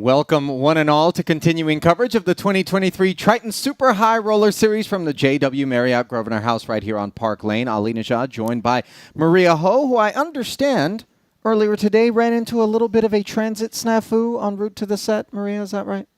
Welcome, one and all, to continuing coverage of the 2023 Triton Super High Roller Series from the JW Marriott Grosvenor House right here on Park Lane. Ali Najad, joined by Maria Ho, who I understand earlier today ran into a little bit of a transit snafu en route to the set. Maria, is that right?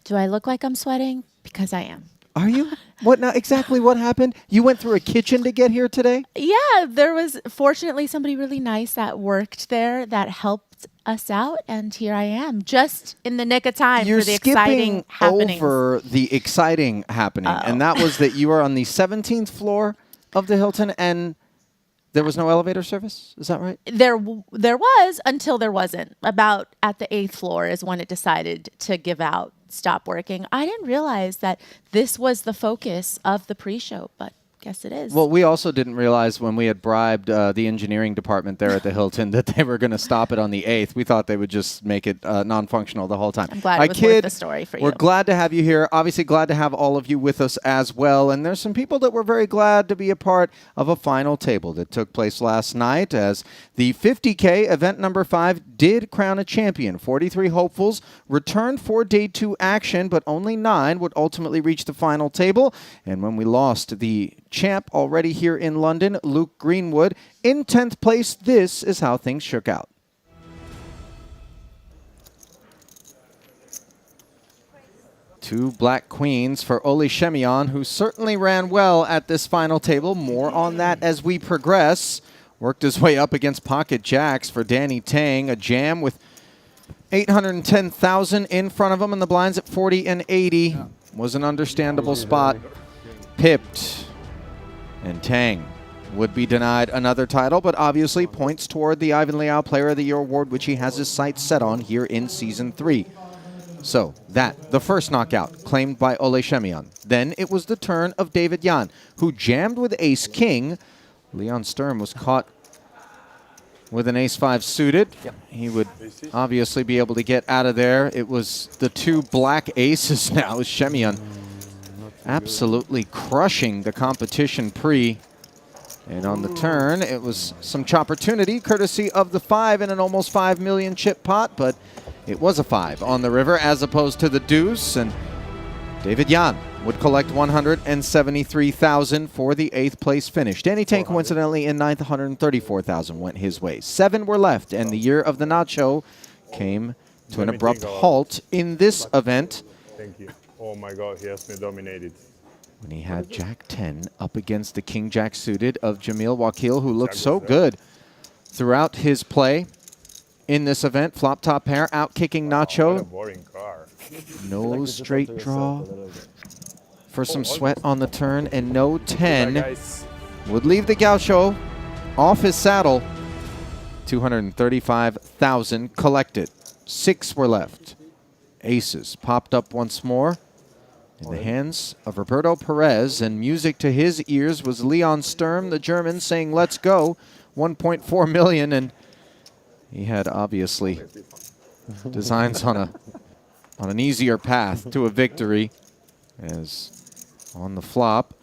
Do I look like I'm sweating? Because I am. Are you? What now? Exactly what happened? You went through a kitchen to get here today? Yeah, there was fortunately somebody really nice that worked there that helped us out, and here I am, just in the nick of time for the exciting happenings. Over the exciting happening, and that was that you were on the 17th floor of the Hilton, and there was no elevator service. Is that right? There was until there wasn't. About at the 8th floor is when it decided to give out, stop working. I didn't realize that this was the focus of the pre-show, but guess it is. Well, we also didn't realize when we had bribed the engineering department there at the Hilton that they were going to stop it on the 8th. We thought they would just make it non-functional the whole time. I'm glad it was worth the story for you. We're glad to have you here. Obviously glad to have all of you with us as well. And there's some people that were very glad to be a part of a final table that took place last night as the 50K event number 5 did crown a champion. 43 hopefuls returned for day 2 action, but only 9 would ultimately reach the final table. And when we lost the champ already here in London, Luke Greenwood, in 10th place, this is how things shook out. Two black queens for Ole Shemion, who certainly ran well at this final table. More on that as we progress. Worked his way up against pocket jacks for Danny Tang. A jam with 810,000 in front of him, and the blinds at 40 and 80 was an understandable spot. Pipped. And Tang would be denied another title, but obviously points toward the Ivan Liao Player of the Year award, which he has his sights set on here in Season 3. So the first knockout, claimed by Ole Shemion. Then it was the turn of David Yan, who jammed with Ace-King. Leon Sturm was caught with an Ace-5 suited. He would obviously be able to get out of there. It was the two black aces now. Shemion absolutely crushing the competition pre. And on the turn, it was some chopportunity, courtesy of the 5 in an almost 5 million chip pot, but it was a 5 on the river as opposed to the deuce, and David Yan would collect 173,000 for the 8th place finish. Danny Tang, coincidentally, in 9th, 134,000 went his way. 7 were left, and the year of the Nacho came to an abrupt halt in this event. Thank you. Oh my God, he has me dominated. When he had Jack 10 up against the King Jack suited of Jamil Wakil, who looked so good throughout his play in this event. Flop top pair, out kicking Nacho. What a boring car. No straight draw for some sweat on the turn, and no 10 would leave the Gaucho off his saddle. 235,000 collected. 6 were left. Aces popped up once more in the hands of Roberto Perez, and music to his ears was Leon Sturm, the German, saying, "Let's go." 1.4 million, and he had obviously designs on an easier path to a victory, as on the flop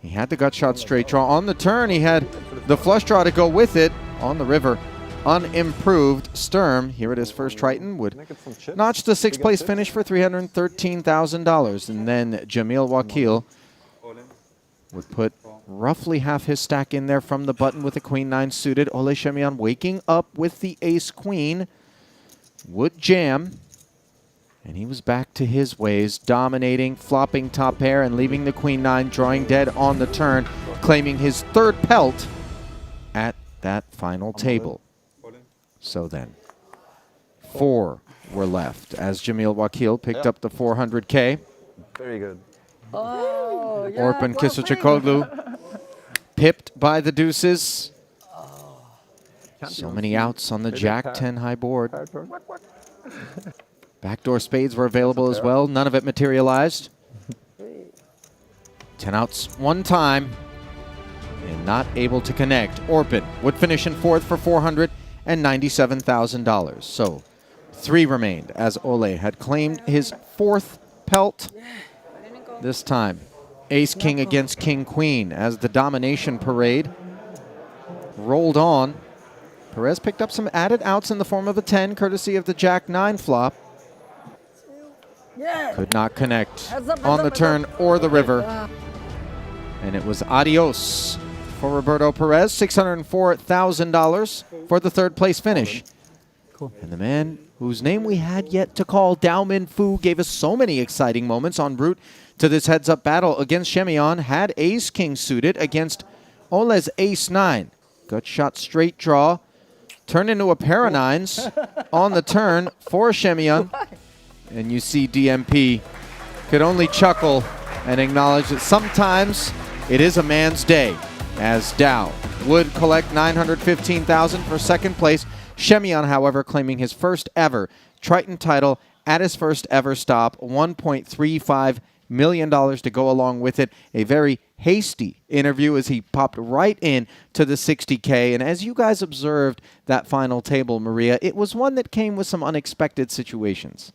he had the gut shot straight draw. On the turn, he had the flush draw to go with it. On the river, unimproved Sturm, here at his first Triton, would notch the 6th place finish for $313,000. And then Jamil Wakil would put roughly half his stack in there from the button with the Queen-9 suited. Ole Shemion waking up with the Ace-Queen would jam, and he was back to his ways, dominating, flopping top pair, and leaving the Queen-9 drawing dead on the turn, claiming his 3rd pelt at that final table. So then, 4 were left as Jamil Wakil picked up the 400K. Very good. Oh, yeah, Orpin Kisachikoglu pipped by the deuces. So many outs on the Jack 10 high board. Backdoor spades were available as well. None of it materialized. 10 outs one time and not able to connect. Orpin would finish in 4th for $497,000. So 3 remained as Ole had claimed his 4th pelt. This time, Ace-King against King-Queen as the domination parade rolled on. Perez picked up some added outs in the form of a 10, courtesy of the Jack-9 flop. Could not connect on the turn or the river. And it was adios for Roberto Perez, $604,000 for the third place finish. Cool. And the man whose name we had yet to call, Dao Min Fu, gave us so many exciting moments en route to this heads-up battle against Shemion, had ace-king suited against Ole's ace-9. Gut shot straight draw, turned into a pair of nines on the turn for Shemion. And you see DMP could only chuckle and acknowledge that sometimes it is a man's day, as Dao would collect $915,000 for second place. Shemion, however, claiming his first ever Triton title at his first ever stop, $1.35 million to go along with it. A very hasty interview as he popped right in to the 60K. And as you guys observed that final table, Maria, it was one that came with some unexpected situations.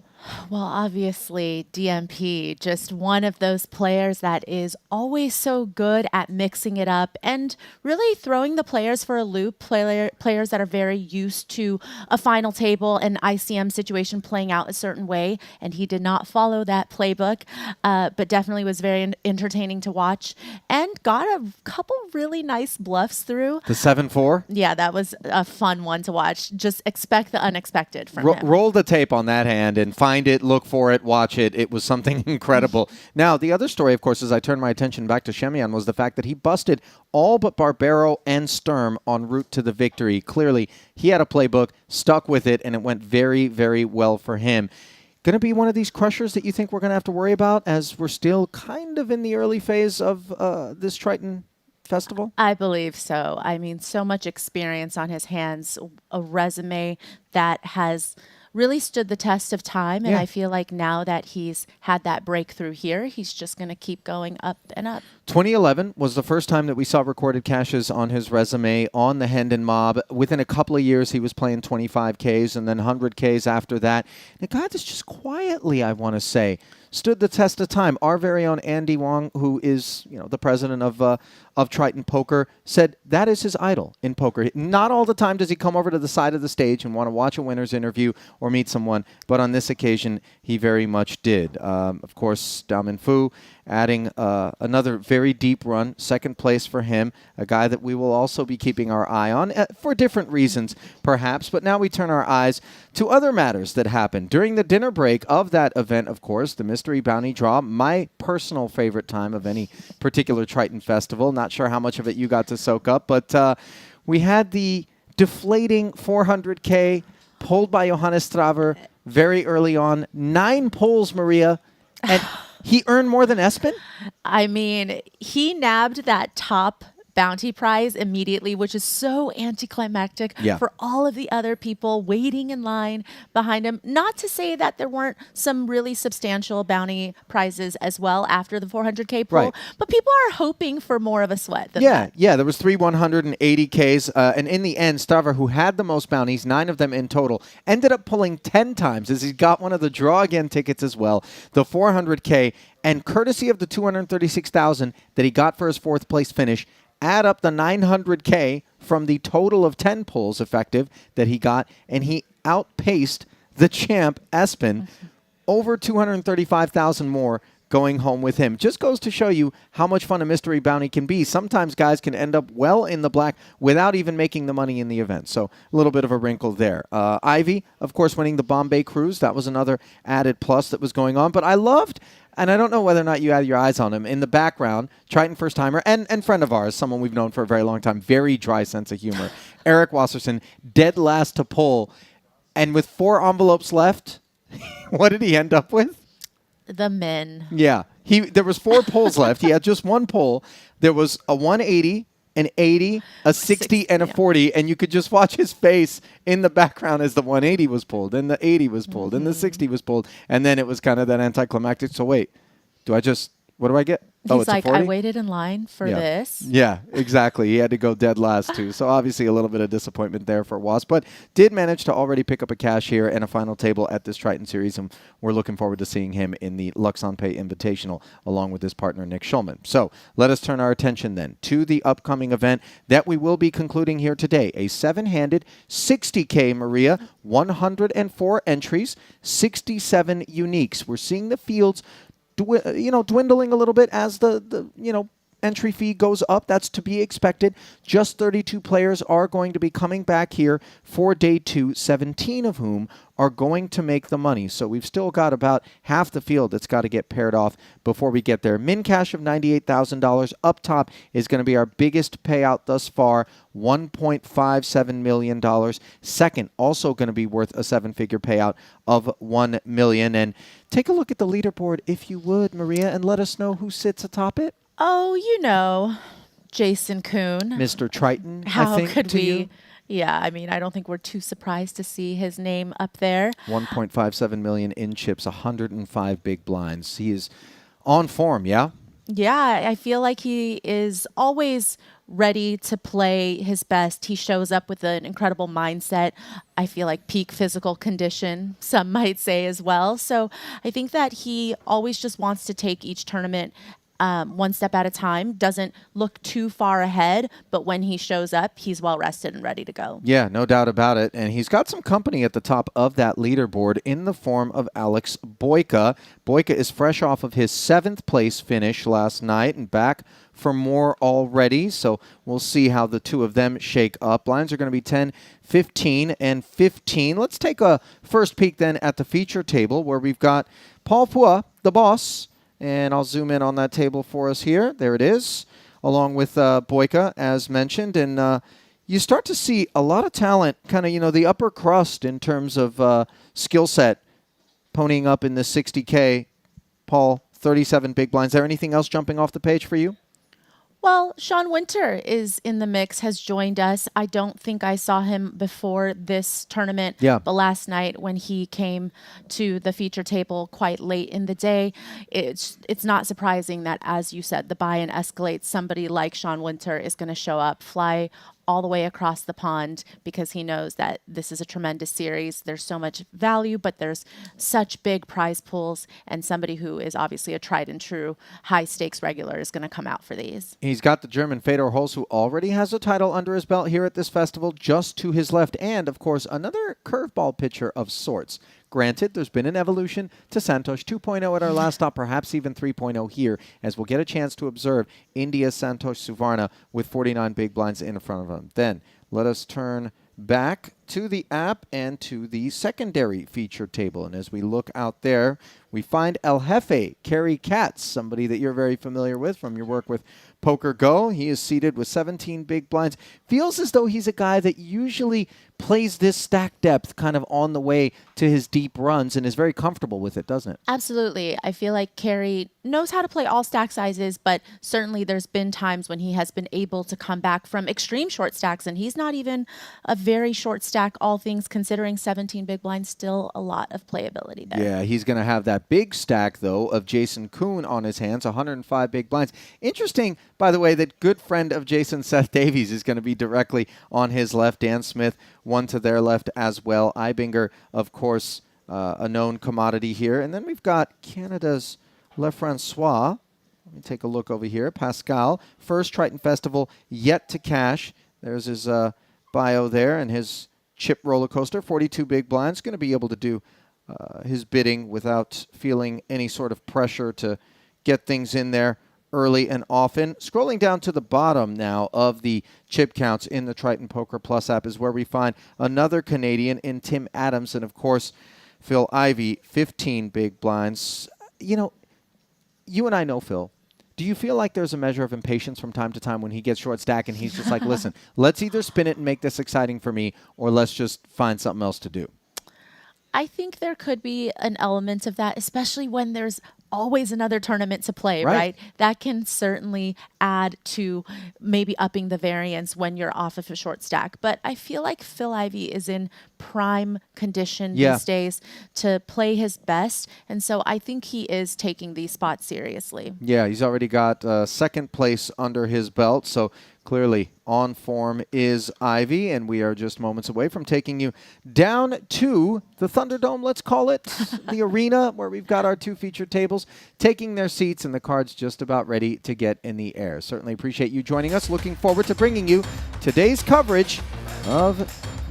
Well, obviously, DMP, just one of those players that is always so good at mixing it up and really throwing the players for a loop, players that are very used to a final table and ICM situation playing out a certain way. And he did not follow that playbook, but definitely was very entertaining to watch and got a couple really nice bluffs through. The 7-4? Yeah, that was a fun one to watch. Just expect the unexpected from him. Roll the tape on that hand and find it, look for it, watch it. It was something incredible. Now, the other story, of course, as I turn my attention back to Shemion, was the fact that he busted all but Barbero and Sturm en route to the victory. Clearly, he had a playbook, stuck with it, and it went very, very well for him. Going to be one of these crushers that you think we're going to have to worry about as we're still kind of in the early phase of this Triton festival? I believe so. I mean, so much experience on his hands, a resume that has really stood the test of time. And Yeah. I feel like now that he's had that breakthrough here, he's just going to keep going up and up. 2011 was the first time that we saw recorded cashes on his resume on the Hendon Mob. Within a couple of years, he was playing 25Ks and then 100Ks after that. And a guy that's just quietly, I want to say, stood the test of time. Our very own Andy Wong, who is the president of Triton Poker, said that is his idol in poker. Not all the time does he come over to the side of the stage and want to watch a winner's interview or meet someone, but on this occasion, he very much did. Of course, Dao Min Fu adding another very deep run, second place for him, a guy that we will also be keeping our eye on for different reasons, perhaps. But now we turn our eyes to other matters that happened during the dinner break of that event, of course, the mystery bounty draw, my personal favorite time of any particular Triton festival. Not sure how much of it you got to soak up, but we had the deflating 400K pulled by Johannes Straver very early on. 9 pulls, Maria, and he earned more than Espen? I mean, he nabbed that top bounty prize immediately, which is so anticlimactic for all of the other people waiting in line behind him. Not to say that there weren't some really substantial bounty prizes as well after the 400K pull, but people are hoping for more of a sweat than that. Yeah, there was 3 180Ks, and in the end, Straver, who had the most bounties, 9 of them in total, ended up pulling 10 times as he got one of the draw again tickets as well, the 400K, and courtesy of the 236,000 that he got for his 4th place finish, add up the 900K from the total of 10 pulls effective that he got, and he outpaced the champ, Espen, over 235,000 more going home with him. Just goes to show you how much fun a mystery bounty can be. Sometimes guys can end up well in the black without even making the money in the event. So a little bit of a wrinkle there. Ivy, of course, winning the Bombay Cruise. That was another added plus that was going on. But I loved, and I don't know whether or not you had your eyes on him, in the background, Triton first-timer and friend of ours, someone we've known for a very long time, very dry sense of humor, Eric Wasserson, dead last to pull. And with 4 envelopes left, what did he end up with? The men. Yeah. There was 4 pulls left. He had just 1 pull. There was a 180, an 80, a 60, and a 40, and you could just watch his face in the background as the 180 was pulled, and the 80 was pulled, and the 60 was pulled, and then it was kind of that anticlimactic. So wait, do I just What do I get? He's it's a like, 40? I waited in line for Yeah. this. Yeah, exactly. He had to go dead last, too. So obviously a little bit of disappointment there for Wasp, but did manage to already pick up a cash here and a final table at this Triton Series, and we're looking forward to seeing him in the Lux on Pay Invitational along with his partner, Nick Schulman. So let us turn our attention then to the upcoming event that we will be concluding here today, a 7-handed 60K Maria, 104 entries, 67 uniques. We're seeing the fields dwindling a little bit as the entry fee goes up. That's to be expected. Just 32 players are going to be coming back here for day 2, 17 of whom are going to make the money. So we've still got about half the field that's got to get paired off before we get there. Min cash of $98,000 up top is going to be our biggest payout thus far, $1.57 million. Second, also going to be worth a 7-figure payout of $1 million. And take a look at the leaderboard, if you would, Maria, and let us know who sits atop it. Oh, Jason Kuhn. Mr. Triton, How I think, could to we? you. Yeah, I mean, I don't think we're too surprised to see his name up there. 1.57 million in chips, 105 big blinds. He is on form, yeah? Yeah, I feel like he is always ready to play his best. He shows up with an incredible mindset. I feel like peak physical condition, some might say as well. So I think that he always just wants to take each tournament one step at a time, doesn't look too far ahead, but when he shows up, he's well rested and ready to go. Yeah, no doubt about it. And he's got some company at the top of that leaderboard in the form of Alex Boyka. Boyka is fresh off of his 7th place finish last night and back for more already. So we'll see how the two of them shake up. Lines are going to be 10, 15, and 15. Let's take a first peek then at the feature table where we've got Paul Pua, the boss. And I'll zoom in on that table for us here. There it is, along with Boyka, as mentioned. And you start to see a lot of talent, kind of, the upper crust in terms of skill set, ponying up in the 60K. Paul, 37 big blinds. Is there anything else jumping off the page for you? Well, Sean Winter is in the mix, has joined us. I don't think I saw him before this tournament, but last night when he came to the feature table quite late in the day, it's not surprising that, as you said, the buy-in escalates. Somebody like Sean Winter is going to show up, fly all the way across the pond because he knows that this is a tremendous series. There's so much value, but there's such big prize pools, and somebody who is obviously a tried and true high stakes regular is going to come out for these. He's got the German Fedor Holz, who already has a title under his belt here at this festival, just to his left, and of course another curveball pitcher of sorts. Granted, there's been an evolution to Santosh 2.0 at our last stop, perhaps even 3.0 here, as we'll get a chance to observe India's Santosh Suvarna with 49 big blinds in front of him. Then let us turn back to the app and to the secondary feature table. And as we look out there, we find El Jefe, Kerry Katz, somebody that you're very familiar with from your work with Poker Go. He is seated with 17 big blinds. Feels as though he's a guy that usually plays this stack depth kind of on the way to his deep runs and is very comfortable with it, doesn't it? Absolutely. I feel like Kerry knows how to play all stack sizes, but certainly there's been times when he has been able to come back from extreme short stacks, and he's not even a very short stack, all things considering. 17 big blinds, still a lot of playability there. Yeah, he's going to have that big stack, though, of Jason Kuhn on his hands, 105 big blinds. Interesting, by the way, that good friend of Jason, Seth Davies, is going to be directly on his left. Dan Smith, one to their left as well. Eibinger, of course, a known commodity here. And then we've got Canada's Lefrancois. Let me take a look over here. Pascal, first Triton Festival yet to cash. There's his bio there and his chip roller coaster. 42 big blinds. Going to be able to do his bidding without feeling any sort of pressure to get things in there early and often. Scrolling down to the bottom now of the chip counts in the Triton Poker Plus app is where we find another Canadian in Tim Adams and, of course, Phil Ivey, 15 big blinds. You and I know Phil. Do you feel like there's a measure of impatience from time to time when he gets short stack and he's just like, listen, let's either spin it and make this exciting for me or let's just find something else to do? I think there could be an element of that, especially when there's always another tournament to play, right? That can certainly add to maybe upping the variance when you're off of a short stack. But I feel like Phil Ivey is in prime condition Yeah. these days to play his best. And so I think he is taking these spots seriously. Yeah, he's already got second place under his belt, so clearly on form is Ivy, and we are just moments away from taking you down to the Thunderdome, let's call it, the arena where we've got our 2 featured tables, taking their seats and the cards just about ready to get in the air. Certainly appreciate you joining us. Looking forward to bringing you today's coverage of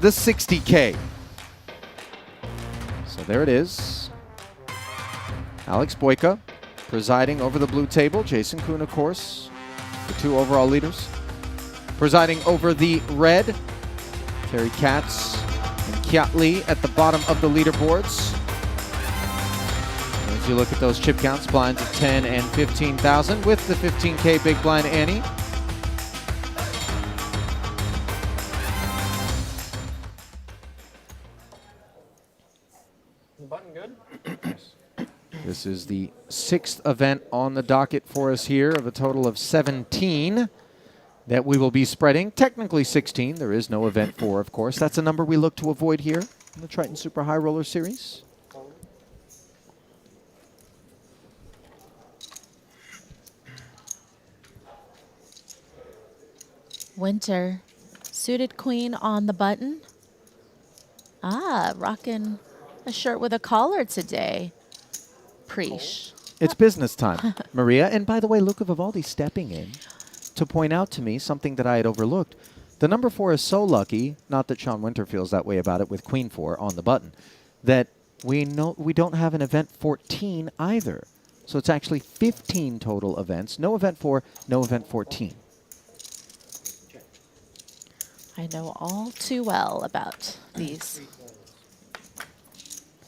the 60K. So there it is. Alex Boyka presiding over the blue table. Jason Kuhn, of course, the 2 overall leaders. Presiding over the red, Terry Katz and Kiat Lee at the bottom of the leaderboards. As you look at those chip counts, blinds of 10 and 15,000 with the 15K big blind Annie. Button good? This is the 6th event on the docket for us here of a total of 17 that we will be spreading. Technically 16. There is no event 4, of course. That's a number we look to avoid here in the Triton Super High Roller Series. Winter, suited queen on the button. Ah, rocking a shirt with a collar today. Preach. It's business time, Maria. And by the way, Luca Vivaldi stepping in to point out to me something that I had overlooked. The number 4 is so lucky, not that Sean Winter feels that way about it with Queen 4 on the button, that we don't have an event 14 either. So it's actually 15 total events. No event 4, no event 14. I know all too well about these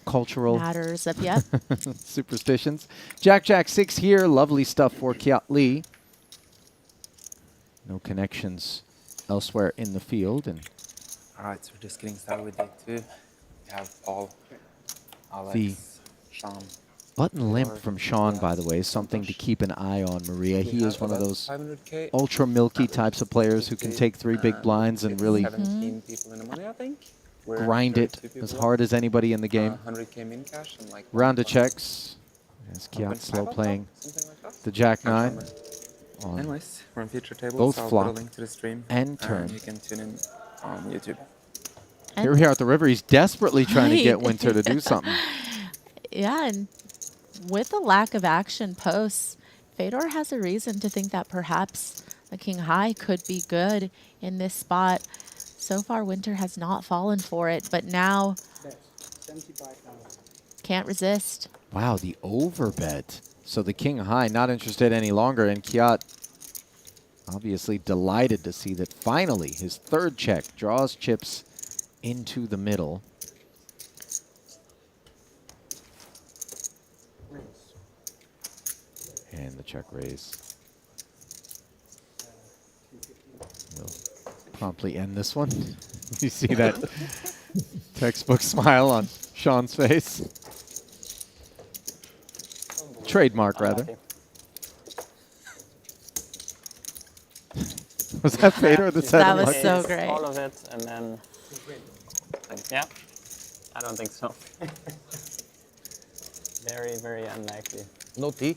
Cultural matters of, yep. superstitions. Jack 6 here. Lovely stuff for Kiat Lee. No connections elsewhere in the field. And All right, so we're just getting started with day 2. We have Paul, Alex, The- Sean. button limp from Sean, by the way, is something to keep an eye on, Maria. He is one of those 500K. ultra milky types of players who can take 3 big blinds and really 17 people in the money, I think. We're grind it 32 as people. hard as anybody in the game. 100K min cash and like Round of 1.5 checks. As Kiat 1.5 slow on top, playing something like that. the Jack Can't 9 remember. on Anyways, we're on feature table, both so I'll flop put a link to the stream. and turn. You can tune in on YouTube. Here we are at the river. He's desperately trying to get Right. Winter to do something. Yeah, and with the lack of action posts, Fedor has a reason to think that perhaps the King High could be good in this spot. So far, Winter has not fallen for it, but now can't resist. Wow, the overbet. So the King High not interested any longer, and Kiat obviously delighted to see that finally his 3rd check draws chips into the middle. And the check raise will promptly end this one. You see that textbook smile on Sean's face. Trademark, rather. Was that Fedor that said That was unlucky? so great. All of it, and then, yeah, I don't think so. Very, very unlikely. No tea?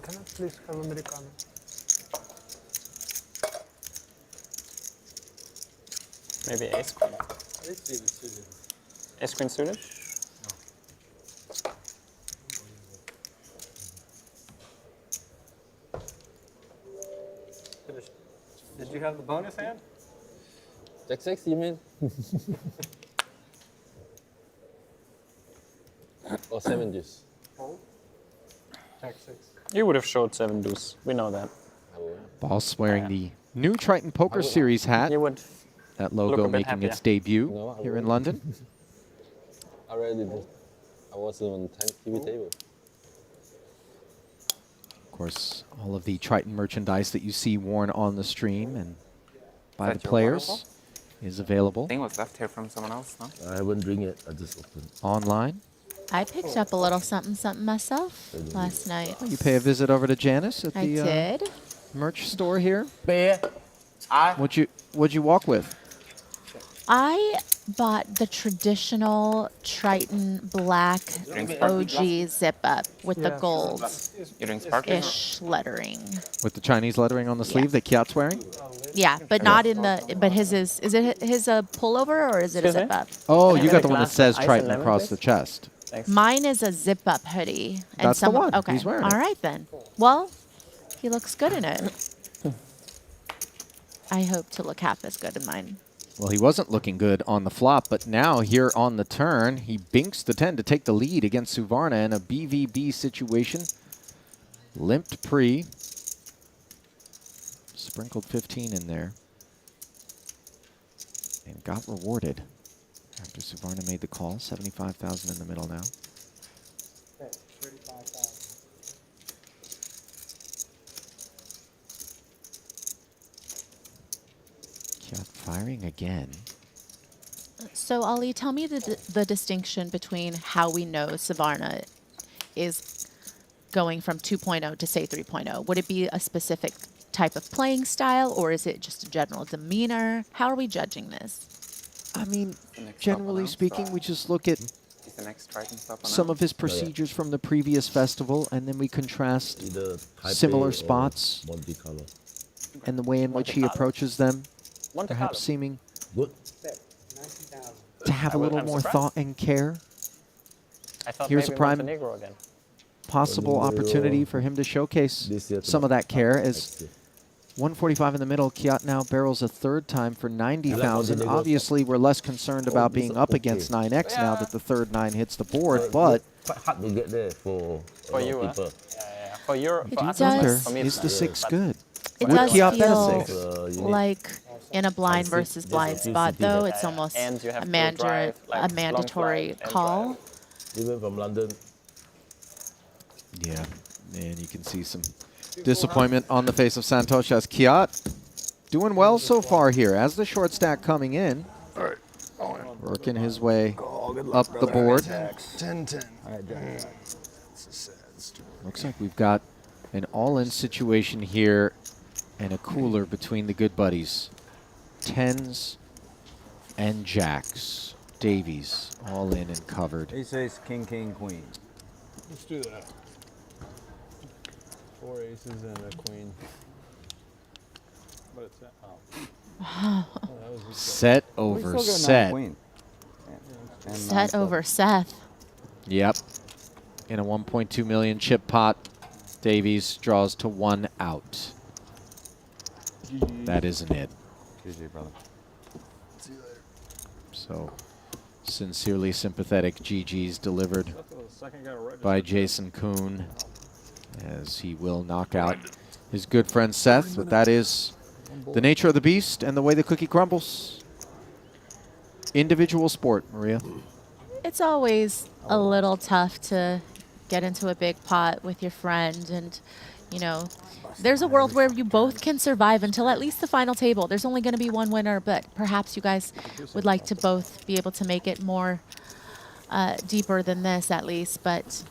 Can I please have Americano? Maybe ace queen. Ace queen suited? Did you have the bonus hand? Jack 6, you mean? Or 7 deuce? Jack 6. You would have showed 7 deuce. We know that. I will. Boss wearing the new Triton Poker Series hat. You would. That look logo a bit making its happier. debut No, I here in won't. London. I already did. I was on 10 TV table. Of course, all of the Triton merchandise that you see worn on the stream and by Is that the your players waterfall? is available Thing was left here from someone else, no? I haven't drink it. I just opened. online. I picked up a little something myself last night. You pay a visit over to Janice at I the did. merch store here. Bear. What'd you walk with? I bought the traditional Triton black OG zip up with the Yes. gold-ish You drink sparkling? lettering. With the Chinese lettering on the sleeve that Kiat's wearing? Yeah, but not in the. But his is it his a pullover or is it a Excuse me? zip up? Oh, Can I you get got a the one that glass of says ice and Triton lemon, across please? the chest. Thanks. Mine is a zip up hoodie. And That's the one. Okay. He's wearing All it. right then. Well, he looks good in it. I hope to look half as good in mine. Well, he wasn't looking good on the flop, but now here on the turn, he binks the 10 to take the lead against Suvarna in a BVB situation. Limped pre. Sprinkled 15 in there. And got rewarded after Suvarna made the call. 75,000 in the middle now. Okay, 35,000. Kiat firing again. So, Ali, tell me the distinction between how we know Suvarna is going from 2.0 to, say, 3.0. Would it be a specific type of playing style, or is it just a general demeanor? How are we judging this? I mean, The next generally stop speaking, we just look at Is the next Triton stop on some now? of his procedures from the previous festival, and then we contrast Either Taipei similar or spots Monte Carlo. and the way in which he Monte Carlo. approaches them, Monte Carlo. perhaps seeming Good. 90,000. to have a little I'm more surprised. thought and care. I thought Here's a maybe prime- Montenegro again. Possible Montenegro. opportunity for him to showcase This year some of that care as next year. 145 in the middle. Kiat now barrels a third time for 90,000. Montenegro. Obviously, we're less concerned about this being is up okay. against 9x now that the third 9 hits the board, Uh, but quite hard to get there for a lot you, of people. Yeah. For Europe, It for us, does. it's wonder, fine. For me, is it's the fine. 6 But good? It Would does Kiat bet a feel 6? you need like in a blind six- versus there's a blind few spot, cities though. that- It's almost And you have a, to mandatory, drive, like, a long mandatory flight and call. drive. Even from London. Yeah, and you can see some disappointment on the face of Santosh as Kiat doing well so far here as the short stack coming in. Working his way up the board. 10-10. Looks like we've got an all-in situation here and a cooler between the good buddies. 10s and jacks. Davies all in and covered. He says king, king, queen. Let's do that. 4 aces and a queen. But it's Set We over still got set. nine queen. And Set nine over Seth. Yep. In a 1.2 million chip pot, Davies draws to 1 out. That isn't it. GG, brother. So, sincerely sympathetic GG's delivered the second guy registered. by Jason Kuhn, as he will knock out his good friend Seth. But that is the nature of the beast and the way the cookie crumbles. Individual sport, Maria. It's always a little tough to get into a big pot with your friend, and you know, there's a world where you both can survive until at least the final table. There's only going to be one winner, but perhaps you guys would like to both be able to make it more deeper than this at least. But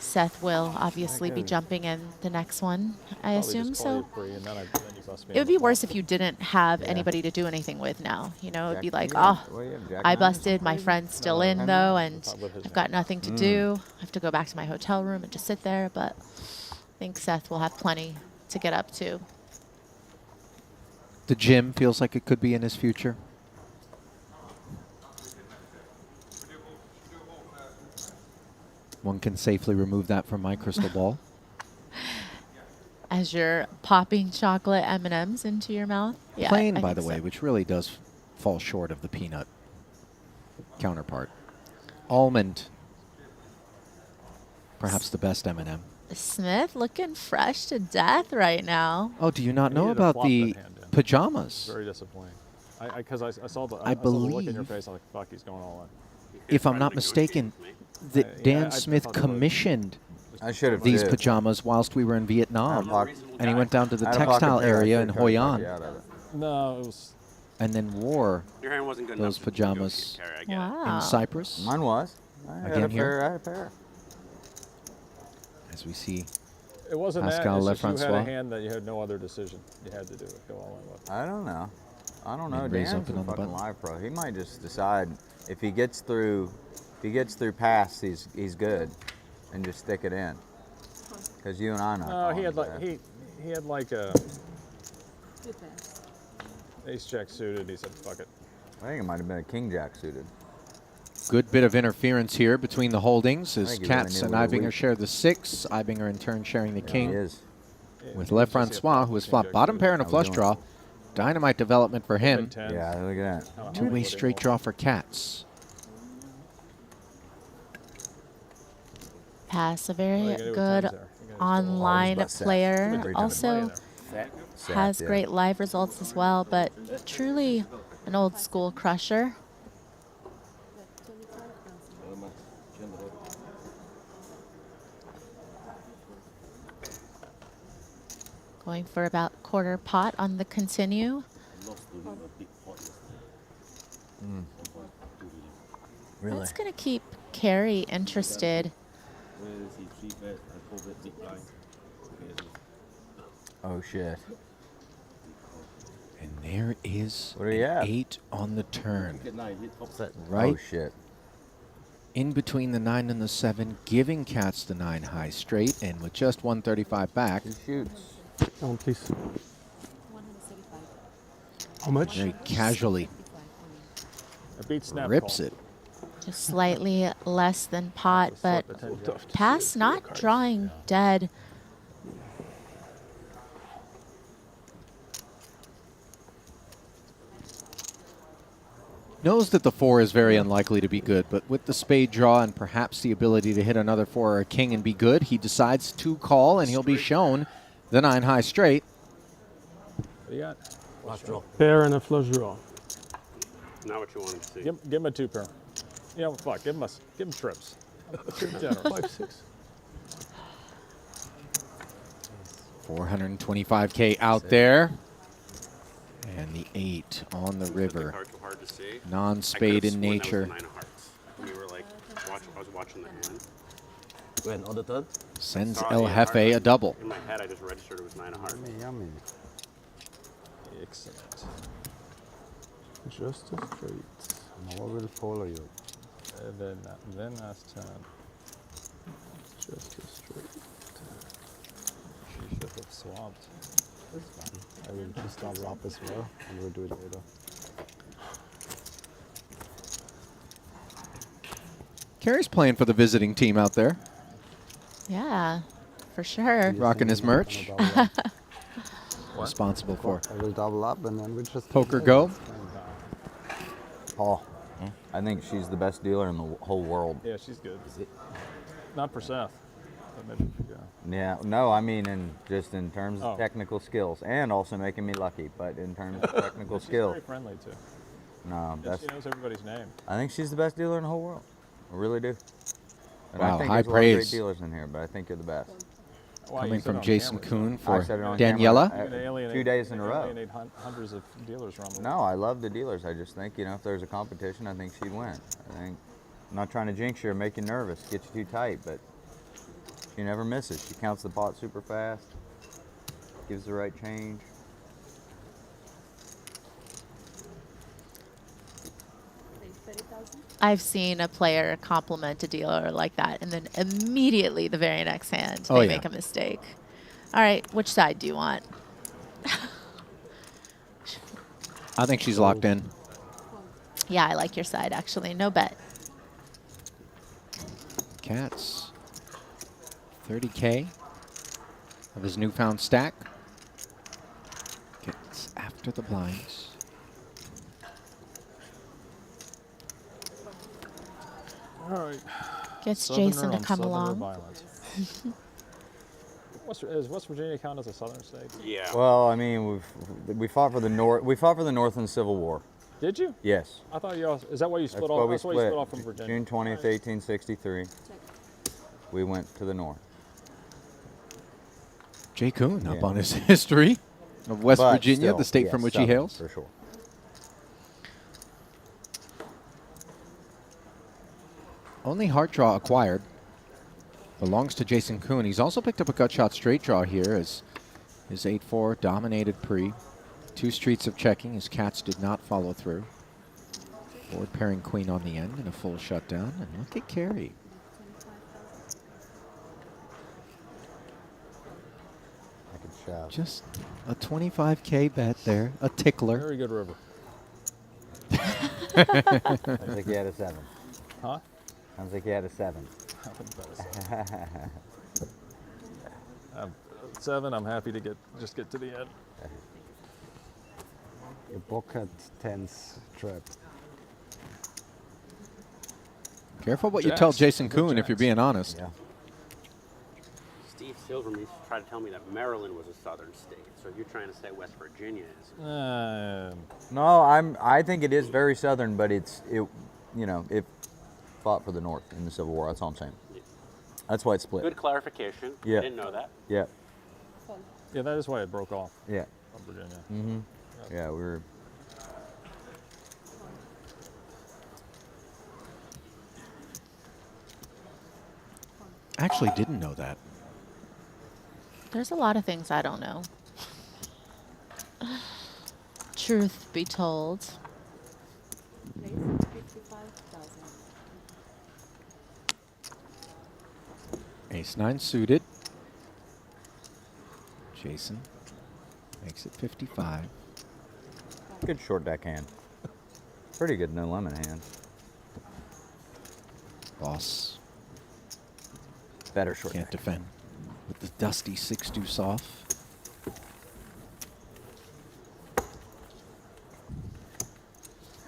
Seth will obviously be jumping in the next one, I assume. So it would be worse if you didn't have anybody to do anything with now. You know, it'd be like, oh, I busted, my friend's still in though, and I've got nothing to do. I have to go back to my hotel room and just sit there. But I think Seth will have plenty to get up to. The gym feels like it could be in his future. One can safely remove that from my crystal ball. As you're popping chocolate M&Ms into your mouth. Yeah, Plain, I by think the way, so. which really does fall short of the peanut counterpart. Almond. Perhaps the best M&M. Smith looking fresh to death right now. Oh, do you not know needed to about flop the that hand in. pajamas? Very disappointing. Because I saw the I saw the look in your believe- face. I'm like, fuck, he's going all in. If I'm not mistaken, that Yeah, I Dan thought Smith that was- commissioned I should have these did. pajamas whilst we were in Vietnam. And he went down to the Out of pocket textile pair, I area in should've tried to Hoi talk you An out of it. No, it was. and then wore Your hand wasn't good those enough to pajamas carry, I get it. Wow. in Cyprus. Mine was. I had Again a here. pair. I had a pair. As we see It wasn't Pascal that. It's just you had a Lefrancois. hand that you had no other decision. You had to do it. Go all in with. I don't know. I don't know. And raise Dan's open a on the fucking button. live pro. He might just decide if he gets through pass, he's good, and just stick it in. Because you and I know. No, he had like he had like a ace jack suited. He said, "Fuck it." I think it might have been a king jack suited. Good bit of interference here between the holdings as think he really Katz knew and what it Ibinger was. share the 6. Ibinger in turn sharing the He king. is. With Yeah, Lefrancois, who has flopped bottom pair and a How we flush doing? draw. Dynamite development for him. Yeah, look at that. Two-way straight draw for Katz. Pass, a What are very you gonna do with good tens there? You gotta online about set. player. Very good. Also Set, has yeah. great live results as well, but truly an old school crusher. Going for about quarter pot on the continue. Really? That's going to keep Carey interested. Oh shit. And there is What do you an have? 8 on the turn. Set. Right Oh shit. in between the 9 and the 7, giving Katz the 9 high straight, and with just 135 back, He shoots. Oh, please. How much? very casually It beat snap rips call. it. Just slightly less than pot, but The 10 jack. pass not drawing dead. Knows that the 4 is very unlikely to be good, but with the spade draw and perhaps the ability to hit another 4 or a king and be good, he decides to call, and he'll be shown the 9 high straight. What do you got? Flush draw. Pair and a flush draw. Not what you wanted to see. Give him a 2 pair. You know, fuck. Give him trips. Too generous. 5-6. 425K out there. And the 8 on the river. Hard, too hard to see. Non-spade in I nature. could've sworn that was the 9 of hearts. We were like, I was watching the hand. When on the turn? Sends Saw El the 8 of Jefe hearts. a double. In my head, I just registered it was 9 of hearts. Yummy. Excellent. Just a straight. What will follow you? And then that's 10. Just a straight. She should have swapped. I will just double up as well, and we'll do it later. Carey's playing for the visiting team out there, Yeah, for sure. rocking his merch. Double up. Responsible for I will double up and then we just Poker Go. Paul. I think she's the best dealer in the whole world. Yeah, she's good. Not for Seth. But maybe for you. Yeah, no, I mean in terms of Oh. technical skills, and also making me lucky. But in terms of technical She's skill, very friendly too. no, Yeah, that's. she knows everybody's name. I think she's the best dealer in the whole world. I really do. And Wow, I think high there's a lot of great praise. dealers in here, but I think you're the best. Why, Coming you said from on Jason camera, Kuhn I for said it on Daniela. camera, You can alienate, 2 days in a you can row. alienate hundreds of dealers around the No, I love the dealers. I just think, if there's a competition, I think she'd win. I think, I'm not trying to jinx you or make you nervous, get you too tight, but she never misses. She counts the pot super fast, gives the right change. I've seen a player compliment a dealer like that, and then immediately the very next hand, Oh, they yeah. make a mistake. All right, which side do you want? I think she's locked in. Yeah, I like your side, actually. No bet. Katz, 30K of his newfound stack. Gets after the blinds. All right. Gets Southerner Jason to on come Southerner along. violence. Is West Virginia count as a southern state? Yeah. Well, I mean, we fought for the North. We fought for the North in the Civil War. Did you? Yes. I thought you. Is that why you split That's off? why we That's why you split off from split. Virginia. June 20th, 1863. We went to the North. Jay Kuhn up Yeah. on his history of West But Virginia, still, the state yes, from which he Southern, hails. For sure. Only heart draw acquired. belongs to Jason Kuhn. He's also picked up a gut shot straight draw here as his 8-4 dominated pre. 2 streets of checking. His cats did not follow through. Board pairing queen on the end and a full shutdown. And look at Carey. I could shove. Just a 25K bet there. A tickler. Very good river. Sounds like you had a 7. Huh? Sounds like you had a 7. I wouldn't bet a 7. 7, I'm happy to just get to the end. You book at 10's trip. Careful what you tell Jacks. Jason Good Kuhn if you're jacks. being honest. Yeah. Steve Silverman tried to tell me that Maryland was a southern state. So you're trying to say West Virginia is. No, I think it is very southern, but it fought for the North in the Civil War. That's all I'm saying. That's why it's split. Good clarification. Yeah. I didn't know that. Yeah. Yeah, that is why it broke off Yeah. from Virginia. Mm-hmm. Yeah, we were. Actually didn't know that. There's a lot of things I don't know. Truth be told. Ace-9 suited. Jason makes it 55. Good short deck hand. Pretty good no lemon hand. Boss Better short can't deck. defend with the dusty 6 deuce off.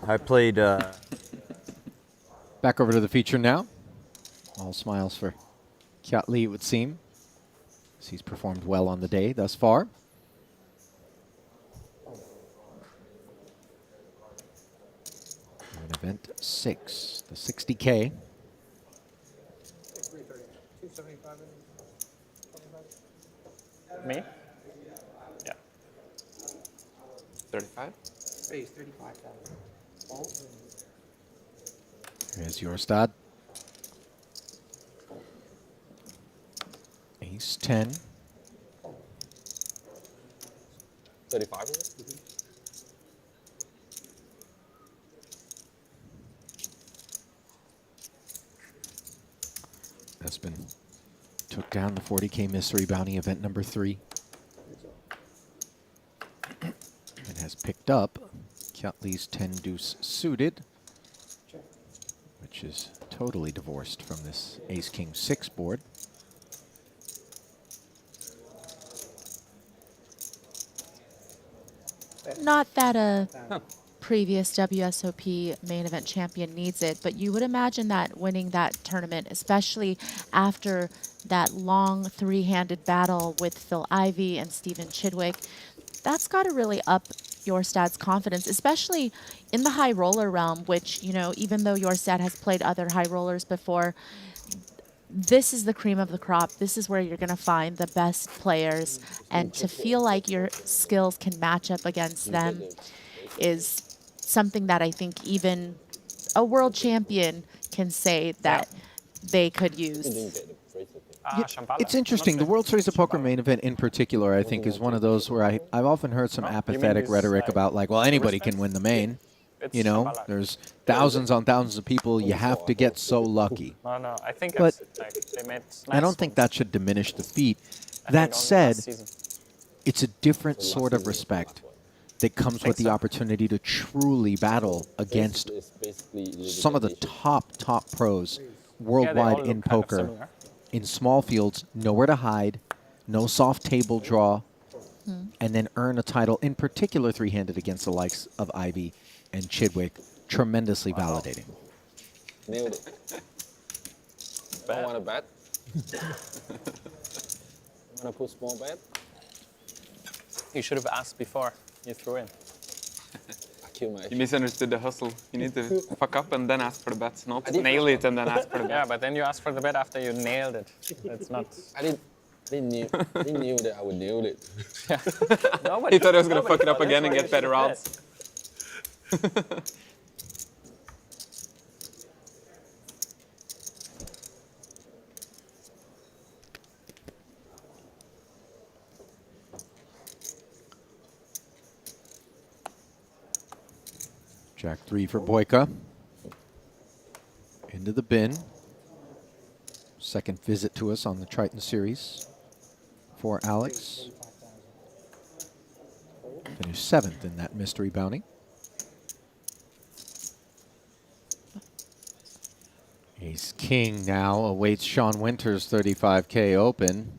I played. Back over to the feature now. All smiles for Kyat Lee, it would seem, as he's performed well on the day thus far. And event 6, the 60K. Me? Yeah. 35? Here's your stud. Ace-10. 35 is it? Espen took down the 40K mystery bounty event number 3. And has picked up Kyat Lee's 10 deuce suited, which is totally divorced from this Ace King 6 board. Not that a previous WSOP main event champion needs it, but you would imagine that winning that tournament, especially after that long 3-handed battle with Phil Ivey and Stephen Chidwick, that's got to really up your stat's confidence, especially in the high roller realm, which, you know, even though your stat has played other high rollers before, this is the cream of the crop. This is where you're going to find the best players, and to feel like your skills can match up against them is something that I think even a world champion can say that they could use. It's interesting. The World Series of Poker main event in particular, I think, is one of those where I've often heard some apathetic rhetoric about, like, well, anybody can win the main. You know, there's thousands on thousands of people. You have to get so lucky. No, I think But it's like they made I don't think that should diminish the feat. That said, it's a different sort of respect that comes with the opportunity to truly battle against some of the top pros worldwide in poker. In small fields, nowhere to hide, no soft table draw, and then earn a title, in particular 3-handed against the likes of Ivy and Chidwick, tremendously validating. Nailed it. I want to bet. Want to put small bet? You should have asked before you threw in. I kill my. You misunderstood the hustle. You need to fuck up and then ask for the bets, not nail it and then ask for the bet. Yeah, but then you asked for the bet after you nailed it. That's not. I didn't knew that I would nail it. Nobody. He thought I was going to fuck it up again and get better odds. Jack 3 for Boyka. Into the bin. Second visit to us on the Triton series for Alex. Finished 7th in that mystery bounty. Ace King now awaits Sean Winter's 35K open.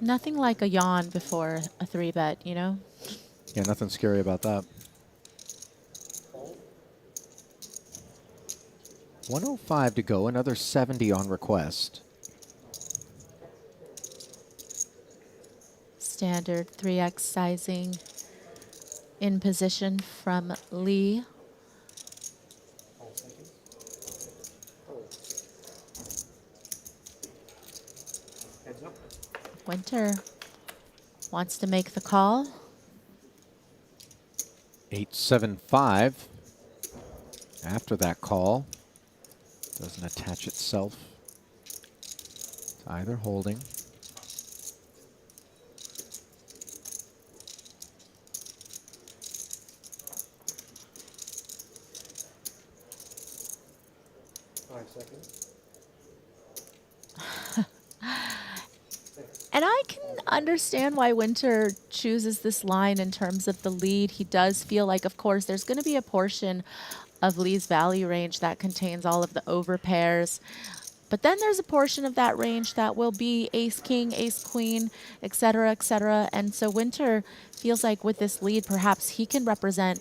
Nothing like a yawn before a 3-bet, you know? Yeah, nothing scary about that. 105 to go, another 70 on request. Standard 3x sizing in position from Lee. Winter wants to make the call. 875 after that call. Doesn't attach itself to either holding. And I can understand why Winter chooses this line in terms of the lead. He does feel like, of course, there's going to be a portion of Lee's value range that contains all of the overpairs. But then there's a portion of that range that will be ace king, ace queen, et cetera, et cetera. And so Winter feels like with this lead, perhaps he can represent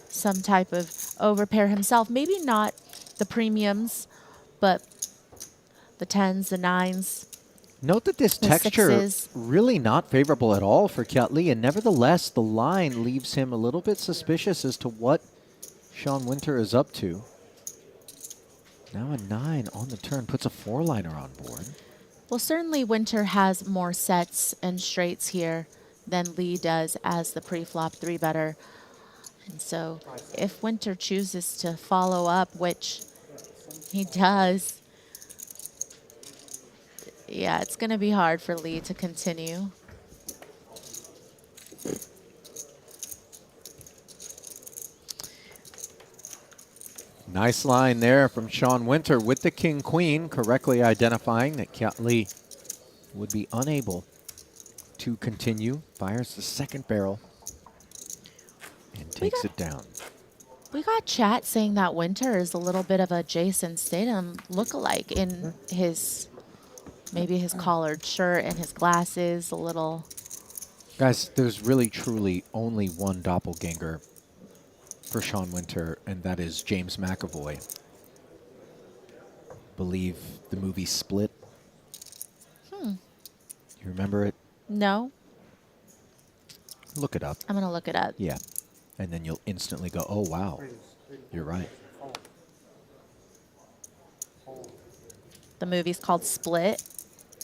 some type of overpair himself. Maybe not the premiums, but the 10s, the 9s. Note that this The texture sixes. really not favorable at all for Kiat Lee, and nevertheless, the line leaves him a little bit suspicious as to what Sean Winter is up to. Now a 9 on the turn puts a 4-liner on board. Well, certainly Winter has more sets and straights here than Lee does as the pre-flop 3-better. And so if Winter chooses to follow up, which he does, yeah, it's going to be hard for Lee to continue. Nice line there from Sean Winter with the king-queen, correctly identifying that Kiat Lee would be unable to continue. Fires the second barrel and takes it down. We got chat saying that Winter is a little bit of a Jason Statham lookalike in his, maybe his collared shirt and his glasses, a little. Guys, there's really truly only one doppelganger for Sean Winter, and that is James McAvoy. Believe the movie Split. You remember it? No, Look it up. I'm going to look it up. Yeah. And then you'll instantly go, oh, wow. You're right. The movie's called Split.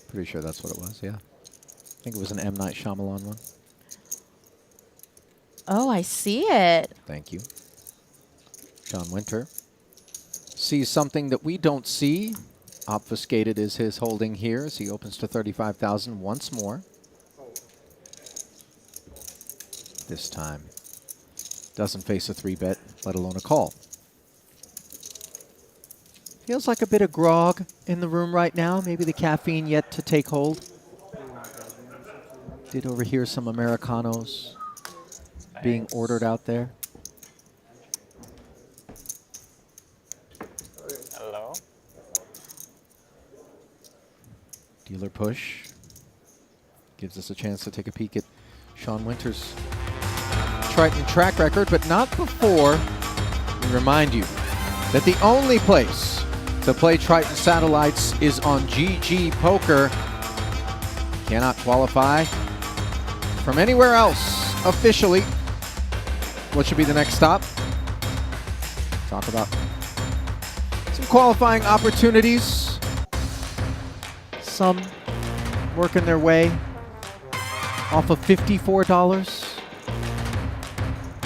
Pretty sure that's what it was, yeah. I think it was an M. Night Shyamalan one. Oh, I see it. Thank you. Sean Winter sees something that we don't see. Obfuscated is his holding here as he opens to 35,000 once more. This time doesn't face a 3-bet, let alone a call. Feels like a bit of grog in the room right now. Maybe the caffeine yet to take hold. Did overhear some Americanos being ordered out there. Hello. Dealer push gives us a chance to take a peek at Sean Winter's Triton track record, but not before we remind you that the only place to play Triton satellites is on GG Poker. Cannot qualify from anywhere else officially. What should be the next stop? Talk about some qualifying opportunities. Some working their way off of $54.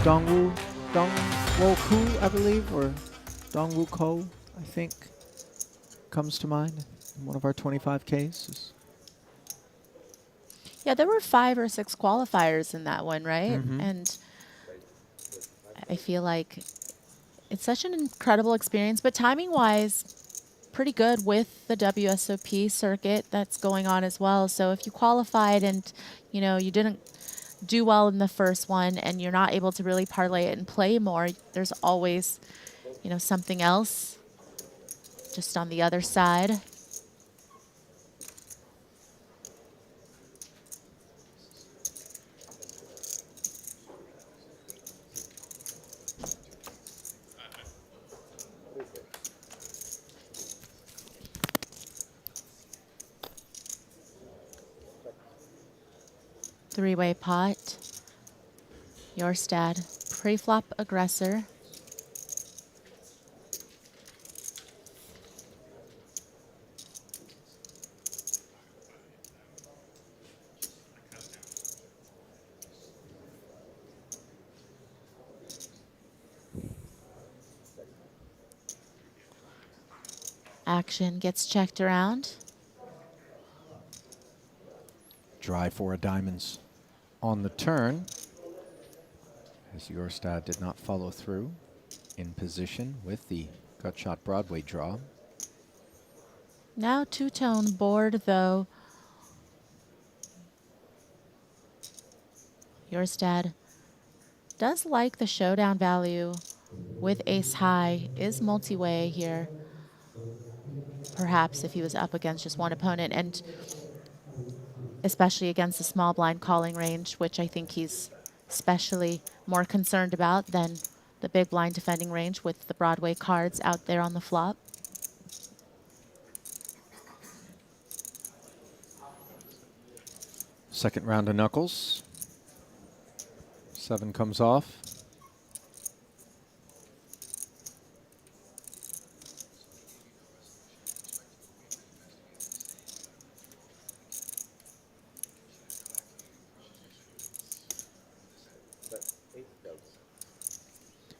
Dongwoo Ku, I believe, or Dongwoo Ko, I think, comes to mind in one of our 25Ks. Yeah, there were 5 or 6 qualifiers in that one, right? And I feel like it's such an incredible experience, but timing-wise, pretty good with the WSOP circuit that's going on as well. So if you qualified and, you know, you didn't do well in the first one and you're not able to really parlay it and play more, there's always, you know, something else just on the other side. Three-way pot. Jorstad, pre-flop aggressor. Action gets checked around. Dry 4 of diamonds on the turn, as Jorstad did not follow through in position with the gut shot Broadway draw. Now two-tone board, though. Jorstad does like the showdown value with ace high, is multi-way here. Perhaps if he was up against just one opponent, and especially against the small blind calling range, which I think he's especially more concerned about than the big blind defending range with the Broadway cards out there on the flop. Second round of knuckles. 7 comes off.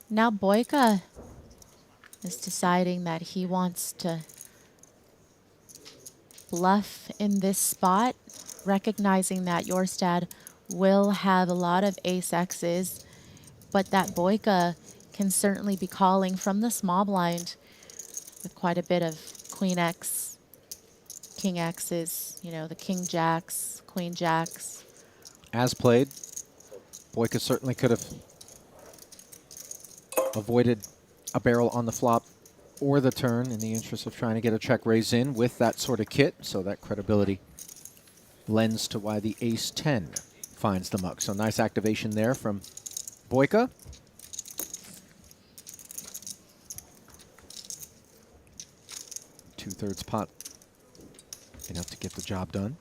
Now Boyka is deciding that he wants to bluff in this spot, recognizing that Jorstad will have a lot of ace X's, but that Boyka can certainly be calling from the small blind with quite a bit of queen X, king X's, you know, the king jacks, queen jacks. As played, Boyka certainly could have avoided a barrel on the flop or the turn in the interest of trying to get a check raise in with that sort of kit, so that credibility lends to why the ace-10 finds the muck. So nice activation there from Boyka. Two-thirds pot, enough to get the job done.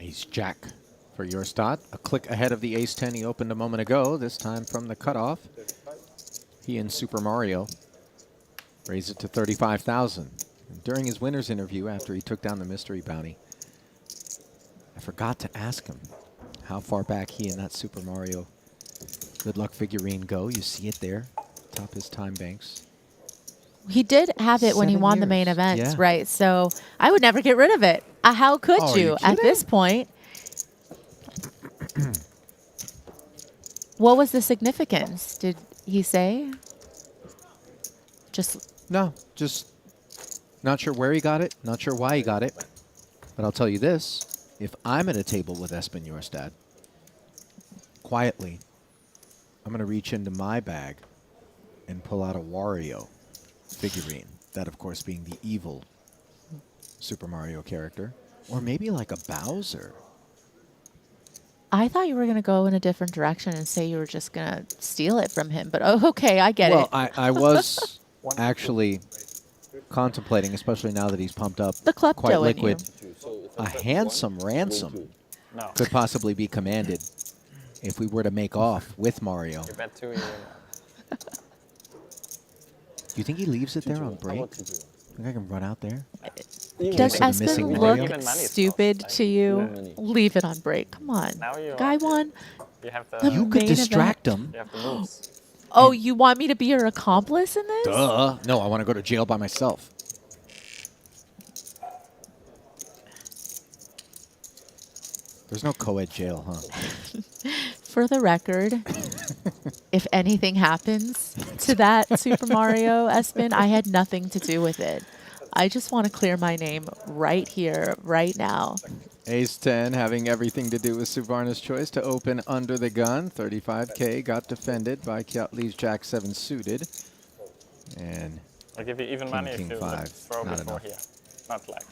Ace-jack for Jorstad. A click ahead of the ace-10 he opened a moment ago, this time from the cutoff. He and Super Mario raised it to 35,000. During his winner's interview after he took down the mystery bounty, I forgot to ask him how far back he and that Super Mario good luck figurine go. You see it there, top his time banks. He did have it when he 7 won the main years. event, Yeah. right? So I would never get rid of it. How could Oh, are you you at kidding? this point? What was the significance? Did he say? Just No, just not sure where he got it, not sure why he got it. But I'll tell you this, if I'm at a table with Espen Jorstad, quietly, I'm going to reach into my bag and pull out a Wario figurine. That, of course, being the evil Super Mario character. Or maybe like a Bowser. I thought you were going to go in a different direction and say you were just going to steal it from him. But okay, I get Well, it. I was actually contemplating, especially now that he's pumped up The klepto quite in liquid, you. a handsome ransom No. could possibly be commanded if we were to make off with Mario. You bet 2, you win 1. Do you think he leaves it there on How break? about 2 Think I can run out there? Does of the missing Espen Mario? look Even money is stupid close, to you? money. Leave it on break. Come on. Now you Guy are- won. You have the You could Main distract him. you have the moves. Oh, you want me to be your accomplice in this? Duh. No, I want to go to jail by myself. There's no co-ed jail, huh? For the record, if anything happens to that Super Mario Espen, I had nothing to do with it. I just want to clear my name right here, right now. Ace 10 having everything to do with Suvarna's choice to open under the gun. 35K got defended by Kiat Lee's Jack 7 suited. And I'll give you even King, money King if you 5, throw not before enough. here. Not like.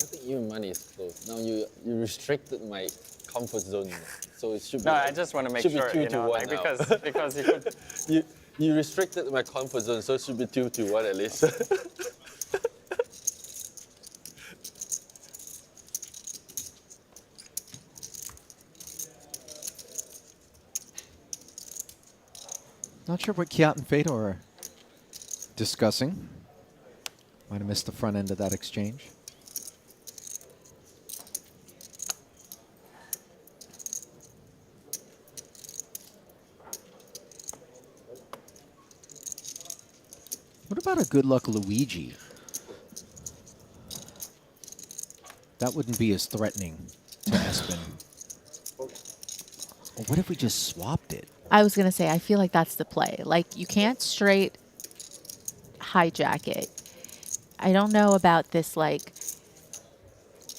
I think even money is close. Now you restricted my comfort zone, so it should be. No, like- I just want to make should be sure, 2 you to know, 1 like, now. because you could. You restricted my comfort zone, so it should be 2 to 1 at least. not sure what Kiat and Fedor are discussing. Might have missed the front end of that exchange. What about a good luck Luigi? That wouldn't be as threatening to Espen. Or what if we just swapped it? I was going to say, I feel like that's the play. Like, you can't straight hijack it. I don't know about this, like,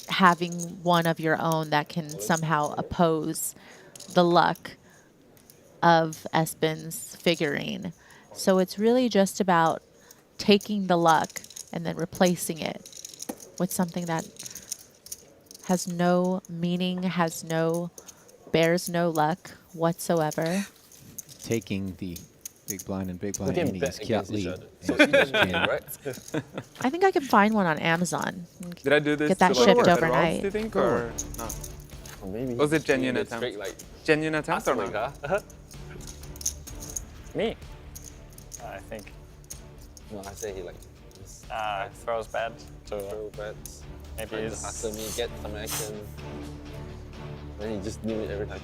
having one of your own that can somehow oppose the luck of Espen's figurine. So it's really just about taking the luck and then replacing it with something that has no meaning, bears no luck whatsoever. Taking the big blind and big blind can Indies, bet Kiat against each Lee. other. So even money, right? I think I can find one on Amazon. Did I do this Get that to like shipped get better overnight. odds, do you think, Go or no? Or maybe Was it genuine you attempt? straight like Genuine attempt or like not? that. Me? I think No, I say he like just throws bad to throw bets. maybe Trying to he's after me get some action. Then he just knew it every time.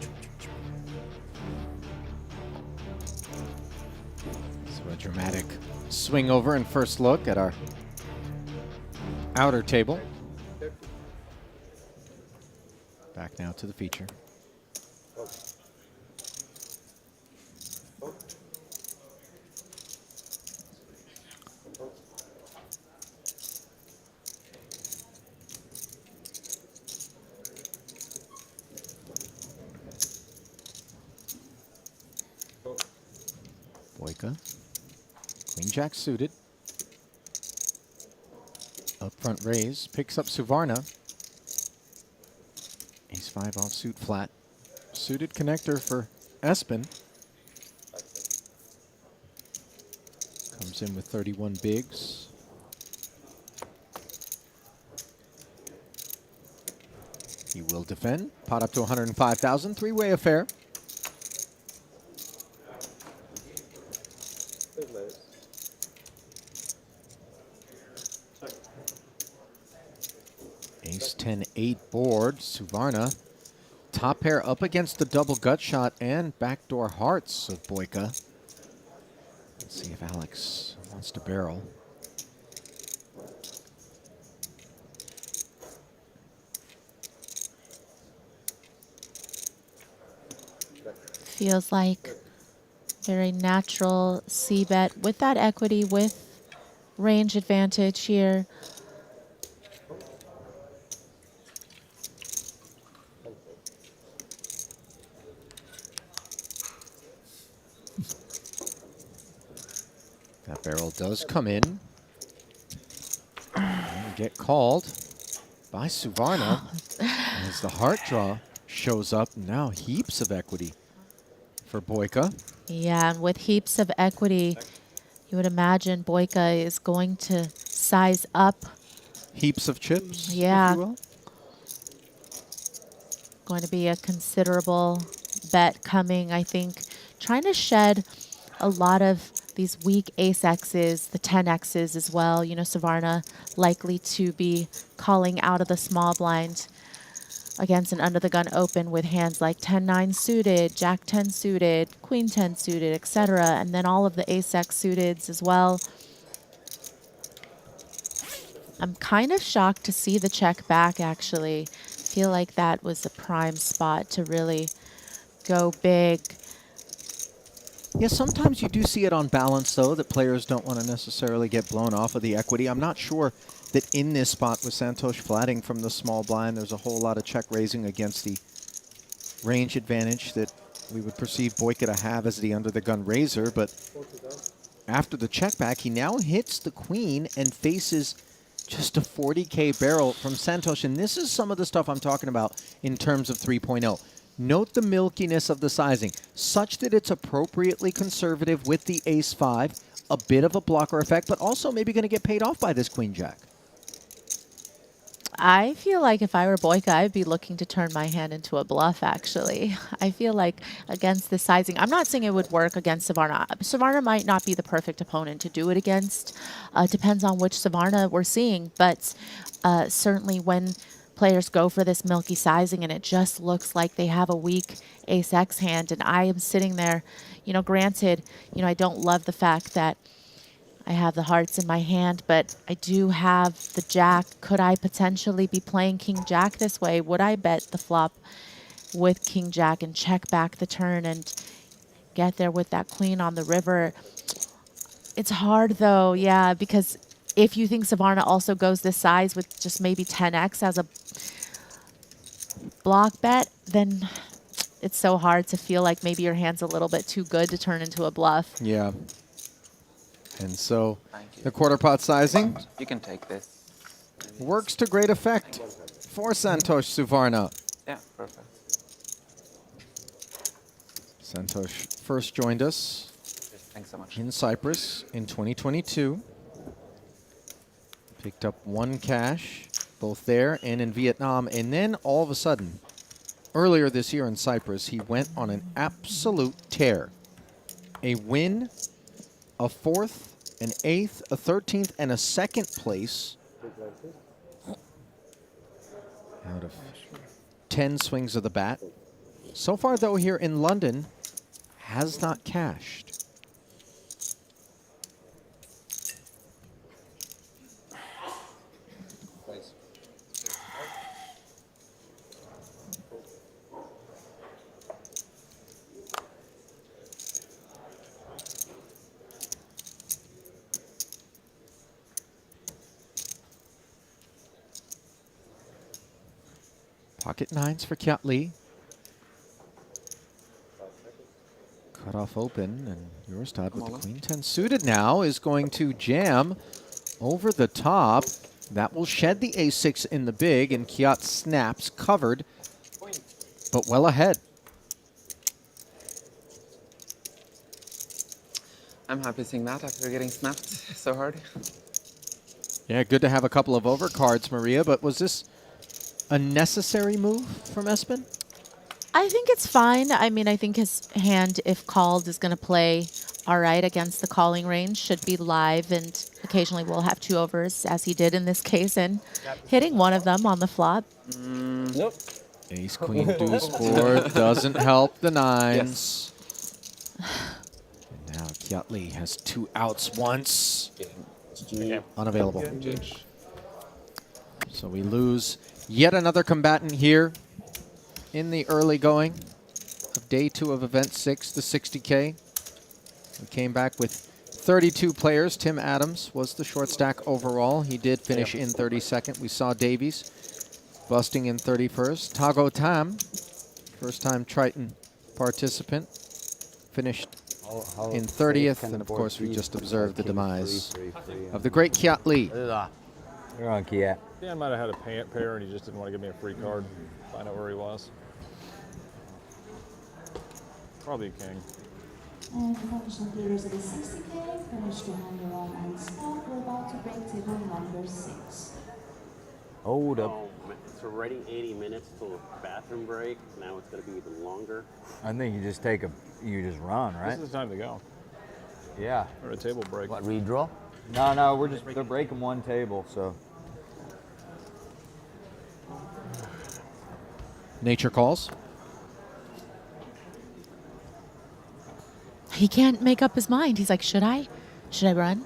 So a dramatic swing over and first look at our outer table. Back now to the feature. Boyka. Queen Jack suited. Up front raise. Picks up Suvarna. Ace 5 offsuit flat. Suited connector for Espen. Comes in with 31 bigs. He will defend. Pot up to 105,000. Three-way affair. Ace 10-8 board. Suvarna. Top pair up against the double gut shot and backdoor hearts of Boyka. Let's see if Alex wants to barrel. Feels like very natural C-bet with that equity, with range advantage here. That barrel does come in. And get called by Suvarna as the heart draw shows up. Now heaps of equity for Boyka. Yeah, and with heaps of equity, You would imagine Boyka is going to size up. Heaps of chips, Yeah. if you will. Going to be a considerable bet coming, I think. Trying to shed a lot of these weak ace X's, the 10 X's as well. You know, Savarna likely to be calling out of the small blind against an under the gun open with hands like 10-9 suited, Jack 10 suited, Queen 10 suited, etc. And then all of the ace X suiteds as well. I'm kind of shocked to see the check back, actually. Feel like that was a prime spot to really go big. Yeah, sometimes you do see it on balance, though, that players don't want to necessarily get blown off of the equity. I'm not sure that in this spot with Santosh flatting from the small blind, there's a whole lot of check raising against the range advantage that we would perceive Boyka to have as the under-the-gun raiser. But after the check back, he now hits the queen and faces just a 40K barrel from Santosh. And this is some of the stuff I'm talking about in terms of 3.0. Note the milkiness of the sizing, such that it's appropriately conservative with the ace-5, a bit of a blocker effect, but also maybe going to get paid off by this queen-jack. I feel like if I were Boyka, I'd be looking to turn my hand into a bluff, actually. I feel like against the sizing, I'm not saying it would work against Savarna. Savarna might not be the perfect opponent to do it against. Depends on which Savarna we're seeing, but certainly when players go for this milky sizing and it just looks like they have a weak ace-x hand, and I am sitting there, you know, granted, you know, I don't love the fact that I have the hearts in my hand, but I do have the jack. Could I potentially be playing king jack this way? Would I bet the flop with king jack and check back the turn and get there with that queen on the river? It's hard though, yeah, because if you think Savarna also goes this size with just maybe 10x as a block bet, then it's so hard to feel like maybe your hand's a little bit too good to turn into a bluff. Yeah. And so the quarter pot sizing You can take this. works to great effect for Santosh Savarna. Yeah, perfect. Santosh first joined us Thanks so much. in Cyprus in 2022. Picked up 1 cash, both there and in Vietnam. And then all of a sudden, earlier this year in Cyprus, he went on an absolute tear. A win, a 4th, an 8th, a 13th, and a 2nd place out of 10 swings of the bat. So far, though, here in London, has not cashed. Pocket 9s for Kiat Lee. Cut off open, and Eurostad with the queen 10 suited now is going to jam over the top. That will shed the a6 in the big, and Kiat snaps covered, but well ahead. I'm happy seeing that after getting snapped so hard. Yeah, good to have a couple of overcards, Maria, but was this a necessary move from Espen? I think it's fine. I mean, I think his hand, if called, is going to play all right against the calling range. Should be live, and occasionally we'll have 2 overs, as he did in this case, and hitting one of them on the flop. Nope. Ace, queen, deuce board doesn't help the 9s. And now Kiat Lee has 2 outs once. Unavailable. So we lose yet another combatant here in the early going of day 2 of event 6, the 60K. We came back with 32 players. Tim Adams was the short stack overall. He did finish in 32nd. We saw Davies busting in 31st. Tago Tam, first-time Triton participant, finished in 30th. And of course, we just observed the demise of the great Kiat Lee. You're on, Kiat. Dan might have had a pair and he just didn't want to give me a free card. Find out where he was. Probably a king. And attention dealers of the 60k, finish the handle on and stop. We're about to break table number 6. Hold up. Oh, it's already 80 minutes till bathroom break. Now it's going to be even longer. I think you just run, right? This is the time to go. Yeah. Or a table break. What, redraw? No, they're breaking one table, so. Nature calls. He can't make up his mind. He's like, should I? Should I run?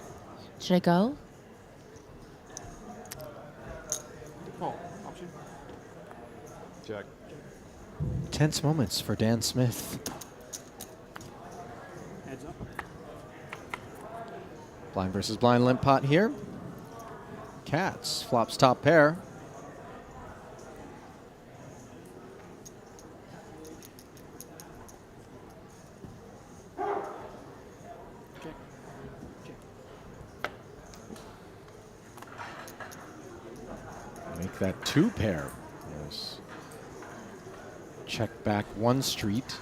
Should I go? Check. Tense moments for Dan Smith. Heads up. Blind versus blind limp pot here. Cats flops top pair. Make that 2 pair. Yes. Check back 1 street.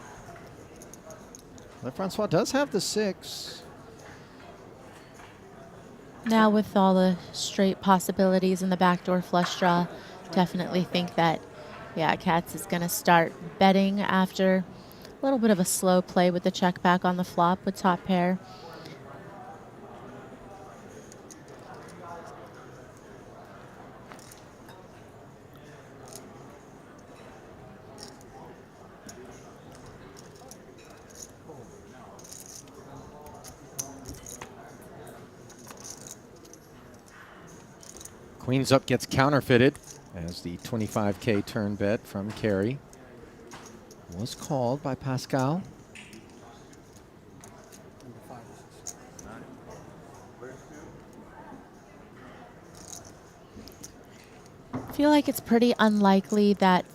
Francois does have the 6. Now with all the straight possibilities in the backdoor flush draw, definitely think that, yeah, Cats is going to start betting after a little bit of a slow play with the check back on the flop with top pair. Queens up gets counterfeited as the 25k turn bet from Carey was called by Pascal. I feel like it's pretty unlikely that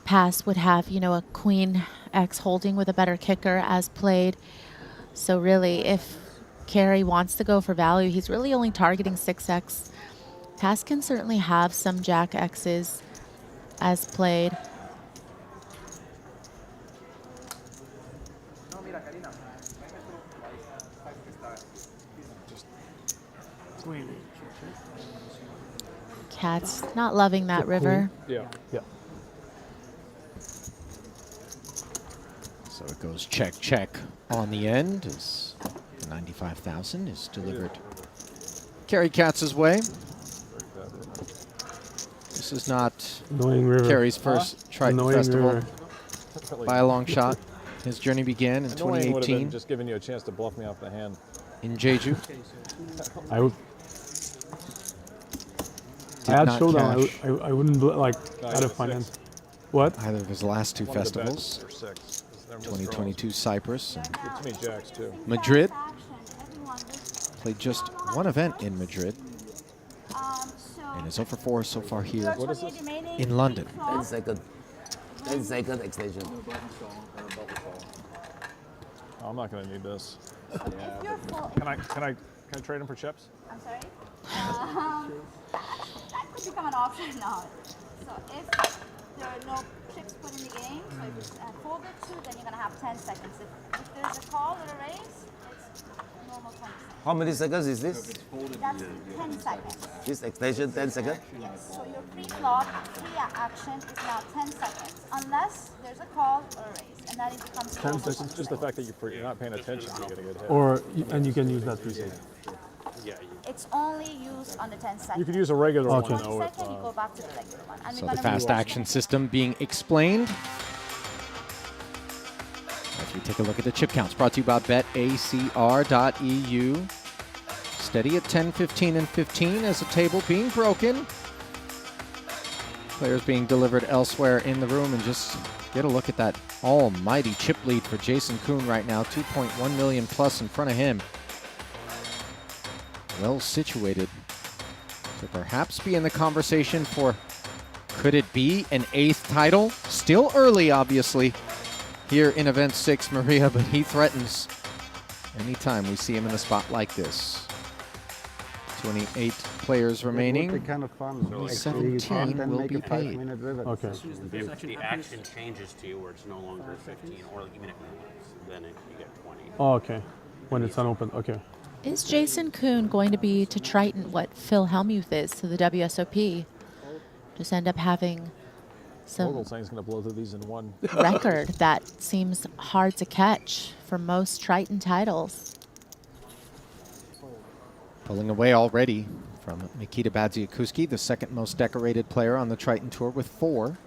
Pass would have, you know, a Queen X holding with a better kicker as played. So really, if Carey wants to go for value, he's really only targeting 6x. Pass can certainly have some Jack X's as played. Cat's not loving that river. Yeah. Yeah. So it goes check, check on the end as the 95,000 is delivered Carey Katz's way. This is not Carey's first Triton Festival by a long shot. His journey began in Annoying would have been 2018 just giving you a chance to bluff me off the hand. in Jeju. I would. Did I had not showdown. cash I wouldn't like No, out of six. finance. What? either of his last 2 One of the festivals. bets or 6. They're just 2022 Cyprus and draws. Give me jacks too. Madrid. Played just 1 event in Madrid and is 0 for 4 so far here What is this? in London. 10 second. 10 second extension. Oh, I'm not going to need this. If you're full, Can I trade them for chips? I'm sorry. That could become an option now. So if there are no chips put in the game, so if it's folded to, then you're gonna have 10 seconds. If there's a call or a raise, it's normal 20 seconds. How many seconds is this? That's 10 seconds. This extension 10 seconds? Yes. So your pre-flop, pre-action is now 10 seconds, unless there's a call or a raise, and then it becomes 10 normal seconds. 20 Just the fact that you're not paying attention, you're going to get hit. And you can use that reset. Yeah. It's only used on the 10 seconds. You could use a regular Okay. one, 20 though. With, second, you go back to the regular one. And So we're the gonna fast redo it. action system being explained. As we take a look at the chip counts, brought to you by betacr.eu. Steady at 10, 15, and 15 as a table being broken. Players being delivered elsewhere in the room, and just get a look at that almighty chip lead for Jason Kuhn right now, 2.1 million plus in front of him. Well situated to perhaps be in the conversation for, could it be an 8th title? Still early, obviously, here in Event 6, Maria, but he threatens anytime we see him in a spot like this. 28 players remaining. It would be kind of fun. So Actually, you 17 can then will make be a paid. 5-minute rivet. Okay. The action changes to you where it's no longer 15, or even if you lose, then you get 20. Oh, okay. When it's unopened. Okay. Is Jason Kuhn going to be to Triton what Phil Hellmuth is to the WSOP? Just end up having some Vogelstein's going to blow through these in one. record that seems hard to catch for most Triton titles. Pulling away already from Nikita Badziakuski, the second most decorated player on the Triton Tour with 4.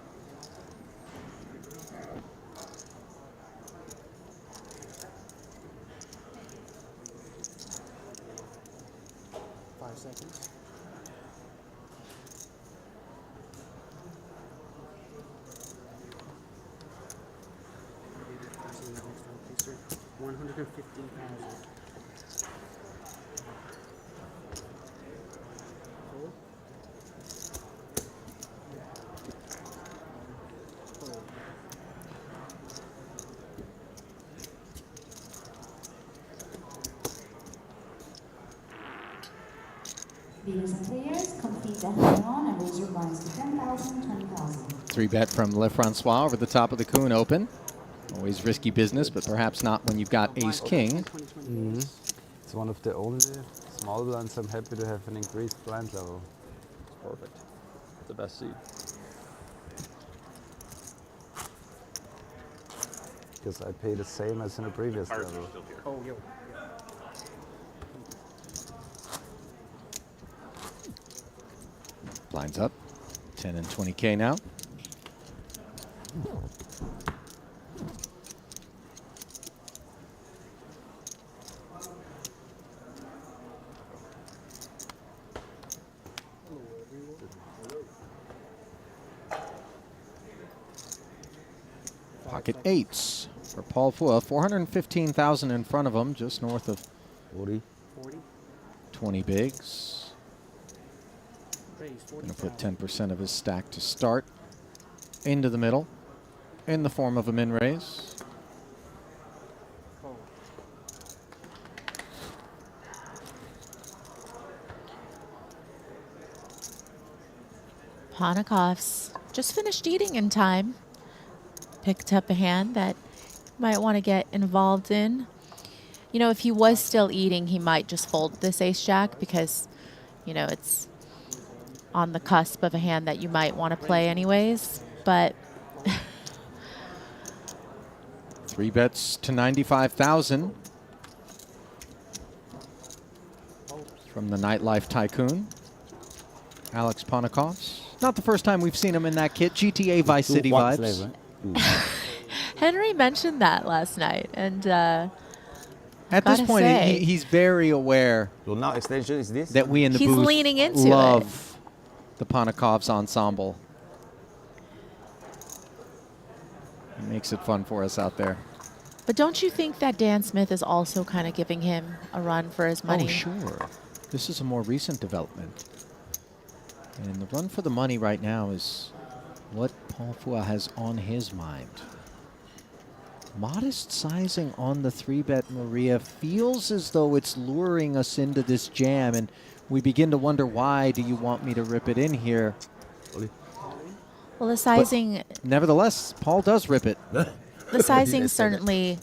Viewers and players, complete that going on and raise your blinds to 10,000, 20,000. 3-bet from LeFrancois over the top of the Kuhn Open. Always risky business, but perhaps not when you've got ace-king. It's one of the only small blinds I'm happy to have an increased blind level. Perfect. The best seed. Because I pay the same as in the previous level. Oh, yo. Blinds up, 10 and 20K now. Pocket 8s for Paul Fua, 415,000 in front of him, just north of 20 bigs. Going to put 10% of his stack to start into the middle in the form of a min raise. Ponikov's just finished eating in time. Picked up a hand that might want to get involved in. You know, if he was still eating, he might just fold this ace-jack because, you know, it's on the cusp of a hand that you might want to play anyways, but 3 bets to 95,000 from the Nightlife Tycoon, Alex Ponikovs. Not the first time we've seen him in that kit. GTA Vice City vibes. Henry mentioned that last night, and at this point, he's very aware So now extension is this? that we in the He's booth leaning into love the Ponikovs ensemble. It makes it fun for us out there. But don't you think that Dan Smith is also kind of giving him a run for his money? Oh, sure. This is a more recent development. And the run for the money right now is what Paul Fua has on his mind. Modest sizing on the 3-bet Maria feels as though it's luring us into this jam, and we begin to wonder, why do you want me to rip it in here? Well, the sizing... But nevertheless, Paul does rip it. The sizing's certainly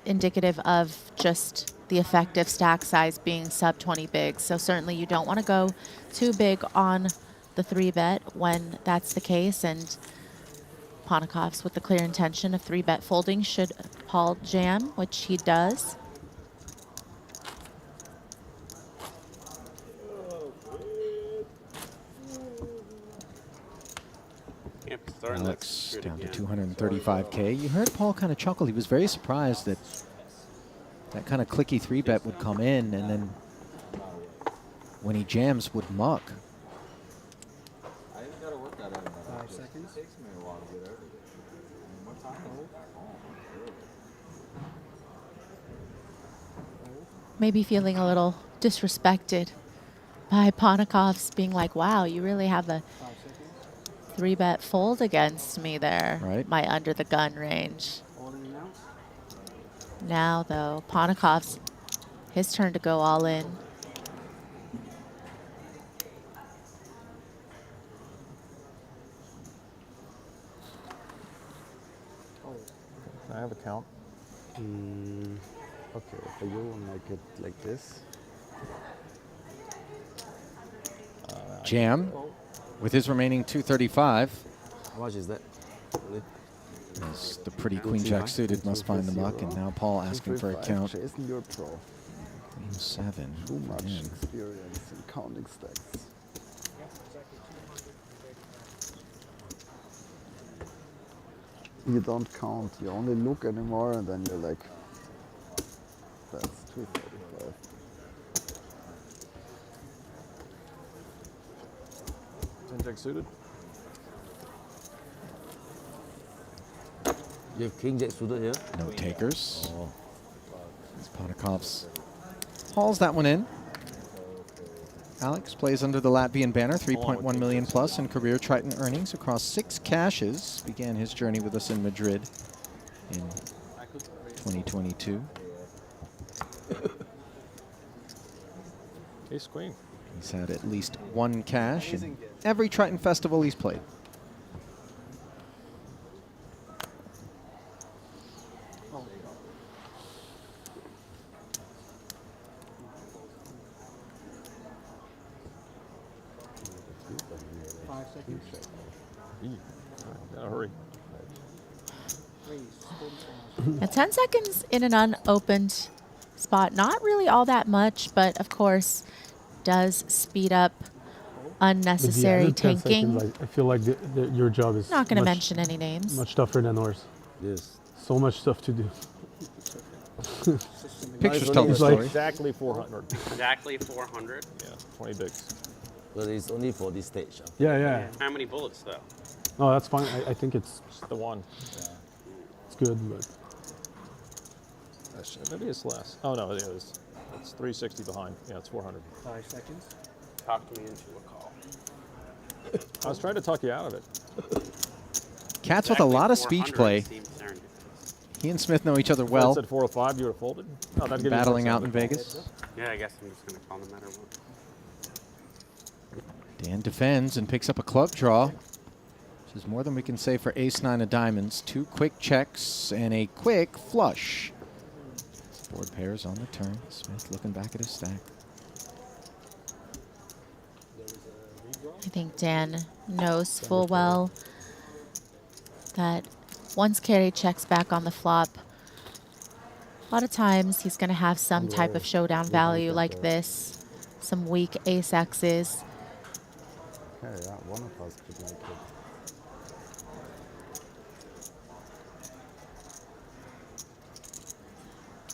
indicative of just the effective stack size being sub 20 bigs. So certainly you don't want to go too big on the 3-bet when that's the case. And Ponikovs with the clear intention of 3-bet folding should Paul jam, which he does. Alex down to 235K. You heard Paul kind of chuckle. He was very surprised that that kind of clicky 3-bet would come in, and then when he jams would muck. I even got to work that out. 5 seconds. It takes me a while to get over it. What time is it? Maybe feeling a little disrespected by Ponikovs being like, wow, you really have a 3-bet fold against me there, right? My under the gun range. Now, though, Ponikovs, his turn to go all in. I have a count. Okay, for you, I'll make it like this. Jam with his remaining 235. How much is that? Really? As the pretty queen jack suited must find the muck, and now Paul asking for a count. Jason, you're pro. Queen 7. Too much Man. experience in counting stacks. You don't count, you only look anymore, and then you're like, that's 235. Ten jack suited. You have king jack suited here? No takers. Potakov's hauls that one in. Alex plays under the Latvian banner, 3.1 million plus in career Triton earnings across 6 caches. Began his journey with us in Madrid in 2022. Ace queen. He's had at least 1 cache in every Triton festival he's played. Gotta hurry. Now 10 seconds in an unopened spot, not really all that much, but of course does speed up unnecessary tanking. I feel like your job is Not going to mention any names. much tougher than ours. Yes. So much stuff to do. Pictures tell the It's like- story. Exactly 400. Exactly 400. Yeah, 20 bigs. But it's only for this stage. Huh? Yeah, yeah. How many bullets though? No, that's fine. I think it's Just the one. it's good, but Maybe it's less. Oh no, it is. It's 360 behind. Yeah, it's 400. 5 seconds. Talked me into a call. I was trying to talk you out of it. Cats with a lot of speech play. He and Smith know each other Well, well. said 405, you would have folded. Oh, that'd give you Battling more out in time. Vegas. Yeah, I guess I'm just gonna call no matter what. Dan defends and picks up a club draw, which is more than we can say for ace-9 of diamonds. 2 quick checks and a quick flush. Board pairs on the turn. Smith looking back at his stack. I think Dan knows full well that once Carey checks back on the flop, a lot of times he's going to have some type of showdown value like this, some weak ace X's. Okay, yeah, one of us could make it.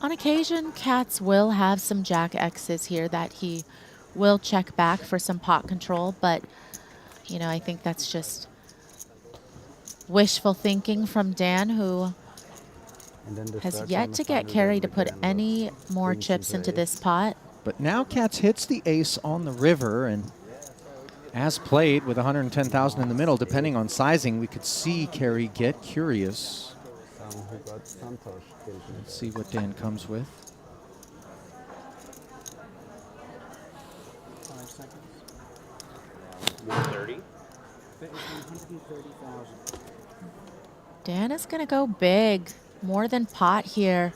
On occasion, Cats will have some jack X's here that he will check back for some pot control, but, you know, I think that's just wishful thinking from Dan, who And then the has third yet one, to the get final Carey game to put again, any more queens chips into into ace. this pot. But now Cats hits the ace on the river, and as played with 110,000 in the middle, depending on sizing, we could see Carey get curious. who got Santosh killed. Let's see what Dan comes with. 5 seconds. 130. Bet is 130,000. Dan is going to go big, more than pot here.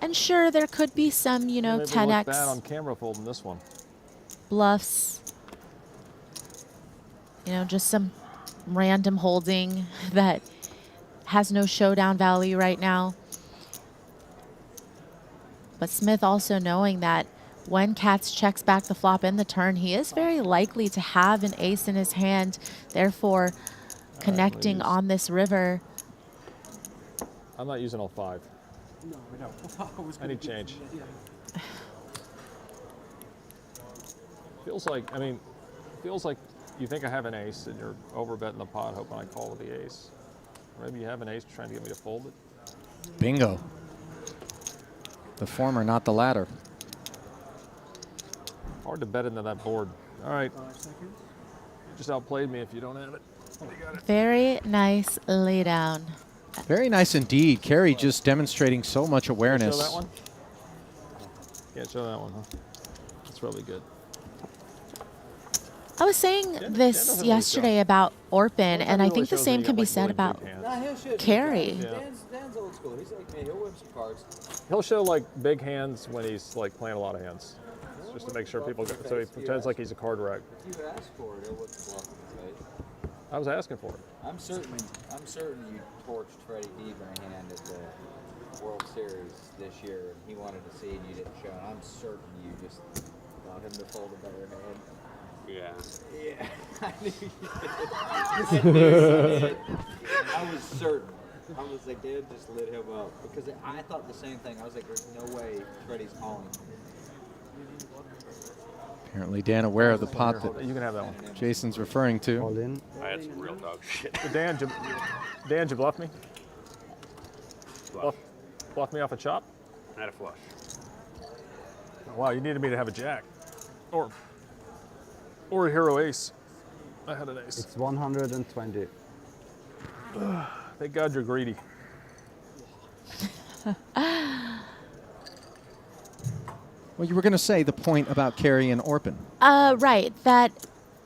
And sure, there could be some, you know, Maybe look bad 10x on camera folding this one. bluffs. You know, just some random holding that has no showdown value right now. But Smith also knowing that when Cats checks back the flop in the turn, he is very likely to have an ace in his hand, therefore connecting on this river. I'm not using all 5. No, I don't. I was I gonna need give change. you- yeah. Feels like, I mean, feels like you think I have an ace and you're over betting the pot hoping I call with the ace. Or maybe you have an ace trying to get me to fold it. Bingo. The former, not the latter. Hard to bet into that board. All right, 5 seconds. you just outplayed me if you don't have it. You got it. Very nice laydown. Very nice indeed. Carey just demonstrating so much awareness. Show that one? Can't show that one, huh? That's probably good. I was saying this yesterday about Orpin, and I think the same can be said about Carey. Dan's old school. He's like me. He'll whip some cards. He'll show like big hands when he's like playing a lot of hands, just to make sure people go, so he pretends like he's a card wreck. If you ask for it, he'll whip the bluff, right? I was asking for it. I'm certain you torched Freddie Deeb in a hand at the World Series this year, and he wanted to see and you didn't show. And I'm certain you just allowed him to fold a better hand. Yeah. Yeah. I knew you did. I was certain. I was like, Dan just lit him up. Because I thought the same thing. I was like, there's no way Freddie's calling. Apparently Dan aware of the pot that You can have that one. Jason's referring to. All in. I had some real dog shit. Dan, did you bluff me? Bluff me off a chop? I had a flush. Oh, wow, you needed me to have a jack. Or a hero ace. I had an ace. It's 120. Thank God you're greedy. Well, you were going to say the point about Carey and Orpin. Right. That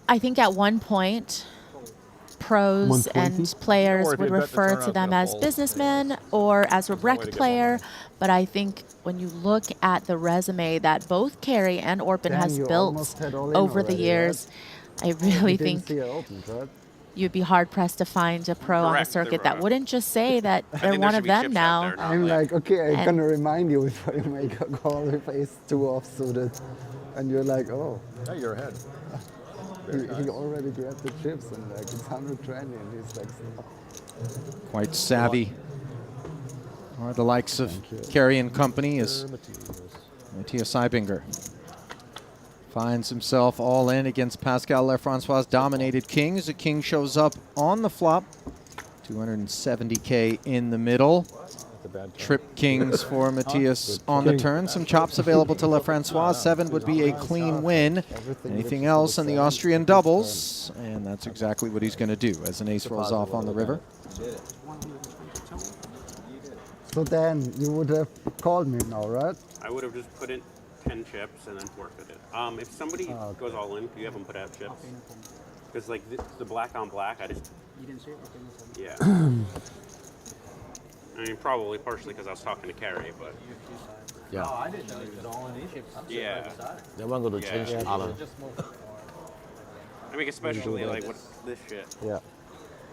I think at one point, pros and players Or if would you bet the refer to turnout's them gonna as fold. businessmen or as a There's no way rec to get player. one. But I think when you look at the resume that both Carey and Orpin Dan, has you built almost had all in over the already, years, I You really didn't think see it open, right? you'd be hard pressed to find a pro on the Correct, circuit there that are. wouldn't just say that I they're think one there of should be them chips out now. there, not I'm like, okay, I'm And- gonna remind you before you make a call with ace 2 offsuited. And you're like, oh, Now you're ahead. he already grabbed the chips and like it's 120 and he's like, stop. Quite savvy. Are the likes of Carey and company as Matthias Seibinger finds himself all in against Pascal Lefrancois' dominated kings. The king shows up on the flop. 270k in the middle. Trip kings for Matthias on the turn. Some chops available to Lefrancois. 7 would be a clean win. Anything else in the Austrian doubles? And that's exactly what he's going to do as an ace rolls off on the river. So Dan, you would have called me now, right? I would have just put in 10 chips and then forfeited. If somebody goes all in, you have them put out chips. Because like the black on black, I just. You didn't see it? Yeah. I mean, probably partially because I was talking to Carey, but. Yeah. I didn't know he was all in Egypt. Yeah. That one going to change color. I mean, especially like what this shit. Yeah.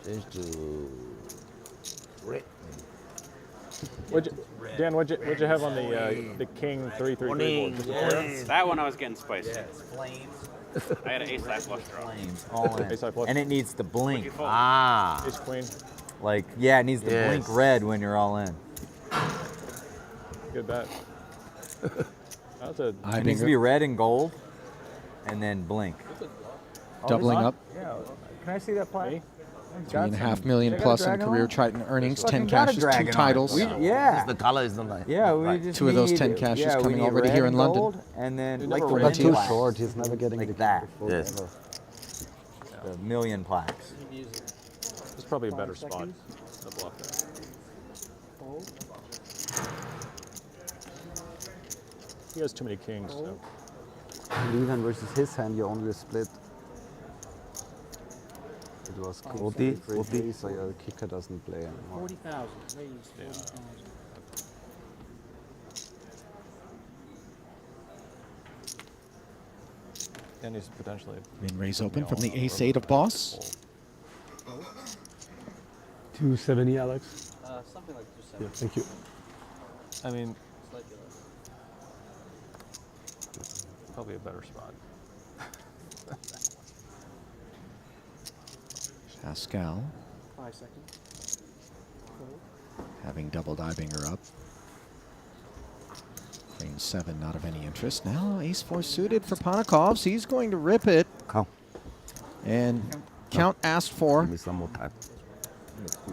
Change to red. Dan, what'd you have on the king 3-3-3 board? Just a four? That one I was getting spicy. I had an ace high flush draw. Flames, all in. Ace high flush. And it needs to blink. Ah. Ace queen. Like, yeah, it needs to Yes. blink red when you're all in. Good bet. That's a It needs to be red and gold, and then blink. Doubling up. Yeah. Can I see that play? $3.5 million plus in career Triton earnings, 10 caches, 2 titles. Yeah. The color is not nice. Yeah, we Right. just 2 of those need- 10 caches yeah, we coming need already red here and in London. gold, and then like never the red But and too black. short, he's never getting Like the that. full Yes. ever. a million plaques. This is probably a better spot. The bluff there. He has too many kings. So. Levan versus his hand, you only split. It was king 40, 33, so your kicker doesn't play anymore. 40,000. Raise 40,000. And he's potentially. Min raise open from the ace-8 of boss. 270, Alex. Something like Yeah, thank you. I mean, slightly less. probably a better spot. Pascal 5 seconds. having doubled Ibinger up. Queen 7 not of any interest. Now ace-4 suited for Panakovs. He's going to rip it. Come. And count asked for Give me some more time.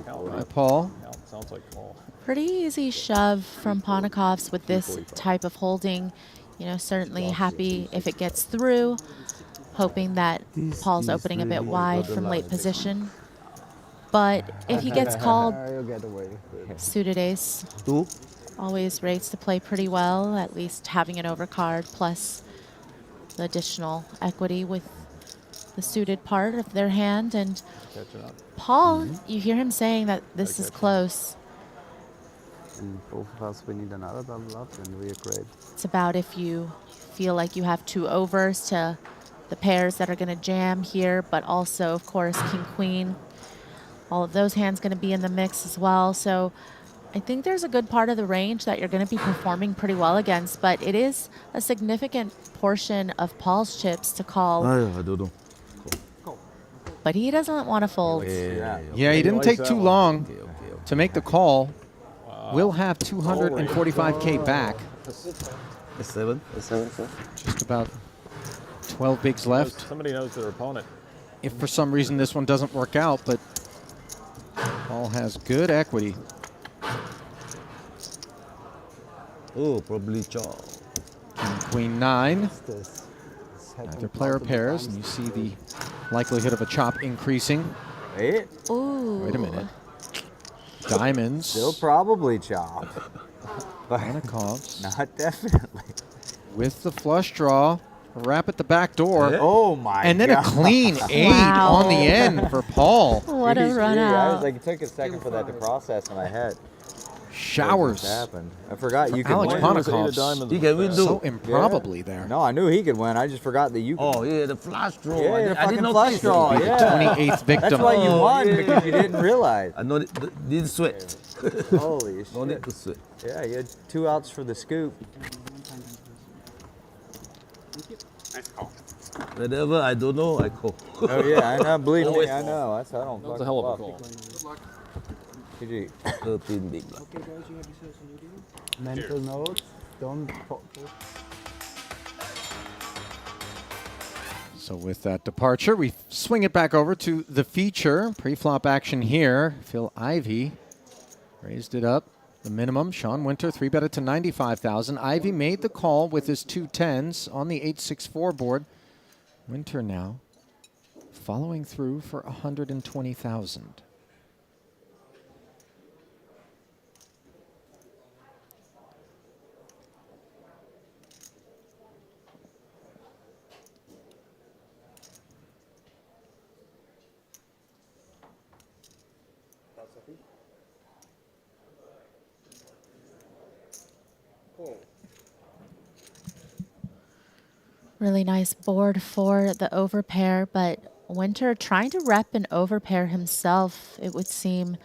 by Paul. Sounds like call. Pretty easy shove from Panakovs with this type of holding. You know, certainly happy if it gets through. Hoping that Paul's opening a bit wide from late position. But if he gets called, You'll get away. suited ace Two. always rates to play pretty well, at least having an overcard plus the additional equity with the suited part of their hand. And Catching up. Paul, you hear him saying that this is close. And both of us, we need another double up, and we are great. It's about if you feel like you have 2 overs to the pairs that are going to jam here, but also, of course, king, queen. All of those hands going to be in the mix as well. So I think there's a good part of the range that you're going to be performing pretty well against, but it is a significant portion of Paul's chips to call. I don't know. But he doesn't want to fold. Yeah, he didn't take too long to make the call. We'll have 245K back. A 7. Just about 12 bigs left. Somebody knows their opponent. If for some reason this one doesn't work out, but Paul has good equity. Oh, probably chop. King, queen, 9. This Neither player pairs, and you see the likelihood of a chop increasing. Wait. Ooh. Wait a minute. Diamonds. Still probably chop. But Manikovs. not definitely. With the flush draw. A wrap at the back door. Yeah. Oh my And then God. a clean 8 Wow. on the end for Paul. What a Jeez, run I out. was like, it took a second for that to process in my head. Showers. What happened? I forgot you could Alex win. Ponikovs. He can win So too. improbably there. No, I knew he could win. I just forgot that you could. Oh, yeah, the flash draw. Yeah, the I fucking didn't flush notice draw. it. Be the Yeah. 28th victim. That's why you Oh, won, yeah. because you didn't realize. I didn't sweat. Holy shit. No need to sweat. Yeah, you had 2 outs for the scoop. Nice call. Whenever I don't know, I call. Oh yeah, I know. Believe me, Always I know. That's how I don't That was fucking a hell of a bluff. call. GG. 13 big blind. Okay, guys, you have yourselves a new deal. mental notes. Don't. So with that departure, we swing it back over to the feature. Pre-flop action here. Phil Ivey raised it up. The minimum, Sean Winter, 3-bet it to 95,000. Ivey made the call with his 2 10s on the 8-6-4 board. Winter now following through for 120,000. Really nice board for the overpair, but Winter trying to rep an overpair himself, it would seem.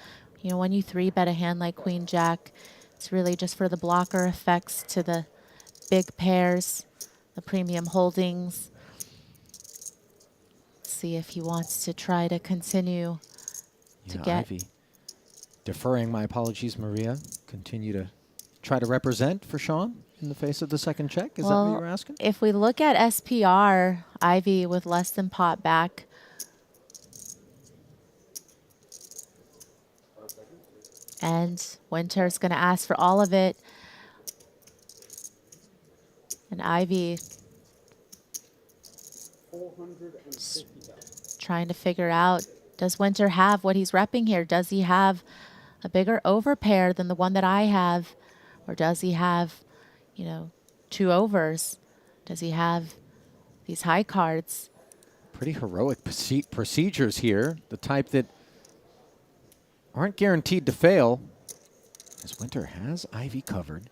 You know, when you 3-bet a hand like Queen Jack, it's really just for the blocker effects to the big pairs, the premium holdings. See if he wants to try to continue to Yeah, get. Ivey deferring, my apologies, Maria. Continue to try to represent for Sean in the face of the second check. Is that what you were asking? If we look at SPR, Ivy with less than pot back. And Winter's going to ask for all of it. And Ivy trying to figure out, does Winter have what he's repping here? Does he have a bigger overpair than the one that I have? Or does he have, you know, 2 overs? Does he have these high cards? Pretty heroic procedures here, the type that aren't guaranteed to fail. As Winter has Ivy covered.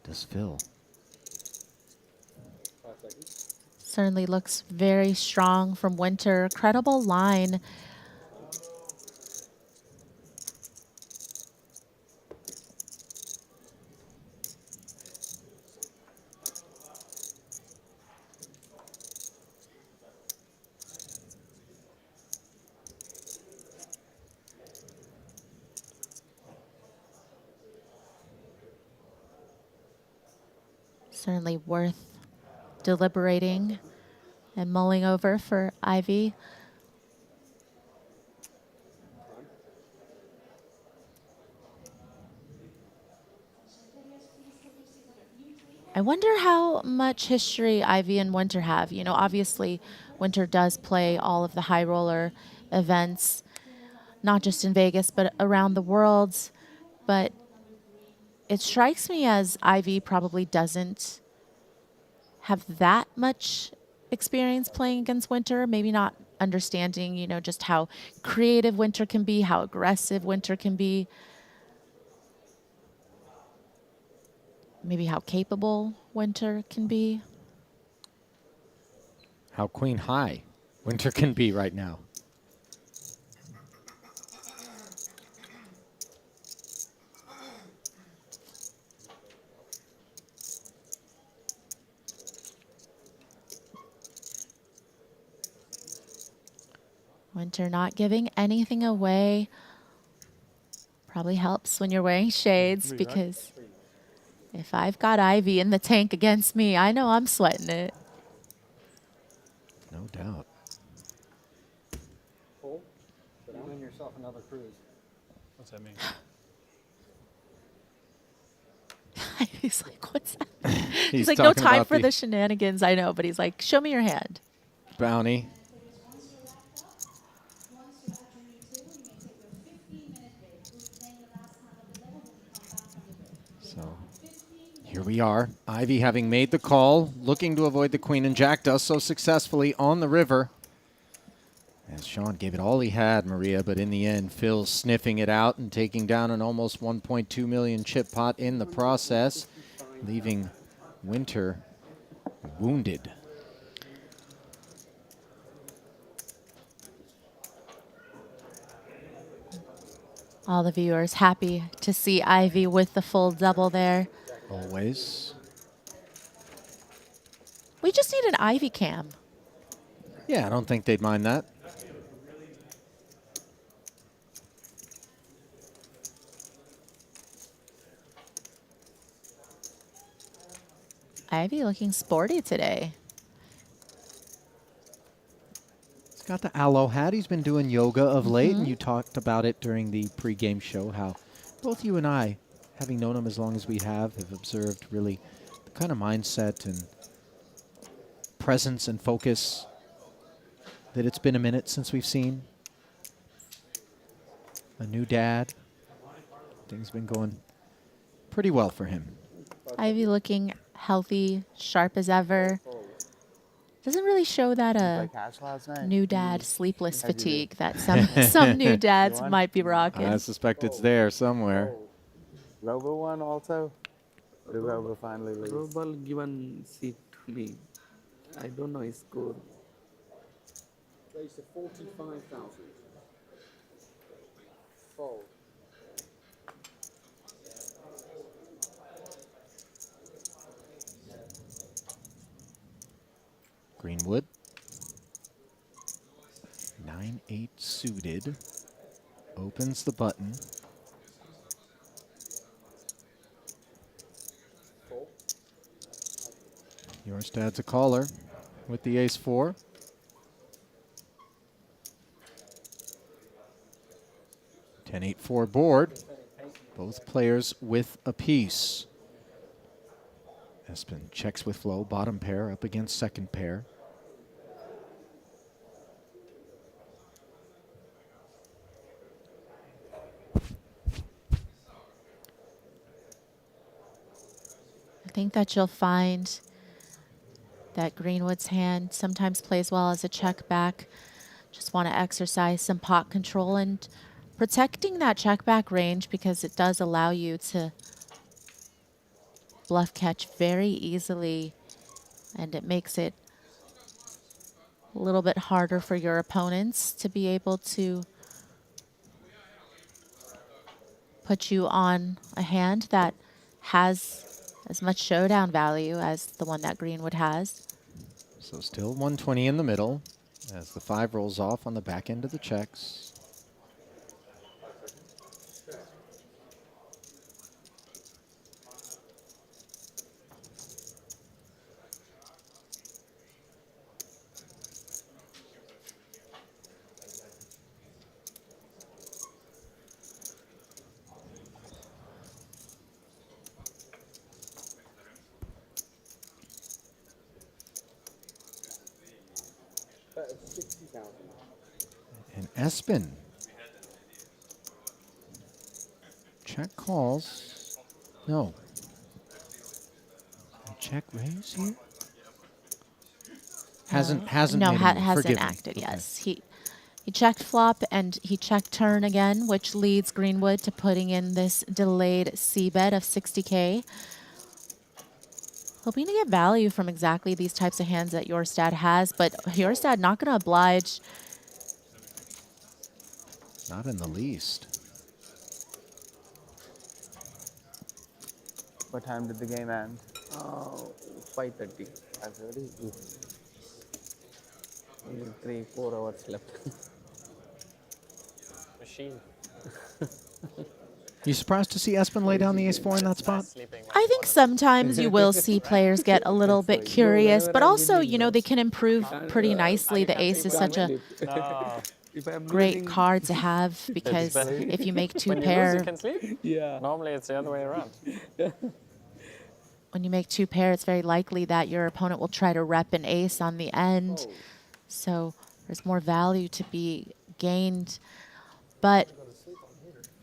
Does Phil? Certainly looks very strong from Winter. Credible line. Certainly worth deliberating and mulling over for Ivy. I wonder how much history Ivy and Winter have. You know, obviously Winter does play all of the high roller events, not just in Vegas, but around the world. But it strikes me as Ivy probably doesn't have that much experience playing against Winter, maybe not understanding, you know, just how creative Winter can be, how aggressive Winter can be, maybe how capable Winter can be. How queen high Winter can be right now. Winter not giving anything away. Probably helps when you're wearing shades, because if I've got Ivy in the tank against me, I know I'm sweating it. No doubt. Paul, you're doing yourself another cruise. What's that mean? He's like, what's that? He's He's like, no talking time about for the shenanigans, I know, but he's like, show me your hand. Bounty. So here we are. Ivy having made the call, looking to avoid the queen, and Jack does so successfully on the river. As Sean gave it all he had, Maria, but in the end, Phil sniffing it out and taking down an almost 1.2 million chip pot in the process, leaving Winter wounded. All the viewers happy to see Ivy with the full double there. Always. We just need an Ivy cam. Yeah, I don't think they'd mind that. Ivy looking sporty today. He's got the aloe hat. He's been doing yoga of late, and you talked about it during the pregame show, how both you and I, having known him as long as we have observed really the kind of mindset and presence and focus that it's been a minute since we've seen. A new dad. Things been going pretty well for him. Ivy looking healthy, sharp as ever. Doesn't really show that new dad sleepless fatigue that some new dads might be rocking. I suspect it's there somewhere. Robo won also? Or did Robo finally lose? Robo given seat to me. I don't know his score. Raised to 45,000. Fold. Greenwood. 9-8 suited. Opens the button. Jorstad's a caller with the ace-4. Ten 8-4 board. Both players with a piece. Espen checks with flow, bottom pair up against second pair. I think that you'll find that Greenwood's hand sometimes plays well as a check back. Just want to exercise some pot control and protecting that check back range, because it does allow you to bluff catch very easily, and it makes it a little bit harder for your opponents to be able to put you on a hand that has as much showdown value as the one that Greenwood has. So still 120 in the middle as the 5 rolls off on the back end of the checks. And Espen. Check calls. No. Check raise here. Hasn't no, made a move. hasn't Forgive me. acted. Okay. Yes, he checked flop and he checked turn again, which leads Greenwood to putting in this delayed C bet of 60k. Hoping to get value from exactly these types of hands that Jorstad has, but Jorstad not going to oblige. Not in the least. What time did the game end? 5:30. 5:30. 3-4 hours left. Machine. You surprised to see Espen lay down the ace-4 in that spot? I think sometimes you will see players get a little bit curious, but also, you know, they can improve pretty nicely. The ace is such a great card to have because if you make two When you pair, lose, you can sleep. Yeah. Normally it's the other way around. when you make two pair, it's very likely that your opponent will try to rep an ace on the end. So there's more value to be gained. But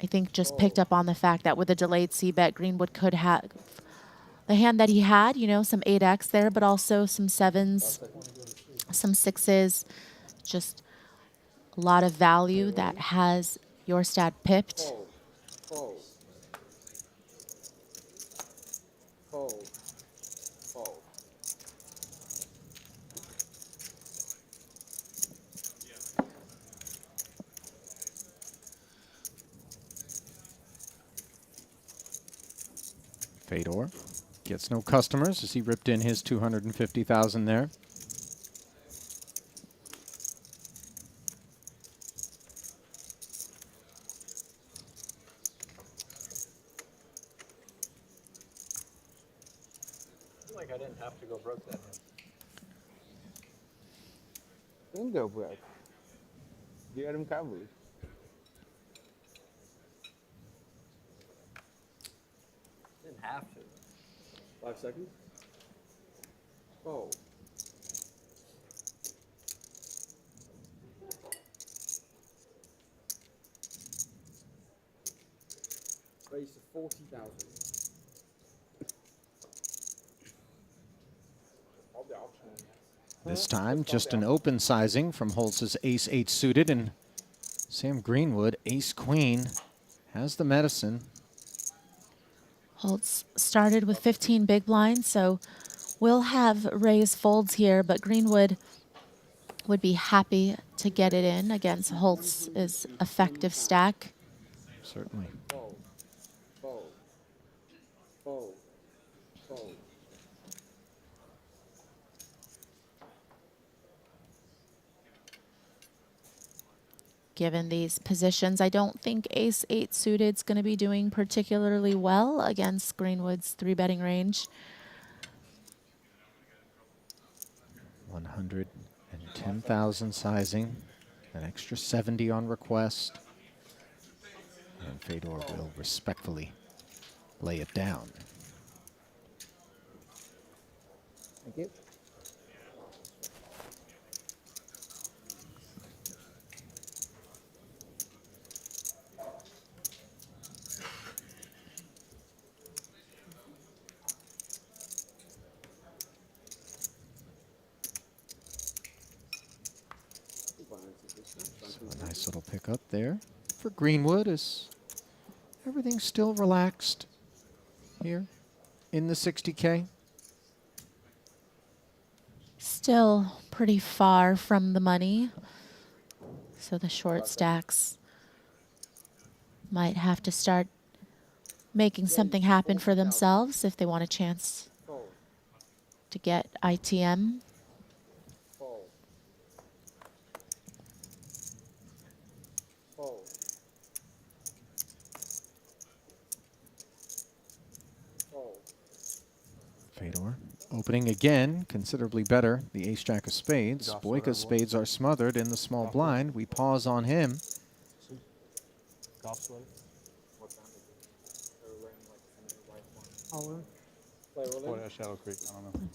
I think just picked up on the fact that with a delayed C-bet, Greenwood could have the hand that he had, you know, some 8x there, but also some 7s, some 6s, just a lot of value that has Jorstad pipped. Fold. Fold. Fold. Fedor gets no customers as he ripped in his 250,000 there. Like I didn't have to go broke that hand. Don't go broke. You got him covered. Didn't have to. 5 seconds. Fold. Raise to 40,000. This time, just an open sizing from Holtz's ace-8 suited, and Sam Greenwood, ace-queen, has the medicine. Holtz started with 15 big blinds, so we'll have raise folds here, but Greenwood would be happy to get it in against Holtz's effective stack. Certainly. Fold. Fold. Fold. Fold. Given these positions, I don't think ace-8 suited is going to be doing particularly well against Greenwood's 3-betting range. 110,000 sizing, an extra 70 on request, and Fedor will respectfully lay it down. Thank you. So a nice little pickup there for Greenwood. Is everything still relaxed here in the 60K? Still pretty far from the money, so the short stacks might have to start making something happen for themselves if they want a chance to get ITM. Fold. Fold. Fold. Fedor opening again, considerably better. The ace-jack of spades. Boyka's spades are smothered in the small blind. We pause on him. Shadow Creek, I don't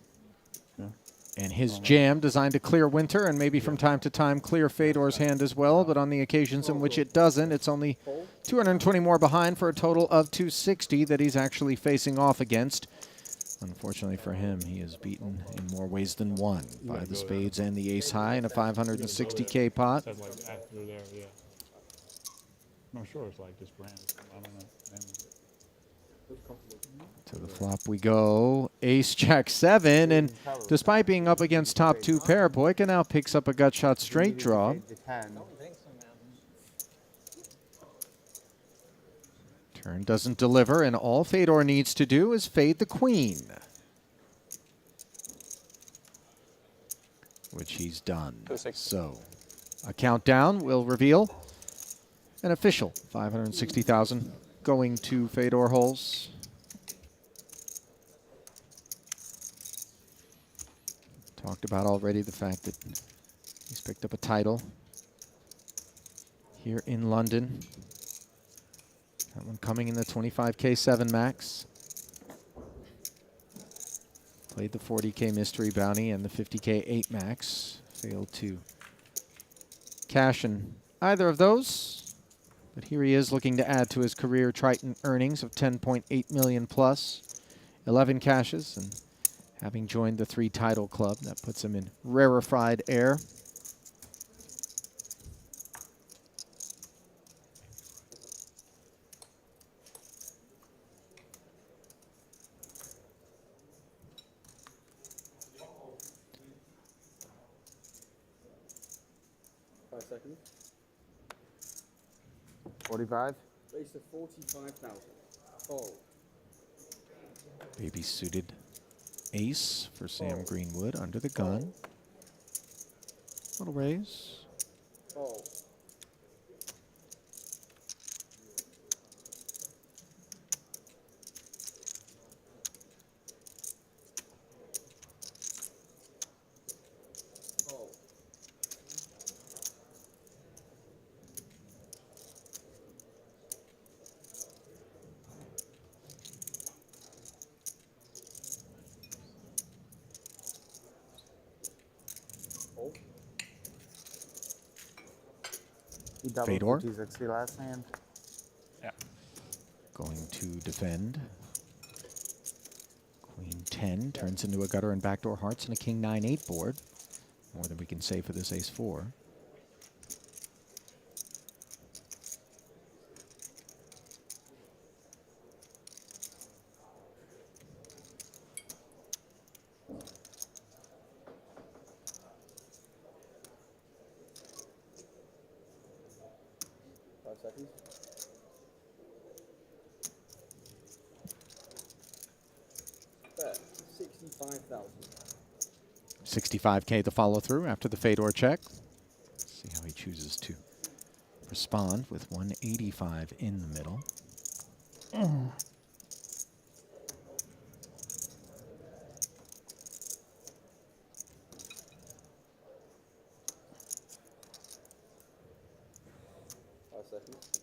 know. And his jam designed to clear Winter and maybe from time to time clear Fedor's hand as well, but on the occasions in which it doesn't, it's only 220 more behind for a total of 260 that he's actually facing off against. Unfortunately for him, he is beaten in more ways than one by the spades and the ace high in a 560K pot. Said like after there, yeah. I'm sure it's like this brand. I don't know. To the flop we go. Ace Jack 7, and despite being up against top 2 pair, Boyka now picks up a gut shot straight draw. Turn doesn't deliver, and all Fedor needs to do is fade the queen, which he's done. So a countdown will reveal an official 560,000 going to Fedor holes. Talked about already the fact that he's picked up a title here in London. That one coming in the 25K 7 max. Played the 40K mystery bounty and the 50K 8 max. Failed to cash in either of those. But here he is looking to add to his career Triton earnings of 10.8 million plus 11 cashes, and having joined the 3 title club, that puts him in rarefied air. Seconds. 45. Race of 45,000. Fold. Baby suited ace for Sam Greenwood under the gun. Little raise. Fold. Fedor last hand. Yeah. going to defend. Queen 10 turns into a gutter and backdoor hearts and a king 9-8 board. More than we can say for this ace 4. Seconds. 65,000. 65K the follow through after the Fedor check. See how he chooses to respond with 185 in the middle. Seconds.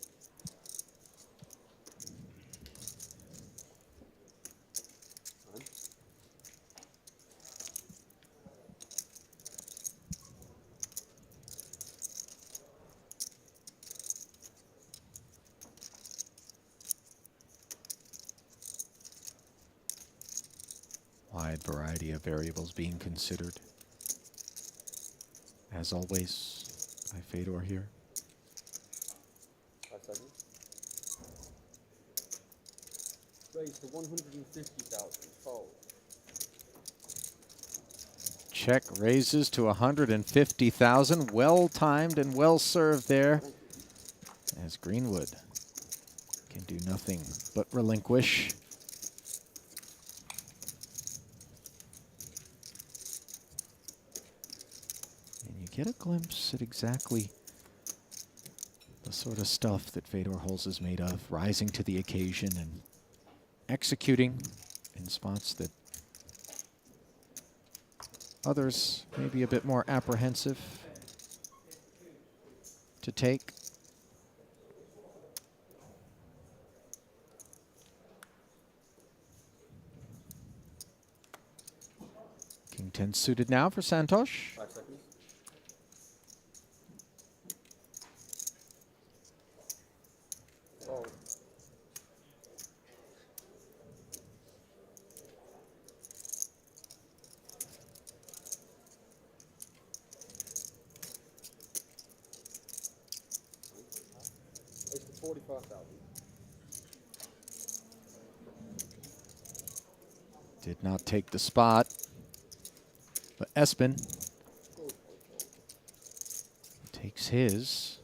Wide variety of variables being considered, as always, by Fedor here. 5 seconds. Raise to 150,000. Fold. Check raises to 150,000. Well timed and well served there, as Greenwood can do nothing but relinquish. And you get a glimpse at exactly the sort of stuff that Fedor Holz is made of, rising to the occasion and executing in spots that others may be a bit more apprehensive to take. King 10 suited now for Santosh. 5 seconds. Fold. 45,000. Did not take the spot. But Espen takes his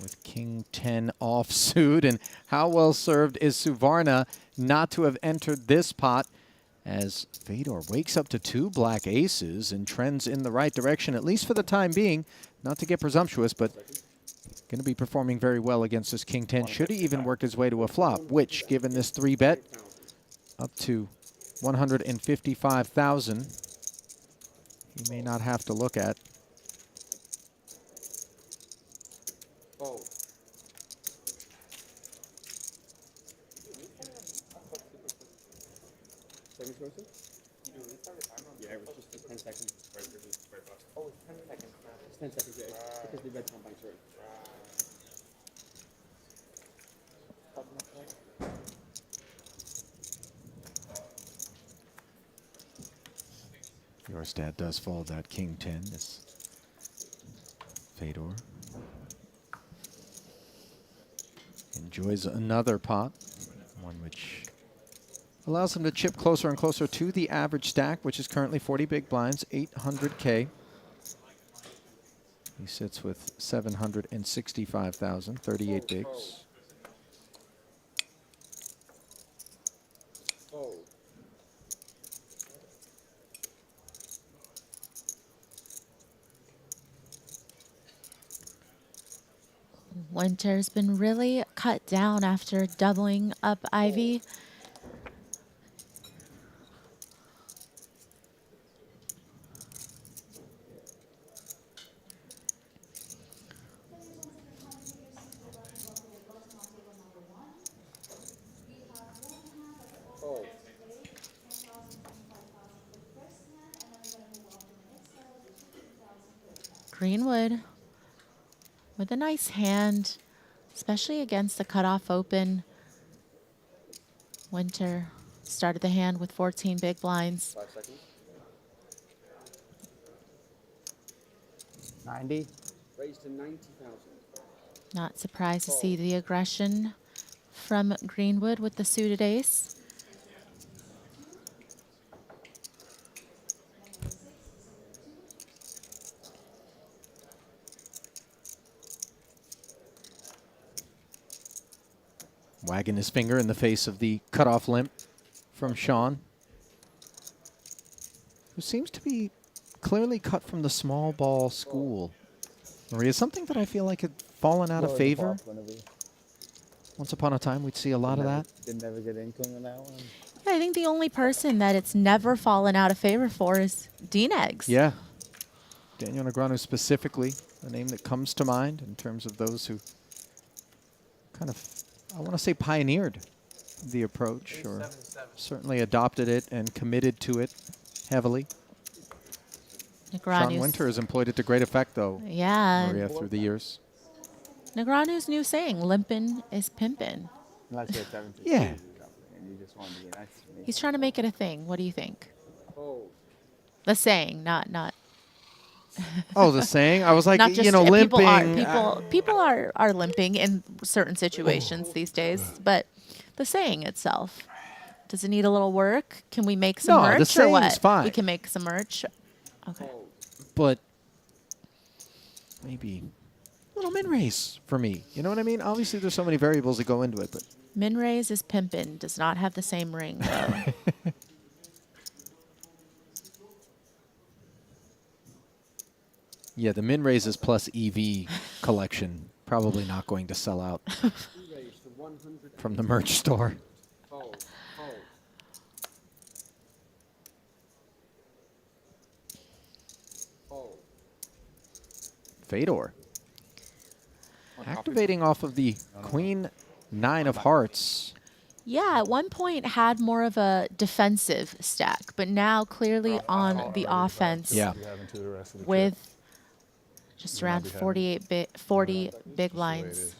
with King 10 offsuit. And how well served is Suvarna not to have entered this pot, as Fedor wakes up to 2 black aces and trends in the right direction, at least for the time being. Not to get presumptuous, but going to be performing very well against this King 10. Should he even work his way to a flop, which, given this 3-bet, up to 155,000, he may not have to look at. Fold. Second question? Yeah, it was just 10 seconds. Oh, it's 10 seconds. It's 10 seconds, yeah. Because the red time banks are in. Your stat does fold that King 10, this Fedor. Enjoys another pot, one which allows him to chip closer and closer to the average stack, which is currently 40 big blinds, 800K. He sits with 765,000, 38 bigs. Fold. Winter's been really cut down after doubling up Ivy. Fold. Greenwood with a nice hand, especially against the cutoff open. Winter started the hand with 14 big blinds. 5 seconds. 90. Raised to 90,000. Not surprised to see the aggression from Greenwood with the suited ace. Wagging his finger in the face of the cutoff limp from Sean, who seems to be clearly cut from the small ball school. Maria, something that I feel like had fallen out of favor. Once upon a time, we'd see a lot of that. Didn't ever get income on that one. I think the only person that it's never fallen out of favor for is Dean Eggs. Yeah. Daniel Negreanu specifically, the name that comes to mind in terms of those who kind of, I want to say, pioneered the approach, or certainly adopted it and committed to it heavily. Sean Winter has employed it to great effect, though, yeah, Maria, through the years. Negreanu's new saying, limpin' is pimpin'. Unless you're 7 Yeah. and you just want to be nice to me. He's trying to make it a thing. What do you think? Fold. The saying, not. Oh, the saying? I was like, Not just, you know, limping. People are limping in certain situations these days, but the saying itself, does it need a little work? Can we make some merch the or what? saying's fine. We can make some merch. Okay. But maybe a little min raise for me. You know what I mean? Obviously, there's so many variables that go into it, but Min raise is pimpin', does not have the same ring though. yeah, the min raises plus EV collection probably not going to sell out from the merch store. Fold. Fold. Fold. Fedor activating off of the Queen 9 of Hearts. Yeah, at one point had more of a defensive stack, but now clearly on the offense. Yeah. With just around 40 big blinds.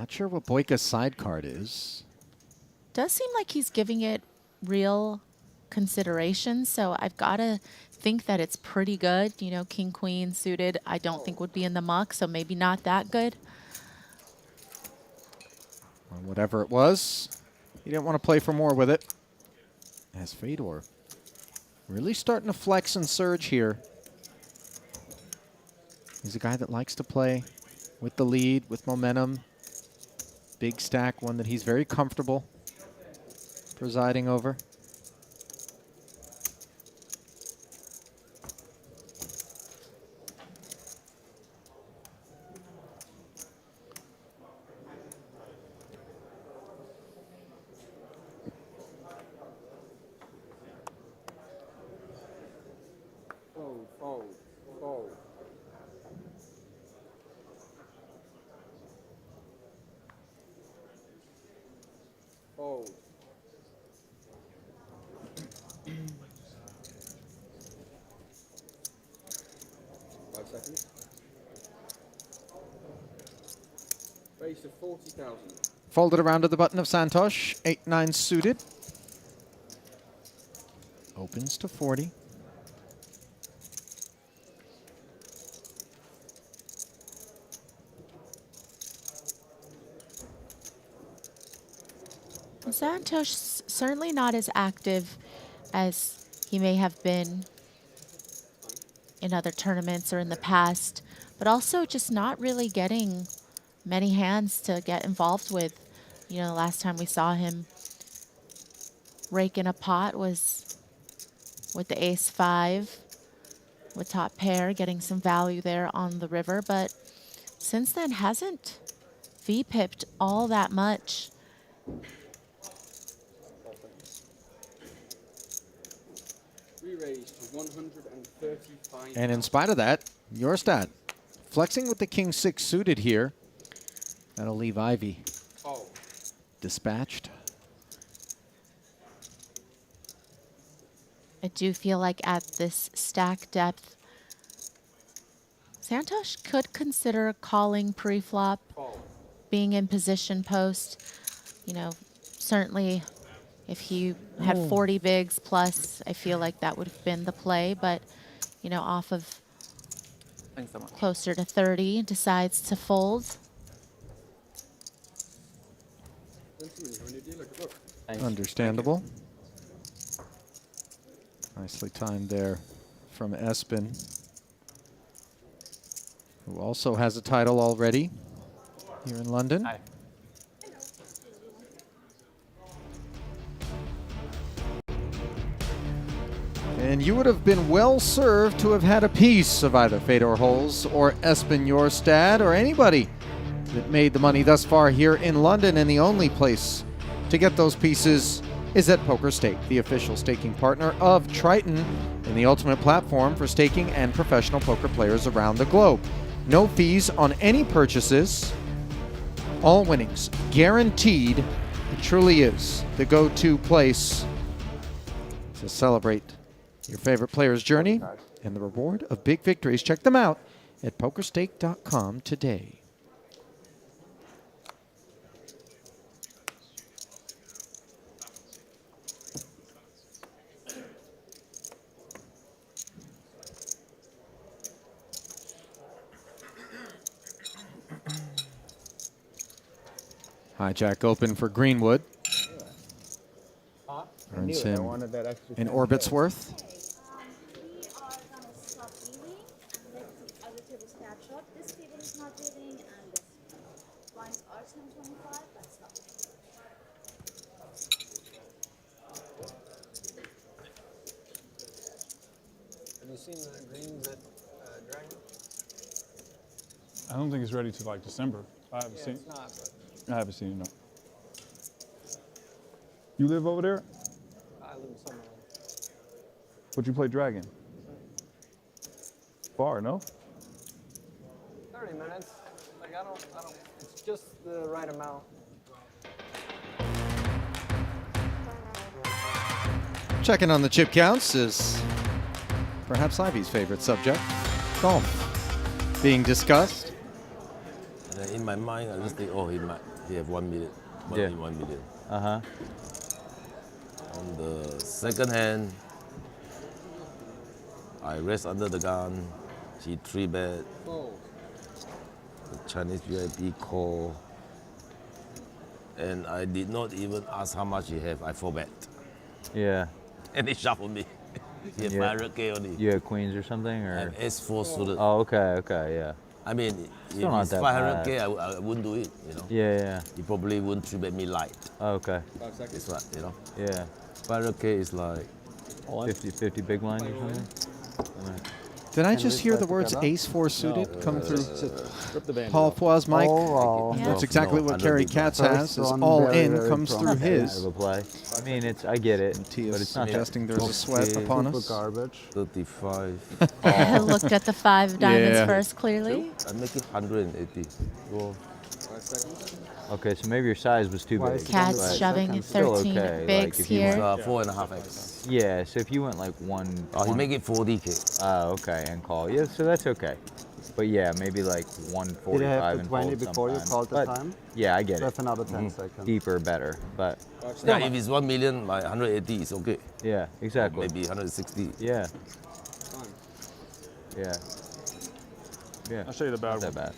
Not sure what Boyka's side card is. Does seem like he's giving it real consideration, so I've got to think that it's pretty good. You know, king, queen suited, I don't think would be in the muck, so maybe not that good. Or whatever it was, he didn't want to play for more with it. As Fedor really starting to flex and surge here. He's a guy that likes to play with the lead, with momentum. Big stack, one that he's very comfortable presiding over. Fold, fold, fold. Fold. Five seconds. Base of 40,000. Folded around to the button of Santosh, 8-9 suited. Opens to 40. Santosh certainly not as active as he may have been in other tournaments or in the past, but also just not really getting many hands to get involved with. You know, the last time we saw him rake in a pot was with the ace-5 with top pair, getting some value there on the river, but since then hasn't V-pipped all that much. Re-raised to 135. And in spite of that, your stat. Flexing with the king-6 suited here. That'll leave Ivy dispatched. I do feel like at this stack depth, Santosh could consider calling pre-flop, being in position post. You know, certainly if he had 40 bigs plus, I feel like that would have been the play. But, you know, off of closer to 30, decides to fold. Understandable. Nicely timed there from Espen, who also has a title already here in London. Hi. And you would have been well served to have had a piece of either Fedor Holz or Espen Jorstad or anybody that made the money thus far here in London. And the only place to get those pieces is at PokerStake, the official staking partner of Triton and the ultimate platform for staking and professional poker players around the globe. No fees on any purchases. All winnings guaranteed. It truly is the go-to place to celebrate your favorite player's journey and the reward of big victories. Check them out at pokerstake.com today. Hijack open for Greenwood. Earns him an orbit's worth. We are gonna stop dealing and let the other table catch up. This table is not dealing and this blinds are 1025. Let's stop. Have you seen the greens at Dragon? I don't think it's ready to like December. I haven't seen. It's not, but I haven't seen it. No. You live over there? I live in Summerlin. But you play Dragon? Far, no? 30 minutes. Like I don't. It's just the right amount. Checking on the chip counts is perhaps Ivy's favorite subject. Golf being discussed. And in my mind, I just think, oh, he might he have 1 million. Yeah. Only 1 million. Uh-huh. On the second hand, I rest under the gun. He 3-bet. The Chinese VIP call. And I did not even ask how much he have. I 4-bet. Yeah. And he shuffled me. He had 500K only. You had queens or something, or? I have S4 suited. Oh, okay, yeah. I mean, Still if not it's that 500K, bad. I wouldn't do it, you know. Yeah. He probably wouldn't 3-bet me light. Oh, okay. 5 seconds. It's what, you know. Yeah. 500K is like 50 big blind or something? Did I Can just we hear try the words together? ace four suited come through Rip the band Paul off. Foy's mic? Oh, wow. Yeah. That's exactly No, what I Kerry don't think Katz that. has. Is First one, all very, in very comes through promising. Out his. of a play. I mean, I get it, T but is it's not that. suggesting there's a sweat Okay. upon Super us. garbage. 35. I looked at the 5 diamonds Yeah. first clearly. I make it 180. Well, 5 seconds. Okay, so maybe your size was too Why big. is it Cat's But shoving still 13 okay, bigs like, if you here. want- 4.5x. Yeah, so if you went like one. Oh, he one- make it 40K. Oh, okay, and call. Yeah, so that's okay. But yeah, maybe like 145 Did you have the and 20 fold before you sometimes. called the But time? yeah, I get So it. have another 10 seconds. Deeper, better, but Yeah, if it's 1 million, like 180 is okay. yeah, exactly. Maybe 160. Yeah, Fine. yeah, yeah. I'll show you the bad Not that one. bad.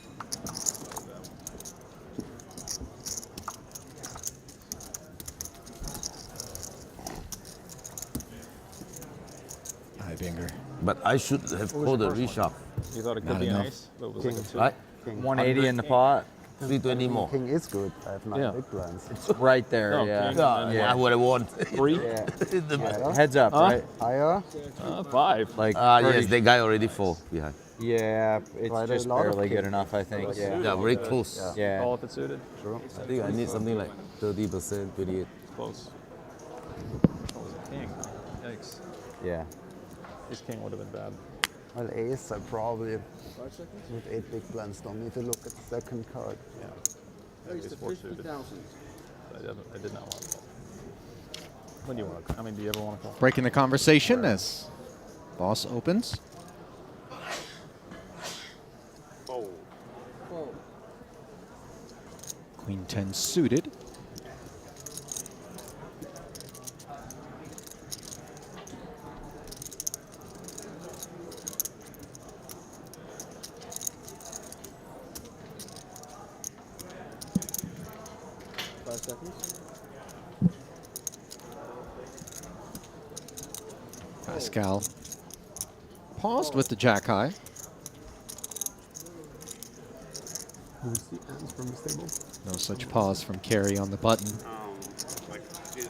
Ibinger. But I should have called a reshuffle. You thought it could Not be enough. an ace, but it was like a 2. Right? 180 in the pot. 320 more. King is good. I have 9 Yeah. big blinds. Right there, No, yeah. king. Yeah, Yeah. I would have won. 3? Yeah. The- Heads up, right? Higher? 5. Like yes, pretty- the guy already fall behind. Yeah, it's Quite a just lot of barely good kings. enough, I think. Yeah, Yeah, very close. yeah. All if it's suited. True. I think I need something like 30%, 28. Close. That was a king. Yikes. yeah. His king would have been bad. Well, ace, I probably, 5 seconds. with 8 big blinds, don't need to look at the second card. Raise Ace to 4 suited. 50,000. I did not want that. When do you want to? I mean, do you ever want to call? Breaking the conversation as boss opens. Oh, Oh, Queen 10 suited. five seconds. Pascal paused with the jack high. Who's the ends from the stable? No such pause from Kerry on the button. like,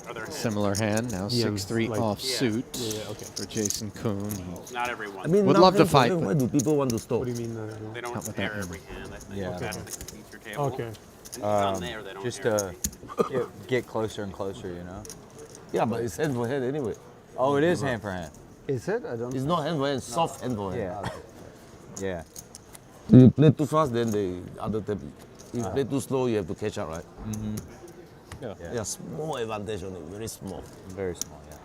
are there Similar hand, now Yeah, 6-3 like- off Yeah. suit Yeah, okay. for Jason Kuhn. Not everyone. I mean, Would now love to hand for fight, hand, but- Why do people want to stop? What do you mean? They Not don't with pair that every hand. I think Yeah. that's the feature table. Okay. And it's on there, they don't Just pair get closer and closer, you know. Yeah, but it's hand for hand anyway. Oh, it is hand for hand. Is it? I don't It's not hand for hand, soft hand for hand. Yeah. Yeah. You play too fast, then the other type. If you play too slow, you have to catch up, right? Mm-hmm. Yeah. Yeah, small advantage on it, very small. Very small, yeah.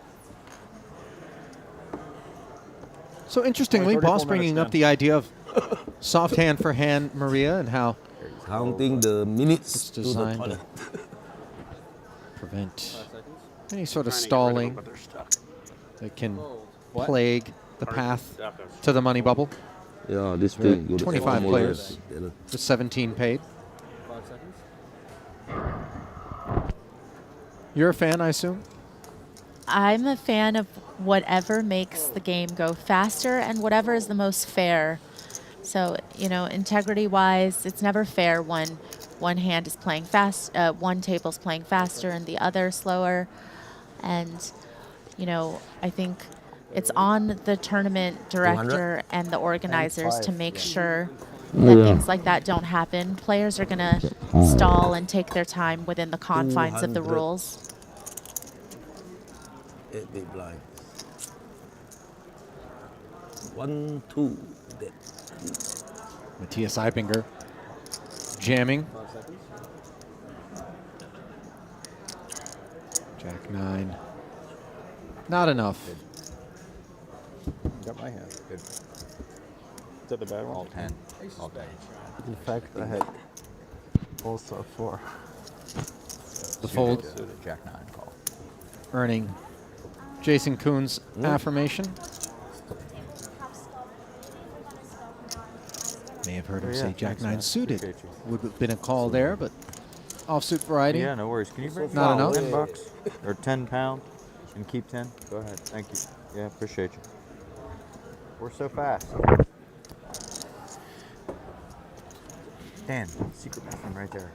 So interestingly, 34 boss bringing minutes up the idea of soft hand for hand, Maria, and how Counting the minutes it's to the designed to toilet. prevent 5 seconds. any sort of Trying to get rid of them, stalling but they're stuck. that can Fold. plague the Or path stuck. to the money bubble. Yeah, this way. you go to 25 all players. the- With 17 paid. 5 seconds. You're a fan, I assume? I'm a fan of whatever makes the game go faster and whatever is the most fair. So, you know, integrity-wise, it's never fair when one hand is playing fast, one table's playing faster and the other slower. And, you know, I think it's on the tournament director and the organizers to make sure that things like that don't happen. Players are going to stall and take their time within the confines of the 200. rules. 8 big blind. 1, 2. Dead. Matthias Ibinger jamming. 5 seconds. Jack 9. Not enough. Got my hand. Good. Is that the bad one? All 10. All 10. In fact, I had also a 4. the fold. Jack 9 call. Earning Jason Kuhn's affirmation. May have heard him say Jack 9 suited. Would have been a call there, but offsuit variety. Yeah, no worries. Can you bring Not enough. $10 or 10 pound and keep 10? Go ahead. Thank you. Yeah, appreciate you. We're so fast. Dan, secret bathroom right there.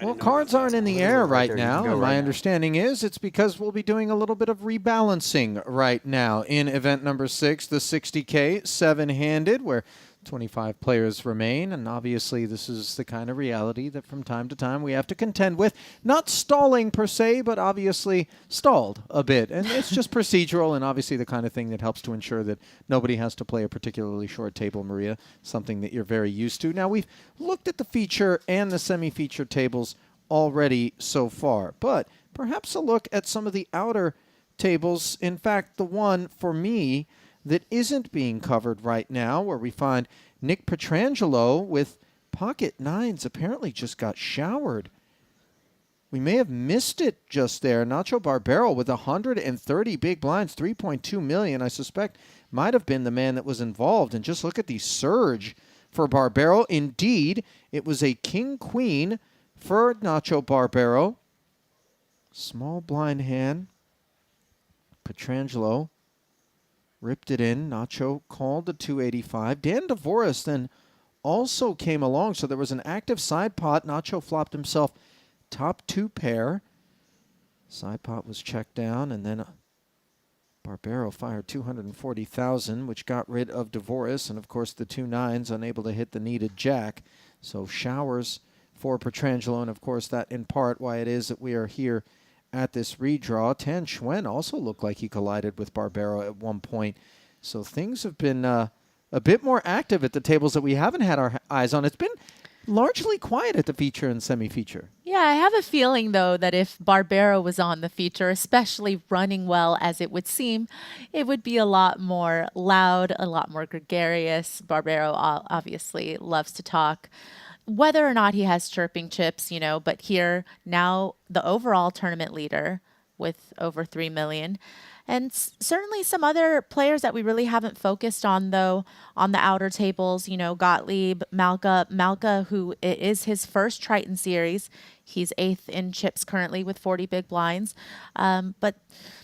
Well, cards aren't in the air right there. You now, can go and right my now. understanding is it's because we'll be doing a little bit of rebalancing right now in event number 6, the 60K 7-handed, where 25 players remain, and obviously this is the kind of reality that from time to time we have to contend with. Not stalling per se, but obviously stalled a bit. And it's just procedural and obviously the kind of thing that helps to ensure that nobody has to play a particularly short table, Maria, something that you're very used to. Now, we've looked at the feature and the semi-feature tables already so far, but perhaps a look at some of the outer tables. In fact, the one for me that isn't being covered right now, where we find Nick Pietrangelo with pocket nines apparently just got showered. We may have missed it just there. Nacho Barbero with 130 big blinds, 3.2 million, I suspect might have been the man that was involved. And just look at the surge for Barbero. Indeed, it was a king-queen for Nacho Barbero. Small blind hand. Pietrangelo ripped it in. Nacho called the 285. Dan Dvoris then also came along, so there was an active side pot. Nacho flopped himself top 2 pair. Side pot was checked down, and then Barbero fired 240,000, which got rid of Dvoris, and of course the 2 nines unable to hit the needed jack. So showers for Pietrangelo, and of course that in part why it is that we are here at this redraw. Tan Schwen also looked like he collided with Barbero at one point. So things have been a bit more active at the tables that we haven't had our eyes on. It's been largely quiet at the feature and semi-feature. Yeah, I have a feeling, though, that if Barbero was on the feature, especially running well as it would seem, it would be a lot more loud, a lot more gregarious. Barbero obviously loves to talk. Whether or not he has chirping chips, you know, but here now the overall tournament leader with over 3 million. And certainly some other players that we really haven't focused on, though, on the outer tables, you know, Gottlieb, Malka, who it is his first Triton series. He's 8th in chips currently with 40 big blinds. But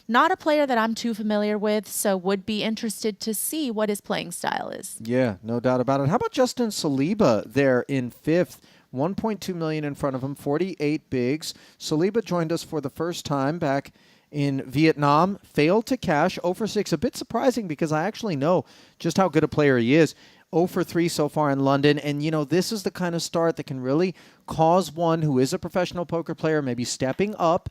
not a player that I'm too familiar with, so would be interested to see what his playing style is. Yeah, no doubt about it. How about Justin Saliba there in 5th? 1.2 million in front of him, 48 bigs. Saliba joined us for the first time back in Vietnam, failed to cash, 0 for 6. A bit surprising because I actually know just how good a player he is. 0 for 3 so far in London, and you know, this is the kind of start that can really cause one who is a professional poker player, maybe stepping up,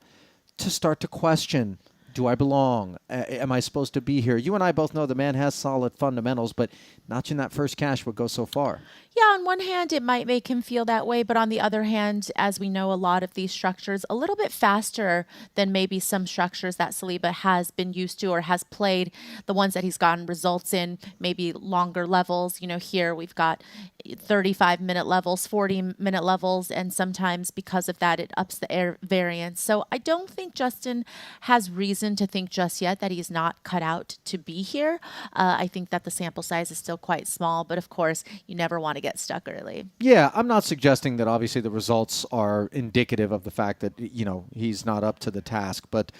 to start to question, do I belong? Am I supposed to be here? You and I both know the man has solid fundamentals, but notching that first cash would go so far. Yeah, on one hand, it might make him feel that way, but on the other hand, as we know, a lot of these structures a little bit faster than maybe some structures that Saliba has been used to or has played, the ones that he's gotten results in, maybe longer levels. You know, here we've got 35-minute levels, 40-minute levels, and sometimes because of that, it ups the air variance. So I don't think Justin has reason to think just yet that he's not cut out to be here. I think that the sample size is still quite small, but of course, you never want to get stuck early. Yeah, I'm not suggesting that obviously the results are indicative of the fact that, you know, he's not up to the task, but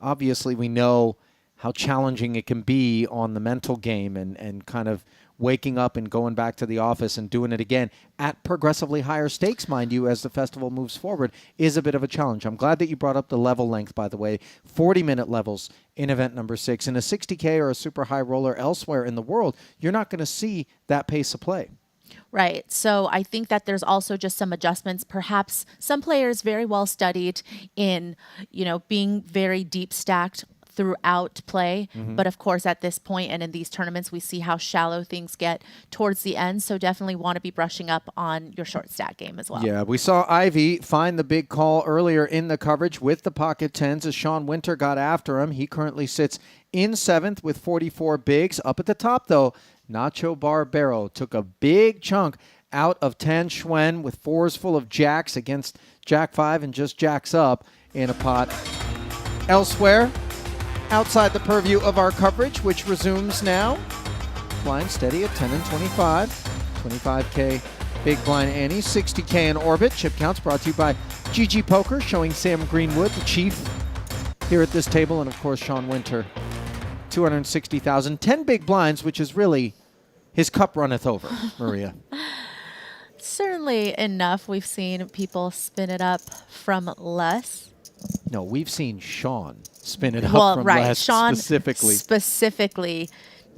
obviously we know how challenging it can be on the mental game and kind of waking up and going back to the office and doing it again at progressively higher stakes, mind you, as the festival moves forward, is a bit of a challenge. I'm glad that you brought up the level length, by the way. 40-minute levels in event number 6. In a 60K or a super high roller elsewhere in the world, you're not going to see that pace of play. Right. So I think that there's also just some adjustments. Perhaps some players very well studied in, you know, being very deep stacked throughout play. But of course, at this point and in these tournaments, we see how shallow things get towards the end. So definitely want to be brushing up on your short stack game as well. Yeah, we saw Ivy find the big call earlier in the coverage with the pocket tens as Sean Winter got after him. He currently sits in 7th with 44 bigs. Up at the top, though, Nacho Barbero took a big chunk out of Tan Schwen with 4s full of jacks against Jack 5 and just jacks up. in a pot. Elsewhere, outside the purview of our coverage, which resumes now. Blind steady at 10 and 25. 25K big blind Annie, 60K in orbit. Chip counts brought to you by GG Poker, showing Sam Greenwood, the chief, here at this table, and of course Sean Winter. 260,000, 10 big blinds, which is really his cup runneth over, Maria. Certainly enough. We've seen people spin it up from less. No, we've seen Sean spin it Well, up from right. less Sean specifically.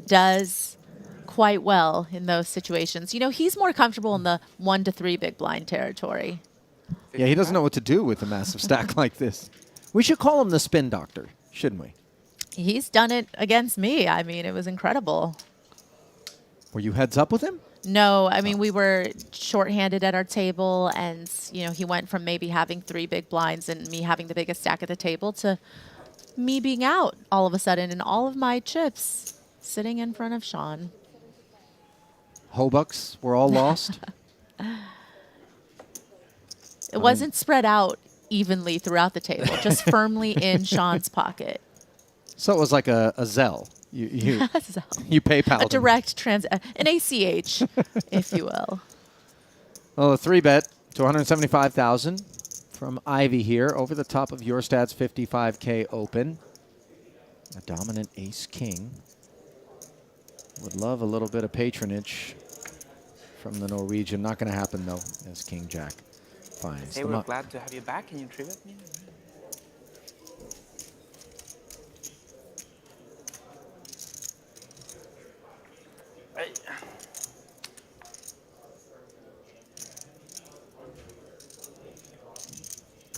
does quite well in those situations. You know, he's more comfortable in the 1 to 3 big blind territory. Yeah, he doesn't know what to do with a massive stack like this. We should call him the spin doctor, shouldn't we? He's done it against me. I mean, it was incredible. Were you heads up with him? No, I mean, we were shorthanded at our table, and, you know, he went from maybe having 3 big blinds and me having the biggest stack at the table to me being out all of a sudden and all of my chips sitting in front of Sean. Hobucks were all lost. It wasn't spread out evenly throughout the table, just firmly in Sean's pocket. So it was like a Zelle. You PayPal. A direct an ACH, if you will. Well, a 3-bet to 175,000 from Ivy here over the top of your stats 55K open. A dominant ace-king. Would love a little bit of patronage from the Norwegian. Not going to happen, though, as King-Jack finds Hey, them we're up. glad to have you back. Can you tribute me?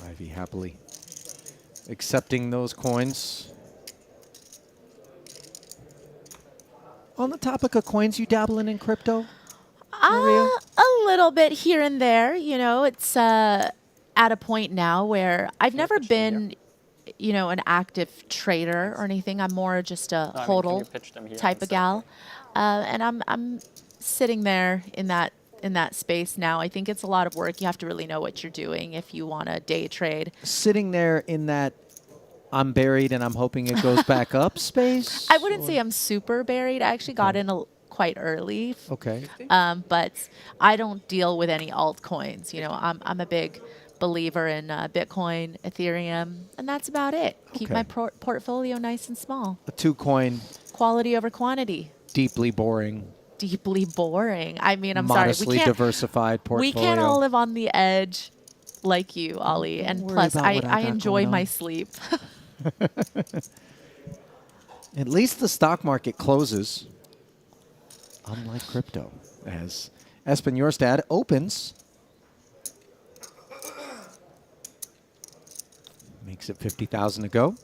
Ivy happily accepting those coins. On the topic of coins, you dabbling in crypto, Maria? A little bit here and there. You know, it's at a point now where I've never been, you know, an active trader or anything. I'm more just a hodl type of gal, and I'm sitting there in that space now. I think it's a lot of work. You have to really know what you're doing if you want to day trade. Sitting there in that I'm buried and I'm hoping it goes back up space? I wouldn't say I'm super buried. I actually got in quite early. Okay. But I don't deal with any altcoins. You know, I'm a big believer in Bitcoin, Ethereum, and that's about it. Keep my portfolio nice and small. A 2-coin. Quality over quantity. Deeply boring. Deeply boring. I mean, I'm modestly sorry. diversified portfolio. We can't all live on the edge like you, Ollie. And worry plus, about what I I got enjoy going my on. sleep. At least the stock market closes, unlike crypto, as Espen Jorstad opens. Makes it 50,000 to go.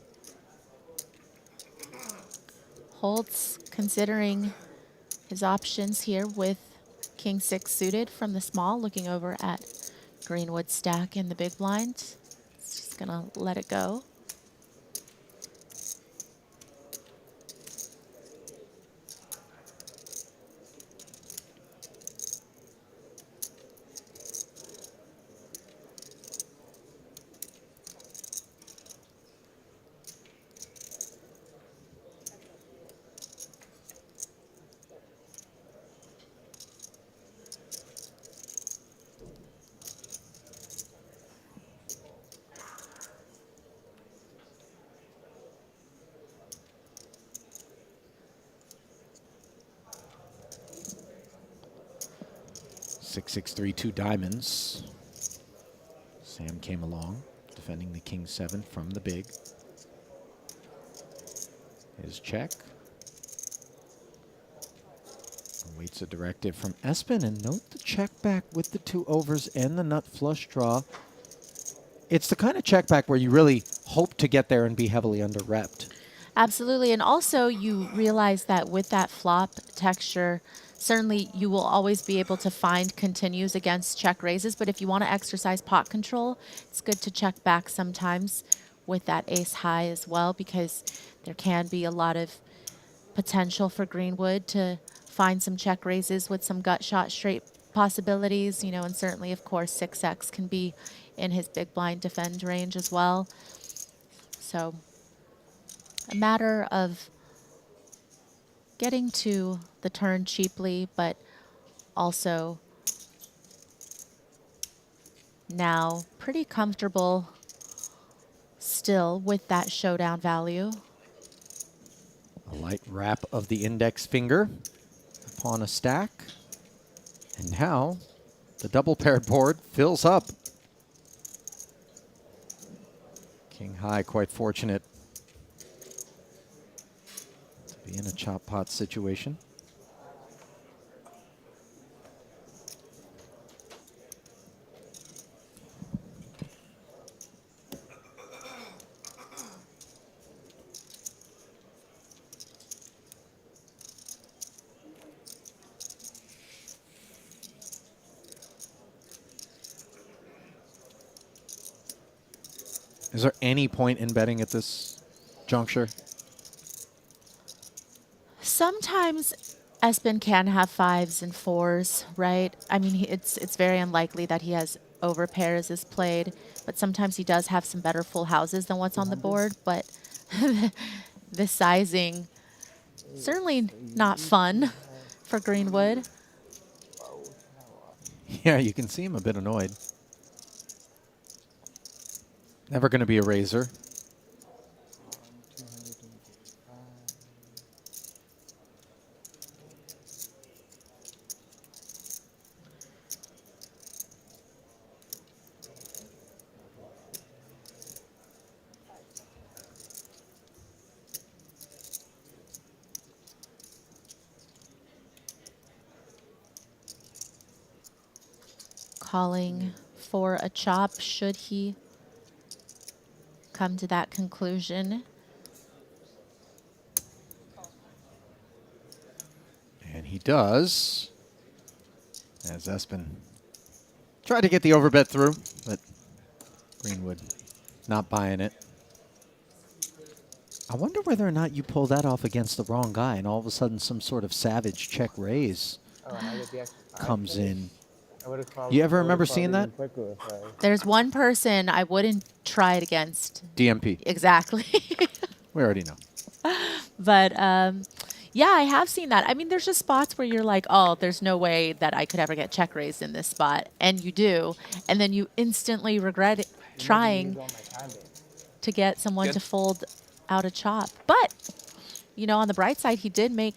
Holtz considering his options here with King 6 suited from the small, looking over at Greenwood stack in the big blind. It's just going to let it go. Six, 6-3, 2 diamonds. Sam came along, defending the King 7 from the big. His check. Awaits a directive from Espen, and note the check back with the 2 overs and the nut flush draw. It's the kind of check back where you really hope to get there and be heavily under-repped. Absolutely. And also you realize that with that flop texture, certainly you will always be able to find continues against check raises. But if you want to exercise pot control, it's good to check back sometimes with that ace high as well, because there can be a lot of potential for Greenwood to find some check raises with some gut shot straight possibilities, you know, and certainly, of course, 6x can be in his big blind defend range as well. So a matter of getting to the turn cheaply, but also now pretty comfortable still with that showdown value. A light wrap of the index finger upon a stack. And now the double paired board fills up. King high, quite fortunate to be in a chop pot situation. Is there any point in betting at this juncture? Sometimes Espen can have 5s and 4s, right? I mean, it's very unlikely that he has over pairs as played, but sometimes he does have some better full houses than what's on the board. But the sizing, certainly not fun for Greenwood. Yeah, you can see him a bit annoyed. Never going to be a razor. Calling for a chop should he come to that conclusion. And he does. As Espen tried to get the overbet through, but Greenwood not buying it. I wonder whether or not you pull that off against the wrong guy and all of a sudden some sort of savage check raise comes in. You ever remember seeing that? There's one person I wouldn't try it against. DMP. Exactly. We already know. But yeah, I have seen that. I mean, there's just spots where you're like, oh, there's no way that I could ever get check raised in this spot. And you do. And then you instantly regret it, trying to get someone to fold out a chop. But, you know, on the bright side, he did make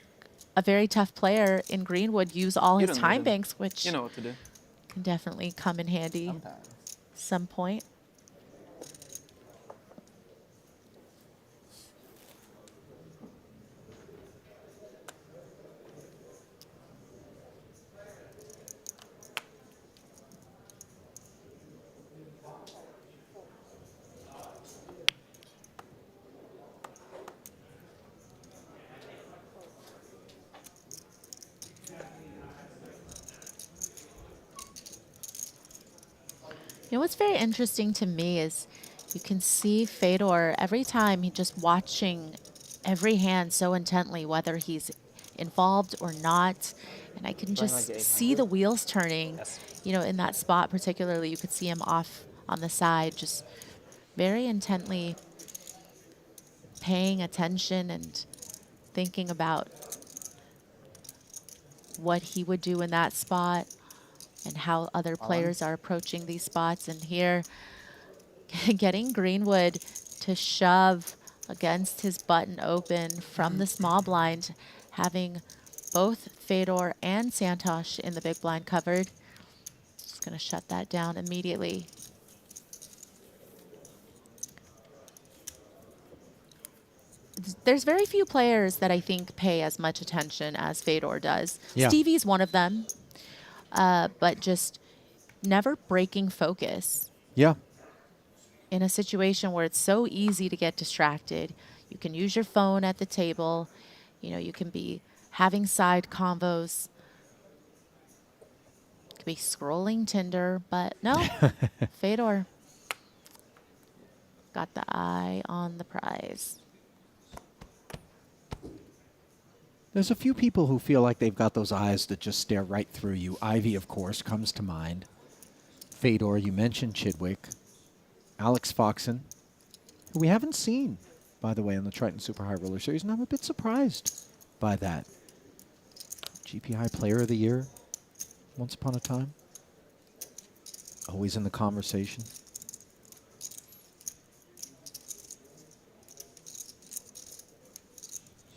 a very tough player in Greenwood use all his time banks, which You know what to do. can definitely come in handy some point. You know what's very interesting to me is you can see Fedor every time he's just watching every hand so intently, whether he's involved or not. And I can just see the wheels turning, you know, in that spot particularly. You could see him off on the side, just very intently paying attention and thinking about what he would do in that spot and how other players are approaching these spots. And here, getting Greenwood to shove against his button open from the small blind, having both Fedor and Santosh in the big blind covered. Just going to shut that down immediately. There's very few players that I think pay as much attention as Fedor does. Yeah. Stevie's one of them. But just never breaking focus. Yeah. In a situation where it's so easy to get distracted. You can use your phone at the table. You know, you can be having side convos. You could be scrolling Tinder, but no. Fedor got the eye on the prize. There's a few people who feel like they've got those eyes that just stare right through you. Ivy, of course, comes to mind. Fedor, you mentioned Chidwick. Alex Foxen, who we haven't seen, by the way, on the Triton Super High Roller Series, and I'm a bit surprised by that. GPI Player of the Year, once upon a time. Always in the conversation.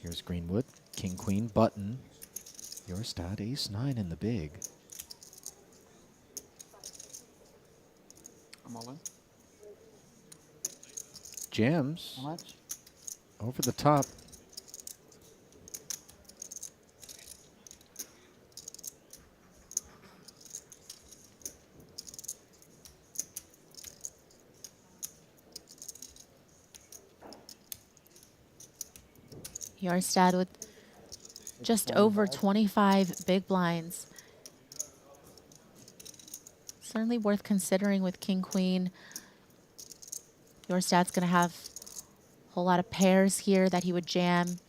Here's Greenwood, King, Queen, button. Your stat, ace, 9 in the big. I'm all in. Jams. How much? Over the top. Yarstad with just over 25 big blinds. Certainly worth considering with King, Queen. Yarstad's going to have a whole lot of pairs here that he would jam,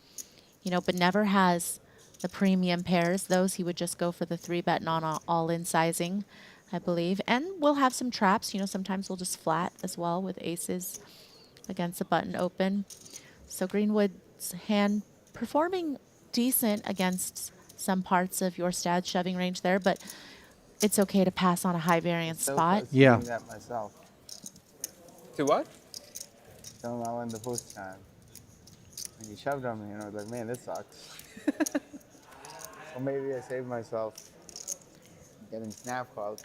you know, but never has the premium pairs. Those he would just go for the 3-bet non-all-in sizing, I believe. And we'll have some traps. You know, sometimes we'll just flat as well with aces against the button open. So Greenwood's hand performing decent against some parts of Yarstad's shoving range there, but it's okay to pass on a high variance spot. Yeah. That myself. To what? Don't allow in the first time. And he shoved on me, and I was like, man, this sucks. Or maybe I saved myself getting snap called.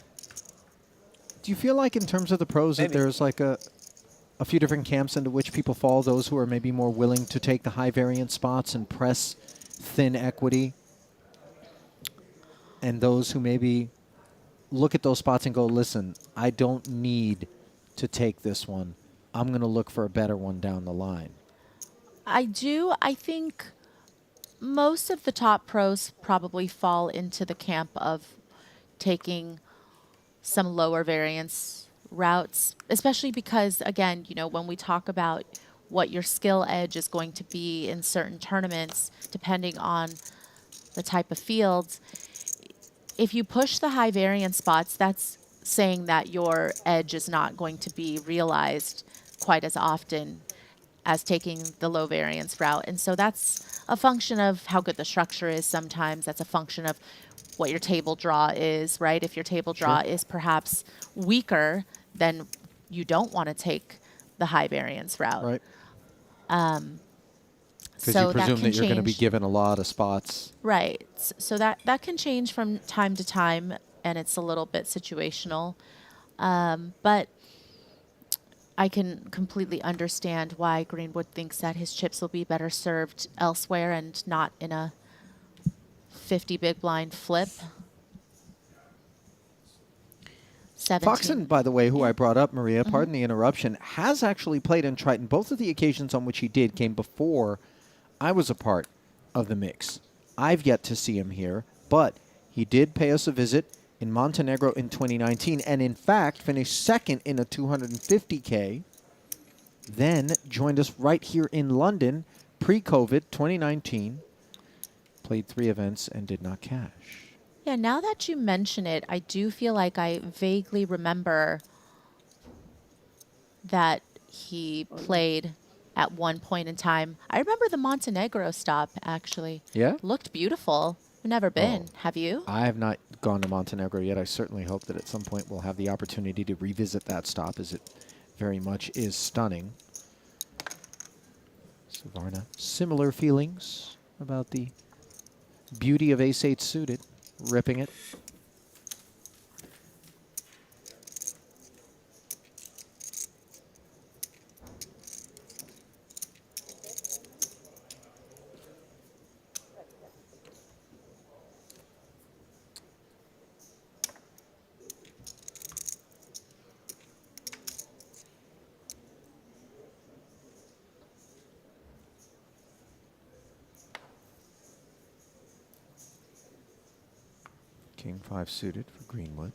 Do you feel like in terms of the pros that there's like a few different camps into which people fall, those who are maybe more willing to take the high variance spots and press thin equity, and those who maybe look at those spots and go, listen, I don't need to take this one. I'm going to look for a better one down the line. I do. I think most of the top pros probably fall into the camp of taking some lower variance routes, especially because, again, you know, when we talk about what your skill edge is going to be in certain tournaments, depending on the type of fields, if you push the high variance spots, that's saying that your edge is not going to be realized quite as often as taking the low variance route. And so that's a function of how good the structure is sometimes. That's a function of what your table draw is, right? If your table draw is perhaps weaker, then you don't want to take the high variance route. Right. Because So you presume that you're going to be change. given a lot of spots. Right. So that can change from time to time, and it's a little bit situational. But I can completely understand why Greenwood thinks that his chips will be better served elsewhere and not in a 50 big blind flip. 17. Foxen, by the way, who I brought up, Maria, pardon the interruption, has actually played in Triton. Both of the occasions on which he did came before I was a part of the mix. I've yet to see him here, but he did pay us a visit in Montenegro in 2019, and in fact finished second in a 250K. Then joined us right here in London, pre-COVID, 2019. Played 3 events and did not cash. Yeah, now that you mention it, I do feel like I vaguely remember that he played at one point in time. I remember the Montenegro stop, actually. Yeah? Looked beautiful. I've never been. Have you? I have not gone to Montenegro yet. I certainly hope that at some point we'll have the opportunity to revisit that stop, as it very much is stunning. So Varna, similar feelings about the beauty of ace-8 suited, ripping it. King 5 suited for Greenwood.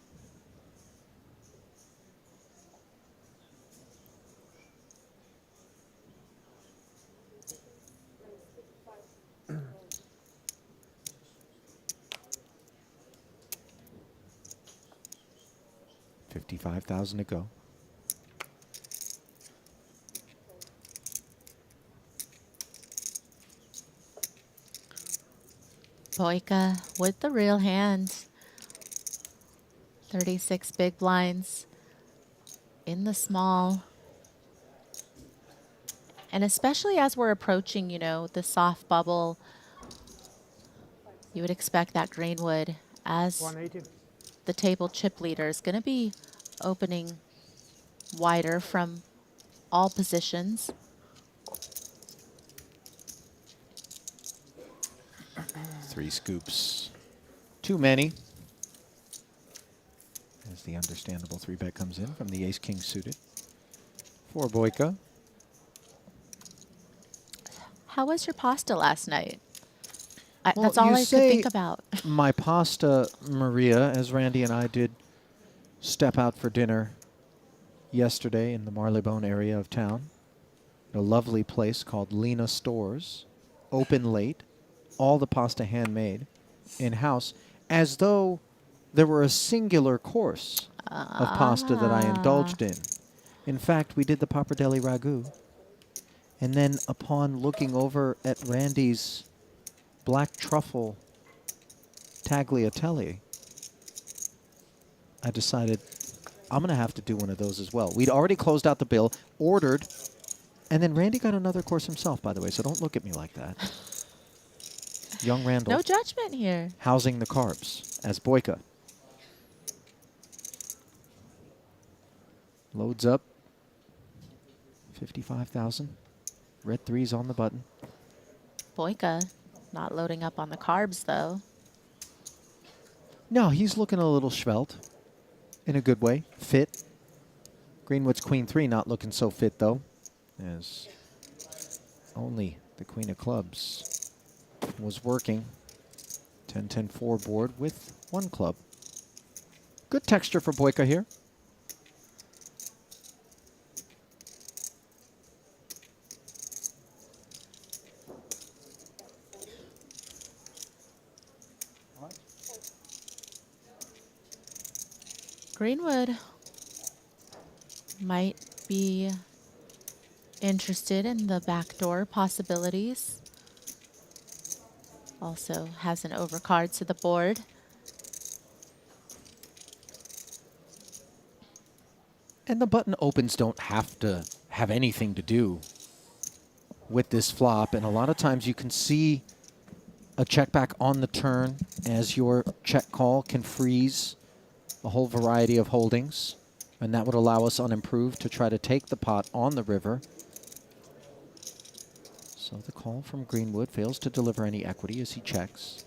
$55,000 to go. Boyka with the real hand. 36 big blinds in the small. And especially as we're approaching, you know, the soft bubble, you would expect that Greenwood, as 180. the table chip leader, is going to be opening wider from all positions. Three scoops. Too many. As the understandable 3-bet comes in from the ace-king suited. For Boyka. How was your pasta last night? Well, That's all you I could say think about. My pasta, Maria, as Randy and I did step out for dinner yesterday in the Marylebone area of town. A lovely place called Lena Stores. Open late. All the pasta handmade in-house, as though there were a singular course of pasta that I indulged in. In fact, we did the pappardelle ragu. And then upon looking over at Randy's black truffle tagliatelle, I decided I'm going to have to do one of those as well. We'd already closed out the bill, ordered, and then Randy got another course himself, by the way, so don't look at me like that. Young Randall. No judgment here. Housing the carbs as Boyka. Loads up. 55,000. Red 3's on the button. Boyka not loading up on the carbs, though. No, he's looking a little svelte. In a good way. Fit. Greenwood's Queen 3 not looking so fit, though. As only the Queen of Clubs was working. 10-10-4 board with 1 club. Good texture for Boyka here. Greenwood might be interested in the backdoor possibilities. Also has an overcard to the board. And the button opens don't have to have anything to do with this flop. And a lot of times you can see a check back on the turn as your check call can freeze a whole variety of holdings. And that would allow us unimproved to try to take the pot on the river. So the call from Greenwood fails to deliver any equity as he checks.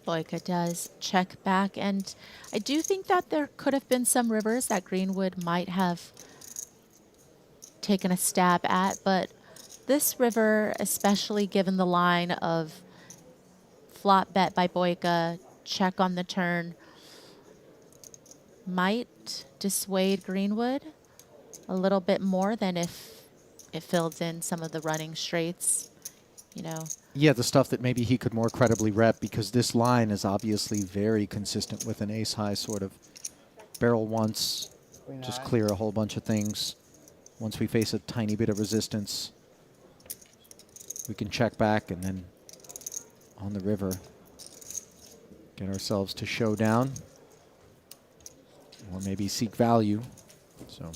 Boyka does check back, and I do think that there could have been some rivers that Greenwood might have taken a stab at, but this river, especially given the line of flop bet by Boyka, check on the turn, might dissuade Greenwood a little bit more than if it filled in some of the running straights, you know. Yeah, the stuff that maybe he could more credibly rep, because this line is obviously very consistent with an ace-high sort of barrel once, just clear a whole bunch of things. Once we face a tiny bit of resistance, we can check back and then on the river get ourselves to showdown or maybe seek value. So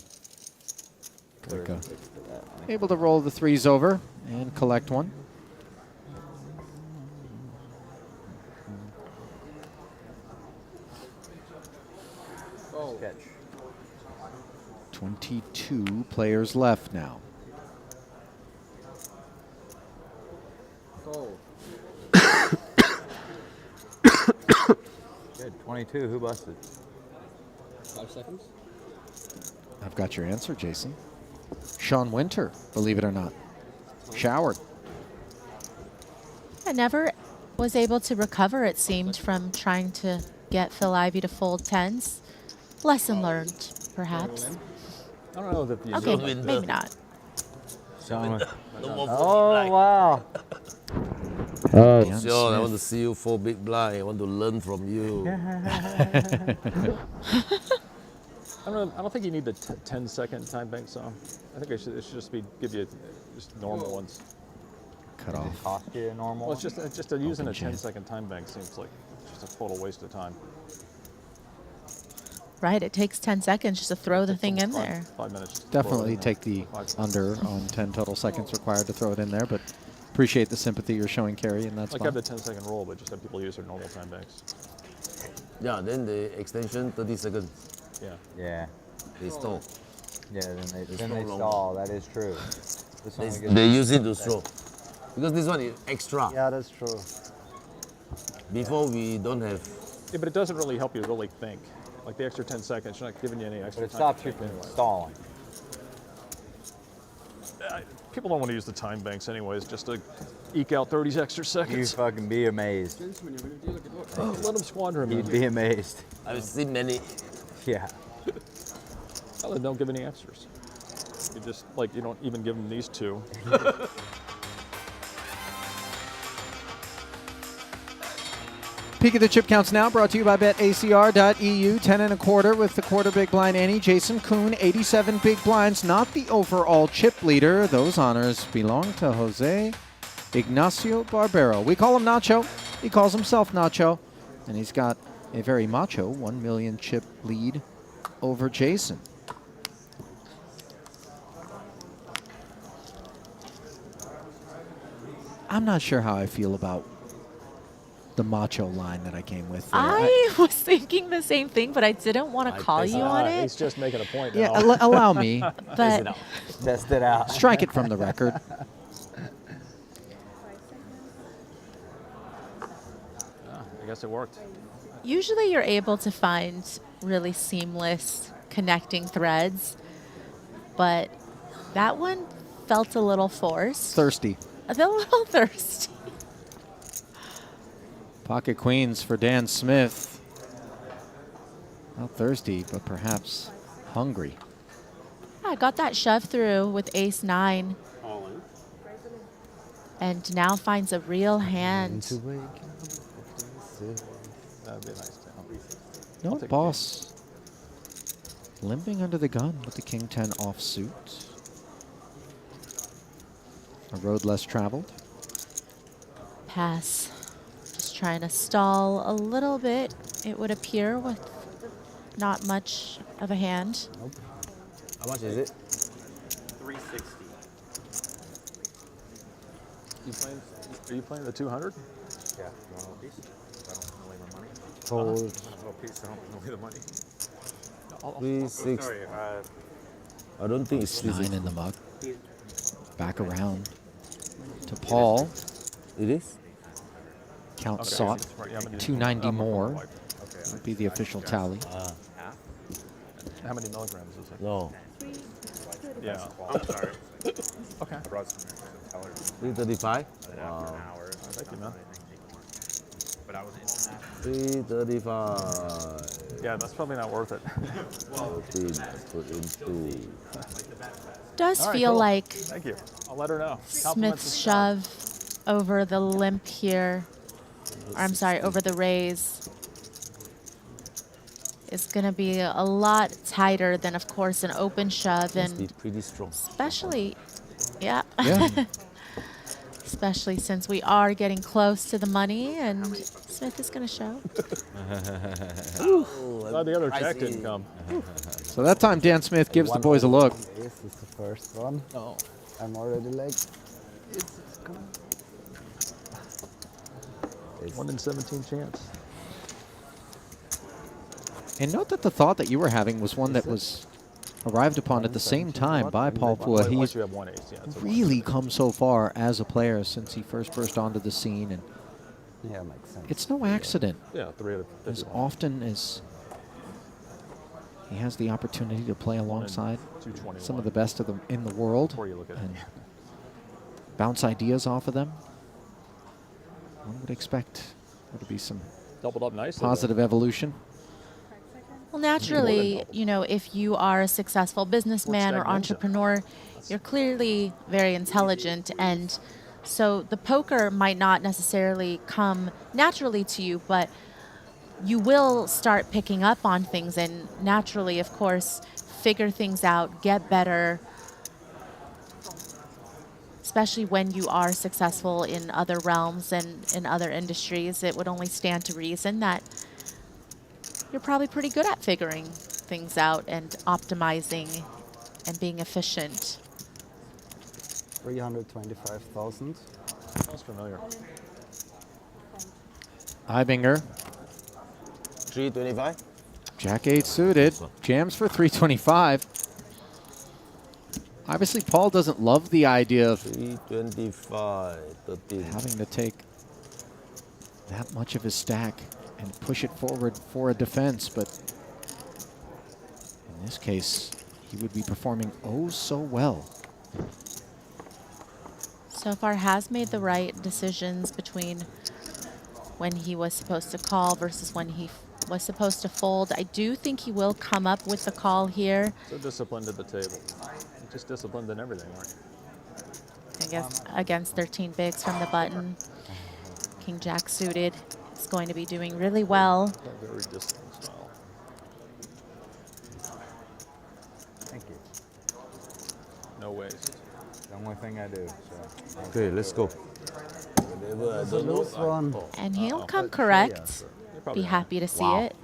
able to roll the 3s over and collect one. Catch. 22 players left now. Good. 22. Who busted? 5 seconds. I've got your answer, Jason. Sean Winter, believe it or not. Showered. I never was able to recover, it seemed, from trying to get Phil Ivey to fold tens. Lesson learned, perhaps. I don't know if you Okay, know maybe not. Oh, wow. Oh, Deanne Sean, I want to Smith. see you four big blind. I want to learn from you. I don't think you need the 10-second time bank song. I think it should just give you just normal ones. Cut off. Cost you a normal. Well, it's just using a jam. 10-second time bank seems like just a total waste of time. Right, it takes 10 seconds just to throw the thing in there. 5 minutes. Definitely take the under on 10 total seconds required to throw it in there, but appreciate the sympathy you're showing, Kerry, in that Like spot. have the 10-second roll, but just have people use their normal time banks. Yeah, then the extension, 30 seconds. Yeah. Yeah. They stall. Yeah, then they no stall. That is true. This They, only gives they you use it 10 to seconds. throw. Because this one is extra. Yeah, that's true. Before we don't have. Yeah, but it doesn't really help you really think. Like the extra 10 seconds, you're not giving you any extra But it time. stops you from stalling. People don't want to use the time banks anyways, just to eke out 30 extra You seconds. fucking be amazed. Let them squander them. You'd be amazed. I've seen many. Yeah. Well, then don't give any extras. You just, like, you don't even give them these two. Peek of the chip counts now, brought to you by betacr.eu. 10 and a quarter with the quarter big blind Annie. Jason Kuhn, 87 big blinds, not the overall chip leader. Those honors belong to Jose Ignacio Barbero. We call him Nacho. He calls himself Nacho. And he's got a very macho 1 million chip lead over Jason. I'm not sure how I feel about the macho line that I came with there. I was thinking the same thing, but I didn't want to call you on He's it. just making a point Yeah, now. allow me. But Test it out. Strike it from the record. I guess it worked. usually you're able to find really seamless connecting threads, but that one felt a little forced. Thirsty. A little thirsty. Pocket queens for Dan Smith. Not thirsty, but perhaps hungry. I got that shove through with ace 9. All in. And now finds a real hand. That'd be a nice No, boss. Limping under the gun with the king 10 offsuit. A road less traveled. Pass. Just trying to stall a little bit, it would appear, with not much of a hand. Nope. How much is it? 360. Are you playing the 200? Yeah. You want a piece? I don't know my money. Fold. A little piece. I don't know the money. 360. Sorry, I don't think it's 9 in the mug. Back around to Paul. It is? Count Okay. sought. Right, yeah, I'm gonna do- 290 I'm gonna more. wipe. Okay, Would be the official tally. How many milligrams is it? No. Yeah. I'm sorry. Okay. 335? Wow. Thank you, man. But I was 335. Yeah, that's probably not worth it. 14 put into. Does All right, feel cool. like Thank you. I'll let her know. Compliments Smith's is shove over the limp here, or I'm sorry, over the raise, is going to be a lot tighter than, of course, an open shove, Must be and pretty strong. especially, yeah, Yeah. especially since we are getting close to the money, and Smith is going to show. Glad the other check didn't come. So that time Dan Smith gives the boys a look. This is the first one. Oh. I'm already like, it's coming. 1 in 17 chance. And note that the thought that you were having was one that was arrived upon at the same time by Paul Pua. Once He's you have 1 ace, yeah. it's a really come so far as a player since he first burst onto the scene, and Yeah, makes sense. it's no accident. Yeah, 3 out of As 51. often as he has the opportunity to play alongside 221. some of the best of them in the world Before you look at and it. bounce ideas off of them. One would expect there to be some Doubled up nicely. positive evolution. Well, naturally, you know, if you are a successful businessman or Stack Ninja. entrepreneur, you're clearly very intelligent. And so the poker might not necessarily come naturally to you, but you will start picking up on things and naturally, of course, figure things out, get better, especially when you are successful in other realms and in other industries. It would only stand to reason that you're probably pretty good at figuring things out and optimizing and being efficient. 325,000. Sounds familiar. Ibinger, 325. Jack 8 suited, jams for 325. Obviously, Paul doesn't love the idea of 325. 13. having to take that much of his stack and push it forward for a defense, but in this case, he would be performing oh so well. So far has made the right decisions between when he was supposed to call versus when he was supposed to fold. I do think he will come up with the call here. So disciplined at the table. Just disciplined in everything, right? I guess against 13 bigs from the button. King Jack suited is going to be doing really well. Very disciplined style. Thank you. No waste. The only thing I do. So. Okay, let's go. Whenever I don't know, Loose one. And he'll come correct. Be happy to see it.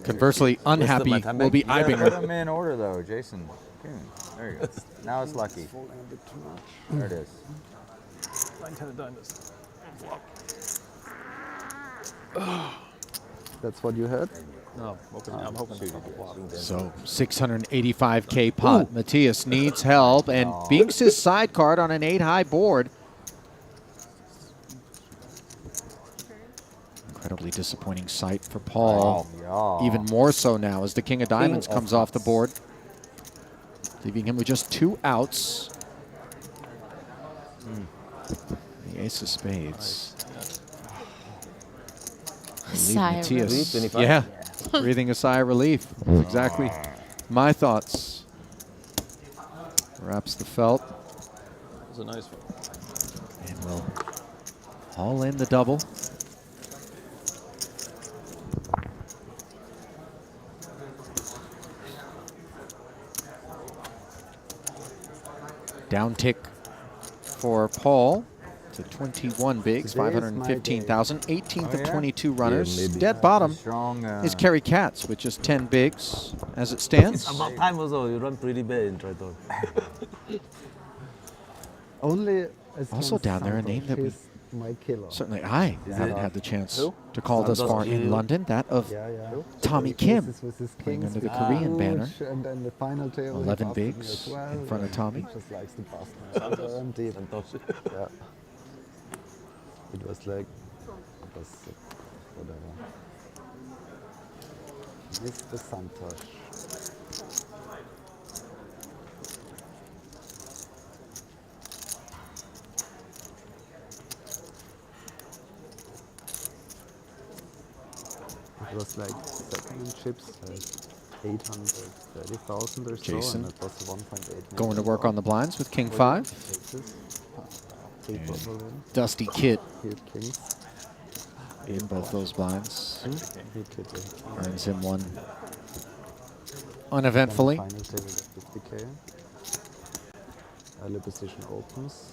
Conversely, unhappy will be You gotta put Ibinger. them in order though, Jason. There you go. Now it's lucky. There it is. 9-10 of diamonds. That's what you had? No, I'm hoping to flop. So 685K pot. Matthias needs help and binks his side card on an 8-high board. Incredibly disappointing sight for Paul. Even more so now as the King of Diamonds comes off the board, leaving him with just 2 outs. The Ace of Spades. Sigh of Matthias, relief. yeah, breathing a sigh of relief. That's exactly my thoughts. Wraps the felt. That was a nice one. And we'll haul in the double. Down tick for Paul to 21 bigs, Today's my 515,000, 18th of Oh, yeah? 22 runners. maybe. Dead bottom Strong. is Kerry Katz with just 10 bigs as it stands. It's about time also. You run pretty bad in Triton. Only as Also down there, a name that we my killer. certainly I haven't had the chance to call thus Santos far in Gil. London. That of Yeah, yeah. Tommy So Kim, this is with his playing kings under the with Korean banner. Rouge, and then the final table. he 11 passed me bigs as well, in front of and Tommy. He just likes to pass me over and deep. Yeah. It was like, it was whatever. Mr. Santos. It was like second chips, like 830,000 or so, Jason and it was 1.8 going to million work on the blinds with King 5. aces. Three bubble in. Dusty Kid Hit kings. in both those blinds. Hit kid, yeah. Earns him one uneventfully. Final table at 50k. Early position opens.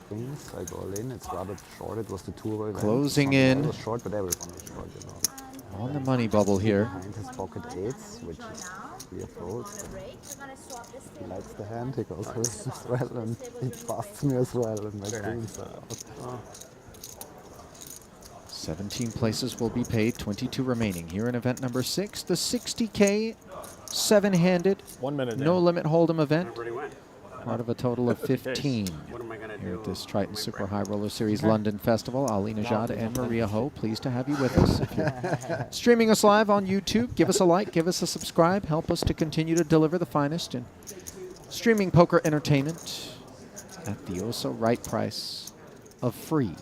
Queens, I go all in. It's rather short. It was the two-way event. Closing Something in. was short, but everyone was short, you know. On the money bubble here. Behind his pocket eights, which is clear fold. He likes the hand. He goes for it as well, and he busts me as well. And my queens are out. 17 places will be paid, 22 remaining. Here in event number 6, the 60K 7-handed 1 minute. no limit hold'em event. Everybody went. Part of a total of 15. What am I gonna here at this Triton Super High Roller Series London Festival. Ali Najad and Maria Ho, pleased to have you with us. If you're streaming us live on YouTube, give us a like, give us a subscribe, help us to continue to deliver the finest in streaming poker entertainment at the also right price of free.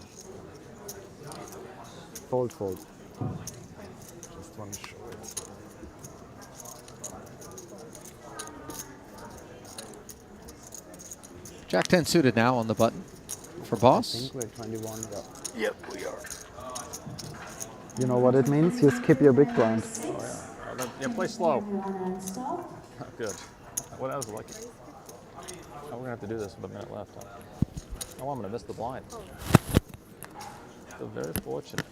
Fold, fold. Just one short. Jack 10 suited now on the button for boss. I think we're 21. Yeah. Yep, we are. You know what it means? You skip your big blind. Oh, yeah. Yeah, play slow. Good. Well, that was lucky. Oh, we're going to have to do this with a minute left. Huh? Oh, I'm going to miss the blind. So very fortunate.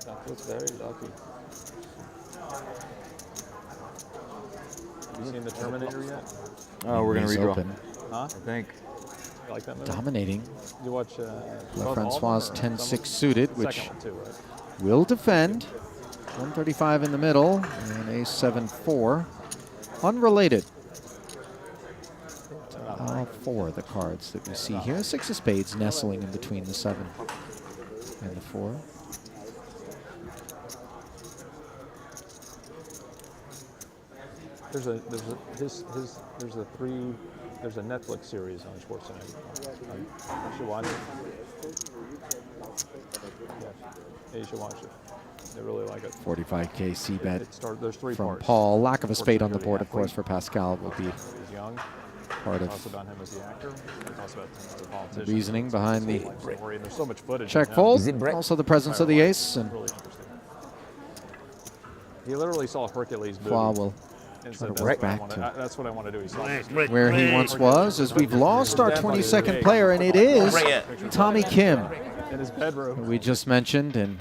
That was very lucky. Have you seen the Terminator yet? Oh, we're going to He's redraw. open. Huh? I think. You like that movie? Dominating. You watch LaFrancois 10-6 suited, which Second one too, right? will defend. 135 in the middle, and a 7-4. Unrelated. All four of the cards that we see here. 6 of spades nestling in between the 7 and the 4. There's a Netflix series on Schwarzenegger. You should watch it. Yeah, you should watch it. They really like it. 45K C-bet There's 3 from parts. Paul. Lack of a spade on the Schwarzenegger, board, the of course, athlete. for Pascal will be He's young. part It talks of about him as the actor. It talks about him as a the politician. reasoning behind the Story. There's so much footage. check in him. fold. Also the presence of the ace, and Really interesting. He literally saw Hercules' movie. Claw will and try said, to work back to that's what I want to do. He saw where he once was, as we've lost our 22nd player, and it is Tommy Kim, in his bedroom. who we just mentioned. And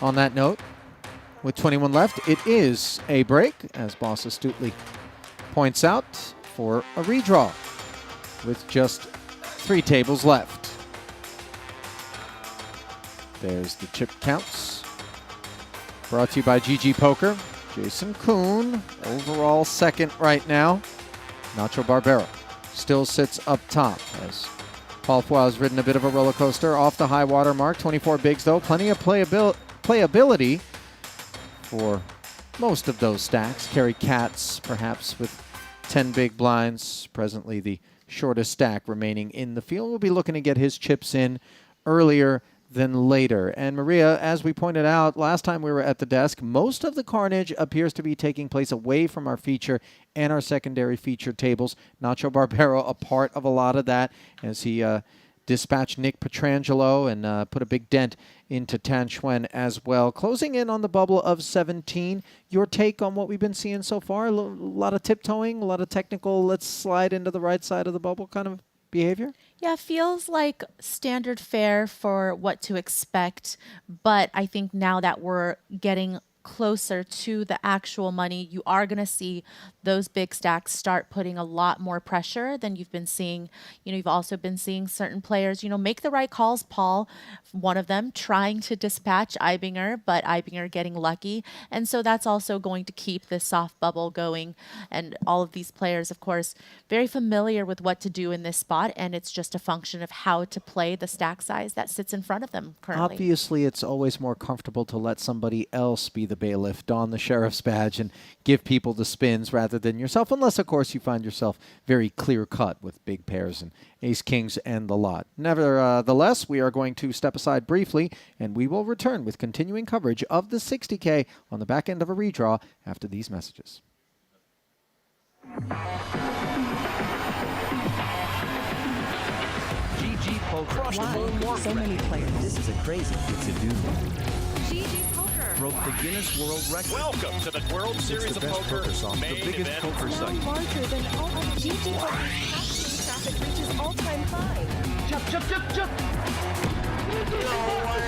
on that note, with 21 left, it is a break, as Boss astutely points out, for a redraw with just 3 tables left. There's the chip counts. Brought to you by GG Poker. Jason Kuhn, overall second right now. Nacho Barbero still sits up top as Paul Foy has ridden a bit of a roller coaster off the high water mark. 24 bigs though, plenty of playability for most of those stacks. Kerry Katz perhaps with 10 big blinds, presently the shortest stack remaining in the field. We'll be looking to get his chips in earlier than later. And Maria, as we pointed out last time we were at the desk, most of the carnage appears to be taking place away from our feature and our secondary feature tables. Nacho Barbero a part of a lot of that as he dispatched Nick Petrangelo and put a big dent into Tan Xuan as well. Closing in on the bubble of 17. Your take on what we've been seeing so far? A lot of tiptoeing, a lot of technical, let's slide into the right side of the bubble kind of behavior? Yeah, feels like standard fare for what to expect. But I think now that we're getting closer to the actual money, you are going to see those big stacks start putting a lot more pressure than you've been seeing. You know, you've also been seeing certain players, you know, make the right calls. Paul, one of them, trying to dispatch Ibinger, but Ibinger getting lucky. And so that's also going to keep this soft bubble going. And all of these players, of course, very familiar with what to do in this spot. And it's just a function of how to play the stack size that sits in front of them currently. Obviously, it's always more comfortable to let somebody else be the bailiff, don the sheriff's badge, and give people the spins rather than yourself, unless, of course, you find yourself very clear-cut with big pairs and ace-kings and the lot. Nevertheless, we are going to step aside briefly, and we will return with continuing coverage of the 60K on the back end of a redraw after these messages. GG Poker. Why so many players? This is a crazy thing to do. GG Poker Broke the Guinness World Record. Welcome to the World Series of Poker. The biggest poker site. Larger than all of GG Poker's traffic reaches all-time high. Jump, jump, jump, jump! No way!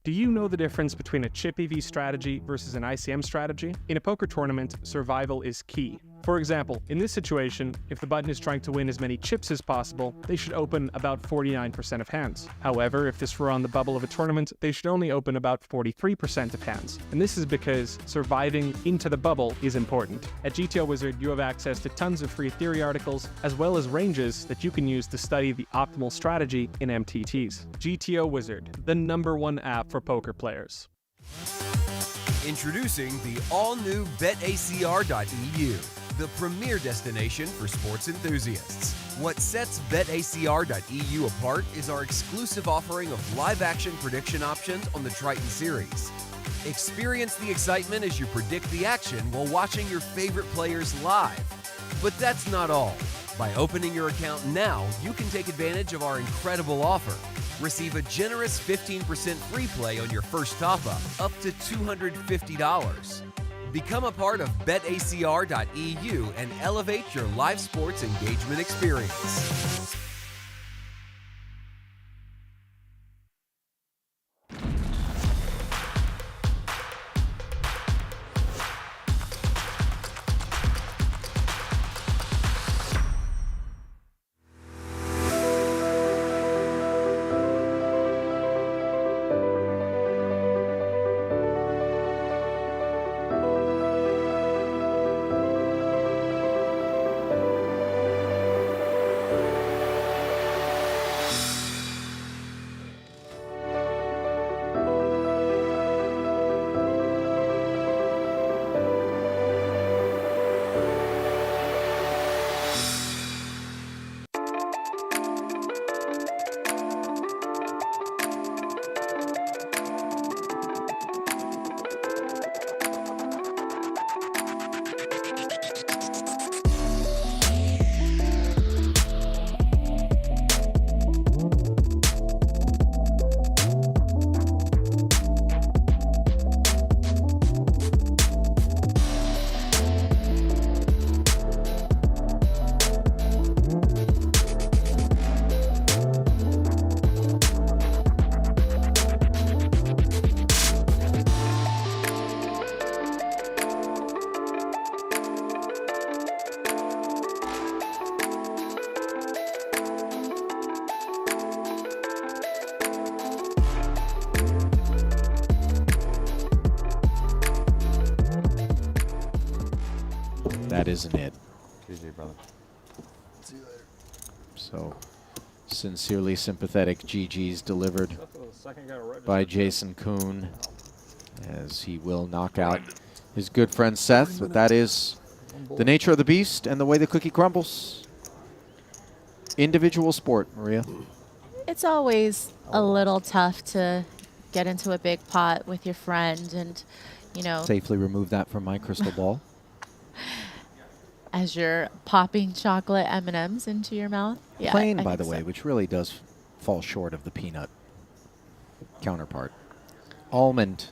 Do you know the difference between a chip EV strategy versus an ICM strategy? In a poker tournament, survival is key. For example, in this situation, if the button is trying to win as many chips as possible, they should open about 49% of hands. However, if this were on the bubble of a tournament, they should only open about 43% of hands. And this is because surviving into the bubble is important. At GTO Wizard, you have access to tons of free theory articles, as well as ranges that you can use to study the optimal strategy in MTTs. GTO Wizard, the #1 app for poker players. Introducing the all-new BetACR.eu, the premier destination for sports enthusiasts. What sets BetACR.eu apart is our exclusive offering of live-action prediction options on the Triton series. Experience the excitement as you predict the action while watching your favorite players live. But that's not all. By opening your account now, you can take advantage of our incredible offer. Receive a generous 15% free play on your first top-up, up to $250. Become a part of BetACR.eu and elevate your live sports engagement experience. That isn't it. GG, brother. See you later. So, sincerely sympathetic GG's delivered by Jason Kuhn, as he will knock out his good friend Seth. But that is the nature of the beast and the way the cookie crumbles. Individual sport, Maria. It's always a little tough to get into a big pot with your friend and, you know, Safely remove that from my crystal ball. as you're popping chocolate M&Ms into your mouth. Yeah, Plain, I by think the so. way, which really does fall short of the peanut counterpart. Almond,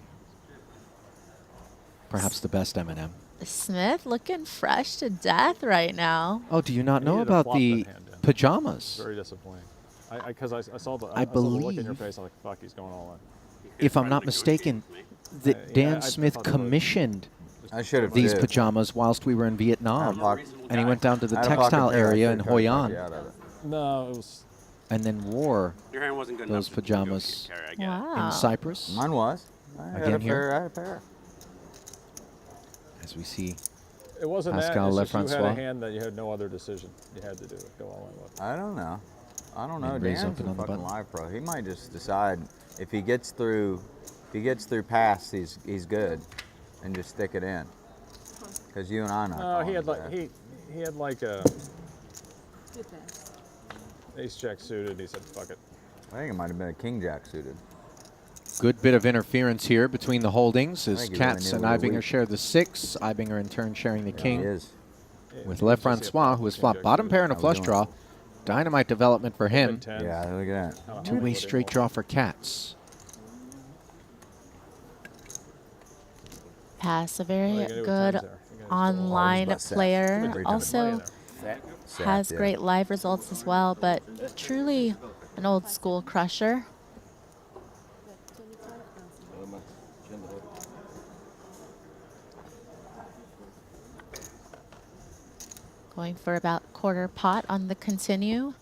perhaps the best M&M. Smith looking fresh to death right now. Oh, do you not know needed to about flop the that hand in. pajamas? Very disappointing. Because I saw the I I saw the look in your believe- face. I'm like, fuck, he's going all in. If I'm not mistaken, that Yeah, Dan I Smith thought they were- commissioned I should have these did. pajamas whilst we were in Vietnam. And he went down to the I had a textile pocket pair, I area in could've Hoi tried to An talk you out of it. No, it was. and then wore Your hand wasn't good those enough to pajamas carry, I get it. Wow. in Cyprus. Mine was. I had Again a here. pair. I had a pair. As we see It wasn't Pascal that. It's just you had Lefrancois. a hand that you had no other decision. You had to do it. Go all in with. I don't know. I don't know. And raise Dan's open a on the fucking button. live pro. He might just decide if he gets through pass, he's good, and just stick it in. Because you and I know. No, he had like he had like a ace jack suited. He said, "Fuck it." I think it might have been a king jack suited. good bit of interference here between the holdings as think he Katz really and knew Ibinger we- share the 6. Ibinger in turn sharing the king. he is. With Lefrancois, who has flopped bottom pair and a flush draw. Dynamite development for him. Yeah, look at that. Two-way straight draw for Katz. Pass, a very What are you gonna do with good tens there? You gotta online about Seth. player. Great Also Seth, has yeah. great live results as well, but truly an old school crusher. Going for about quarter pot on the continue.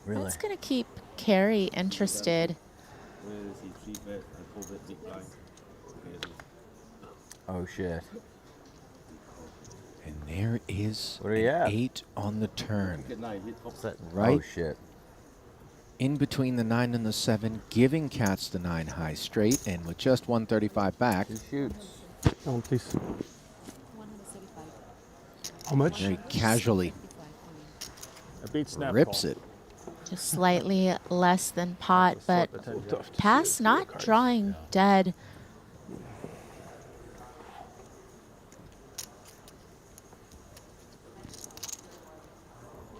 Really? That's going to keep Carrie interested. Oh shit. And there is What are you an at? 8 on the turn. Oh Right shit. in between the 9 and the 7, giving Cats the 9 high straight, and with just 135 back. Who shoots? Oh, please. How much? Very casually It beats snap rips call. it. Just slightly less than pot, but Tough to pass see. not drawing dead.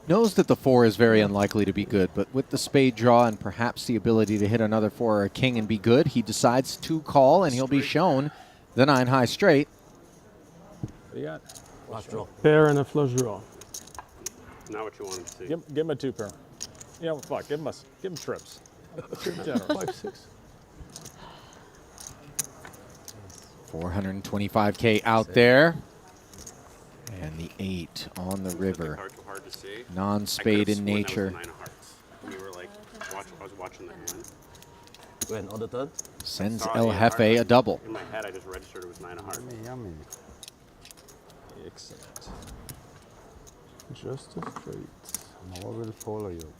Knows that the 4 is very unlikely to be good, but with the spade draw and perhaps the ability to hit another 4 or a king and be good, he decides to call, and he'll be shown the 9 high straight. What do you got? Flush draw. Pair and a flush draw. Not what you wanted to see. Give him a 2 pair. You know, fuck. Give him trips. Trip general. 5-6. 425K out there. And the 8 on the river. Hard, too hard to see. Non-spade in I nature. could've sworn that was 9 of hearts. We were like, I was watching the hand. When on the turn? Sends Saw El the 8 of Jefe hearts. a double. In my head, I just registered it was 9 of hearts. Yummy. Excellent. Just a straight. More will follow you.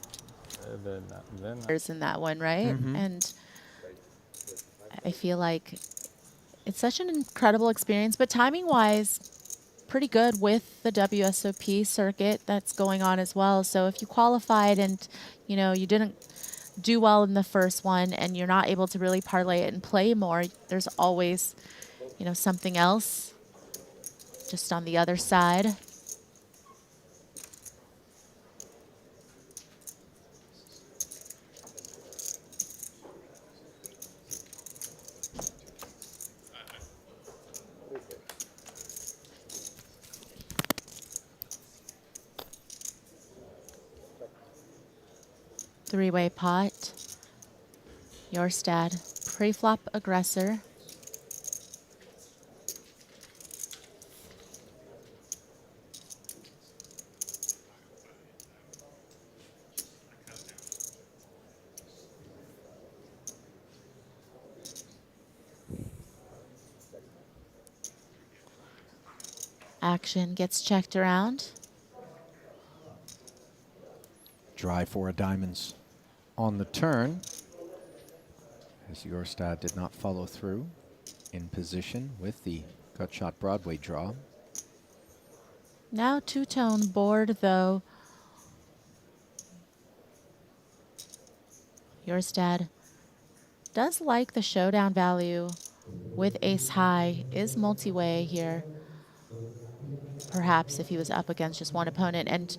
Then There's in that one, right? Mhm. And I feel like it's such an incredible experience, but timing-wise, pretty good with the WSOP circuit that's going on as well. So if you qualified and, you know, you didn't do well in the first one and you're not able to really parlay it and play more, there's always, you know, something else just on the other side. Three-way pot. Yorstad, pre-flop aggressor. Action gets checked around. Dry 4 of diamonds on the turn, as Yorstad did not follow through in position with the gut shot Broadway draw. Now two-tone board, though. Yorstad does like the showdown value with ace high, is multi-way here. Perhaps if he was up against just one opponent, and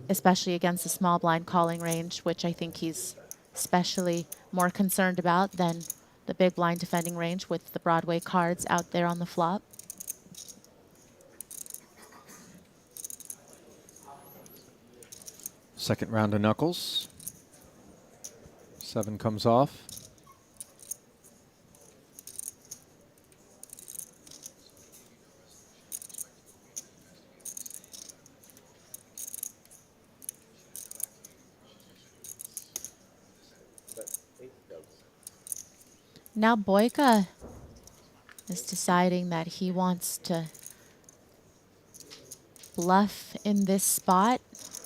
especially against the small blind calling range, which I think he's especially more concerned about than the big blind defending range with the Broadway cards out there on the flop. Second round of knuckles. 7 comes off. Now Boyka is deciding that he wants to bluff in this spot,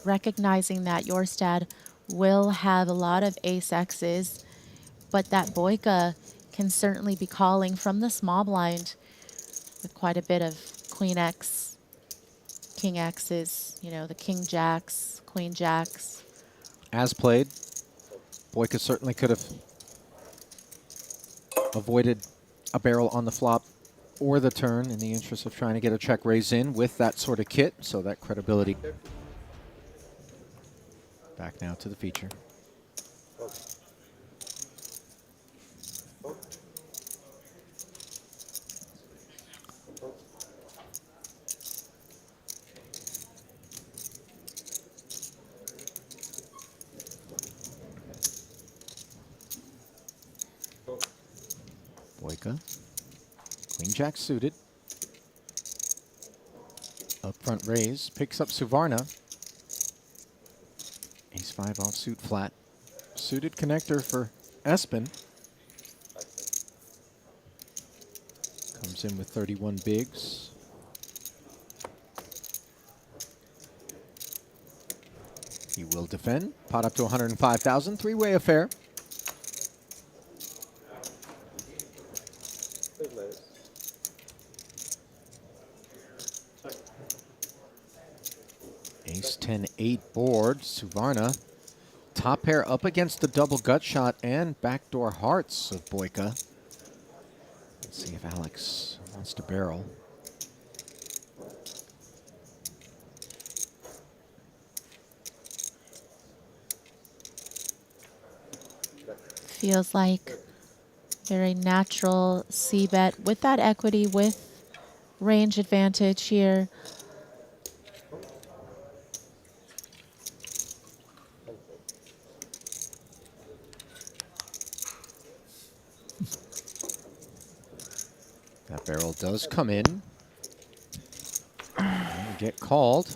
recognizing that Yorstad will have a lot of ace X's, but that Boyka can certainly be calling from the small blind with quite a bit of queen X, king X's, you know, the king jacks, queen jacks. As played, Boyka certainly could have avoided a barrel on the flop or the turn in the interest of trying to get a check raise in with that sort of kit, so that credibility. Back now to the feature. Boyka, Queen Jack suited. Up front raise, picks up Suvarna. Ace-5 offsuit flat. Suited connector for Espen. Comes in with 31 bigs. He will defend. Pot up to 105,000. Three-way affair. Ace 10-8 board. Suvarna. Top pair up against the double gut shot and backdoor hearts of Boyka. Let's see if Alex wants to barrel. Feels like very natural C-bet with that equity, with range advantage here. That barrel does come in. And get called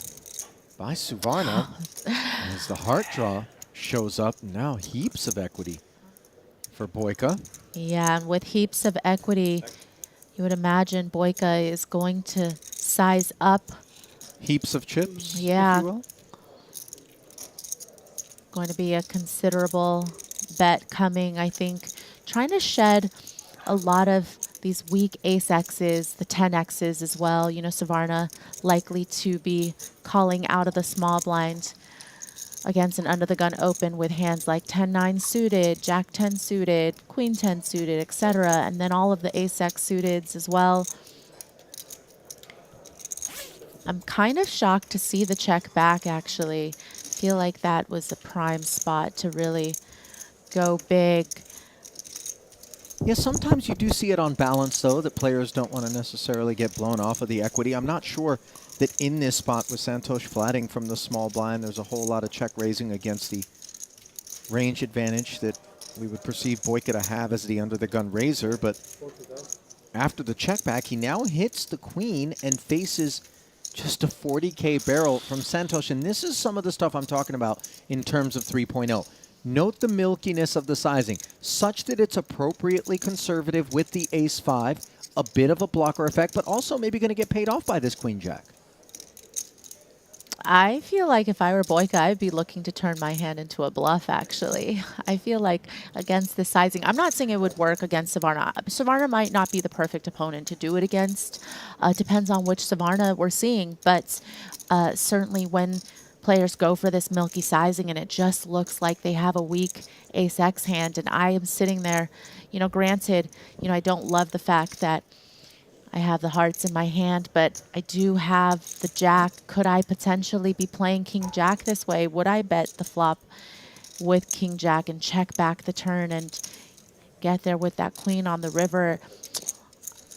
by Suvarna as the heart draw shows up. Now heaps of equity for Boyka. Yeah, and with heaps of equity, you would imagine Boyka is going to size up. Heaps of chips, yeah, if you will. Going to be a considerable bet coming, I think. Trying to shed a lot of these weak ace-X's, the 10X's as well. You know, Suvarna likely to be calling out of the small blind against an under-the-gun open with hands like 10-9 suited, Jack 10 suited, Queen 10 suited, etc. And then all of the ace-X suiteds as well. I'm kind of shocked to see the check back, actually. Feel like that was a prime spot to really go big. Yeah, sometimes you do see it on balance, though, that players don't want to necessarily get blown off of the equity. I'm not sure that in this spot with Santosh flatting from the small blind, there's a whole lot of check raising against the range advantage that we would perceive Boyka to have as the under-the-gun raiser. But after the check back, he now hits the queen and faces just a 40K barrel from Santosh. And this is some of the stuff I'm talking about in terms of 3.0. Note the milkiness of the sizing, such that it's appropriately conservative with the ace-5, a bit of a blocker effect, but also maybe going to get paid off by this queen-jack. I feel like if I were Boyka, I'd be looking to turn my hand into a bluff, actually. I feel like against the sizing, I'm not saying it would work against Suvarna. Suvarna might not be the perfect opponent to do it against. Depends on which Suvarna we're seeing, but certainly when players go for this milky sizing and it just looks like they have a weak ace-X hand, and I am sitting there, you know, granted, you know, I don't love the fact that I have the hearts in my hand, but I do have the jack. Could I potentially be playing king jack this way? Would I bet the flop with king jack and check back the turn and get there with that queen on the river?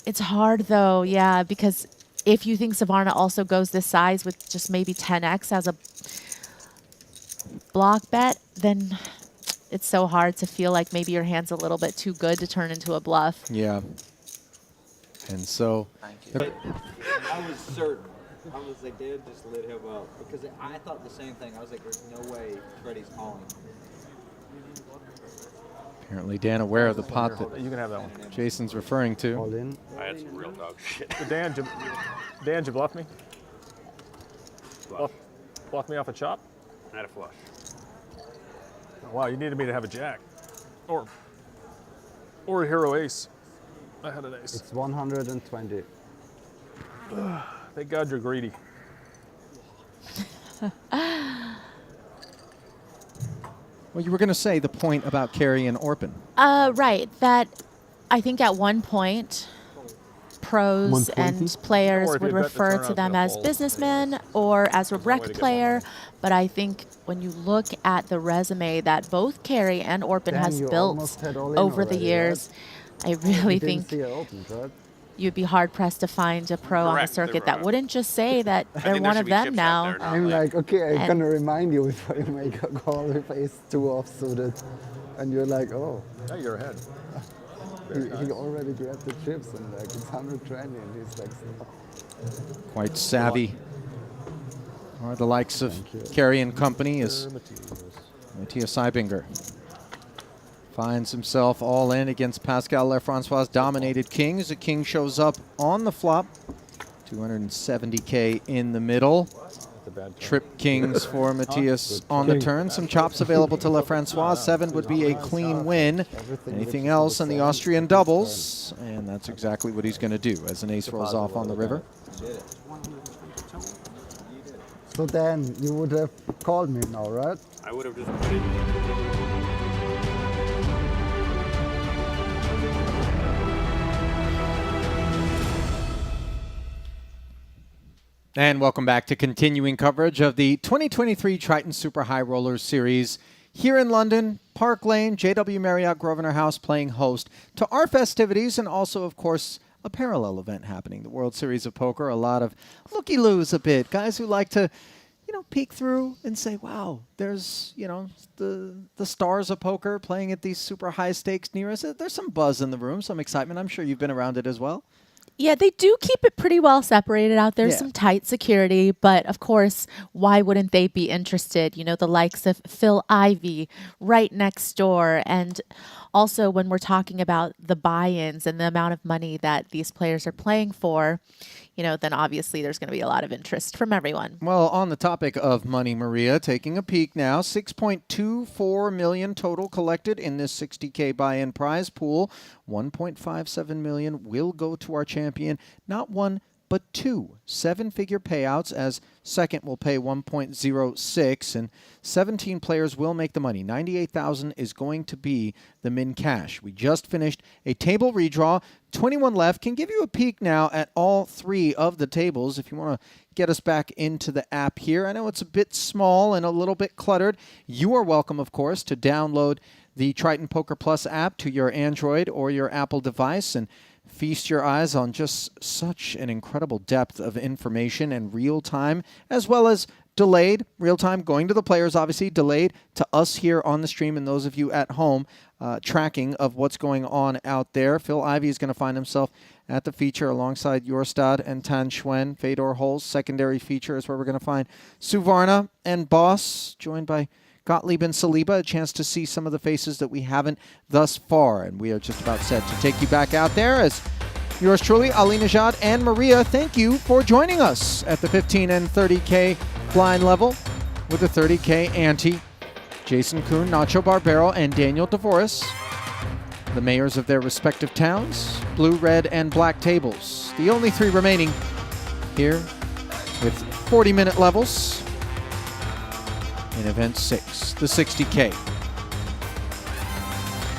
It's hard though, yeah, because if you think Suvarna also goes this size with just maybe 10x as a block bet, then it's so hard to feel like maybe your hand's a little bit too good to turn into a bluff. Yeah. And so I was certain. They did just lit him up because I thought the same thing. I was like, there's no way Freddie's calling. apparently Dan aware of the pot that you can have that one. Jason's referring to. All in. I had some real dog shit. Dan, did you bluff me? Bluff me off a chop? I had a flush. Oh, wow, you needed me to have a jack. Or a hero ace. I had an ace. It's 120. Thank God you're greedy. Well, you were going to say the point about Carey and Orpin. Right. That I think at one point, pros and players would refer to them as businessmen or as a rec player. But I think when you look at the resume that both Carey and Orpin has built over the years, I really think you'd be hard-pressed to find a pro on the circuit that wouldn't just say that they're one of them now. I'm like, okay, I'm gonna remind you before you make a call if ace 2 offsuited, and you're like, oh. Yeah, you're ahead. he already grabbed the chips and like it's 120 and he's like, stop. Quite savvy. Are the likes of Carey and company as Matthias Seibinger finds himself all in against Pascal Lefrancois' dominated kings. The king shows up on the flop. 270k in the middle. Trip kings for Matthias on the turn. Some chops available to Lefrancois. 7 would be a clean win. Anything else in the Austrian doubles? And that's exactly what he's going to do as an ace rolls off on the river. So Dan, you would have called me now, right? I would have just put it. And welcome back to continuing coverage of the 2023 Triton Super High Rollers Series here in London, Park Lane, JW Marriott Grosvenor House playing host to our festivities and also, of course, a parallel event happening, the World Series of Poker. A lot of looky-loos a bit, guys who like to, you know, peek through and say, wow, there's, you know, the stars of poker playing at these super high stakes near us. There's some buzz in the room, some excitement. I'm sure you've been around it as well. Yeah, they do keep it pretty well separated out there. Yeah. Some tight security, but of course, why wouldn't they be interested? You know, the likes of Phil Ivey right next door. And also when we're talking about the buy-ins and the amount of money that these players are playing for, you know, then obviously there's going to be a lot of interest from everyone. Well, on the topic of money, Maria, taking a peek now, 6.24 million total collected in this 60k buy-in prize pool. 1.57 million will go to our champion. Not one, but two 7-figure payouts, as second will pay 1.06, and 17 players will make the money. 98,000 is going to be the min cash. We just finished a table redraw. 21 left. Can give you a peek now at all 3 of the tables if you want to get us back into the app here. I know it's a bit small and a little bit cluttered. You are welcome, of course, to download the Triton Poker Plus app to your Android or your Apple device and feast your eyes on just such an incredible depth of information and real-time, as well as delayed, real-time, going to the players, obviously, delayed to us here on the stream and those of you at home, tracking of what's going on out there. Phil Ivey is going to find himself at the feature alongside Jorstad and Tan Schwen. Fedor Holz, secondary feature, is where we're going to find Suvarna and Boss, joined by Gottlieb and Saliba, a chance to see some of the faces that we haven't thus far. And we are just about set to take you back out there as yours truly, Ali Najad and Maria, thank you for joining us at the 15 and 30K blind level with a 30K ante. Jason Kuhn, Nacho Barbero, and Daniel DeVoris, the mayors of their respective towns, blue, red, and black tables. The only 3 remaining here with 40-minute levels. In event 6, the 60K.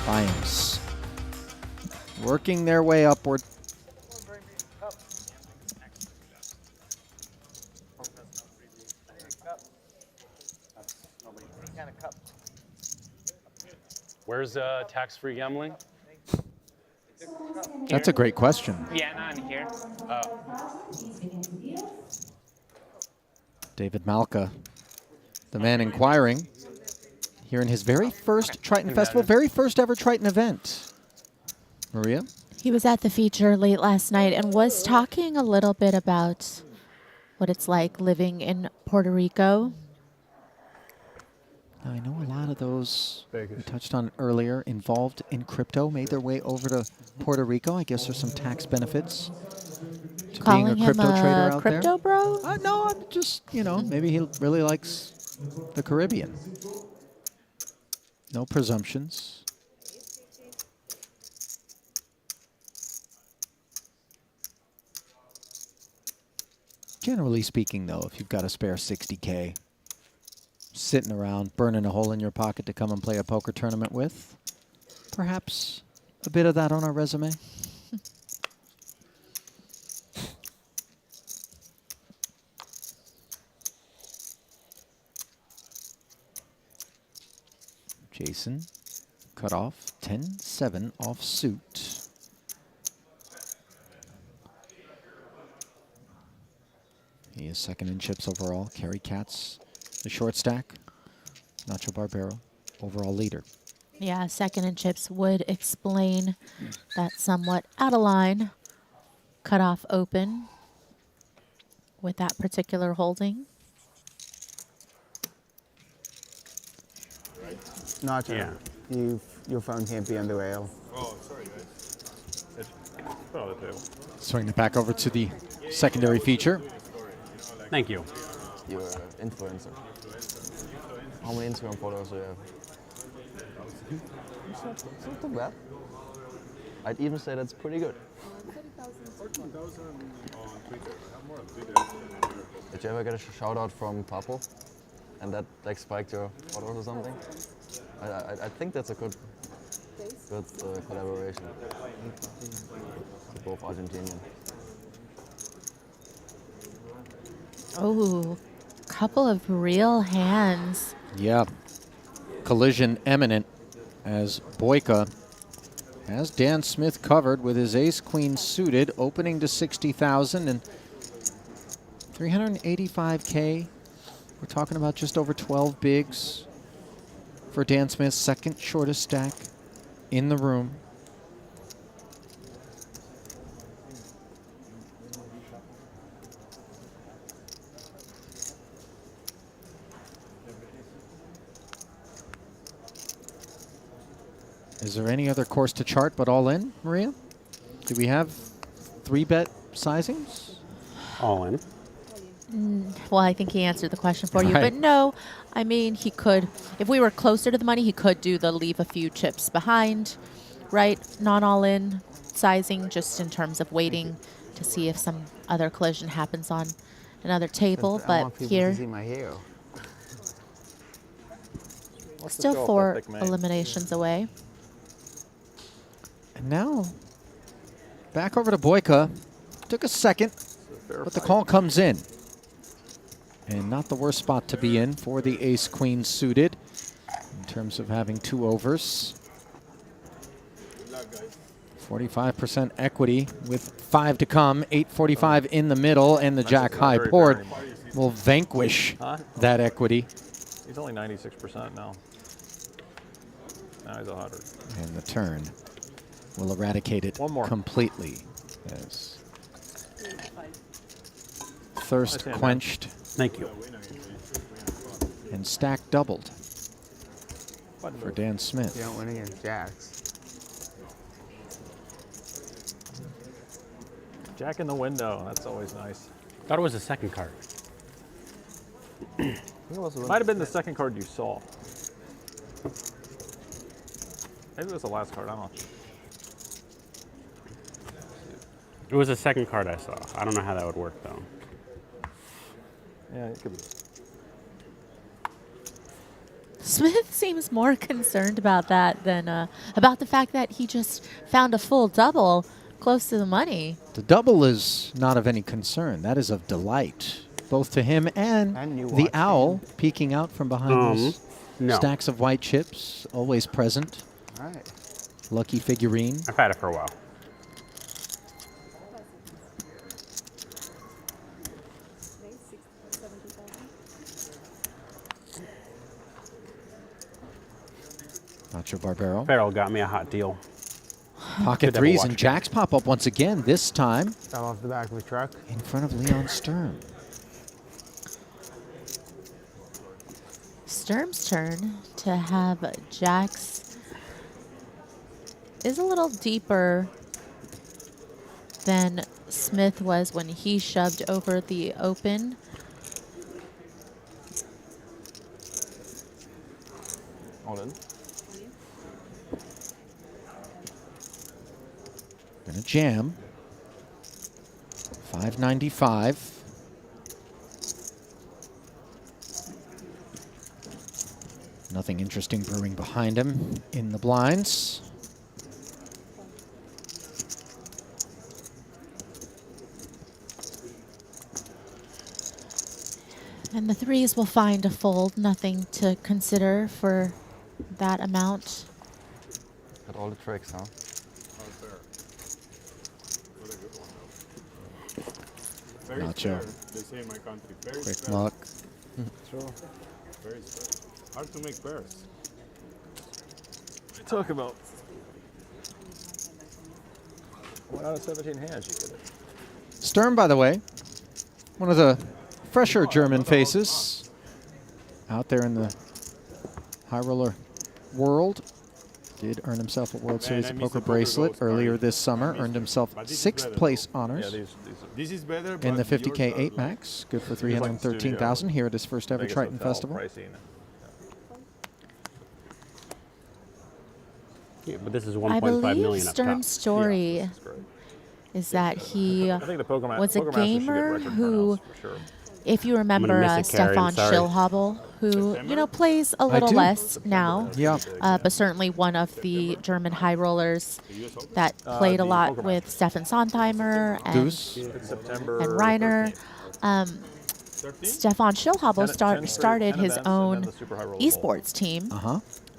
Lions working their way upward. Where's tax-free gambling? That's a great question. Yeah, not in here. David Malka, the man inquiring, here in his very first Triton Festival, very first ever Triton event. Maria? He was at the feature late last night and was talking a little bit about what it's like living in Puerto Rico. Now, I know a lot of those we touched on earlier involved in crypto made their way over to Puerto Rico. I guess there's some tax benefits to Calling being a crypto him trader a out crypto there. bro? No, I'm just, you know, maybe he really likes the Caribbean. No presumptions. Generally speaking, though, if you've got a spare 60K sitting around, burning a hole in your pocket to come and play a poker tournament with, perhaps a bit of that on our resume. Jason cut off 10-7 off suit. He is second in chips overall. Kerry Katz, the short stack. Nacho Barbero, overall leader. Yeah, second and chips would explain that somewhat out of line cutoff open with that particular holding. Nacho, Yeah. your phone can't be on the rail. Oh, sorry, guys. Put it on the table. Swing it back over to the secondary feature. Thank you. You're an influencer. How many Instagram followers do you have? It's not too bad. I'd even say that's pretty good. 14,000 on Twitter. I have more on Twitter. Did you ever get a shout out from Papo? And that like spiked your followers or something? I think that's a good collaboration. They're both Argentinian. Oh, couple of real hands. Yeah. Collision imminent as Boyka has Dan Smith covered with his ace-queen suited, opening to 60,000 and 385K. We're talking about just over 12 bigs for Dan Smith's second shortest stack in the room. Is there any other course to chart but all in, Maria? Do we have 3-bet sizings? All in. Well, I think he answered the question for you. Right. But no, I mean, he could, if we were closer to the money, he could do the leave a few chips behind, right? Not all in sizing, just in terms of waiting to see if some other collision happens on another table. I want But people here, to see my hero. still 4 eliminations away. And now, back over to Boyka. Took a second, but the call comes in. And not the worst spot to be in for the ace-queen suited in terms of having 2 overs. 45% equity with 5 to come. 845 in the middle, and the jack-high board will vanquish that equity. He's only 96% now. Now he's 100. And the turn will eradicate it completely. As thirst quenched. Thank you. And stack doubled for Dan Smith. You don't win against jacks. Jack in the window. That's always nice. Thought it was the second card. Might have been the second card you saw. Maybe it was the last card. I don't know. It was the second card I saw. I don't know how that would work though. Yeah, it could be. Smith seems more concerned about that than about the fact that he just found a full double close to the money. The double is not of any concern. That is of delight, both to him and the owl peeking out from behind those no. stacks of white chips, always present. All right. Lucky figurine. I've had it for a while. Nacho Barbero. Farrell got me a hot deal. Pocket Good threes double and jacks pop up once again, this time Fell off the back of the truck. in front of Leon Sturm. Sturm's turn to have jacks is a little deeper than Smith was when he shoved over the open. All in. Gonna jam. 595. Nothing interesting brewing behind him in the blinds. And the threes will find a fold, nothing to consider for that amount. Got all the tricks, huh? Very Nacho. fair, they say in my country. Very Quick fair. luck. True. Very fair. Hard to make pairs. you talk about? 1 out of 17 hands, you get it. Sturm, by the way, one of the fresher German faces out there in the high roller world. Did earn himself a World Series of Poker bracelet earlier this summer. Earned himself 6th place honors in the 50k 8 max. Good for 313,000 here at his first ever Triton Festival. Yeah, but this is I 1.5 million believe up top. Sturm's story is that he I think the Poker was a Poker Masters should get gamer record who, turnouts for sure. if you gonna remember miss it, Carrie, I'm Stefan sorry. Schillhabel, who plays a I little do. less now, Yeah. but certainly one of the German high rollers that played a lot with Stefan Sontheimer and, Goose. and Reiner. Stefan Schillhabel started his own esports team,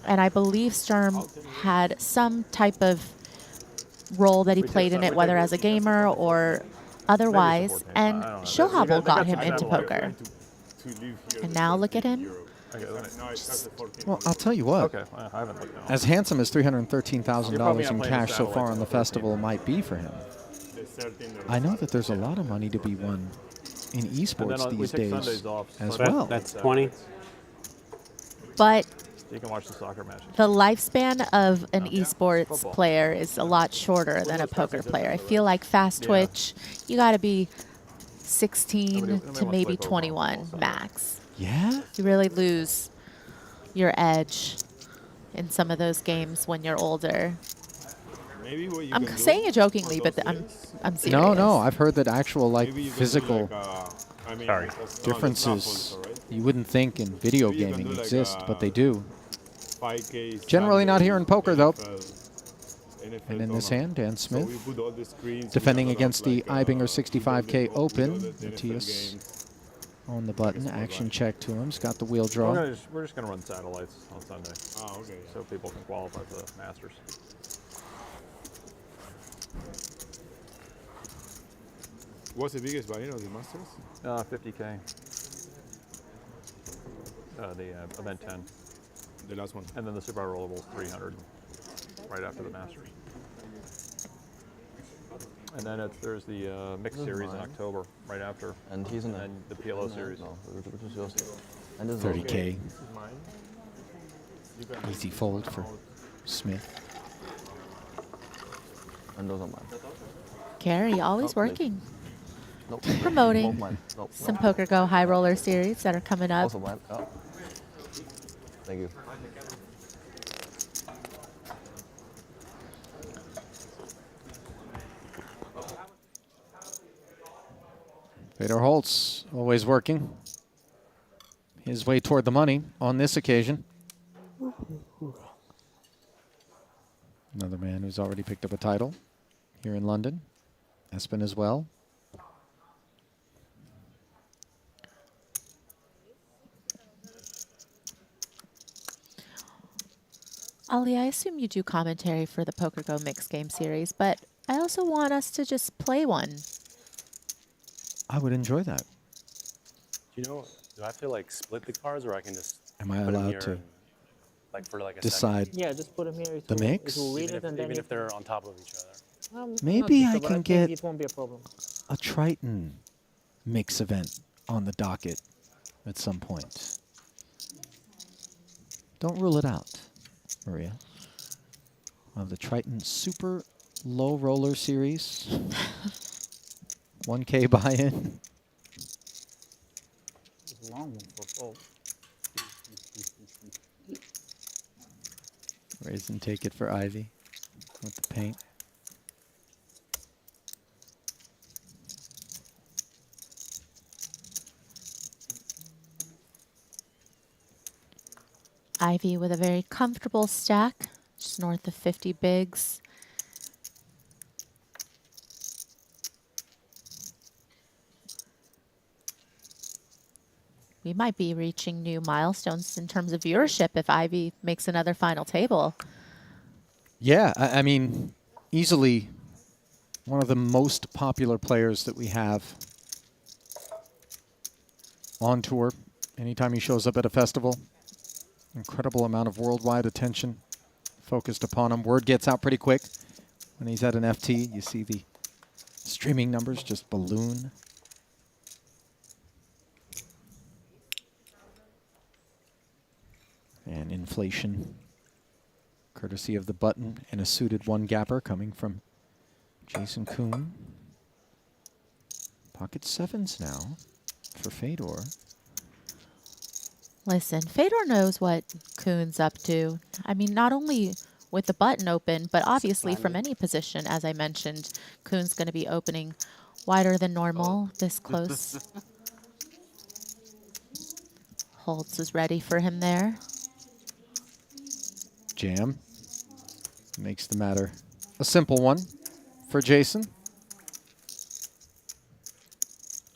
and I believe Sturm had some type of role that he played in it, whether as a gamer or otherwise, and Schillhabel got him into poker. And now look at him. Well, I'll tell you what. Okay, I haven't looked now. As handsome as $313,000 in cash so far on the festival might be for him, I know that there's a lot of money to be won in esports we these take days Sundays off, as so well. That's 20. But You can watch the soccer matches. the lifespan of an esports player is a lot shorter than a poker player. I feel like fast twitch, you got to be 16 to maybe 21 max. Yeah? You really lose your edge in some of those games when you're older. I'm saying it jokingly, but I'm serious. No, I've heard that actual physical differences you wouldn't think in video gaming exist, but they do. Generally not here in poker, though. And in this hand, Dan Smith, defending against the Ibinger 65k Open. Matthias on the button, action check to him. He's got the wheel draw. We're just going to run satellites on Sunday. Oh, okay. So people can qualify for the Masters. What's the biggest buy-in of the Masters? 50k. The event 10. The last one. And then the Super High Rollable is 300 right after the Masters. And then there's the mixed series in October, right after. And he's in and the PLO series. No, which is yours. And this is 30k. Easy fold for Smith. And those are mine. Carrie, always working. Nope. Promoting Both mine. Nope. some Poker Go high roller series that are coming up. Also mine. Oh. Thank you. Fedor Holtz, always working. His way toward the money on this occasion. Another man who's already picked up a title here in London. Espen as well. Ali, I assume you do commentary for the Poker Go mixed game series, but I also want us to just play one. I would enjoy that. Do you know, do I have to like split the cards or I can just Am I put 'em allowed here to and, like for like a decide second? Yeah, just put them here. the mix? Even if they're on top of each other. Maybe I can get It won't be a problem. a Triton mix event on the docket at some point. Don't rule it out, Maria. We'll have the Triton Super Low Roller Series. 1K buy-in. It's a long one for both. Raise and take it for Ivy with the paint. Ivy with a very comfortable stack, just north of 50 bigs. We might be reaching new milestones in terms of viewership if Ivy makes another final table. Yeah, I mean, easily one of the most popular players that we have on tour. Anytime he shows up at a festival, incredible amount of worldwide attention. focused upon him. Word gets out pretty quick when he's at an FT. You see the streaming numbers just balloon. And inflation, courtesy of the button and a suited one-gapper coming from Jason Kuhn. Pocket sevens now for Fedor. Listen, Fedor knows what Kuhn's up to. I mean, not only with the button open, but obviously from any position, as I mentioned, Kuhn's going to be opening wider than normal, this close. Holtz is ready for him there. Jam makes the matter a simple one for Jason.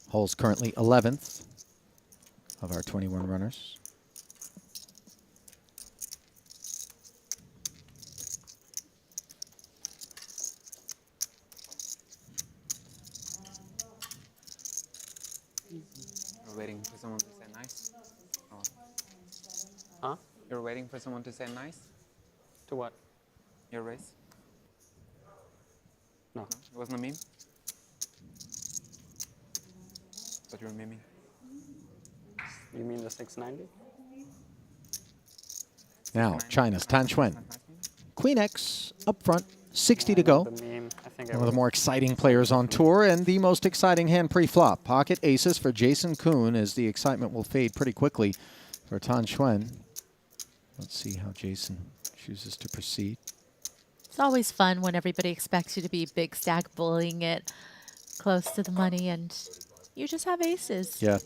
Hole's currently 11th of our 21 runners. You're waiting for someone to say nice? Or Huh? you're waiting for someone to say nice? To what? Your race? No. It wasn't a meme? But you're miming. You mean the 690? Now, China's Tan Xuan. Queen X up front, 60 to go. The meme. I think One of the more exciting players on tour and the most exciting hand pre-flop. Pocket aces for Jason Kuhn as the excitement will fade pretty quickly for Tan Xuan. Let's see how Jason chooses to proceed. It's always fun when everybody expects you to be big stack bullying it close to the money and you just have aces. Yeah,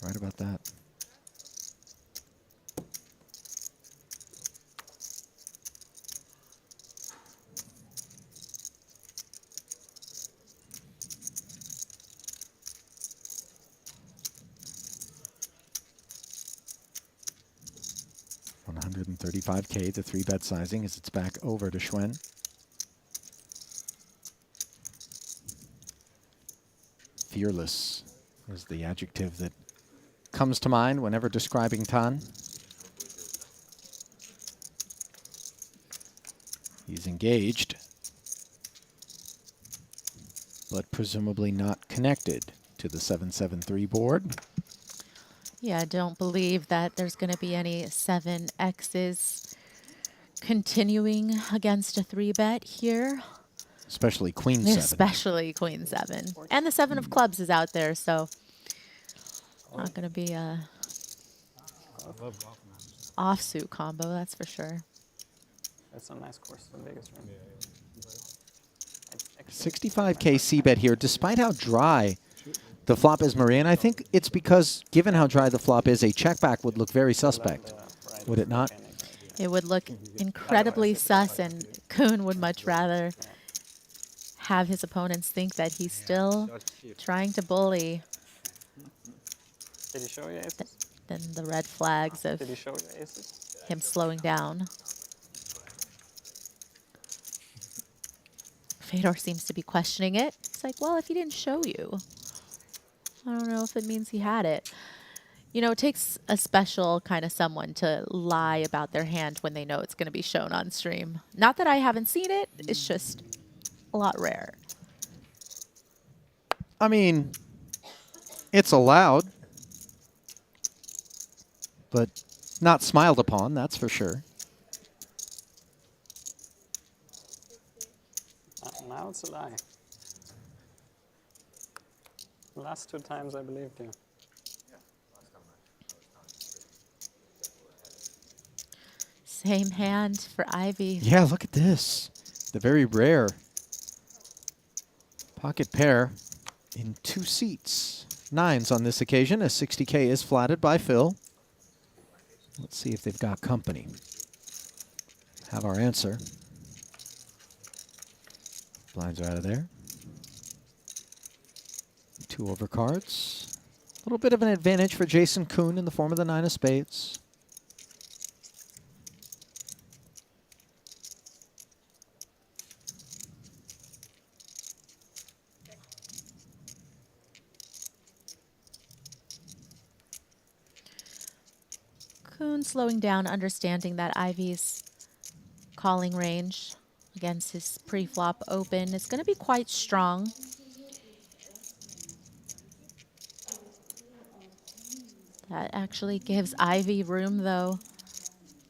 right about that. $135K, the 3-bet sizing as it's back over to Xuan. Fearless is the adjective that comes to mind whenever describing Tan. He's engaged, but presumably not connected to the 773 board. Yeah, I don't believe that there's going to be any 7Xs continuing against a 3-bet here. Especially Queen 7. Especially Queen 7. And the 7 of clubs is out there, so not going to be a offsuit combo, that's for sure. That's a nice course, the biggest room. 65K C-bet here, despite how dry the flop is, Maria. And I think it's because, given how dry the flop is, a check back would look very suspect, would it not? It would look incredibly sus, and Kuhn would much rather have his opponents think that he's still trying to bully Did he show you aces? than the red flags of Did he show you aces? him slowing down. Fedor seems to be questioning it. It's like, well, if he didn't show you, I don't know if it means he had it. You know, it takes a special kind of someone to lie about their hand when they know it's going to be shown on stream. Not that I haven't seen it, it's just a lot rare. I mean, it's allowed, but not smiled upon, that's for sure. Now it's a lie. The last 2 times I believed you. Same hand for Ivy. Yeah, look at this. The very rare pocket pair in 2 seats. 9s on this occasion, as 60K is flatted by Phil. Let's see if they've got company. Have our answer. Blinds are out of there. 2 overcards. A little bit of an advantage for Jason Kuhn in the form of the 9 of spades. Kuhn slowing down, understanding that Ivy's calling range against his pre-flop open is going to be quite strong. That actually gives Ivy room, though,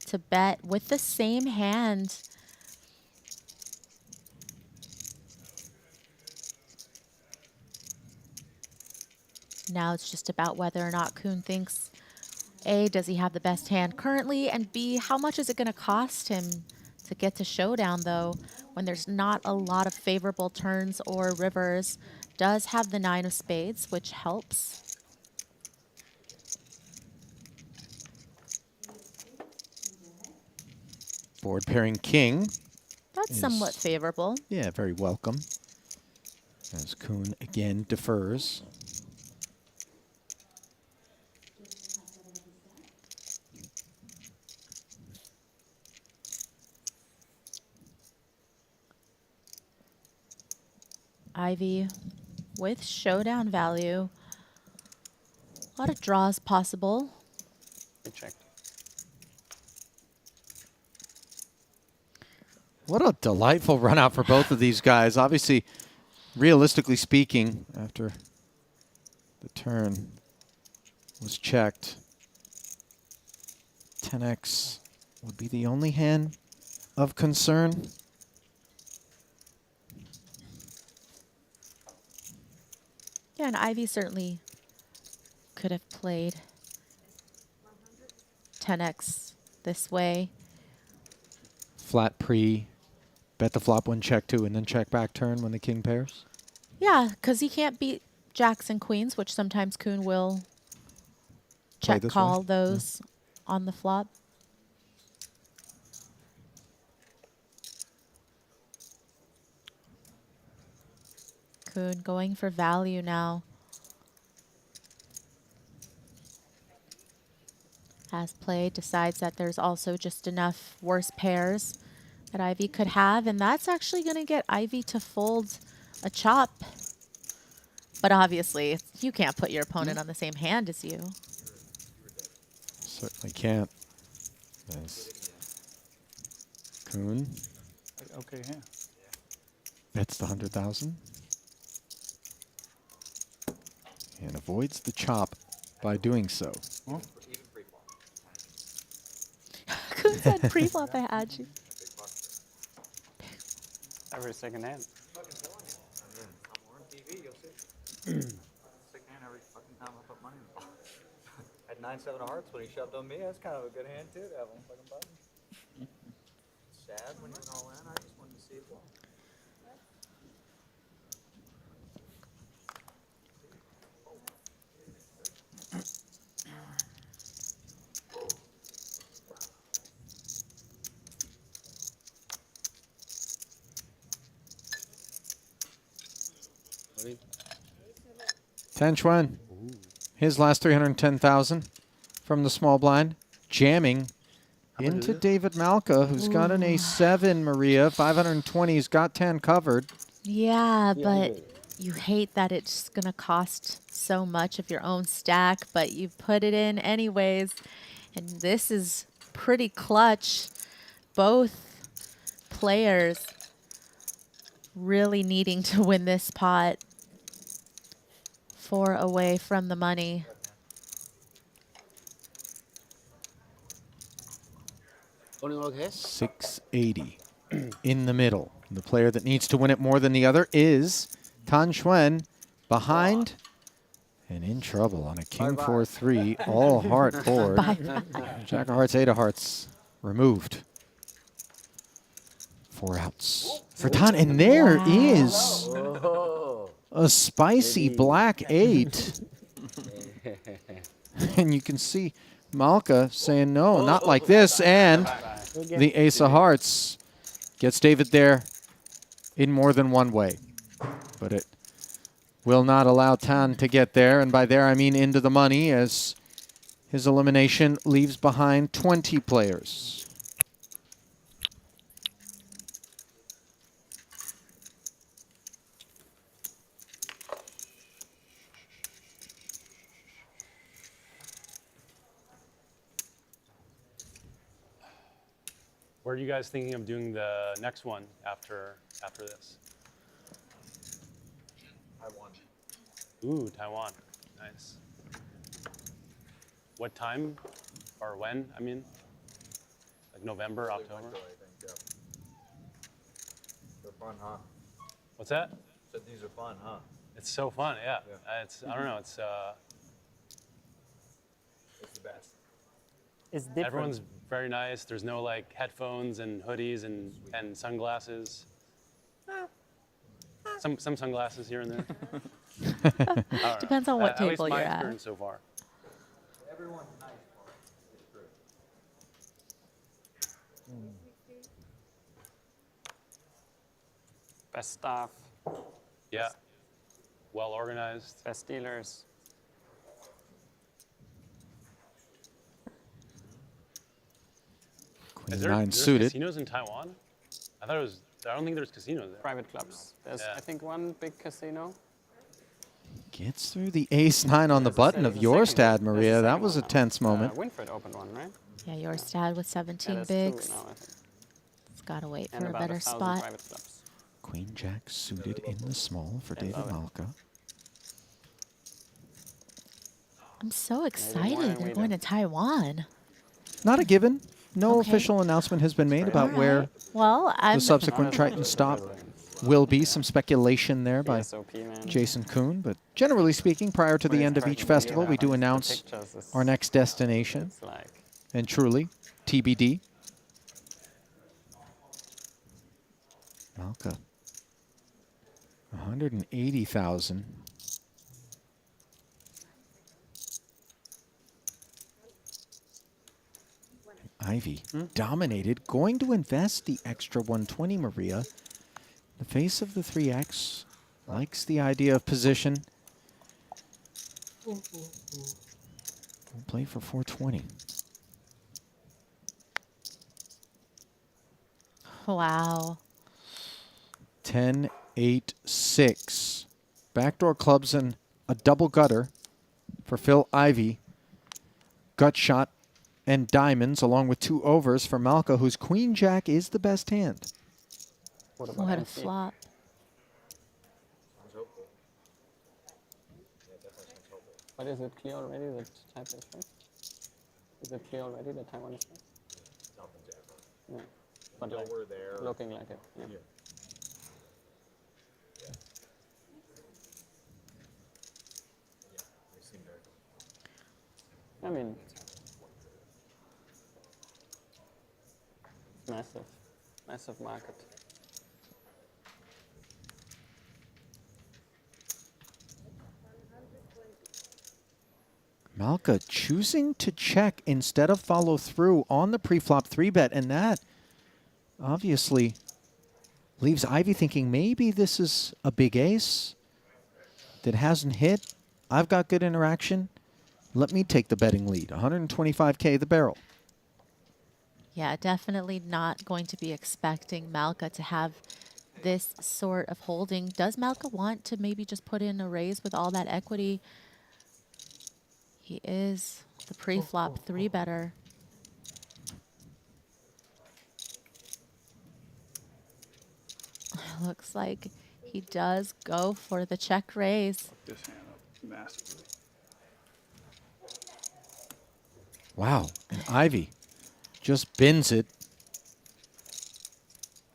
to bet with the same hand. Now it's just about whether or not Kuhn thinks, A, does he have the best hand currently, and B, how much is it going to cost him to get to showdown, though, when there's not a lot of favorable turns or rivers. Does have the 9 of spades, which helps. Board pairing king. That's somewhat favorable. Yeah, very welcome. As Kuhn again defers. Ivy with showdown value. A lot of draws possible. Good check. What a delightful run out for both of these guys. Obviously, realistically speaking, after the turn was checked, 10x would be the only hand of concern. Yeah, and Ivy certainly could have played 10x this way. Flat pre, bet the flop one, check two, and then check back turn when the king pairs. Yeah, because he can't beat jacks and queens, which sometimes Kuhn will Play check this call way? those on the flop. Kuhn going for value now. Has played, decides that there's also just enough worse pairs that Ivy could have, and that's actually going to get Ivy to fold a chop. But obviously, you can't put your opponent on the same hand as you. Certainly can't. As Kuhn Okay, yeah. bets the 100,000 and avoids the chop by doing so. Huh? Kuhn said pre-flop I had you. Every second hand. Sick hand every fucking time I put money in the pot. Had 9-7 of hearts when he shoved on me. That's kind of a good hand too to have on fucking button. Sad when you're all in. I just wanted to see it go. Tan Chuan, his last 310,000 from the small blind, jamming into David Malka, who's got an A7, Maria. 520, he's got 10 covered. Yeah, but you hate that it's going to cost so much of your own stack, but you put it in anyways. And this is pretty clutch. Both players really needing to win this pot. 4 away from the money. $680 in the middle. The player that needs to win it more than the other is Tan Xuan, behind and in trouble on a king 4-3 all heart board. Jack of hearts, 8 of hearts removed. 4 outs for Tan, and there is a spicy black 8. And you can see Malka saying, no, not like this. And the ace of hearts gets David there in more than one way. But it will not allow Tan to get there. And by there, I mean into the money, as his elimination leaves behind 20 players. Where are you guys thinking of doing the next one after this? Taiwan. Ooh, Taiwan. Nice. What time or when? I mean, like November, October? Winter, I think, yeah. They're fun, huh? What's that? Said these are fun, huh? It's so fun, yeah. It's I don't know. It's the best. It's different. everyone's very nice. There's no like headphones and hoodies and sunglasses. Some sunglasses here and there. I don't know. Depends on what At least table my you're at. experience so far. Everyone's nice, Paul. It's true. Best staff, Yeah. Well organized. best dealers. Is Queen 9 there's suited. casinos in Taiwan? I thought it was. I don't think there's casinos there. Private clubs. There's, Yeah. I think, one big casino. Gets through the ace-9 on the button of your stat, Maria. That was a tense moment. Winfred opened one, right? Yeah, your stat with 17 there's bigs. two now, I think. It's got to wait And for a about better 1,000 spot. private clubs. Queen Jack suited in the small for David love it. Malka. I'm so more excited. than They're we going did. to Taiwan. Not a given. No Okay. official announcement has been made about where Well, I'm the subsequent Triton stop will be. Some speculation there by PSOP, man. Jason Kuhn, but generally speaking, prior to the end of each festival, we do announce our next destination. It's like And truly, TBD. Malka. 180,000. Ivy dominated, going to invest the extra 120, Maria. The face of the 3X likes the idea of position. We'll play for 420. Wow. 10, 8, 6. Backdoor clubs and a double gutter for Phil Ivey. Gut shot and diamonds along with 2 overs for Malka, whose Queen Jack is the best hand. what about What a MC? flop. Sounds hopeful. Yeah, definitely sounds hopeful. But is it clear already that type is right? Is it clear already that Taiwan is right? Nothing's ever. Yeah. But Until like, we're there. looking like it. Yeah. Yeah. They seem to. I mean, massive, massive market. Malka choosing to check instead of follow through on the pre-flop 3-bet, and that obviously leaves Ivy thinking maybe this is a big ace that hasn't hit. I've got good interaction. Let me take the betting lead. 125K the barrel. Yeah, definitely not going to be expecting Malka to have this sort of holding. Does Malka want to maybe just put in a raise with all that equity? He is the pre-flop 3-better. Looks like he does go for the check raise. Fuck this hand up massively. Wow, and Ivy just bins it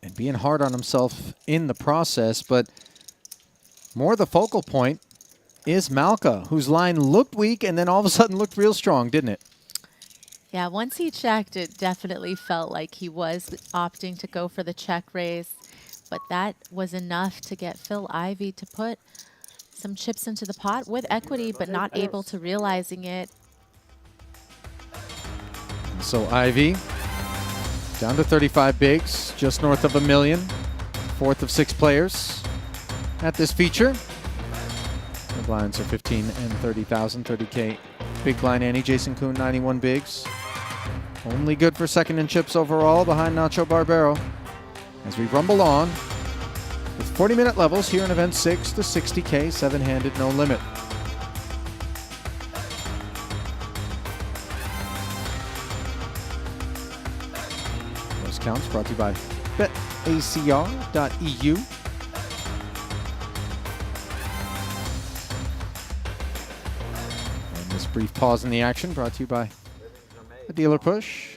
and being hard on himself in the process, but more the focal point is Malka, whose line looked weak and then all of a sudden looked real strong, didn't it? Yeah, once he checked, it definitely felt like he was opting to go for the check raise, but that was enough to get Phil Ivey to put some chips into the pot with equity, but not able to realizing it. So Ivy down to 35 bigs, just north of $1 million. 4th of 6 players at this feature. The blinds are 15 and 30,000. 30K big blind ante. Jason Kuhn, 91 bigs. Only good for second in chips overall behind Nacho Barbero. As we rumble on with 40-minute levels here in event 6, the 60K 7-handed no limit. discounts brought to you by betacr.eu. And this brief pause in the action brought to you by the Dealer Push.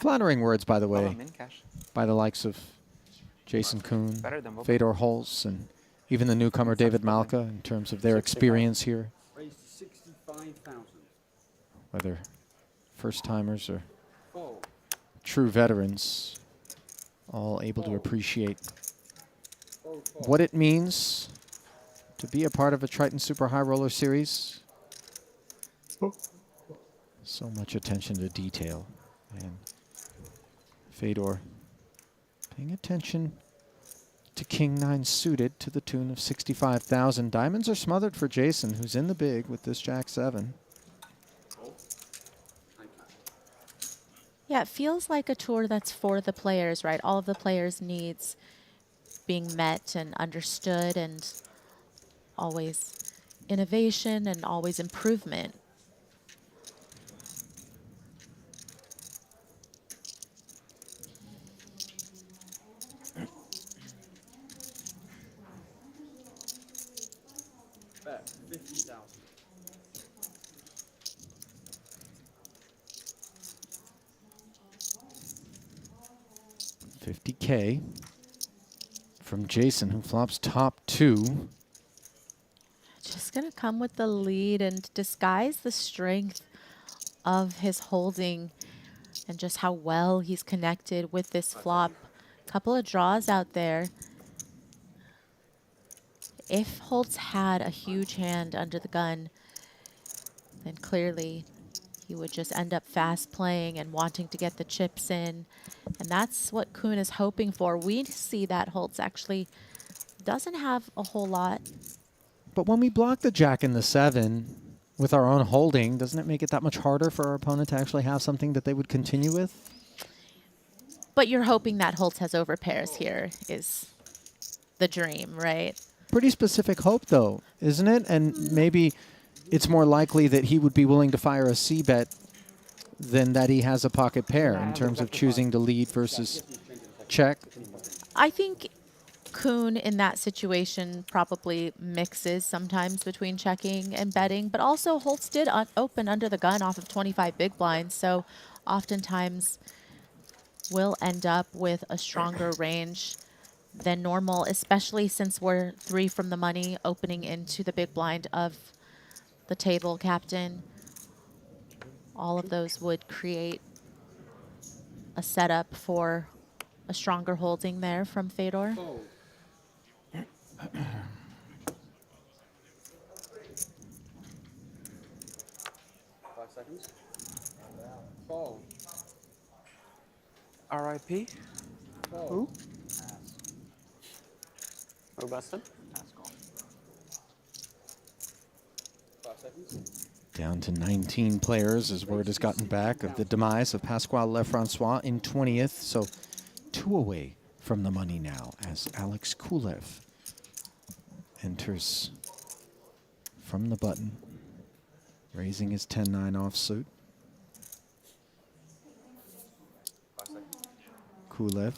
Flattering words, by the way, by the likes of Jason Kuhn, Better than Boba. Fedor Holz, and even the newcomer David Malka in terms of their experience here. Raised to 65,000. Whether first-timers or true veterans, all able to appreciate what it means to be a part of a Triton Super High Roller Series. So much attention to detail. And Fedor paying attention to King 9 suited to the tune of 65,000. Diamonds are smothered for Jason, who's in the big with this Jack 7. Yeah, it feels like a tour that's for the players, right? All of the players' needs being met and understood, and always innovation and always improvement. Bet 50,000. 50K from Jason, who flops top 2. Just going to come with the lead and disguise the strength of his holding and just how well he's connected with this flop. Couple of draws out there. If Holtz had a huge hand under the gun, then clearly he would just end up fast playing and wanting to get the chips in. And that's what Kuhn is hoping for. We see that Holtz actually doesn't have a whole lot. But when we block the Jack and the 7 with our own holding, doesn't it make it that much harder for our opponent to actually have something that they would continue with? But you're hoping that Holtz has overpairs here is the dream, right? Pretty specific hope, though, isn't it? And maybe it's more likely that he would be willing to fire a C-bet than that he has a pocket pair in terms of choosing to lead versus check. I think Kuhn in that situation probably mixes sometimes between checking and betting, but also Holtz did open under the gun off of 25 big blinds, so oftentimes we'll end up with a stronger range than normal, especially since we're 3 from the money opening into the big blind of the table captain. All of those would create a setup for a stronger holding there from Fedor. 5 seconds. Fold. R.I.P. Who? Robusted. 5 seconds. Down to 19 players as word has gotten back of the demise of Pasquale Lefrancois in 20th. So 2 away from the money now as Alex Kulev enters from the button, raising his 10-9 offsuit. Kulev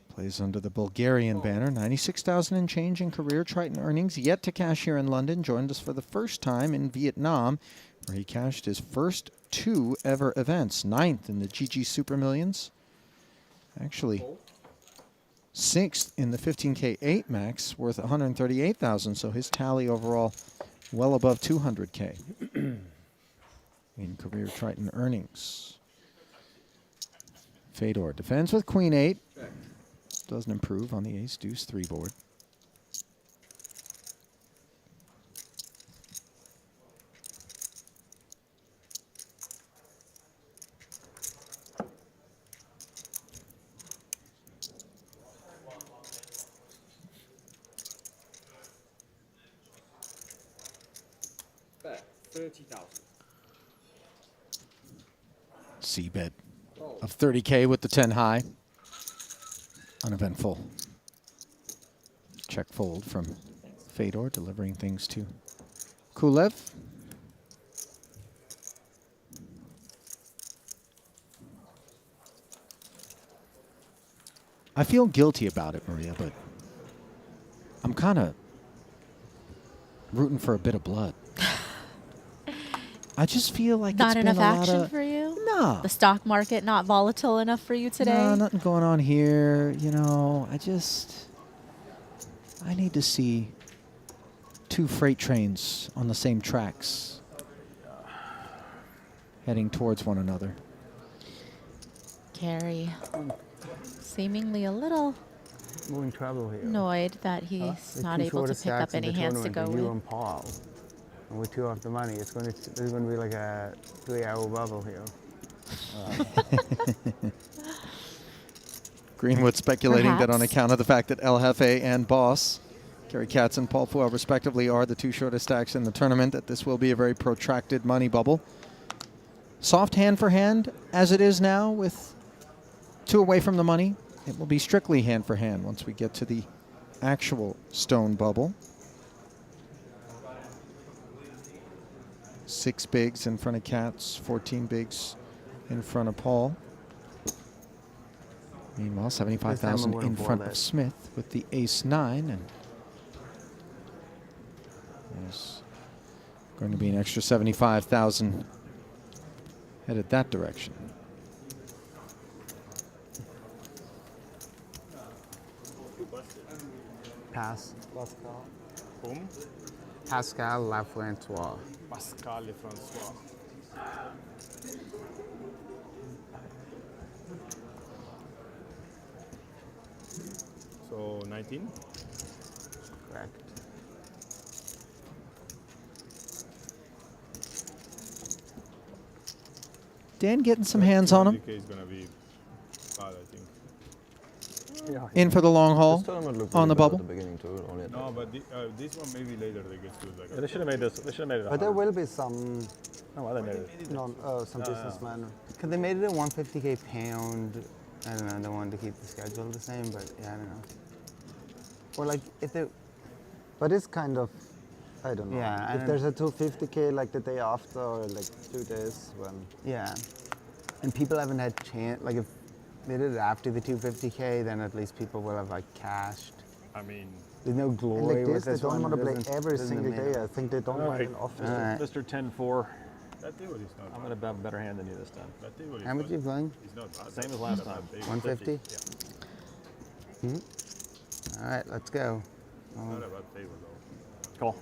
plays under the Bulgarian banner. 96,000 and change in career Triton earnings. Yet to cash here in London. Joined us for the first time in Vietnam, where he cashed his first 2 ever events. 9th in the GG Super Millions. Actually, 6th in the 15K 8 max, worth 138,000. So his tally overall well above 200K in career Triton earnings. Fedor defends with Queen 8. Doesn't improve on the Ace-Deuce-3 board. Bet 30,000. C-bet of 30K with the 10 high. Uneventful check fold from Fedor, delivering things to Kulev. I feel guilty about it, Maria, but I'm kind of rooting for a bit of blood. I just feel like Not it's enough been a lot action of, for you? No. The stock market not volatile enough for you today? No, nothing going on here. You know, I need to see 2 freight trains on the same tracks heading towards one another. Carrie, seemingly a little We're in trouble here. annoyed that he's The not two able to shortest pick up stacks in any the hands to tournament go are you with. and Paul. And we're 2 off the money. There's going to be like a 3-hour bubble here. Greenwood speculating that on Perhaps. account of the fact that El Jefe and Boss, Kerry Katz and Paul Fuel respectively, are the 2 shortest stacks in the tournament, that this will be a very protracted money bubble. Soft hand for hand, as it is now, with 2 away from the money. It will be strictly hand for hand once we get to the actual stone bubble. 6 bigs in front of Katz, 14 bigs in front of Paul. Meanwhile, 75,000 in front of Smith with the ace-9, and there's going to be an extra 75,000 headed that direction. Pass. Pascal. Whom? Pascal Lafrancois. Pascal Francois. So 19? Correct. Dan getting some hands on him. DK is gonna be bad, I think. In for the long haul This tournament looked on the really bad bubble. at the beginning too. Only at No, but this one maybe later they get to like. Yeah, they should have made this. They should have made it. But there will be some, Oh, why they made it? some businessmen. Because they made it a 150K pound. I don't know. They wanted to keep the schedule the same, but yeah, I don't know. Or like if they. But it's kind of, I don't know. Yeah, if there's a 250K like the day after or like 2 days when. Yeah, and people haven't had chance. Like if they did it after the 250K, then at least people will have like cashed. I mean, there's no And glory like with this, they don't one. want to play Doesn't- every doesn't single matter. day. I think they don't All want right, an office. Mr. 10-4. that table is not. I'm gonna have a better hand than you this time. That table is How much not- are you playing? It's not bad. Same as last time. 150. Yeah. All right, let's go. Not a bad table though. Call.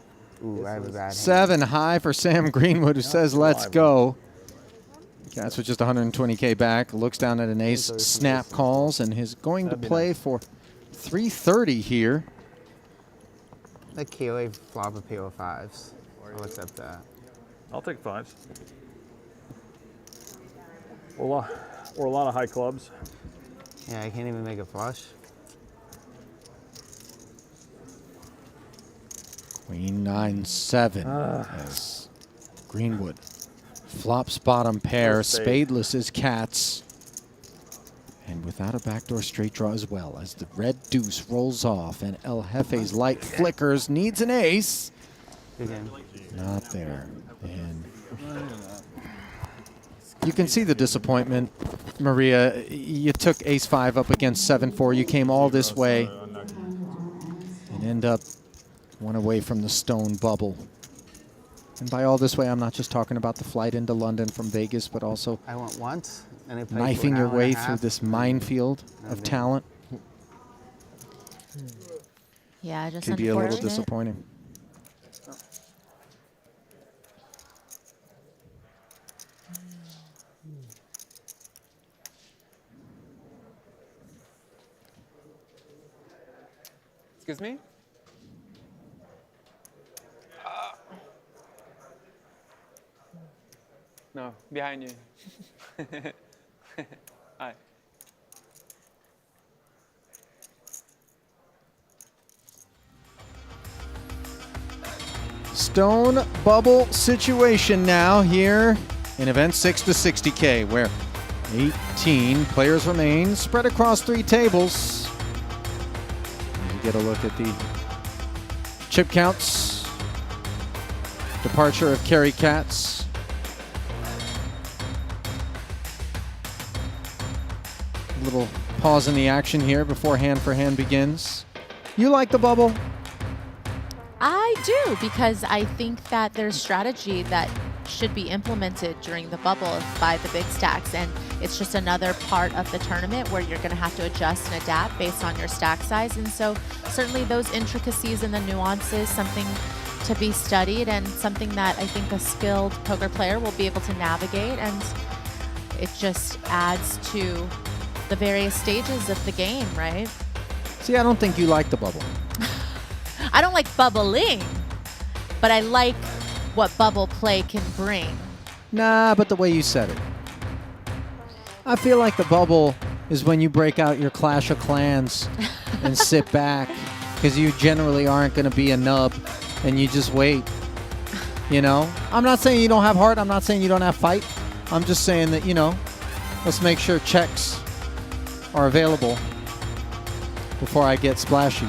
Ooh, I have a bad hand. 7 high for Sam Greenwood, who says, let's go. Katz with just 120K back, looks down at an ace, snap calls, and is going to That'd be play nice. for 330 here. Like KOA flop a PO 5s. I'll accept that. I'll take 5s. Or a lot of high clubs. Yeah, I can't even make a flush. Queen 9-7 as Greenwood flops bottom pair, No spade. spadeless is Katz. And without a backdoor straight draw as well, as the red deuce rolls off and El Jefe's light flickers, needs an ace. Good game. Not there. And you can see the disappointment. Maria, you took ace-5 up against 7-4. You came all this way and end up one away from the stone bubble. And by all this way, I'm not just talking about the flight into London from Vegas, but also I went once, and I played knifing for your an hour way and a through half. this minefield of talent. Yeah, just Could be a little unfortunate. disappointing. Excuse me? No, behind you. Hi. Stone bubble situation now here in event 6 to 60K, where 18 players remain spread across 3 tables. And you get a look at the chip counts. Departure of Kerry Katz. A little Pause in the action here before hand for hand begins. You like the bubble? I do, because I think that there's strategy that should be implemented during the bubble by the big stacks, and it's just another part of the tournament where you're going to have to adjust and adapt based on your stack size. And so certainly those intricacies and the nuances, something to be studied and something that I think a skilled poker player will be able to navigate, and it just adds to the various stages of the game, right? See, I don't think you like the bubble. I don't like bubbling, but I like what bubble play can bring. Nah, but the way you said it. I feel like the bubble is when you break out your Clash of Clans and sit back, because you generally aren't going to be a nub, and you just wait. You know? I'm not saying you don't have heart. I'm not saying you don't have fight. I'm just saying that, you know, let's make sure checks are available before I get splashy.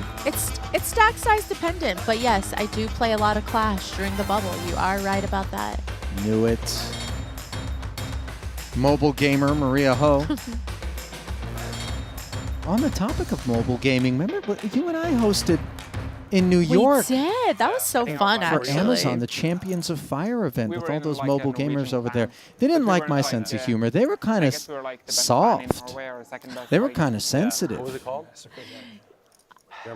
It's stack size dependent, but yes, I do play a lot of Clash during the bubble. You are right about that. Knew it. Mobile gamer Maria Ho. On the topic of mobile gaming, remember what you and I hosted in New York? We did. That was so fun, For actually. Amazon, the Champions of Fire event with all those like, mobile gamers over there. They didn't like my sense of humor. They were kind of soft. They were kind of sensitive. What was it called?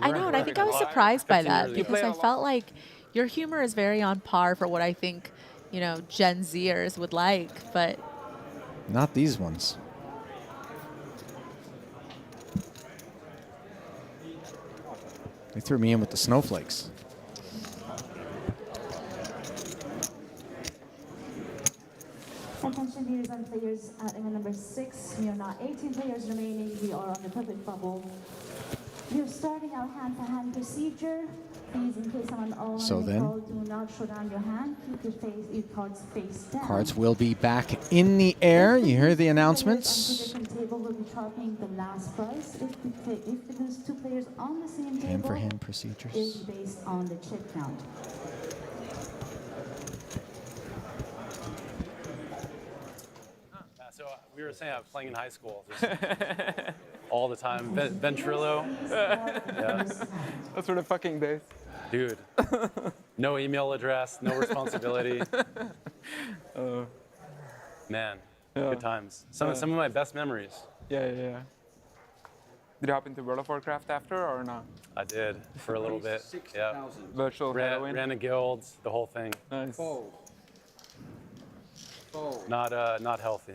I know, and I think I was surprised by that because I felt like your humor is very on par for what I think, you know, Gen Zers would like, but Not these ones. They threw me in with the snowflakes. Attention viewers and players at inning number 6. We are now 18 players remaining. We are on the public bubble. We are starting our hand-to-hand procedure. Please, in case someone owns So then, do not show down your hand. Keep your cards face down. cards will be back in the air. You hear the announcements. The table will be chopping the last price. If there's two players on the same table, Hand-for-hand procedures. is based on the chip count. So we were saying I was playing in high school just all the time. Ventrilo. Yeah. Those were the fucking days. Dude. No email address, no responsibility. Man, good times. Some of my best memories. Yeah. Did you hop into World of Warcraft after or not? I did for a little bit. Yeah. Virtual heroin. Ran a guild, the whole thing. Nice. Not healthy.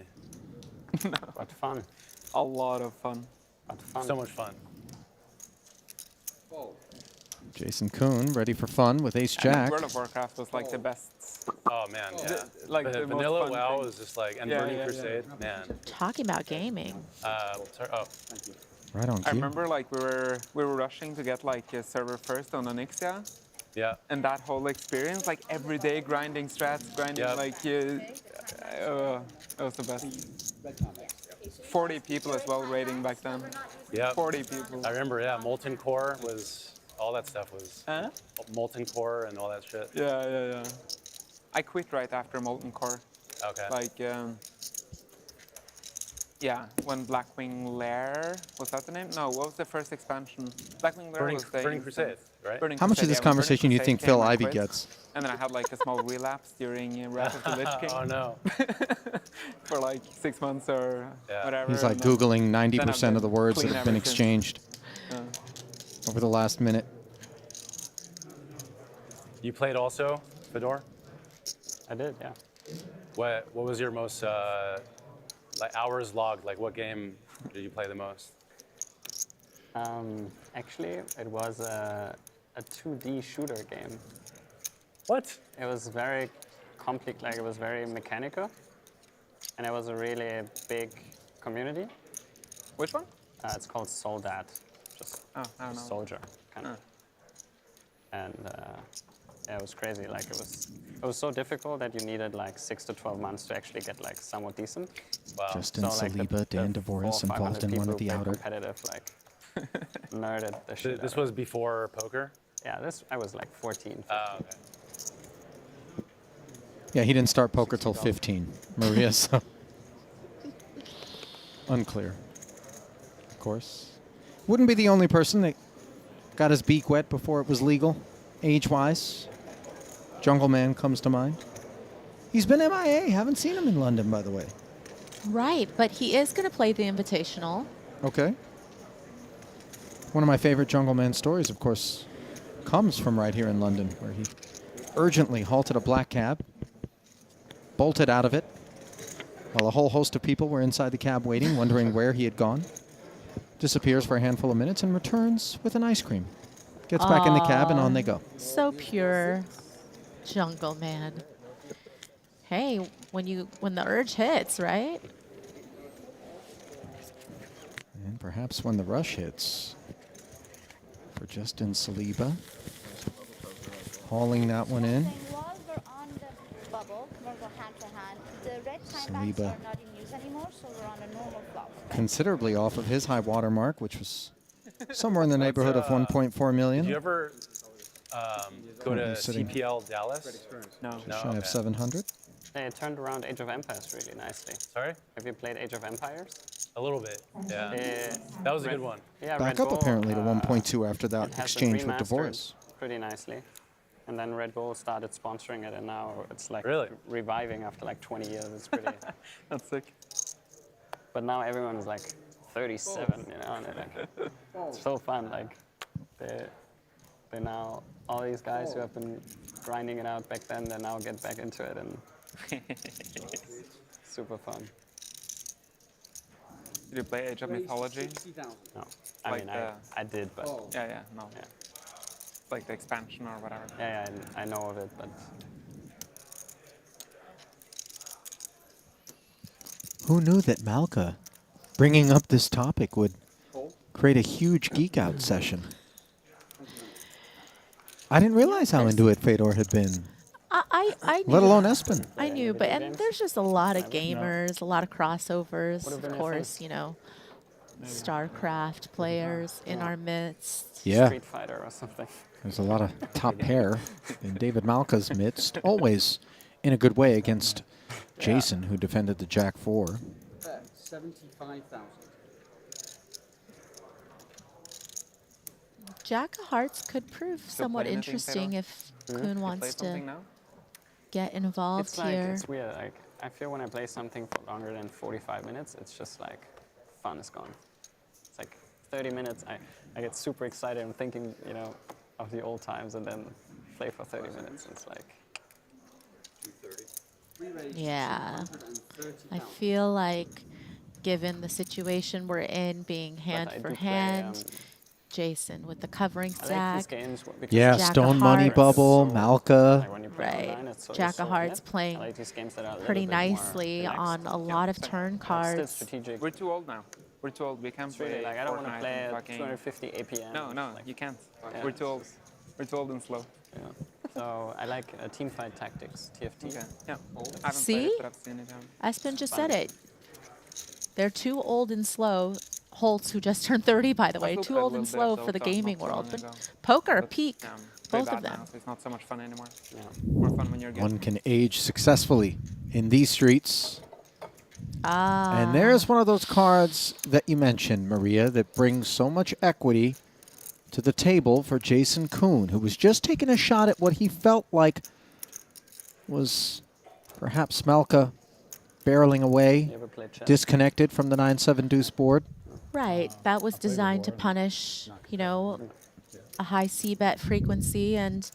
No. But fun. A lot of fun. So much fun. Jason Kuhn ready for fun with Ace Jack. World of Warcraft was like the best. Oh man, yeah. Like the vanilla most fun WoW thing. was just like, and Yeah, Burning yeah, Crusade, man. talking about gaming. Thank you. Right on I cue. remember like we were rushing to get like a server first on Onyxia. Yeah. And that whole experience, like every day grinding strats, grinding it was the best. 40 people as well raiding back then. Yeah. 40 people. I remember, yeah, Molten Core was, all that stuff was, Molten Core and all that shit. Yeah. I quit right after Molten Core. Okay. Like, yeah, when Blackwing Lair, was that the name? No, what was the first expansion? Blackwing Lair was the Burning Crusade, right? How much of this conversation do you think Phil Ivey gets? gets? And then I had like a small relapse during Wrath of the Lich King. Oh no. For like 6 months or whatever. He's like and then- Googling then 90% I've of the words that clean have been everything. exchanged Yeah. over the last minute. You played also, Fedor? I did, yeah. What was your most, like hours logged? Like what game did you play the most? Actually, it was a 2D shooter game. What? It was very complex, like it was very mechanical, and it was a really big community. Which one? It's called Soldat, just I don't know. soldier kind of. And yeah, it was crazy. Like it was so difficult that you needed like 6 to 12 months to actually get like somewhat decent. Wow. Justin like, Saliba, Dan DeVoris involved in one of the outer. Competitive, like nerded the shit. This out was of it. before poker? Yeah, I was like 14. 15. Oh, okay. Yeah, he didn't start poker till 15, Maria, so unclear. of course. Wouldn't be the only person that got his beak wet before it was legal, age-wise. Jungle Man comes to mind. He's been MIA. Haven't seen him in London, by the way. Right, but he is going to play the Invitational. Okay. One of my favorite Jungle Man stories, of course, comes from right here in London, where he urgently halted a black cab, bolted out of it, while a whole host of people were inside the cab waiting, wondering where he had gone. Disappears for a handful of minutes and returns with an ice cream. Gets back in the cab and on they go. So pure, Jungle Man. Hey, when the urge hits, right? And perhaps when the rush hits for Justin Saliba. Hauling that one in. While we're on the bubble, we'll go hand to hand. The red time Saliba. bands are not in use anymore, so we're on a normal flop. Considerably off of his high water mark, which was somewhere in the neighborhood of 1.4 million. Did you ever go to He's sitting CPL Dallas? No. just shy of 700. Hey, it turned around Age of Empires really nicely. Sorry? Have you played Age of Empires? A little bit, yeah. That was a good one. Yeah, Back Red up Bull, apparently to 1.2 after it that has exchange been with remastered Devoris. pretty nicely. And then Red Bull started sponsoring it, and now it's like Really? reviving after like 20 years. It's pretty. That's sick. But now everyone is like 37, you know, and it's so fun. Like they now, all these guys who have been grinding it out back then, they now get back into it, and super fun. Did you play Age of Mythology? No, I mean I did, but yeah, no. Yeah. Like the expansion or whatever. Yeah, I know of it, but Who knew that Malka bringing up this topic would create a huge geek out session? I didn't realize how into it Fedor had been. I knew. Let alone Espen. I knew, but and there's just a lot of gamers, a lot of crossovers, of course, you know, StarCraft players in our midst. Yeah. Street Fighter or something. There's a lot of top pair in David Malka's midst, always in a good way against Jason, who defended the Jack 4. 75,000. Jack of Hearts could prove somewhat play anything, interesting Fedor? if Hmm? Kuhn You wants play to something now? get involved It's like, here. it's weird. Like, I feel when I play something for longer than 45 minutes, it's just like, fun is gone. It's like 30 minutes, I get super excited. I'm thinking, you know, of the old times, and then play for 30 minutes. It's like, Yeah. I feel like, given the situation we're in, being hand I for do play, hand, Jason with the covering I like stack. these games because Yeah, Jack of Stone Money Hearts. Bubble, Malka. like when you play Right. online, it's so Jack useful, of Hearts isn't it? playing I like these games that are a little pretty bit more nicely relaxed. on a lot of turn Still cards. strategic. We're too old now. We're too old. We can't It's really play like I don't want to Fortnite play and at fucking- 250 APM. No, Like, you can't. yeah. We're too old. We're too old and slow. Yeah. So I like Teamfight Tactics, TFT. Okay. Yeah. I haven't See? played it, but I've seen it. Espen just said it. They're too old and slow. Holtz, who just turned 30, by the way, still too played a old and little bit slow of for the Dota gaming not so world. long But ago. poker, But, peak, pretty both of bad them. now, so it's not so much fun anymore. Yeah. More fun when you're good. One can age successfully in these streets. Ah. And there's one of those cards that you mentioned, Maria, that brings so much equity to the table for Jason Kuhn, who was just taking a shot at what he felt like was perhaps Malka barreling away, You ever played chess? disconnected from the 9-7 deuce board. Right. That was designed to punish, you know, a high C-bet frequency. And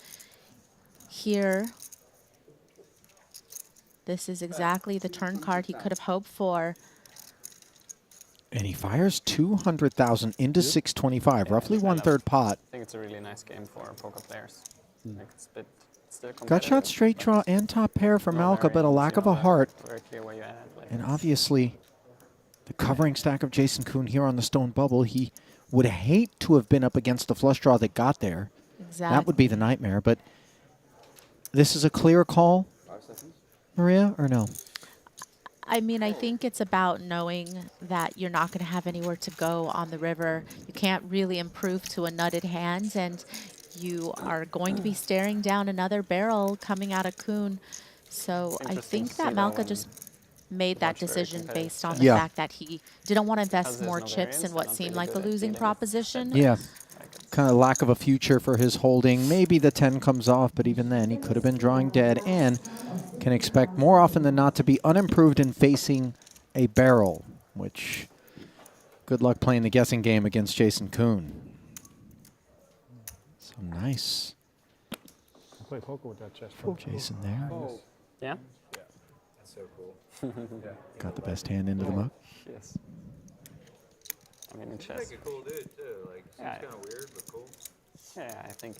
here, this is exactly the turn card he could have hoped for. And he fires 200,000 into 625, roughly one-third pot. I think it's a really nice game for poker players. Like it's a bit still Gut competitive. shot, straight draw, and top pair for Not Malka, very- but a lack of a heart. Very clear where you're at. Like, And obviously, the covering stack of Jason Kuhn here on the stone bubble, he would hate to have been up against the flush draw that got there. Exactly. That would be the nightmare, but this is a clear call, Maria, or no? I mean, I think it's about knowing that you're not going to have anywhere to go on the river. You can't really improve to a nutted hand, and you are going to be staring down another barrel coming out of Kuhn. So I Interesting think to see that though Malka when just made that Watch very decision competitive based on chess. the Yeah. fact that he didn't want to Because invest there's more no chips variance, in they're what not seemed really like a good at losing beating proposition. Yeah. Like Kind of lack of a future for his holding. Maybe the 10 comes off, but even then, he could have been drawing dead and can expect more often than not to be unimproved in facing a barrel, which good luck playing the guessing game against Jason Kuhn. So nice I play poker with that chess from Jason there. Oh. Yeah? Yeah, that's so cool. Yeah. Got the best hand into the muck. Yes. I mean, in Seems chess. like a cool dude too. Like, seems Yeah. kind of weird, but cool. Yeah, I think.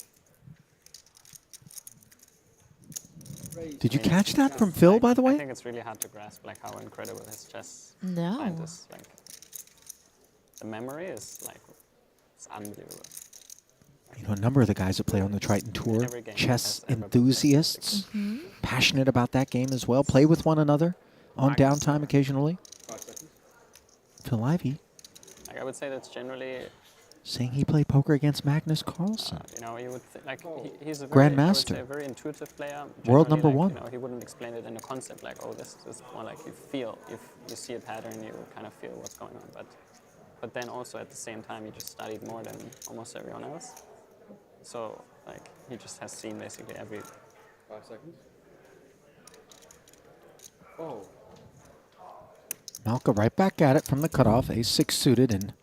Did you catch that from Phil, by the I way? think it's really hard to grasp like how incredible his chess No. mind is. Like, the memory is like, it's unbelievable. You know, a number of the guys that play on the Triton Tour, Every game chess has ever been enthusiasts, passionate about that game as well, play with one another on downtime occasionally. 5 seconds. Phil Ivey Like, I would say that's generally, saying he played poker against Magnus Carlsen. you know, you would like he's a very, I would Grandmaster. say a very intuitive player. World Generally, number like, one. You know, he wouldn't explain it in a concept like, oh, this is more like you feel. If you see a pattern, you kind of feel what's going on. But then also at the same time, he just studied more than almost everyone else. So like he just has seen basically every. 5 seconds. Oh. Malka right back at it from the cutoff, ace-6 suited, and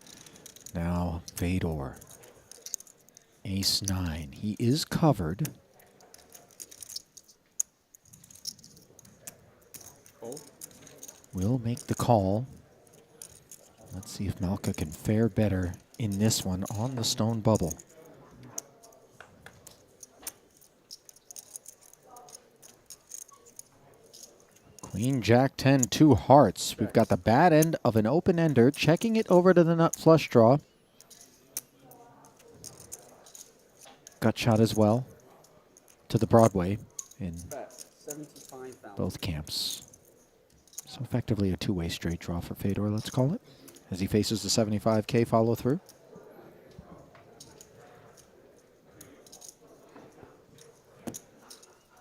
now Fedor. Ace-9. He is covered. Fold. Will make the call. Let's see if Malka can fare better in this one on the stone bubble. Queen, Jack, 10, 2 hearts. We've got the bad end of an open-ender, checking it over to the nut flush draw. Gut shot as well to the Broadway in Bet 75,000. both camps. So effectively a two-way straight draw for Fedor, let's call it, as he faces the 75K follow-through.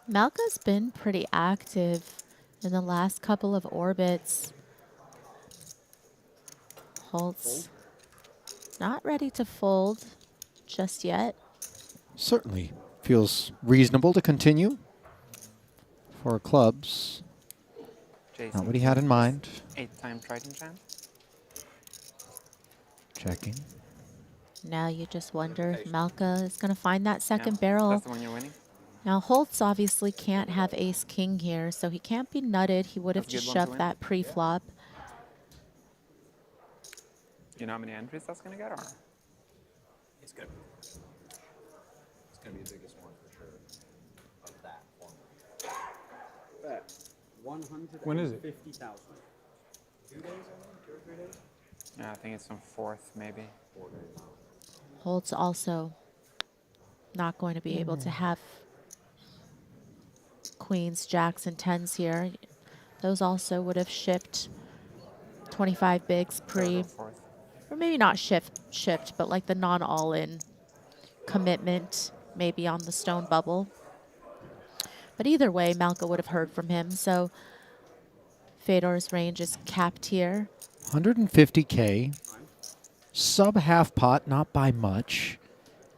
Malka's been pretty active in the last couple of orbits. Holtz not ready to fold just yet. Certainly feels reasonable to continue for clubs. Jason Not what he had in mind. 8-time Triton champ. Checking. Now you just wonder if Malka is going to find that second barrel. That's the one you're winning. Now Holtz obviously can't have ace-king here, so he can't be nutted. He would have That's a just good one to shoved win. that pre-flop. You know how many entries that's going to get, or? It's good. It's gonna be the biggest one for sure of that format. Bet 150,000. When is it? 2 days, I think, 2 or 3 days. Yeah, I think it's on 4th, maybe. 4 days. Holtz also not going to be able to have queens, jacks, and 10s here. Those also would have shipped 25 bigs pre, or maybe not shipped, but like the non-all-in commitment, maybe on the stone bubble. But either way, Malka would have heard from him, so Fedor's range is capped here. 150K. Sub half pot, not by much,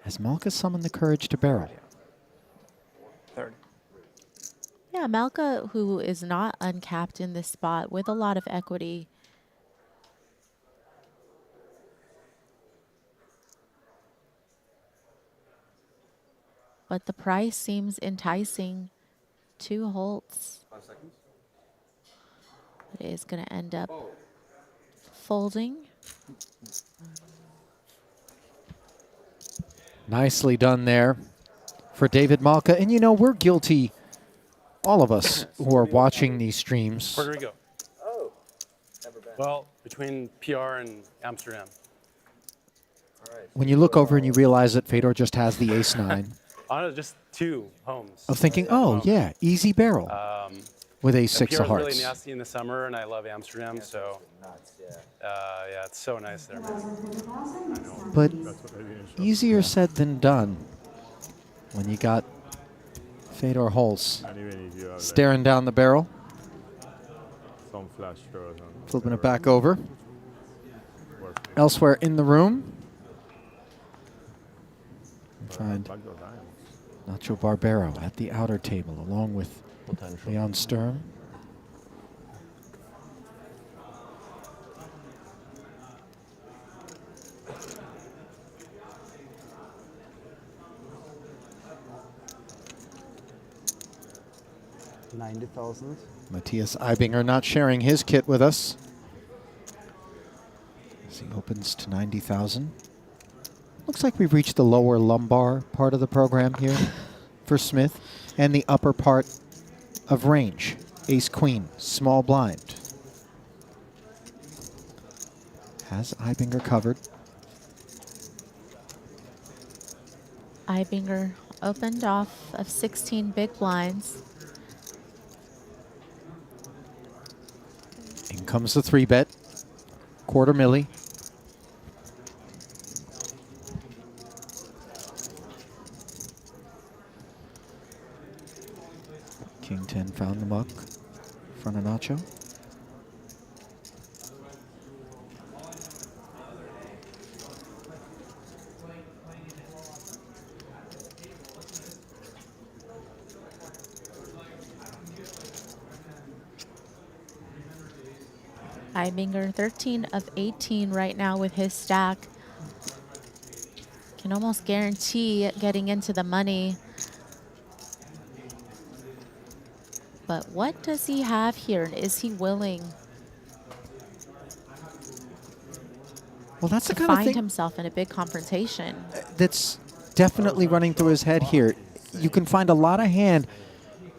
as Malka summoned the courage to barrel. 3rd. Yeah, Malka, who is not uncapped in this spot with a lot of equity. But the price seems enticing to Holtz. 5 seconds. It is going to end up folding. Nicely done there for David Malka. And you know, we're guilty, all of us who are watching these streams. Puerto Rico. Oh, never been. Well, between PR and Amsterdam. All right. When you look over and you realize that Fedor just has the ace-9, I don't know, just 2 homes. of thinking, oh, yeah, easy barrel with ace-6 PR of is really hearts. nasty in the summer, and I love Amsterdam, so Nuts, yeah. yeah, it's so nice there, man. But easier said than done when you got Fedor Holtz Not even if you have staring down the barrel. some don't flush draws. Flipping it back over. Elsewhere in the room. Find Nacho Barbero at the outer table, along with Leon Sturm. $90,000. Matthias Eibinger not sharing his kit with us, as he opens to 90,000. Looks like we've reached the lower lumbar part of the program here for Smith, and the upper part of range. Ace Queen, small blind. Has Eibinger covered. Eibinger opened off of 16 big blinds. In comes the 3-bet, quarter milli. King 10 found the muck in front of Nacho. Eibinger 13 of 18 right now with his stack. Can almost guarantee getting into the money. But what does he have here? Is he willing Well, that's to the kind of find thing himself in a big confrontation? that's definitely running through his head here. You can find a lot of hand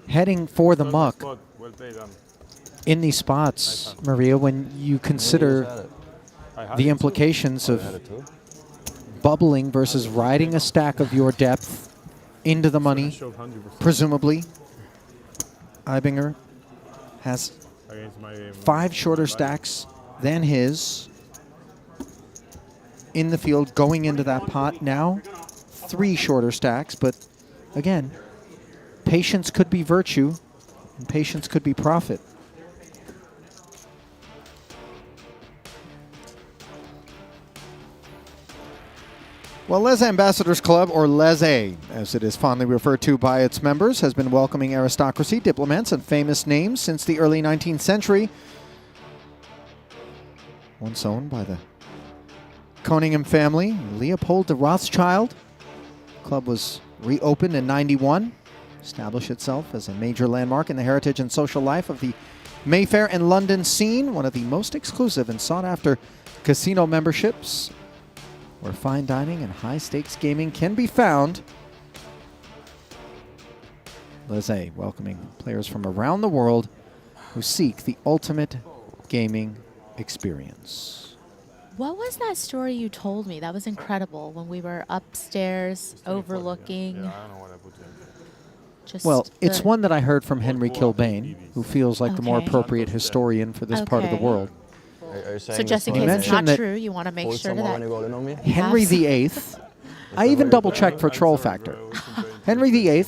heading for the muck in these spots, Maria, when you consider the implications of bubbling versus riding a stack of your depth into the money, presumably. Eibinger has 5 shorter stacks than his in the field going into that pot now. 3 shorter stacks, but again, patience could be virtue and patience could be profit. Well, Les Ambassadors Club, or Les-A, as it is fondly referred to by its members, has been welcoming aristocracy, diplomats, and famous names since the early 19th century. Once owned by the Koningham family, Leopold de Rothschild. The club was reopened in '91, established itself as a major landmark in the heritage and social life of the Mayfair and London scene, one of the most exclusive and sought-after casino memberships, where fine dining and high-stakes gaming can be found. Les-A welcoming players from around the world who seek the ultimate gaming experience. What was that story you told me? That was incredible when we were upstairs overlooking. Well, it's one that I heard from Henry Kilbane, who feels like the more appropriate historian for this part of the world. So just in case it's not true, you want to make sure that Henry VIII, I even double-checked for troll factor. Henry VIII,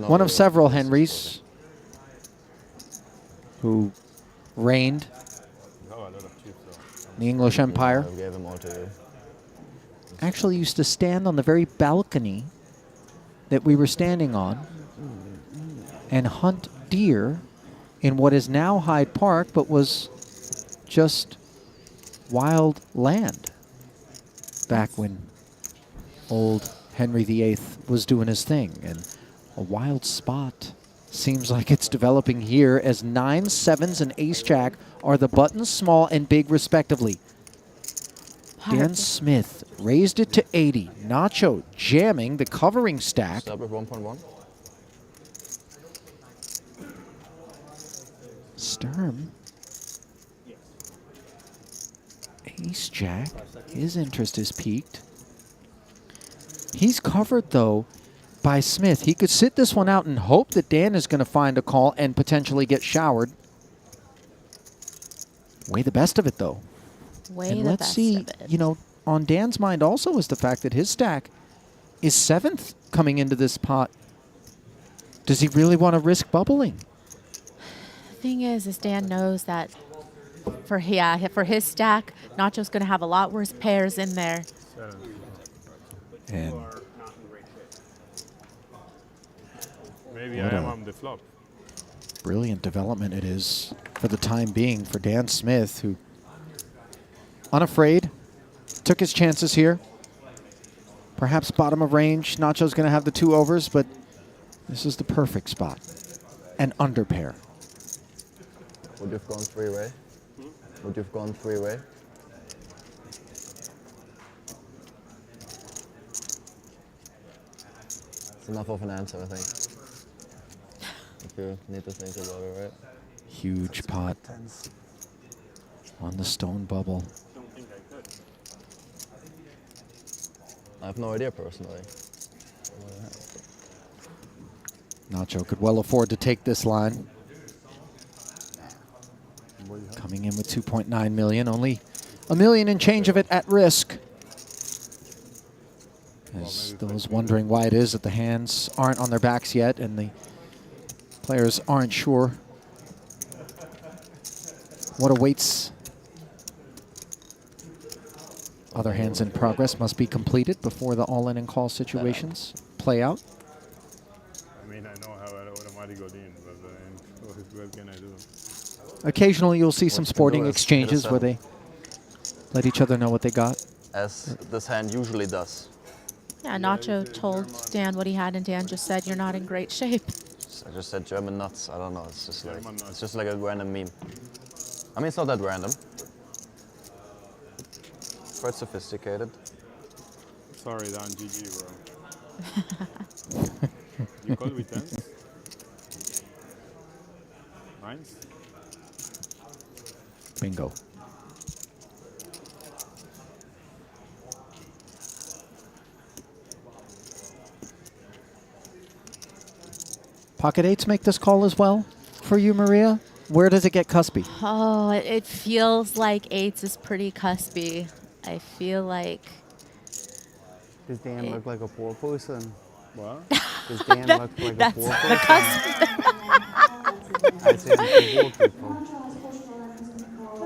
one of several Henrys who reigned in the English Empire, actually used to stand on the very balcony that we were standing on and hunt deer in what is now Hyde Park, but was just wild land back when old Henry VIII was doing his thing. And a wild spot seems like it's developing here as 9, 7s, and ace-jack are the buttons, small and big respectively. Dan Smith raised it to 80. Nacho jamming the covering stack. Stop at 1.1. Sturm. Ace-jack. His interest is piqued. He's covered, though, by Smith. He could sit this one out and hope that Dan is going to find a call and potentially get showered. Weigh the best of it, though. And let's see, you know, on Dan's mind also is the fact that his stack is 7th coming into this pot. Does he really want to risk bubbling? Thing is Dan knows that for his stack, Nacho's going to have a lot worse pairs in there. And Maybe what I am a on the flop. brilliant development it is for the time being for Dan Smith, who, unafraid, took his chances here. Perhaps bottom of range. Nacho's going to have the 2 overs, but this is the perfect spot. An under pair. Would you have gone 3-way? Would you have gone 3-way? It's enough of an answer, I think. If you need to think about it, right? Huge pot on the stone bubble. Don't think I could. I have no idea personally. Nacho could well afford to take this line. Coming in with 2.9 million, only $1 million and change of it at risk. As those wondering why it is that the hands aren't on their backs yet and the players aren't sure what awaits. Other hands in progress must be completed before the all-in and call situations play out. I mean, I know how it automatically got in, but what can I do? Occasionally you'll see some What you can sporting do is exchanges hit a where they let each other know what they got. As this hand usually does. Yeah, Nacho told Dan what he had, and Dan just said, "You're not in great shape." I just said German nuts. I don't know. It's just like a random meme. I mean, it's not that random. Quite sophisticated. Sorry, Dan, GG, bro. You call with 10s? 9s? Bingo. Pocket 8s make this call as well for you, Maria? Where does it get cuspy? Oh, it feels like 8s is pretty cuspy. I feel like... Does Dan look like a poor person? What? Does Dan look like a That's poor the person? cusp. I say poor people.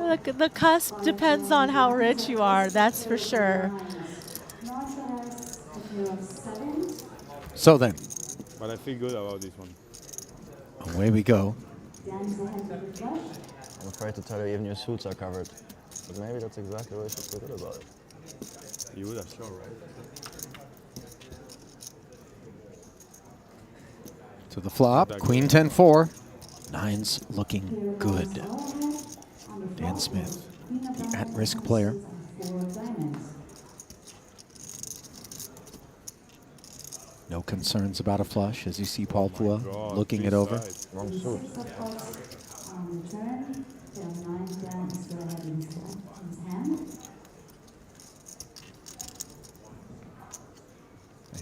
The cusp depends on how rich you are, that's for sure. So then, But I feel good about this one. away we go. I'm afraid to tell you even your suits are covered. But maybe that's exactly why you should feel good about it. You would have sure, right? To the flop, Queen 10-4. 9's looking good. Dan Smith, the at-risk player. No concerns about a flush as you see Paul Pua looking it over. Wrong suit.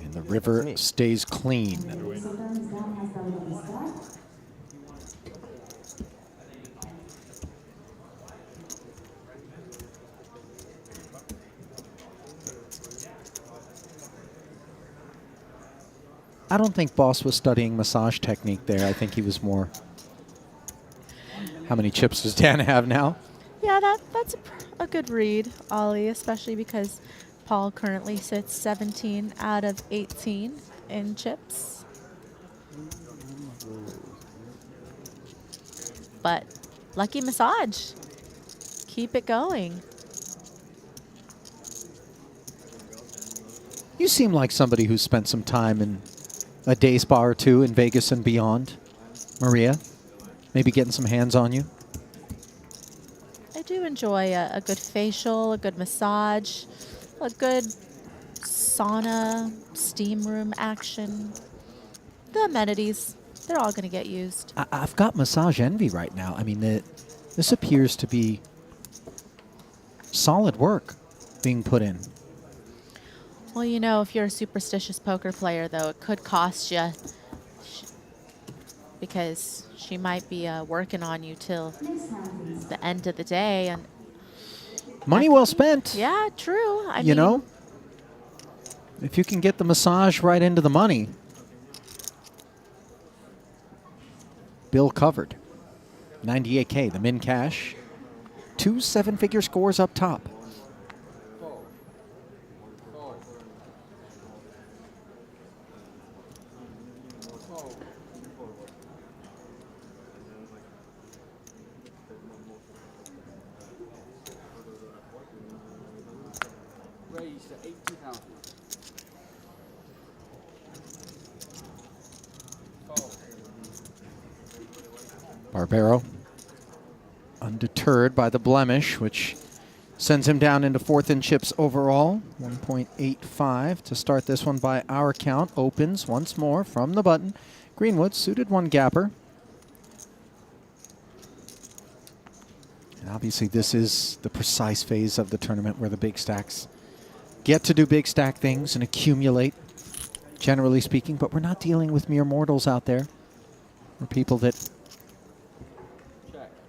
And the river stays clean. I don't think Boss was studying massage technique there. I think he was more, how many chips does Dan have now? Yeah, that's a good read, Ollie, especially because Paul currently sits 17 out of 18 in chips. But lucky massage. Keep it going. You seem like somebody who spent some time in a day spa or two in Vegas and beyond. Maria, maybe getting some hands on you? I do enjoy a good facial, a good massage, a good sauna, steam room action. The amenities, they're all going to get used. I've got massage envy right now. I mean, this appears to be solid work being put in. Well, you know, if you're a superstitious poker player, though, it could cost you because she might be working on you till the end of the day. And Money well spent. yeah, true. I You mean, know, if you can get the massage right into the money, bill covered. 98K, the min cash. 2 7-figure scores up top. Raise to 80,000. Barbero, undeterred by the blemish, which sends him down into 4th in chips overall. 1.85 to start this one by our count. Opens once more from the button. Greenwood, suited 1 gapper. And obviously this is the precise phase of the tournament where the big stacks get to do big stack things and accumulate, generally speaking, but we're not dealing with mere mortals out there. We're people that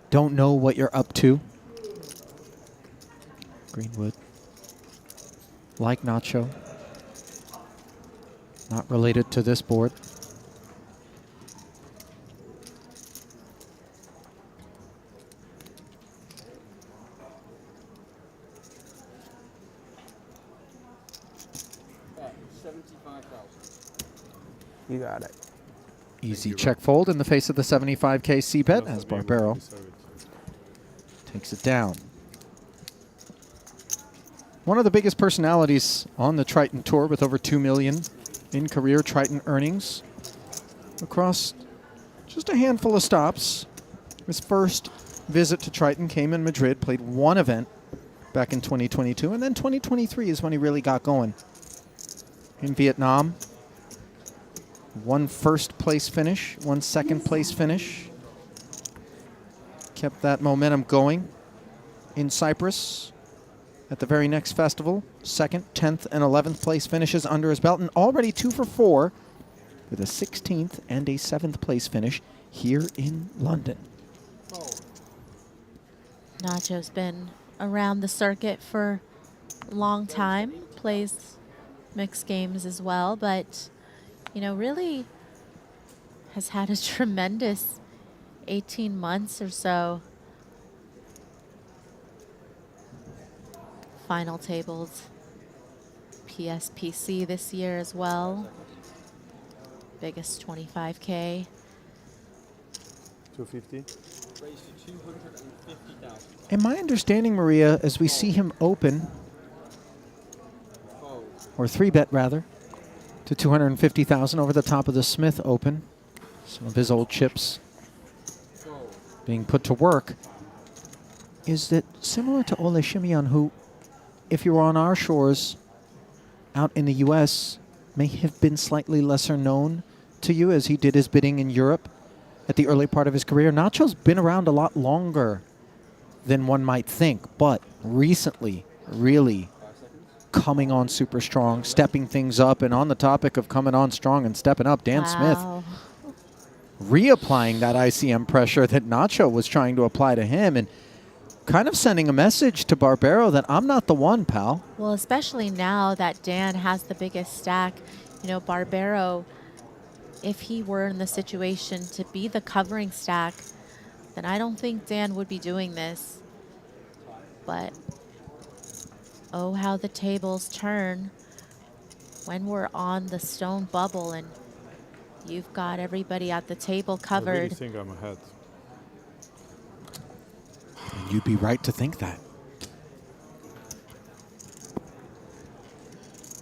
don't know what you're up to. Greenwood, like Nacho, not related to this board. You got it. Easy check fold in the face of the 75K C-bet as Barbero takes it down. One of the biggest personalities on the Triton Tour with over 2 million in career Triton earnings across just a handful of stops. His first visit to Triton came in Madrid, played 1 event back in 2022, and then 2023 is when he really got going. In Vietnam, 1 first place finish, 1 second place finish. Kept that momentum going in Cyprus at the very next festival. 2nd, 10th, and 11th place finishes under his belt, and already 2 for 4 with a 16th and a 7th place finish here in London. Nacho's been around the circuit for a long time, plays mixed games as well, but, you know, really has had a tremendous 18 months or so. Final tables, PSPC this year as well. Biggest 25K. 250. Raise to 250,000. And my understanding, Maria, as we see him open, or 3-bet rather, to 250,000 over the top of the Smith Open. Some of his old chips being put to work. Is that similar to Ole Shimeon, who, if you were on our shores out in the U.S., may have been slightly lesser known to you as he did his bidding in Europe at the early part of his career? Nacho's been around a lot longer than one might think, but recently really coming on super strong, stepping things up. And on the topic of coming on strong and stepping up, Dan Smith reapplying that ICM pressure that Nacho was trying to apply to him and kind of sending a message to Barbero that I'm not the one, pal. Well, especially now that Dan has the biggest stack. You know, Barbero, if he were in the situation to be the covering stack, then I don't think Dan would be doing this. But oh, how the tables turn when we're on the stone bubble and you've got everybody at the table covered. I really think I'm ahead. And you'd be right to think that.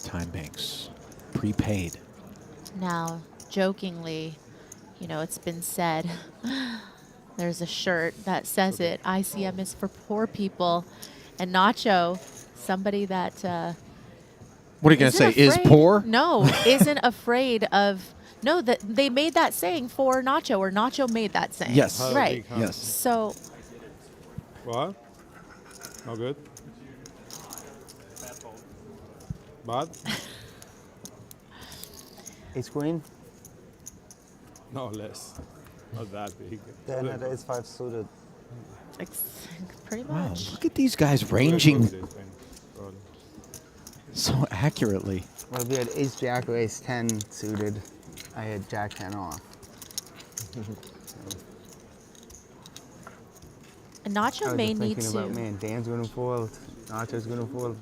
Time banks, prepaid. Now, jokingly, you know, it's been said, there's a shirt that says it, ICM is for poor people. And Nacho, somebody that... what are you going to say, is poor? No, isn't afraid of... No, that they made that saying for Nacho, or Nacho made that saying. Yes. Right. Yes. So... What? No good? Bad? Ace queen? No, less. Not that big. Dan had ace 5 suited. Pretty Wow, much. look at these guys ranging so accurately. Well, if we had ace jack or ace 10 suited, I had jack 10 off. And I Nacho was may just need thinking about, to. man, Dan's gonna fold, Nacho's gonna fold.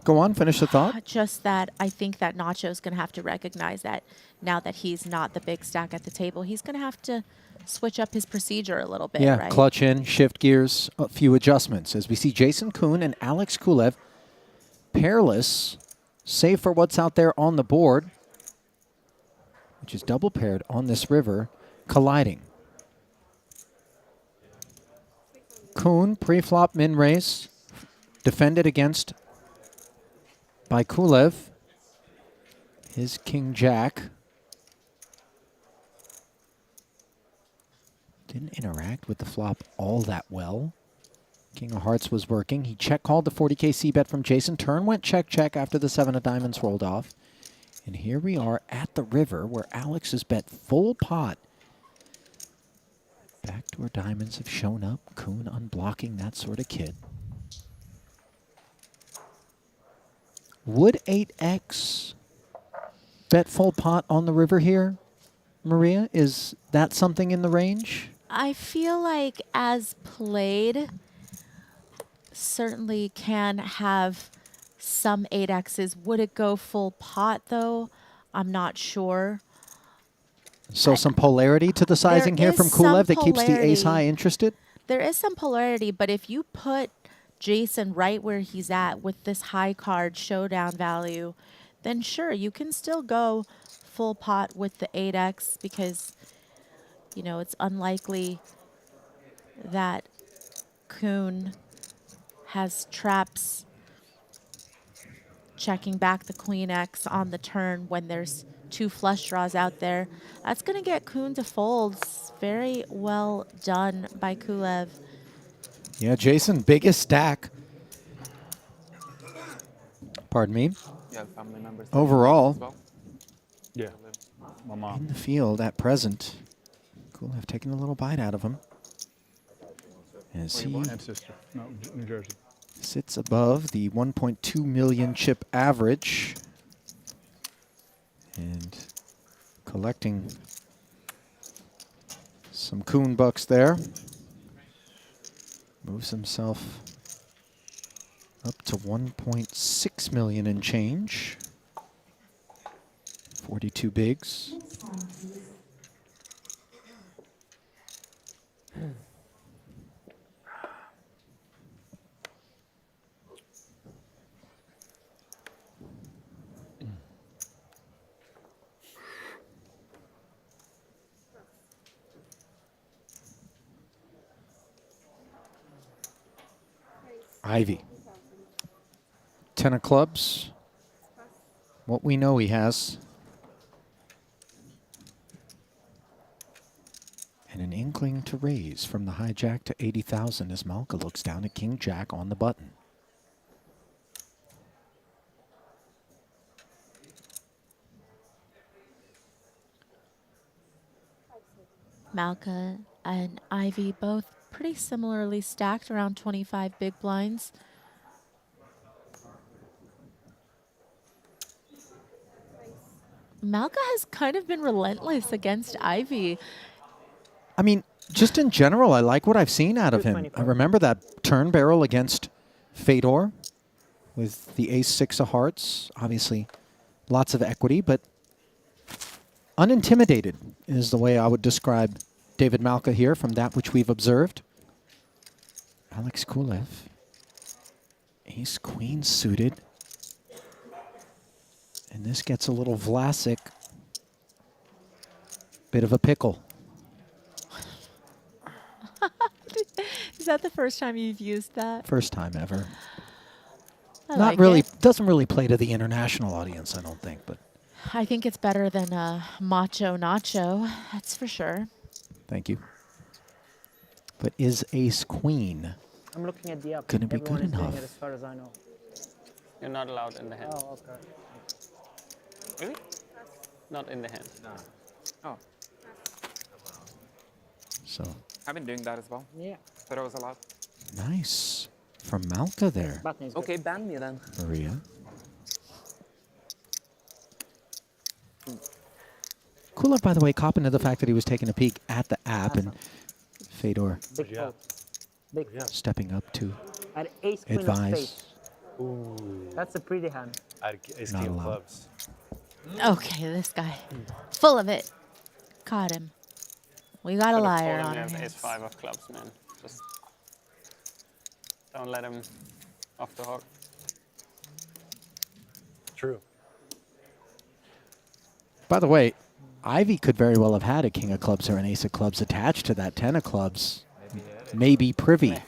Go on, finish the thought. Just that I think that Nacho's going to have to recognize that now that he's not the big stack at the table, he's going to have to switch up his procedure a little bit, Yeah, right? clutch in, shift gears, a few adjustments. As we see Jason Kuhn and Alex Kulev, pairless, save for what's out there on the board, which is double paired on this river, colliding. Kuhn, pre-flop min-raise, defended against by Kulev. His king-jack. Didn't interact with the flop all that well. King of Hearts was working. He check-called the 40K C-bet from Jason. Turn went check-check after the 7 of diamonds rolled off. And here we are at the river where Alex has bet full pot. Backdoor diamonds have shown up. Kuhn unblocking, that sort of kid. Would 8X bet full pot on the river here, Maria? Is that something in the range? I feel like as played, certainly can have some 8Xs. Would it go full pot, though? I'm not sure. So some polarity to the sizing here from Kulev that keeps the ace high interested? There is some polarity, but if you put Jason right where he's at with this high card showdown value, then sure, you can still go full pot with the 8X because, you know, it's unlikely that Kuhn has traps checking back the Queen X on the turn when there's 2 flush draws out there. That's going to get Kuhn to folds. Very well done by Kulev. Yeah, Jason, biggest stack. Pardon me. Yeah, family members. Overall, As well. Yeah, my mom. in the field at present, Kulev taking a little bite out of him. As he And sister. No, New Jersey. sits above the 1.2 million chip average and collecting some Kuhn bucks there. Moves himself up to 1.6 million and change. 42 bigs. Ivy. 10 of clubs. What we know he has. And an inkling to raise from the hijack to 80,000 as Malka looks down at King Jack on the button. Malka and Ivy both pretty similarly stacked, around 25 big blinds. Malka has kind of been relentless against Ivy. I mean, just in general, I like what I've seen out of him. I remember that turn barrel against Fedor with the ace-6 of hearts. Obviously, lots of equity, but unintimidated is the way I would describe David Malka here from that which we've observed. Alex Kulev, ace-queen suited. And this gets a little Vlasic. Bit of a pickle. Is that the first time you've used that? First time ever. I Not like really, it. doesn't really play to the international audience, I don't think, but I think it's better than Macho Nacho, that's for sure. thank you. But is ace-queen I'm looking at the app. gonna be Everyone good is doing enough? it as far as I know. You're not allowed in the hand. Oh, okay. Really? Not in the hand. No. Oh, So I've been doing that as well. Yeah. Thought it was allowed. nice from Malka there, Okay, ban me then. Maria. Kulev, by the way, copping to the fact that he was taking a peek at the app, and Fedor Big fold. Big fold. stepping up to At ace queen of advise. spades. That's a pretty hand. I'd ace Not king of allowed. clubs. Okay, this guy. Full of it. Caught him. We got a Could've liar told him on he our has hands. ace-5 of clubs, man. Just don't let him off the hook. True. By the way, Ivy could very well have had a king of clubs or an ace of clubs attached to that 10 of clubs. Maybe privy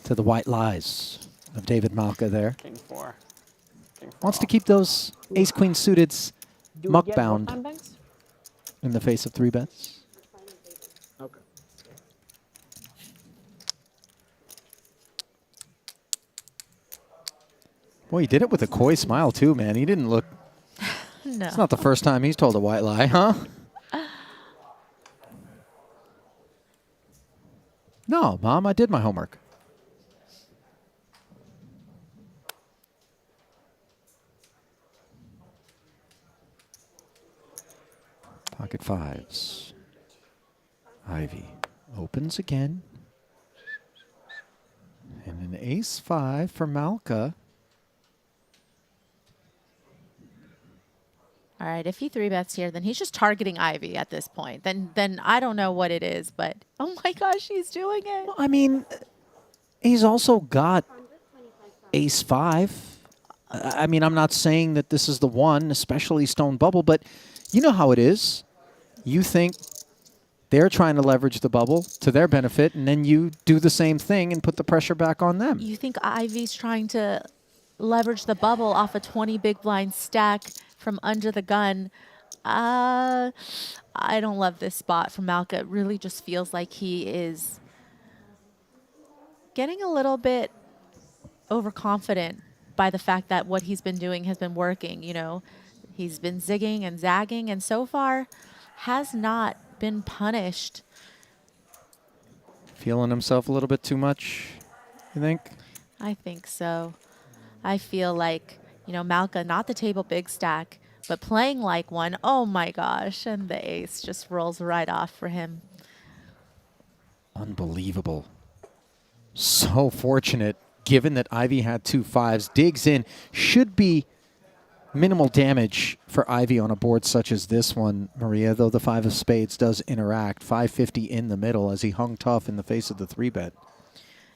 to the white lies of David Malka there. King 4. Wants to keep those ace-queen suiteds Do we muck get more bound time banks? in the face of 3 bets. Okay. Boy, he did it with a coy smile too, man. He didn't look. No. It's not the first time he's told a white lie, huh? No, Mom, I did my homework. Pocket fives. Ivy opens again. And an ace-5 for Malka. All right, if he 3-bets here, then he's just targeting Ivy at this point. Then I don't know what it is, but oh my gosh, he's doing it. Well, I mean, he's also got ace-5. I mean, I'm not saying that this is the one, especially Stone Bubble, but you know how it is. You think they're trying to leverage the bubble to their benefit, and then you do the same thing and put the pressure back on them. You think Ivy's trying to leverage the bubble off a 20 big blind stack from under the gun? I don't love this spot from Malka. It really just feels like he is getting a little bit overconfident by the fact that what he's been doing has been working. You know, he's been zigging and zagging, and so far has not been punished. Feeling himself a little bit too much, you think? I think so. I feel like, you know, Malka, not the table big stack, but playing like one. Oh my gosh. And the ace just rolls right off for him. Unbelievable. So fortunate, given that Ivy had 2 5s. Digs in. Should be minimal damage for Ivy on a board such as this one, Maria, though the 5 of spades does interact. 550 in the middle as he hung tough in the face of the 3-bet.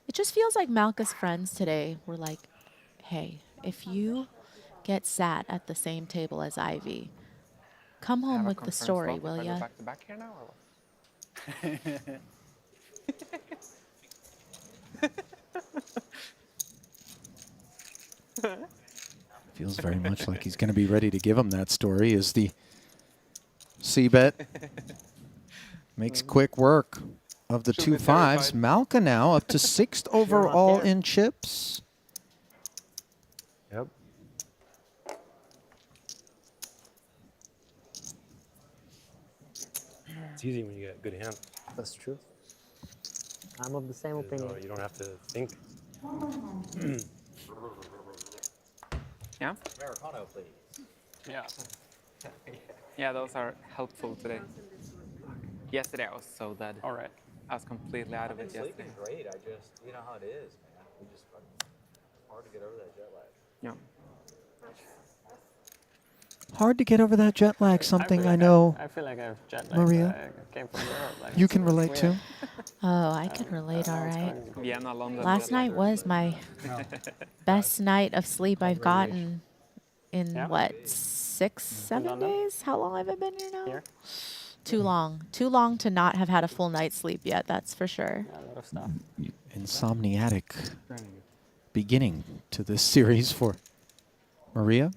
It just feels like Malka's friends today were like, hey, if you get sat at the same table as Ivy, come home with the story, will ya? Back to back here now, or what? Feels very much like he's going to be ready to give him that story as the C-bet makes quick work of the 2 5s. Malka now up to 6th overall in chips. Yep. It's easy when you get a good hand. That's true. I'm of the same opinion. You don't have to think. Yeah? Americano, please. Yeah. Yeah, those are helpful today. Yesterday I was so dead. All right. I was completely out of it yesterday. Sleeping's great. I just, you know how it is, man. We just, it's hard to get over that jet lag. Yeah. Hard to get over that jet lag, something I know. I feel like I have jet lag. Maria, I came from Europe. Like, you can relate too? Oh, I can relate all right. Vienna, London. Last night was my best night of sleep I've gotten in, what, 6, 7 days? How long have I been here now? Too long. Too long to not have had a full night's sleep yet, that's for sure. a lot of stuff. Insomniatic beginning to this series for Maria.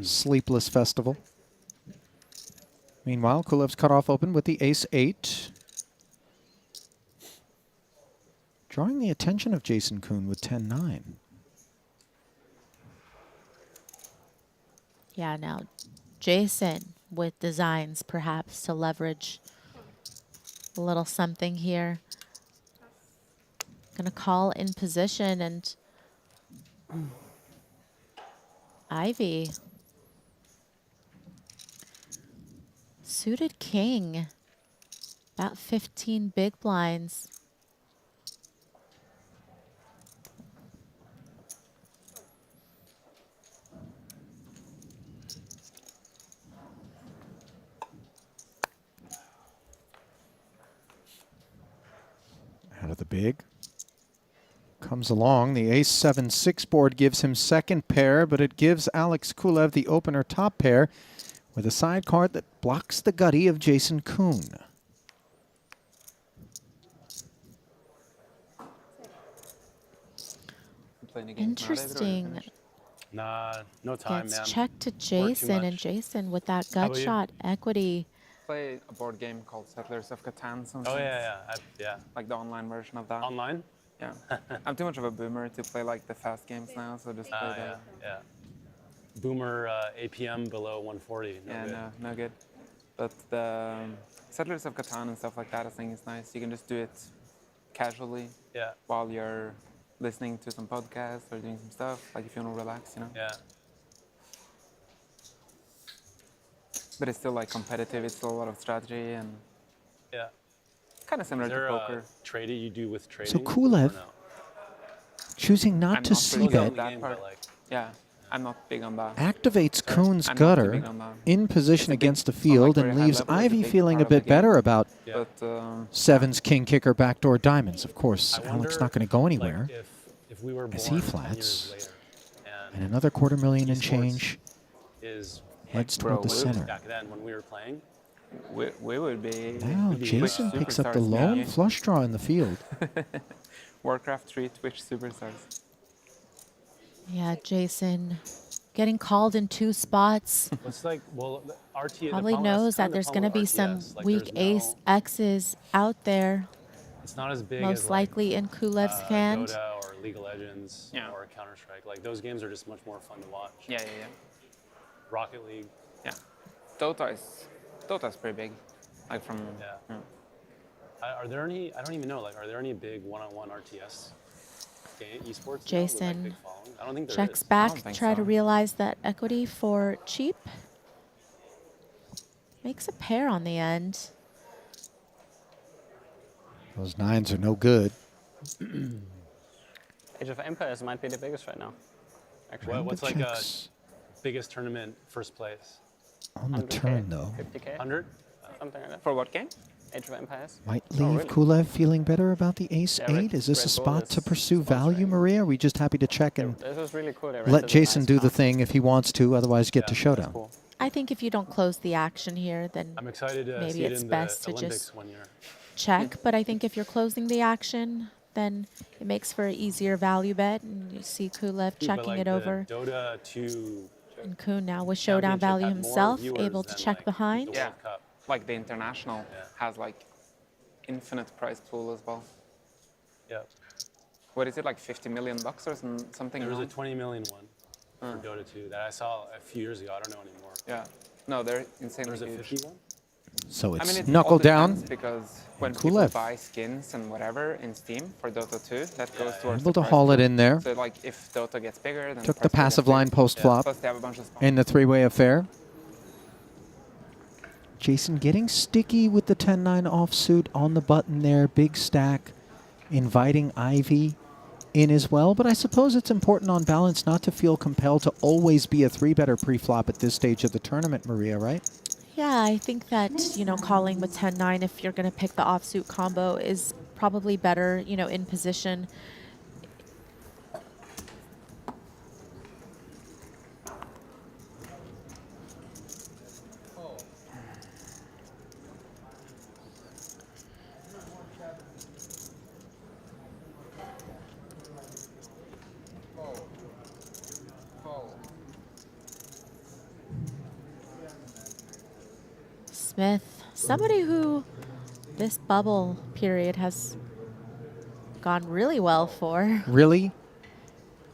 Sleepless festival. Meanwhile, Kulev's cutoff open with the ace-8. Drawing the attention of Jason Kuhn with 10-9. Yeah, now Jason with designs perhaps to leverage a little something here. Gonna call in position, and Ivy Suited king. About 15 big blinds. Out of the big. Comes along. The ace-7-6 board gives him second pair, but it gives Alex Kulev the opener top pair with a side card that blocks the gutty of Jason Kuhn. Interesting. Nah, no time, Gets man. checked to Work too Jason, and much. Jason with that How gut about you? shot equity. Play a board game called Settlers of Catan sometimes. Oh, yeah. Yeah. Like the online version of that. Online? Yeah. I'm too much of a boomer to play like the fast games now, so just play that. Yeah. Boomer APM below 140. No Yeah, good. no good. But the Settlers of Catan and stuff like that, I think is nice. You can just do it casually while you're listening to some podcasts or doing some stuff, like if you want to relax, you know? Yeah. But it's still like competitive, it's still a lot of strategy and Yeah. kind of similar Is there to a poker. trading you do with trading? So Kulev or no? choosing not I'm to not see really bet good at that part. Yeah, I'm not big on that. activates Kuhn's I'm not too gutter big on that. in position against the field very and high leaves level, it's a Ivy big feeling part a of the bit game. better about But sevens, king kicker, backdoor diamonds. Of course, I Alex wonder, not going to go anywhere Like, if we were as born he 10 years flats. later And another $250,000 and esports change is heads bro, toward the we- center. back then when we were playing. We would be. Now we'd be Jason Twitch picks up the superstars, lone yeah. flush draw in the field. Warcraft 3 Twitch superstars. Yeah, Jason getting called in 2 spots. It's like, well, the RT Probably the problem, knows that's that kind of there's the going to problem be with some RTS. Like, weak there's no- ace X's out there. It's not as big Most as likely in Kulev's hand. Dota or League of Legends or Counter-Strike. Like those games are just much more fun to watch. Yeah. Rocket League. Yeah. Dota's pretty big. Like from. Yeah. Are there any? I don't even know. Like, are there any big one-on-one RTS game esports? now with, like, Jason big following? I don't think there checks is. back, try to realize that equity for cheap. Makes a pair on the end. Those nines are no good. Age of Empires might be the biggest right now. Actually, What's like a biggest tournament first place? On the turn, though. 50k. 100? Something like that. For what game? Age of Empires. Might Oh, leave really? Kulev feeling better about the ace Yeah, eight. Is this a Red Bull spot to is pursue value, Maria? Are we just happy to check and This was really cool. They let rented a Jason nice do the map. thing if he wants to, otherwise get to showdown? Cool. I think if you don't close the action here, then I'm excited to maybe see it it's in best the to Olympics just one year. check. But I think if you're closing the action, then it makes for an easier value bet. And you see Kulev Dude, but, checking like, it the over. Dota 2 And Kuhn now with showdown Championship value had more himself, viewers able to than, check like, behind. Yeah. Like the international has like infinite prize pool as well. Yeah. What is it, like $50 million or something? There was a around? 20 million one for Dota 2 that I saw a few years ago. I don't know anymore. Yeah. No, they're insanely There's a huge. 50 one? So I it's mean, it knuckle all down. depends because when and people Kulev. buy skins and whatever in Steam for Dota 2, that goes towards Able the to prize haul it pool. in there. So like if Dota gets bigger, then Took the the prize pool passive gets line bigger. post flop Plus they have a bunch of sponsors. in the three-way affair. Jason getting sticky with the 10-9 offsuit on the button there. Big stack, inviting Ivy in as well. But I suppose it's important on balance not to feel compelled to always be a 3-better pre-flop at this stage of the tournament, Maria, right? Yeah, I think that, calling with 10-9 if you're going to pick the offsuit combo is probably better, in position. Smith, somebody who this bubble period has gone really well for. Really?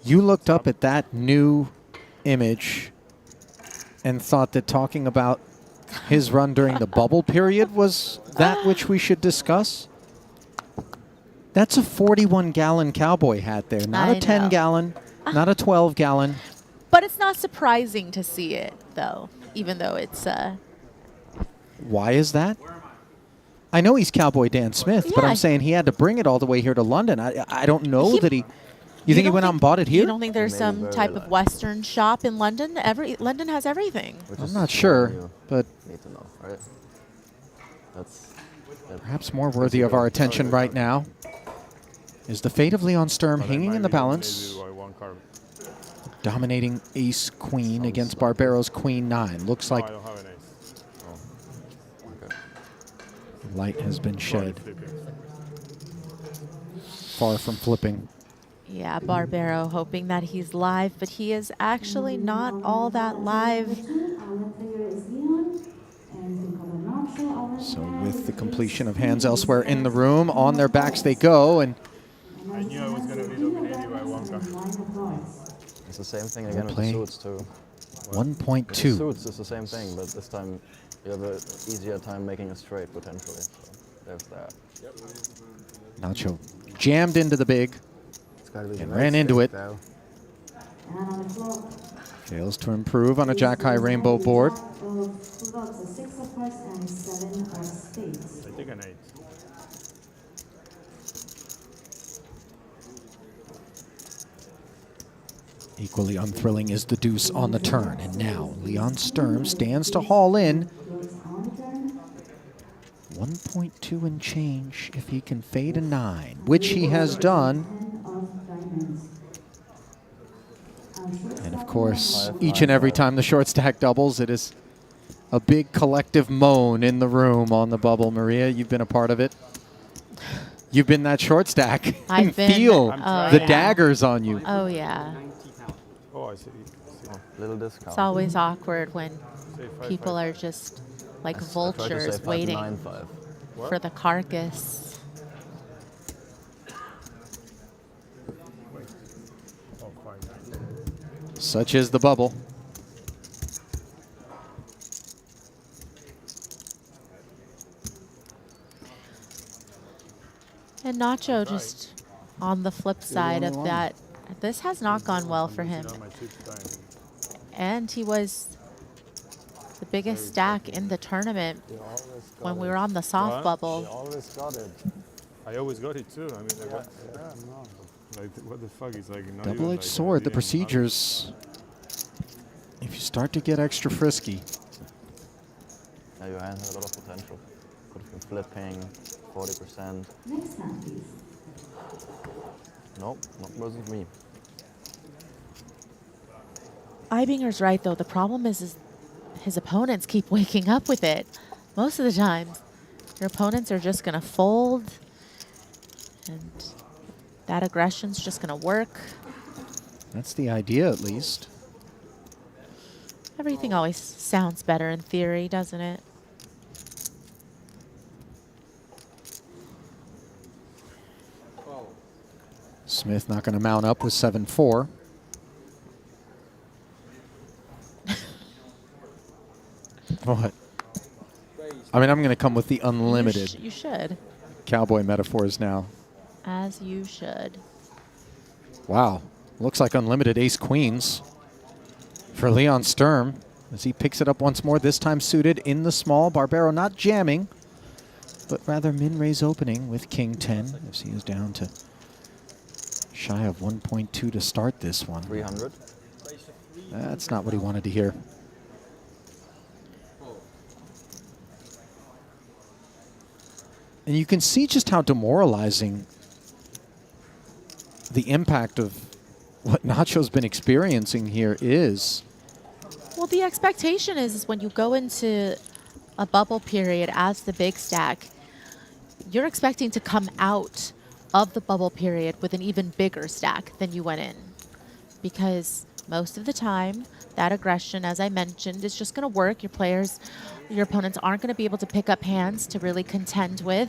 You looked up at that new image and thought that talking about his run during the bubble period was that which we should discuss? That's a 41-gallon cowboy hat there, not I a 10-gallon, not a 12-gallon. But it's not surprising to see it, though, even though it's Why is that? I know he's Cowboy Dan Smith, but Yeah. I'm saying he had to bring it all the way here to London. I don't know that he... You think he went out and bought it here? You don't think there's some type of Western shop in London? London has everything. I'm not sure, but Need to know, right? That's perhaps more worthy of our attention right now is the fate of Leon Sturm hanging in the balance. Dominating ace queen against Barbero's queen 9. Looks like light has been shed. Far from flipping. Yeah, Barbero hoping that he's live, but he is actually not all that live. So with the completion of hands elsewhere in the room, on their backs they go, and I knew I was going to be dominated by one card. It's the same thing again with play the suits too. 1.2. The suits is the same thing, but this time you have an easier time making a straight potentially. So there's that. Nacho jammed into the big and ran into it. Fails to improve on a jack-high rainbow board. I think an 8. Equally unthrilling is the deuce on the turn. And now Leon Sturm stands to haul in 1.2 and change if he can fade a 9, which he has done. And of course, each and every time the short stack doubles, it is a big collective moan in the room on the bubble. Maria, you've been a part of it. You've been that short stack. You can feel the daggers on you. Oh, yeah. Oh, I see. Little discount. It's always awkward when people are just like vultures waiting 9-5. for the carcass. Such is the bubble. And Nacho just on the flip side of that, this has not gone well for him. And he was the biggest stack in the tournament when we were on the soft bubble. Always got it. I always got it too. I mean, like what the fuck is like not Double-edged like sword, the procedures. If you start to get extra frisky. Yeah, your hand has a lot of potential. Could have been flipping 40%. Nope, not versus me. Eibinger's right, though. The problem is his opponents keep waking up with it. Most of the time, your opponents are just going to fold, and that aggression's just going to work. That's the idea, at least. Everything always sounds better in theory, doesn't it? Smith not going to mount up with 7-4. What? I mean, I'm going to come with the unlimited. You should. Cowboy metaphors now. As you should. Wow. Looks like unlimited ace-queens for Leon Sturm as he picks it up once more, this time suited in the small. Barbero not jamming, but rather min-raise opening with king 10 as he is down to shy of 1.2 to start this one. 300. That's not what he wanted to hear. And you can see just how demoralizing the impact of what Nacho's been experiencing here is. Well, the expectation is when you go into a bubble period as the big stack, you're expecting to come out of the bubble period with an even bigger stack than you went in. Because most of the time, that aggression, as I mentioned, is just going to work. Your opponents aren't going to be able to pick up hands to really contend with.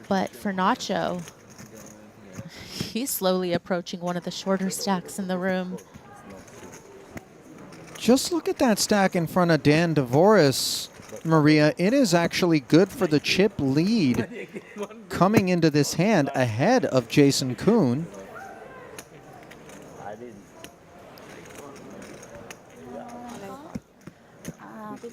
But for Nacho, he's slowly approaching one of the shorter stacks in the room. Just look at that stack in front of Dan Dvoris, Maria. It is actually good for the chip lead coming into this hand ahead of Jason Kuhn.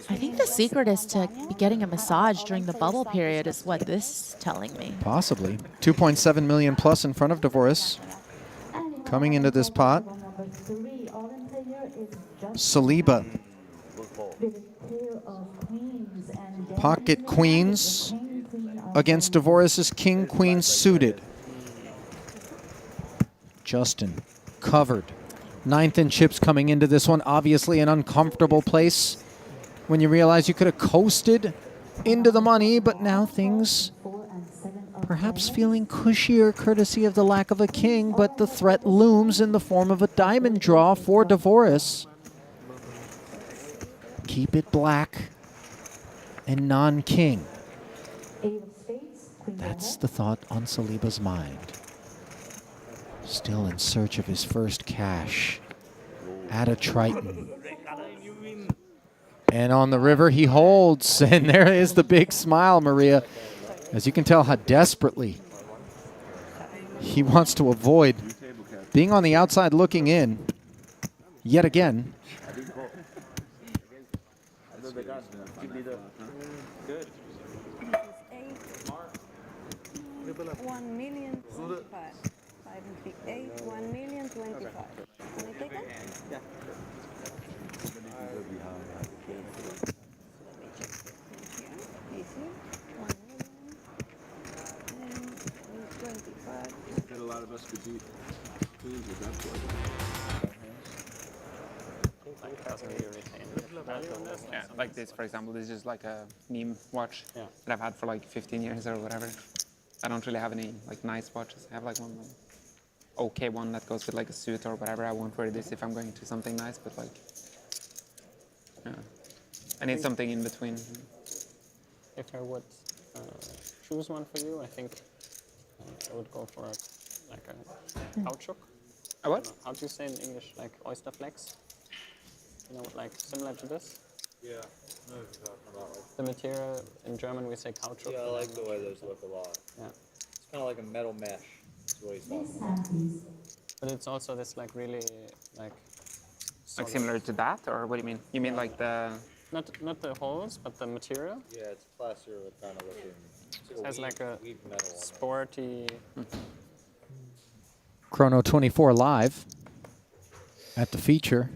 I think the secret is to be getting a massage during the bubble period is what this is telling me. Possibly. 2.7 million plus in front of Dvoris. Coming into this pot. Saliba. Pocket queens against Dvoris's king queen suited. Justin covered. 9th in chips coming into this one. Obviously an uncomfortable place when you realize you could have coasted into the money, but now things perhaps feeling cushier courtesy of the lack of a king, but the threat looms in the form of a diamond draw for Dvoris. Keep it black and non-king. That's the thought on Saliba's mind. Still in search of his first cash at a Triton. And on the river he holds, and there is the big smile, Maria. As you can tell how desperately he wants to avoid being on the outside looking in yet again. Good. 1,025,5 and pick 8, 1,025. Can I take it? Yeah. That a lot of us could beat queens with that play. Yeah, like this, for example, this is like a meme watch that I've had for like 15 years or whatever. I don't really have any like nice watches. I have like one okay one that goes with like a suit or whatever. I won't wear this if I'm going to something nice, but like, yeah. I need something in between. If I would choose one for you, I think I would go for like a caoutchouc. A what? How do you say in English? Like oyster flex? You know, like similar to this? Yeah, I know what you're talking about. Like, The material, in German we say caoutchouc. yeah, I like the way those look a lot. Yeah. It's kind of like a metal mesh. That's what he's talking about. But it's also this like really like... Like similar to that, or what do you mean? You mean like the... Not the holes, but the material. Yeah, it's plaster kind of looking. It has like a sporty... Chrono 24 live at the feature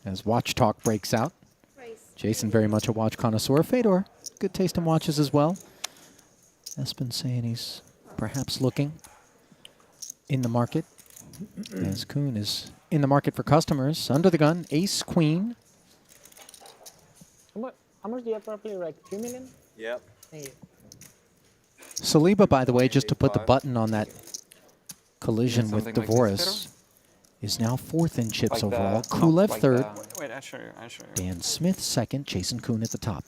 as Watch Talk breaks out. Jason, very much a watch connoisseur. Fedor, good taste in watches as well. Espen saying he's perhaps looking in the market, as Kuhn is in the market for customers. Under the gun, ace, queen. How much do you have roughly? Like 2 million? Yep. Thank you. Saliba, by the way, just to put the button on that collision with Something like Dvoris, is now 4th in chips Like the- overall. no, Kulev like 3rd. Wait, I'll show you. I'll show you. Dan Smith 2nd. Jason Kuhn at the top.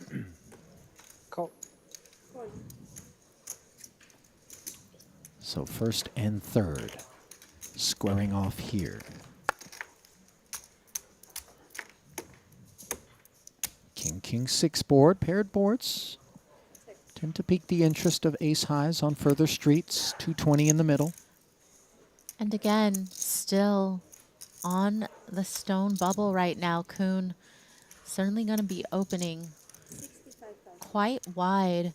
Cool. So 1st and 3rd squaring off here. King 6 board, paired boards. Tend to pique the interest of ace highs on further streets. 220 in the middle. And again, still on the stone bubble right now, Kuhn. Certainly going to be opening quite wide.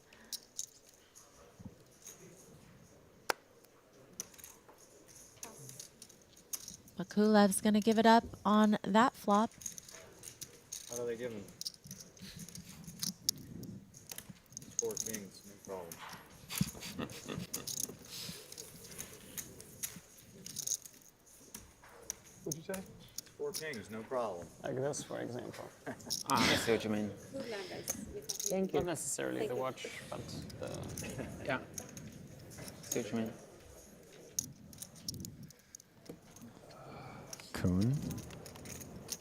But Kulev's going to give it up on that flop. How do they give him? 4 kings, no problem. What'd you say? 4 kings, no problem. Like this, for example. I see what you mean. Thank you. Not necessarily the watch, but the... Yeah. See what you mean. Kuhn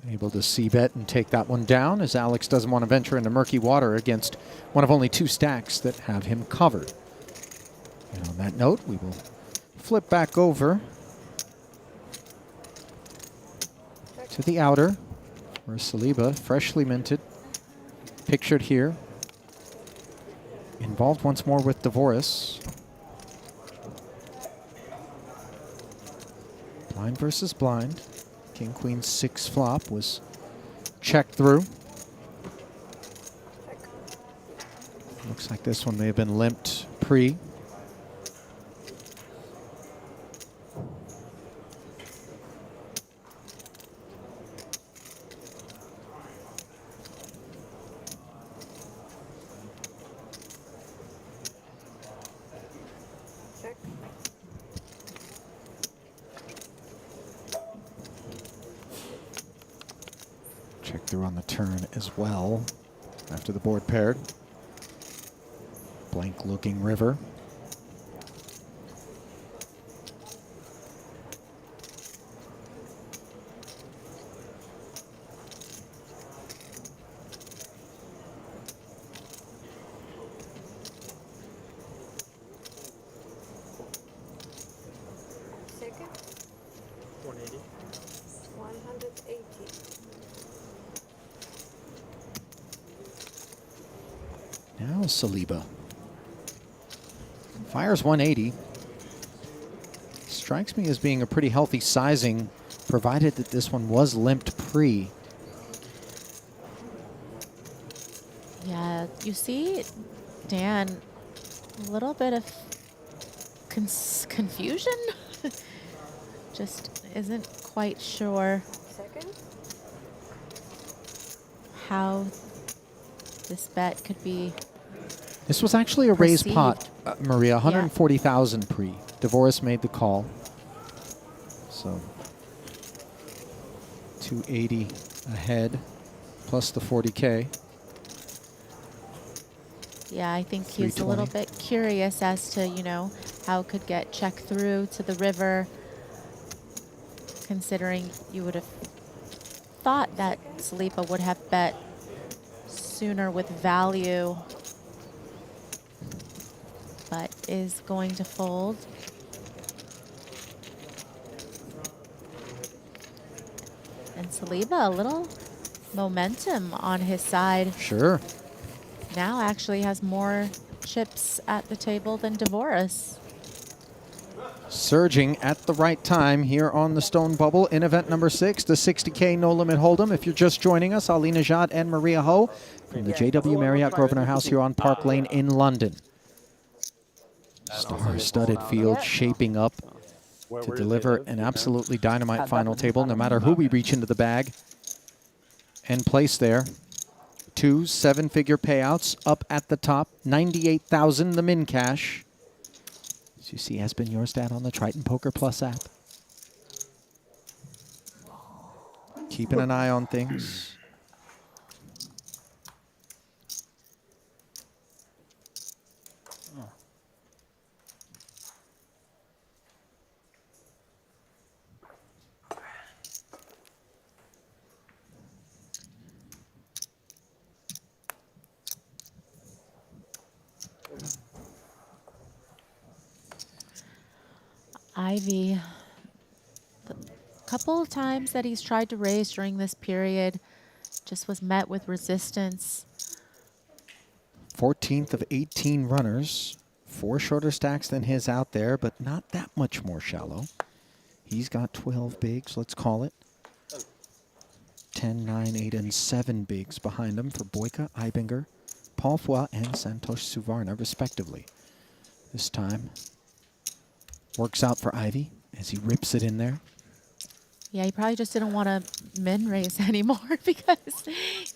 able to c-bet and take that one down, as Alex doesn't want to venture into murky water against one of only 2 stacks that have him covered. And on that note, we will flip back over to the outer, where Saliba, freshly minted, pictured here, involved once more with Dvoris. Blind versus blind. King, queen, 6 flop was checked through. Looks like this one may have been limped pre. Check. Check through on the turn as well after the board paired. Blank looking river. Second. 180. 180. Now Saliba. Fires 180. Strikes me as being a pretty healthy sizing, provided that this one was limped pre. Yeah, you see, Dan, a little bit of confusion. Just isn't quite sure Second. how this bet could be. This was actually a raised Perceived. pot, Maria, 140,000 pre. DeVoris made the call. So 280 ahead, plus the 40K. Yeah, I think he's a little bit curious as to, you know, how it could get checked through to the river, considering you would have thought that Saliba would have bet sooner with value, but is going to fold. And Saliba, a little momentum on his side. Sure. Now actually has more chips at the table than DeVoris. Surging at the right time here on the Stone Bubble in event number 6, the 60K No Limit Hold'em. If you're just joining us, Ali Najad and Maria Ho from the JW Marriott Grosvenor House here on Park Lane in London. Star-studded field shaping up to deliver an absolutely dynamite final table, no matter who we reach into the bag and place there. 2 7-figure payouts up at the top, 98,000 the min cash. As you see, has been your stat on the Triton Poker Plus app. Keeping an eye on things. Ivy, the couple of times that he's tried to raise during this period just was met with resistance. 14th of 18 runners. 4 shorter stacks than his out there, but not that much more shallow. He's got 12 bigs, let's call it. 10, 9, 8, and 7 bigs behind him for Boyka, Ibinger, Paul Foy, and Santosh Suvarna, respectively. This time works out for Ivy as he rips it in there. Yeah, he probably just didn't want to min raise anymore because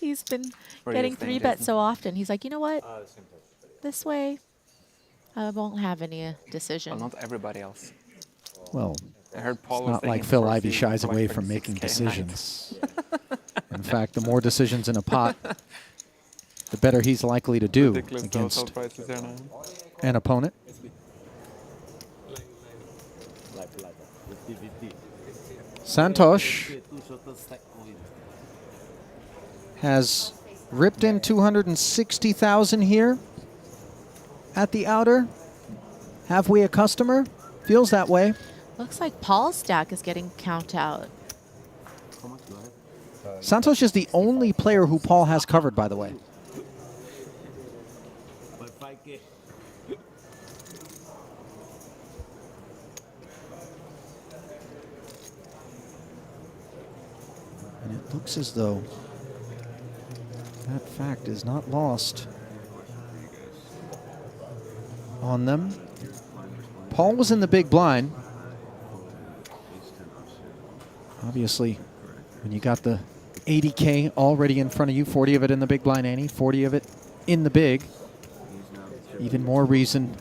he's been getting 3-bet so often. He's like, you know what? This way, I won't have any decision. Well, not everybody else. Well, I heard Paul it's was not like thinking Phil 4 Ivey feet shies for like away from 36K making a night. decisions. In fact, the more decisions in a pot, the better he's likely to do Ridiculous against prices there now. an opponent. Santosh has ripped in 260,000 here at the outer. Have we a customer? Feels that way. Looks like Paul's stack is getting count out. Santosh is the only player who Paul has covered, by the way. And it looks as though that fact is not lost on them. Paul was in the big blind. Obviously, when you got the 80K already in front of you, 40 of it in the big blind ante, 40 of it in the big, even more reason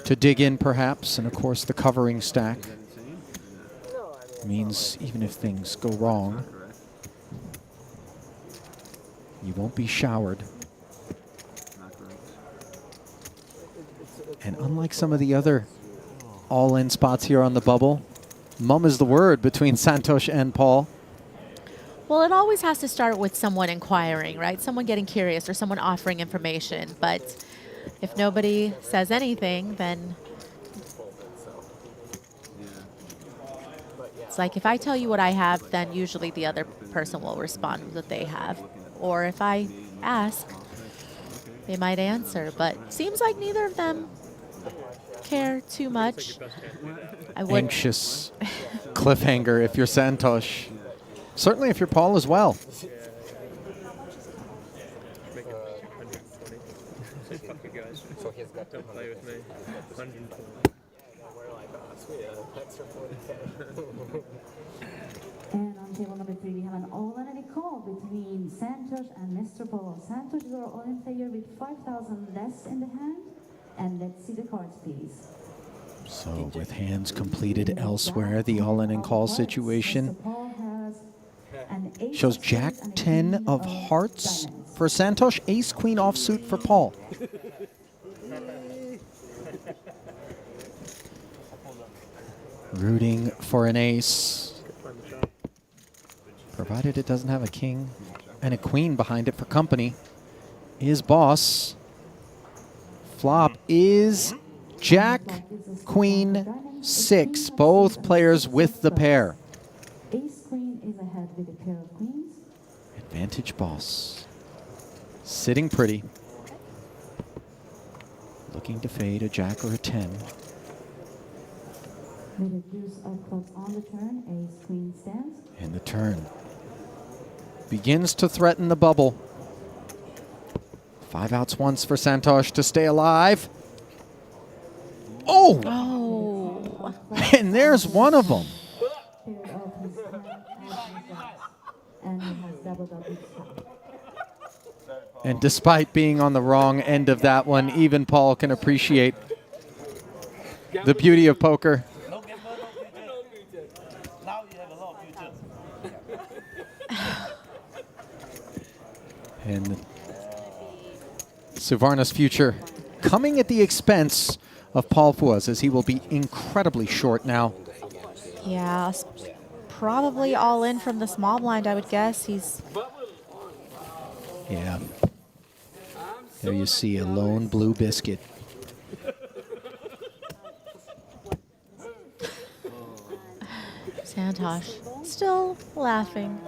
to dig in perhaps. And of course the covering stack means even if things go wrong, you won't be showered. And unlike some of the other all-in spots here on the bubble, mum is the word between Santosh and Paul. Well, it always has to start with someone inquiring, right? Someone getting curious or someone offering information. But if nobody says anything, then it's like if I tell you what I have, then usually the other person will respond with what they have. Or if I ask, they might answer. But seems like neither of them care too much. I would Anxious cliffhanger if you're Santosh. Certainly if you're Paul as well. So he's got to play with me. 120. And on table number 3, we have an all-in call between Santosh and Mr. Paul. Santosh is our all-in player with 5,000 less in the hand. And let's see the cards, please. So with hands completed elsewhere, the all-in call situation shows Jack 10 of hearts for Santosh, ace queen offsuit for Paul. Rooting for an ace, provided it doesn't have a king and a queen behind it for company, is boss. Flop is Jack, Queen, 6, both players with the pair. Ace queen is ahead with a pair of queens. Advantage boss. Sitting pretty. Looking to fade a jack or a 10. With a deuce of clubs on the turn, ace queen stands. And the turn begins to threaten the bubble. 5 outs once for Santosh to stay alive. Oh! Oh. And there's one of them. And despite being on the wrong end of that one, even Paul can appreciate the beauty of poker. And Suvarna's future coming at the expense of Paul Fuaz, as he will be incredibly short now. Yeah, probably all in from the small blind, I would guess. He's Yeah. There you see a lone blue biscuit. Santosh still laughing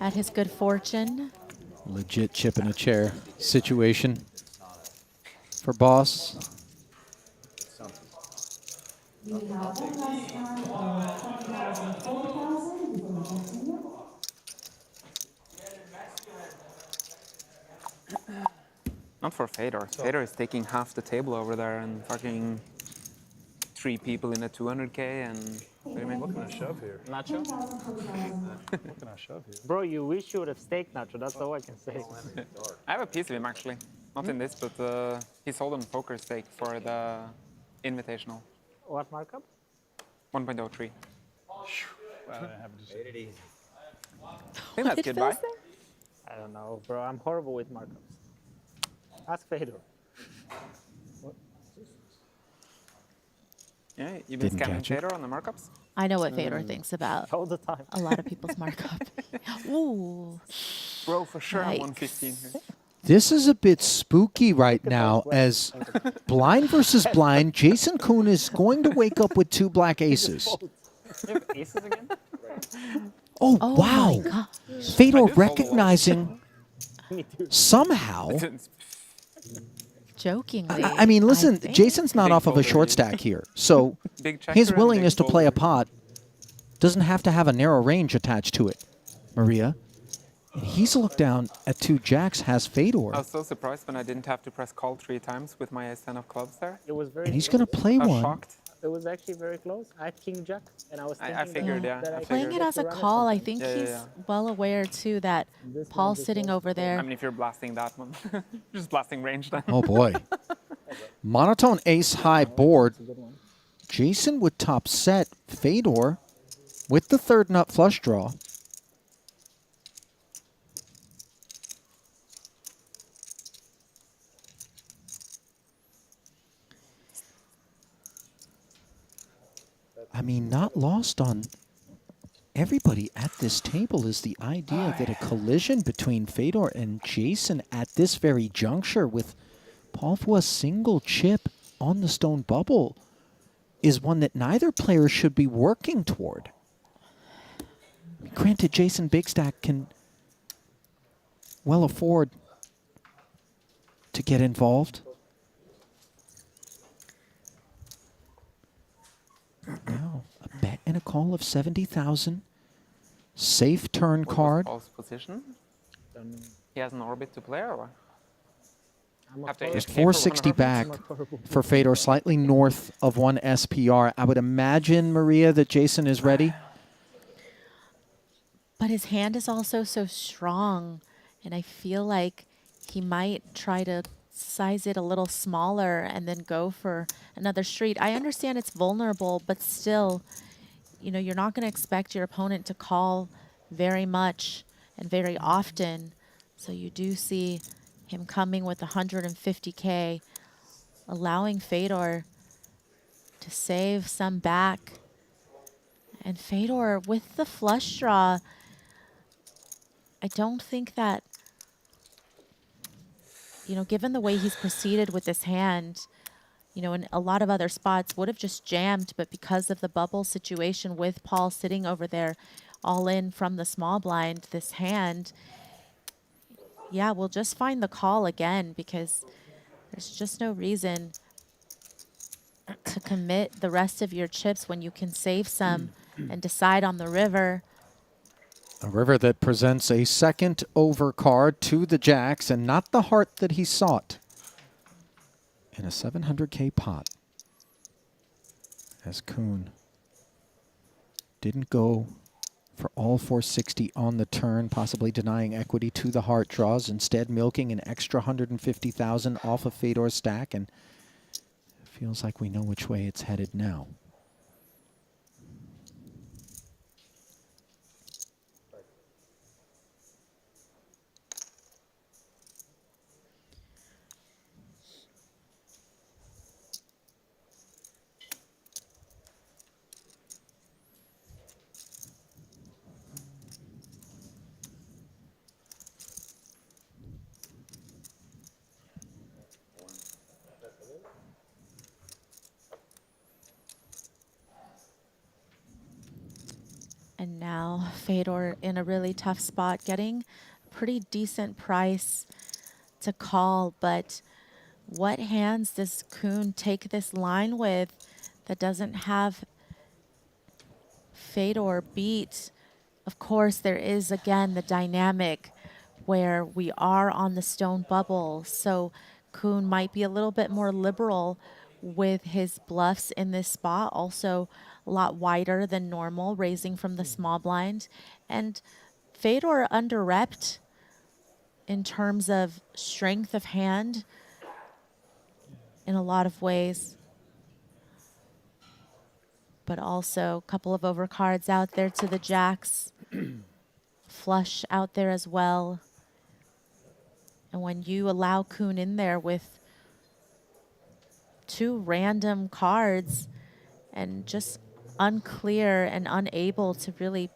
at his good fortune. Legit chip in a chair situation for boss. Not for Fedor. Fedor is taking half the table over there and fucking 3 people in a 200K and... What can I shove here? Nacho? What can I shove here? Bro, you wish you would have staked Nacho. That's all I can say. I have a piece of him actually. Not in this, but he sold on poker stake for the Invitational. What markup? 1.03. Well, I have to I think that's good, bye. I don't know, bro. I'm horrible with markups. Ask Fedor. Yeah, you've been scamming Fedor on the markups? I know what Fedor thinks about all the time. A lot of people's markup. Ooh. Bro, for sure I'm Yikes. 115 here. This is a bit spooky right now, as blind versus blind, Jason Kuhn is going to wake up with 2 black aces. You have aces again? Oh, Oh wow. my gosh. Fedor recognizing somehow. Jokingly. I mean, listen, think. Jason's not off of a short stack here. So Big checker his and willingness to big play a folder. pot doesn't have to have a narrow range attached to it. Maria, And he's looked down at 2 jacks, has Fedor. I was so surprised when I didn't have to press call 3 times with my ace-10 of clubs there. It was very And he's going to play I was one. shocked. It was actually very close. I had king jack, and I was thinking I figured, that, yeah. that I Playing could it get as to a run it call, I sometimes. think Yeah, he's yeah. well aware too that Paul's sitting over there. I mean, if you're blasting that one, just blasting range then. Oh, boy. Monotone ace-high board. Jason would top set Fedor with the 3rd nut flush draw. I mean, not lost on everybody at this table is the idea that a collision between Fedor and Jason at this very juncture with Paul for a single chip on the stone bubble is one that neither player should be working toward. Granted, Jason Bigstack can well afford to get involved. Now, a bet and a call of 70,000. Safe turn What was card. Paul's position? He has an orbit to play or? Just 460 back for Fedor, slightly north of 1 SPR. I would imagine, Maria, that Jason is ready. But his hand is also so strong, and I feel like he might try to size it a little smaller and then go for another street. I understand it's vulnerable, but still, you know, you're not going to expect your opponent to call very much and very often. So you do see him coming with 150K, allowing Fedor to save some back. And Fedor, with the flush draw, I don't think that, you know, given the way he's proceeded with this hand, you know, in a lot of other spots would have just jammed, but because of the bubble situation with Paul sitting over there all in from the small blind, this hand, yeah, we'll just find the call again because there's just no reason to commit the rest of your chips when you can save some and decide on the river. A river that presents a second over card to the jacks and not the heart that he sought in a 700K pot. As Kuhn didn't go for all 460 on the turn, possibly denying equity to the heart draws, instead milking an extra 150,000 off of Fedor's stack, and it feels like we know which way it's headed now. And now Fedor in a really tough spot, getting a pretty decent price to call. But what hands does Kuhn take this line with that doesn't have Fedor beat? Of course, there is, again, the dynamic where we are on the stone bubble. So Kuhn might be a little bit more liberal with his bluffs in this spot. Also a lot wider than normal, raising from the small blind. And Fedor under-repped in terms of strength of hand in a lot of ways. But also a couple of overcards out there to the jacks. Flush out there as well. And when you allow Kuhn in there with two random cards and just unclear and unable to really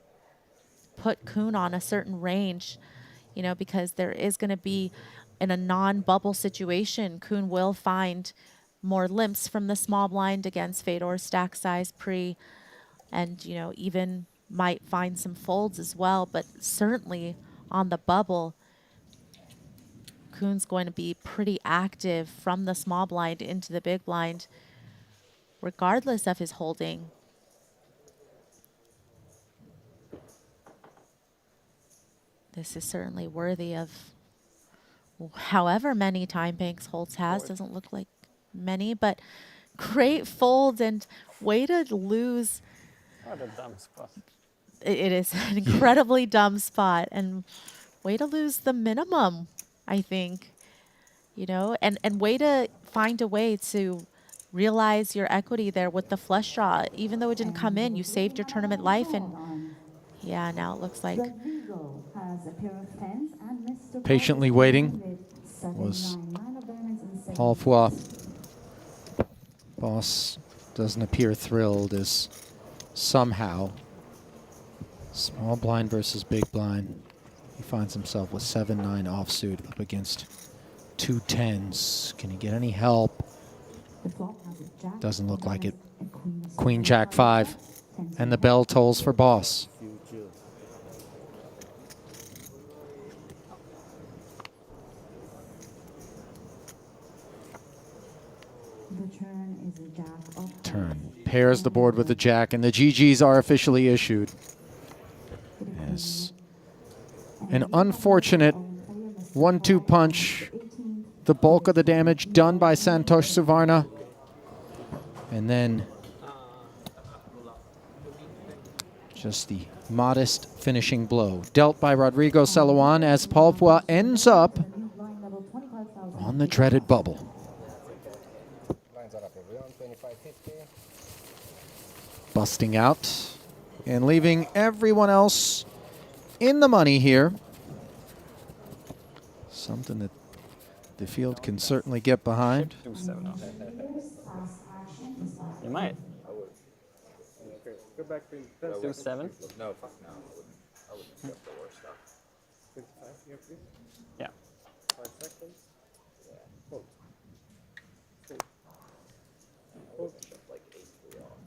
put Kuhn on a certain range, you know, because there is going to be, in a non-bubble situation, Kuhn will find more limps from the small blind against Fedor's stack size pre, and, you know, even might find some folds as well, but certainly on the bubble, Kuhn's going to be pretty active from the small blind into the big blind, regardless of his holding. This is certainly worthy of however many time banks Holtz has. Doesn't look like many, but great fold and way to lose. What a dumb spot. It is an incredibly dumb spot and way to lose the minimum, I think, you know, and way to find a way to realize your equity there with the flush draw. Even though it didn't come in, you saved your tournament life, and yeah, now it looks like Patiently waiting was Paul Foy. Boss doesn't appear thrilled as somehow small blind versus big blind. He finds himself with 7-9 offsuit up against 2 10s. Can he get any help? Doesn't look like it. Queen Jack 5, and the bell tolls for Boss. Turn. Pairs the board with the jack, and the GGs are officially issued. Yes. An unfortunate 1-2 punch. The bulk of the damage done by Santosh Suvarna. And then just the modest finishing blow dealt by Rodrigo Celuan as Paul Foy ends up on the dreaded bubble. Busting out and leaving everyone else in the money here. Something that the field can certainly get behind. 2-7 off. You might. Go back to 2-7. No, fuck no. I would have got the worst stuff. 25 here, please. Yeah. 5 seconds. Yeah. Hold. Straight. Hold. Like 8-3 off.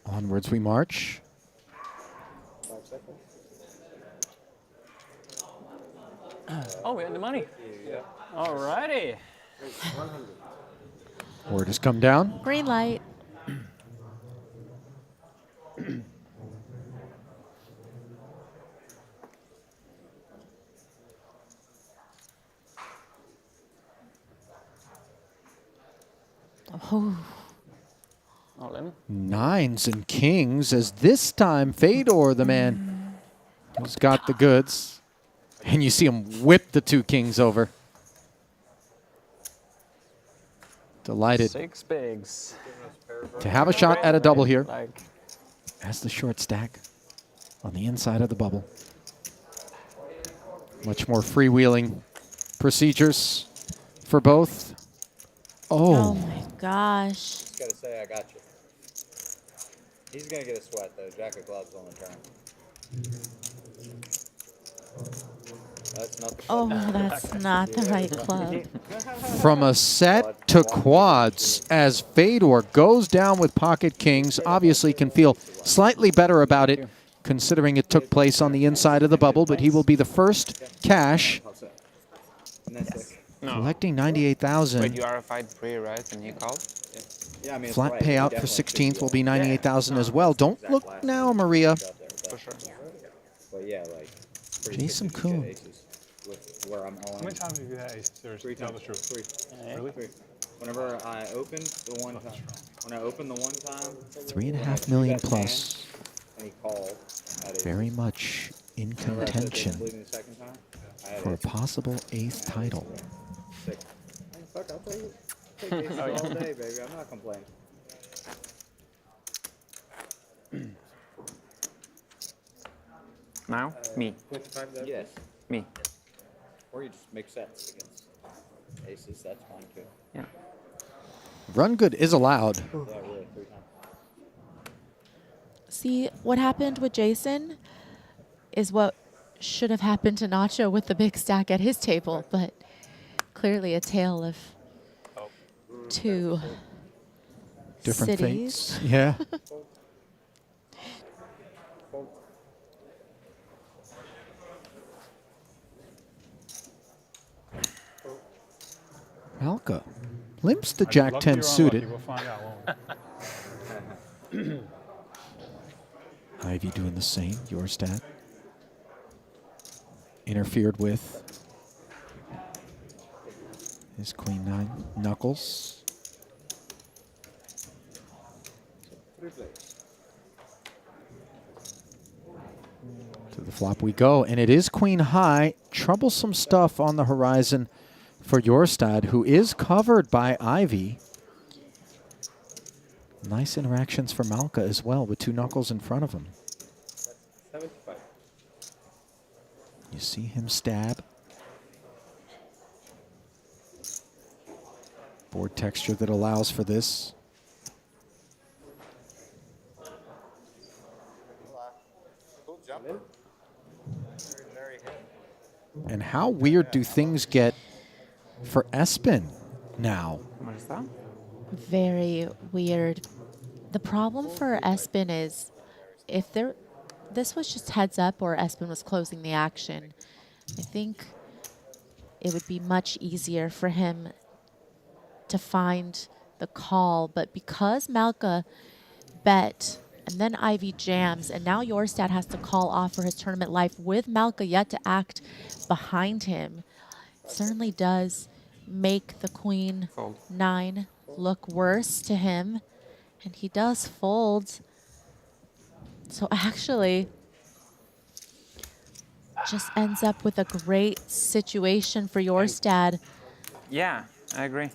Onwards we march. 5 seconds. Oh, we had the money. Yeah. Alrighty. 100. Word has come down. green light. Oh. All in. Nines and kings as this time Fedor, the man who's got the goods. And you see him whip the 2 kings over. Delighted 6 bigs. to have a shot at a double here. Like, As the short stack on the inside of the bubble. Much more freewheeling procedures for both. Oh my gosh. Just gotta say I got you. He's gonna get a sweat though. Jack of clubs on the turn. That's not the Oh, that's not the right club. From a set to quads as Fedor goes down with pocket kings. Obviously can feel slightly better about it considering it took place on the inside of the bubble, but he will be the first cash collecting 98,000. Wait, you RFI'd pre, right? And he called? Yeah, I mean, Flat payout for 16th will be 98,000 as well. Don't look now, Maria. For sure. But yeah, like Jason Kuhn. Where I'm How many times have you had ace? Seriously, tell the truth. 3. Really? 3. Whenever I opened the one time, when I opened the one time, 3.5 million plus. and he called. Very much in contention for a possible 8th title. 6. Fuck, I'll take aces all day, baby. I'm not complaining. Now? Me. Yes. Me. Or you just make sets against aces. That's fine too. Yeah. Run good is allowed. Yeah, really. 3 times. See, what happened with Jason is what should have happened to Nacho with the big stack at his table, but clearly a tale of 2 Different cities. fates. Yeah. Alka limps the Jack 10 suited. We'll find out, won't we? Ivy doing the same. Your stat. Interfered with his queen nine. Knuckles. To the flop we go, and it is queen high. Troublesome stuff on the horizon for Jorstad, who is covered by Ivy. Nice interactions for Malka as well, with 2 knuckles in front of him. 75. You see him stab. Board texture that allows for this. And how weird do things get for Espen now? What is that? Very weird. The problem for Espen is if this was just heads up or Espen was closing the action, I think it would be much easier for him to find the call. But because Malka bet and then Ivy jams, and now Jorstad has to call off for his tournament life with Malka yet to act behind him, it certainly does make the queen nine look worse to him, and he does fold. So actually, just ends up with a great situation for Jorstad, Yeah, I agree.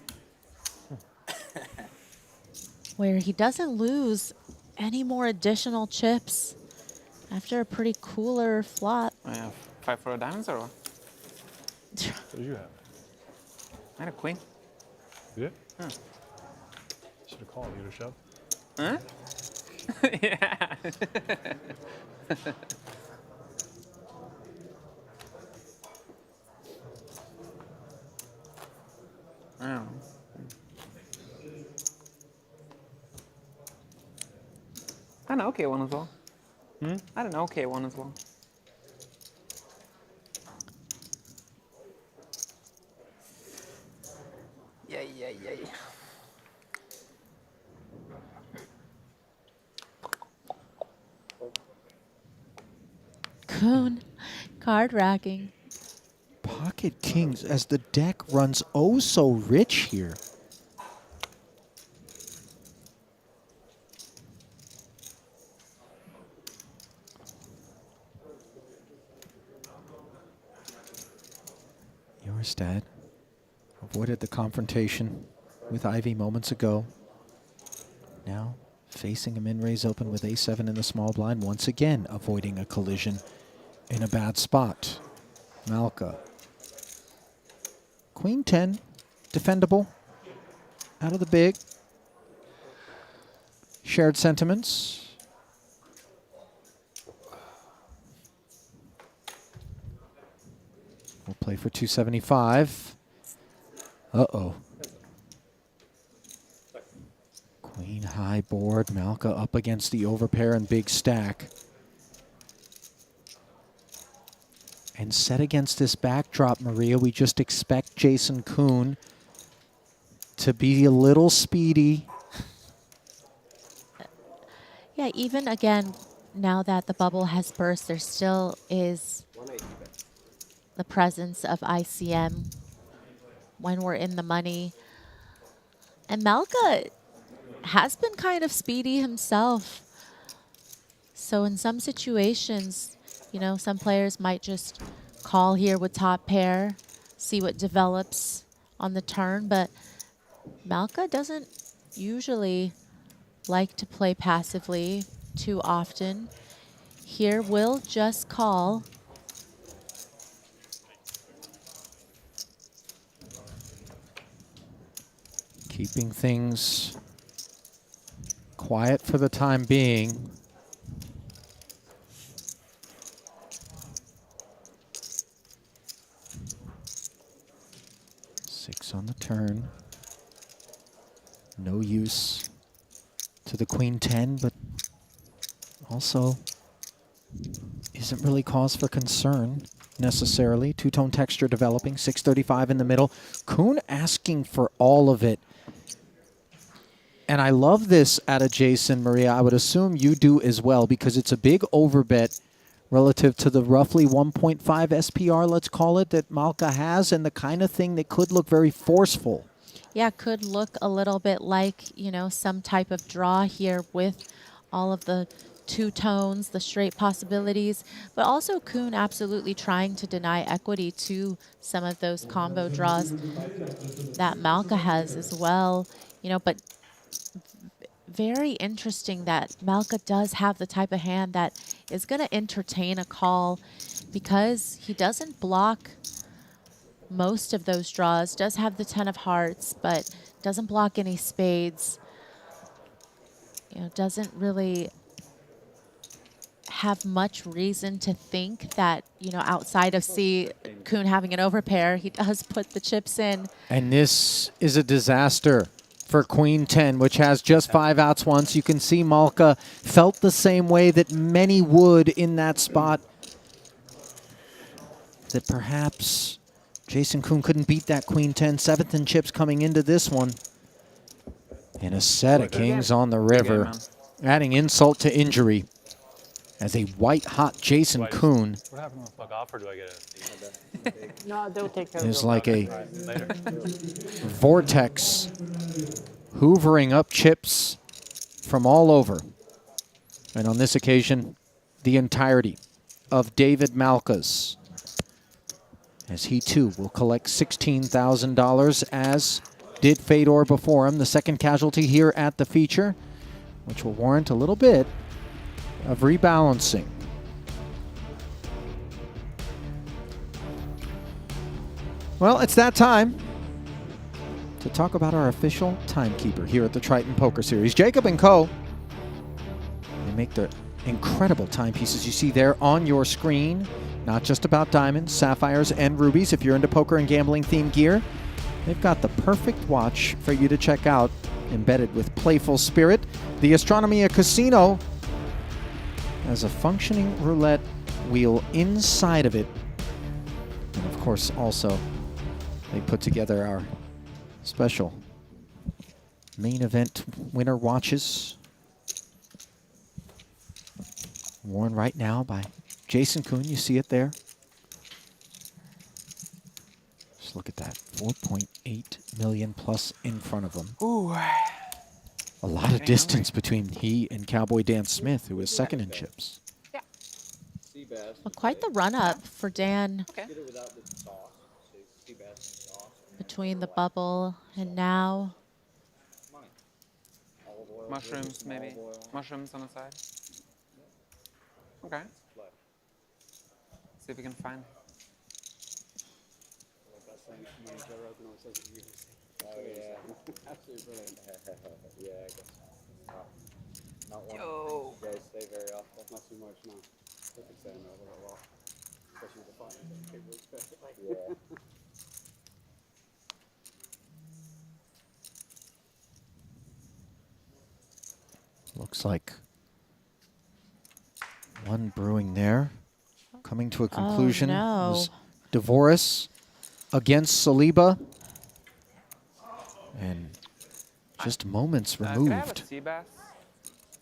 where he doesn't lose any more additional chips after a pretty cooler flop. I have 5 for a diamonds or what? What do you have? I had a queen. You did? Huh. Should have called you to shove. Huh? Yeah. I don't know. I had an okay one as well. I had an okay one as well. Yay, yay, yay. Coon, card racking. Pocket kings as the deck runs oh so rich here. Jorstad avoided the confrontation with Ivy moments ago. Now facing a min-raise open with a7 in the small blind, once again avoiding a collision in a bad spot. Malka. Queen 10, defendable, out of the big. Shared sentiments. We'll play for 275. Uh-oh. Queen high board, Malka up against the overpair and big stack. And set against this backdrop, Maria, we just expect Jason Kuhn to be a little speedy. Yeah, even again, now that the bubble has burst, there still is the presence of ICM when we're in the money. And Malka has been kind of speedy himself. So in some situations, you know, some players might just call here with top pair, see what develops on the turn, but Malka doesn't usually like to play passively too often. Here we'll just call. Keeping things quiet for the time being. Six on the turn. No use to the queen 10, but also isn't really cause for concern necessarily. Two-tone texture developing, 635 in the middle. Kuhn asking for all of it. And I love this out of Jason, Maria. I would assume you do as well because it's a big overbet relative to the roughly 1.5 SPR, let's call it, that Malka has, and the kind of thing that could look very forceful. Yeah, could look a little bit like, you know, some type of draw here with all of the two tones, the straight possibilities, but also Kuhn absolutely trying to deny equity to some of those combo draws that Malka has as well, you know, but very interesting that Malka does have the type of hand that is going to entertain a call because he doesn't block most of those draws, does have the 10 of hearts, but doesn't block any spades, you know, doesn't really have much reason to think that, you know, outside of Kuhn having an overpair, he does put the chips in. And this is a disaster for Queen 10, which has just 5 outs once. You can see Malka felt the same way that many would in that spot, that perhaps Jason Kuhn couldn't beat that Queen 10, 7th in chips coming into this one. And a set of kings on the river, adding insult to injury as a white-hot Jason Kuhn What happened to the fuck off, or do I get it? No, they'll take care of is it. like a Later. vortex hoovering up chips from all over. And on this occasion, the entirety of David Malka's, as he too will collect $16,000, as did Fedor before him, the second casualty here at the feature, which will warrant a little bit of rebalancing. Well, it's that time to talk about our official timekeeper here at the Triton Poker Series. Jacob & Co. They make the incredible timepieces you see there on your screen. Not just about diamonds, sapphires, and rubies. If you're into poker and gambling themed gear, they've got the perfect watch for you to check out, embedded with playful spirit. The Astronomia Casino has a functioning roulette wheel inside of it. And of course, also, they put together our special main event winner watches, worn right now by Jason Kuhn. You see it there. Just look at that, 4.8 million plus in front of them. Ooh. A lot of distance between he and Cowboy Dan Smith, who is second in chips. Well, quite the run-up for Dan between the bubble and now. Mushrooms, maybe. Mushrooms on the side. Okay. See if we can find. Oh, yeah. Absolutely brilliant. Yeah, I guess. Not one Yo. you guys say very often. Not too much, no. I can say no very well. Especially with the finance. Yeah. Looks like one brewing there. Coming to a conclusion. no. Was Dvoris against Saliba. And just moments Can I have a removed sea bass?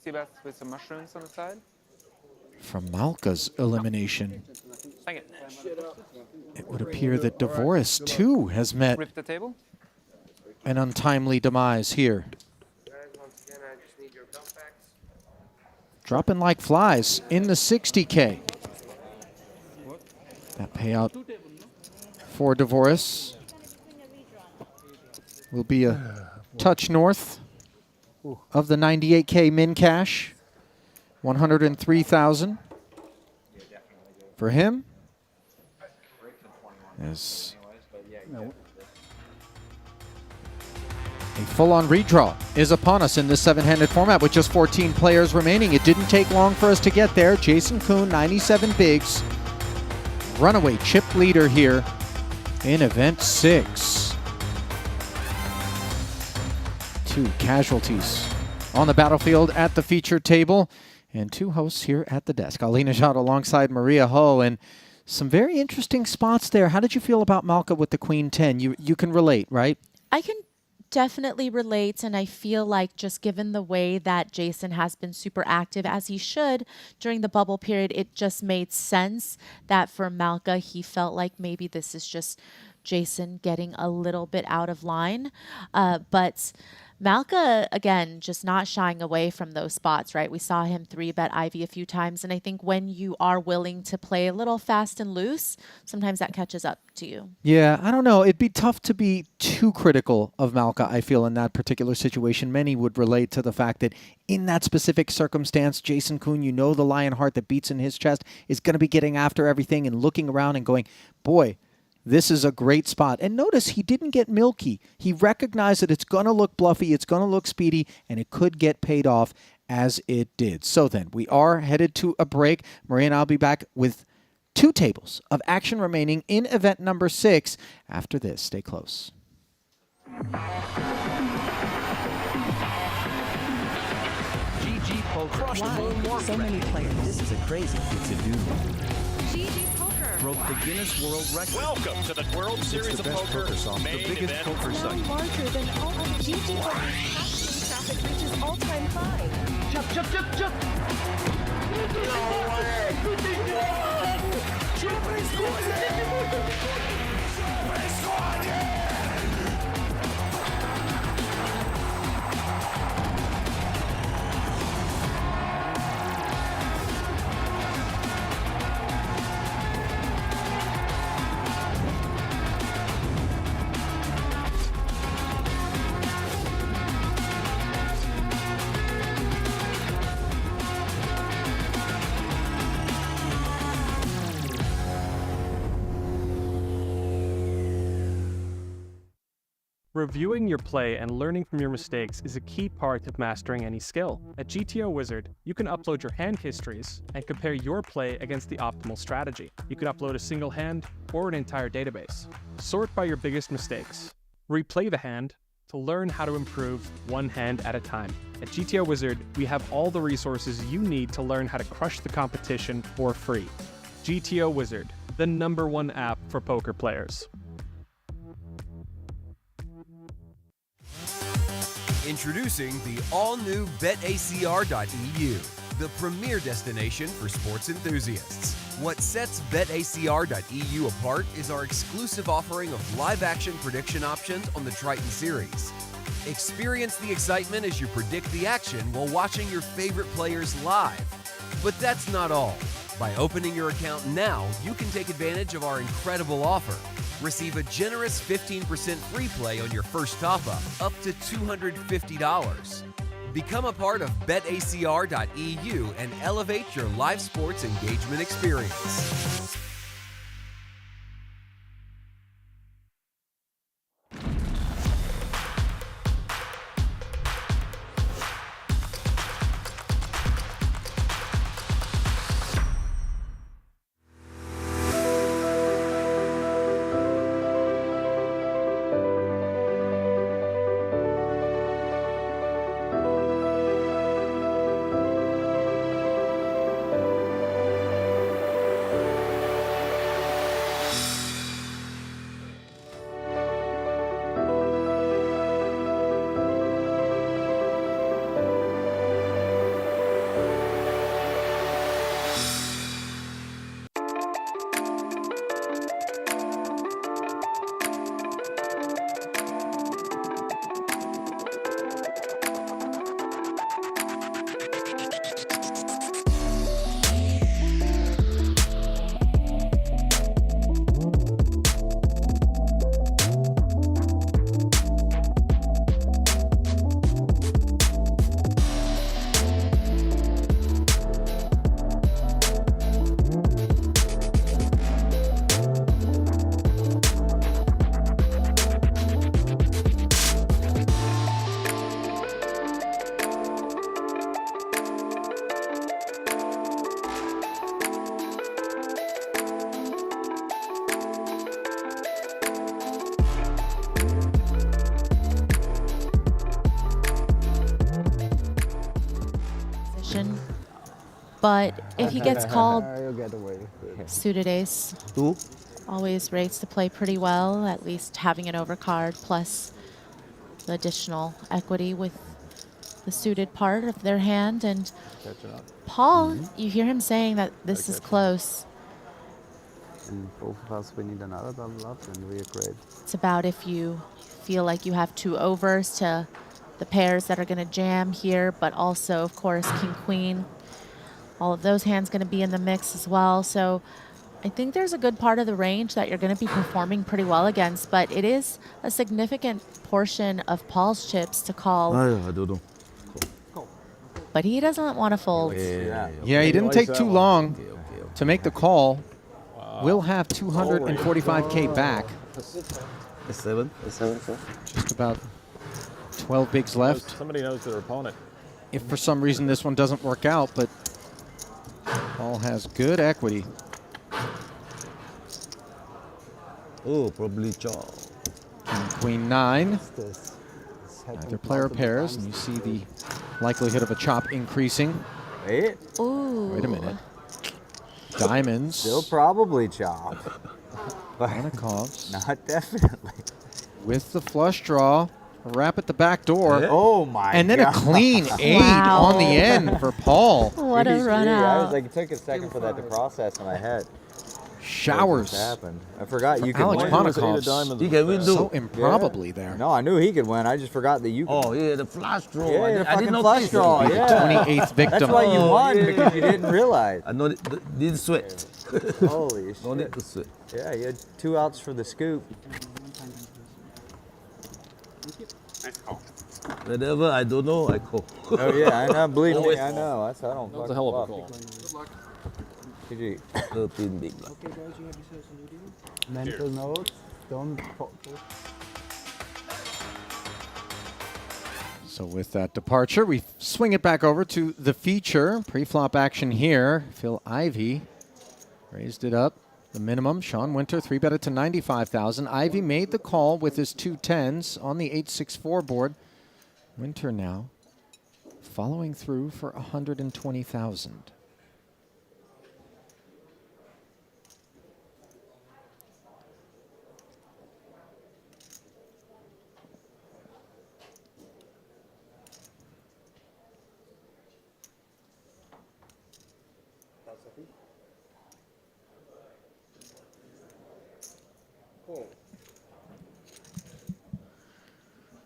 Sea bass with some mushrooms on the side? from Malka's elimination. Thank you. It would appear that Dvoris too has met Rip the table? an untimely demise here. Dropping like flies in the 60K. That payout for Dvoris will be a touch north of the 98K min cash. 103,000 for him. As a full-on redraw is upon us in this 7-handed format with just 14 players remaining. It didn't take long for us to get there. Jason Kuhn, 97 bigs. Runaway chip leader here in event 6. 2 casualties on the battlefield at the feature table, and 2 hosts here at the desk. Ali Najad alongside Maria Ho, and some very interesting spots there. How did you feel about Malka with the Queen 10? You can relate, right? I can definitely relate, and I feel like just given the way that Jason has been super active, as he should, during the bubble period, it just made sense that for Malka, he felt like maybe this is just Jason getting a little bit out of line. But Malka, again, just not shying away from those spots, right? We saw him 3-bet Ivy a few times, and I think when you are willing to play a little fast and loose, sometimes that catches up to you. Yeah, I don't know. It'd be tough to be too critical of Malka, I feel, in that particular situation. Many would relate to the fact that in that specific circumstance, Jason Kuhn, you know the lion heart that beats in his chest, is going to be getting after everything and looking around and going, boy, this is a great spot. And notice he didn't get milky. He recognized that it's going to look bluffy, it's going to look speedy, and it could get paid off as it did. So then, we are headed to a break. Maria and I'll be back with 2 tables of action remaining in event number 6. After this, stay close. GG Poker. So many players. This is a crazy thing to do. GG Poker broke the Guinness World Record. Welcome to the World Series of Poker main the biggest event. poker site. larger than all of GG Poker's passing traffic reaches all-time high. Jump, jump, jump, jump! Reviewing your play and learning from your mistakes is a key part of mastering any skill. At GTO Wizard, you can upload your hand histories and compare your play against the optimal strategy. You can upload a single hand or an entire database. Sort by your biggest mistakes. Replay the hand to learn how to improve one hand at a time. At GTO Wizard, we have all the resources you need to learn how to crush the competition for free. GTO Wizard, the #1 app for poker players. Introducing the all-new BetACR.eu, the premier destination for sports enthusiasts. What sets BetACR.eu apart is our exclusive offering of live-action prediction options on the Triton series. Experience the excitement as you predict the action while watching your favorite players live. But that's not all. By opening your account now, you can take advantage of our incredible offer. Receive a generous 15% free play on your first top-up, up to $250. Become a part of BetACR.eu and elevate your live sports engagement experience. But if he gets called You'll get away. suited ace, always rates to play pretty well, at least having an overcard plus the additional equity with the suited part of their hand. And Catching up. Paul, you hear him saying that this is close. And both of us, we need another double up, and we are great. It's about if you feel like you have 2 overs to the pairs that are going to jam here, but also, of course, king, queen. All of those hands going to be in the mix as well. So I think there's a good part of the range that you're going to be performing pretty well against, but it is a significant portion of Paul's chips to call. I don't know. But he doesn't want to fold. Yeah, he didn't take too long to make the call. We'll have 245K back. A 7. Just about 12 bigs left. Somebody knows their opponent. If for some reason this one doesn't work out, but Paul has good equity. Oh, probably chop. King, queen, 9. Neither player pairs, and you see the likelihood of a chop increasing. Wait. Ooh. Wait a minute. Diamonds. Still probably chop. But Monakovs. not definitely. With the flush draw. A wrap at the back door. Yeah. Oh my And then God. a clean 8 Wow. on the end for Paul. What a run I out. was like, it took a second for that to process in my head. Showers. What happened? I forgot you could Alex win. Monakovs. He can win So too. improbably there. No, I knew he could win. I just forgot that you could. Oh, yeah, the flash draw. Yeah, I the did fucking not flush think draw. so. The Yeah. 28th victim. That's why you Oh, won, yeah. because you didn't realize. I didn't sweat. Holy shit. No need to sweat. Yeah, you had 2 outs for the scoop. Nice call. Whenever I don't know, I call. Oh yeah, I know. Believe me, Always I know. That's I don't. That was a hell of a call. GG. 13 big blind. Okay, guys, you have yourselves a new deal. Mental notes, don't focus. So with that departure, we swing it back over to the feature. Pre-flop action here. Phil Ivey raised it up. The minimum, Sean Winter 3-bet it to 95,000. Ivey made the call with his 2 10s on the 8-6-4 board. Winter now following through for 120,000.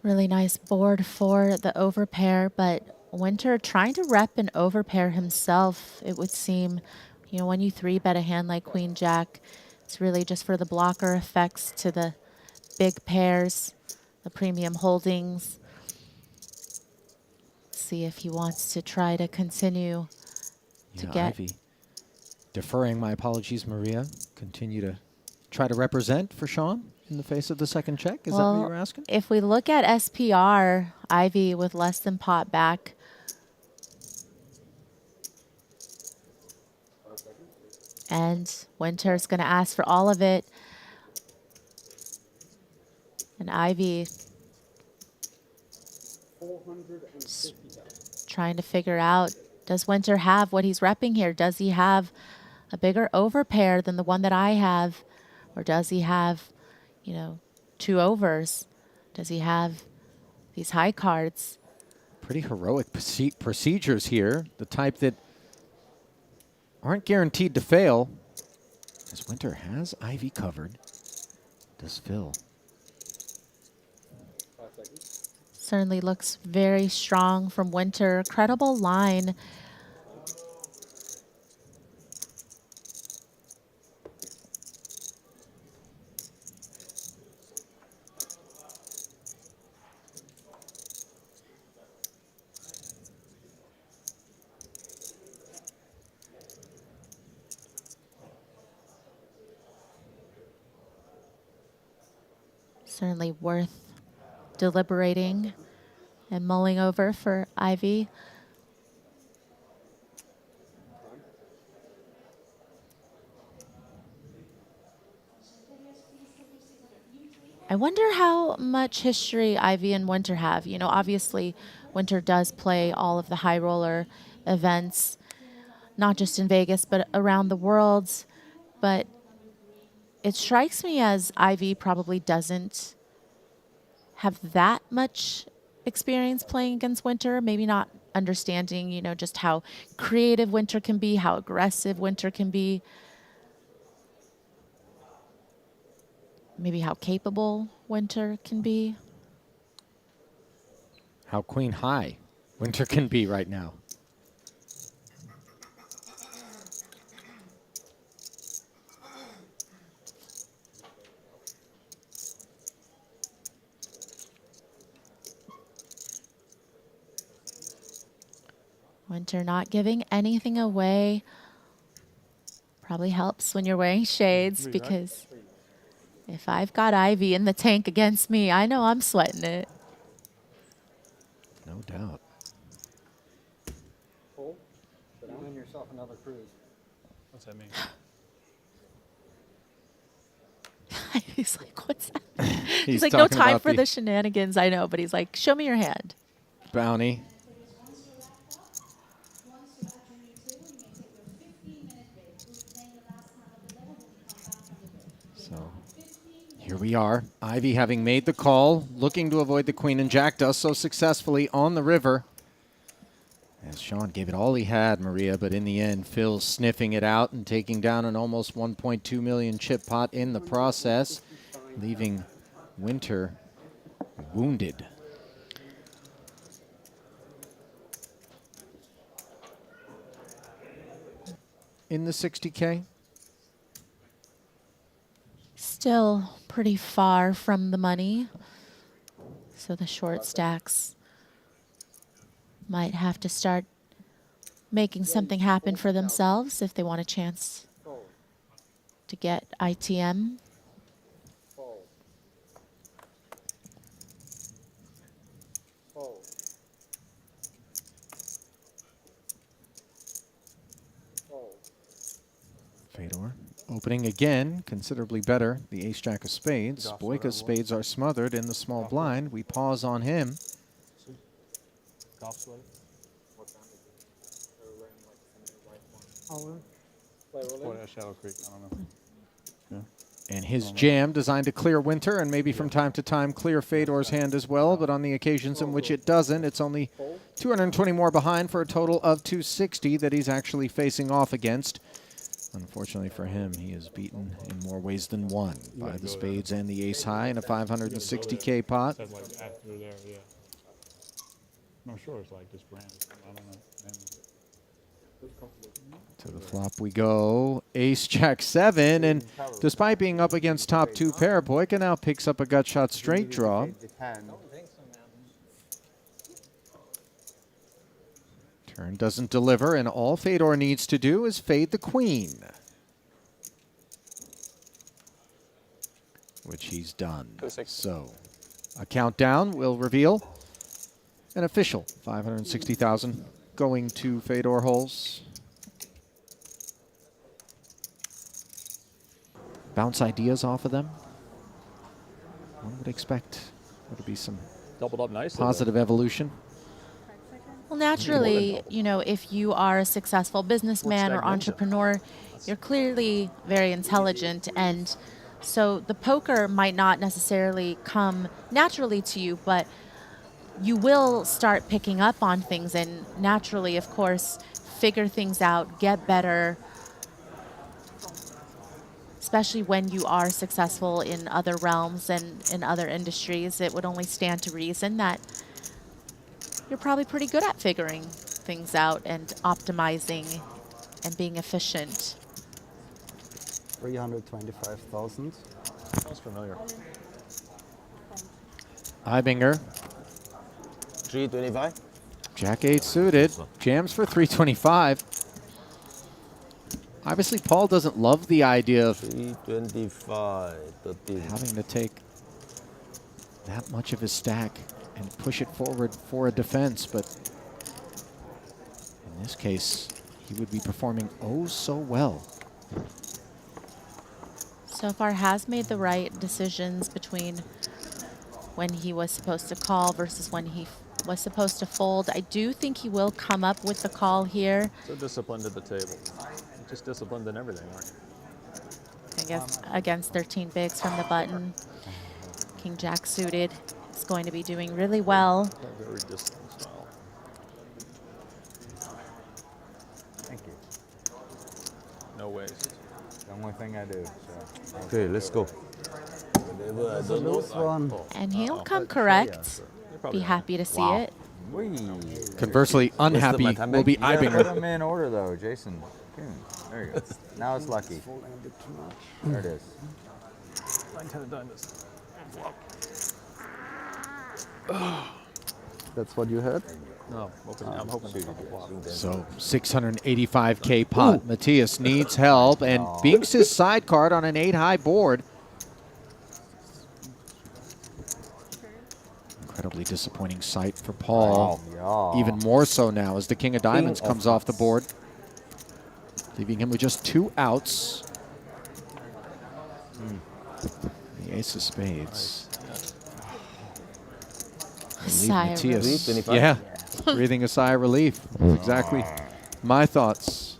Really nice board for the overpair, but Winter trying to rep an overpair himself, it would seem. You know, when you 3-bet a hand like Queen Jack, it's really just for the blocker effects to the big pairs, the premium holdings. See if he wants to try to continue to get. Ivey deferring, my apologies, Maria. Continue to try to represent for Sean in the face of the second check. Is that what you were asking? If we look at SPR, Ivey with less than pot back. And Winter's going to ask for all of it. And Ivey trying to figure out, does Winter have what he's repping here? Does he have a bigger overpair than the one that I have? Or does he have, you know, 2 overs? Does he have these high cards? Pretty heroic procedures here, the type that aren't guaranteed to fail. As Winter has Ivey covered. Does Phil? Certainly looks very strong from Winter. Credible line. Certainly worth deliberating and mulling over for Ivey. I wonder how much history Ivey and Winter have. You know, obviously Winter does play all of the high roller events, not just in Vegas, but around the world. But it strikes me as Ivey probably doesn't have that much experience playing against Winter, maybe not understanding, you know, just how creative Winter can be, how aggressive Winter can be, maybe how capable Winter can be. How queen high Winter can be right now. Winter not giving anything away. Probably helps when you're wearing shades, because if I've got Ivy in the tank against me, I know I'm sweating it. No doubt. Pull. You win yourself another cruise. What's that mean? He's like, what's that? He's He's like, no talking time about for the the shenanigans, I know, but he's like, show me your hand. Bounty. So here we are. Ivy having made the call, looking to avoid the queen, and Jack does so successfully on the river. As Sean gave it all he had, Maria, but in the end, Phil sniffing it out and taking down an almost 1.2 million chip pot in the process, leaving Winter wounded. In the 60K? Still pretty far from the money. So the short stacks might have to start making something happen for themselves if they want a chance to get ITM. Fedor opening again, considerably better. The ace-jack of spades. Boyka's spades are smothered in the small blind. We pause on him. Golf sweater? Shadow Creek, I don't know. And his jam designed to clear Winter and maybe from time to time clear Fedor's hand as well, but on the occasions in which it doesn't, it's only 220 more behind for a total of 260 that he's actually facing off against. Unfortunately for him, he is beaten in more ways than one by the spades and the ace high in a 560K pot. Said like after there, yeah. I'm sure it's like this brand. I don't know. To the flop we go. Ace Jack 7, and despite being up against top two pair, Boyka now picks up a gut shot straight draw. Turn doesn't deliver, and all Fedor needs to do is fade the queen, which he's done. So a countdown will reveal an official 560,000 going to Fedor holes. Bounce ideas off of them. One would expect there to be some doubled up nicely, positive evolution. Well, naturally, you know, if you are a successful businessman or entrepreneur, you're clearly very intelligent, and so the poker might not necessarily come naturally to you, but you will start picking up on things and naturally, of course, figure things out, get better, especially when you are successful in other realms and in other industries. It would only stand to reason that you're probably pretty good at figuring things out and optimizing and being efficient. 325,000. Sounds familiar. Ibinger. 325. Jack 8 suited. Jams for 325. Obviously, Paul doesn't love the idea of 325. having to take that much of his stack and push it forward for a defense, but in this case, he would be performing oh so well. So far has made the right decisions between when he was supposed to call versus when he was supposed to fold. I do think he will come up with the call here. So disciplined at the table. Just disciplined in everything, aren't you? I guess against 13 bigs from the button. King Jack suited. It's going to be doing really well. Very disciplined style. Thank you. No waste. The only thing I do. So. Okay, let's go. This is a loose one. And he'll come correct. Be happy to see it. Conversely, unhappy will be You gotta put Ibinger. them in order though, Jason. There you go. Now it's lucky. There it is. 9-10 diamonds. That's what you heard? No, I'm hoping to flop. So 685k pot. Matthias needs help, and binks his side card on an 8 high board. Incredibly disappointing sight for Paul. Even more so now as the king of diamonds comes off the board, leaving him with just 2 outs. The ace of spades. Sigh of Matthias, relief. yeah, breathing a sigh of relief. That's exactly my thoughts.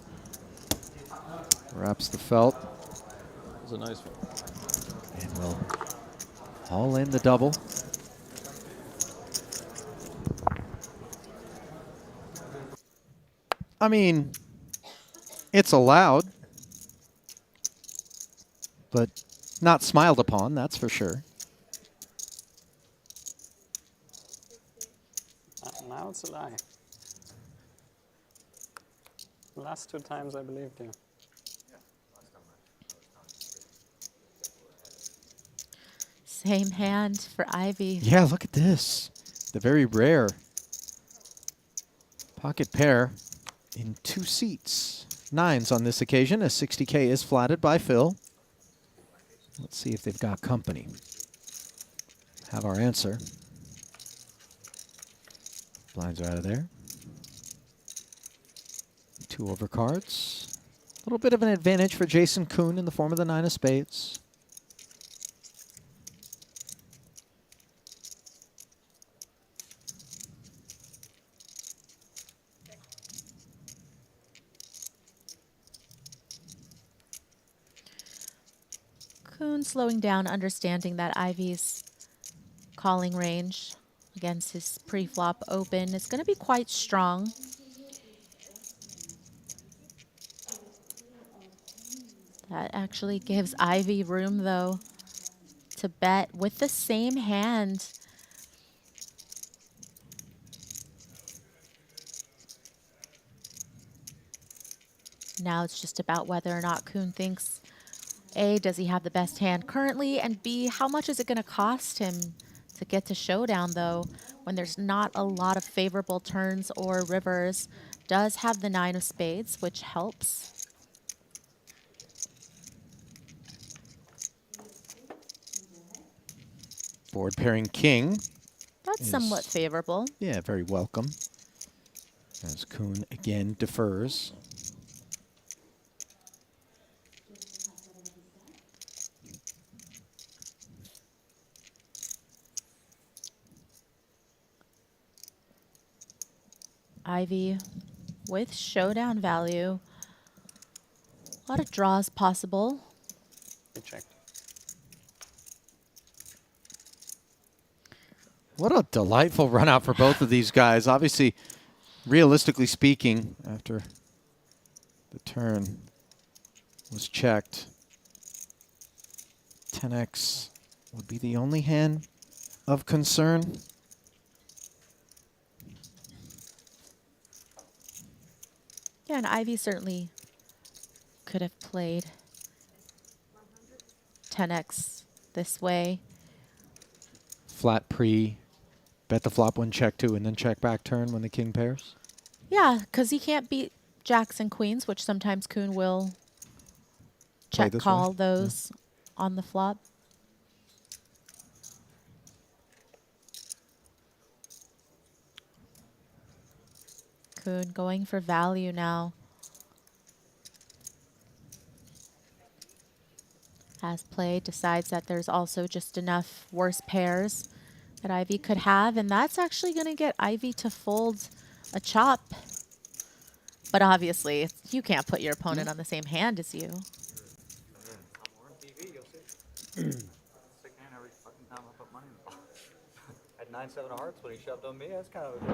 Wraps the felt. That was a nice one. And we'll haul in the double. I mean, it's allowed, but not smiled upon, that's for sure. Now it's a lie. The last 2 times I believed you. Same hand for Ivy. Yeah, look at this. The very rare pocket pair in 2 seats. 9s on this occasion, as 60k is flatted by Phil. Let's see if they've got company. Have our answer. Blinds are out of there. 2 overcards. A little bit of an advantage for Jason Kuhn in the form of the 9 of spades. Kuhn slowing down, understanding that Ivy's calling range against his pre-flop open is going to be quite strong. That actually gives Ivy room, though, to bet with the same hand. Now it's just about whether or not Kuhn thinks, A, does he have the best hand currently, and B, how much is it going to cost him to get to showdown, though, when there's not a lot of favorable turns or rivers. Does have the 9 of spades, which helps. Board pairing king. That's somewhat favorable. Yeah, very welcome. As Kuhn again defers. Ivy with showdown value. A lot of draws possible. We checked. What a delightful run out for both of these guys. Obviously, realistically speaking, after the turn was checked, 10x would be the only hand of concern. Yeah, and Ivy certainly could have played 10x this way. Flat pre, bet the flop one, check 2, and then check back turn when the king pairs. Yeah, because he can't beat jacks and queens, which sometimes Kuhn will Play check this call way? those on the flop. Kuhn going for value now. As played, decides that there's also just enough worse pairs that Ivy could have, and that's actually going to get Ivy to fold a chop. But obviously, you can't put your opponent on the same hand as you. 9-7 of hearts when he shoved on me. That's kind of a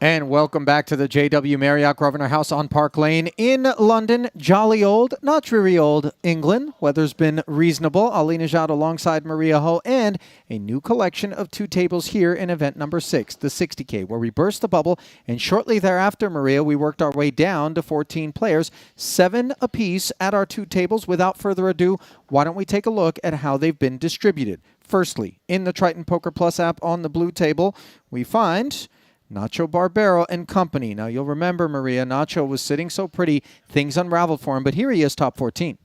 And welcome back to the JW Marriott Grosvenor House on Park Lane in London. Jolly old, not dreary old England. Weather's been reasonable. Ali Najad alongside Maria Ho, and a new collection of 2 tables here in event number 6, the 60K, where we burst the bubble, and shortly thereafter, Maria, we worked our way down to 14 players, 7 apiece at our 2 tables. Without further ado, why don't we take a look at how they've been distributed. Firstly, in the Triton Poker Plus app on the blue table, we find Nacho Barbero and company. Now, you'll remember, Maria, Nacho was sitting so pretty, things unraveled for him, but here he is, top 14.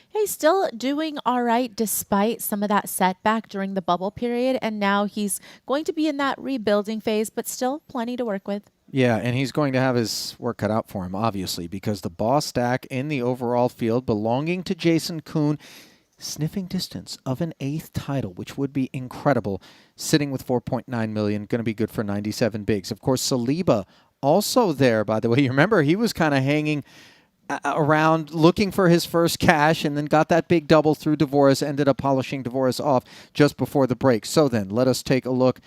He's still doing all right despite some of that setback during the bubble period, and now he's going to be in that rebuilding phase, but still plenty to work with. Yeah, and he's going to have his work cut out for him, obviously, because the boss stack in the overall field belonging to Jason Kuhn, sniffing distance of an 8th title, which would be incredible, sitting with 4.9 million, going to be good for 97 bigs. Of course, Saliba also there, by the way. You remember he was kind of hanging around looking for his first cash and then got that big double through Dvoris, ended up polishing Dvoris off just before the break. So then let us take a look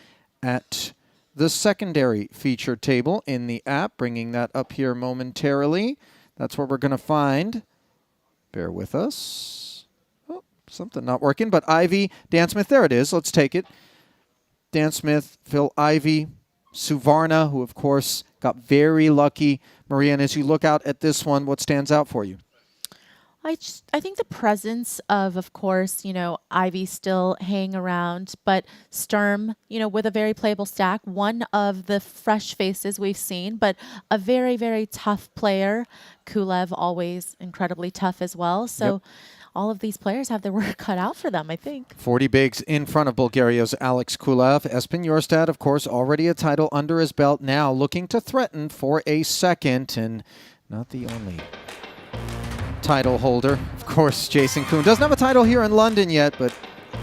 at the secondary feature table in the app, bringing that up here momentarily. That's where we're going to find, bear with us, something not working, but Ivy, Dan Smith, there it is. Let's take it. Dan Smith, Phil Ivy, Suvarna, who, of course, got very lucky. Maria, and as you look out at this one, what stands out for you? I think the presence of course, Ivy still hanging around, but Sturm, with a very playable stack, one of the fresh faces we've seen, but a very, very tough player. Kulev, always incredibly tough as well. So. Yep. All of these players have their work cut out for them, I think. 40 bigs in front of Bulgaria's Alex Kulev. Espen Jorstad, of course, already a title under his belt now, looking to threaten for a second, and not the only title holder. Of course, Jason Kuhn doesn't have a title here in London yet, but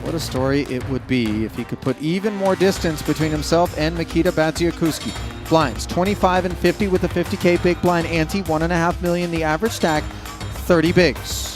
what a story it would be if he could put even more distance between himself and Mikita Badziakuski. Blinds, 25 and 50 with a 50K big blind ante, 1.5 million the average stack, 30 bigs.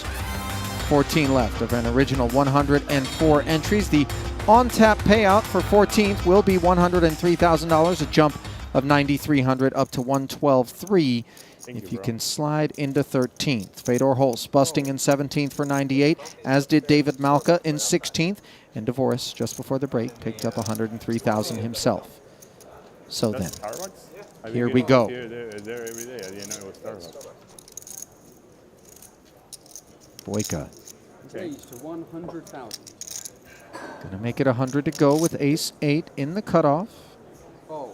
14 left of an original 104 entries. The on-tap payout for 14th will be $103,000, a jump of $9,300 up to $112,300 if you can slide into 13th. Fedor Holst busting in 17th for 98, as did David Malka in 16th, and Dvoris just before the break picked up $103,000 himself. So then, here we go. There every day. I didn't know it was Starbucks. Boyka. Raised to 100,000. Gonna make it 100 to go with ace-8 in the cutoff. Oh.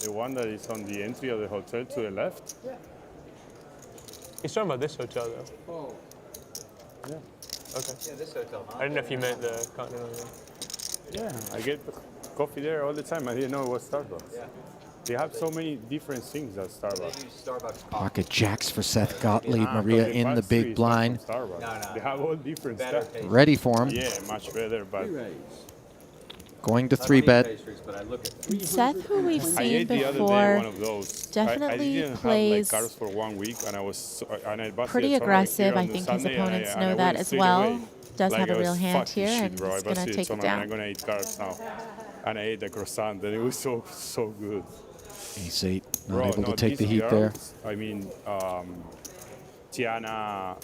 The one that is on the entry of the hotel to the left? Yeah. He's talking about this hotel, though. Oh. Yeah. Okay. Yeah, this hotel. I didn't know if you meant the Continental. Yeah, I get coffee there all the time. I didn't know it was Starbucks. Yeah. They have so many different things at Starbucks. Pocket jacks for Seth Gottlieb. Maria in the big blind. They have all different stuff. Ready for him. Yeah, much better, but going to 3-bet. Seth, who we've I seen ate the other day before, one of those. definitely I didn't plays have like cards for 1 week, and I was pretty aggressive. I think his opponents know that as well. Does have a real hand here, and he's going to take it down. I'm going to eat cards now. And I ate the croissant, and it was so good. Ace-8, not able to take the heat there. I mean, Tiana,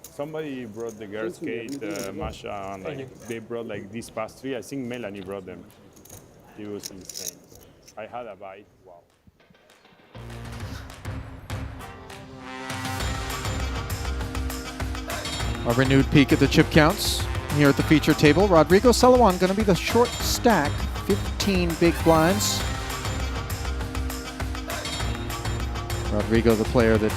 somebody brought the girls' Kate, Masha, and like, they brought like these past 3. I think Melanie brought them. It was insane. I had a bite. Wow. A renewed peek at the chip counts here at the feature table. Rodrigo Salawan going to be the short stack, 15 big blinds. Rodrigo, the player that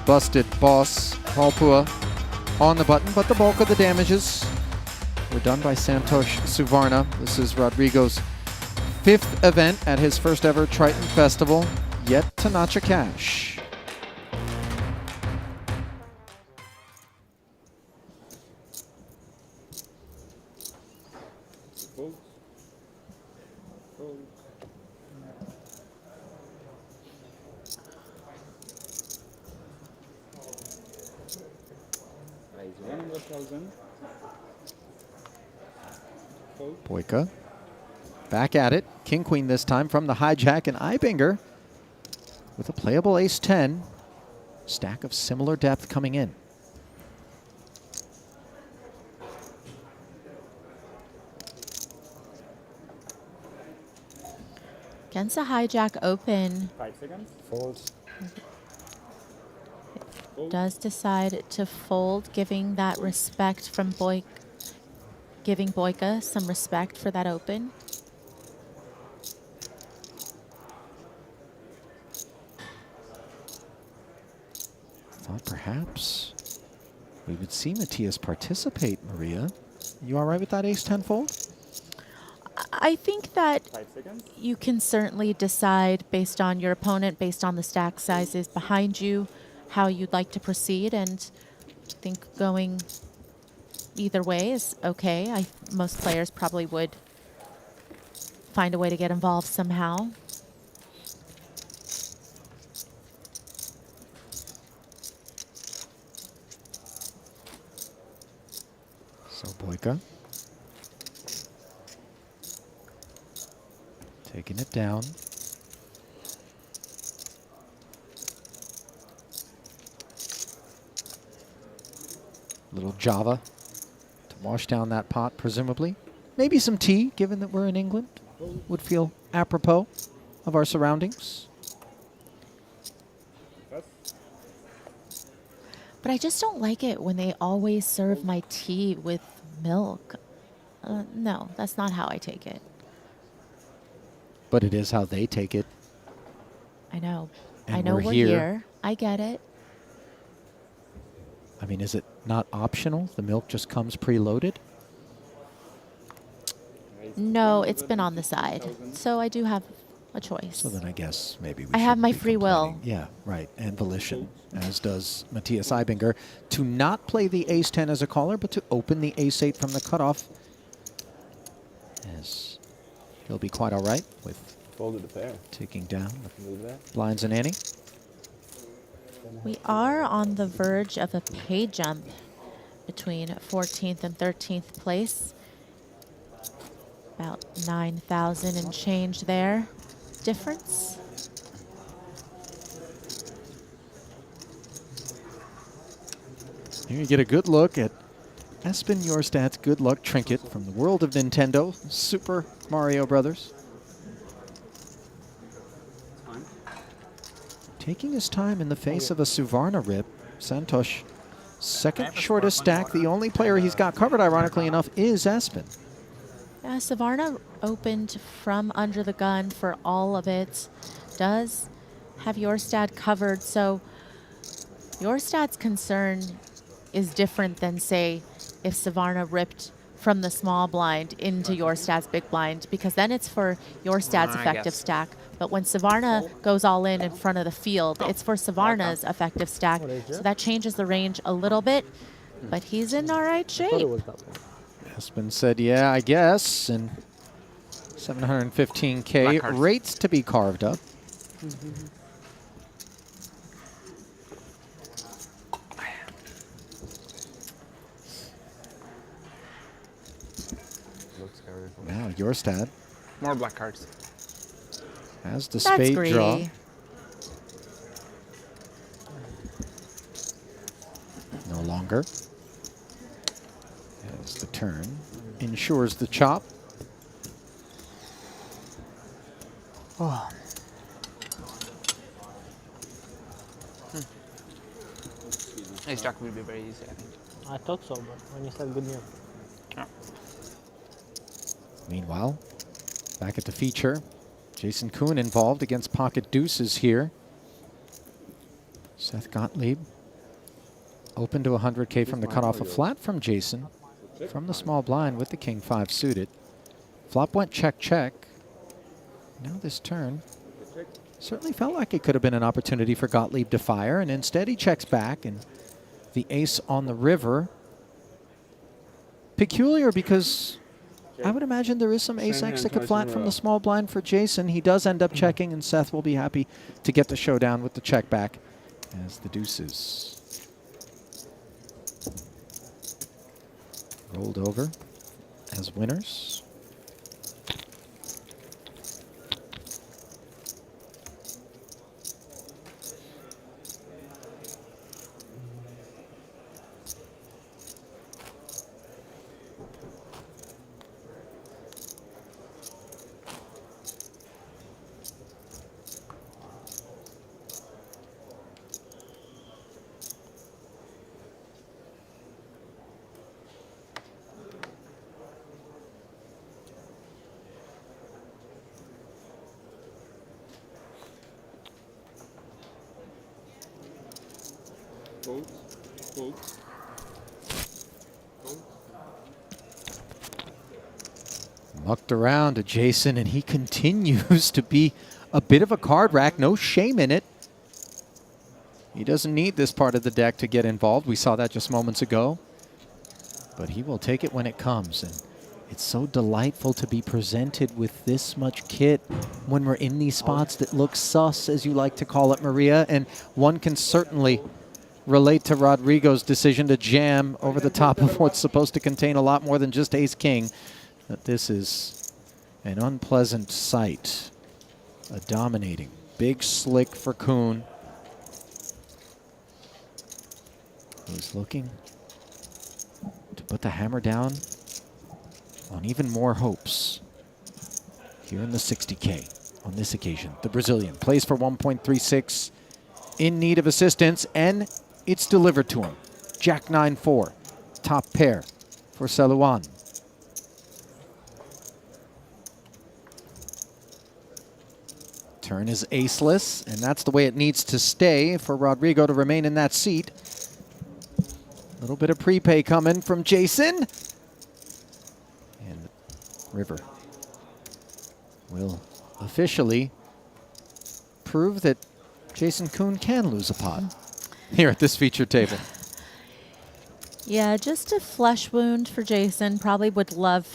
busted boss Paul Pua on the button, but the bulk of the damages were done by Santosh Suvarna. This is Rodrigo's 5th event at his first ever Triton Festival, yet to notch a cash. 1000. Fold. Boyka back at it. King queen this time from the hijack, and Ibinger with a playable ace-10. Stack of similar depth coming in. Against a hijack open. 5 seconds. Fold. Does decide to fold, giving that respect from giving Boyka some respect for that open. Thought perhaps we would see Matthias participate, Maria. You all right with that ace-10 fold? I think that 5 seconds. you can certainly decide based on your opponent, based on the stack sizes behind you, how you'd like to proceed, and I think going either way is okay. Most players probably would find a way to get involved somehow. So Boyka taking it down. Little Java to wash down that pot, presumably. Maybe some tea, given that we're in England, would feel apropos of our surroundings. But I just don't like it when they always serve my tea with milk. No, that's not how I take it. But it is how they take it. I know. And I know we're we're here. here. I get it. I mean, is it not optional? The milk just comes preloaded? No, it's been on the side. So I do have a choice. So then I guess maybe we I have shouldn't my be free will. complaining. Yeah, right. And volition, as does Matthias Ibinger, to not play the ace-10 as a caller, but to open the ace-8 from the cutoff. As he'll be quite all right with Folded the pair. taking down Move that. blinds and ante. We are on the verge of a pay jump between 14th and 13th place. About 9,000 and change there. Difference. Here you get a good look at Espen Jorstad's good luck trinket from the world of Nintendo, Super Mario Brothers. Taking his time in the face of a Suvarna rip, Santosh, second shortest stack. The only player he's got covered, ironically enough, is Espen. Yeah, Savarna opened from under the gun for all of it. Does have Jorstad covered, so Jorstad's concern is different than, say, if Savarna ripped from the small blind into Jorstad's big blind, because then it's for Jorstad's effective stack. But when Savarna goes all in front of the field, it's for Savarna's effective stack. So that changes the range a little bit, but he's in all right shape. Espen said, yeah, I guess, and 715K rates to be carved up. Now Jorstad More black cards. has the That's spade greedy. draw. No longer. As the turn ensures the chop. Oh. Ace Jack will be very easy, I think. I thought so, but when you said good news. Yeah. Meanwhile, back at the feature, Jason Kuhn involved against pocket deuces here. Seth Gottlieb open to 100K from the cutoff, a flat from Jason from the small blind with the king 5 suited. Flop went check, check. Now this turn certainly felt like it could have been an opportunity for Gottlieb to fire, and instead he checks back, and the ace on the river. Peculiar, because I would imagine there is some ace-x that could flat from the small blind for Jason. He does end up checking, and Seth will be happy to get the showdown with the check back as the deuces. rolled over as winners. Mucked around to Jason, and he continues to be a bit of a card rack. No shame in it. He doesn't need this part of the deck to get involved. We saw that just moments ago. But he will take it when it comes. And it's so delightful to be presented with this much kit when we're in these spots that look sus, as you like to call it, Maria. And one can certainly relate to Rodrigo's decision to jam over the top of what's supposed to contain a lot more than just ace-king. That this is an unpleasant sight. A dominating big slick for Kuhn, who's looking to put the hammer down on even more hopes here in the 60K on this occasion. The Brazilian plays for 1.36, in need of assistance, and it's delivered to him. Jack 9-4, top pair for Seluan. Turn is aceless, and that's the way it needs to stay for Rodrigo to remain in that seat. A little bit of prepay coming from Jason. And River will officially prove that Jason Kuhn can lose a pot here at this feature table. Yeah, just a flesh wound for Jason. Probably would love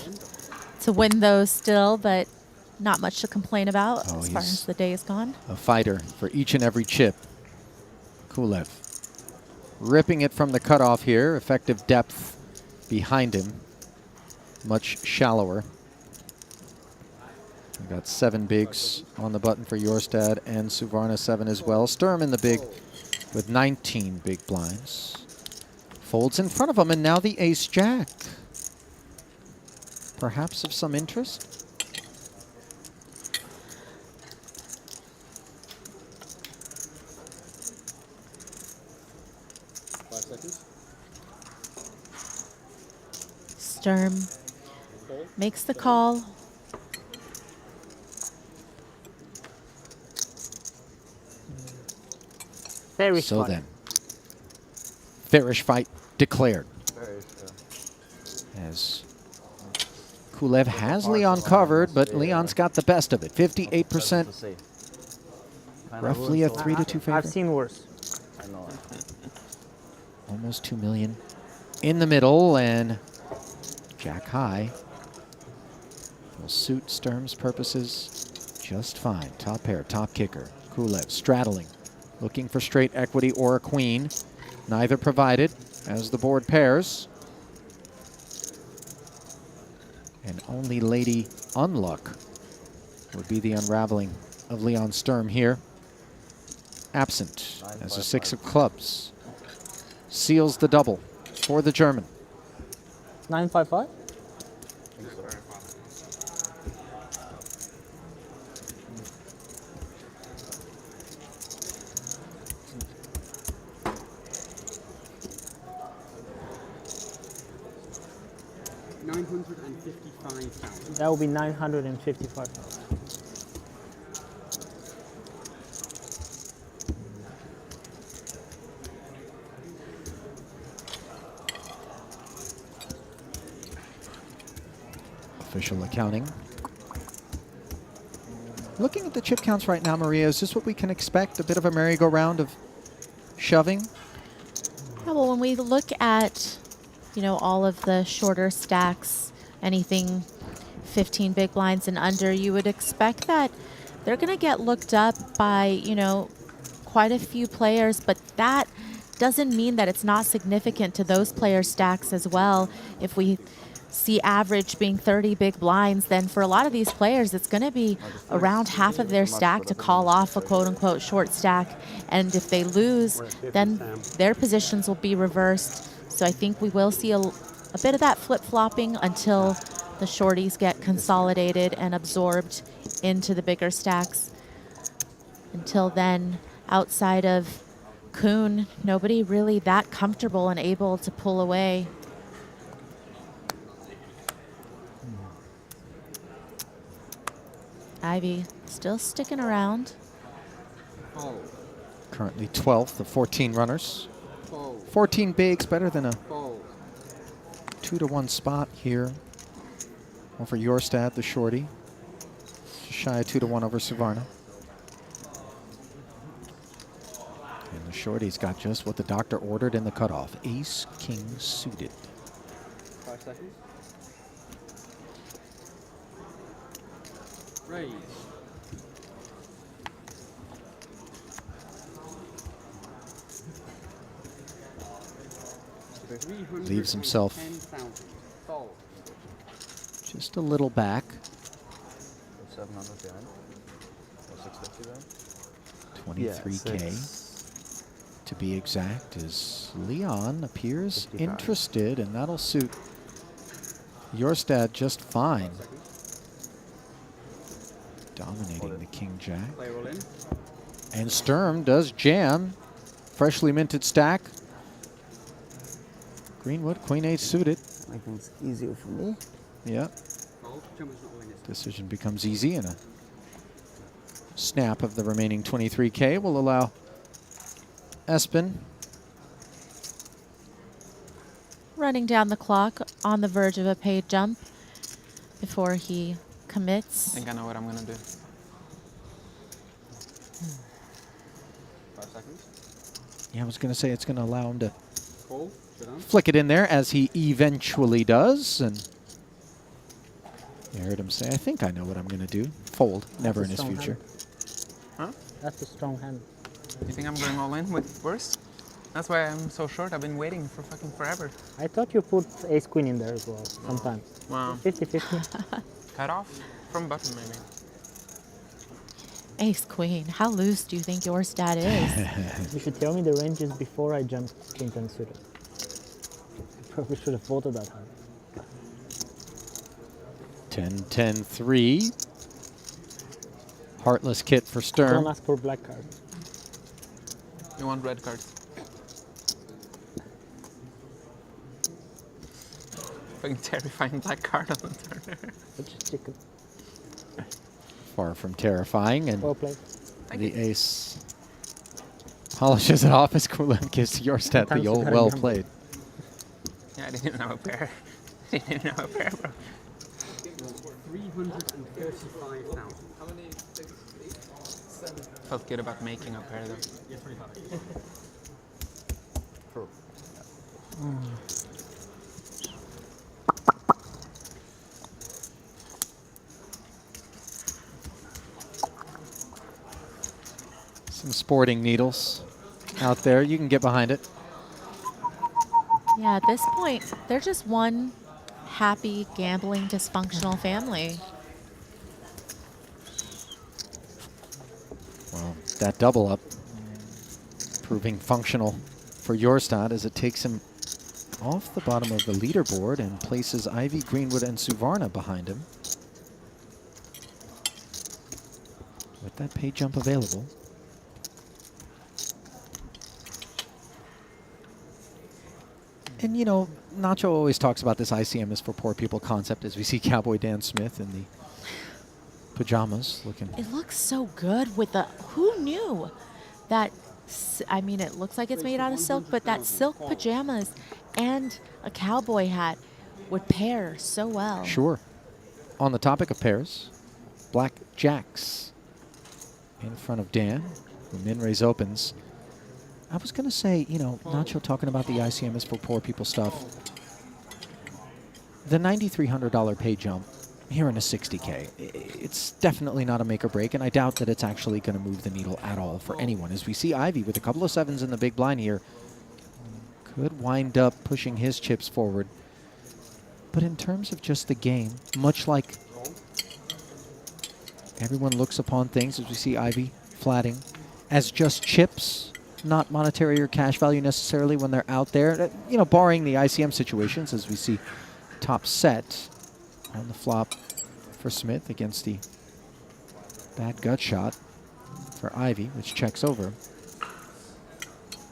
to win those still, but not much to complain about as far as the day is gone. A fighter for each and every chip. Kulev ripping it from the cutoff here. Effective depth behind him. Much shallower. We've got 7 bigs on the button for Jorstad and Suvarna 7 as well. Sturm in the big with 19 big blinds. Folds in front of him, and now the ace-jack. Perhaps of some interest. Sturm makes the call. Very so fun. then, fairish fight declared. As Kulev has Leon covered, but Leon's got the best of it. 58%. Roughly a 3-2 favorite. I've seen worse. Almost 2 million in the middle, and Jack high will suit Sturm's purposes just fine. Top pair, top kicker. Kulev straddling, looking for straight equity or a queen. Neither provided as the board pairs. And only Lady Unluck would be the unraveling of Leon Sturm here. Absent as a 6 of clubs seals the double for the German. 955? That would be 955,000. Official accounting. Looking at the chip counts right now, Maria, is this what we can expect? A bit of a merry-go-round of shoving? Yeah, well, when we look at, you know, all of the shorter stacks, anything 15 big blinds and under, you would expect that they're going to get looked up by, you know, quite a few players, but that doesn't mean that it's not significant to those players' stacks as well. If we see average being 30 big blinds, then for a lot of these players, it's going to be around half of their stack to call off a quote-unquote short stack. And if they lose, then their positions will be reversed. So I think we will see a bit of that flip-flopping until the shorties get consolidated and absorbed into the bigger stacks. Until then, outside of Kuhn, nobody really that comfortable and able to pull away. Ivy still sticking around. Currently 12th of 14 runners. 14 bigs, better than a 2-to-1 spot here. Over Jorstad, the shorty. Just shy of 2-to-1 over Suvarna. And the shorty's got just what the doctor ordered in the cutoff. Ace, king suited. 5 seconds. Raise. Leaves himself just a little back. 700 behind. 650 then. 23K to be exact, as Leon appears interested, and that'll suit Jorstad just fine. Dominating the king jack. And Sturm does jam. Freshly minted stack. Greenwood, queen 8 suited. I think it's easier for me. Yep. Decision becomes easy, and a snap of the remaining 23K will allow Espen. Running down the clock on the verge of a paid jump before he commits. I think I know what I'm going to do. 5 seconds. Yeah, I was going to say it's going to allow him to Call. flick it in there, as he eventually does. And you heard him say, I think I know what I'm going to do. Fold, never in his future. Huh? That's a strong hand. You think I'm going all in with worse? That's why I'm so short. I've been waiting for fucking forever. I thought you put ace queen in there as well sometimes. Wow. 50-50. Cut off from button, maybe. Ace queen. How loose do you think your stat is? You should tell me the ranges before I jump king 10 suited. Probably should have thought of that hard. 10-10-3. Heartless kit for Sturm. Don't ask for black cards. You want red cards? Fucking terrifying black card on the turn. Which is chicken. Far from terrifying, and Well played. the ace polishes it off as Kulin gives Jorstad the old well played. Yeah, I didn't even have a pair. I didn't even have a pair, bro. 335,000. How many things? 7. Felt good about making a pair though. Yeah, 25. True. Some sporting needles out there. You can get behind it. Yeah, at this point, they're just one happy, gambling, dysfunctional family. Well, that double up proving functional for Jorstad, as it takes him off the bottom of the leaderboard and places Ivy, Greenwood, and Suvarna behind him. With that pay jump available. And, you know, Nacho always talks about this ICM is for poor people concept, as we see Cowboy Dan Smith in the pajamas looking. It looks so good with the, who knew that, I mean, it looks like it's made out of silk, but that silk pajamas and a cowboy hat would pair so well. Sure. On the topic of pairs, Black Jacks in front of Dan, who min-raise opens. I was going to say, you know, Nacho talking about the ICM is for poor people stuff. The $9,300 pay jump here in a 60K, it's definitely not a make or break, and I doubt that it's actually going to move the needle at all for anyone. As we see Ivy with a couple of sevens in the big blind here, Could wind up pushing his chips forward. But in terms of just the game, much like everyone looks upon things, as we see Ivy flatting, as just chips, not monetary or cash value necessarily when they're out there. You know, barring the ICM situations, as we see top set on the flop for Smith against the bad gut shot for Ivy, which checks over.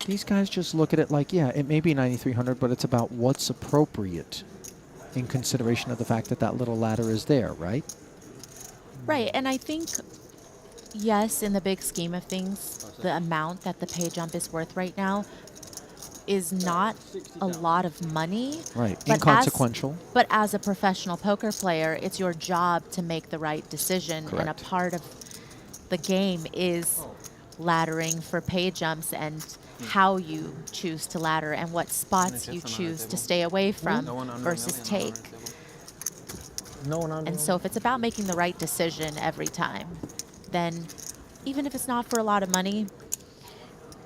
These guys just look at it like, yeah, it may be 9,300, but it's about what's appropriate in consideration of the fact that that little ladder is there, right? Right, and I think, yes, in the big scheme of things, the amount that the pay jump is worth right now is not a lot of money. Right, but inconsequential. But as a professional poker player, it's your job to make the right decision. Correct. And a part of the game is laddering for pay jumps and how you choose to ladder and what spots you choose to stay away from versus take. And so if it's about making the right decision every time, then even if it's not for a lot of money,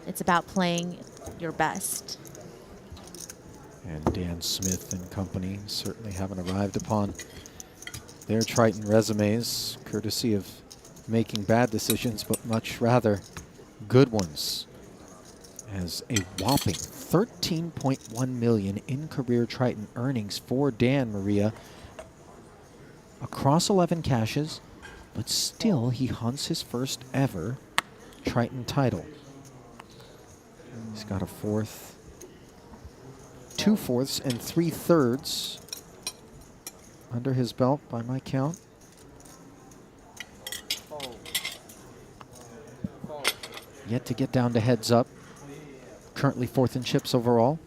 it's about playing your best. And Dan Smith and company certainly haven't arrived upon their Triton resumes, courtesy of making bad decisions, but much rather good ones. As a whopping 13.1 million in career Triton earnings for Dan Maria across 11 cashes, but still he hunts his first ever Triton title. He's got a fourth, 2 fourths, and 3/3 under his belt by my count. Yet to get down to heads up. Currently 4th in chips overall.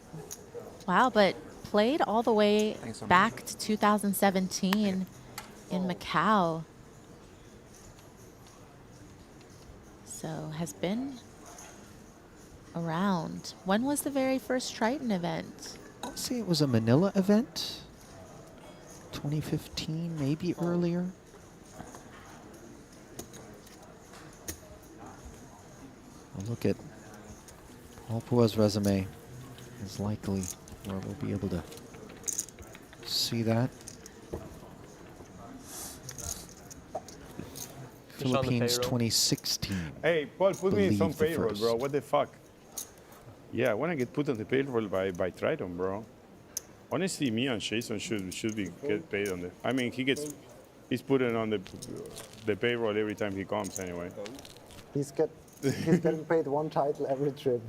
Wow, but played all the way back to 2017 in Macau. So has been around. When was the very first Triton event? I'll say it was a Manila event. 2015, maybe earlier. I'll look at Paul Pua's resume is likely where we'll be able to see that. Philippines 2016. Hey, Paul, put me in some believe the payroll, first. bro. What the fuck? Yeah, I want to get put on the payroll by Triton, bro. Honestly, me and Jason should be get paid on the. I mean, he's putting on the payroll every time he comes anyway. He's getting paid 1 title every trip.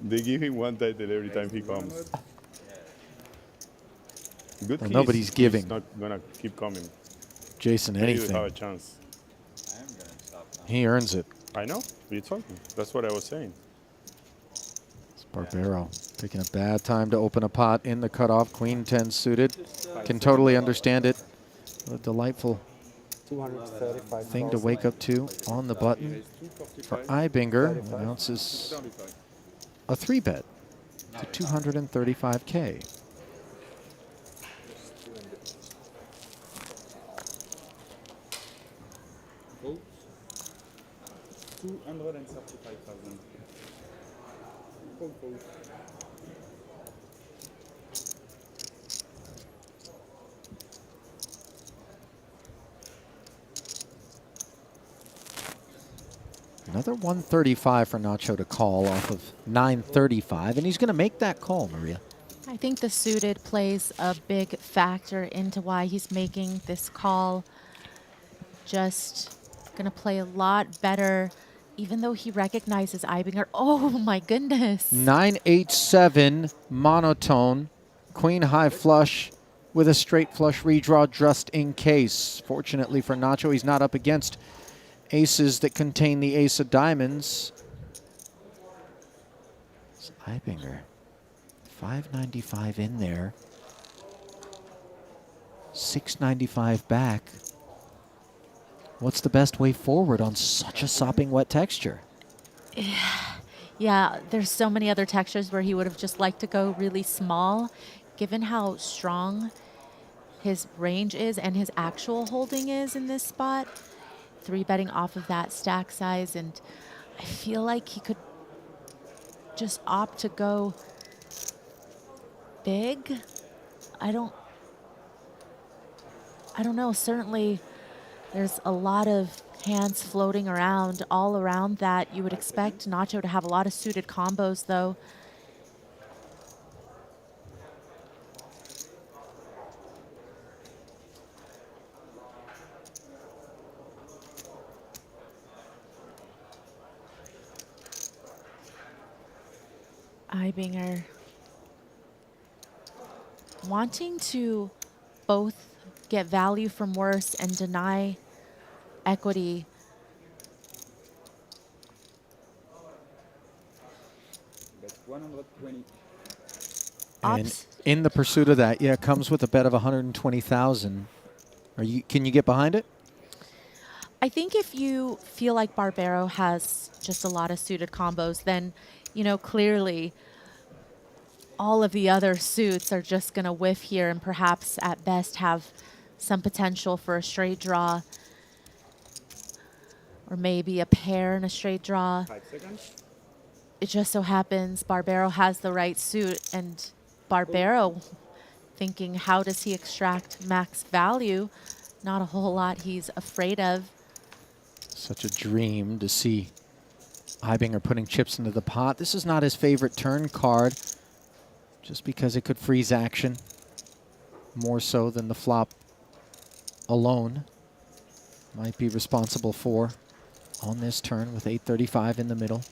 They give him 1 title every time he comes. Good Well, thing nobody's giving. He's not gonna keep coming. Jason Maybe anything. we'll have a chance. He earns it. I know. What are you talking? That's what I was saying. It's Barbero picking a bad time to open a pot in the cutoff. Queen 10 suited. Can totally understand it. What a delightful 235 thing to wake up to on the button. For Ibinger, announces a 3-bet to 235K. Votes 235,000. Vote. Another 135 for Nacho to call off of 935, and he's going to make that call, Maria. I think the suited plays a big factor into why he's making this call. Just going to play a lot better, even though he recognizes Ibinger. Oh, my goodness. 987 monotone, queen high flush with a straight flush redraw just in case. Fortunately for Nacho, he's not up against aces that contain the ace of diamonds. It's Ibinger. 595 in there. 695 back. What's the best way forward on such a sopping wet texture? Yeah, there's so many other textures where he would have just liked to go really small. Given how strong his range is and his actual holding is in this spot, 3-betting off of that stack size, and I feel like he could just opt to go big. I don't know. Certainly, there's a lot of hands floating around all around that. You would expect Nacho to have a lot of suited combos, though. Ibinger wanting to both get value from worse and deny equity. That's 120. And in the pursuit of that, yeah, it comes with a bet of 120,000. Can you get behind it? I think if you feel like Barbero has just a lot of suited combos, then, you know, clearly all of the other suits are just going to whiff here and perhaps at best have some potential for a straight draw or maybe a pair and a straight draw. 5 seconds. It just so happens Barbero has the right suit, and Barbero thinking, how does he extract max value? Not a whole lot he's afraid of. Such a dream to see Ibinger putting chips into the pot. This is not his favorite turn card, just because it could freeze action more so than the flop alone might be responsible for on this turn with 835 in the middle.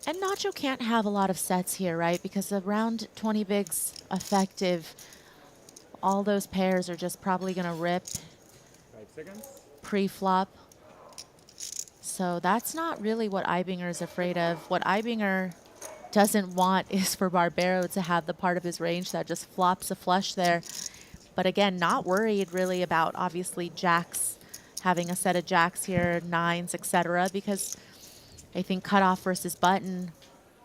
And Nacho can't have a lot of sets here, right? Because around 20 bigs effective, all those pairs are just probably going to rip 5 seconds. pre-flop. So that's not really what Ibinger is afraid of. What Ibinger doesn't want is for Barbero to have the part of his range that just flops a flush there. But again, not worried really about obviously jacks, having a set of jacks here, nines, etc. Because I think cutoff versus button,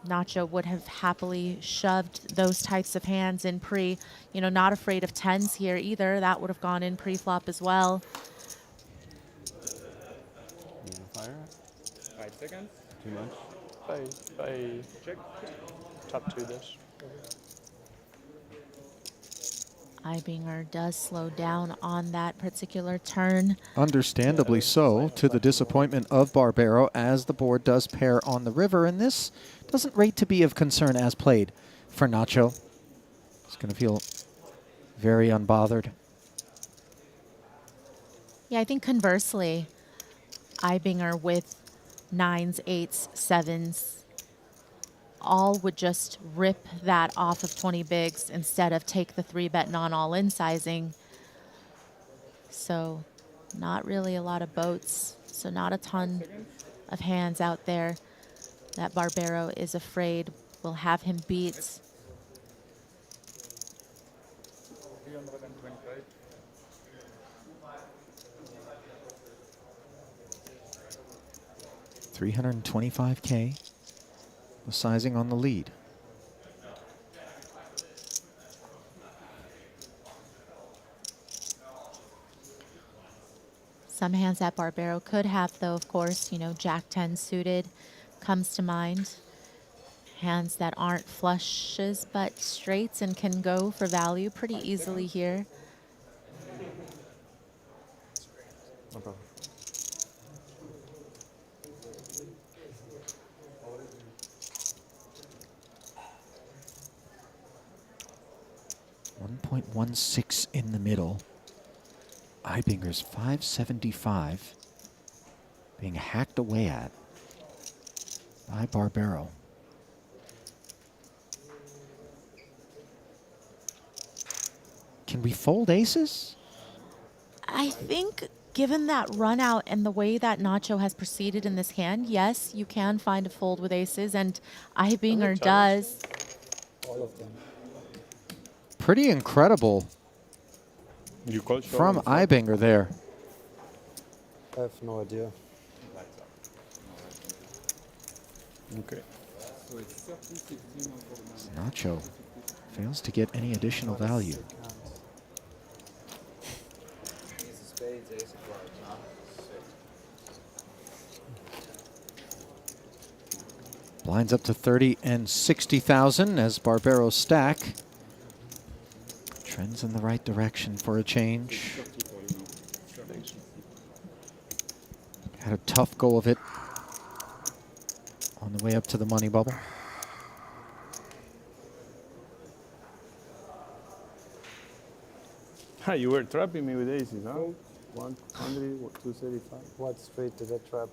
Nacho would have happily shoved those types of hands in pre. You know, not afraid of tens here either. That would have gone in pre-flop as well. Fire? 5 seconds. Too much? Bye. Check. Top 2 dish. Ibinger does slow down on that particular turn. Understandably so, to the disappointment of Barbero, as the board does pair on the river, and this doesn't rate to be of concern as played for Nacho. He's going to feel very unbothered. Yeah, I think conversely, Ibinger with nines, eights, sevens, all would just rip that off of 20 bigs instead of take the 3-bet non-all-in sizing. So not really a lot of boats. So not a ton of hands out there that Barbero is afraid will have him beat. 325. $325K. The sizing on the lead. Some hands that Barbero could have, though, of course, you know, Jack 10 suited comes to mind. Hands that aren't flushes but straights and can go for value pretty easily here. No problem. .16 in the middle. Ibinger's 575 being hacked away at by Barbero. Can we fold aces? I think given that run out and the way that Nacho has proceeded in this hand, yes, you can find a fold with aces, and Ibinger does. All of them. Pretty incredible You call from Ibinger there. I have no idea. Okay. Nacho fails to get any additional value. Ace of spades, ace of clubs, huh? Blinds up to 30 and 60,000 as Barbero stack. Trends in the right direction for a change. Had a tough go of it on the way up to the money bubble. Ha, you were trapping me with aces, huh? 100, 235. What street did I trap?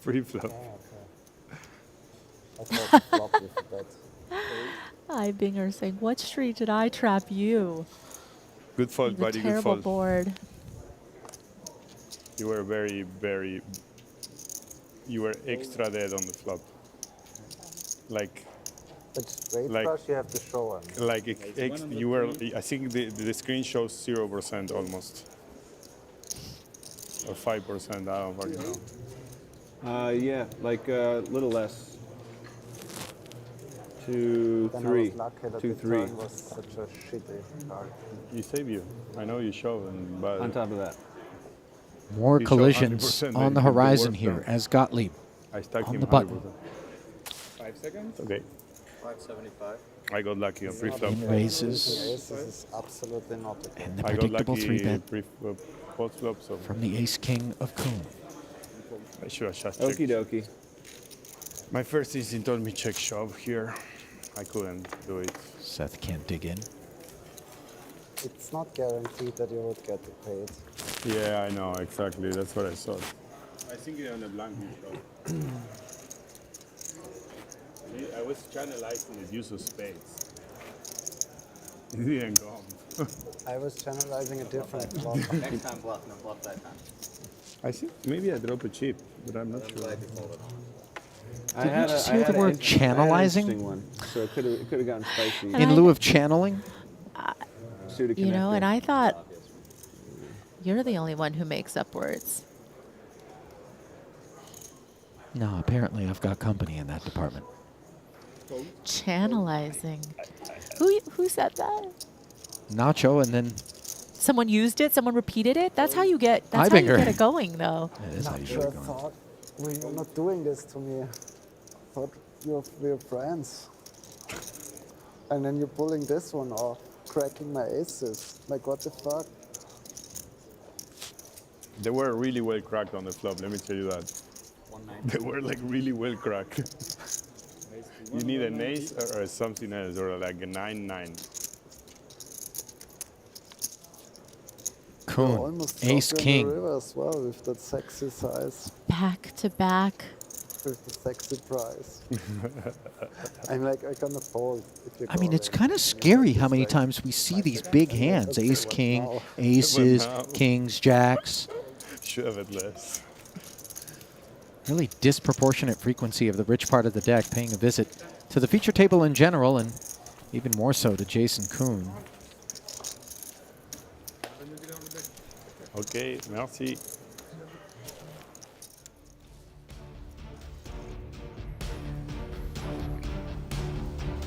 Free flop. Oh, okay. I thought flop with that. Hi, Binger saying, what street did I trap you? Good fault, The buddy, good terrible fault. board. You were very, you were extra dead on the flop. Like, But straight like, flush you have to show him. like you were, I think the screen shows 0% almost. Or 5%, I don't fucking know. Yeah, like a little less. 2, Then 3. I was lucky that 2, the 3. turn was such a shitty card. You save you. I know you show, but On top of that. More you show collisions 100% on the and you horizon work here down. as Gottlieb I stuck on him the button. 100%. 5 seconds? Okay. 575. I got lucky on pre-flop. In raises. Aces is absolutely not the case. And the I got predictable lucky 3-bet post-flop, so from the ace-king of Kuhn. I should have just Okie checked. dokie. My first instinct told me check shove here. I couldn't do it. Seth can't dig in. It's not guaranteed that you would get it paid. Yeah, I know, exactly. That's what I thought. I think on the blank you shove. I was channelizing his use of spades. It didn't come. I was channelizing a different flop. Next time bluff, no bluff that time. I think maybe I drop a chip, but I'm not I'm sure. glad you folded. Did you just hear the word channelizing? One, so it could have gotten spicy. In lieu of channeling? You know, and I thought you're the only one who makes up words. No, apparently I've got company in that department. Channelizing. Who said that? Nacho, and then Someone used it. Someone repeated it. That's how you get. That's how you Ibinger. get it going, though. That is how you Not get sure it going. thought, well, you're not doing this to me. I thought we're friends. And then you're pulling this one off, cracking my aces. Like, what the fuck? They were really well cracked on the flop, let me tell you that. They were like really well cracked. You need an ace or something else, or like a 9-9. Kuhn, Almost ace dropped you in king. the river as well with that sexy size. Back to back. With the sexy price. I'm like, I'm gonna fold if you I mean, call it's it. kind of scary how many times we see these big hands. Ace, king, aces, kings, jacks. Should have it less. Really disproportionate frequency of the rich part of the deck paying a visit to the feature table in general, and even more so to Jason Kuhn. Okay, merci.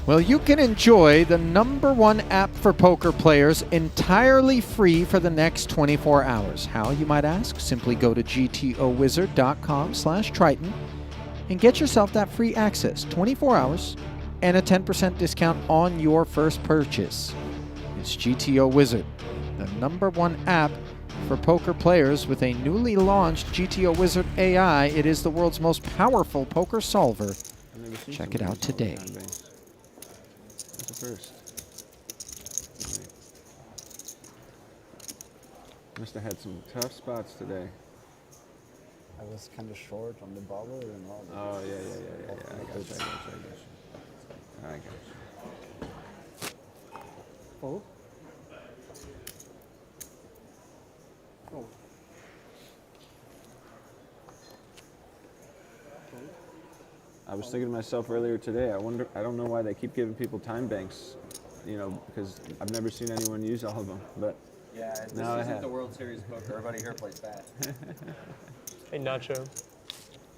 Well, you can enjoy the #1 app for poker players entirely free for the next 24 hours. How, you might ask? Simply go to gtowizard.com/Triton and get yourself that free access, 24 hours, and a 10% discount on your first purchase. It's GTO Wizard, the #1 app for poker players with a newly launched GTO Wizard AI. It is the world's most powerful poker solver. Check it out today. First. Must have had some tough spots today. I was kind of short on the bubble and all that. Oh, yeah. I got you. I got you. Oh. Oh. I was thinking to myself earlier today, I don't know why they keep giving people time banks, you know, because I've never seen anyone use all of them, but Yeah, this now I isn't have. the World Series of Poker. Everybody here plays fat. Hey, Nacho.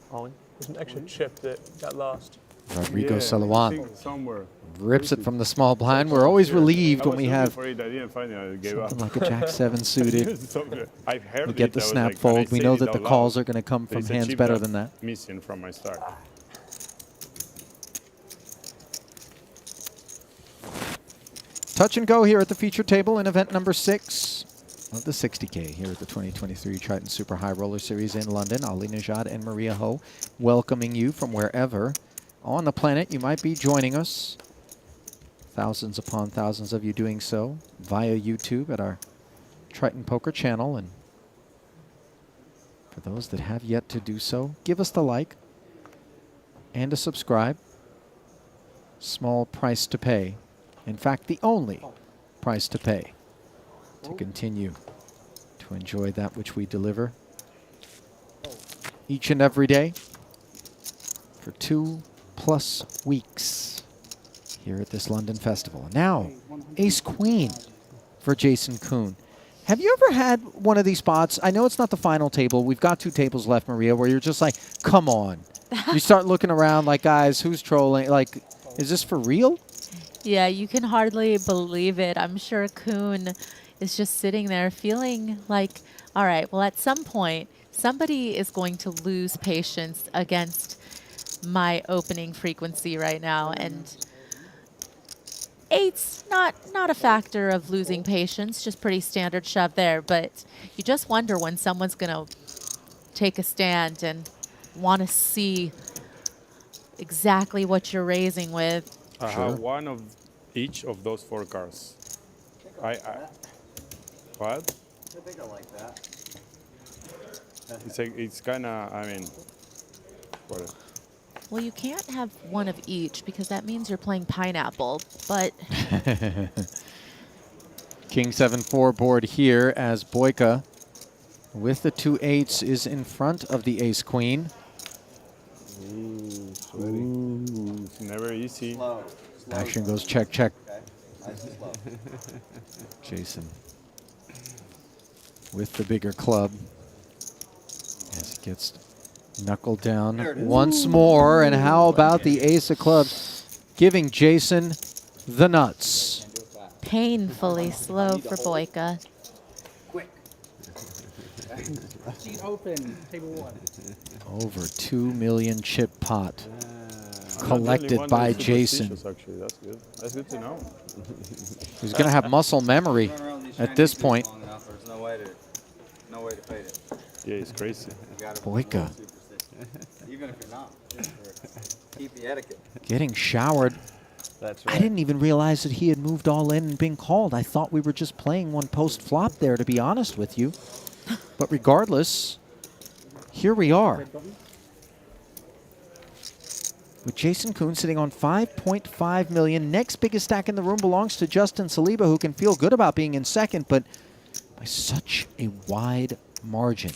Ollie, there's an extra chip that got lost. Rodrigo I Salawan think somewhere. rips it from the small blind. We're always relieved when we have I didn't find it. I gave up. something like a Jack-7 suited. I've heard We get the I was snap like, when I fold. We said know it that out the loud, calls are going to come from there's a hands chip better that than that. Missing from my start. Touch and go here at the feature table in event number 6 of the 60K here at the 2023 Triton Super High Roller Series in London. Ali Najad and Maria Ho welcoming you from wherever on the planet you might be joining us. Thousands upon thousands of you doing so via YouTube at our Triton Poker channel. And for those that have yet to do so, give us the like and a subscribe. Small price to pay. In fact, the only price to pay to continue to enjoy that which we deliver each and every day for 2+ weeks here at this London festival. Now, Ace Queen for Jason Kuhn. Have you ever had one of these spots? I know it's not the final table. We've got 2 tables left, Maria, where you're just like, come on. You start looking around like, guys, who's trolling? Like, is this for real? Yeah, you can hardly believe it. I'm sure Kuhn is just sitting there feeling like, all right, well, at some point, somebody is going to lose patience against my opening frequency right now. And 8's not a factor of losing patience, just pretty standard shove there. But you just wonder when someone's going to take a stand and want to see exactly what you're raising with. I have one of each of those 4 cards. What? I think I like that. It's kind of, I mean, whatever. Well, you can't have one of each because that means you're playing pineapple, but... King 7-4 board here as Boyka with the 2 8s is in front of the Ace Queen. Ooh, it's never easy. Slow. Action goes check, check. Okay. Nice and slow. Jason with the bigger club as he gets knuckled down once more. And how about the Ace of Clubs giving Jason the nuts? Painfully slow for Boyka. Quick. Sheet open, table 1. Over 2 million chip pot collected by Jason. Actually, that's good. That's good to know. He's going to have muscle memory at this point. There's no way to fade it. Yeah, it's crazy. Boyka Even if you're not, just for keep the etiquette. getting showered. That's I didn't even realize that he had moved all in and been called. I thought we were just playing one post flop there, to be honest with you. But regardless, here we are. With Jason Kuhn sitting on 5.5 million. Next biggest stack in the room belongs to Justin Saliba, who can feel good about being in second, but by such a wide margin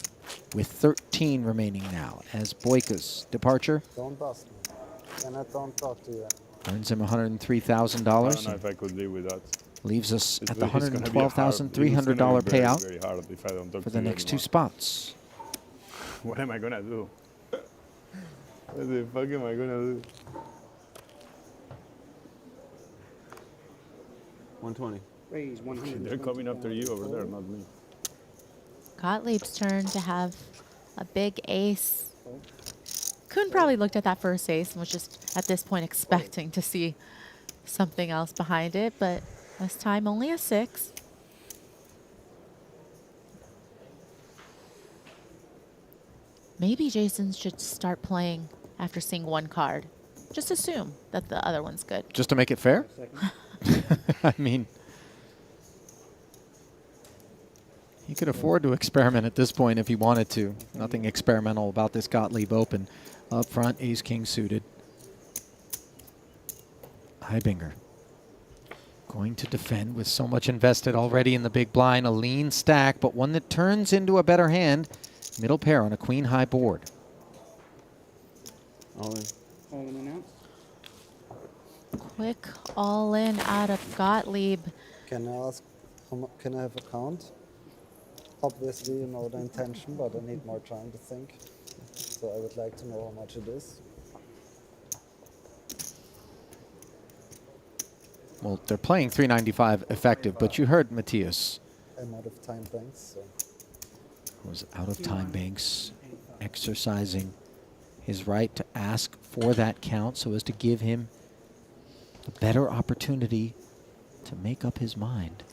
with 13 remaining now as Boyka's departure Don't bust me. And I don't talk to you. earns him $103,000. I don't know if I could live with that. Leaves us at the It's gonna be $112,300 payout very hard if I don't talk for to the you next 2 anymore. spots. What am I gonna do? What the fuck am I gonna do? 120. Raise 100. They're coming after you over there, not me. Gottlieb's turn to have a big ace. Kuhn probably looked at that first ace and was just at this point expecting to see something else behind it, but this time only a 6. Maybe Jason should start playing after seeing one card. Just assume that the other one's good. Just to make it fair? I mean, he could afford to experiment at this point if he wanted to. Nothing experimental about this Gottlieb Open. Up front, ace-king suited. Heibinger going to defend with so much invested already in the big blind. A lean stack, but one that turns into a better hand. Middle pair on a queen-high board. All in. All in and out. Quick all in out of Gottlieb. Can I ask, can I have a count? Obviously, you know the intention, but I need more time to think. So I would like to know how much it is. Well, they're playing 395 effective, but you heard Matthias. I'm out of time, thanks. So. Was out of time banks, exercising his right to ask for that count so as to give him a better opportunity to make up his mind.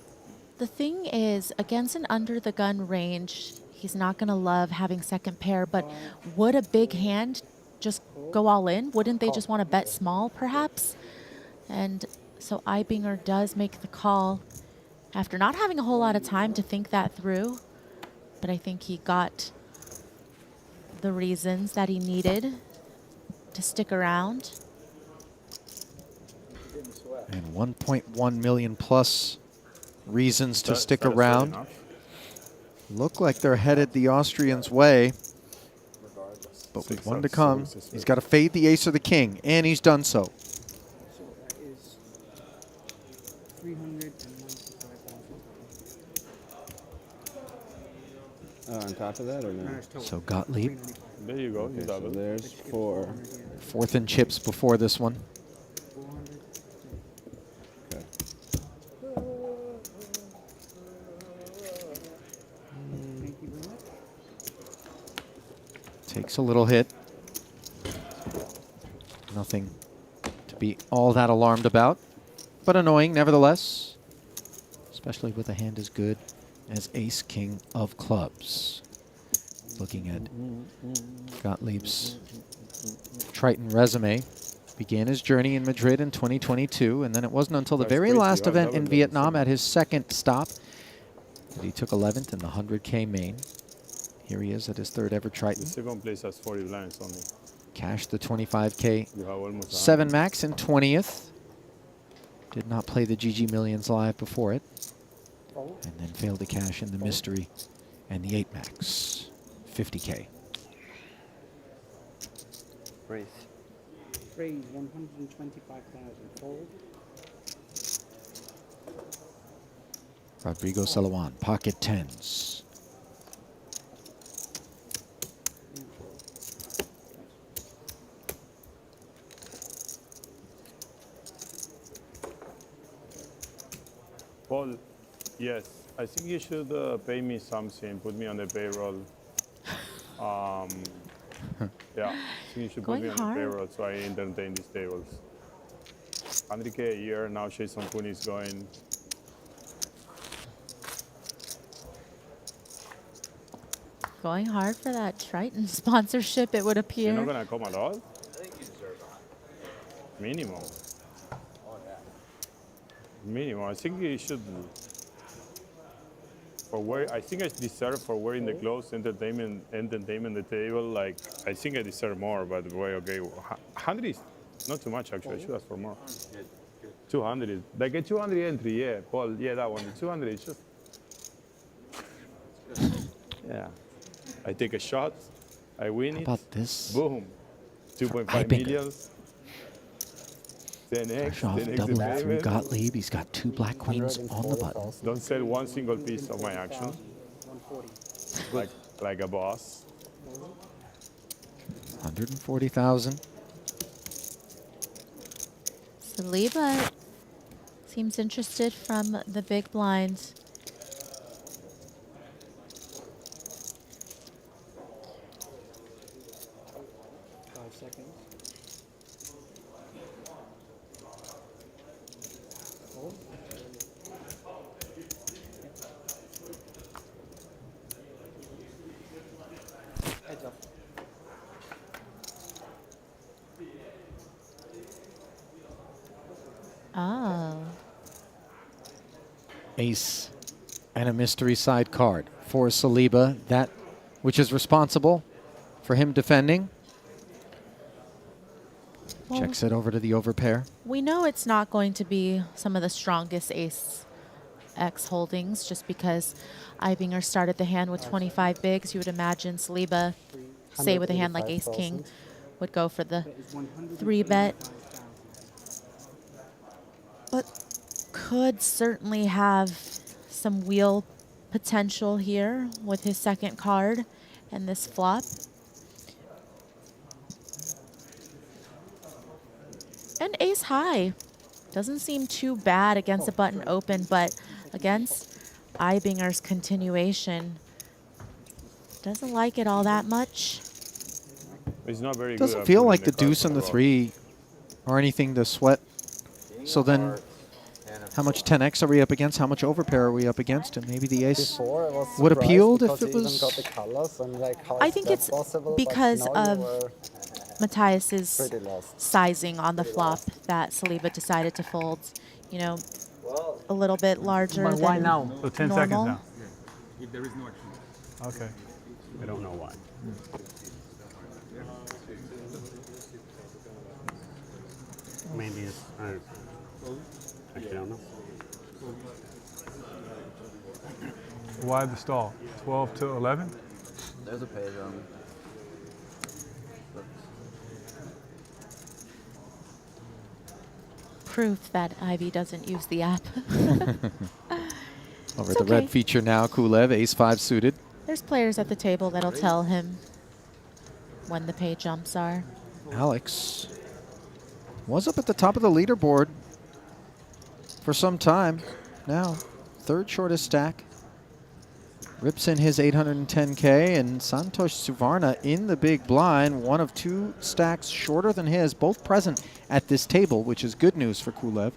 The thing is, against an under-the-gun range, he's not going to love having second pair, but would a big hand just go all in? Wouldn't they just want to bet small, perhaps? And so Ibinger does make the call after not having a whole lot of time to think that through, but I think he got the reasons that he needed to stick around. And 1.1 million plus reasons to stick around. Look like they're headed the Austrians' way. But with one to come, he's got to fade the ace or the king, and he's done so. So that is 395,000. On top of that or no? So Gottlieb. There you go. Okay, so there's 4. Fourth in chips before this one. Okay. Takes a little hit. Nothing to be all that alarmed about, but annoying nevertheless, especially with a hand as good as ace king of clubs. Looking at Gottlieb's Triton resume, began his journey in Madrid in 2022, and then it wasn't until the very last event in Vietnam at his second stop that he took 11th in the 100K main. Here he is at his third ever Triton. The second place has 40 blinds only. Cashed the 25K You have almost 7 max in 20th. Did not play the GG Millions live before it. And then failed to cash in the mystery and the 8 max. 50K. Raise 125,000. Fold. Rodrigo Salawan, pocket tens. Paul, yes, I think you should pay me something, put me on the payroll. Yeah, I think you should put me on the payroll so I entertain these tables. 100K a year, now Jason Poon is going. Going hard for that Triton sponsorship, it would appear. You're not going to come at all? I think you deserve that. Minimum. Oh, yeah. Minimum. I think you should. I think I deserve for wearing the clothes, entertainment the table. Like, I think I deserve more, by the way. Okay, 100 is not too much, actually. I should ask for more. 200 is like a 200 entry, yeah, Paul. Yeah, that one. The 200 is just. Yeah. I take a shot, I win it. How about this? Boom. 2.5 million. 10x. Fresh off double through Gottlieb. He's got 2 black queens on the button. Don't sell one single piece of my action. Like a boss. 140,000. Saliba seems interested from the big blinds. Oh. Ace and a mystery side card for Saliba, that which is responsible for him defending. Well, checks it over to the overpair. We know it's not going to be some of the strongest ace X holdings just because Ibinger started the hand with 25 bigs. You would imagine Saliba, say with a hand like ace king, would go for the 3-bet. But could certainly have some wheel potential here with his second card and this flop. And ace high. Doesn't seem too bad against a button open, but against Ibinger's continuation, doesn't like it all that much. It's not very good. Doesn't feel like the deuce and the 3 or anything to sweat. So then How much 10x are we up against? How much overpair are we up against? And maybe the ace Before I was would surprised appealed if because it you even was. got the colors and like how I is think that it's possible? But because now you of were Matthias's pretty lost. sizing on the flop that Saliba decided to fold, you know, a little bit larger But than why now? So 10 normal. seconds now. If there is no action. Okay. I don't know why. Maybe it's, actually I don't know. Why the stall? 12 to 11? There's a page on it. Proof that Ivy doesn't use the app. Over It's the red okay. feature now, Kulev, ace-5 suited. There's players at the table that'll tell him when the pay jumps are. Alex was up at the top of the leaderboard for some time. Now, third shortest stack. Rips in his 810K, and Santosh Suvarna in the big blind, one of two stacks shorter than his, both present at this table, which is good news for Kulev.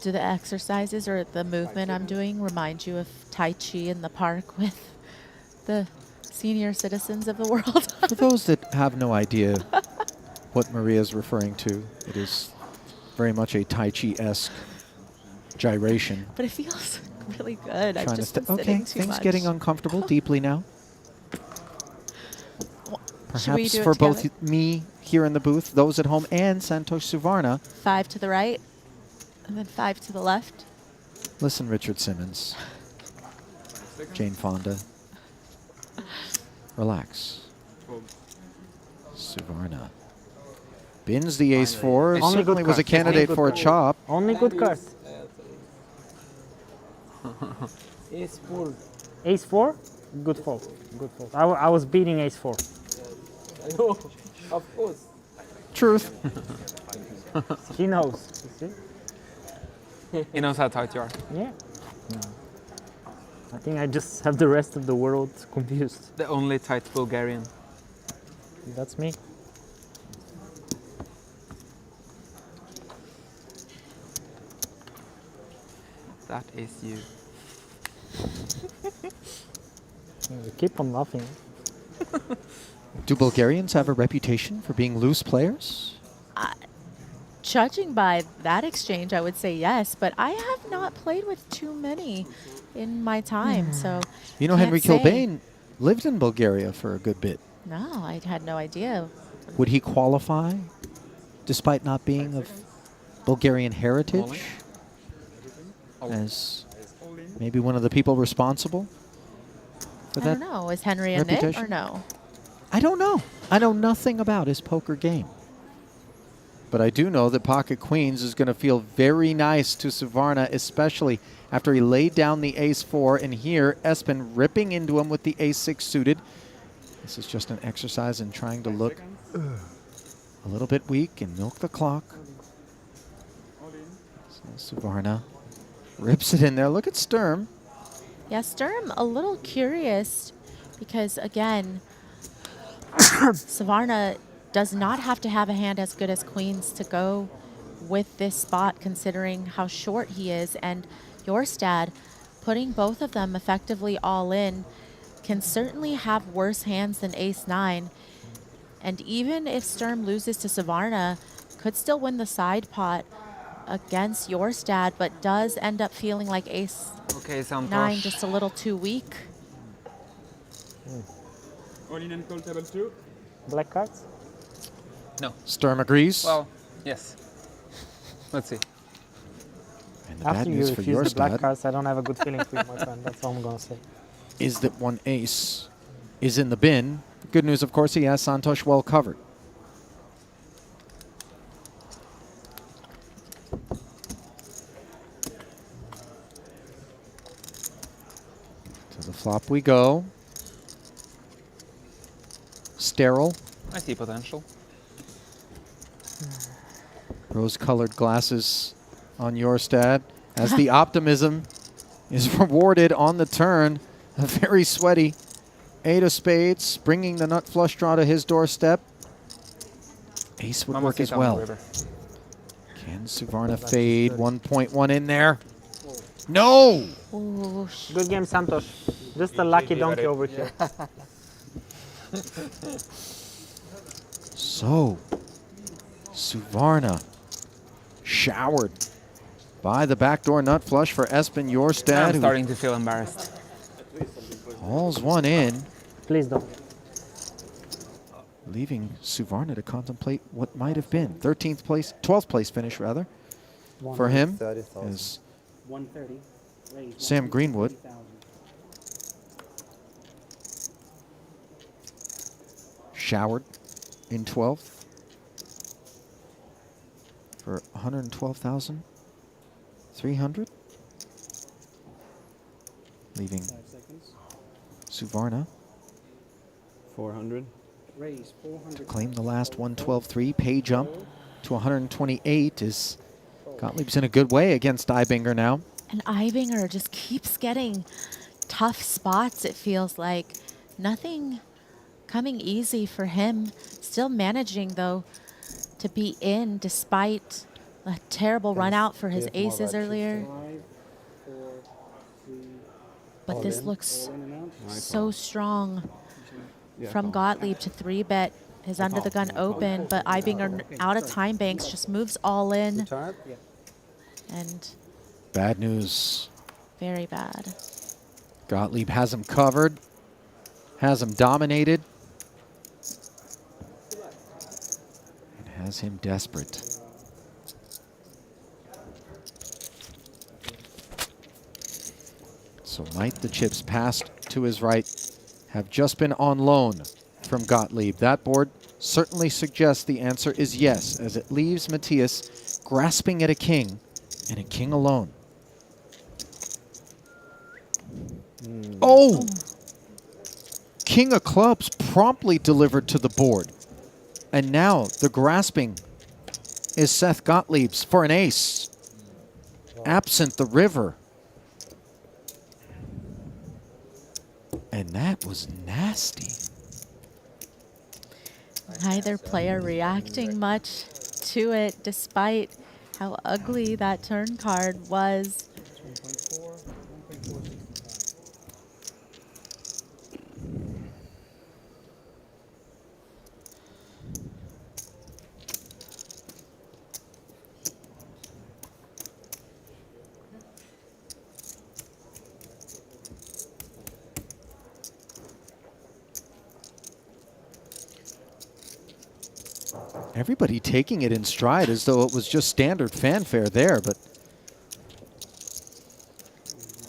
Do the exercises or the movement I'm doing remind you of Tai Chi in the park with the senior citizens of the world? For those that have no idea what Maria is referring to, it is very much a Tai Chi-esque gyration. But it feels really good. I've Trying just to been okay, sitting too things much. getting uncomfortable deeply now. Should we Perhaps do it for both together? me here in the booth, those at home, and Santosh Suvarna. 5 to the right, and then 5 to the left. Listen, Richard Simmons, Jane Fonda. Relax. Suvarna bins the ace-4. Only Certainly good was a cards. candidate Only for a good chop. Only good cards. Ace 4. Ace 4? Good fold. Good fold. I was beating ace 4. I know, of course. Truth. He knows. You see? He knows how tight you are. Yeah. I think I just have the rest of the world confused. The only tight Bulgarian. That's me. That is you. You keep on laughing. Do Bulgarians have a reputation for being loose players? Judging by that exchange, I would say yes, but I have not played with too many in my time, so You know, can't Henry say. Kilbane lived in Bulgaria for a good bit. No, I had no idea. Would he qualify, despite not being of Bulgarian heritage, as maybe one of the people responsible for I that don't know. Is Henry a nit reputation? or no? I don't know. I know nothing about his poker game. But I do know that Pocket Queens is going to feel very nice to Suvarna, especially after he laid down the ace-4, and here Espen ripping into him with the ace-6 suited. This is just an exercise in trying to look a little bit weak and milk the clock. So Suvarna rips it in there. Look at Sturm. Yeah, Sturm a little curious because, again, Suvarna does not have to have a hand as good as Queens to go with this spot, considering how short he is. And Jorstad, putting both of them effectively all in, can certainly have worse hands than ace-9. And even if Sturm loses to Suvarna, could still win the side pot against Jorstad, but does end up feeling like Okay, ace-9 Santosh. just a little too weak. All in and call table 2. Black cards? No. Sturm agrees. Well, yes. Let's see. And the After bad you news for refuse the black Jorstad cards, I don't have a good feeling for you, my friend. That's all I'm going to say. is that one ace is in the bin. Good news, of course, he has Santosh well covered. To the flop we go. Sterile. I see potential. Rose-colored glasses on Jorstad as the optimism is rewarded on the turn. A very sweaty 8 of spades, bringing the nut flush draw to his doorstep. Ace would Mama work as Sita on the well. river. Can Suvarna fade? 1.1 in there. No! Ooh, Good game, Santos. Just a lucky donkey over here. So, Suvarna showered by the backdoor nut flush for Espen Jorstad. I'm starting to feel embarrassed. Hauls one in, Please don't. leaving Suvarna to contemplate what might have been 13th place, 12th place finish rather, for him. 130,000. As 130. Raise Sam Greenwood 130,000. showered in 12th for 112,300, leaving 5 seconds. Suvarna 400. Raise 400. to claim the last 112.3. Pay jump to 128 is Gottlieb's in a good way against Eibinger now. And Eibinger just keeps getting tough spots, it feels like. Nothing coming easy for him. Still managing, though, to be in despite a terrible run out for his aces earlier. 5, 4, 3. But this looks All in and out. so strong Yeah, from Gottlieb to 3-bet his under the gun open, but Eibinger out of time banks just moves all in. And Bad news. very bad. Gottlieb has him covered, has him dominated, and has him desperate. So might the chips passed to his right have just been on loan from Gottlieb? That board certainly suggests the answer is yes, as it leaves Matthias grasping at a king, and a king alone. Oh! King of clubs promptly delivered to the board. And now the grasping is Seth Gottlieb's for an ace. Absent the river. And that was nasty. Neither player reacting much to it, despite how ugly that turn card was. 1.4, 1.465. Everybody taking it in stride as though it was just standard fanfare there, but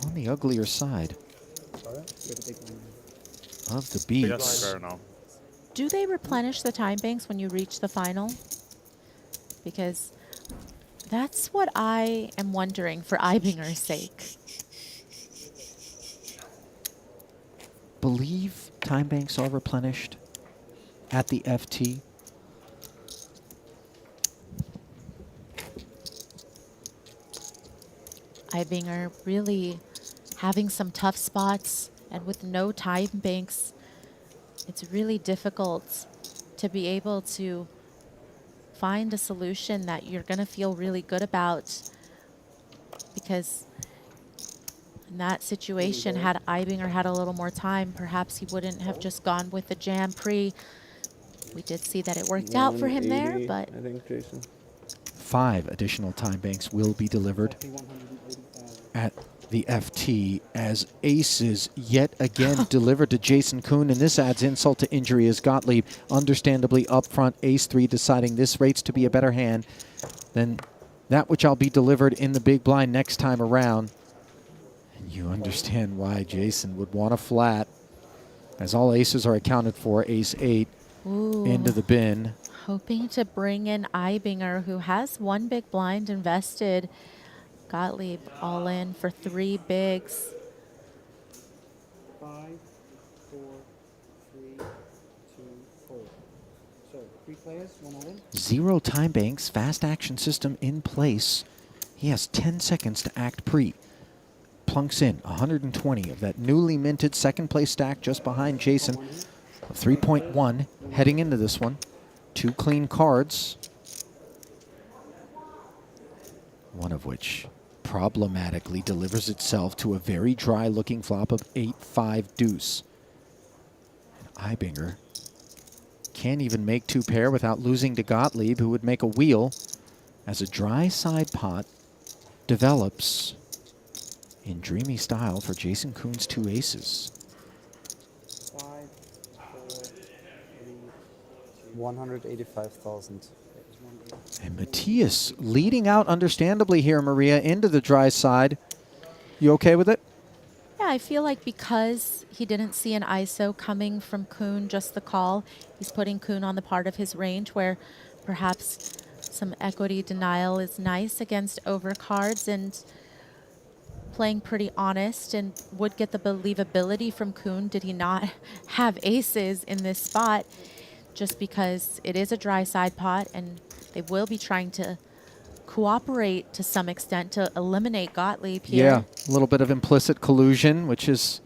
on the uglier side of the beats. Do they replenish the time banks when you reach the final? Because that's what I am wondering for Eibinger's sake. Believe time banks are replenished at the FT. Eibinger really having some tough spots, and with no time banks, it's really difficult to be able to find a solution that you're going to feel really good about, because in that situation, had Eibinger had a little more time, perhaps he wouldn't have just gone with the jam pre. We did see that it worked out for him there, but I think, Jason. 5 additional time banks will be delivered at the FT as aces yet again delivered to Jason Kuhn, and this adds insult to injury as Gottlieb understandably up front, ace 3, deciding this rates to be a better hand than that which I'll be delivered in the big blind next time around. And you understand why Jason would want a flat, as all aces are accounted for, ace 8 into the bin. hoping to bring in Eibinger, who has one big blind invested. Gottlieb all in for 3 bigs. 5, 4, 3, 2, 4. So 3 players, 1 all in. 0 time banks, fast action system in place. He has 10 seconds to act pre. Plunks in 120 of that newly minted second place stack just behind Jason of 3.1 heading into this one. 2 clean cards. one of which problematically delivers itself to a very dry-looking flop of 8-5 deuce. And Ibinger can't even make two pair without losing to Gottlieb, who would make a wheel as a dry side pot develops in dreamy style for Jason Koon's two aces. 185,000. And Matthias leading out understandably here, Maria, into the dry side. You okay with it? Yeah, I feel like because he didn't see an ISO coming from Koon, just the call, he's putting Koon on the part of his range where perhaps some equity denial is nice against overcards and playing pretty honest and would get the believability from Koon. Did he not have aces in this spot? Just because it is a dry side pot and they will be trying to cooperate to some extent to eliminate Gottlieb here. Yeah, a little bit of implicit collusion, which is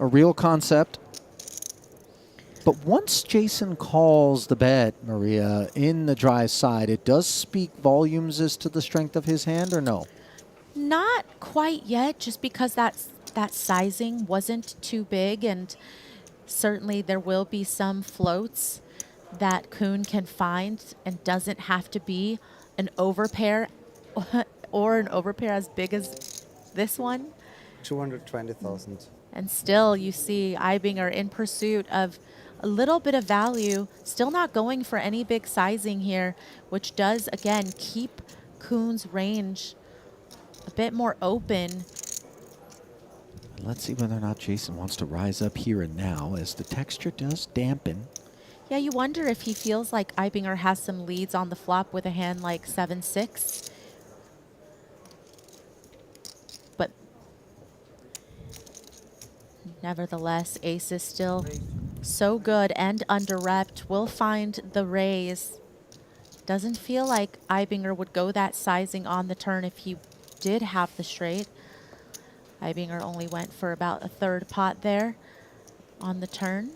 a real concept. But once Jason calls the bet, Maria, in the dry side, it does speak volumes as to the strength of his hand, or no? Not quite yet, just because that sizing wasn't too big, and certainly there will be some floats that Koon can find and doesn't have to be an overpair or an overpair as big as this one. 220,000. And still you see Ibinger in pursuit of a little bit of value, still not going for any big sizing here, which does, again, keep Koon's range a bit more open. Let's see whether or not Jason wants to rise up here and now, as the texture does dampen. Yeah, you wonder if he feels like Ibinger has some leads on the flop with a hand like 7-6. But nevertheless, ace is still so good and under-repped. Will find the raise. Doesn't feel like Ibinger would go that sizing on the turn if he did have the straight. Ibinger only went for about a third pot there on the turn.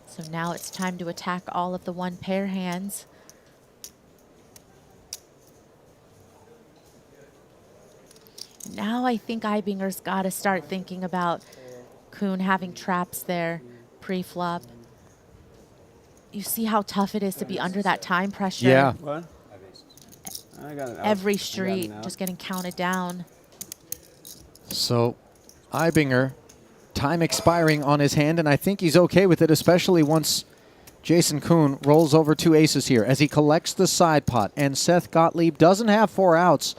So now it's time to attack all of the one pair hands. Now I think Ibinger's got to start thinking about Koon having traps there pre-flop. You see how tough it is to be under that time pressure. Yeah. What? I got it out. Every I got street it out. just getting counted down. So Ibinger, time expiring on his hand, and I think he's okay with it, especially once Jason Koon rolls over two aces here as he collects the side pot, and Seth Gottlieb doesn't have four outs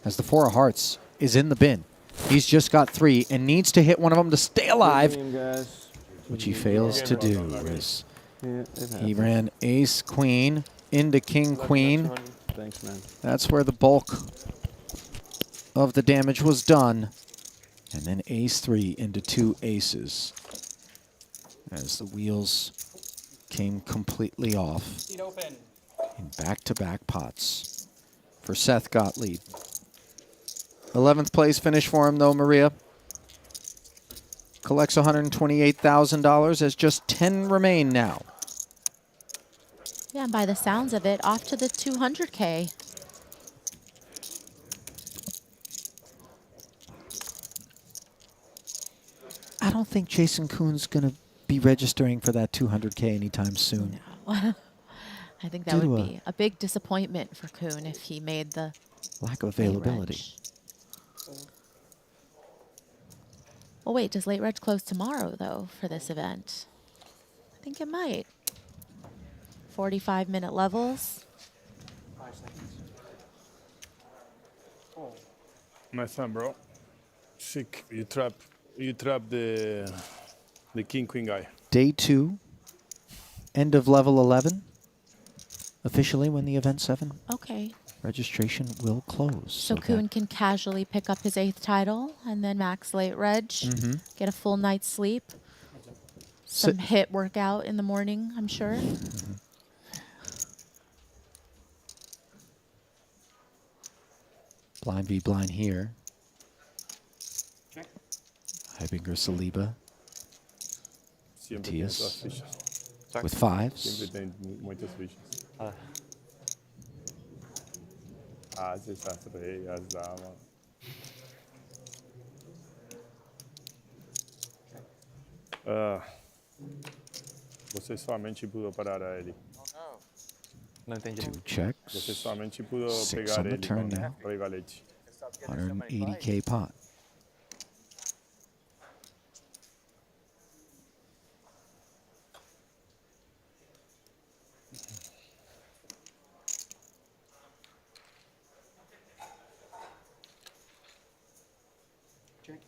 as the four of hearts is in the bin. He's just got three and needs to hit one of them to stay alive, Good game, guys. which he fails to do. As Yeah, it he happens. ran ace, queen, into king, queen. Thanks, man. That's where the bulk of the damage was done. And then ace-3 into two aces as the wheels came completely off in back-to-back pots for Seth Gottlieb. 11th place finish for him, though, Maria. Collects $128,000 as just 10 remain now. Yeah, and by the sounds of it, off to the 200K. I don't think Jason Koon's going to be registering for that 200K anytime soon. No. I think that Due to would be a big disappointment for Koon if he made the lack of late availability. reg. Well, wait, does late reg close tomorrow, though, for this event? I think it might. 45-minute levels. 5 seconds. Oh. Nice time, bro. Sick. You trap the king queen guy. Day 2, end of level 11. Officially when the event 7 Okay. registration will close. So that- Koon can casually pick up his 8th title and then max late reg, get a full night's sleep, some hit workout in the morning, I'm sure. Blind v blind here. Ibinger Saliba. Siempre tiene Matthias todas fichas. with 5s. Siempre tiene muchas fichas. Hace esas reyes, dama. Você somente pudo parar a ele. Não entendi. Two checks. Você somente pudo 6 pegar on the ele turn com now. rei valete. 180k pot. Check.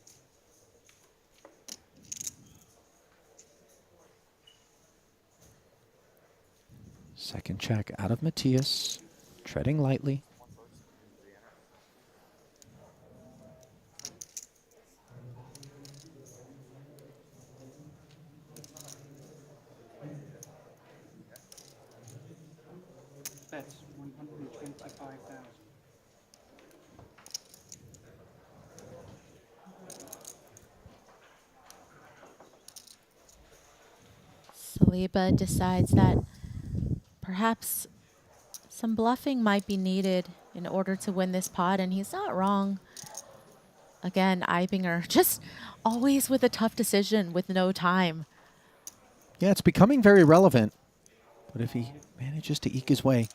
Second check out of Matthias, treading lightly. That's 125,000. Saliba decides that perhaps some bluffing might be needed in order to win this pot, and he's not wrong. Again, Ibinger just always with a tough decision with no time. Yeah, it's becoming very relevant. But if he manages to eke his way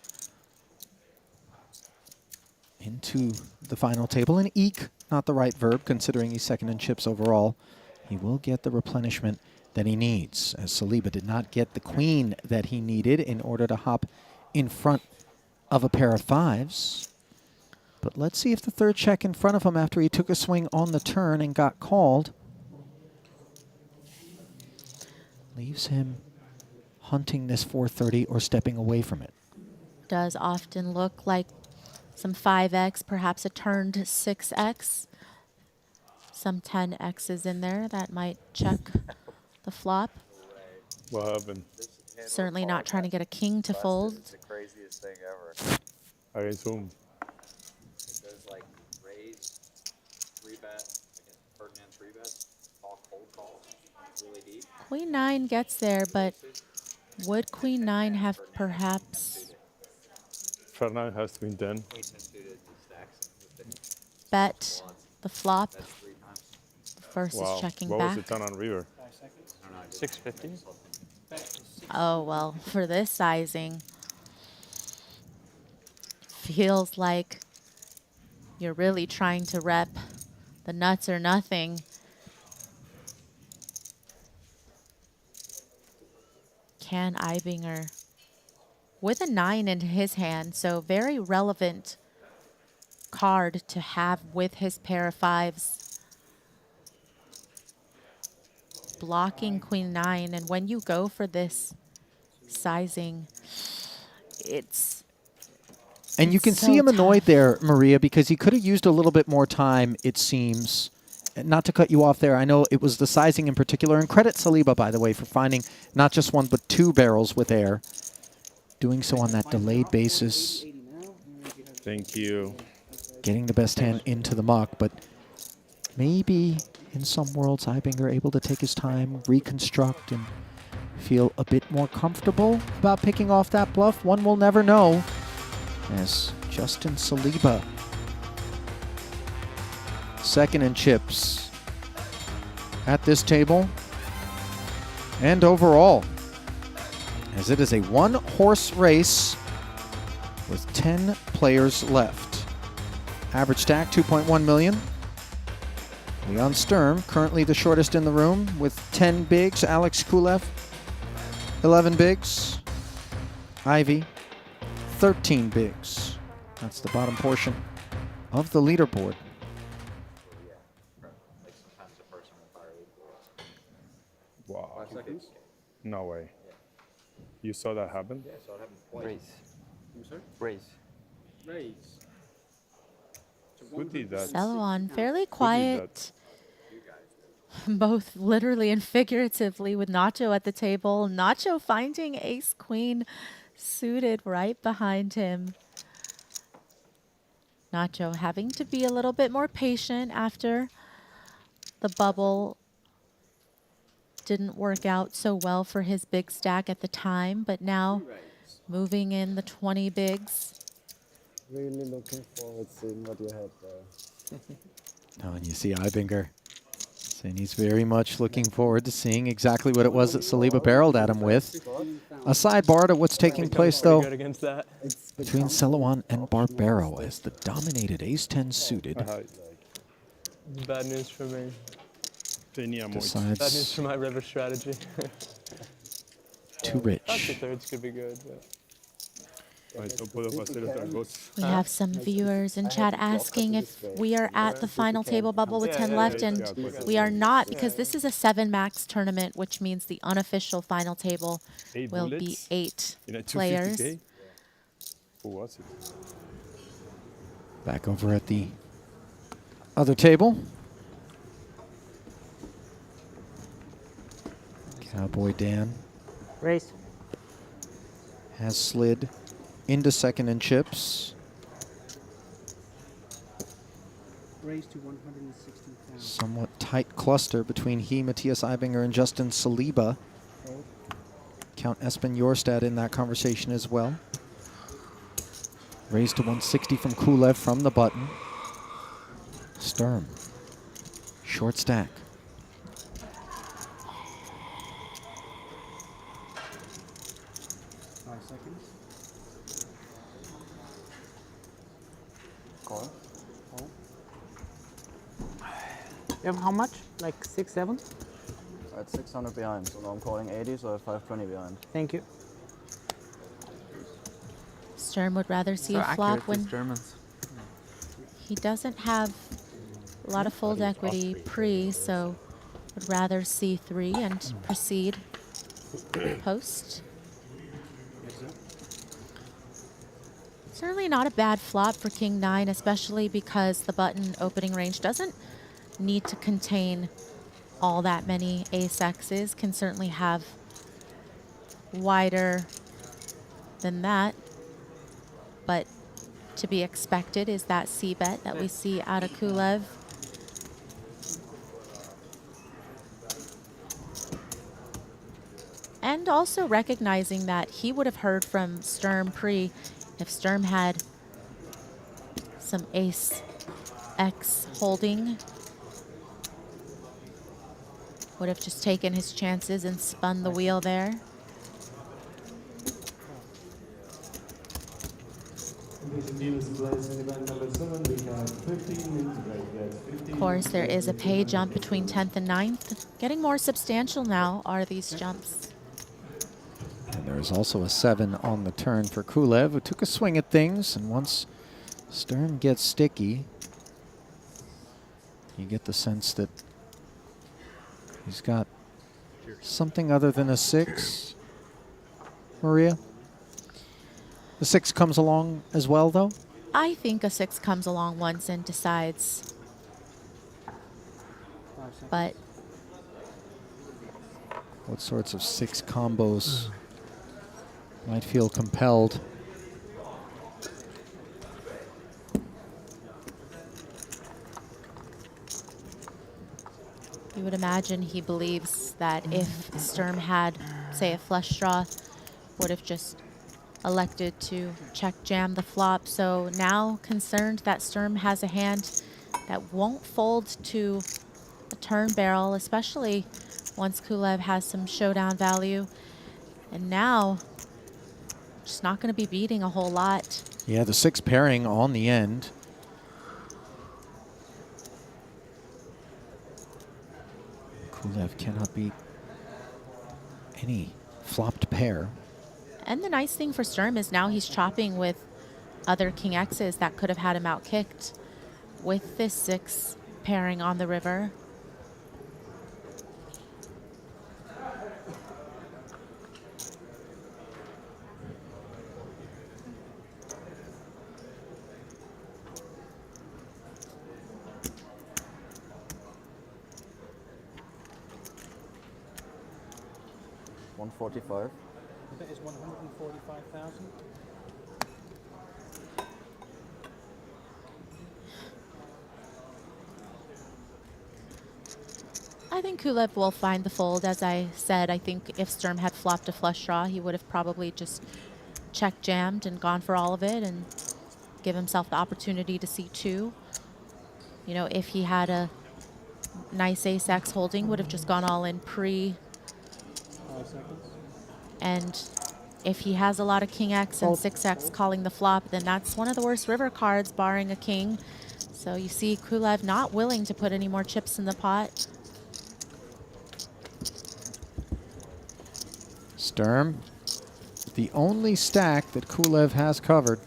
into the final table, and eke, not the right verb, considering he's second in chips overall, he will get the replenishment that he needs, as Saliba did not get the queen that he needed in order to hop in front of a pair of fives. But let's see if the third check in front of him after he took a swing on the turn and got called leaves him hunting this 430 or stepping away from it. Does often look like some 5x, perhaps a turned 6x. Some 10x's in there that might check the flop. What happened? Certainly not trying to get a king to fold. It's the craziest thing ever. Against whom? It goes like raise, 3-bet, like Ferdinand 3-bet, call cold calls, really deep. Queen 9 gets there, but would Queen 9 have perhaps Ferdinand has to be 10. bet the flop? The first is checking what back. was the turn on river? 650. Oh, well, for this sizing, feels like you're really trying to rep the nuts or nothing. Can Ibinger with a 9 in his hand, so very relevant card to have with his pair of fives. Blocking Queen 9, and when you go for this sizing, it's And you can see him annoyed there, Maria, because he could have used a little bit more time, it seems. And not to cut you off there, I know it was the sizing in particular. And credit Saliba, by the way, for finding not just one but two barrels with air. Doing so on that delayed basis. Thank you. Getting the best hand into the muck, but maybe in some worlds, Ibinger able to take his time, reconstruct, and feel a bit more comfortable about picking off that bluff. One will never know. As Justin Saliba, second in chips at this table and overall, as it is a one-horse race with 10 players left. Average stack 2.1 million. Leon Sturm, currently the shortest in the room with 10 bigs. Alex Kulev, 11 bigs. Ivy, 13 bigs. That's the bottom portion of the leaderboard. Wow. No way. You saw that happen? Yeah, so it happened twice. Raise. Raise. Who did that? Celoon, fairly Who did quiet, both literally and figuratively, with Nacho at the table. Nacho finding ace-queen suited right behind him. Nacho having to be a little bit more patient after the bubble didn't work out so well for his big stack at the time, but now moving in the 20 bigs. really looking forward to seeing what you had there. Oh, and you see Ibinger saying he's very much looking forward to seeing exactly what it was that Saliba barreled at him with. A sidebar to what's taking place, though, Good against that. between Celowan and Barbero as the dominated ace-10 suited Bad news for me. decides Bad news for my river strategy. too rich. Thought the thirds could be good, but. We have some viewers in chat asking if we are at the final table bubble with 10 left, and we are not, because this is a 7 max tournament, which means the unofficial final table will be 8 players. Who was it? Back over at the other table. Cowboy Dan Race. has slid into second in chips. Raised to 116,000. Somewhat tight cluster between he, Matthias Ibinger, and Justin Saliba. Count Espen Jorstad in that conversation as well. Raised to 160 from Kulev from the button. Sturm. Short stack. Call. You have how much? Like 6, 7? At 600 behind, so now I'm calling 80, so I have 520 behind. Thank you. Sturm would rather see a flop when he doesn't have a lot of fold equity pre, so would rather see 3 and proceed post. Certainly not a bad flop for King 9, especially because the button opening range doesn't need to contain all that many ace-X's, can certainly have wider than that. But to be expected is that C-bet that we see out of Kulev. And also recognizing that he would have heard from Sturm pre if Sturm had some ace-X holding. Would have just taken his chances and spun the wheel there. Of course, there is a pay jump between 10th and 9th. Getting more substantial now are these jumps. And there's also a 7 on the turn for Kulev, who took a swing at things, and once Sturm gets sticky, you get the sense that he's got something other than a 6. Maria? The 6 comes along as well, though? I think a 6 comes along once and decides. But What sorts of 6 combos might feel compelled? you would imagine he believes that if Sturm had, say, a flush draw, would have just elected to check jam the flop. So now concerned that Sturm has a hand that won't fold to a turn barrel, especially once Kulev has some showdown value. And now, just not going to be beating a whole lot. Yeah, the 6 pairing on the end. Kulev cannot beat any flopped pair. And the nice thing for Sturm is now he's chopping with other King X's that could have had him outkicked with this 6 pairing on the river. $145. That is 145,000. I think Kulev will find the fold. As I said, I think if Sturm had flopped a flush draw, he would have probably just check jammed and gone for all of it and give himself the opportunity to see two. You know, if he had a nice ace-x holding, would have just gone all in pre. 5 seconds. And if he has a lot of king x and 6x calling the flop, then that's one of the worst river cards, barring a king. So you see Kulev not willing to put any more chips in the pot. Sturm, the only stack that Kulev has covered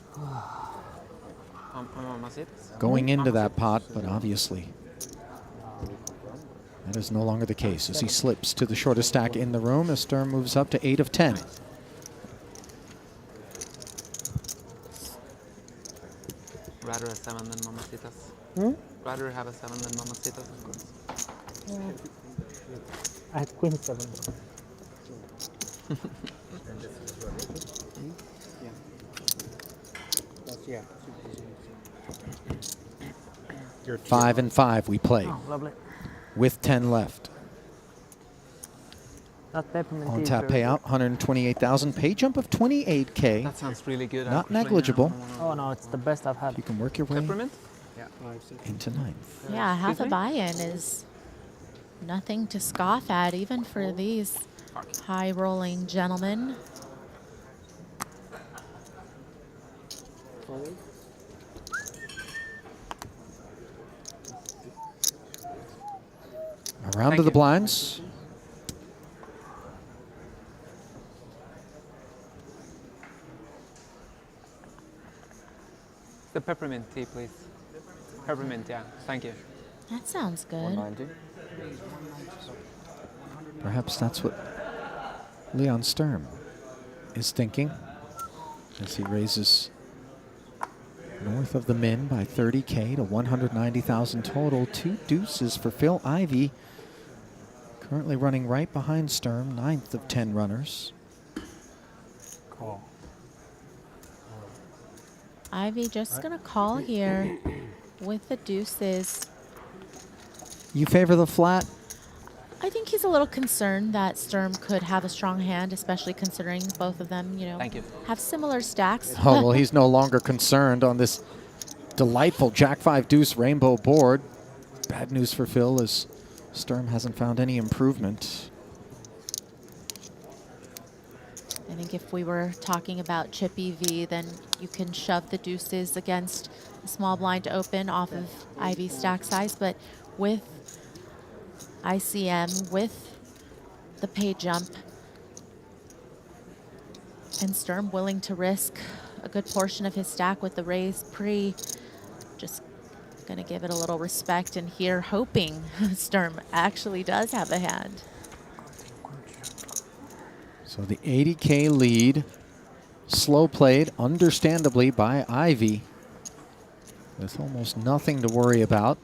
going into that pot, but obviously that is no longer the case as he slips to the shortest stack in the room as Sturm moves up to 8 of 10. Rather a 7 than Mamacitas. Rather have a 7 than Mamacitas, of course. Yeah. I had queen 7. Yeah. That's, yeah. 5 and 5 we play. Oh, lovely. With 10 left. That peppermint On tea tap is very payout, 128,000. Pay jump of 28K. That sounds really good. Not actually. negligible. Oh no, it's the best I've had. You can work your way Peppermint? Yeah. 5 seconds. into 9th. Yeah, half Excuse a me? buy-in is nothing to scoff at, even for these high-rolling gentlemen. Around to the blinds. The peppermint tea, please. Peppermint, yeah. Thank you. That sounds good. 190. Perhaps that's what Leon Sturm is thinking as he raises north of the min by 30K to 190,000 total. 2 deuces for Phil Ivey. Currently running right behind Sturm, 9th of 10 runners. Call. Ivy just going to call here with the deuces. You favor the flat? I think he's a little concerned that Sturm could have a strong hand, especially considering both of them, you know, have similar stacks. Oh, well, he's no longer concerned on this delightful Jack 5 deuce rainbow board. Bad news for Phil as Sturm hasn't found any improvement. I think if we were talking about chip EV, then you can shove the deuces against a small blind open off of Ivy's stack size, but with ICM, with the pay jump, and Sturm willing to risk a good portion of his stack with the raise pre, just gonna give it a little respect and here hoping Sturm actually does have a hand. So the 80K lead, slow played, understandably, by Ivy, with almost nothing to worry about.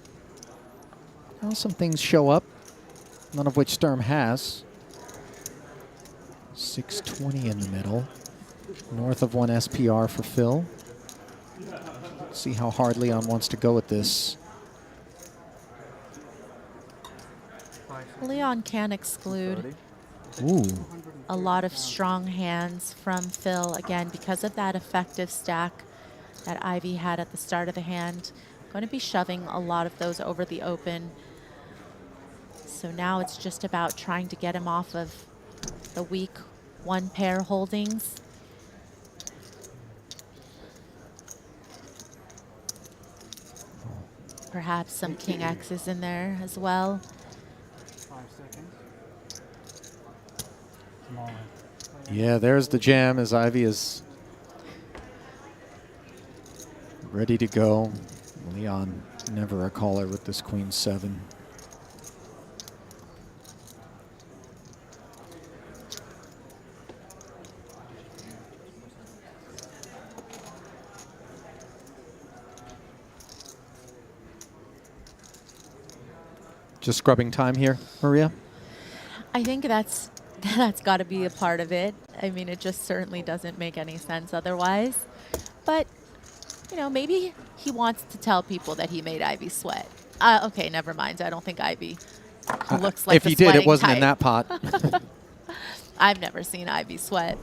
Now some things show up, none of which Sturm has. 620 in the middle, north of 1 SPR for Phil. Let's see how hard Leon wants to go at this. Leon can exclude a lot of strong hands from Phil, again, because of that effective stack that Ivy had at the start of the hand. Going to be shoving a lot of those over the open. So now it's just about trying to get him off of the weak one pair holdings. Perhaps some king X's in there as well. 5 seconds. Yeah, there's the jam as Ivy is ready to go. Leon, never a caller with this queen 7. Just scrubbing time here, Maria? I think that's got to be a part of it. I mean, it just certainly doesn't make any sense otherwise. But, you know, maybe he wants to tell people that he made Ivy sweat. Okay, never mind. I don't think Ivy looks like if the he did, it sweating wasn't type. in that pot. I've never seen Ivy sweat.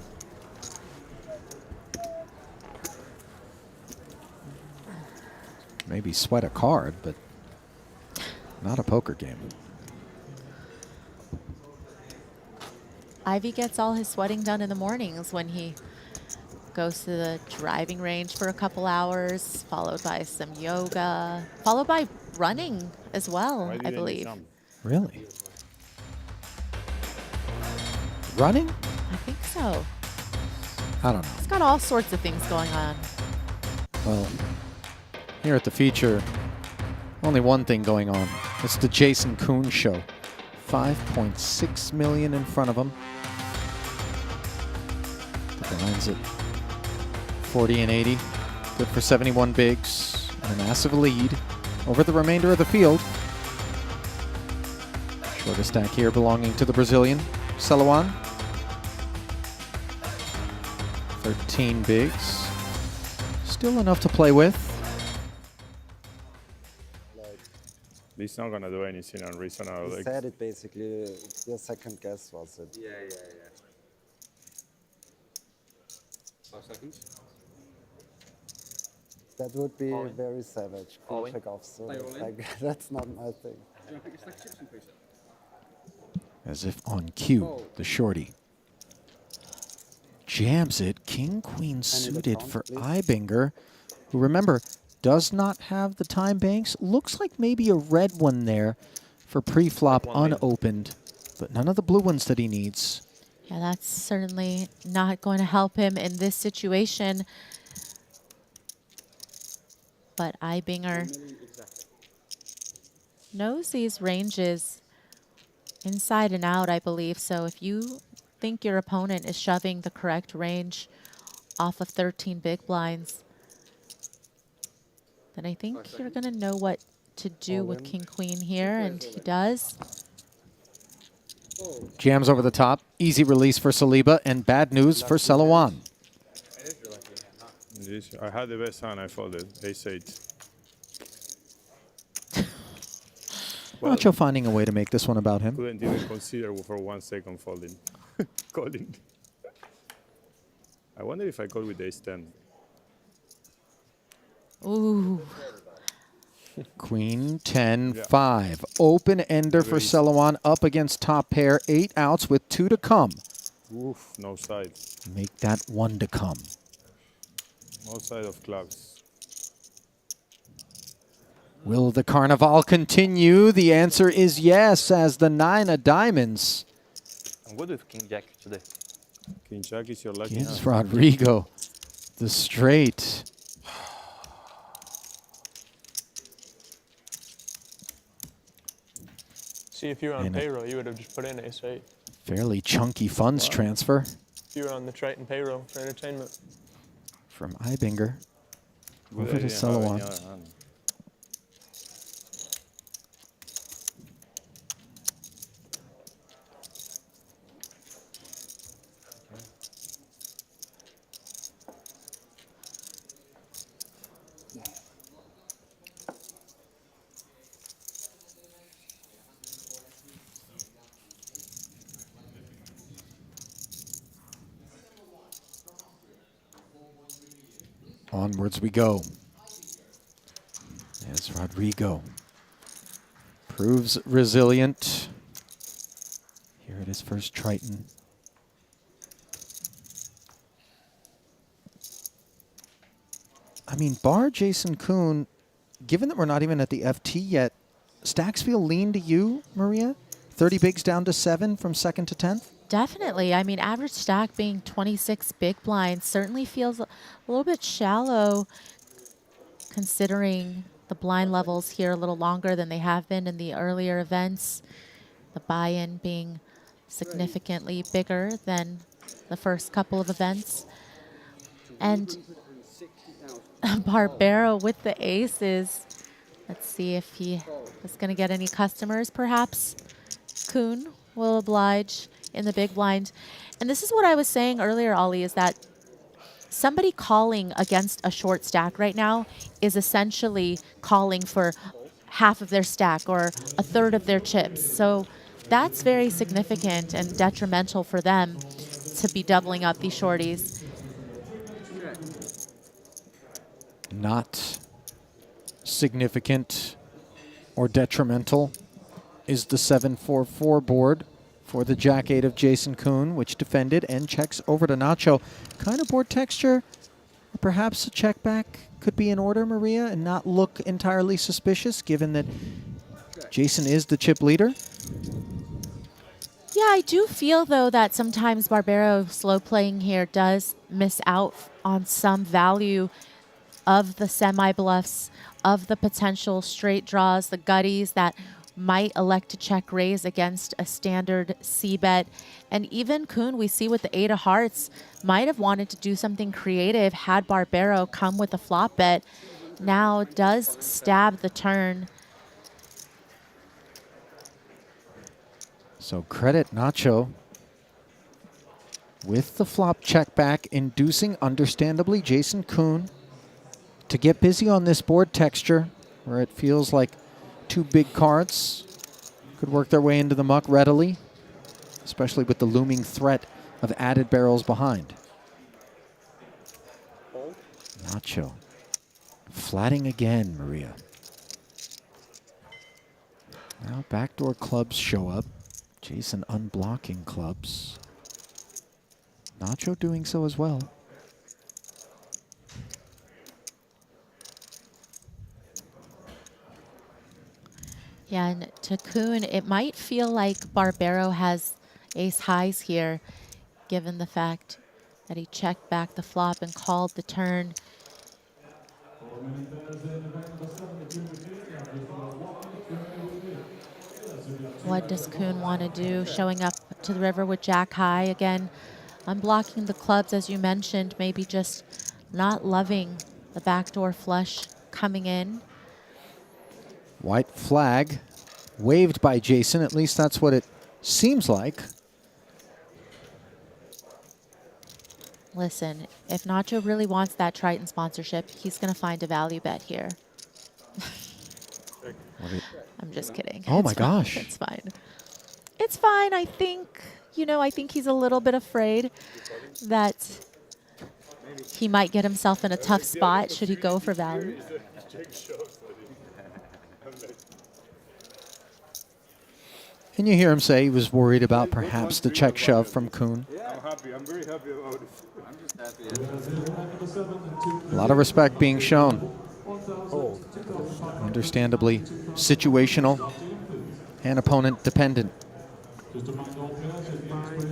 Maybe sweat a card, but not a poker game. Ivy gets all his sweating done in the mornings when he goes to the driving range for a couple hours, followed by some yoga, followed by running as well, Why I didn't you believe. jump? Really? Running? I think so. I don't know. He's got all sorts of things going on. Well, here at the feature, only one thing going on. It's the Jason Kuhn show. 5.6 million in front of him. The lines at 40 and 80. Good for 71 bigs. And a massive lead over the remainder of the field. Shortest stack here belonging to the Brazilian, Celoan. 13 bigs. Still enough to play with. He's not gonna do anything unreasonable. You Like, said it basically. Your second guess was it. Yeah. 5 seconds. That would be All in. very savage. All in. Check off. So Play all in. like, that's not my thing. Do you want to pick a stack of chips and preset? As if on cue, the shorty jams it. King, queen suited count, for please? Ibinger, who, remember, does not have the time banks. Looks like maybe a red one there for pre-flop unopened, but none of the blue ones that he needs. Yeah, that's certainly not going to help him in this situation. But Ibinger knows these ranges inside and out, I believe. So if you think your opponent is shoving the correct range off of 13 big blinds, then I think you're going to know what to do with King Queen here, and he does. Jams over the top. Easy release for Saliba, and bad news for Celoan. I had the best hand, I folded. Ace-8. Nacho finding a way to make this one about him. Couldn't even consider for 1 second folding. Calling. I wonder if I call with Ace-10. Ooh. Queen 10-5. Open ender for Celoan up against top pair. 8 outs with 2 to come. Oof, no side. Make that 1 to come. No side of clubs. Will the carnival continue? The answer is yes, as the 9 of diamonds I'm good with King Jack today. King Jack is your lucky gives hand. Rodrigo the straight. See, if you were on And a payroll, you would have just put in Ace-8. fairly chunky funds transfer If you were on the Triton payroll for entertainment. from Ibinger Good over to idea, having Celoan. the other hand. Onwards we go. As Rodrigo proves resilient here at his first Triton. I mean, bar Jason Kuhn, given that we're not even at the FT yet, stacks feel lean to you, Maria? 30 bigs down to 7 from 2nd to 10th? Definitely. I mean, average stack being 26 big blinds certainly feels a little bit shallow considering the blind levels here a little longer than they have been in the earlier events. The buy-in being significantly bigger than the first couple of events. And Barbero with the aces. Let's see if he is going to get any customers, perhaps. Kuhn will oblige in the big blind. And this is what I was saying earlier, Ollie, is that somebody calling against a short stack right now is essentially calling for half of their stack or a third of their chips. So that's very significant and detrimental for them to be doubling up these shorties. Not significant or detrimental is the 7-4-4 board for the Jack-8 of Jason Kuhn, which defended and checks over to Nacho. Kind of board texture, or perhaps a check back could be in order, Maria, and not look entirely suspicious, given that Jason is the chip leader. Yeah, I do feel, though, that sometimes Barbero slow playing here does miss out on some value of the semi-bluffs, of the potential straight draws, the gutties that might elect to check raise against a standard C-bet. And even Kuhn, we see with the 8 of hearts, might have wanted to do something creative had Barbero come with a flop bet. Now does stab the turn. So credit Nacho with the flop check back, inducing, understandably, Jason Kuhn to get busy on this board texture where it feels like 2 big cards could work their way into the muck readily, especially with the looming threat of added barrels behind. Nacho flatting again, Maria. Now backdoor clubs show up. Jason unblocking clubs. Nacho doing so as well. Yeah, and to Kuhn, it might feel like Barbero has ace highs here, given the fact that he checked back the flop and called the turn. What does Kuhn want to do? Showing up to the river with Jack high again, unblocking the clubs, as you mentioned, maybe just not loving the backdoor flush coming in. White flag waved by Jason, at least that's what it seems like. Listen, if Nacho really wants that Triton sponsorship, he's going to find a value bet here. I'm just kidding. Oh It's my fine. gosh. It's fine. It's fine. I think, I think he's a little bit afraid that he might get himself in a tough spot should he go for value. And you hear him say he was worried about perhaps the check shove from Kuhn. I'm happy. I'm very happy about it. I'm just happy. A lot of respect being shown. Understandably situational and opponent dependent.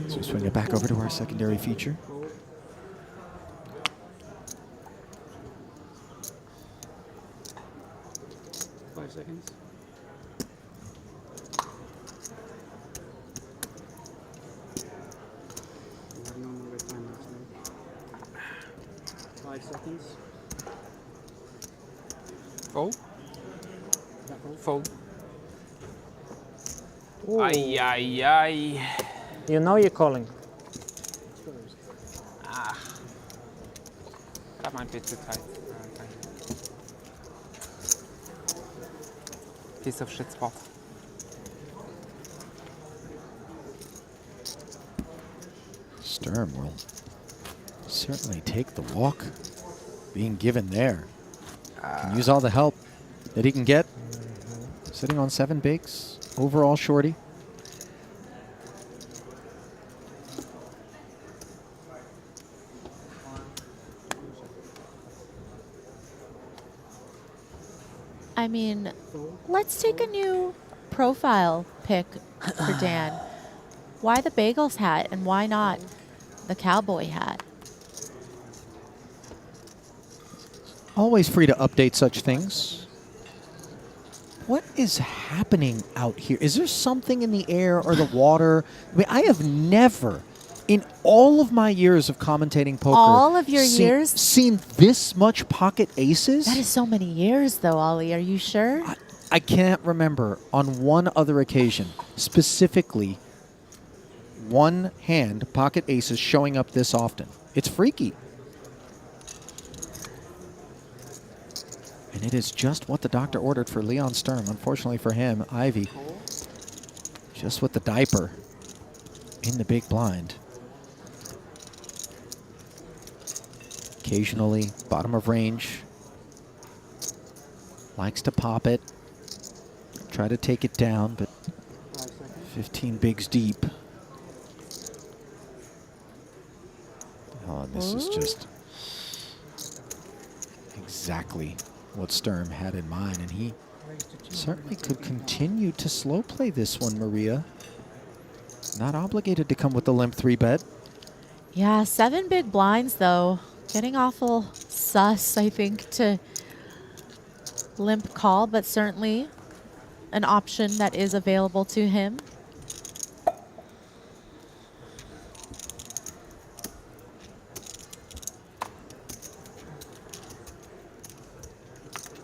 So swing it back over to our secondary feature. Five seconds. We have no longer time left, right? 5 seconds. Fold. Fold. Ooh. Ay, ay, ay. You know you're calling. Ah. That might be too tight. Piece of shit spot. Sturm will certainly take the walk being given there. Can use all the help that he can get. Sitting on 7 bigs. Overall shorty. I mean, let's take a new profile pic for Dan. Why the Bagels hat and why not the cowboy hat? Always free to update such things. What is happening out here? Is there something in the air or the water? I mean, I have never, in all of my years of commentating poker, All of your years? seen this much pocket aces. That is so many years, though, Ollie. Are you sure? I can't remember on one other occasion, specifically one hand, pocket aces, showing up this often. It's freaky. And it is just what the doctor ordered for Leon Sturm. Unfortunately for him, Ivy, just with the diaper in the big blind. Occasionally, bottom of range. Likes to pop it. Try to take it down, but 15 bigs deep. Oh, and this is just exactly what Sturm had in mind, and he certainly could continue to slow play this one, Maria. Not obligated to come with the limp 3-bet. Yeah, 7 big blinds, though. Getting awful sus, I think, to limp call, but certainly an option that is available to him.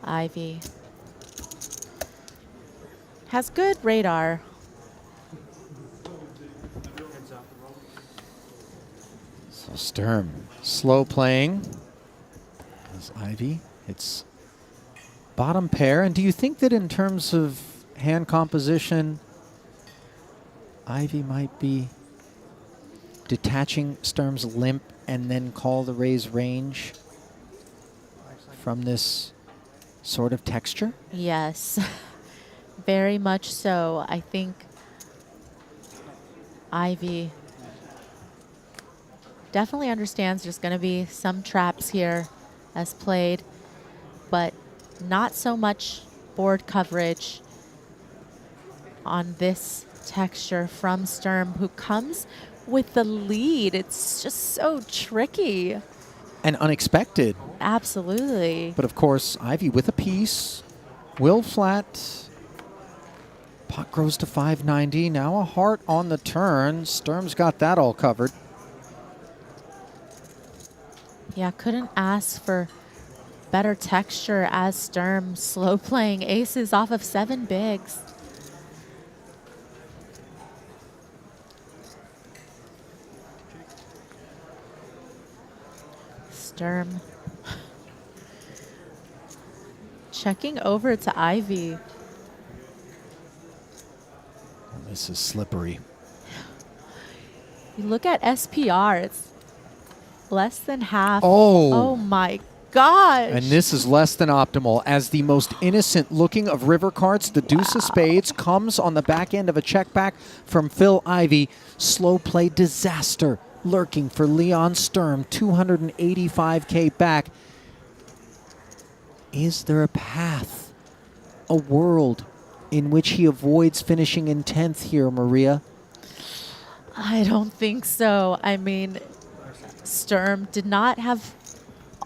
Ivy has good radar. So Sturm slow playing as Ivy hits bottom pair. And do you think that in terms of hand composition, Ivy might be detaching Sturm's limp and then call the raise range from this sort of texture? Yes, very much so. I think Ivy definitely understands there's going to be some traps here as played, but not so much board coverage on this texture from Sturm, who comes with the lead. It's just so tricky. And unexpected. Absolutely. But of course, Ivy with a piece. Will flat. Pot grows to 590. Now a heart on the turn. Sturm's got that all covered. Yeah, couldn't ask for better texture as Sturm slow playing aces off of 7 bigs. Sturm checking over to Ivy. This is slippery. You look at SPR, it's less than half. Oh. Oh my gosh. And this is less than optimal. As the most innocent looking of river cards, the deuce of spades comes on the back end of a check back from Phil Ivy. Slow play disaster lurking for Leon Sturm, 285K back. Is there a path, a world in which he avoids finishing in 10th here, Maria? I don't think so. I mean, Sturm did not have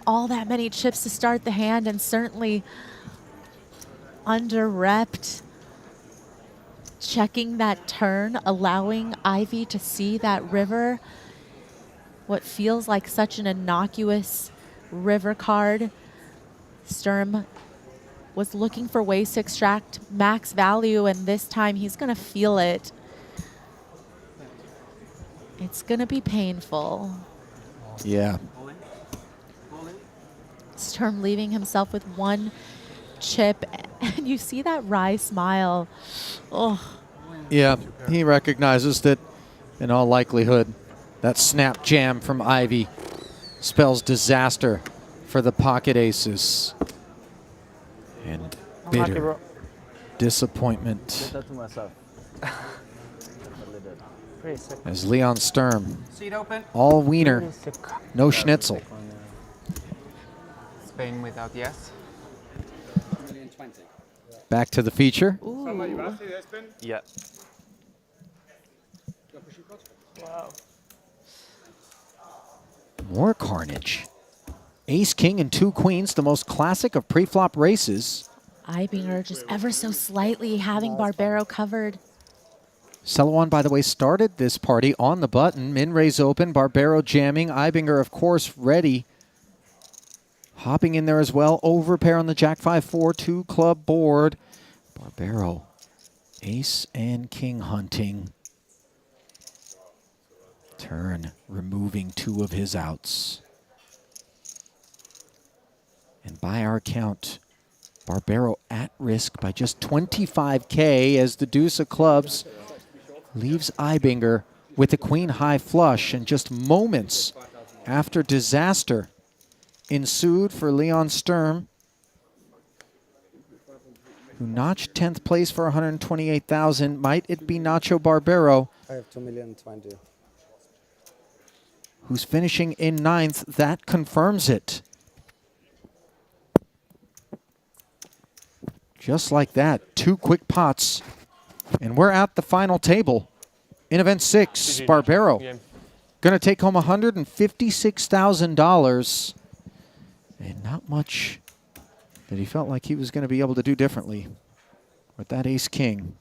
all that many chips to start the hand, and certainly under-repped. Checking that turn, allowing Ivy to see that river. What feels like such an innocuous river card. Sturm was looking for ways to extract max value, and this time he's going to feel it. It's going to be painful. Yeah. Sturm leaving himself with 1 chip, and you see that wry smile. Oh. Yeah, he recognizes that in all likelihood, that snap jam from Ivy spells disaster for the pocket aces. And bitter disappointment Did that to myself. as Leon Sturm, Seat open. all wiener, no schnitzel. Spain without yes. Back to the feature. Yeah. Wow. More carnage. Ace, king, and 2 queens, the most classic of pre-flop races. Ibinger just ever so slightly having Barbero covered. Celowan, by the way, started this party on the button. Min raise open, Barbero jamming. Ibinger, of course, ready. Hopping in there as well. Overpair on the Jack 5-4, 2 club board. Barbero, ace and king hunting. Turn, removing 2 of his outs. And by our count, Barbero at risk by just 25K as the deuce of clubs leaves Ibinger with a queen high flush. And just moments after disaster ensued for Leon Sturm, who notched 10th place for 128,000. Might it be Nacho Barbero, I have 2,020,000. who's finishing in 9th? That confirms it. Just like that, 2 quick pots. And we're at the final table. In event 6, Barbero going to take home $156,000. And not much that he felt like he was going to be able to do differently with that ace-king.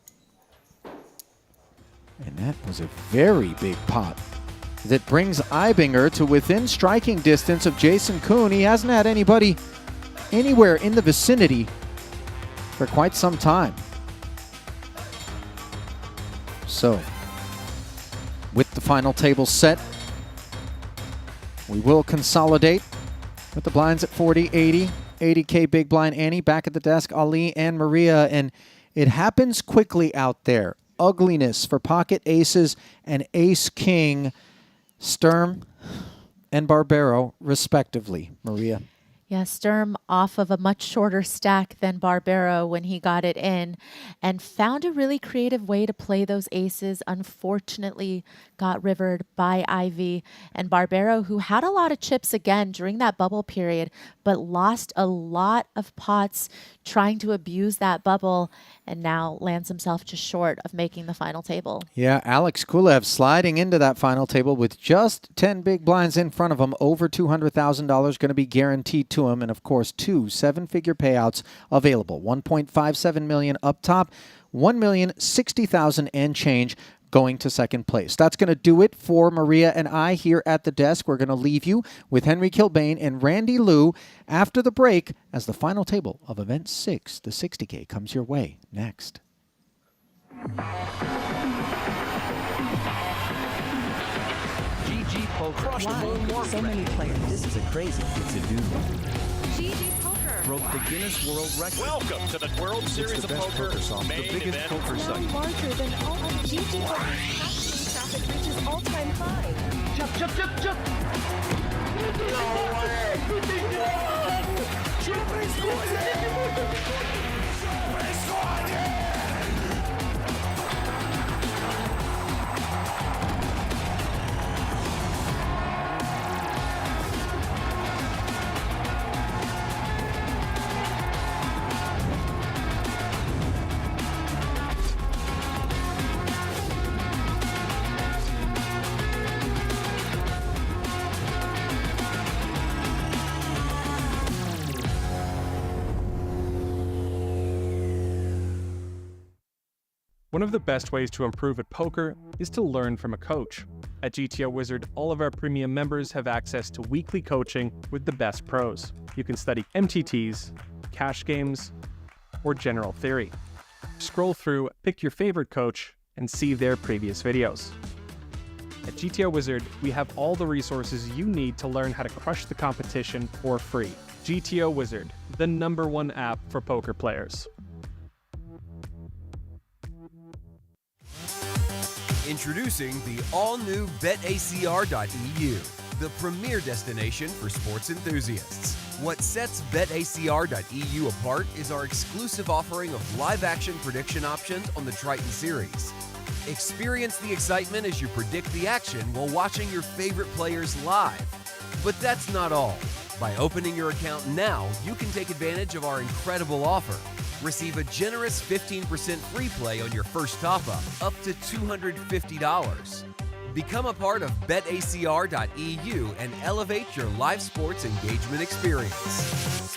And that was a very big pot that brings Ibinger to within striking distance of Jason Kuhn. He hasn't had anybody anywhere in the vicinity for quite some time. So, with the final table set, we will consolidate with the blinds at 40, 80, 80K big blind Annie back at the desk, Ali and Maria, and it happens quickly out there. Ugliness for pocket aces and ace-king, Sturm and Barbero, respectively. Maria. Yeah, Sturm off of a much shorter stack than Barbero when he got it in and found a really creative way to play those aces. Unfortunately, got rivered by Ivy and Barbero, who had a lot of chips again during that bubble period, but lost a lot of pots trying to abuse that bubble and now lands himself just short of making the final table. Yeah, Alex Kulev sliding into that final table with just 10 big blinds in front of him. Over $200,000 going to be guaranteed to him. And, of course, 2 7-figure payouts available. $1.57 million up top, $1,060,000 and change going to second place. That's going to do it for Maria and I here at the desk. We're going to leave you with Henry Kilbane and Randy Liu after the break as the final table of Event 6, the 60K, comes your way next. GG Poker. Wow, so many players. This is a crazy thing to do. GG Poker broke the Guinness World Record. Welcome to the World Series of Poker, the biggest poker site. Larger than all other GG Poker. Traffic reaches all-time high. Jump, jump, jump, jump! No way! One of the best ways to improve at poker is to learn from a coach. At GTO Wizard, all of our premium members have access to weekly coaching with the best pros. You can study MTTs, cash games, or general theory. Scroll through, pick your favorite coach, and see their previous videos. At GTO Wizard, we have all the resources you need to learn how to crush the competition for free. GTO Wizard, the #1 app for poker players. Introducing the all-new BetACR.eu, the premier destination for sports enthusiasts. What sets BetACR.eu apart is our exclusive offering of live-action prediction options on the Triton series. Experience the excitement as you predict the action while watching your favorite players live. But that's not all. By opening your account now, you can take advantage of our incredible offer. Receive a generous 15% free play on your first top-up, up to $250. Become a part of BetACR.eu and elevate your live sports engagement experience.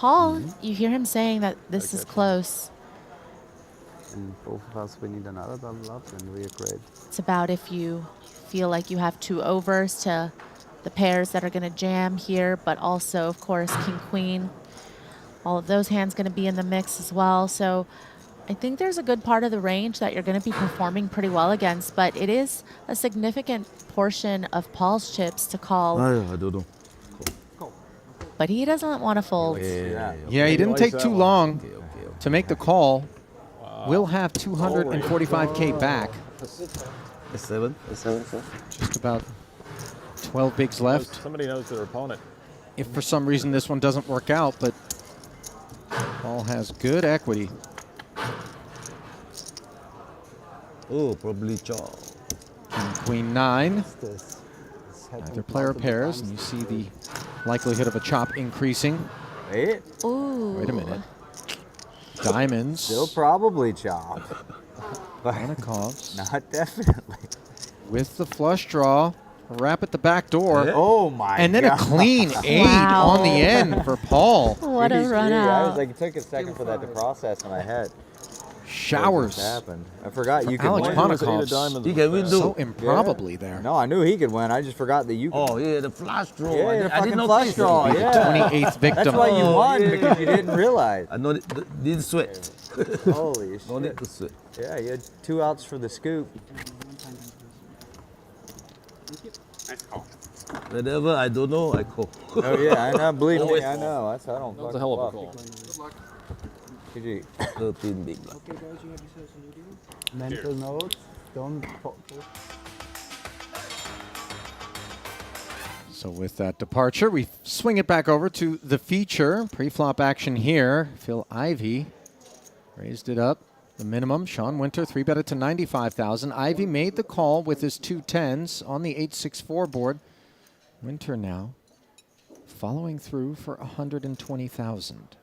Paul, you hear him saying that this is close. And both of us, we need another double up, and we are great. It's about if you feel like you have 2 overs to the pairs that are going to jam here, but also, of course, king, queen. All of those hands going to be in the mix as well. So I think there's a good part of the range that you're going to be performing pretty well against, but it is a significant portion of Paul's chips to call. I don't know. But he doesn't want to fold. Yeah, he didn't take too long to make the call. We'll have 245K back. A 7. Just about 12 bigs left. Somebody knows their opponent. If for some reason this one doesn't work out, but Paul has good equity. Oh, probably chop. King, queen, 9. Neither player pairs, and you see the likelihood of a chop increasing. Wait. Ooh. Wait a minute. Diamonds. Still probably chop. But Monakovs. not definitely. With the flush draw. Wrap at the back door. Oh my And then God. a clean 8 Wow. on the end for Paul. What a Jeez, run I out. was like, it took a second for that to process in my head. Showers. What happened? I forgot you could Alex win. Monakovs. He can win So too. improbably there. No, I knew he could win. I just forgot that you could. Oh, yeah, the flash draw. Yeah, I the did fucking not flush notice draw. it. The Yeah. 28th victim. That's why you Oh, won, yeah. because you didn't realize. I know didn't sweat. Holy No need shit. to sweat. Yeah, you had 2 outs for the scoop. Nice call. Whenever I don't know, I call. Oh yeah, I know. Believe me, Always I know. That's I don't. That was a hell of a call. GG. 13 big blind. Okay, guys, you have yourselves a new deal. Mental notes, don't pop. So with that departure, we swing it back over to the feature. Pre-flop action here. Phil Ivey raised it up. The minimum. Sean Winter 3-betted to 95,000. Ivey made the call with his 2 10s on the 8-6-4 board. Winter now following through for 120,000.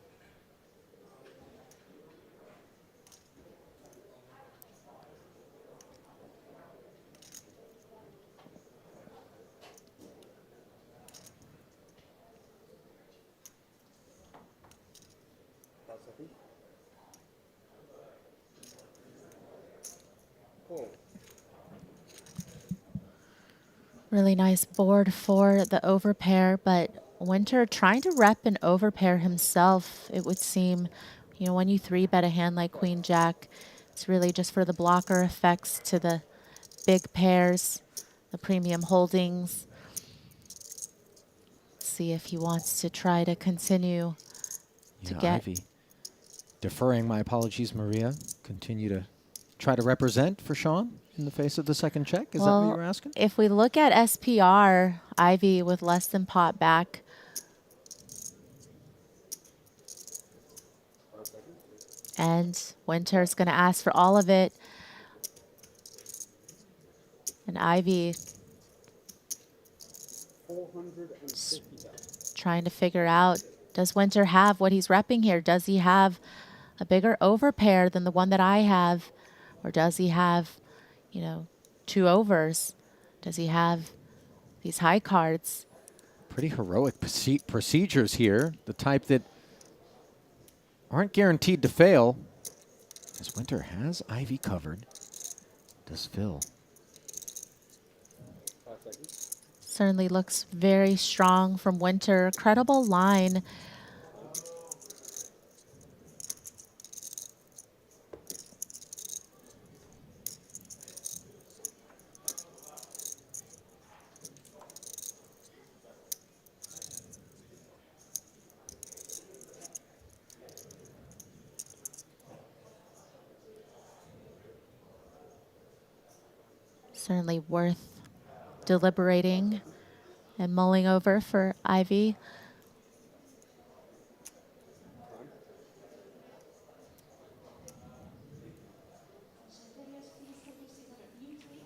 Really nice board for the overpair, but Winter trying to rep an overpair himself, it would seem. You know, when you 3-bet a hand like Queen Jack, it's really just for the blocker effects to the big pairs, the premium holdings. See if he wants to try to continue to get. Ivey deferring my apologies, Maria. Continue to try to represent for Sean in the face of the second check. Is that what you were asking? If we look at SPR, Ivey with less than pot back. And Winter's going to ask for all of it. And Ivey trying to figure out, does Winter have what he's repping here? Does he have a bigger overpair than the one that I have? Or does he have, you know, 2 overs? Does he have these high cards? Pretty heroic procedures here. The type that aren't guaranteed to fail. As Winter has Ivey covered. Does Phil. Certainly looks very strong from Winter. Credible line. Certainly worth deliberating and mulling over for Ivey.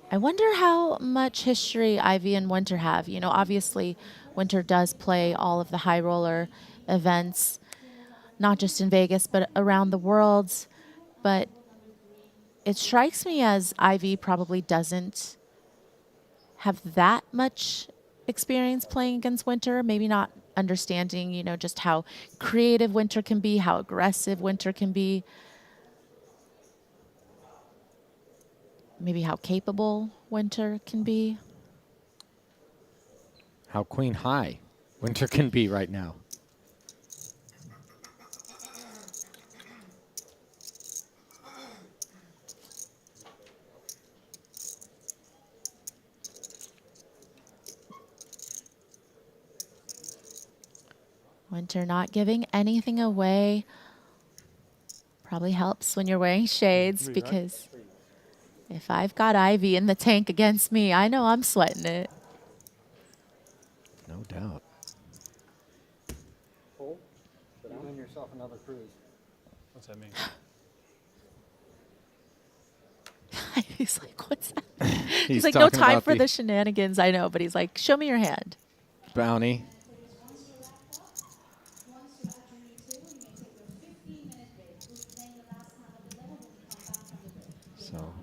I wonder how much history Ivey and Winter have. You know, obviously Winter does play all of the high roller events, not just in Vegas, but around the world. But it strikes me as Ivey probably doesn't have that much experience playing against Winter, maybe not understanding, you know, just how creative Winter can be, how aggressive Winter can be, maybe how capable Winter can be. How queen high Winter can be right now. Winter not giving anything away. Probably helps when you're wearing shades, because if I've got Ivy in the tank against me, I know I'm sweating it. No doubt. Pull. You're doing yourself another cruise. What's that mean? He's like, what's that? He's like, no talking time about for the the shenanigans, I know, but he's like, show me your hand. bounty. So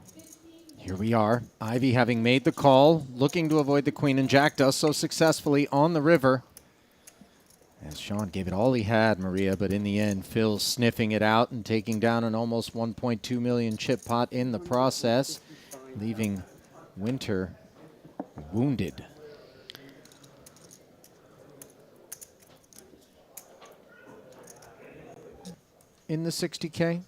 here we are. Ivy having made the call, looking to avoid the queen, and Jack does so successfully on the river. As Sean gave it all he had, Maria, but in the end, Phil sniffing it out and taking down an almost 1.2 million chip pot in the process, leaving Winter wounded. In the 60K?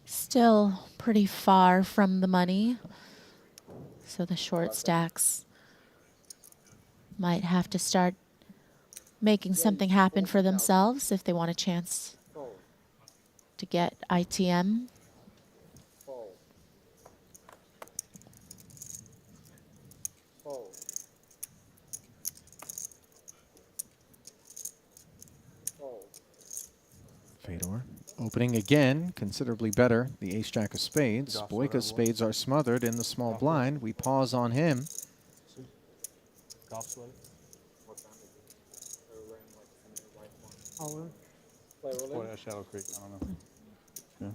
Still pretty far from the money, so the short stacks might have to start making something happen for themselves if they want a chance to get ITM. Fedor opening again, considerably better. The ace-jack of spades. Boyka's spades are smothered in the small blind. We pause on him. Shadow Creek, I don't know. Yeah.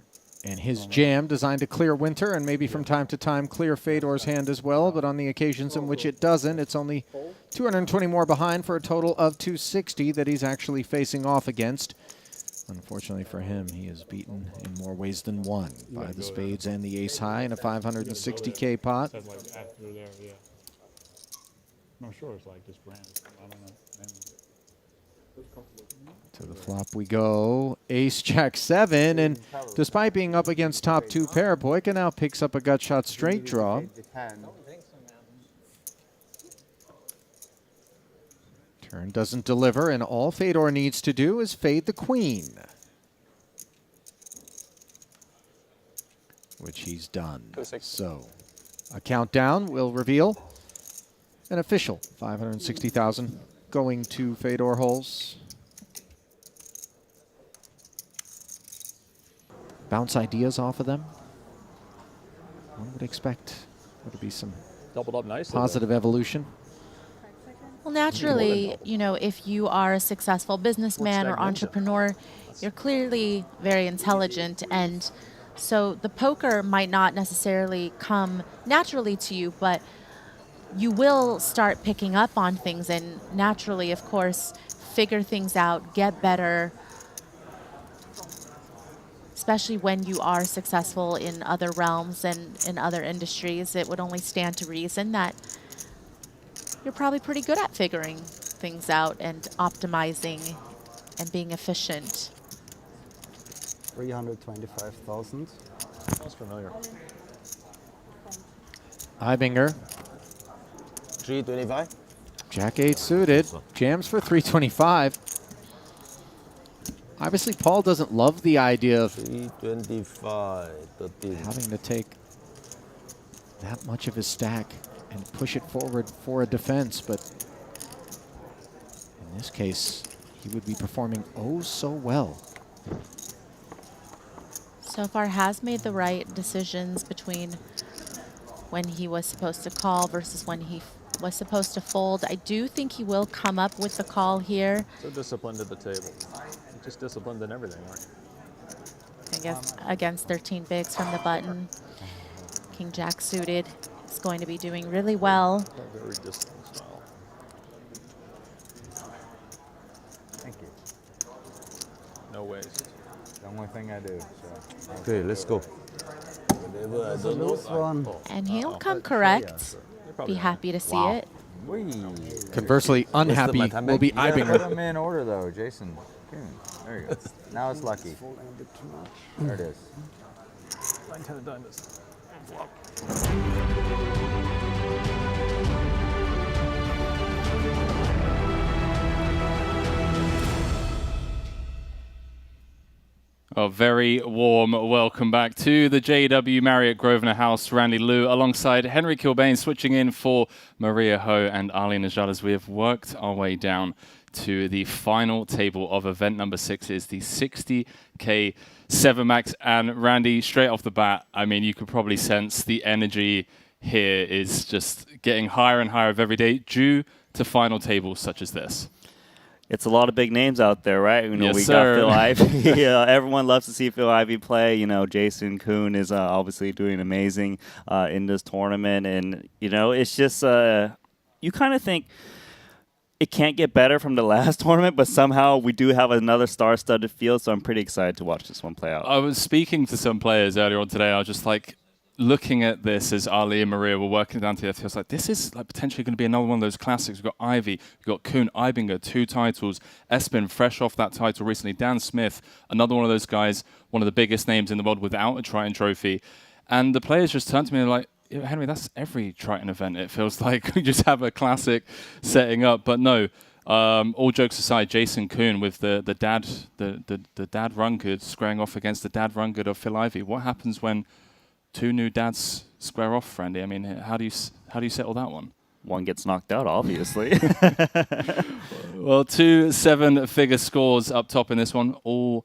And his jam designed to clear Winter and maybe from time to time clear Fedor's hand as well, but on the occasions in which it doesn't, it's only 220 more behind for a total of 260 that he's actually facing off against. Unfortunately for him, he is beaten in more ways than one by the spades and the ace high in a 560K pot. Said like after there, yeah. I'm sure it's like this brand. I don't know. To the flop we go. Ace Jack 7, and despite being up against top two pair, Boyka now picks up a gut shot straight draw. Turn doesn't deliver, and all Fedor needs to do is fade the queen, which he's done. So a countdown will reveal an official 560,000 going to Fedor holes. Bounce ideas off of them. One would expect there to be some doubled up nicely, positive evolution. Well, naturally, you know, if you are a successful businessman or entrepreneur, you're clearly very intelligent, and so the poker might not necessarily come naturally to you, but you will start picking up on things and naturally, of course, figure things out, get better, especially when you are successful in other realms and in other industries. It would only stand to reason that you're probably pretty good at figuring things out and optimizing and being efficient. 325,000. Sounds familiar. Ibinger. 325. Jack 8 suited. Jams for 325. Obviously, Paul doesn't love the idea of 325. 13. having to take that much of his stack and push it forward for a defense, but in this case, he would be performing oh so well. So far has made the right decisions between when he was supposed to call versus when he was supposed to fold. I do think he will come up with the call here. So disciplined at the table. Just disciplined in everything, aren't you? I guess against 13 bigs from the button. King Jack suited is going to be doing really well. Very disciplined style. No ways. The only thing I do. So. Okay, let's go. That's a loose one. And he'll come correct. Be happy to see it. Conversely, unhappy will be Put them Ibinger. in order though, Jason. There you go. Now it's lucky. There it is. 9, 10 of diamonds. Flop. A very warm welcome back to the JW Marriott Grosvenor House. Randy Liu alongside Henry Kilbane switching in for Maria Ho and Ali Najad as we have worked our way down to the final table of event number 6 is the 60k 7 max. And Randy, straight off the bat, I mean, you could probably sense the energy here is just getting higher and higher of every day due to final tables such as this. It's a lot of big names out there, right? You know, Yes, we sir. got Phil Ivey. Everyone loves to see Phil Ivey play. You know, Jason Kuhn is obviously doing amazing in this tournament. And, you know, it's just, you kind of think it can't get better from the last tournament, but somehow we do have another star-studded field, so I'm pretty excited to watch this one play out. I was speaking to some players earlier on today. I was just like, looking at this as Ali and Maria were working down to the FT, I was like, this is like potentially going to be another one of those classics. We've got Ivy, we've got Kuhn, Ibinger, 2 titles. Espen, fresh off that title recently. Dan Smith, another one of those guys, one of the biggest names in the world without a Triton trophy. And the players just turned to me and were like, yeah, Henry, that's every Triton event. It feels like we just have a classic setting up. But no, all jokes aside, Jason Kuhn with the dad run good squaring off against the dad run good of Phil Ivey. What happens when 2 new dads square off, Randy? I mean, how do you settle that one? One gets knocked out, obviously. Well, 2 7-figure scores up top in this one. All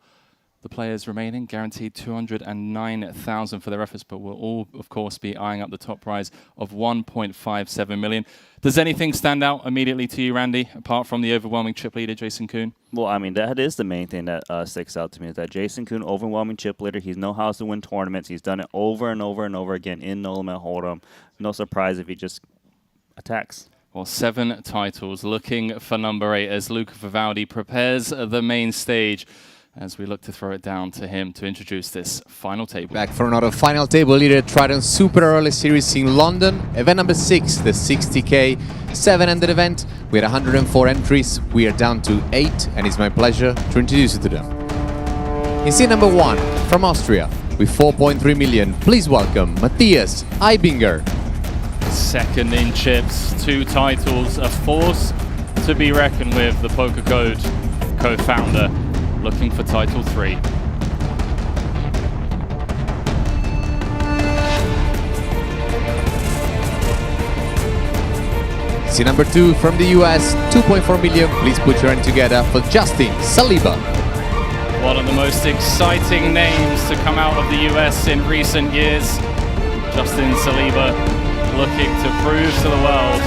the players remaining guaranteed 209,000 for their efforts, but will all, of course, be eyeing up the top prize of 1.57 million. Does anything stand out immediately to you, Randy, apart from the overwhelming chip leader, Jason Kuhn? Well, I mean, that is the main thing that sticks out to me, is that Jason Kuhn, overwhelming chip leader. He knows how to win tournaments. He's done it over and over and over again in No Limit Hold'em. No surprise if he just attacks. Well, 7 titles, looking for number 8 as Luca Vivaldi prepares the main stage as we look to throw it down to him to introduce this final table. Back for another final table leader, Triton Super Early Series in London. Event number 6, the 60k 7-ended event. We had 104 entries. We are down to 8, and it's my pleasure to introduce you to them. In seat number 1, from Austria, with 4.3 million, please welcome Matthias Ibinger. Second in chips, 2 titles, a force to be reckoned with, the Poker Code co-founder, looking for title 3. Seat number 2 from the US, 2.4 million. Please put your hand together for Justin Saliba. One of the most exciting names to come out of the US in recent years. Justin Saliba looking to prove to the world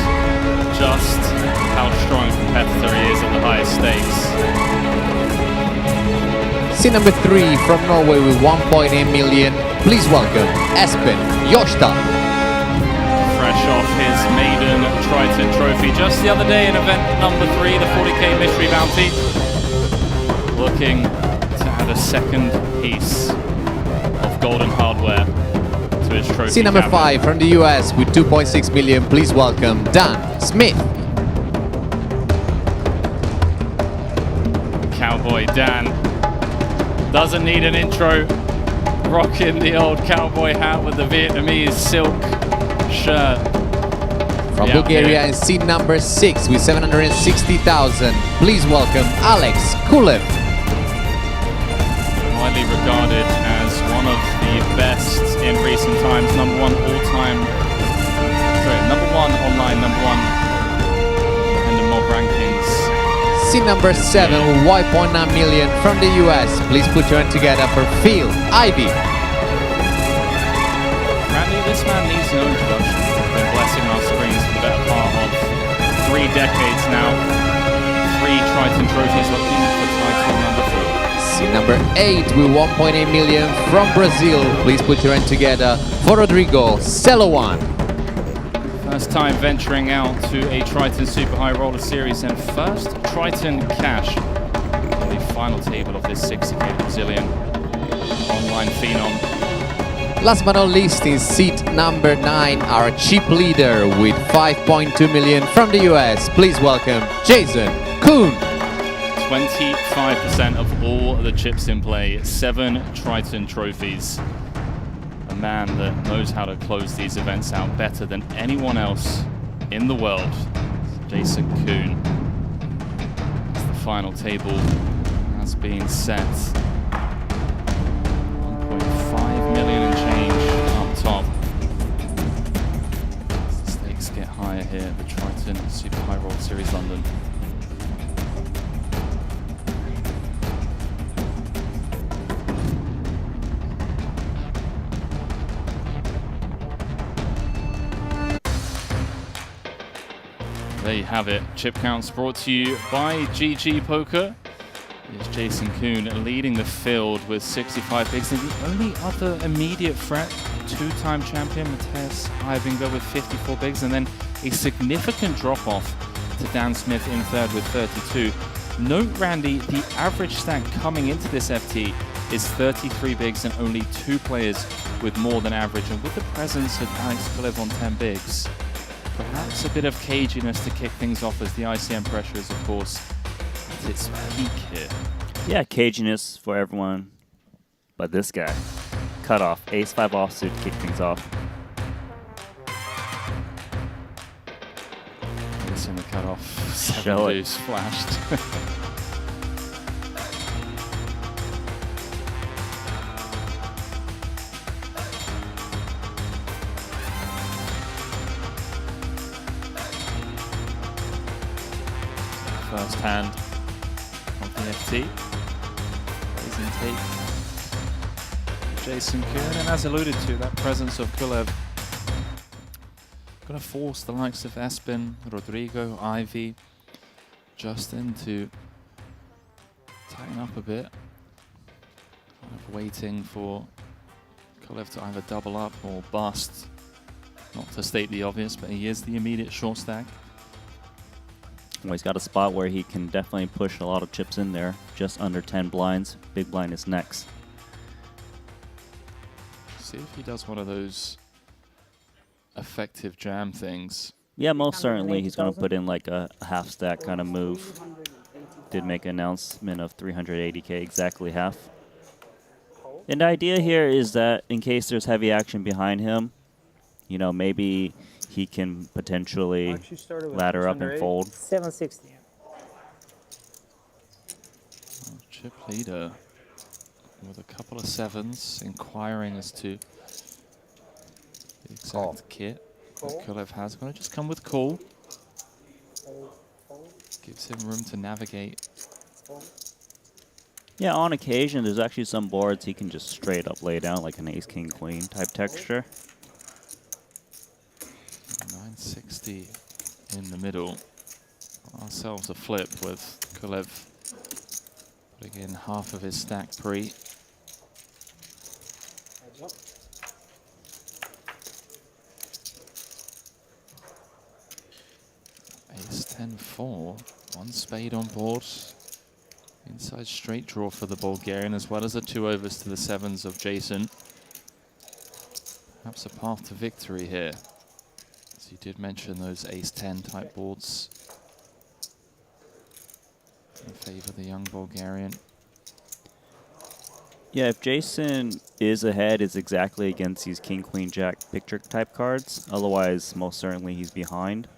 just how strong a competitor he is at the highest stakes. Seat number 3 from Norway with 1.8 million. Please welcome Espen Jostad. Fresh off his maiden Triton trophy just the other day in event number 3, the 40k Mystery Bounty. Looking to add a second piece of golden hardware to his trophy. Seat number cabinet. 5 from the US with 2.6 million. Please welcome Dan Smith. Cowboy Dan doesn't need an intro, rocking the old cowboy hat with the Vietnamese silk shirt. From Bulgaria in seat number 6 with 760,000. Please welcome Alex Kulev. Widely regarded as one of the best in recent times, number 1 all-time, number 1 online, number 1 in the mob rankings. Seat number 7 with 1.9 million from the US. Please put your hand together for Phil Ivey. Randy, this man needs no introduction. Been blessing our screens for the better part of 3 decades now. 3 Triton trophies, looking for title number 4. Seat number 8 with 1.8 million from Brazil. Please put your hand together for Rodrigo Celowan. First time venturing out to a Triton Super High Roller Series and first Triton cash on the final table of this 60k Brazilian online phenom. Last but not least, in seat number 9, our chip leader with 5.2 million from the US. Please welcome Jason Kuhn. 25% of all the chips in play, 7 Triton trophies. A man that knows how to close these events out better than anyone else in the world. Jason Kuhn. As the final table has been set. 1.5 million and change up top. As the stakes get higher here at the Triton Super High Roll Series London. There you have it. Chip counts brought to you by GG Poker. It's Jason Kuhn leading the field with 65 bigs. And the only other immediate threat, 2-time champion Mateusz Ivinga with 54 bigs. And then a significant drop-off to Dan Smith in third with 32. Note, Randy, the average stack coming into this FT is 33 bigs and only 2 players with more than average. And with the presence of Alex Kulev on 10 bigs, perhaps a bit of caginess to kick things off as the ICM pressure is, of course, at its peak here. Yeah, caginess for everyone, but this guy. Cut off, ace-5 offsuit to kick things off. Ace in the cutoff, 7 Show it. deuce flashed. First hand of the FT. Raising take. Jason Kuhn, and as alluded to, that presence of Kulev going to force the likes of Espen, Rodrigo, Ivy, Justin to tighten up a bit. Kind of waiting for Kulev to either double up or bust. Not to state the obvious, but he is the immediate short stack. Well, he's got a spot where he can definitely push a lot of chips in there. Just under 10 blinds. Big blind is next. See if he does one of those effective jam things. Yeah, most certainly he's going to put in like a half stack kind of move. Did make an announcement of 380k, exactly half. And the idea here is that in case there's heavy action behind him, you know, maybe he can potentially ladder up and fold. 760. Chip leader with a couple of 7s, inquiring as to the exact kit that Kulev has. Going to just come with call. Gives him room to navigate. Yeah, on occasion, there's actually some boards he can just straight up lay down like an ace, king, queen type texture. 960 in the middle. Ourselves a flip with Kulev putting in half of his stack pre. Ace 10-4, 1 spade on board. Inside straight draw for the Bulgarian, as well as the 2 overs to the 7s of Jason. Perhaps a path to victory here. As you did mention, those ace-10 type boards in favor of the young Bulgarian. Yeah, if Jason is ahead, it's exactly against these king, queen, jack picture type cards. Otherwise, most certainly he's behind.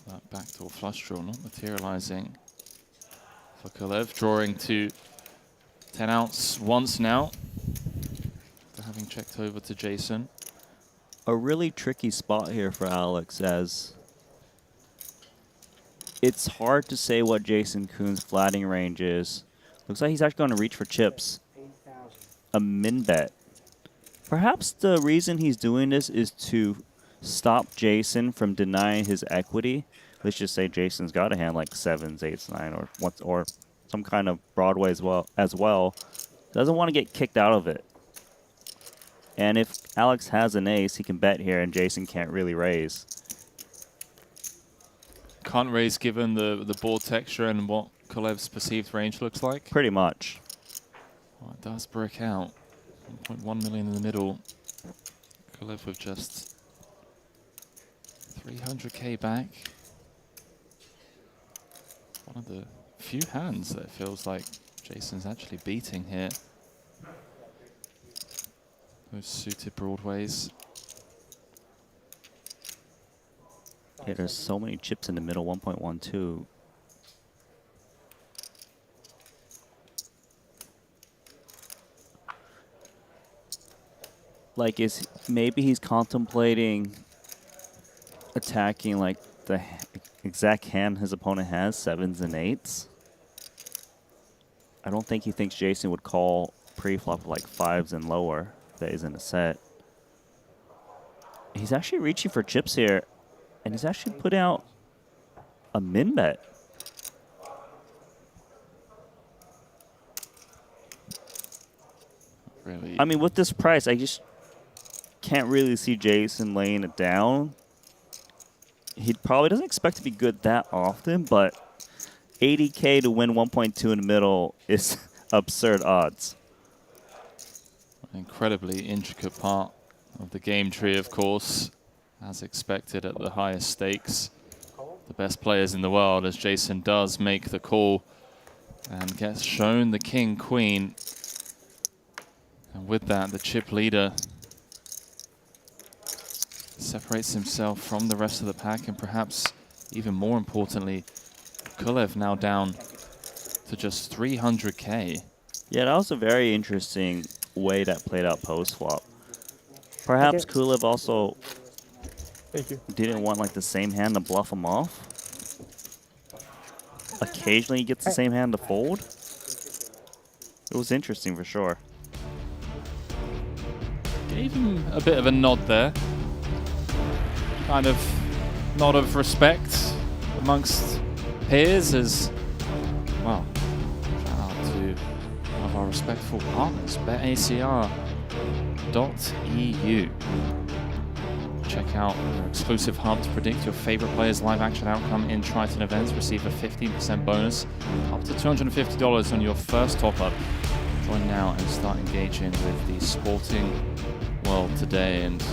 That backdoor flush draw not materializing for Kulev, drawing to 10 outs once now, after having checked over to Jason. A really tricky spot here for Alex, as it's hard to say what Jason Kuhn's flatting range is. Looks like he's actually going to reach for chips. A min bet. Perhaps the reason he's doing this is to stop Jason from denying his equity. Let's just say Jason's got a hand like 7s, 8s, 9, or some kind of Broadway as well. Doesn't want to get kicked out of it. And if Alex has an ace, he can bet here, and Jason can't really raise. Can't raise given the board texture and what Kulev's perceived range looks like? Pretty much. Well, it does brick out. 1.1 million in the middle. Kulev with just 300k back. One of the few hands that it feels like Jason's actually beating here. Those suited broadways. Yeah, there's so many chips in the middle, 1.12. Like, maybe he's contemplating attacking like the exact hand his opponent has, 7s and 8s. I don't think he thinks Jason would call pre-flop with like 5s and lower that isn't a set. He's actually reaching for chips here, and he's actually put out a min bet. Really? I mean, with this price, I just can't really see Jason laying it down. He probably doesn't expect to be good that often, but 80k to win 1.2 in the middle is absurd odds. An incredibly intricate part of the game tree, of course, as expected at the highest stakes. The best players in the world, as Jason does make the call and gets shown the king, queen. And with that, the chip leader separates himself from the rest of the pack, and perhaps even more importantly, Kulev now down to just 300k. Yeah, that was a very interesting way that played out post-flop. Perhaps Kulev also didn't want like the same hand to bluff him off. Occasionally he gets the same hand to fold. It was interesting for sure. Gave him a bit of a nod there. Kind of nod of respect amongst peers as, well, shout out to one of our respectful partners, betacr.eu. Check out our exclusive hub to predict your favorite players' live action outcome in Triton events. Receive a 15% bonus up to $250 on your first top up. Join now and start engaging with the sporting world today. And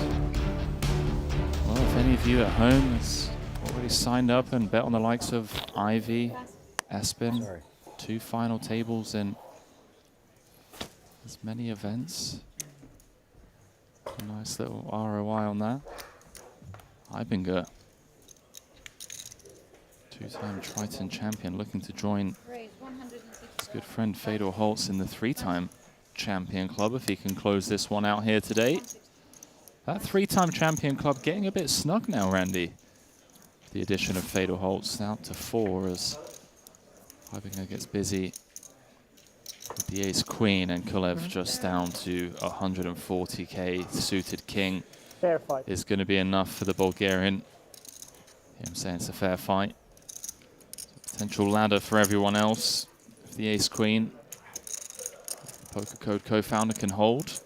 well, if any of you at home has already signed up and bet on the likes of Ivy, Espen, 2 final tables in as many events, a nice little ROI on that. Eibinger, 2-time Triton champion, looking to join his good friend Fedor Holtz in the 3-time champion club if he can close this one out here today. That 3-time champion club getting a bit snug now, Randy. The addition of Fedor Holtz out to 4 as Eibinger gets busy with the ace queen, and Kulev just down to 140k. Suited king Fair fight. is going to be enough for the Bulgarian. Yeah, I'm saying it's a fair fight. Potential ladder for everyone else. If the ace queen, Poker Code co-founder, can hold.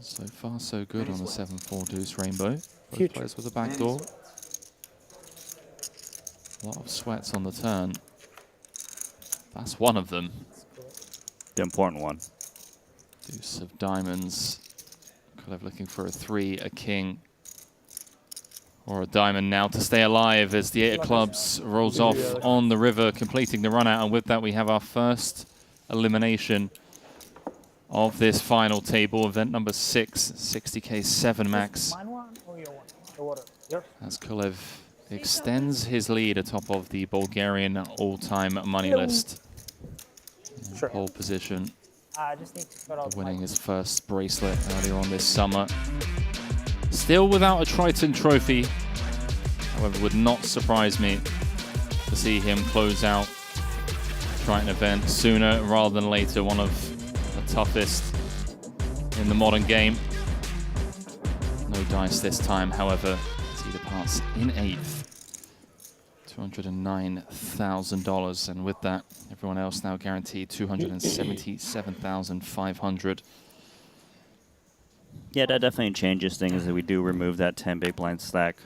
So far, so good on the 7-4 deuce rainbow. Both players with a backdoor. A lot of sweats on the turn. That's one of them. The important one. Deuce of diamonds. Kulev looking for a 3, a king, or a diamond now to stay alive as the 8 of clubs rolls off on the river, completing the run out. And with that, we have our first elimination of this final table, event number 6, 60k 7 max. As Kulev extends his lead atop of the Bulgarian all-time money list. In pole position, winning his first bracelet earlier on this summer. Still without a Triton trophy. However, would not surprise me to see him close out Triton event sooner rather than later. One of the toughest in the modern game. No dice this time, however, as he departs in 8th to $209,000, and with that, everyone else now guaranteed $277,500. Yeah, that definitely changes things that we do remove that 10 big blind stack.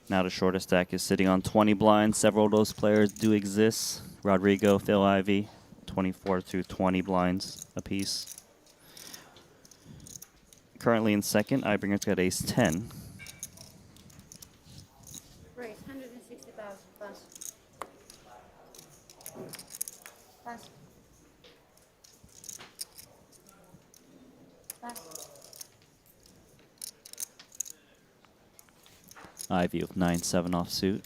Now the shortest stack is sitting on 20 blinds. Several of those players do exist. Rodrigo, Phil Ivey, 24 to 20 blinds apiece. Currently in second, Ibringer's got ace 10. Right, 160,000 plus. Plus. Plus. Ivy with 9-7 offsuit.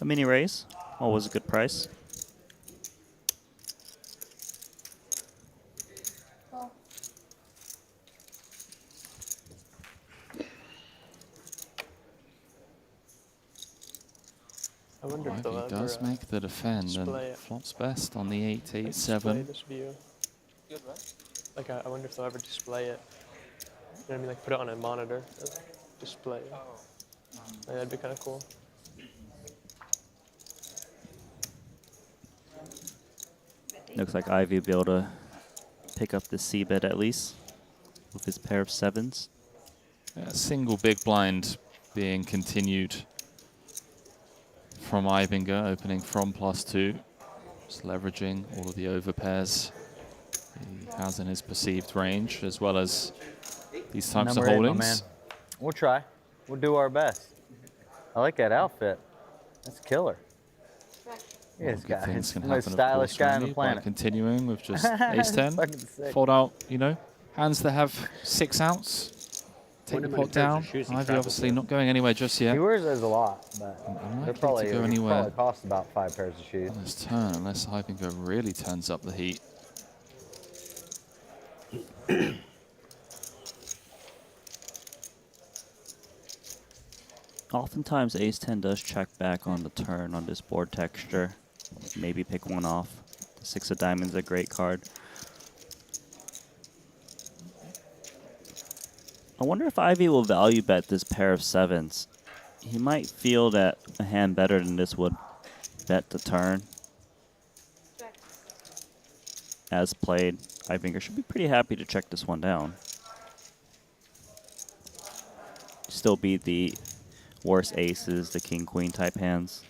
A mini raise, always a good price. I wonder if Ivy does make the defend and flops best on the 8-8-7. This view. Like I wonder if they'll ever display it. You know what I mean? Like put it on a monitor, display it. Like, that'd be kind of cool. Looks like Ivy will be able to pick up the C-bet at least with his pair of 7s. Yeah, single big blind being continued from Ibinger, opening from +2. Just leveraging all of the overpairs he has in his perceived range, as well as these types of Number 8, my holdings. man. We'll try. We'll do our best. I like that outfit. That's killer. Yeah, this guy. Things It's can the most happen, of stylish course, guy on Randy, the by planet. continuing with just ace-10. Fucking sick. Fold out, you know, hands that have 6 outs. Take the pot down. Ivy obviously not going anywhere just yet. He wears those a lot, but they're probably, go anywhere. probably cost about 5 pairs of shoes. On this turn, unless Ibinger really turns up the heat. Oftentimes ace-10 does check back on the turn on this board texture. Maybe pick one off. The 6 of diamonds is a great card. I wonder if Ivy will value bet this pair of 7s. He might feel that a hand better than this would bet the turn. As played, Ibinger should be pretty happy to check this one down. Still beat the worst aces, the king-queen type hands.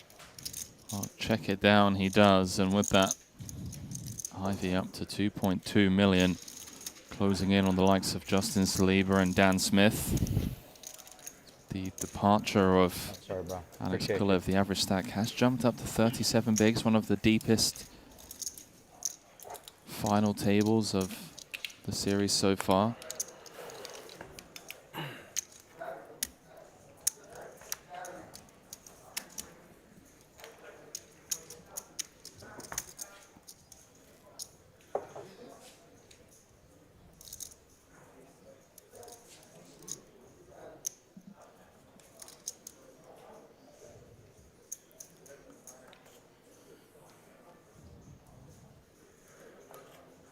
I'll check it down, he does, and with that, Ivy up to 2.2 million. Closing in on the likes of Justin Saliba and Dan Smith. The departure of Alex Appreciate Kulev, the average stack has jumped up to 37 bigs, one of the deepest final tables of the series so far.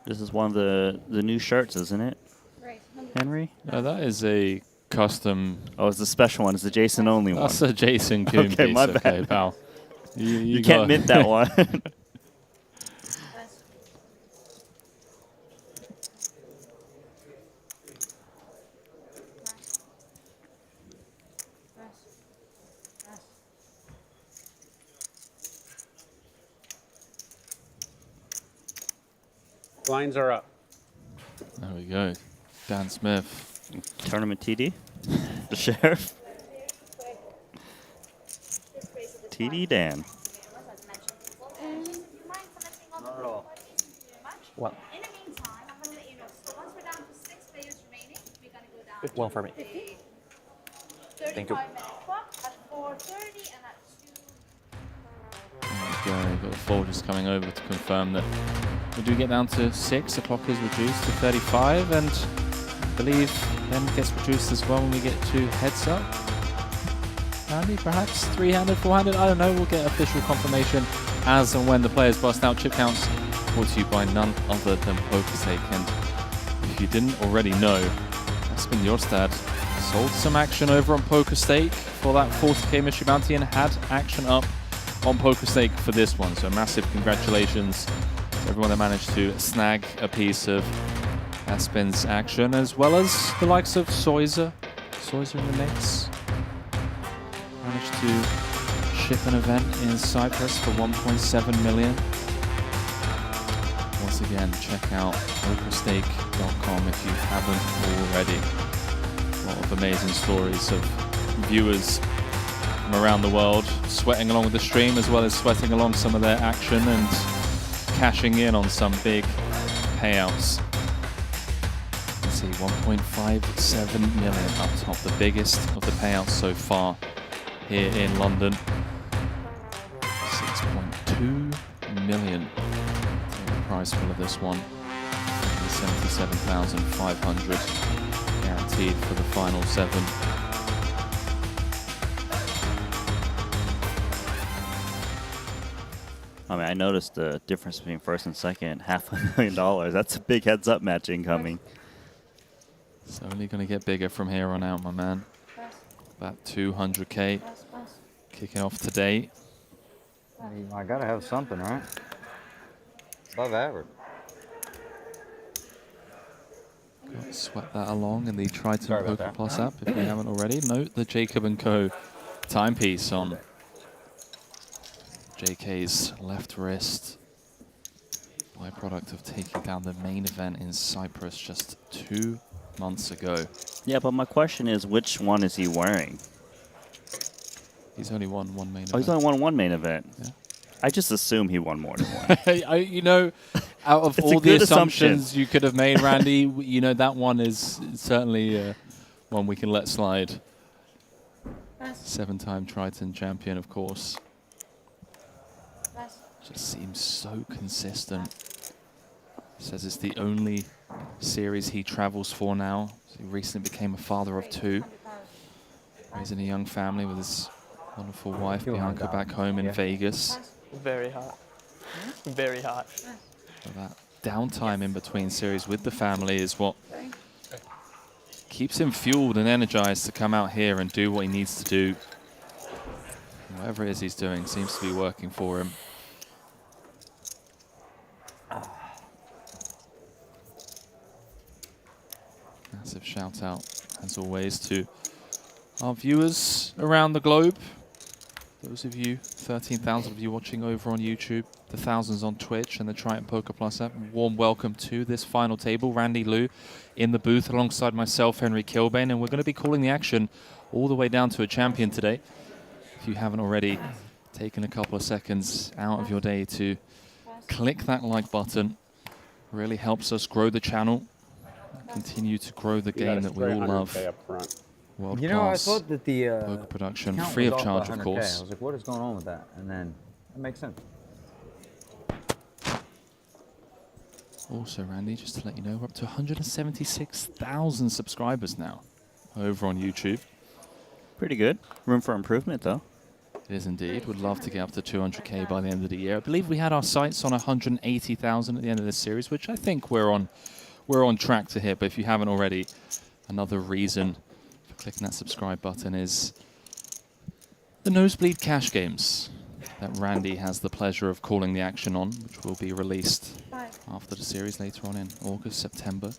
This is one of the new shirts, isn't it? Right. Henry? No, that is a custom. Oh, it's the special one. It's the Jason only one. That's a Jason Kuhn okay, piece. my Okay, bad. pal. You can't mint that one. Blinds are up. There we go. Dan Smith. Tournament TD. The sheriff. TD Dan. Not at all. What? In the meantime, I'm going to let you know. So once we're down to 6 players remaining, we're going to go down Well for me. 35 Thank you. minute clock at 4:30 and at 2. There we go. Got the fold just coming over to confirm that we do get down to 6. The clock is reduced to 35, and I believe then gets reduced as well when we get to heads up. Andy, perhaps 3-handed, 4-handed, I don't know. We'll get official confirmation as and when the players bust out. Chip counts brought to you by none other than PokerStake. And if you didn't already know, Espen Jorstad sold some action over on PokerStake for that 40k mystery bounty and had action up on PokerStake for this one. So massive congratulations to everyone that managed to snag a piece of Aspen's action, as well as the likes of Soizer. Soizer in the mix. Managed to ship an event in Cyprus for 1.7 million. Once again, check out pokerstake.com if you haven't already. A lot of amazing stories of viewers from around the world sweating along with the stream, as well as sweating along some of their action and cashing in on some big payouts. Let's see, 1.57 million up top, the biggest of the payouts so far here in London. 6.2 million. The prize pool of this one, 77,500 guaranteed for the final 7. I mean, I noticed the difference between first and second, $500,000. That's a big heads-up match incoming. It's only going to get bigger from here on out, my man. About 200k kicking off today. I gotta have something, right? Above average. Sweat that along in the Triton Poker Plus app if you haven't already. Note the Jacob & Co. timepiece on JK's left wrist. Byproduct of taking down the main event in Cyprus just 2 months ago. Yeah, but my question is, which one is he wearing? He's only won one main event. Oh, he's only won one main event? Yeah. I just assume he won more than one. You know, out of all the assumptions you could have made, Randy, you know, that one is certainly one we can let slide. 7-time Triton champion, of course. Just seems so consistent. Says it's the only series he travels for now. So he recently became a father of 2. Raising a young family with his wonderful wife, Bianca, back home in Vegas. Very hot. Very hot. So that downtime in between series with the family is what keeps him fueled and energized to come out here and do what he needs to do. Whatever it is he's doing seems to be working for him. Massive shout out, as always, to our viewers around the globe. Those of you, 13,000 of you watching over on YouTube, the thousands on Twitch and the Triton Poker Plus app. Warm welcome to this final table. Randy Lou in the booth alongside myself, Henry Kilbane, and we're going to be calling the action all the way down to a champion today. If you haven't already taken a couple of seconds out of your day to click that like button, really helps us grow the channel, continue to grow the game that we all love. World You know, I class thought that the poker production, count free was of off charge, by of 100K. course. I was like, what is going on with that? And then that makes sense. Also, Randy, just to let you know, we're up to 176,000 subscribers now over on YouTube. Pretty good. Room for improvement, though. It is indeed. Would love to get up to 200k by the end of the year. I believe we had our sights on 180,000 at the end of this series, which I think we're on track to hit. But if you haven't already, another reason for clicking that subscribe button is the Nosebleed Cash Games that Randy has the pleasure of calling the action on, which will be released after the series later on in August, September.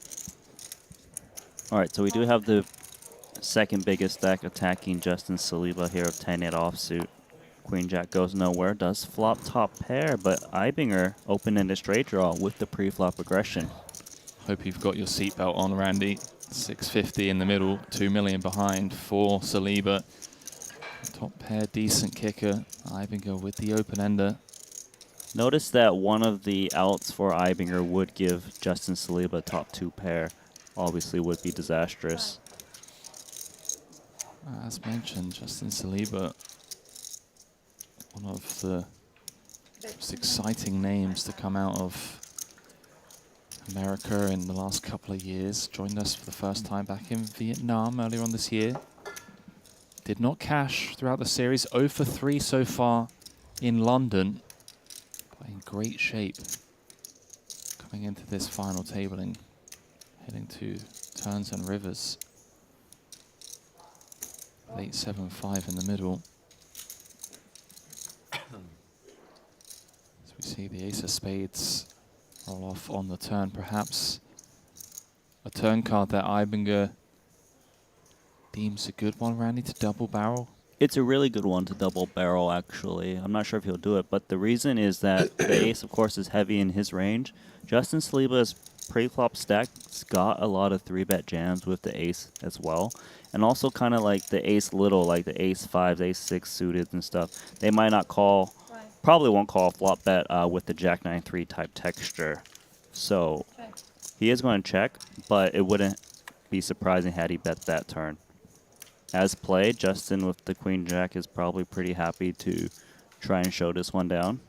All right, so we do have the second biggest stack attacking Justin Saliba here of 10-8 offsuit. Queen Jack goes nowhere, does flop top pair, but Ibinger open in a straight draw with the pre-flop aggression. Hope you've got your seatbelt on, Randy. 650 in the middle, 2 million behind for Saliba. Top pair, decent kicker. Ibinger with the open ender. Notice that one of the outs for Ibinger would give Justin Saliba top 2 pair. Obviously would be disastrous. As mentioned, Justin Saliba, one of the most exciting names to come out of America in the last couple of years. Joined us for the first time back in Vietnam earlier on this year. Did not cash throughout the series. 0 for 3 so far in London. But in great shape coming into this final tabling. Heading to turns and rivers. Late 7-5 in the middle. As we see the ace of spades roll off on the turn, perhaps a turn card that Ibinger deems a good one, Randy, to double barrel. It's a really good one to double barrel, actually. I'm not sure if he'll do it, but the reason is that the ace, of course, is heavy in his range. Justin Saliba's pre-flop stack's got a lot of 3-bet jams with the ace as well. And also kind of like the ace little, like the ace 5s, ace 6 suited and stuff. They might not call, probably won't call a flop bet with the jack 9-3 type texture. So he is going to check, but it wouldn't be surprising had he bet that turn. As played, Justin with the queen jack is probably pretty happy to try and show this one down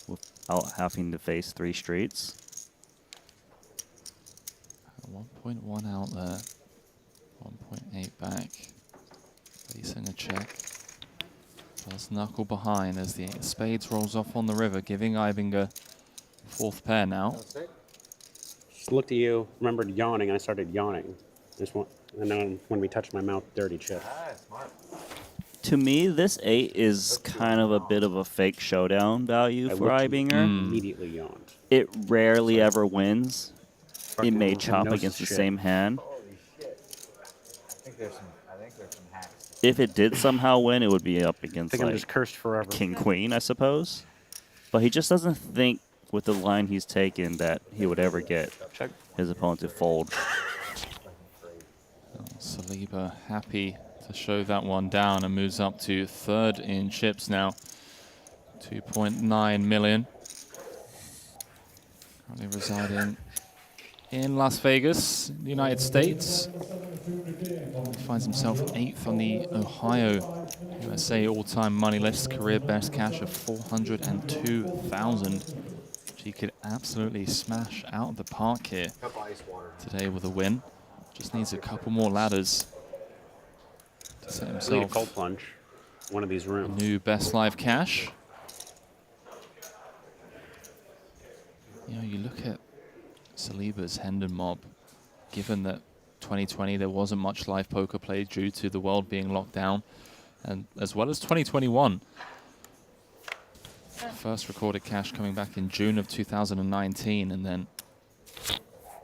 without having to face 3 streets. 1.1 out there, 1.8 back, facing a check. Plus knuckle behind as the 8 of spades rolls off on the river, giving Ibinger 4th pair now. Just looked at you, remembered yawning, and I started yawning. And then when we touched my mouth, dirty chip. To me, this 8 is kind of a bit of a fake showdown value for Ibinger. Immediately yawned. It rarely ever wins. It may Fucking chop knows against the shit. same hand. Holy shit. I think there's some hacks. If it did somehow win, it would be up against I think I'm like just cursed forever. King-Queen, I suppose. But he just doesn't think with the line he's taken that he would ever get his opponent to fold. Saliba happy to show that one down and moves up to 3rd in chips now. 2.9 million. Currently residing in Las Vegas, the United States. He finds himself 8th on the Ohio USA all-time money list. Career best cash of 402,000. Which he could absolutely smash out of the park here today with a win. Just needs a couple more ladders to set I need a himself cold plunge. One of these rooms. new best live cash. You know, you look at Saliba's Hendon mob, given that 2020 there wasn't much live poker played due to the world being locked down, and as well as 2021. First recorded cash coming back in June of 2019, and then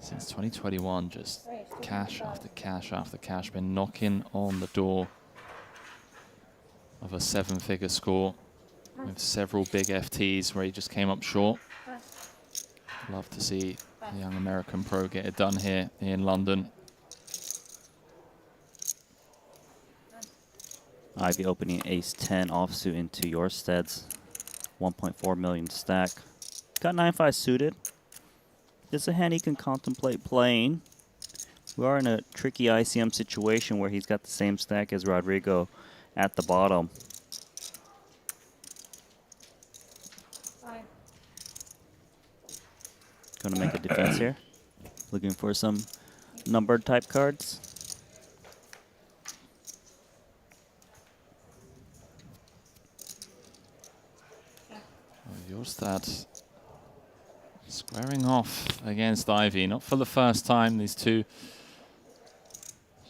since 2021, just cash after cash after cash, been knocking on the door of a 7-figure score with several big FTs where he just came up short. Love to see the young American pro get it done here in London. Ivy opening ace-10 offsuit into your steads. 1.4 million stack. Got 9-5 suited. It's a hand he can contemplate playing. We are in a tricky ICM situation where he's got the same stack as Rodrigo at the bottom. Going to make a defense here. Looking for some numbered type cards. Jorstad squaring off against Ivy, not for the first time. These two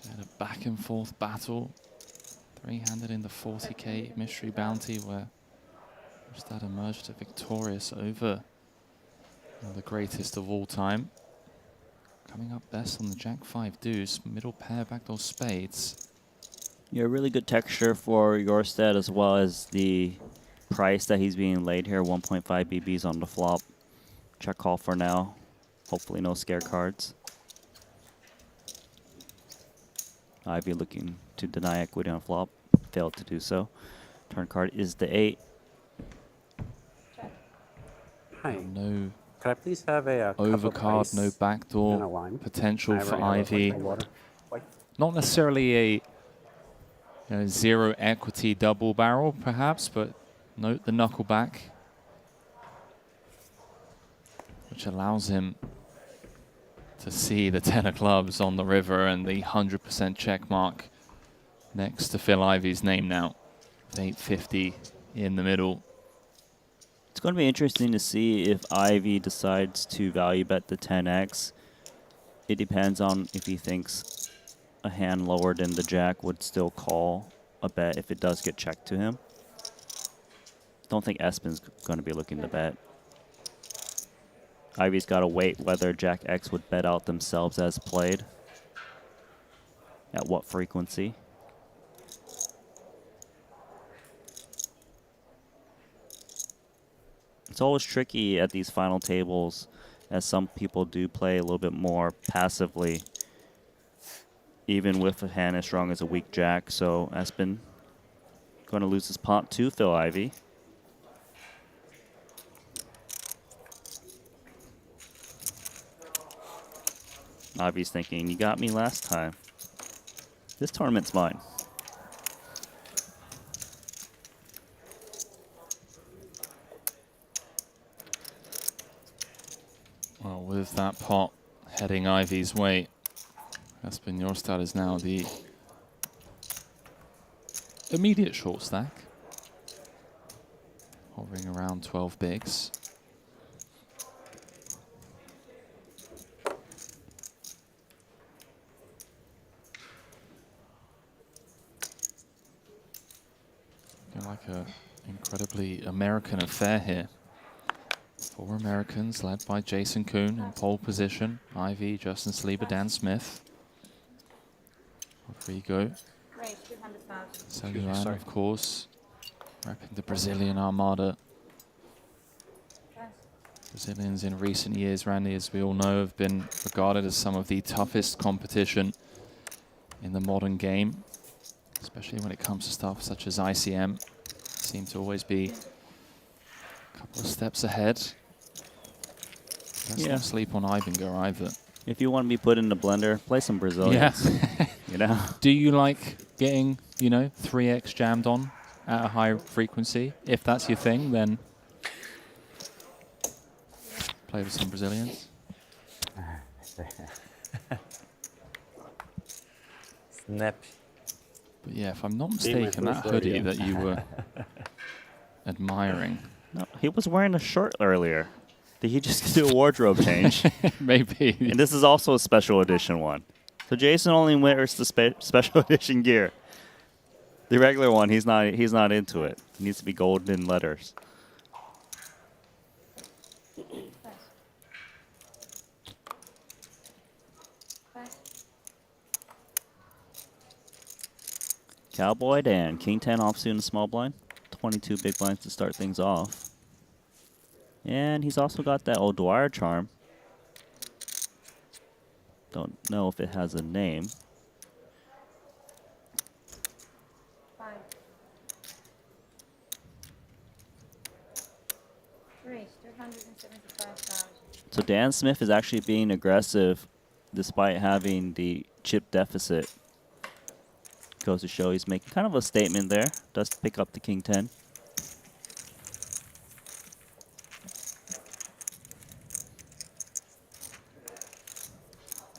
had a back and forth battle. 3-handed in the 40k mystery bounty where Jorstad emerged victorious over the greatest of all time. Coming up best on the Jack 5 deuce, middle pair backdoor spades. Yeah, really good texture for Jorstad as well as the price that he's being laid here. 1.5 BBs on the flop. Check call for now. Hopefully no scare cards. Ivy looking to deny equity on flop. Failed to do so. Turn card is the 8. Hi. No. Could I please have a overcard, no backdoor potential for Ivy. Not necessarily a zero equity double barrel, perhaps, but note the knuckle back, which allows him to see the 10 of clubs on the river and the 100% check mark next to Phil Ivy's name now, with 850 in the middle. It's going to be interesting to see if Ivy decides to value bet the 10x. It depends on if he thinks a hand lower than the jack would still call a bet if it does get checked to him. Don't think Espen's going to be looking to bet. Ivy's got to wait whether Jack X would bet out themselves as played. At what frequency? It's always tricky at these final tables, as some people do play a little bit more passively, even with a hand as strong as a weak jack. So Espen going to lose his pot to Phil Ivey. Ivy's thinking, you got me last time. This tournament's mine. Well, with that pot heading Ivy's way, Espen Jorstad is now the immediate short stack, hovering around 12 bigs. Like an incredibly American affair here. 4 Americans led by Jason Kuhn in pole position. Ivy, Justin Sleeper, Dan Smith. Rodrigo. Seguin, of course, repping the Brazilian Armada. Brazilians in recent years, Randy, as we all know, have been regarded as some of the toughest competition in the modern game, especially when it comes to stuff such as ICM. Seem to always be a couple of steps ahead. Let's not sleep on Ivinger either. If you want to be put in the blender, play some Brazilians. Yeah. You know. Do you like getting, 3x jammed on at a high frequency? If that's your thing, then play with some Brazilians. Snap. But yeah, if I'm not mistaken, that hoodie that you were admiring. No, he was wearing a shirt earlier. Did he just do a wardrobe change? Maybe. And this is also a special edition one. So Jason only wears the special edition gear. The regular one, he's not into it. It needs to be golden letters. Cowboy Dan, King 10 offsuit in the small blind. 22 big blinds to start things off. And he's also got that O'Dwyer charm. Don't know if it has a name. So Dan Smith is actually being aggressive despite having the chip deficit. Goes to show he's making kind of a statement there. Does pick up the King 10.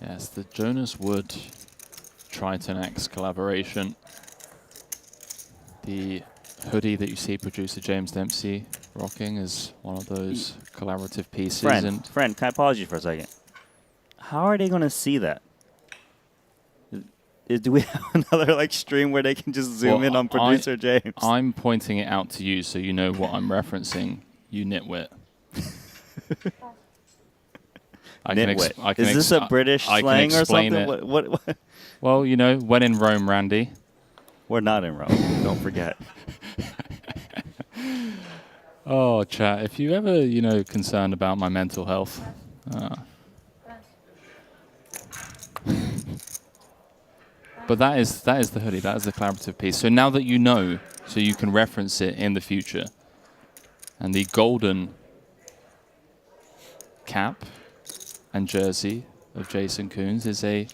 Yes, the Jonas Wood Triton X collaboration. The hoodie that you see producer James Dempsey rocking is one of those collaborative pieces. Friend, can I pause you for a second? How are they going to see that? Do we have another stream where they can just zoom in on producer James? I'm pointing it out to you so you know what I'm referencing, you nitwit. Nitwit. Is this a British slang or something? What? Well, when in Rome, Randy. We're not in Rome. Don't forget. Oh, chat. If you ever, concerned about my mental health. But that is the hoodie. That is the collaborative piece. So now that you know, so you can reference it in the future. And the golden cap and jersey of Jason Koons is a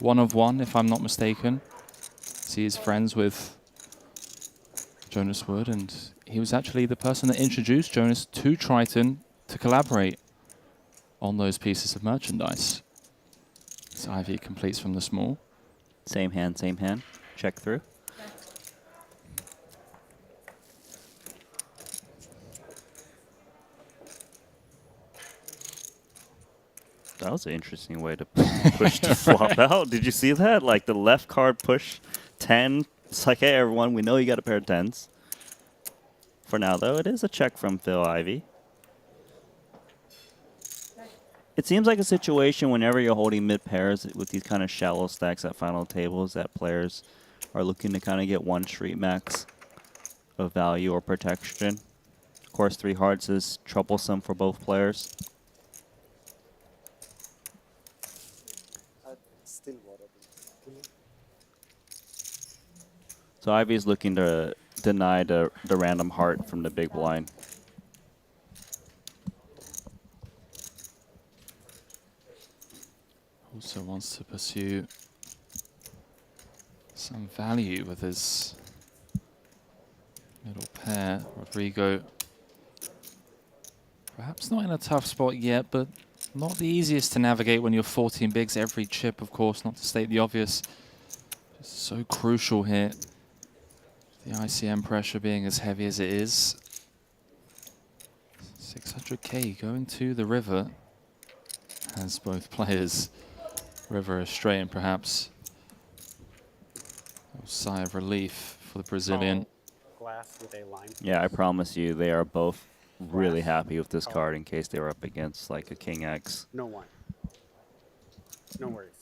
1 of 1, if I'm not mistaken. He is friends with Jonas Wood, and he was actually the person that introduced Jonas to Triton to collaborate on those pieces of merchandise. So Ivy completes from the small. Same hand, same hand. Check through. That was an interesting way to push to flop out. Did you see that? Like the left card push 10 It's like, hey, everyone, we know you got a pair of 10s. For now, though, it is a check from Phil Ivey. It seems like a situation whenever you're holding mid pairs with these kind of shallow stacks at final tables that players are looking to kind of get one street max of value or protection. Of course, 3 hearts is troublesome for both players. Still water. So Ivy is looking to deny the random heart from the big blind. Also wants to pursue some value with his middle pair. Rodrigo, perhaps not in a tough spot yet, but not the easiest to navigate when you're 14 bigs every chip, of course, not to state the obvious. Just so crucial here. The ICM pressure being as heavy as it is. 600k going to the river as both players river astray, and perhaps a sigh of relief for the Brazilian. Glass with a line. Yeah, I promise you, they are both really happy with this card in case they were up against like a King X. No wine. No worries.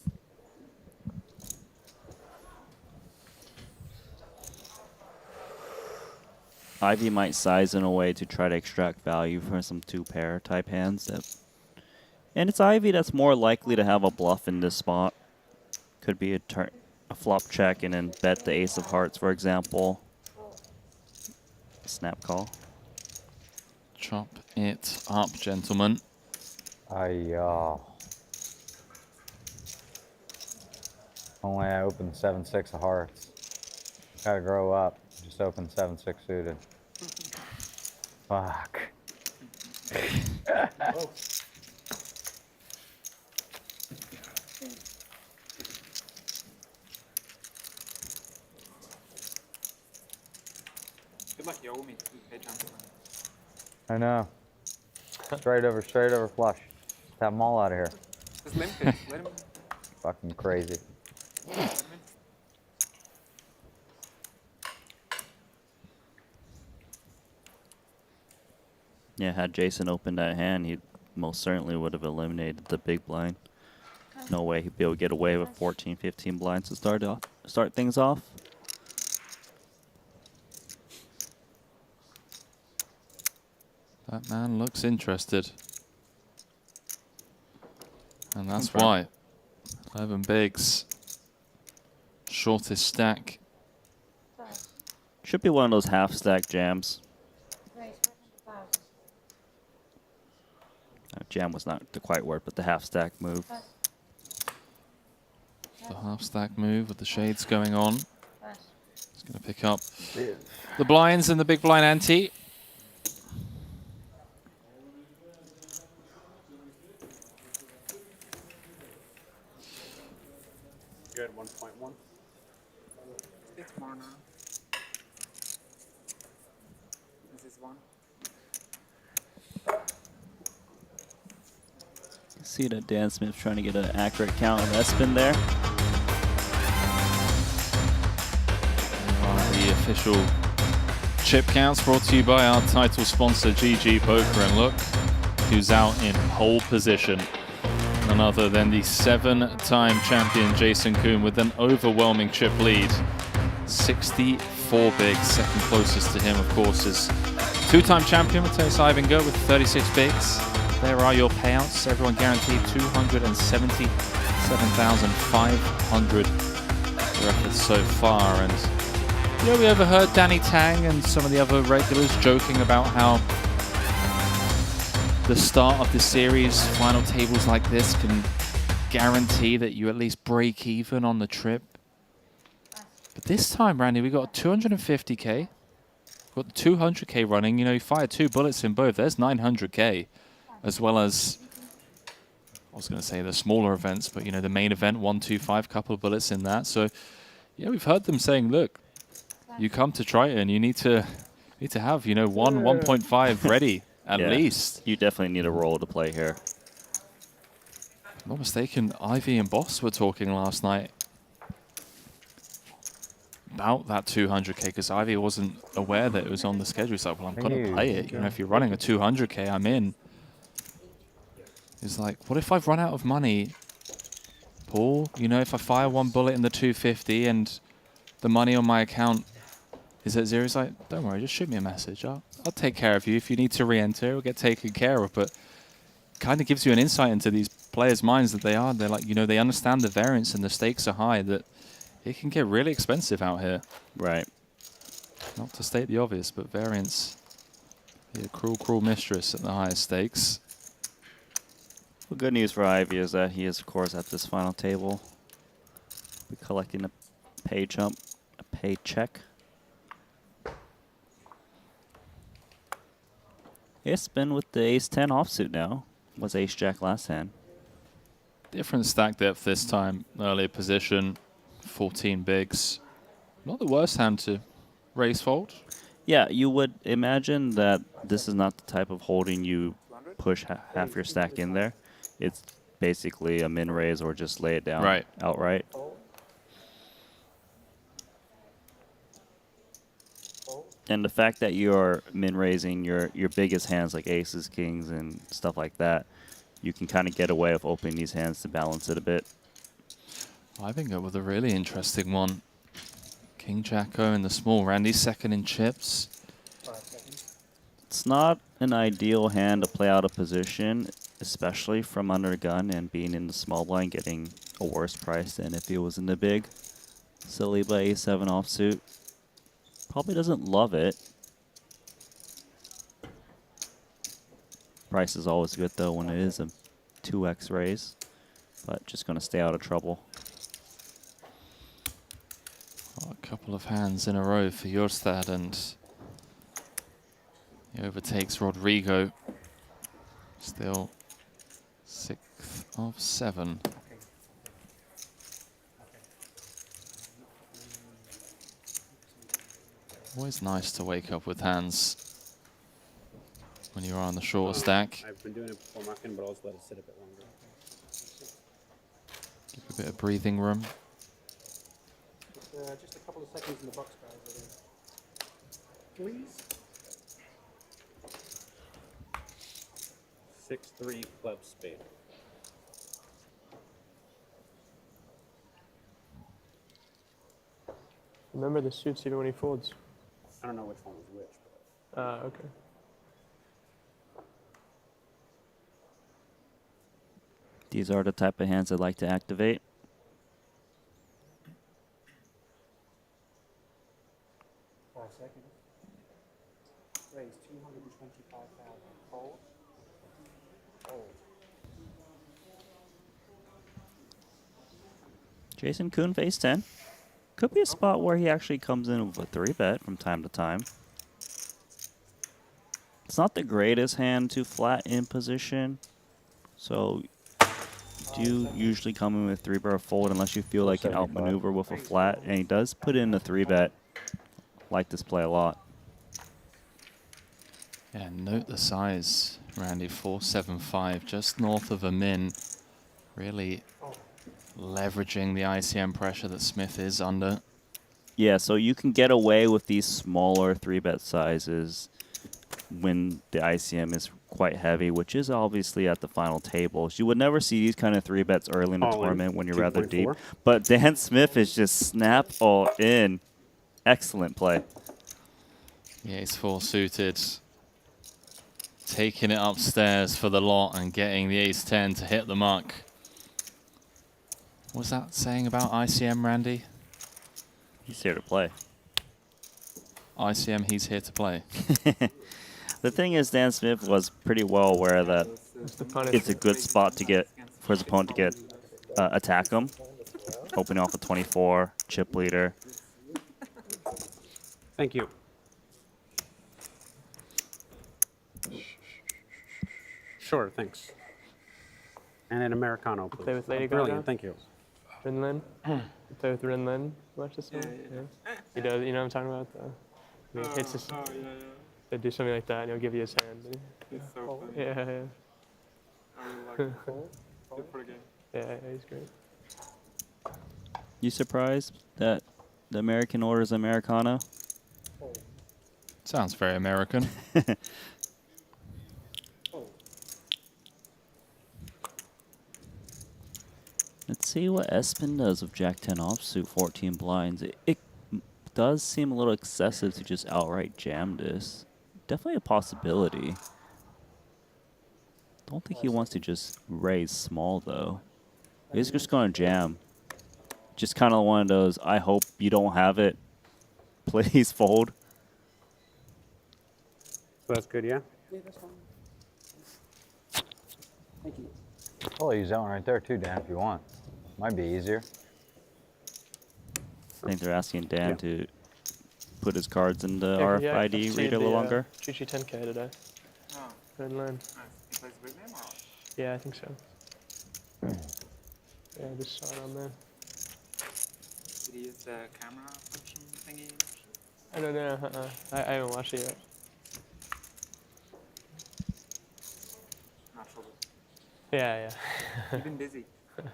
Ivy might size in a way to try to extract value from some 2-pair type hands. And it's Ivy that's more likely to have a bluff in this spot. Could be a flop check and then bet the ace of hearts, for example. Snap call. Chop it up, gentlemen. Only I opened 7-6 of hearts. Gotta grow up. Just open 7-6 suited. Fuck. Good luck, yo. Me. Pay attention. I know. Straight over flush. Just have them all out of here. Just limp it. Let him. Fucking crazy. Yeah, had Jason opened that hand, he most certainly would have eliminated the big blind. No way he'd be able to get away with 14, 15 blinds to start things off. That man looks interested. And that's why. 11 bigs. Shortest stack. Should be one of those half-stack jams. Jam was not the quite word, but the half-stack move. The half-stack move with the shades going on. He's going to pick up the blinds and the big blind ante. Good, 1.1. It's more now. This is 1. See that Dan Smith trying to get an accurate count of that spin there. The official chip counts brought to you by our title sponsor GG Poker, and look who's out in pole position. None other than the 7-time champion Jason Kuhn with an overwhelming chip lead. 64 bigs. Second closest to him, of course, is 2-time champion Mateusz Ivinga with 36 bigs. There are your payouts. Everyone guaranteed 277,500 for efforts so far. And you know, we overheard Danny Tang and some of the other regulars joking about how the start of the series, final tables like this, can guarantee that you at least break even on the trip. But this time, Randy, we got 250k. Got the 200k running. You know, you fired 2 bullets in both. There's 900k, as well as, I was going to say the smaller events, but you know, the main event, 125, couple of bullets in that. So yeah, we've heard them saying, look, you come to Triton, you need to have, you know, 1.5 ready. At least. You definitely need a role to play here. Not mistaken, Ivy and Boss were talking last night. about that 200k because Ivy wasn't aware that it was on the schedule. He's like, well, I'm going to Huge. play it. You know, if you're running a 200k, I'm in. He's like, what if I've run out of money, Paul? You know, if I fire one bullet in the 250 and the money on my account is at zero, he's like, don't worry, just shoot me a message. I'll take care of you. If you need to re-enter, it'll get taken care of. But kind of gives you an insight into these players' minds that they're like, you know, they understand the variance and the stakes are high, that it can get really expensive out here. Right. Not to state the obvious, but variance, be a cruel, cruel mistress at the highest stakes. Well, good news for Ivy is that he is, of course, at this final table. Be collecting a paycheck. It's been with the ace-10 offsuit now. Was ace-jack last hand. Different stack depth this time. Earlier position, 14 bigs. Not the worst hand to raise fold. Yeah, you would imagine that this is not the type of holding you push half your stack in there. It's basically a min raise or just lay it down outright. And the fact that you're min raising your biggest hands like aces, kings, and stuff like that, you can kind of get away with opening these hands to balance it a bit. I think it was a really interesting one. King Jacko in the small. Randy's second in chips. It's not an ideal hand to play out of position, especially from under the gun and being in the small blind, getting a worse price than if it was in the big. Saliba A7 offsuit. Probably doesn't love it. Price is always good though when it is a 2x raise, but just going to stay out of trouble. Oh, a couple of hands in a row for Jorstad, and he overtakes Rodrigo. Still 6th of 7. Always nice to wake up with hands when you're on the short stack. I've been doing it before mucking, but always let it sit a bit longer. Give a bit of breathing room. Just a couple of seconds in the box, guys. Please. 6-3 club spade. Remember the suits even when he folds. I don't know which one was which. Okay. These are the type of hands I like to activate. Raise 225,000. Fold. Fold. Jason Kuhn face 10. Could be a spot where he actually comes in with a 3-bet from time to time. It's not the greatest hand to flat in position, so do usually come in with 3-bet or fold unless you feel like you can outmaneuver with a flat, and he does put in a 3-bet. Like this play a lot. Yeah, note the size, Randy. 475, just north of a min. Really leveraging the ICM pressure that Smith is under. Yeah, so you can get away with these smaller 3-bet sizes when the ICM is quite heavy, which is obviously at the final tables. You would never see these kind of 3-bets early in the tournament when you're rather deep. But Dan Smith is just snap all in. Excellent play. Yeah, he's full suited. Taking it upstairs for the lot and getting the ace-10 to hit the muck. What's that saying about ICM, Randy? He's here to play. ICM, he's here to play. The thing is, Dan Smith was pretty well aware that it's a good spot to get for his opponent to get attack him. Opening off a 24, chip leader. Thank you. Sure, thanks. And an Americano, please. Play with Lady Gaga. Brilliant, thank you. Rinlin. Play with Rinlin. Watch this one. Yeah. He does. You know what I'm talking about? He hits his. They do something like that, and he'll give you his hand. He's so funny. Yeah, yeah. Good for the game. Yeah, he's great. You surprised that The American orders Americano. Sounds very American. Let's see what Espen does with Jack 10 offsuit, 14 blinds. It does seem a little excessive to just outright jam this. Definitely a possibility. Don't think he wants to just raise small, though. He's just going to jam. Just kind of one of those, I hope you don't have it. Please fold. So that's good, yeah? Yeah, that's fine. Thank you. I'll use that one right there too, Dan, if you want. Might be easier. I think they're asking Dan to put his cards in the Yeah, RFID I've reader a seen little the, longer. GG 10K today. Oh. Red line. Nice. He plays big name or? Yeah, I think so. Yeah, I just saw it on there. Did he use the camera function thingy? I don't know. I haven't watched it yet. Not sure. Yeah. You've been busy. Been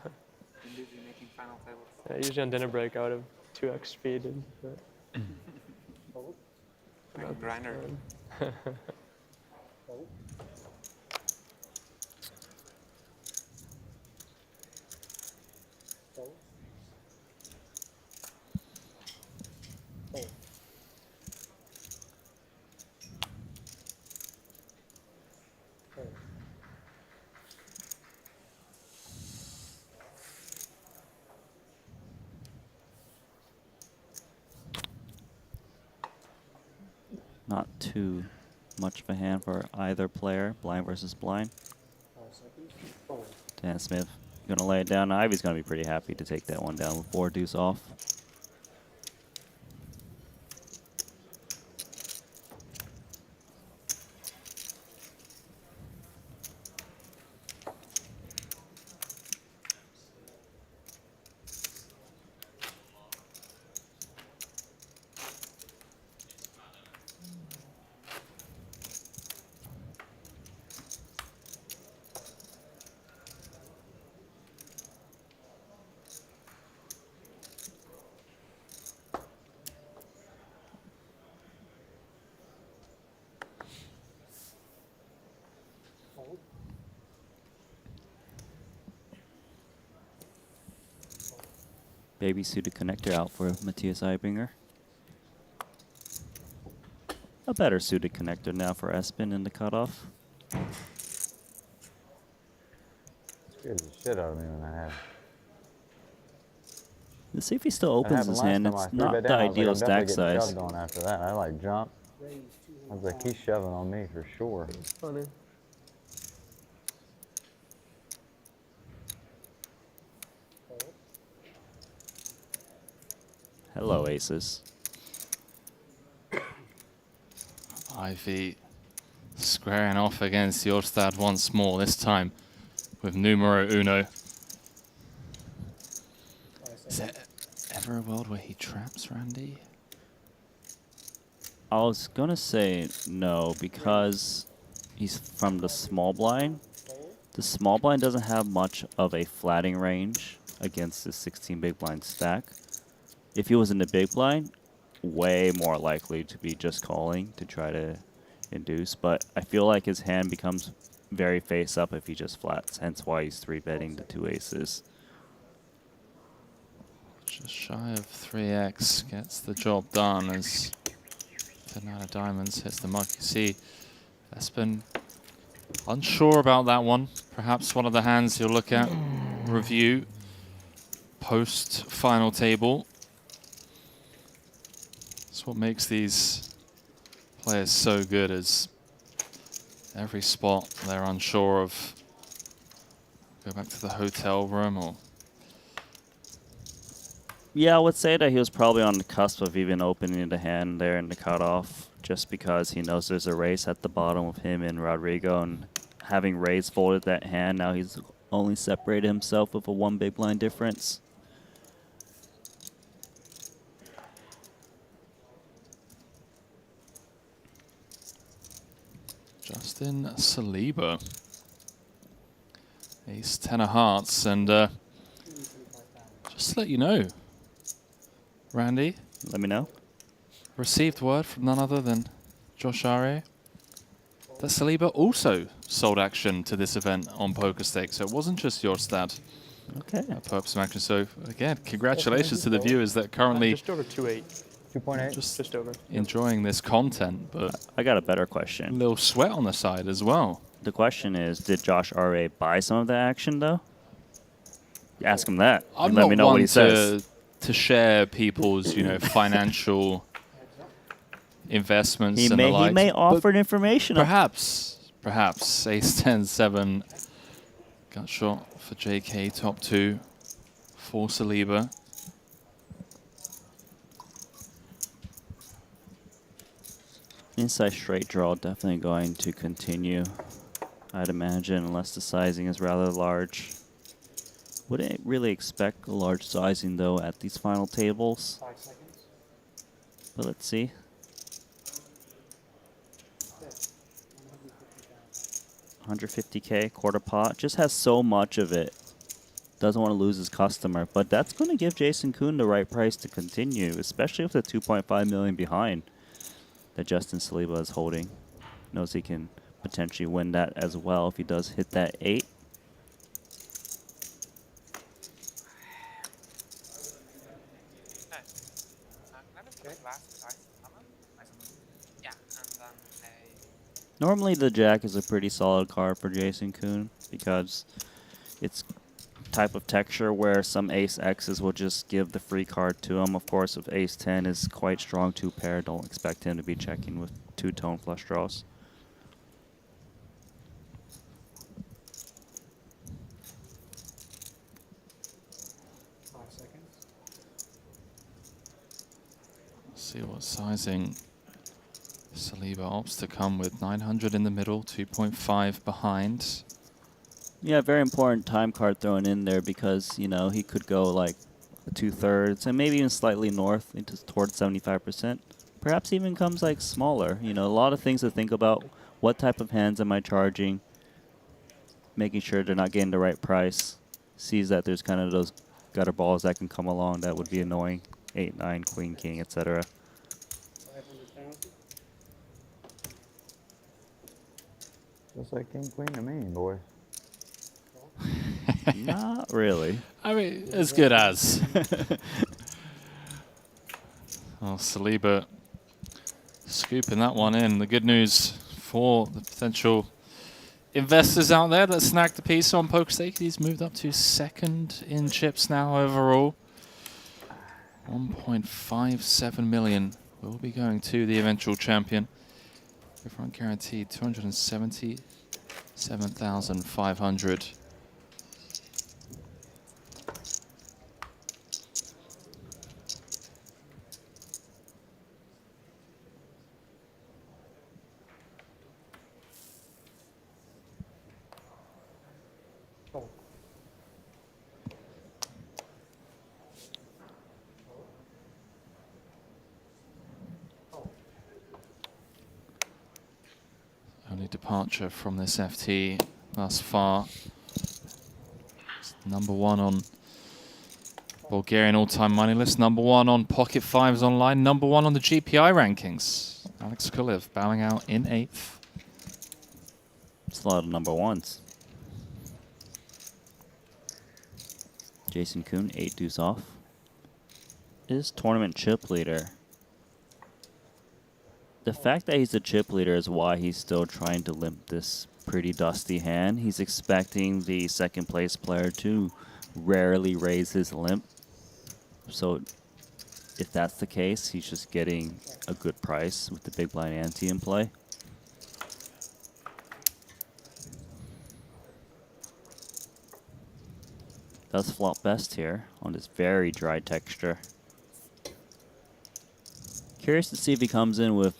busy making final tables. Yeah, usually on dinner break, I would have 2x speeded. But Like a grinder. Not too much of a hand for either player, blind versus blind. Dan Smith gonna lay it down. Ivy's gonna be pretty happy to take that one down with 4 deuce off. Baby suited connector out for Matthias Eibinger. A better suited connector now for Espen in the cutoff. Scared the shit out of me when that happened. Let's see if he still opens his hand. It's not the ideal stack size. Going after that, I like jumped. I was like, he's shoving on me for sure. It's funny. Hello, aces. Ivy squaring off against Jorstad once more, this time with numero uno. Is there ever a world where he traps Randy? I was gonna say no because he's from the small blind. The small blind doesn't have much of a flatting range against the 16 big blind stack. If he was in the big blind, way more likely to be just calling to try to induce. But I feel like his hand becomes very face up if he just flats. Hence why he's 3-betting the 2 aces. Just shy of 3x gets the job done as 10 out of diamonds hits the mark. You see, Espen unsure about that one. Perhaps one of the hands you'll look at, review, post final table. That's what makes these players so good, is every spot they're unsure of. Go back to the hotel room or... Yeah, I would say that he was probably on the cusp of even opening the hand there in the cutoff, just because he knows there's a race at the bottom of him and Rodrigo, and having raised folded that hand, now he's only separated himself with a 1 big blind difference. Justin Saliba. Ace 10 of hearts, and just to let you know, Randy? Let me know. Received word from none other than Josh Are that Saliba also sold action to this event on PokerStake. So it wasn't just your stat. Okay. Purpose of action. So again, congratulations to the viewers that currently Just over 2.8. 2.8. Just over. enjoying this content, but I got a better a question. little sweat on the side as well. The question is, did Josh R.A. buy some of the action, though? Ask him that. I'm and let not me know what he one says. to share people's, financial investments He and the like. may offer information. Perhaps ace 10 7 gut shot for JK, top 2 for Saliba. Inside straight draw definitely going to continue, I'd imagine, unless the sizing is rather large. Wouldn't really expect a large sizing, though, at these final tables. 5 seconds. But let's see. 150K, quarter pot. Just has so much of it. Doesn't want to lose his customer. But that's going to give Jason Koon the right price to continue, especially with the 2.5 million behind that Justin Saliba is holding. Knows he can potentially win that as well if he does hit that 8. Normally the Jack is a pretty solid card for Jason Koon because it's type of texture where some Ace X's will just give the free card to him. Of course, if Ace 10 is quite strong 2-pair, don't expect him to be checking with 2-tone flush draws. See what sizing Saliba opts to come with. 900 in the middle, 2.5 behind. Yeah, very important time card thrown in there because, you know, he could go like 2/3 and maybe even slightly north into towards 75%. Perhaps even comes like smaller. You know, a lot of things to think about. What type of hands am I charging? Making sure they're not getting the right price. Sees that there's kind of those gutter balls that can come along that would be annoying. 8, 9, queen, king, etc. 500,000. Looks like king, queen to me, boy. Not really. I mean, as good as. Well, Saliba scooping that one in. The good news for the potential investors out there that snagged the piece on PokerStake, he's moved up to 2nd in chips now overall. 1.57 million will be going to the eventual champion. The front guaranteed 277,500. Only departure from this FT thus far. It's #1 on Bulgarian all-time money list, #1 on Pocket Fives online, #1 on the GPI rankings. Alex Kuliv bowing out in 8th. It's a lot of #1s. Jason Koon, 8 deuce off. Is tournament chip leader. The fact that he's a chip leader is why he's still trying to limp this pretty dusty hand. He's expecting the 2nd place player to rarely raise his limp. So if that's the case, he's just getting a good price with the big blind ante in play. Does flop best here on this very dry texture. Curious to see if he comes in with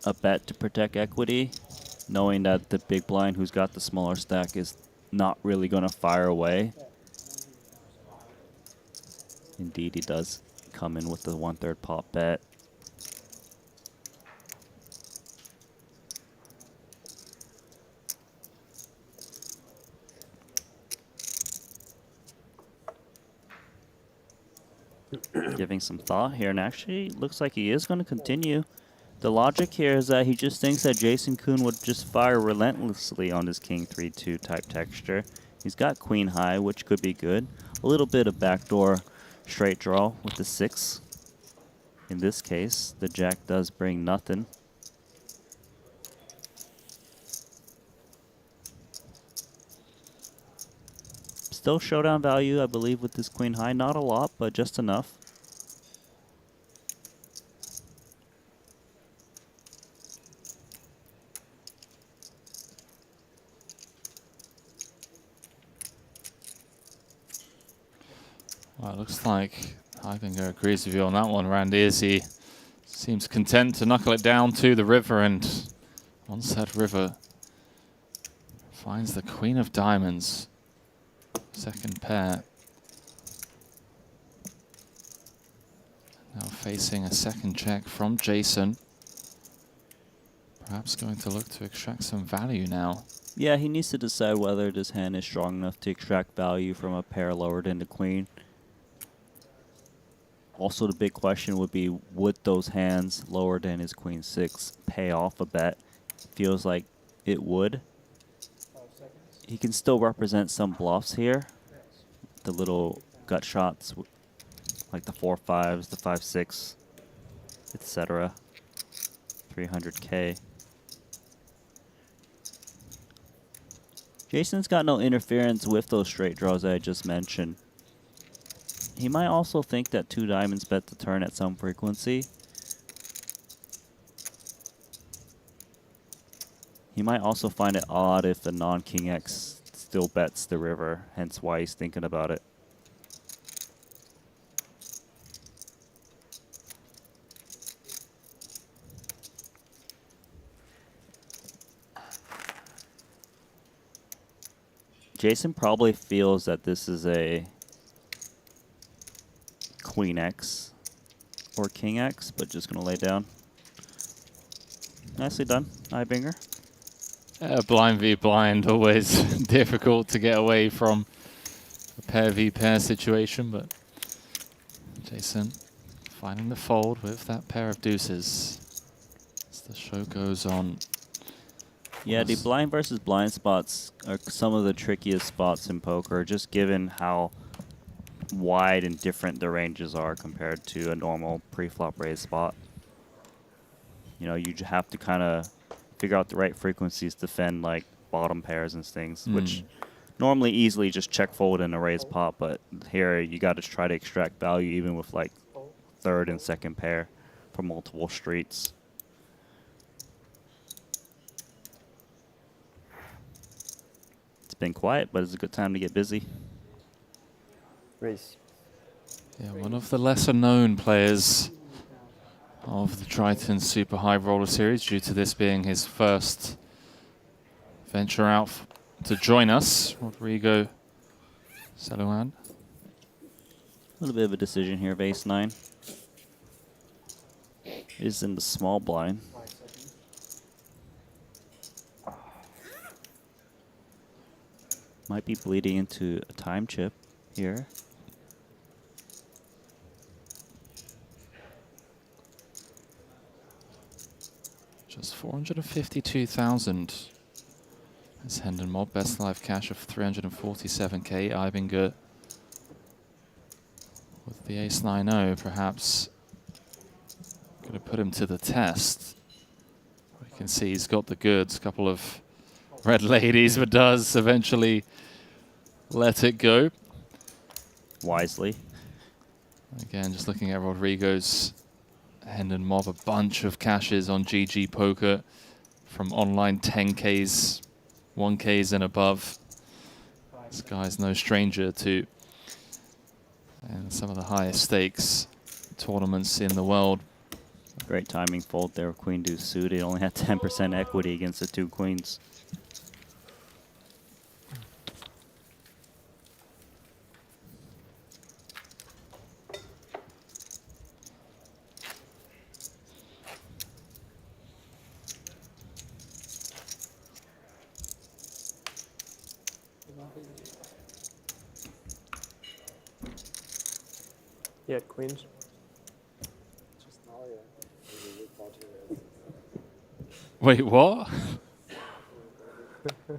a bet to protect equity, knowing that the big blind who's got the smaller stack is not really going to fire away. Indeed, he does come in with the 1/3 pot bet. Giving some thought here, and actually looks like he is going to continue. The logic here is that he just thinks that Jason Koon would just fire relentlessly on his King 3-2 type texture. He's got Queen High, which could be good. A little bit of backdoor straight draw with the 6. In this case, the Jack does bring nothing. Still showdown value, I believe, with this Queen High. Not a lot, but just enough. Well, it looks like Heidinger agrees with you on that one, Randy, as he seems content to knuckle it down to the river, and once that river finds the Queen of Diamonds, second pair. Now facing a second check from Jason. Perhaps going to look to extract some value now. Yeah, he needs to decide whether this hand is strong enough to extract value from a pair lowered into Queen. Also, the big question would be, would those hands lower than his Queen 6 pay off a bet? Feels like it would. He can still represent some bluffs here. The little gut shots, like the 4-5s, the 5-6, etc. 300K. Jason's got no interference with those straight draws that I just mentioned. He might also think that 2 diamonds bet the turn at some frequency. He might also find it odd if the non-King X still bets the river, hence why he's thinking about it. Jason probably feels that this is a Queen X or King X, but just going to lay down. Nicely done, Heidinger. Blind v blind, always difficult to get away from a pair v pair situation, but Jason finding the fold with that pair of deuces as the show goes on. Yeah, the blind versus blind spots are some of the trickiest spots in poker, just given how wide and different the ranges are compared to a normal pre-flop raise spot. You know, you have to kind of figure out the right frequencies to defend like bottom pairs and things, which normally easily just check fold in a raise pot, but here you got to try to extract value even with like third and second pair from multiple streets. It's been quiet, but it's a good time to get busy. Race. Yeah, one of the lesser known players of the Triton Super High Roller Series, due to this being his first venture out to join us, Rodrigo Saluan. A little bit of a decision here of ace-9. Is in the small blind. Might be bleeding into a time chip here. Just 452,000. That's Hendon Mob, best live cash of 347k. Eibinger with the ace-9-0, perhaps going to put him to the test. We can see he's got the goods, couple of red ladies, but does eventually let it go. Wisely. Again, just looking at Rodrigo's Hendon Mob, a bunch of cashes on GG Poker from online 10Ks, 1Ks and above. This guy's no stranger to and some of the highest stakes tournaments in the world. Great timing fold there, Queen Deuce suited. He only had 10% equity against the 2 queens. He had queens. Just now, yeah. Maybe we thought he was. Wait, what? That's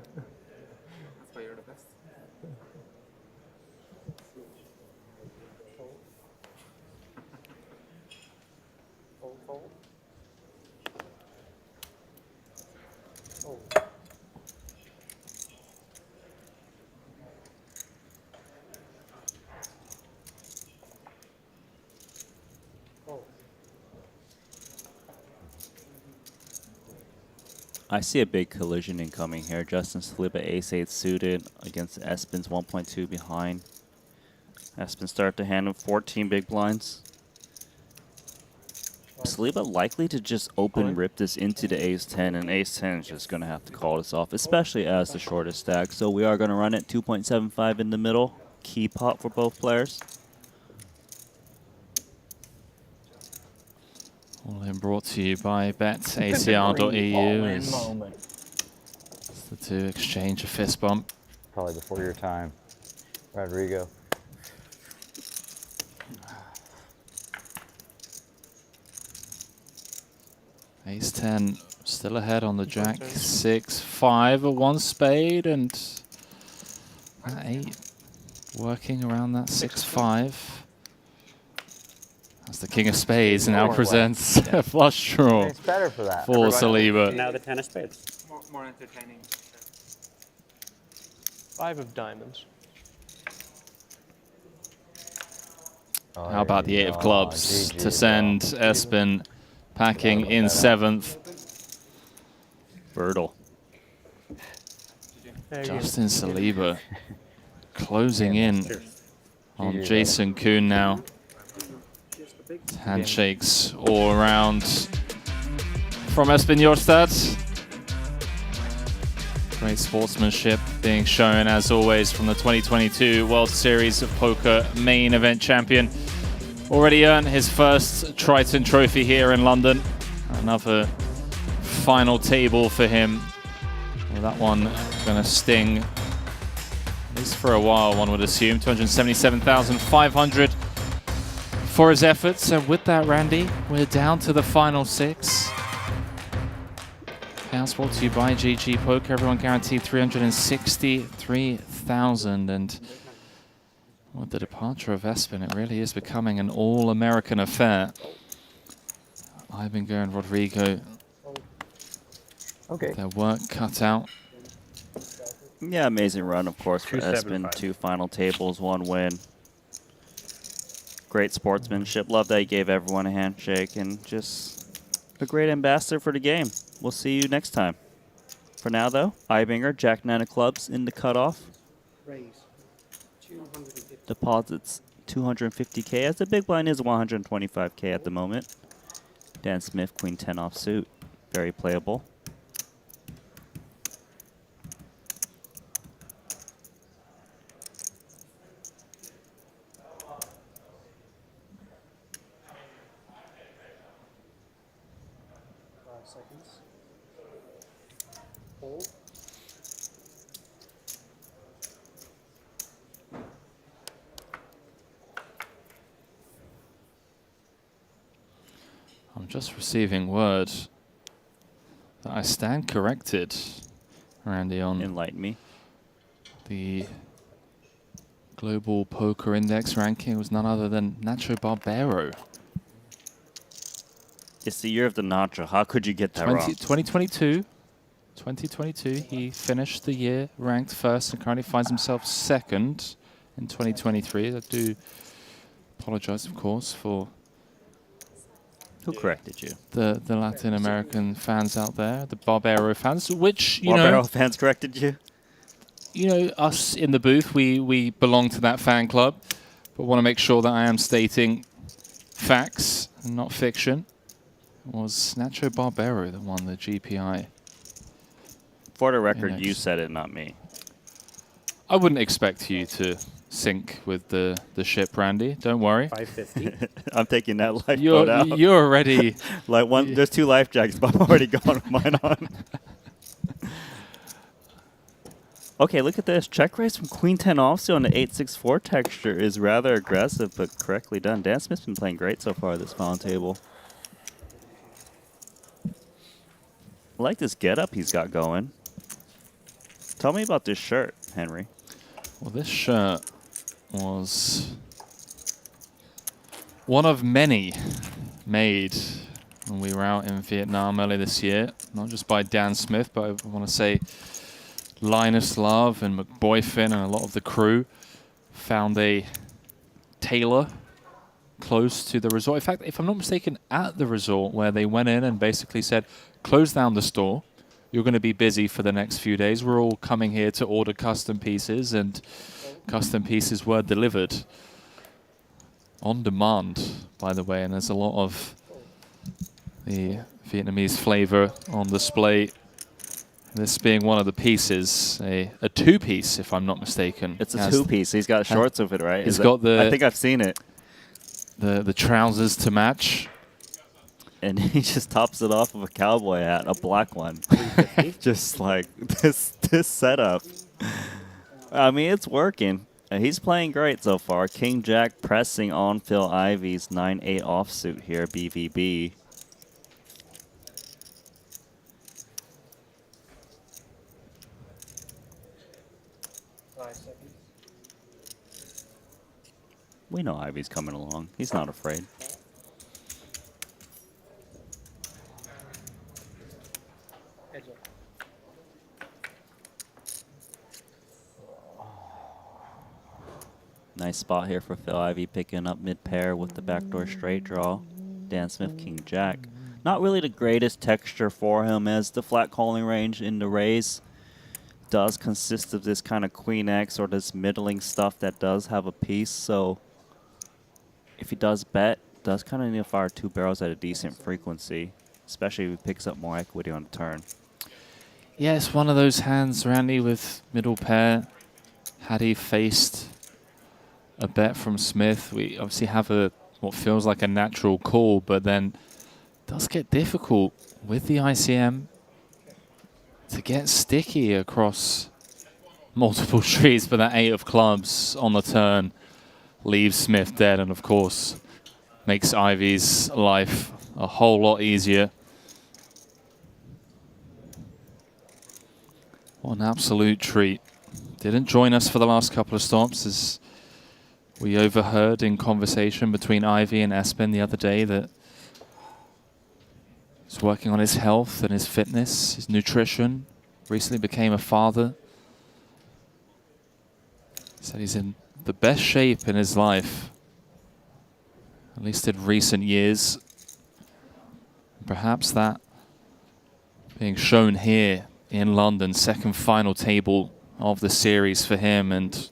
why you're the best. Fold, fold. Oh. I see a big collision incoming here. Justin Saliba ace-8 suited against Espen's 1.2 behind. Espen start to hand him 14 big blinds. Saliba likely to just open rip this into the ace-10, and ace-10 is just going to have to call this off, especially as the shortest stack. So we are going to run it 2.75 in the middle. Key pot for both players. All in brought to you by betacr.eu as the two exchange a fist bump. Probably before your time, Rodrigo. Ace 10 still ahead on the jack. 6-5, a 1 spade, and that 8 working around that 6-5. As the king of spades now presents a flush draw. It's better for that. For Saliba. Now the 10 of spades. More entertaining. 5 of diamonds. How about the 8 of clubs to send Espen packing in 7th? Brutal. Justin Saliba closing in on Jason Kuhn now. Handshakes all around from Espen Jorstad. Great sportsmanship being shown as always from the 2022 World Series of Poker main event champion. Already earned his first Triton trophy here in London. Another final table for him. Well, that one gonna sting, at least for a while, one would assume. 277,500 for his efforts. And with that, Randy, we're down to the final 6. Payouts brought to you by GG Poker. Everyone guaranteed 363,000. And with the departure of Espen, it really is becoming an all-American affair. Ibengo and Rodrigo, their work cut out. Yeah, amazing run, of course, for 275. Espen. 2 final tables, 1 win. Great sportsmanship. Love that he gave everyone a handshake, and just a great ambassador for the game. We'll see you next time. For now, though, Ibinger, Jack 9 of clubs in the cutoff. Raise. 250. Deposits 250K, as the big blind is 125K at the moment. Dan Smith, Queen 10 offsuit. Very playable. Hold. I'm just receiving word that I stand corrected, Randy, on Enlighten me. The Global Poker Index ranking was none other than Nacho Barbero. It's the year of the Nacho. How could you get that 2022, he finished the year ranked first and currently finds himself second in 2023. I do apologize, of course, for Who corrected you? the Latin American fans out there, the Barbero fans, which, you Barbero know, fans corrected you? You know, us in the booth, we belong to that fan club, but want to make sure that I am stating facts and not fiction. It was Nacho Barbero that won the GPI. For the record, Index. you said it, not me. I wouldn't expect you to sync with the ship, Randy. Don't worry. 550. I'm taking that lifeboat out. You're already like one. There's 2 life jackets, but I'm already gone with mine on. Okay, look at this. Check raise from Queen 10 offsuit on the 864 texture is rather aggressive, but correctly done. Dan Smith's been playing great so far this final table. I like this getup he's got going. Tell me about this shirt, Henry. Well, this shirt was one of many made when we were out in Vietnam earlier this year. Not just by Dan Smith, but I want to say Linus Love and McBoyfin and a lot of the crew found a tailor close to the resort. In fact, if I'm not mistaken, at the resort where they went in and basically said, close down the store. You're going to be busy for the next few days. We're all coming here to order custom pieces, and custom pieces were delivered on demand, by the way. And there's a lot of the Vietnamese flavor on display. This being one of the pieces, a two-piece, if I'm not mistaken. It's a two-piece. He's got shorts with it, right? He's got the. I think I've seen it. The trousers to match. And he just tops it off with a cowboy hat, a black one. Just like this setup. I mean, it's working. He's playing great so far. King Jack pressing on Phil Ivey's 9-8 offsuit here, BVB. We know Ivey's coming along. He's not afraid. Nice spot here for Phil Ivey, picking up mid-pair with the backdoor straight draw. Dan Smith, King Jack. Not really the greatest texture for him, as the flat calling range in the raise does consist of this kind of Queen X or this middling stuff that does have a piece. So if he does bet, does kind of need to fire two barrels at a decent frequency, especially if he picks up more equity on the turn. Yeah, it's one of those hands, Randy, with middle pair. Had he faced a bet from Smith, we obviously have what feels like a natural call, but then it does get difficult with the ICM to get sticky across multiple streets, but that 8 of clubs on the turn leaves Smith dead, and of course makes Ivey's life a whole lot easier. What an absolute treat. Didn't join us for the last couple of stops, as we overheard in conversation between Ivey and Espen the other day that he's working on his health and his fitness, his nutrition. Recently became a father. Said he's in the best shape in his life, at least in recent years. Perhaps that being shown here in London, second final table of the series for him, and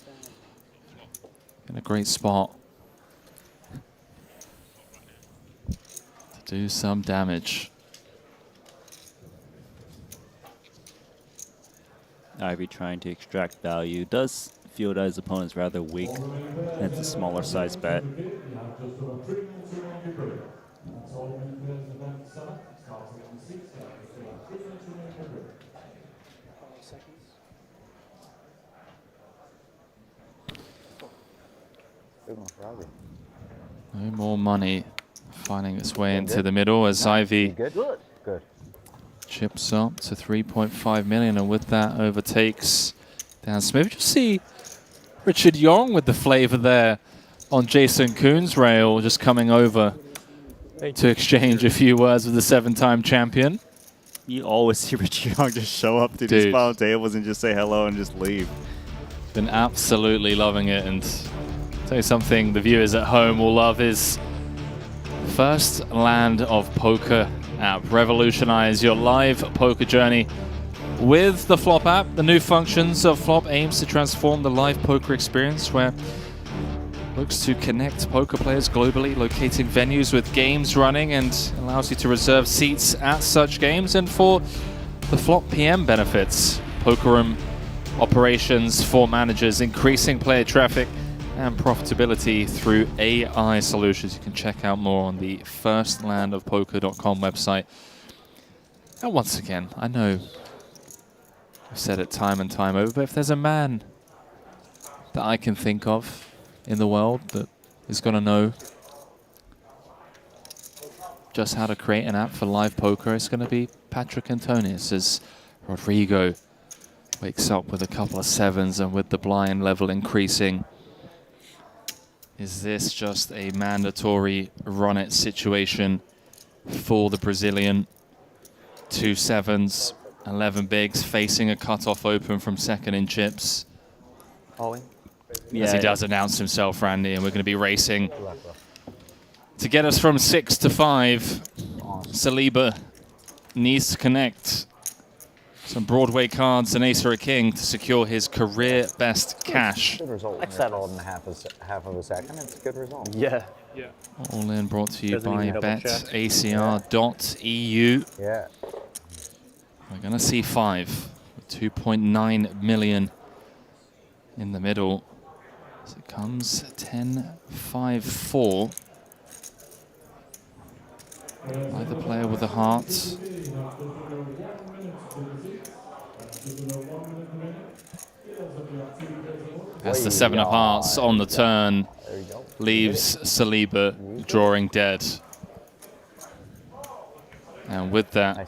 in a great spot to do some damage. Ivey trying to extract value. Does feel that his opponent's rather weak. It's a smaller size bet. No more money finding its way into the middle as Ivey chips up to 3.5 million, and with that overtakes Dan Smith. Just see Richard Young with the flavor there on Jason Kuhn's rail, just coming over to exchange a few words with the 7-time champion. You always see Richard Young just show up to these final tables and just say hello and just leave. Been absolutely loving it, and tell you something the viewers at home will love is First Land of Poker app. Revolutionize your live poker journey with the Flop app. The new functions of Flop aims to transform the live poker experience, where it looks to connect poker players globally, locating venues with games running, and allows you to reserve seats at such games. And for the Flop PM benefits, poker room operations for managers, increasing player traffic and profitability through AI solutions. You can check out more on the firstlandofpoker.com website. And once again, I know I've I've said it time and time over, but if there's a man that I can think of in the world that is going to know just how to create an app for live poker, it's going to be Patrick Antonius, as Rodrigo wakes up with a couple of sevens and with the blind level increasing. Is this just a mandatory run-it situation for the Brazilian? 2 sevens, 11 bigs, facing a cutoff open from second in chips. As he does announce himself, Randy, and we're going to be racing to get us from 6 to 5. Saliba needs to connect some Broadway cards and Ace or a King to secure his career best cash. Good result. I settled in half of a second. It's a good result. Yeah. All in brought to you Doesn't by even double check. betacr.eu. Yeah. We're going to see 5 with 2.9 million in the middle. So it comes 10-5-4. Either player with a heart. As the 7 of hearts on the turn leaves Saliba drawing dead. And with that,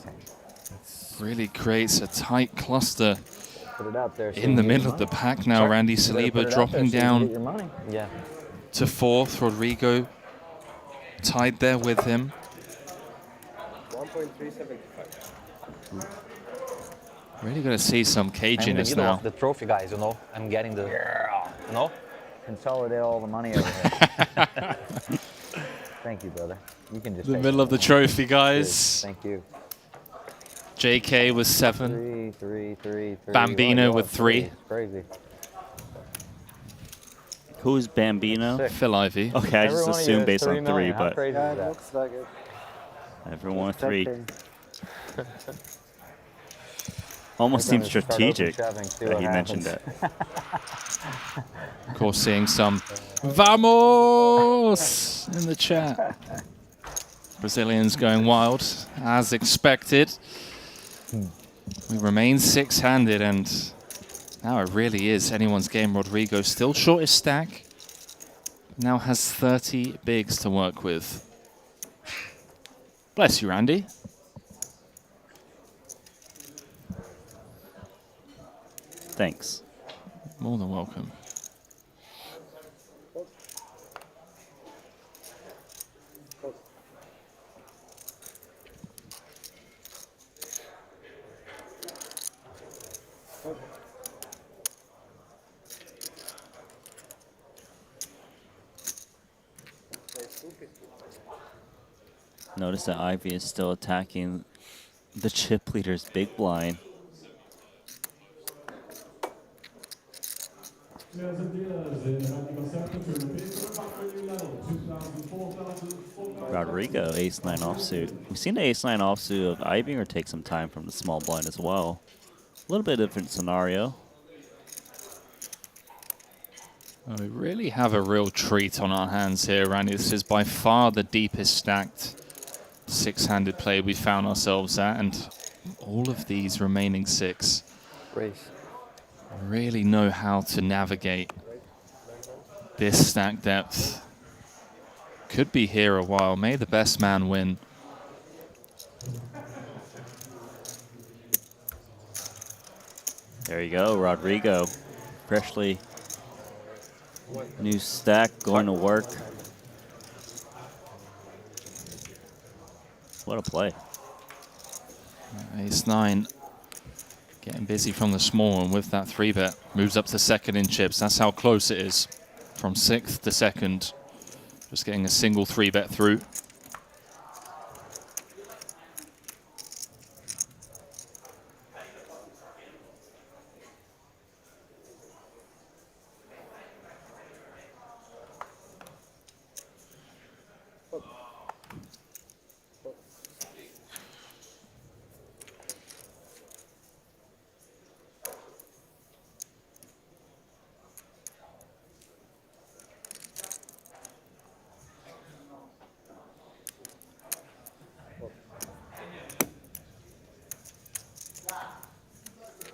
really creates a tight cluster in the middle of the pack now. Randy Saliba dropping down to 4th. Rodrigo tied there with him. 1.375. Really going to see some caginess now. The trophy guys, you know. I'm getting the, you know, consolidate all the money over here. Thank you, brother. You can just. The middle of the trophy, guys. Thank you. JK with 7. Three. Bambino with 3. Crazy. Who's Bambino? Phil Ivey. Okay, I just assumed based on 3, but Yeah, it looks like it. everyone with 3. Almost seems strategic that he mentioned that. Of course, seeing some vamos in the chat. Brazilians going wild, as expected. We remain 6-handed, and now it really is anyone's game. Rodrigo still short his stack. Now has 30 bigs to work with. Bless you, Randy. Thanks. More than welcome. Notice that Ivy is still attacking the chip leader's big blind. Rodrigo, ace-9 offsuit. We've seen the ace-9 offsuit of Ibinger take some time from the small blind as well. A little bit different scenario. We really have a real treat on our hands here, Randy. This is by far the deepest stacked 6-handed play we found ourselves at, and all of these remaining 6 really know how to navigate this stack depth. Could be here a while. May the best man win. There you go, Rodrigo. Freshly new stack going to work. What a play. Ace-9 getting busy from the small, and with that 3-bet moves up to second in chips. That's how close it is from 6th to 2nd. Just getting a single 3-bet through.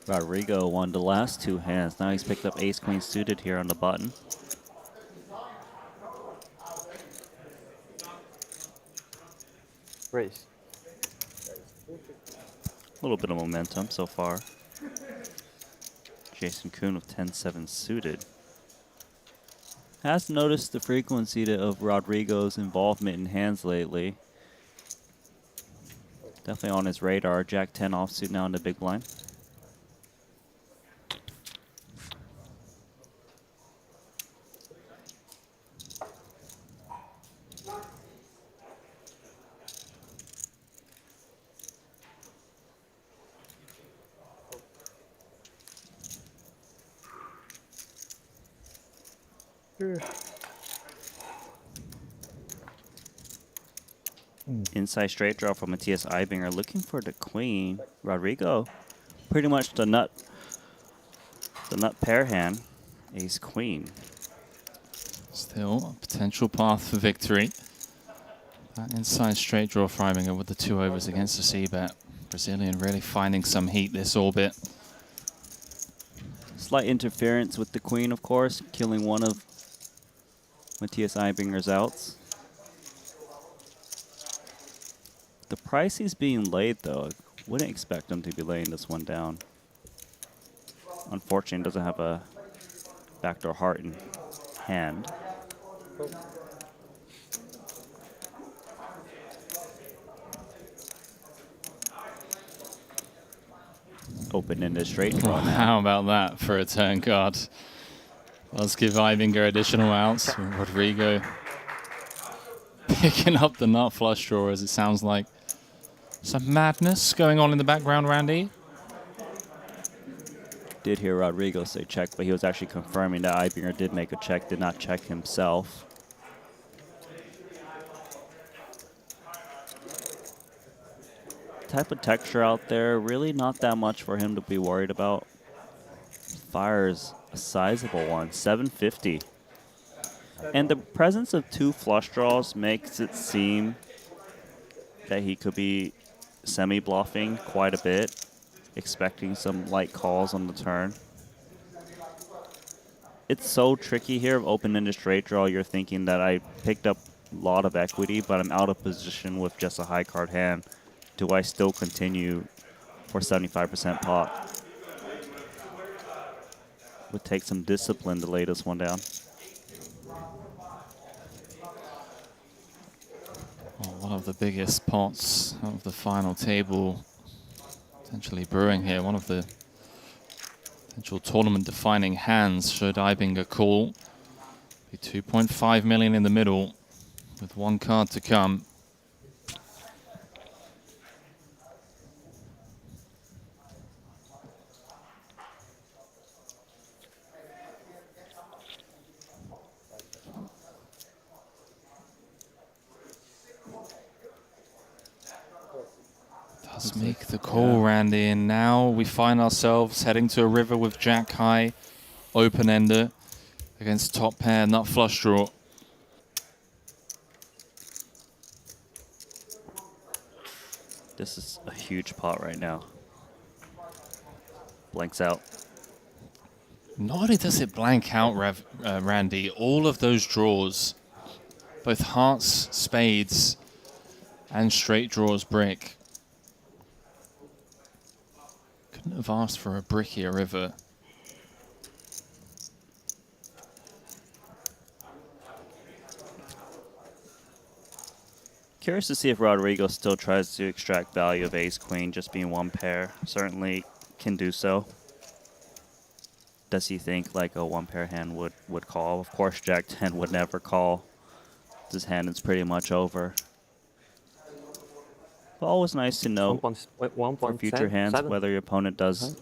Rodrigo won the last two hands. Now he's picked up ace queen suited here on the button. Race. A little bit of momentum so far. Jason Kuhn with 10-7 suited. Has noticed the frequency of Rodrigo's involvement in hands lately. Definitely on his radar. Jack 10 offsuit now in the big blind. Inside straight draw from Matthias Eibinger, looking for the queen. Rodrigo, pretty much the nut pair hand, ace queen. Still a potential path for victory. That inside straight draw for Eibinger with the 2 overs against the C-bet. Brazilian really finding some heat this orbit. Slight interference with the queen, of course, killing one of Matthias Eibinger's outs. The price he's being laid, though, I wouldn't expect him to be laying this one down. Unfortunately, doesn't have a backdoor heart in hand. Open-ended straight draw now. How about that for a turn card? Let's give Eibinger additional outs. Rodrigo picking up the nut flush draw, as it sounds like. Some madness going on in the background, Randy. Did hear Rodrigo say check, but he was actually confirming that Eibinger did make a check, did not check himself. Type of texture out there, really not that much for him to be worried about. Fires a sizable one, 750. And the presence of 2 flush draws makes it seem that he could be semi-bluffing quite a bit, expecting some light calls on the turn. It's so tricky here of open-ended straight draw. You're thinking that I picked up a lot of equity, but I'm out of position with just a high card hand. Do I still continue for 75% pot? Would take some discipline to lay this one down. Well, one of the biggest pots of the final table potentially brewing here. One of the potential tournament-defining hands should Eibinger call. Be 2.5 million in the middle with 1 card to come. Does make the call, Randy, and now we find ourselves heading to a river with Jack high, open-ender against top pair, nut flush draw. This is a huge pot right now. Blanks out. Not only does it blank out, Randy, all of those draws, both hearts, spades, and straight draws brick. Couldn't have asked for a brickier river. Curious to see if Rodrigo still tries to extract value of ace-queen just being 1 pair. Certainly can do so. Does he think like a 1-pair hand would call? Of course, Jack 10 would never call. This hand is pretty much over. But always nice to know for future hands whether your opponent does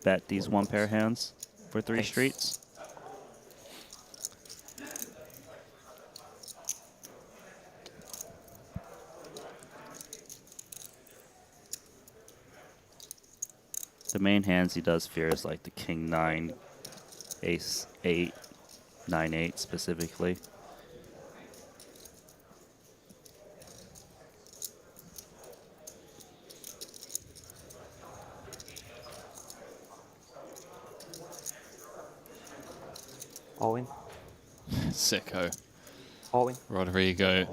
bet these 1-pair hands for 3 streets. The main hands he does fear is like the king 9, ace 8, 9-8 specifically. All in. Sicko. All in. Rodrigo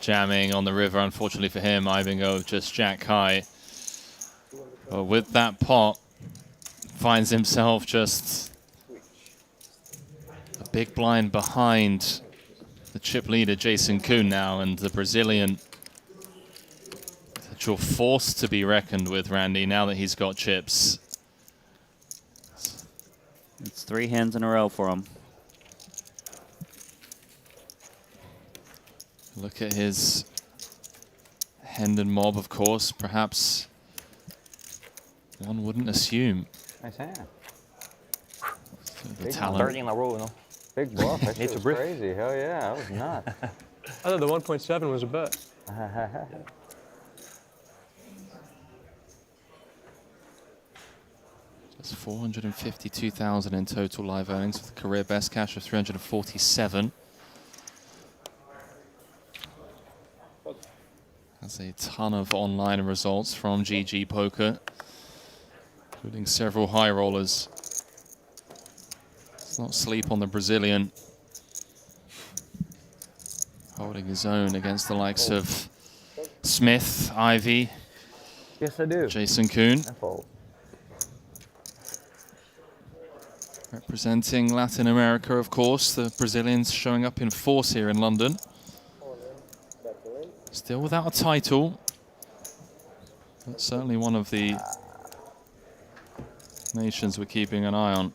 jamming on the river, unfortunately for him. Ibingo just jack high. But with that pot, finds himself just a big blind behind the chip leader, Jason Kuhn now, and the Brazilian that you're forced to be reckoned with, Randy, now that he's got chips. It's 3 hands in a row for him. Look at his Hendon mob, of course. Perhaps one wouldn't assume. Nice hand. The Big talent. 30 in a row, no? Big bluff. That Need shit to was breathe. crazy. Hell yeah, that was nuts. I thought the 1.7 was a bet. That's 452,000 in total live earnings with a career best cash of 347. Has a ton of online results from GG Poker, including several high rollers. Let's not sleep on the Brazilian. Holding his own against the likes of Smith, Ivy. Yes, I do. Jason Kuhn. Representing Latin America, of course. The Brazilians showing up in force here in London. Still without a title. But certainly one of the nations we're keeping an eye on.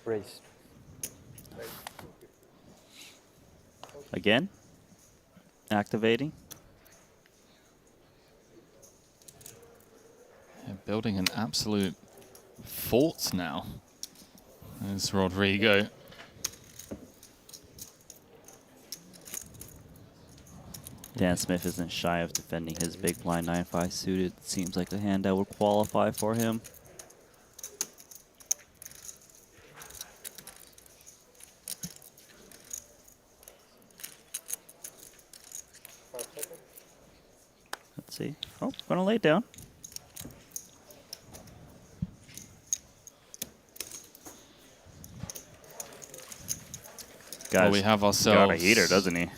Race. Again, activating. And building an absolute fort now. There's Rodrigo. Dan Smith isn't shy of defending his big blind 9-5 suited. Seems like a hand that would qualify for him. Let's see. Oh, gonna lay it down. Well, we have ourselves got a heater, doesn't he?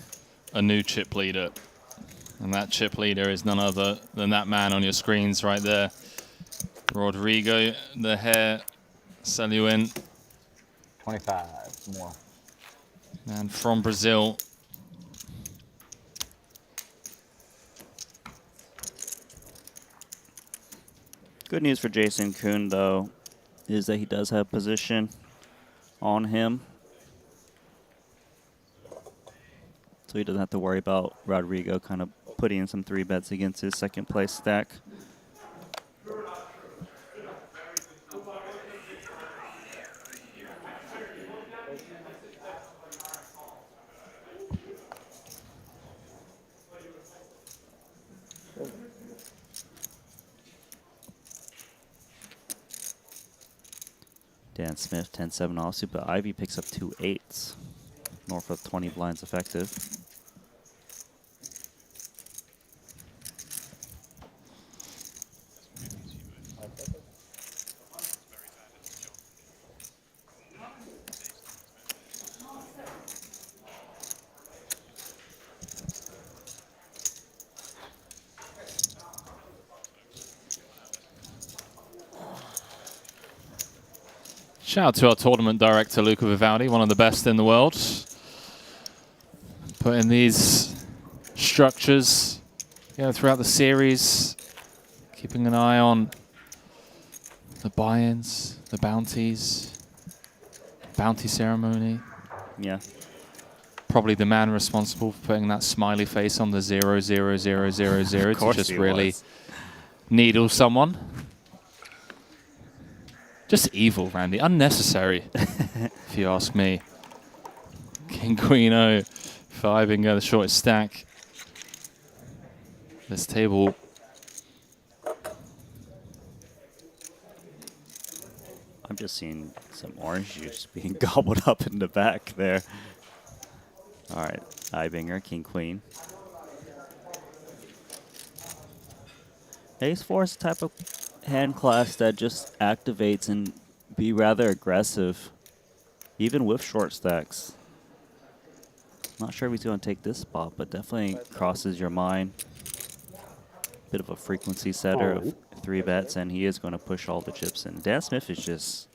A new chip leader. And that chip leader is none other than that man on your screens right there. Rodrigo, the hair, sell you in. 25 more. Man from Brazil. Good news for Jason Kuhn, though, is that he does have position on him. So he doesn't have to worry about Rodrigo kind of putting in some 3 bets against his second place stack. Dan Smith, 10-7 offsuit, but Ivy picks up 2 8s. North of 20 blinds effective. Shout out to our tournament director, Luca Vivaldi, one of the best in the world. Putting these structures throughout the series, keeping an eye on the buy-ins, the bounties, bounty ceremony. Yeah. probably the man responsible for putting that smiley face on the 0, 0, 0, 0, 0 to just really needle someone. Just evil, Randy. Unnecessary, if you ask me. King, Queen, O. 5 and go the shortest stack. This table. I'm just seeing some orange juice being gobbled up in the back there. All right, Ibinger, King, Queen. Ace-4 is the type of hand class that just activates and be rather aggressive, even with short stacks. Not sure if he's going to take this spot, but definitely crosses your mind. Bit of a frequency setter of 3 bets, and he is going to push all the chips in. Dan Smith is just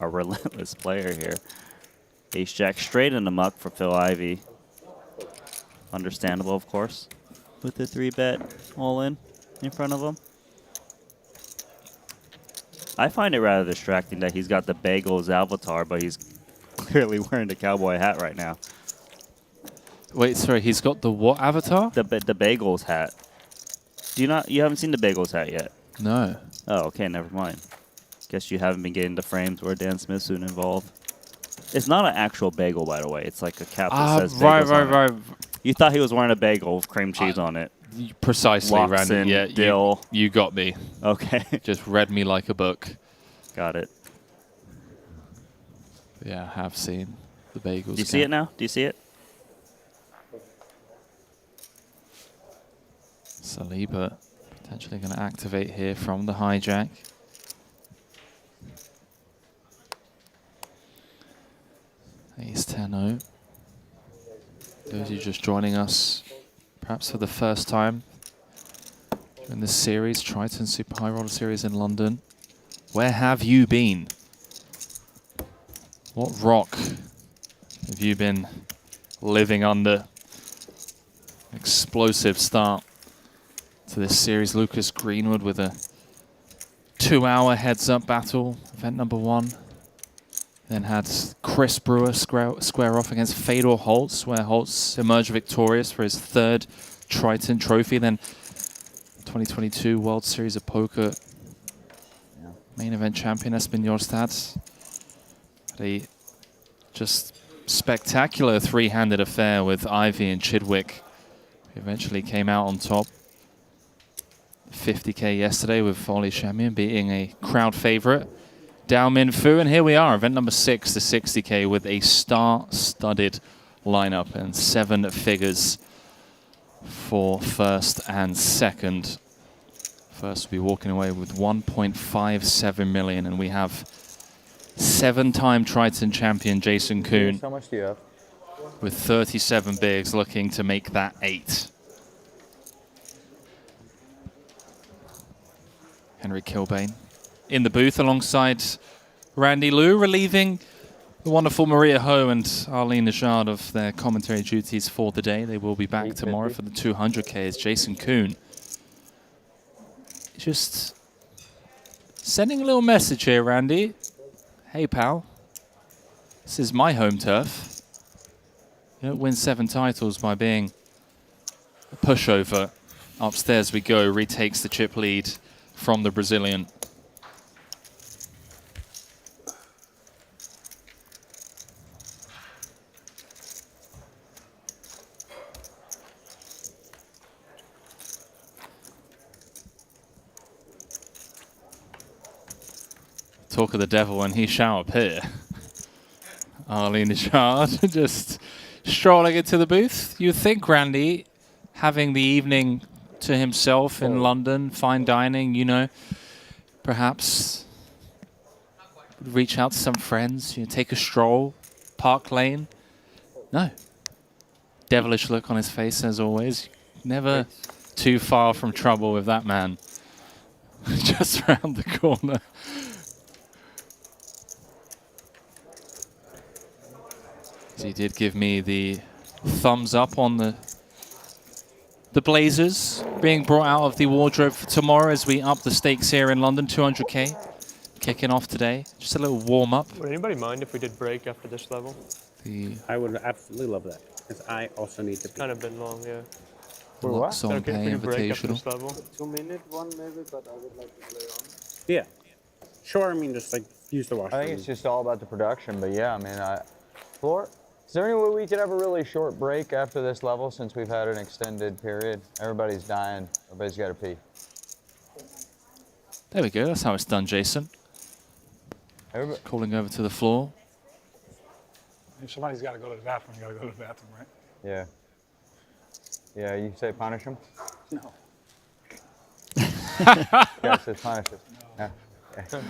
a relentless player here. Ace-Jack straight in the muck for Phil Ivey. Understandable, of course, with the 3-bet all-in front of him. I find it rather distracting that he's got the Bagels avatar, but he's clearly wearing the cowboy hat right now. Wait, sorry, he's got the what avatar? The Bagels hat. You haven't seen the Bagels hat yet? No. Oh, okay, never mind. Guess you haven't been getting the frames where Dan Smith's been involved. It's not an actual bagel, by the way. It's like a cap that says bagels on it. You thought he was wearing a bagel with cream cheese on it. Precisely, Lox Randy. Yeah, dill. You got me. Okay. Just read me like a book. Got it. Yeah, I have seen the bagels. Do you see it now? Do you see it? Saliba potentially going to activate here from the hijack. Ace 10-0. Those of you just joining us, perhaps for the first time in this series, Triton Super High Roller Series in London. Where have you been? What rock have you been living under? Explosive start to this series. Lucas Greenwood with a 2-hour heads-up battle, event number 1. Then had Chris Brewer square off against Fedor Holtz, where Holtz emerged victorious for his 3rd Triton trophy. Then 2022 World Series of Poker main event champion Espen Jorstad. Had a just spectacular 3-handed affair with Ivy and Chidwick. He eventually came out on top. 50k yesterday with Oli Shamian beating a crowd favorite, Dao Min Fu, and here we are, event number 6, the 60k, with a star-studded lineup and 7 figures for first and second. First will be walking away with 1.57 million, and we have 7-time Triton champion Jason Kuhn. How much do you have? With 37 bigs, looking to make that 8. Henry Kilbane in the booth alongside Randy Liu, relieving the wonderful Maria Ho and Arlene Najard of their commentary duties for the day. They will be back tomorrow for the 200k as Jason Kuhn just sending a little message here, Randy. Hey, pal. This is my home turf. You don't win 7 titles by being a pushover. Upstairs we go, retakes the chip lead from the Brazilian. Talk of the devil and he shall appear. Arlene Najard just strolling into the booth. You'd think, Randy, having the evening to himself in London, fine dining, you know, perhaps reach out to some friends, you know, take a stroll, Park Lane. No. Devilish look on his face as always. Never too far from trouble with that man. Just around the corner. So he did give me the thumbs up on the Blazers being brought out of the wardrobe for tomorrow as we up the stakes here in London. 200k kicking off today. Just a little warm up. Would anybody mind if we did break after this level? I would absolutely love that because I also need to. Kind of been long, yeah. For what? Is that okay if we do break after this level? 2-minute one maybe, but I would like to play on. Yeah. Sure, I mean, just like use the washroom. I think it's just all about the production, but yeah, I mean, Floor, is there any way we could have a really short break after this level since we've had an extended period? Everybody's dying. Everybody's got to pee. There we go. That's how it's done, Jason. Calling over to the floor. If somebody's got to go to the bathroom, you got to go to the bathroom, right? Yeah. Yeah, you say punish them? No. Yeah, says punish them. No. Yeah.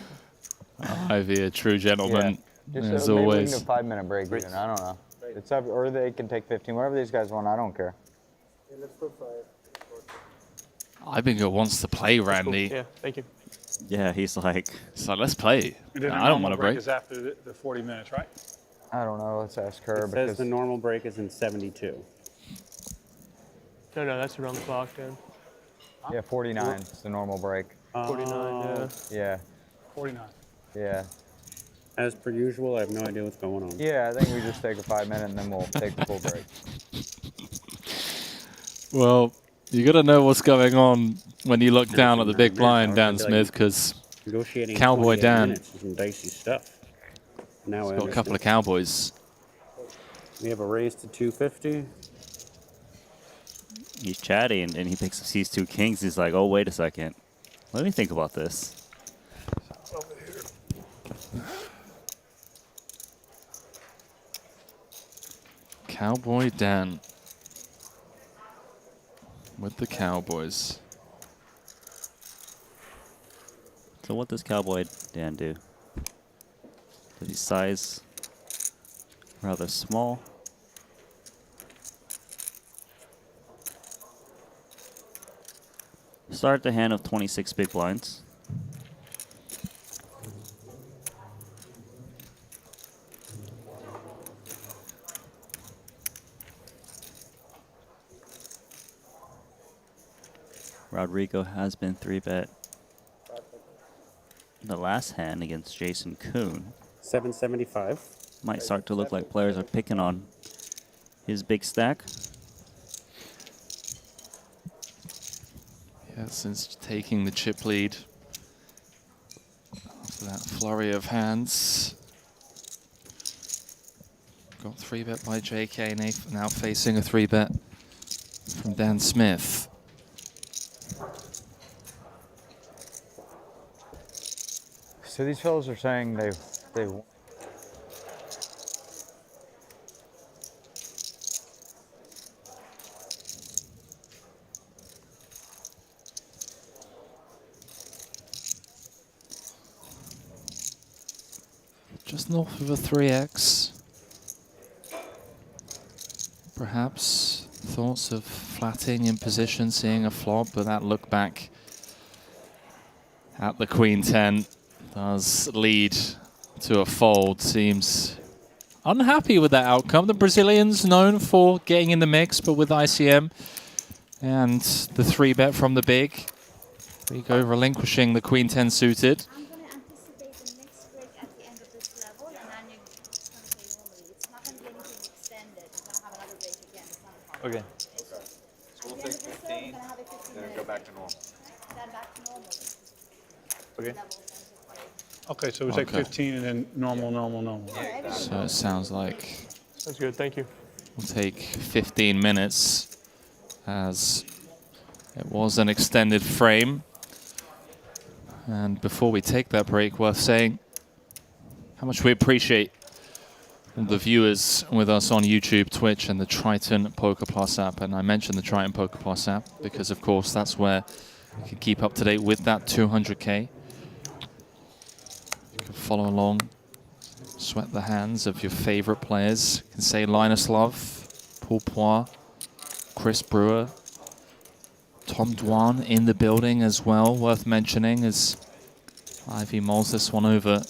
Ivy, a true gentleman, Yeah. as Just maybe we always. can do a 5-minute break even. I don't know. It's up, or they can take 15. Whatever these guys want, I don't care. Yeah, let's go 5. Ibinger wants to play, Randy. Yeah, thank you. Yeah, he's like... So let's play. And then the I don't want normal to break. is after the 40 minutes, right? I don't know. Let's ask her. It says the normal break is in 72. No, that's around the clock, then. Yeah, 49 is the normal break. 49, yeah. Yeah. 49. Yeah. As per usual, I have no idea what's going on. Yeah, I think we just take a 5-minute and then we'll take the full break. Well, you got to know what's going on when you look down at the big blind, Dan Smith, because Cowboy Dan Minutes is some dicey stuff. Now has got a couple of Cowboys. We have a raise to 250. He's chatty, and he sees 2 kings. He's like, oh, wait a second. Let me think about this. Cowboy Dan with the Cowboys. So what does Cowboy Dan do? Does he size rather small? Start the hand of 26 big blinds. Rodrigo has been 3-bet the last hand against Jason Kuhn. 775. Might start to look like players are picking on his big stack. Yeah, since taking the chip lead after that flurry of hands. Got 3-bet by JK, now facing a 3-bet from Dan Smith. So these fellows are saying they've Just north of a 3x. Perhaps thoughts of flatting in position, seeing a flop, but that look back at the Queen 10 does lead to a fold. Seems unhappy with that outcome. The Brazilians known for getting in the mix, but with ICM and the 3-bet from the big, we go relinquishing the Queen 10 suited. I'm going to anticipate the next break at the end of this level, and then you're going to play normally. It's not going to be anything extended. We're going to have another break again. It's not a problem. Okay. So we'll take 15, then go back to normal. Then back to normal. Okay. Okay, so we take 15 and then normal, normal, normal. So it sounds like Sounds good, thank you. we'll take 15 minutes as it was an extended frame. And before we take that break, worth saying how much we appreciate the viewers with us on YouTube, Twitch, and the Triton Poker Plus app. And I mentioned the Triton Poker Plus app because, of course, that's where you can keep up to date with that 200K. You can follow along, sweat the hands of your favorite players. You can say Linus Love, Paul Poir, Chris Brewer, Tom Dwan in the building as well, worth mentioning as Ivy mulls this one over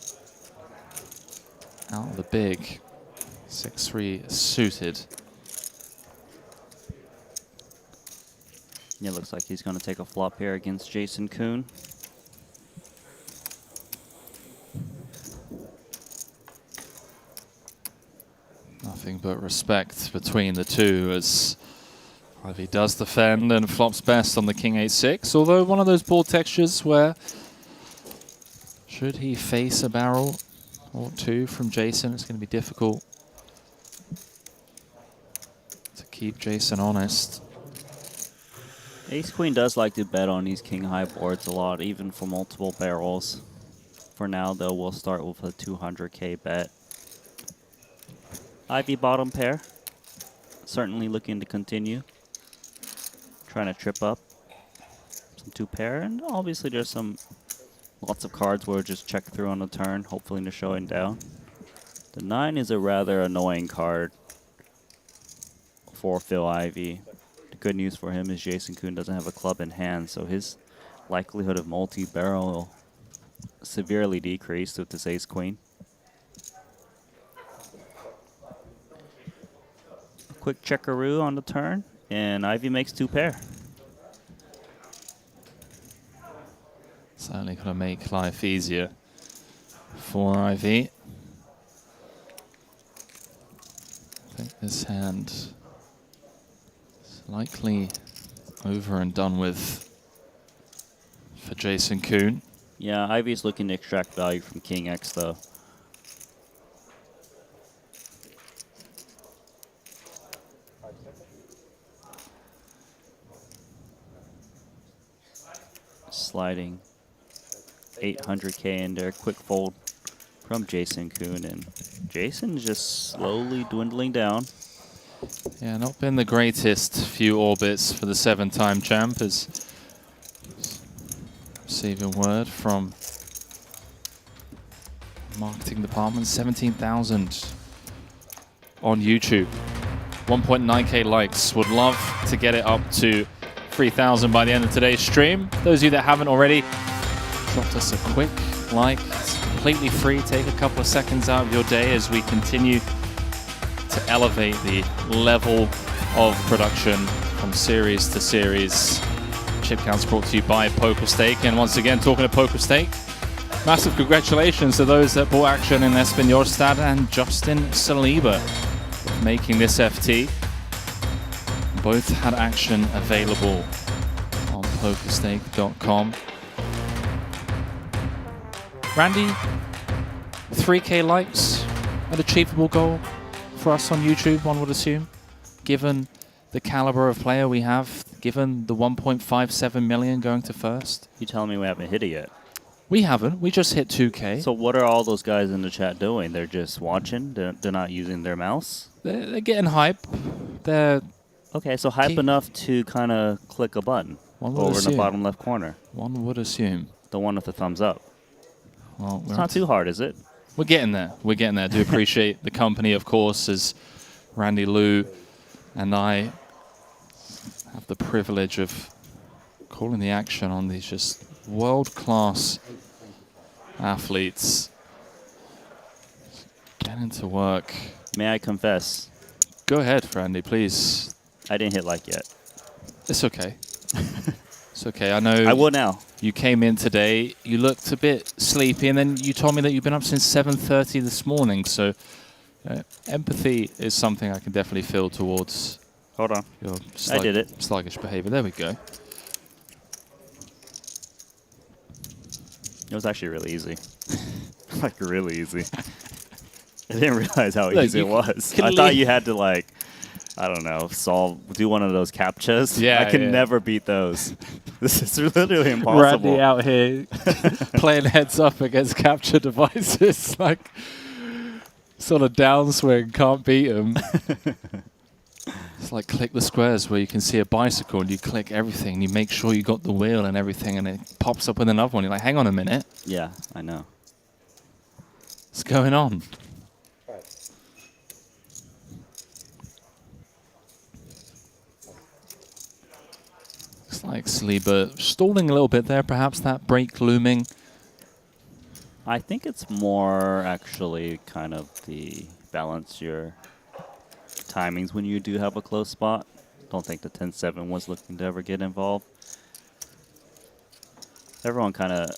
out of the big 6-3 suited. Yeah, looks like he's going to take a flop here against Jason Kuhn. Nothing but respect between the two as Ivy does defend and flops best on the King 8-6. Although one of those board textures where should he face a barrel or two from Jason, it's going to be difficult to keep Jason honest. Ace Queen does like to bet on these king high boards a lot, even for multiple barrels. For now, though, we'll start with a 200k bet. Ivy bottom pair, certainly looking to continue. Trying to trip up some two pair, and obviously there's lots of cards where we'll just check through on the turn, hopefully to showing down. The 9 is a rather annoying card for Phil Ivey. The good news for him is Jason Koon doesn't have a club in hand, so his likelihood of multi-barrel will severely decrease with this Ace Queen. A quick checkaroo on the turn, and Ivy makes two pair. Certainly going to make life easier for Ivy. I think this hand is likely over and done with for Jason Koon. Yeah, Ivy's looking to extract value from King X, though. Sliding 800k in there, quick fold from Jason Koon, and Jason's just slowly dwindling down. Yeah, not been the greatest few orbits for the 7-time champ, as receiving word from marketing department, 17,000 on YouTube. 1.9k likes. Would love to get it up to 3,000 by the end of today's stream. Those of you that haven't already, drop us a quick like. It's completely free. Take a couple of seconds out of your day as we continue to elevate the level of production from series to series. Chip counts brought to you by PokerStake. And once again, talking of PokerStake, massive congratulations to those that bought action in Espen Jorstad and Justin Saliba making this FT. Both had action available on pokerstake.com. Randy, 3k likes, an achievable goal for us on YouTube, one would assume, given the caliber of player we have, given the 1.57 million going to first. You telling me we haven't hit it yet? We haven't. We just hit 2k. So what are all those guys in the chat doing? They're just watching? They're not using their mouse? They're getting hype. They're okay, so hype enough to kind of click a button over in the bottom left corner. One would assume. The one with the thumbs up. Well, it's not too hard, is it? We're getting there. We're getting there. I do appreciate the company, of course, as Randy Lou and I have the privilege of calling the action on these just world-class athletes. Getting to work. May I confess? Go ahead, Randy, please. I didn't hit like yet. It's okay. It's okay. I know. I will now. You came in today. You looked a bit sleepy, and then you told me that you've been up since 7:30 this morning. So, empathy is something I can definitely feel towards. Hold on. Your I did it. Sluggish behavior. There we go. It was actually really easy. Like, really easy. I didn't realize how Look, easy it was. I thought you had to, like, I don't know, do one of those captchas. Yeah, I can never beat those. This is literally impossible. Randy out here playing heads up against capture devices. Like, sort of downswing, can't beat him. It's like click the squares where you can see a bicycle and you click everything and you make sure you got the wheel and everything and it pops up with another one. You're like, hang on a minute. Yeah, I know. What's going on? Looks like Saliba stalling a little bit there, perhaps that break looming. I think it's more actually kind of the balance your timings when you do have a close spot. Don't think the 10-7 was looking to ever get involved. Everyone kind of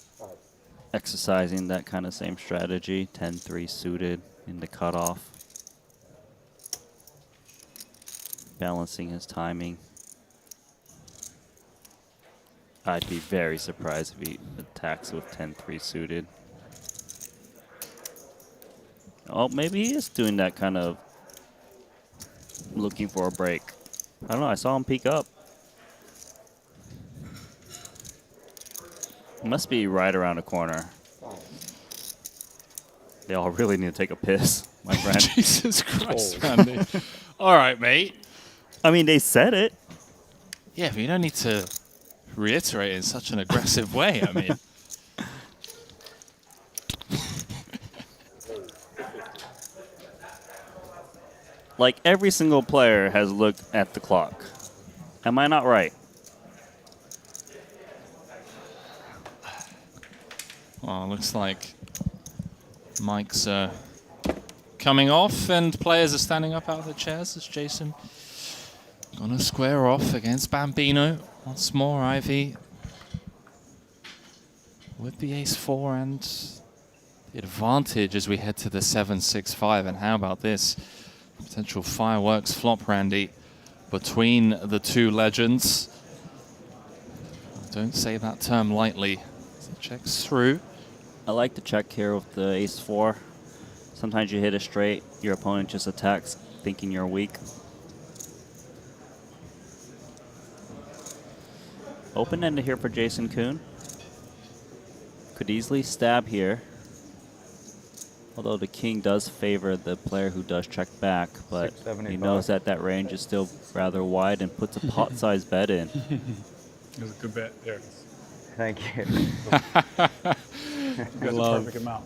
exercising that kind of same strategy. 10-3 suited in the cutoff. balancing his timing. I'd be very surprised if he attacks with 10-3 suited. Oh, maybe he is doing that kind of looking for a break. I don't know, I saw him peek up. Must be right around the corner. They all really need to take a piss, my friend. Jesus Christ, Randy. All right, mate. I mean, they said it. Yeah, but you don't need to reiterate in such an aggressive way, I mean. Like, every single player has looked at the clock. Am I not right? Well, looks like mics are coming off and players are standing up out of the chairs as Jason gonna square off against Bambino. Once more, Ivy with the ace-4 and the advantage as we head to the 7-6-5. And how about this? Potential fireworks flop, Randy, between the two legends. Don't say that term lightly. As it checks through. I like the check here with the ace-4. Sometimes you hit it straight, your opponent just attacks thinking you're weak. Open-ended here for Jason Kuhn. Could easily stab here. Although the king does favor the player who does check back, but he knows that that range is still rather wide and puts a pot-sized bet in. It was a good bet there. Thank you. That's a perfect amount.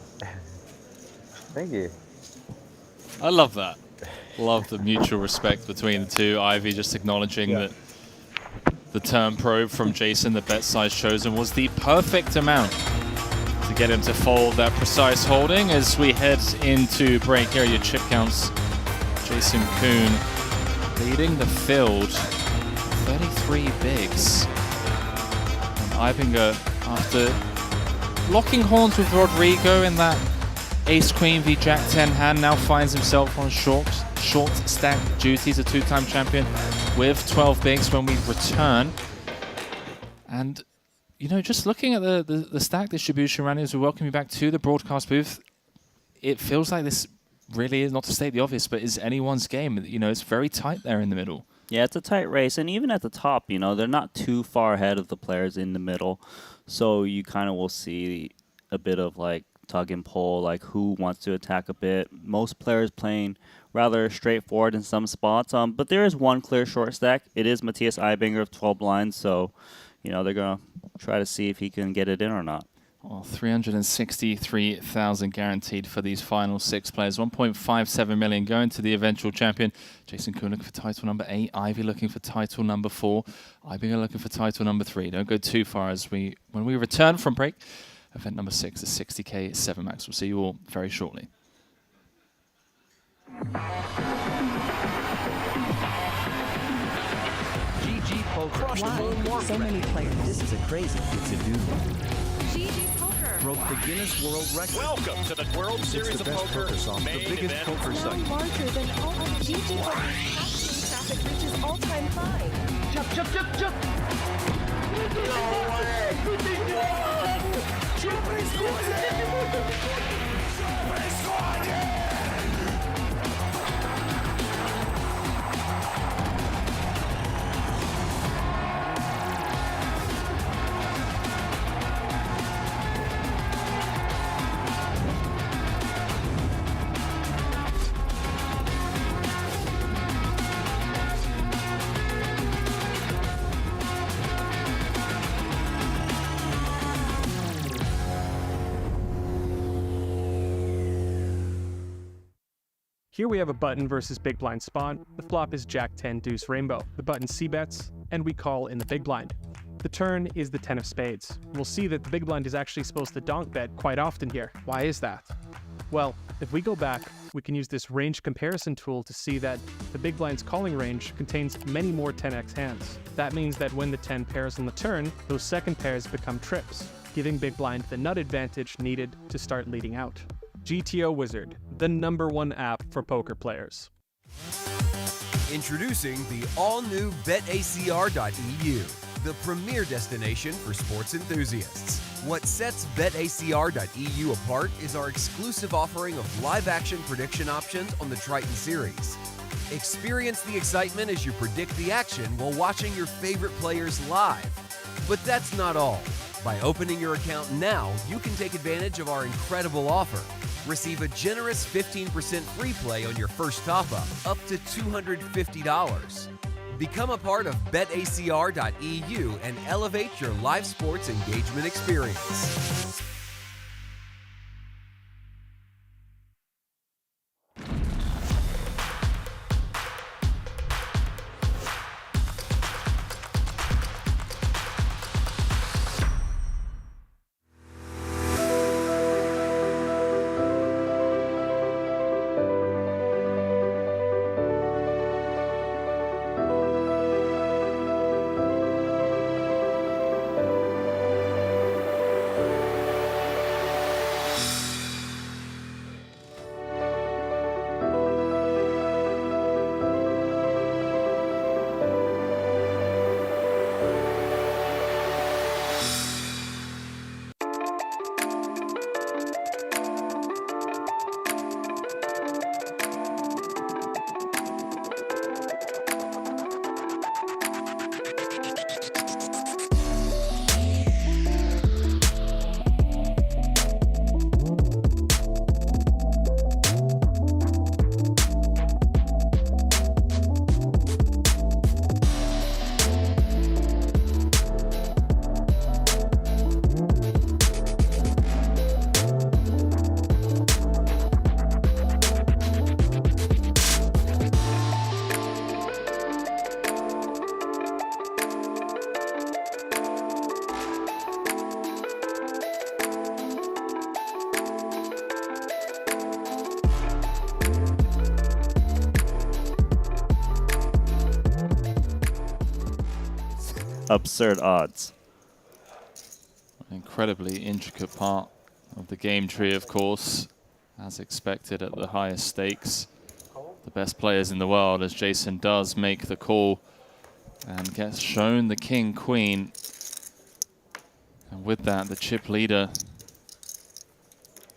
Thank you. I love that. Love the mutual respect between the two. Ivy just acknowledging that the turn probe from Jason, the bet size chosen, was the perfect amount to get him to fold that precise holding. As we head into break, here are your chip counts. Jason Kuhn leading the field, 33 bigs. And Ibinger, after locking horns with Rodrigo in that ace-queen v jack-10 hand, now finds himself on short stack duties, a two-time champion with 12 bigs when we return. And you know, just looking at the stack distribution, Randy, as we welcome you back to the broadcast booth, it feels like this really is, not to state the obvious, but is anyone's game. You know, it's very tight there in the middle. Yeah, it's a tight race, and even at the top, you know, they're not too far ahead of the players in the middle, so you kind of will see a bit of like tug and pull, like who wants to attack a bit. Most players playing rather straightforward in some spots, but there is one clear short stack. It is Matthias Ibinger of 12 blinds, so you know they're gonna try to see if he can get it in or not. Well, 363,000 guaranteed for these final 6 players. 1.57 million going to the eventual champion. Jason Kuhn looking for title number 8. Ivy looking for title number 4. Ibinger looking for title number 3. Don't go too far as when we return from break. Event number 6 is 60k 7 max. We'll see you all very shortly. GG Poker. Why? So many players. This is a crazy thing to do. GG Poker Broke the Guinness World Record. Welcome to the World Series of Poker main the biggest event. poker site. larger than all of GG Poker's casting traffic reaches all-time high. Jump, jump, jump, jump. No Here we have a button versus big blind spot. The flop is Jack 10 deuce rainbow. The button c-bets, and we call in the big blind. The turn is the 10 of spades. We'll see that the big blind is actually supposed to donk bet quite often here. Why is that? Well, if we go back, we can use this range comparison tool to see that the big blind's calling range contains many more 10x hands. That means that when the 10 pairs on the turn, those second pairs become trips, giving big blind the nut advantage needed to start leading out. GTO Wizard, the #1 app for poker players. Introducing the all-new BetACR.eu, the premier destination for sports enthusiasts. What sets BetACR.eu apart is our exclusive offering of live-action prediction options on the Triton series. Experience the excitement as you predict the action while watching your favorite players live. But that's not all. By opening your account now, you can take advantage of our incredible offer. Receive a generous 15% free play on your first top-up, up to $250. Become a part of BetACR.eu and elevate your live sports engagement experience. Absurd odds. An incredibly intricate part of the game tree, of course, as expected at the highest stakes. The best players in the world, as Jason does make the call and gets shown the king, queen. And with that, the chip leader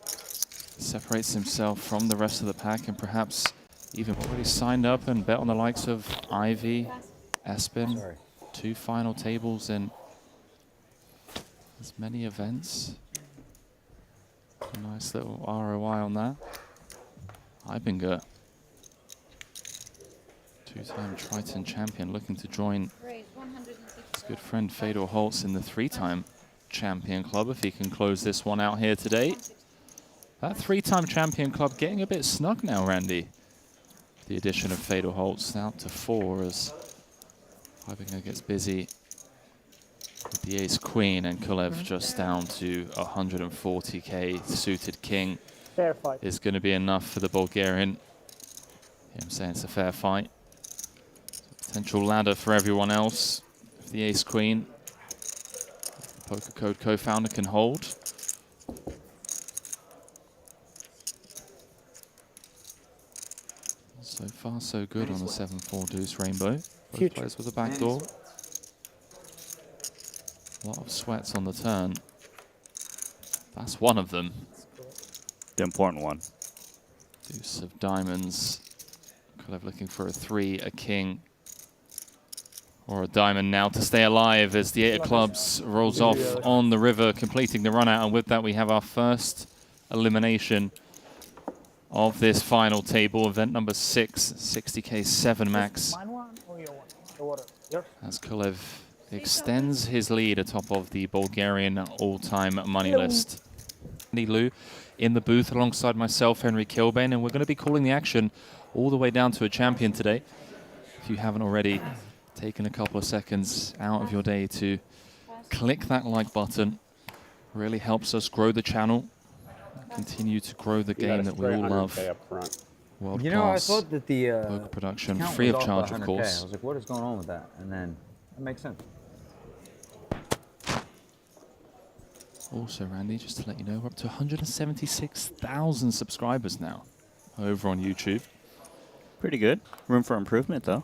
separates himself from the rest of the pack and perhaps even already signed up and bet on the likes of Ivy, Espen. 2 final tables in as many events. A nice little ROI on that. Eibinger, 2-time Triton champion, looking to join his good friend Fedor Holtz in the 3-time champion club if he can close this one out here today. That 3-time champion club getting a bit snug now, Randy. The addition of Fedor Holtz out to 4 as Eibinger gets busy with the ace-queen, and Kulev just down to 140k. Suited king Fair fight. is going to be enough for the Bulgarian. Yeah, I'm saying it's a fair fight. Potential ladder for everyone else. If the ace-queen, Poker Code co-founder, can hold. So far, so good on the 7-4 deuce rainbow. Both players with a backdoor. A lot of sweats on the turn. That's one of them. The important one. Deuce of diamonds. Kulev looking for a 3, a king, or a diamond now to stay alive as the 8 of clubs rolls off on the river, completing the run out. And with that, we have our first elimination of this final table, event number 6, 60k 7 max. As Kulev extends his lead atop of the Bulgarian all-time money list. Andy Lou in the booth alongside myself, Henry Kilbane, and we're going to be calling the action all the way down to a champion today. If you haven't already taken a couple of seconds out of your day to click that like button, really helps us grow the channel, continue to grow the game that we all love. World You know, I class thought that the poker production, count free was of off charge, by of 100K. course. I was like, what is going on with that? And then that makes sense. Also, Randy, just to let you know, we're up to 176,000 subscribers now over on YouTube. Pretty good. Room for improvement, though.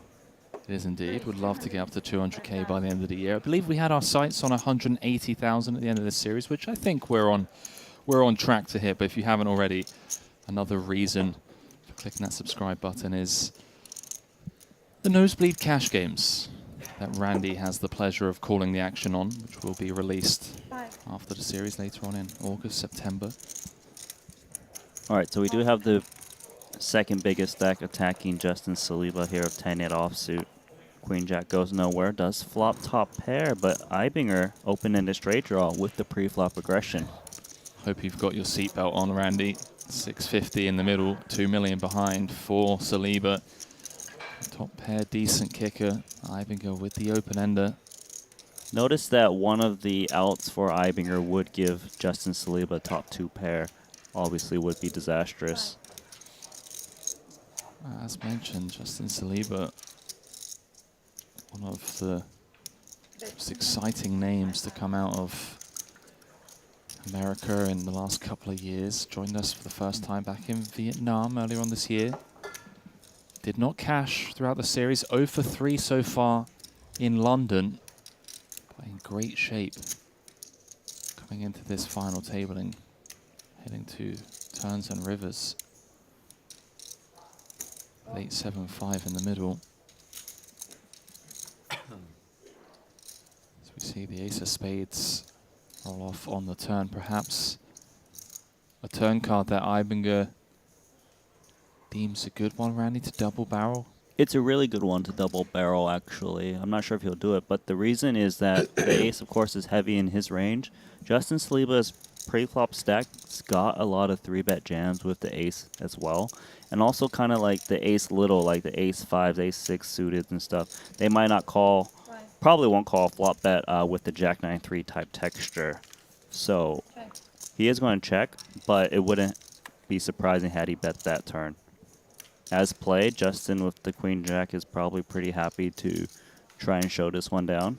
It is indeed. Would love to get up to 200k by the end of the year. I believe we had our sights on 180,000 at the end of this series, which I think we're on track to hit. But if you haven't already, another reason for clicking that subscribe button is the Nosebleed Cash Games that Randy has the pleasure of calling the action on, which will be released after the series later on in August, September. All right, so we do have the second biggest stack attacking Justin Saliba here of 10-8 offsuit. Queen Jack goes nowhere, does flop top pair, but Ibinger open-ended straight draw with the pre-flop aggression. Hope you've got your seatbelt on, Randy. 650 in the middle, 2 million behind for Saliba. Top pair, decent kicker. Ibinger with the open-ender. Notice that one of the outs for Ibinger would give Justin Saliba top 2 pair. Obviously would be disastrous. As mentioned, Justin Saliba, one of the most exciting names to come out of America in the last couple of years. Joined us for the first time back in Vietnam earlier on this year. Did not cash throughout the series. 0 for 3 so far in London. But in great shape coming into this final tabling. Heading to turns and rivers. Late 7-5 in the middle. As we see the ace of spades roll off on the turn, perhaps a turn card that Ibinger deems a good one, Randy, to double barrel. It's a really good one to double barrel, actually. I'm not sure if he'll do it, but the reason is that the ace, of course, is heavy in his range. Justin Saliba's pre-flop stack's got a lot of 3-bet jams with the ace as well. And also kind of like the ace little, like the ace 5s, ace 6 suited and stuff. They might not call, probably won't call a flop bet with the jack 9-3 type texture. So he is going to check, but it wouldn't be surprising had he bet that turn. As played, Justin with the queen jack is probably pretty happy to try and show this one down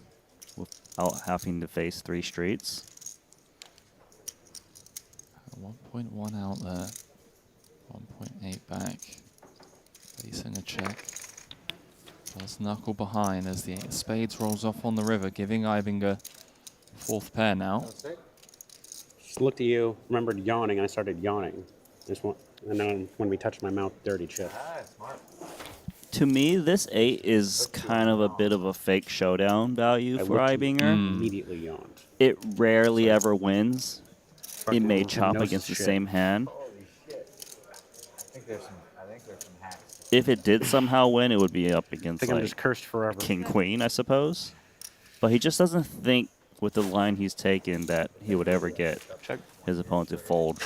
without having to face 3 streets. 1.1 out there, 1.8 back, facing a check. Does knuckle behind as the 8 of spades rolls off on the river, giving Ibinger 4th pair now. Just looked at you, remembered yawning, and I started yawning. And then when we touched my mouth, dirty chip. To me, this 8 is kind of a bit of a fake showdown value for Ibinger. Immediately yawned. It rarely ever wins. It may chop against the same hand. I think there's some hacks. If it did somehow win, it would be up against I think I'm like just cursed forever. King-Queen, I suppose. But he just doesn't think with the line he's taken that he would ever get his opponent to fold.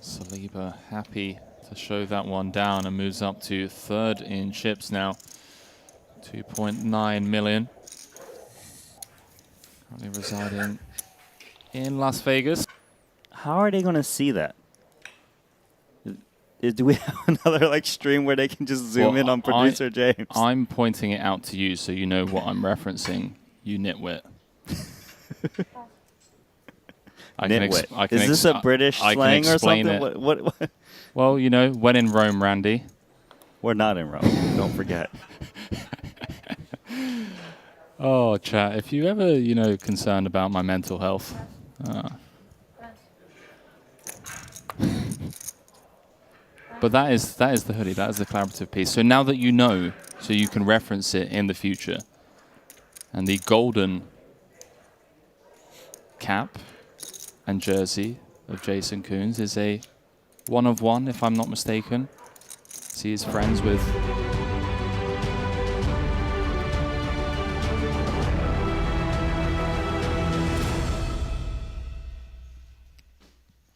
Saliba happy to show that one down and moves up to 3rd in chips now. 2.9 million. Currently residing in Las Vegas. How are they going to see that? Do we have another like stream where they can just zoom in on producer James? I'm pointing it out to you so you know what I'm referencing, you nitwit. Nitwit. Is this a British slang or something? What? Well, you know, when in Rome, Randy. We're not in Rome. Don't forget. Oh, chat. If you ever, you know, concerned about my mental health. But that is the hoodie. That is the collaborative piece. So now that you know, so you can reference it in the future. And the golden cap and jersey of Jason Koons is a 1 of 1, if I'm not mistaken. See his friends with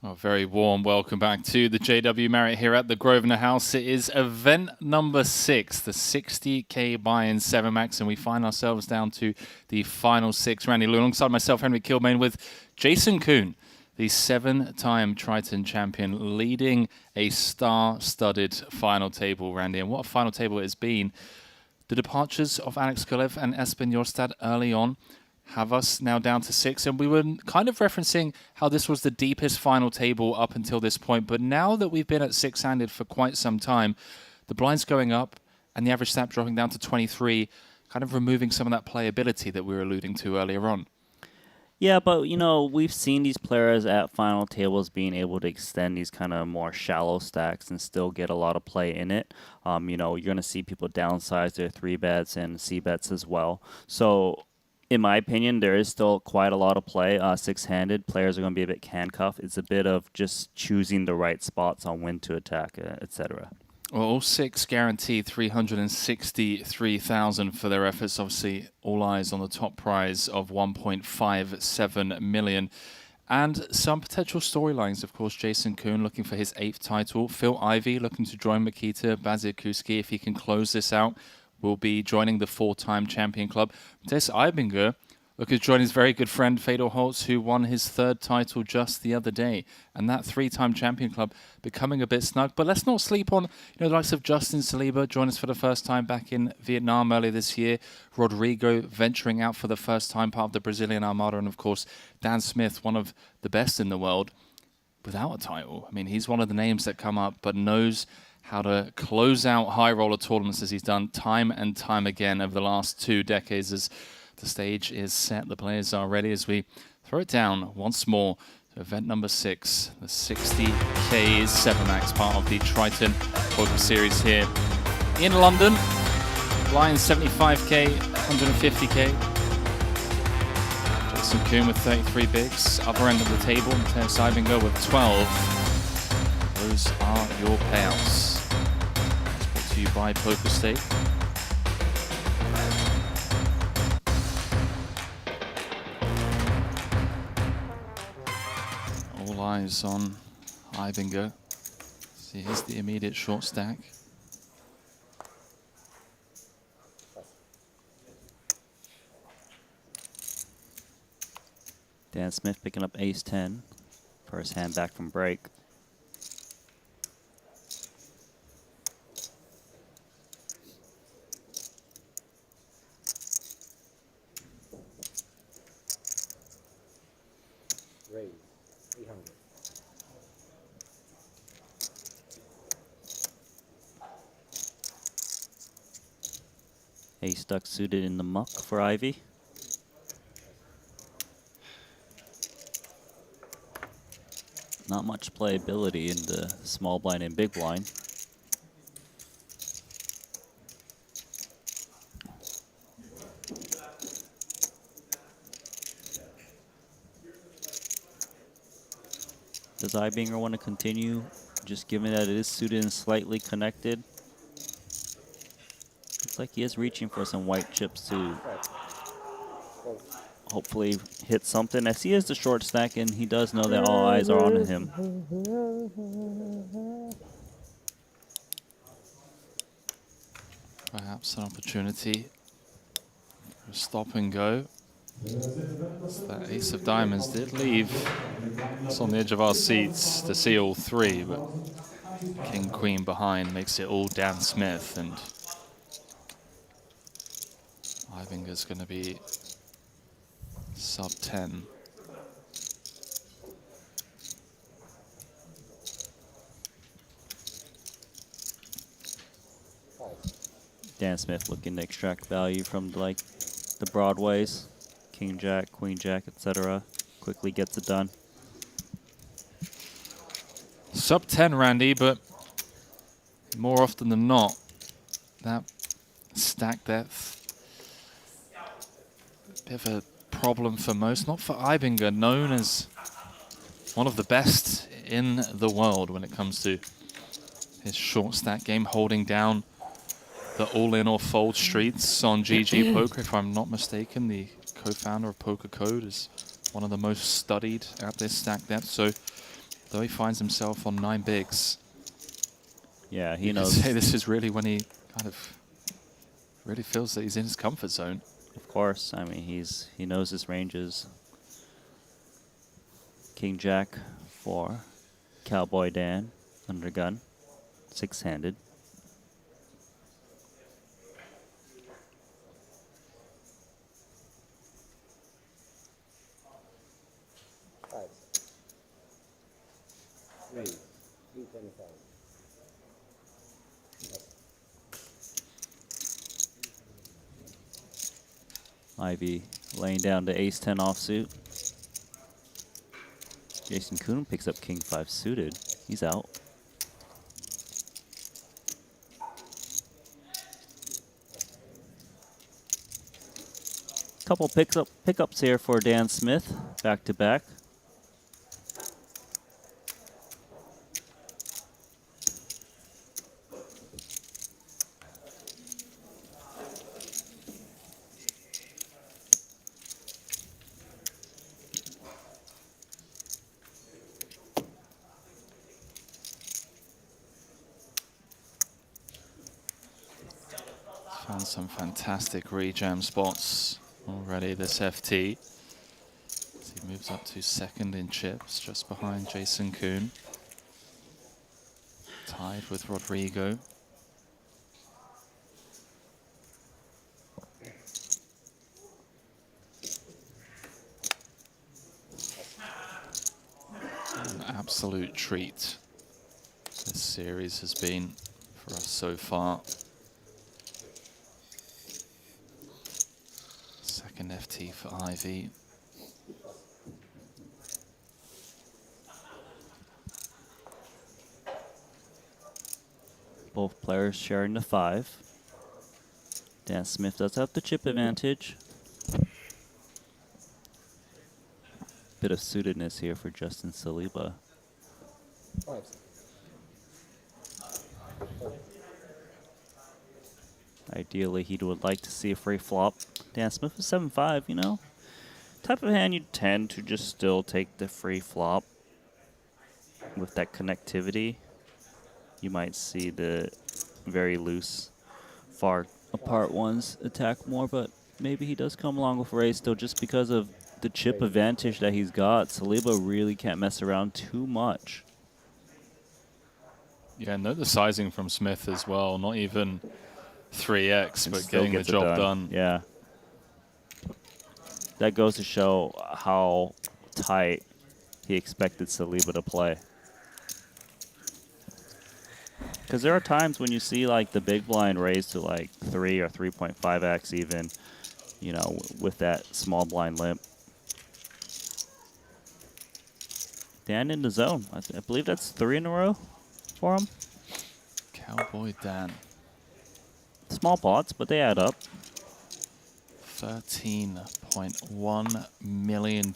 a very warm welcome back to the JW Marriott here at the Grosvenor House. It is event number 6, the 60k buy-in 7 max, and we find ourselves down to the final 6. Randy, alongside myself, Henry Kilbane, with Jason Koon, the 7-time Triton champion, leading a star-studded final table, Randy. And what a final table it has been. The departures of Alex Golev and Espen Jorstad early on, have us now down to 6. And we were kind of referencing how this was the deepest final table up until this point. But now that we've been at 6-handed for quite some time, the blinds going up and the average snap dropping down to 23, kind of removing some of that playability that we were alluding to earlier on. Yeah, but, you know, we've seen these players at final tables being able to extend these kind of more shallow stacks and still get a lot of play in it. You know, you're going to see people downsize their 3-bets and C-bets as well. So, in my opinion, there is still quite a lot of play. 6-handed players are going to be a bit handcuffed. It's a bit of just choosing the right spots on when to attack, etc. Well, all 6 guaranteed 363,000 for their efforts. Obviously, all eyes on the top prize of 1.57 million. And some potential storylines, of course. Jason Kuhn looking for his 8th title. Phil Ivey looking to join Makita. Baziakuski, if he can close this out, will be joining the 4-time champion club. Des Eibinger looking to join his very good friend Fedor Holz, who won his 3rd title just the other day. And that 3-time champion club becoming a bit snug. But let's not sleep on, the likes of Justin Saliba, joined us for the first time back in Vietnam earlier this year. Rodrigo venturing out for the first time, part of the Brazilian Armada. And of course, Dan Smith, one of the best in the world, without a title. I mean, he's one of the names that come up, but knows how to close out high roller tournaments as he's done time and time again over the last 2 decades. As the stage is set, the players are ready as we throw it down once more to event number 6, the 60k 7max, part of the Triton Poker Series here in London. Blind 75k, 150k. Jason Kuhn with 33 bigs. Upper end of the table, Matthias Eibinger with 12. Those are your payouts. Brought to you by Poker State. All eyes on Eibinger. See, here's the immediate short stack. Dan Smith picking up ace-10. First hand back from break. Raise 800. Ace duck suited in the muck for Ivy. Not much playability in the small blind and big blind. Does Eibinger want to continue, just given that it is suited and slightly connected? Looks like he is reaching for some white chips to hopefully hit something. As he is the short stack, and he does know that all eyes are on him. Perhaps an opportunity for a stop and go. So that ace of diamonds did leave us on the edge of our seats to see all 3, but king, queen behind makes it all Dan Smith, and Eibinger's going to be sub 10. Dan Smith looking to extract value from the broadways. King Jack, Queen Jack, etc. Quickly gets it done. Sub 10, Randy, but more often than not, that stack depth, a bit of a problem for most, not for Eibinger, known as one of the best in the world when it comes to his short stack game, holding down the all-in or fold streets on GG Poker. If I'm not mistaken, the co-founder of Poker Code is one of the most studied at this stack depth. So though he finds himself on 9 bigs, yeah, he you knows. could say this is really when he kind of really feels that he's in his comfort zone. Of course, I mean he knows his ranges. King Jack for Cowboy Dan under gun, 6-handed. Ivy laying down the ace-10 offsuit. Jason Kuhn picks up king-5 suited. He's out. Couple pickups here for Dan Smith, back-to-back. Found some fantastic rejam spots already this FT. As he moves up to second in chips, just behind Jason Kuhn. Tied with Rodrigo. An absolute treat this series has been for us so far. Second FT for Ivy. Both players sharing the 5. Dan Smith does have the chip advantage. Bit of suitedness here for Justin Saliba. Ideally, he would like to see a free flop. Dan Smith is 7-5, you know. Type of hand you tend to just still take the free flop. With that connectivity, you might see the very loose, far apart ones attack more, but maybe he does come along with raise still just because of the chip advantage that he's got. Saliba really can't mess around too much. Yeah, note the sizing from Smith as well. Not even 3x, but getting the job done. Yeah. That goes to show how tight he expected Saliba to play. Because there are times when you see like the big blind raised to like 3 or 3.5x even, you know, with that small blind limp. Dan in the zone. I believe that's 3 in a row for him. Cowboy Dan. Small pots, but they add up. $13.1 million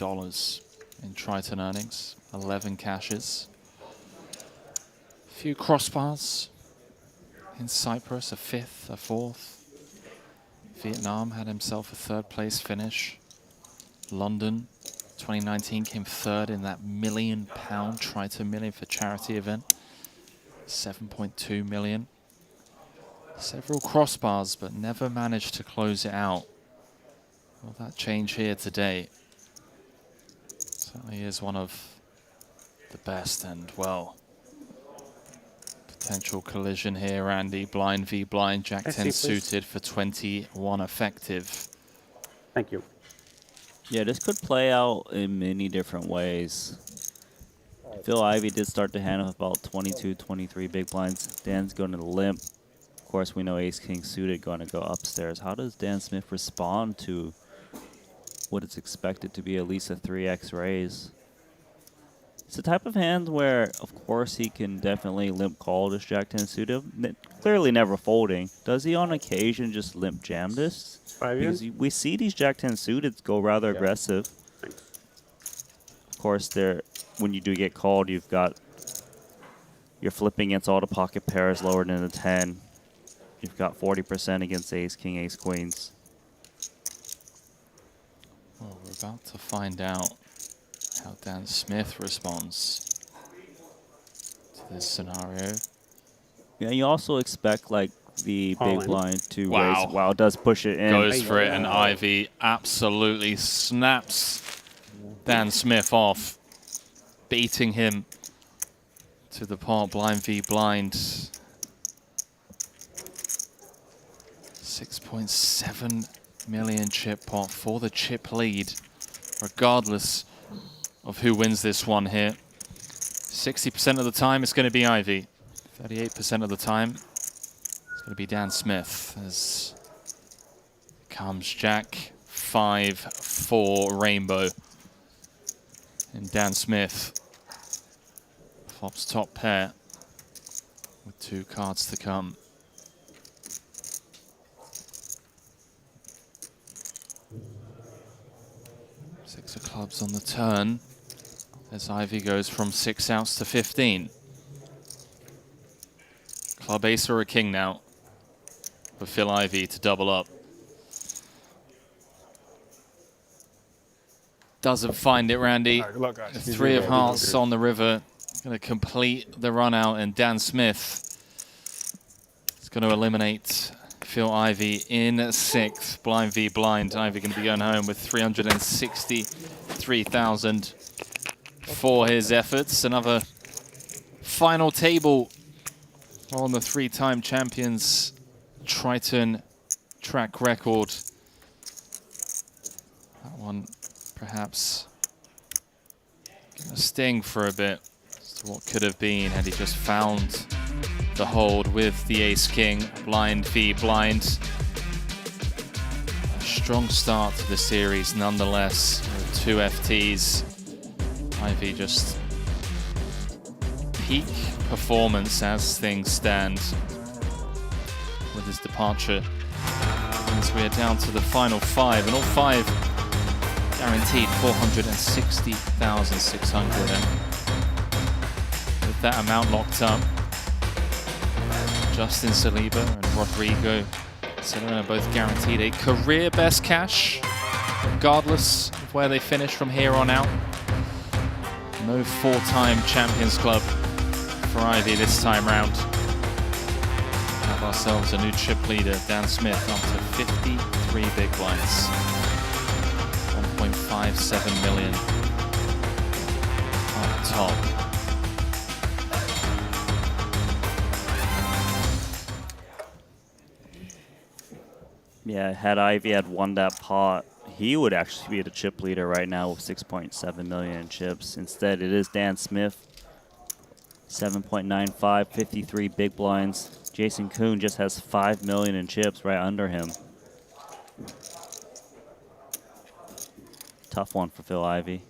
in Triton earnings. 11 cashes. Few crossbars. In Cyprus, a 5th, a 4th. Vietnam had himself a 3rd place finish. London, 2019, came 3rd in that £1 million Triton Million for charity event. 7.2 million. Several crossbars, but never managed to close it out. Will that change here today? Certainly is one of the best, and well, potential collision here, Andy. Blind v blind, Jack 10 suited for 21 effective. Thank you. Yeah, this could play out in many different ways. Phil Ivey did start the hand with about 22, 23 big blinds. Dan's going to limp. Of course, we know Ace-King suited going to go upstairs. How does Dan Smith respond to what is expected to be at least a 3x raise? It's the type of hand where, of course, he can definitely limp call this Jack 10 suited. Clearly never folding. Does he on occasion just limp jam this? Because we see these Jack 10 suited go rather aggressive. Of course, when you do get called, you're flipping against all the pocket pairs lower than the 10. You've got 40% against ace, king, ace, queens. Well, we're about to find out how Dan Smith responds to this scenario. Yeah, you also expect like the All big in. blind to Wow. raise. Wow, it does push it in. Goes for it, and Ivy absolutely snaps Dan Smith off, beating him to the pot. Blind v blind. 6.7 million chip pot for the chip lead, regardless of who wins this one here. 60% of the time it's going to be Ivy. 38% of the time it's going to be Dan Smith. As comes Jack 5. 5-4 rainbow. And Dan Smith flops top pair with 2 cards to come. Six of clubs on the turn as Ivy goes from 6 outs to 15. Club ace or a king now for Phil Ivey to double up. Doesn't find it, Randy. All right, good luck, guys. The 3 of hearts on the river. Going to complete the run out, and Dan Smith is going to eliminate Phil Ivey in 6th. Blind v blind. Ivey going to be going home with 363,000 for his efforts. Another final table on the 3-time champions Triton track record. That one perhaps gonna sting for a bit as to what could have been had he just found the hold with the ace-king. Blind v blind. A strong start to the series nonetheless, with 2 FTs. Ivy just peak performance as things stand with his departure. As we are down to the final 5, and all 5 guaranteed 460,600. And with that amount locked up, Justin Saliba and Rodrigo Silva are both guaranteed a career best cash, regardless of where they finish from here on out. No 4-time Champions Club for Ivy this time round. We have ourselves a new chip leader, Dan Smith, up to 53 big blinds. 1.57 million on top. Yeah, had Ivy had won that pot, he would actually be the chip leader right now with 6.7 million in chips. Instead, it is Dan Smith, 7.95, 53 big blinds. Jason Kuhn just has 5 million in chips right under him. Tough one for Phil Ivey.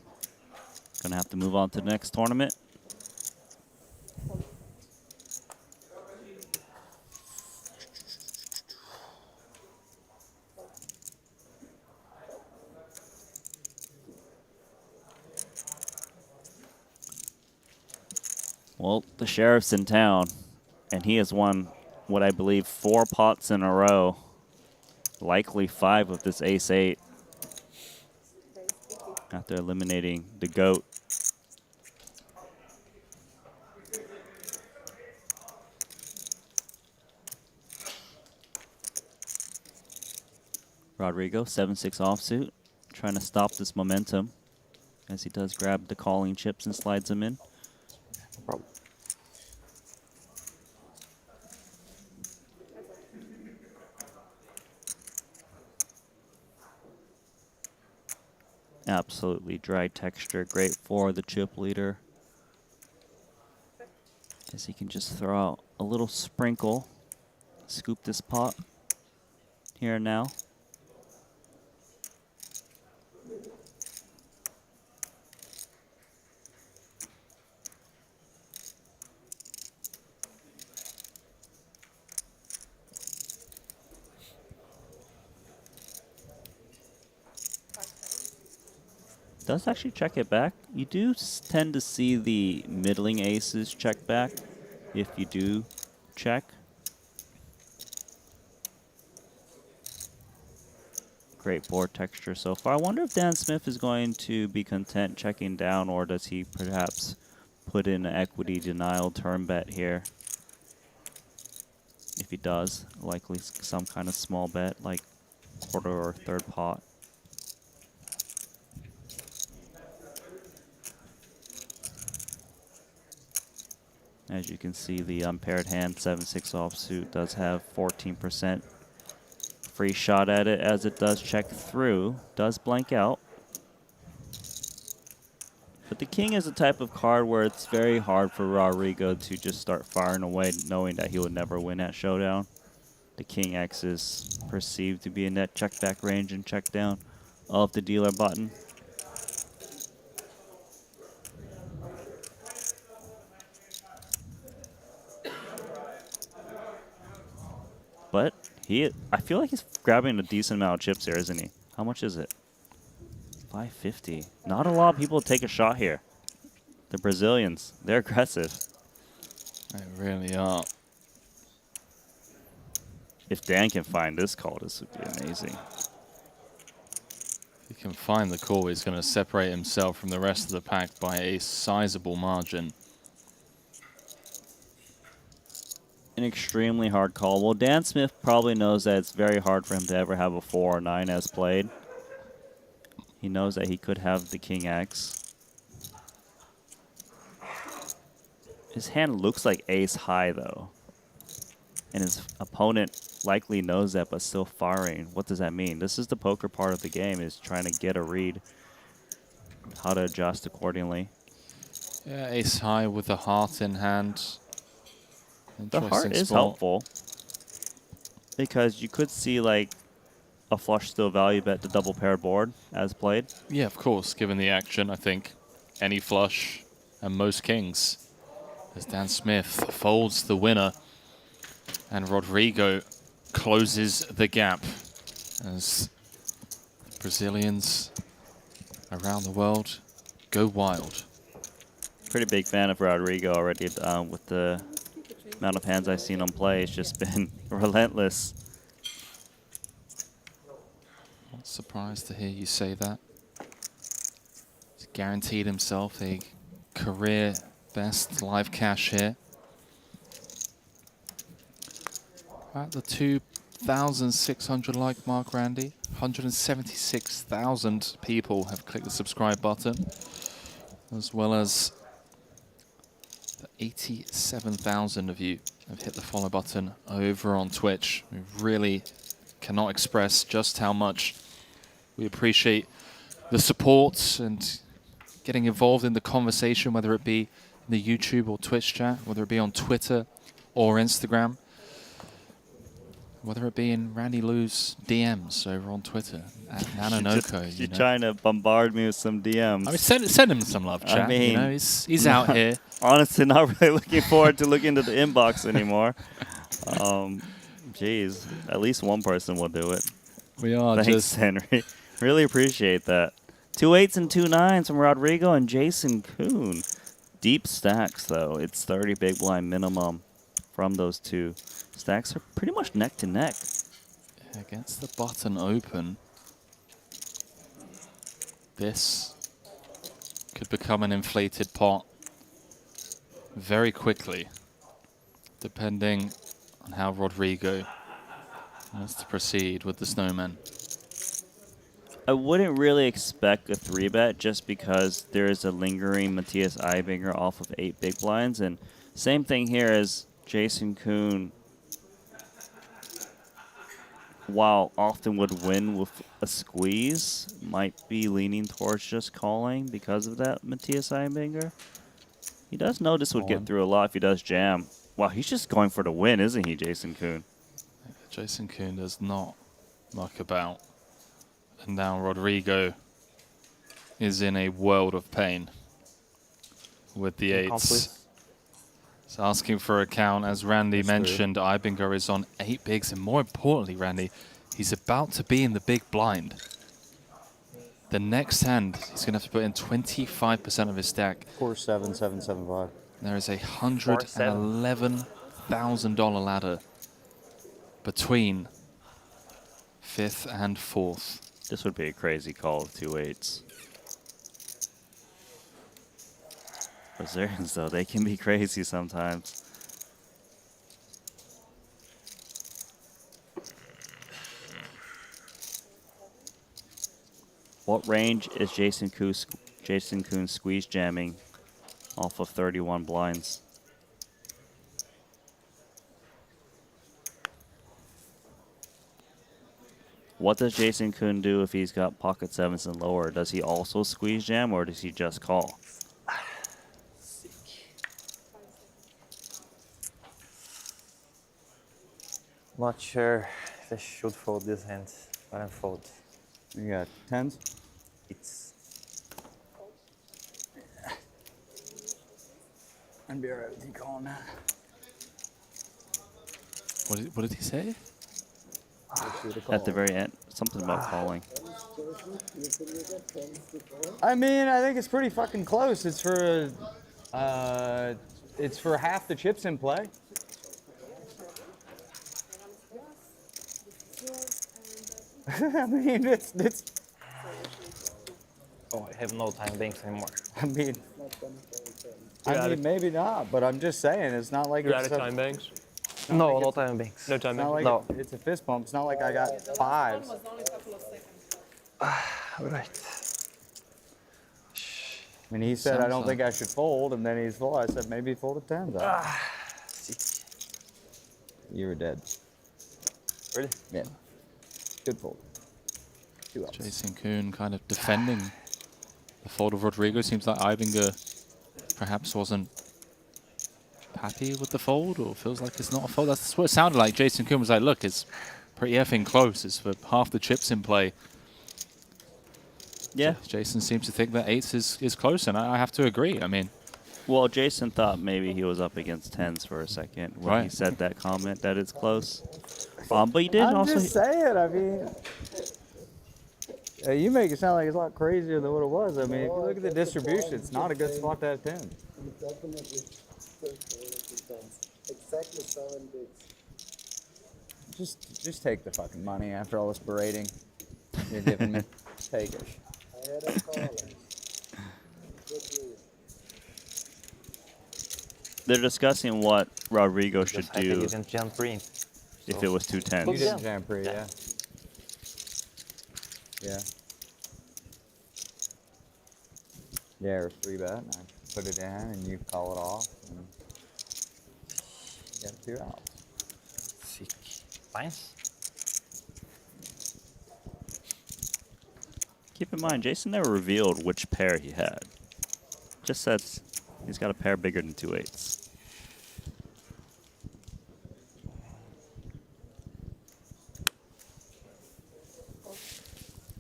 Gonna have to move on to the next tournament. Well, the sheriff's in town, and he has won what I believe 4 pots in a row, likely 5 with this ace-8, after eliminating the GOAT. Rodrigo, 7-6 offsuit, trying to stop this momentum as he does grab the calling chips and slides them in. No problem. Absolutely dry texture, great for the chip leader. As he can just throw out a little sprinkle, scoop this pot here and now. Does actually check it back. You do tend to see the middling aces check back if you do check. Great board texture so far. I wonder if Dan Smith is going to be content checking down, or does he perhaps put in an equity denial turn bet here? If he does, likely some kind of small bet like quarter or third pot. As you can see, the unpaired hand, 7-6 offsuit, does have 14% free shot at it, as it does check through, does blank out. But the king is a type of card where it's very hard for Rodrigo to just start firing away, knowing that he would never win at showdown. The king X is perceived to be in that check back range and check down. of the dealer button. But I feel like he's grabbing a decent amount of chips here, isn't he? How much is it? 550. Not a lot of people take a shot here. The Brazilians, they're aggressive. They really are. If Dan can find this call, this would be amazing. If he can find the call, he's going to separate himself from the rest of the pack by a sizable margin. An extremely hard call. Well, Dan Smith probably knows that it's very hard for him to ever have a 4 or 9 as played. He knows that he could have the King X. His hand looks like ace high, though. And his opponent likely knows that, but still firing. What does that mean? This is the poker part of the game, is trying to get a read, how to adjust accordingly. Yeah, ace high with the heart in hand. The heart is helpful, because you could see like a flush still value bet the double paired board as played. Yeah, of course, given the action, I think any flush and most kings. As Dan Smith folds the winner and Rodrigo closes the gap as Brazilians around the world go wild. Pretty big fan of Rodrigo already with the amount of hands I've seen him play. It's just been relentless. Not surprised to hear you say that. He's guaranteed himself a career best live cash here. At the 2,600 like mark, Randy. 176,000 people have clicked the subscribe button, as well as 87,000 of you have hit the follow button over on Twitch. We really cannot express just how much we appreciate the support and getting involved in the conversation, whether it be in the YouTube or Twitch chat, whether it be on Twitter or Instagram, whether it be in Randy Lou's DMs over on Twitter at Nanonoko. You're trying to bombard me with some DMs. I mean, send him some love, chat. I mean, you know, he's out here. Honestly, not really looking forward to looking into the inbox anymore. Geez, at least one person will do it. We are. Thanks, just Henry. Really appreciate that. 2 8s and 2 9s from Rodrigo and Jason Kuhn. Deep stacks, though. It's 30 big blind minimum from those two. Stacks are pretty much neck to neck. Against the button open, this could become an inflated pot very quickly, depending on how Rodrigo wants to proceed with the snowman. I wouldn't really expect a 3-bet just because there is a lingering Matthias Eibinger off of 8 big blinds. And same thing here as Jason Kuhn, while often would win with a squeeze, might be leaning towards just calling because of that Matthias Eibinger. He does know this would get through a lot if he does jam. Wow, he's just going for the win, isn't he, Jason Kuhn? Jason Kuhn does not muck about. And now Rodrigo is in a world of pain with the 8s. He's asking for a count. As Randy mentioned, Eibinger is on 8 bigs. And more importantly, Randy, he's about to be in the big blind. The next hand, he's going to have to put in 25% of his stack. 4-7, 7-7-5. There is a $111,000 ladder between 5th and 4th. This would be a crazy call with 2 8s. Brazilians, though, they can be crazy sometimes. What range is Jason Kuhn squeeze jamming off of 31 blinds? What does Jason Kuhn do if he's got pocket 7s and lower? Does he also squeeze jam, or does he just call? Not sure if I should fold this hand, but I'm fold. You got tens? It's I'd be alright with you calling that. What did he say? at the very end. Something about calling. I mean, I think it's pretty fucking close. It's for half the chips in play. I mean, it's. Oh, I have no time banks anymore. I mean, maybe not, but I'm just saying, it's not like You're it's out of time banks? No, no time banks. No time It's not banks? like No. it's a fist bump. It's not like I got fives. Right. I mean, he said, I don't think I should fold, and then he's full. I said, maybe fold a tens. You were dead. Really? Yeah. Good fold. 2 outs. Jason Kuhn kind of defending the fold of Rodrigo. Seems like Ibinger perhaps wasn't happy with the fold, or feels like it's not a fold. That's what it sounded like. Jason Kuhn was like, look, it's pretty effing close. It's for half the chips in play. Yeah. Jason seems to think that eights is close, and I have to agree. I mean, well, Jason thought maybe he was up against tens for a second when he Right. said that comment that it's close. But he did I'm also. just saying, I mean, you make it sound like it's a lot crazier than what it was. I mean, if you look at the distribution, it's not a good spot to have 10. Definitely exactly 7 bigs. Just take the fucking money after all this berating you're giving me. Take it. I had a call. They're discussing what Rodrigo should I think do you didn't jump green. if it was 2 tens. You didn't jam pre, yeah. Yeah. Yeah, or 3-bet, and I put it in, and you call it off, and you got 2 outs. Nice. Keep in mind, Jason never revealed which pair he had. Just said he's got a pair bigger than 2 eights.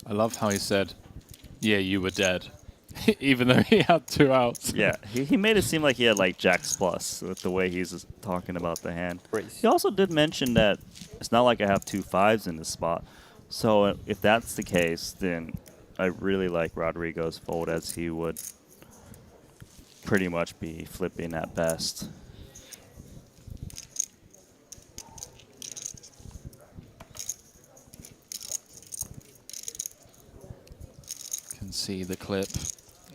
I love how he said, yeah, you were dead, even though he had 2 outs. Yeah, he made it seem like he had like jacks plus with the way he's talking about the hand. He also did mention that it's not like I have 2 fives in this spot. So if that's the case, then I really like Rodrigo's fold, as he would pretty much be flipping at best. Can see the clip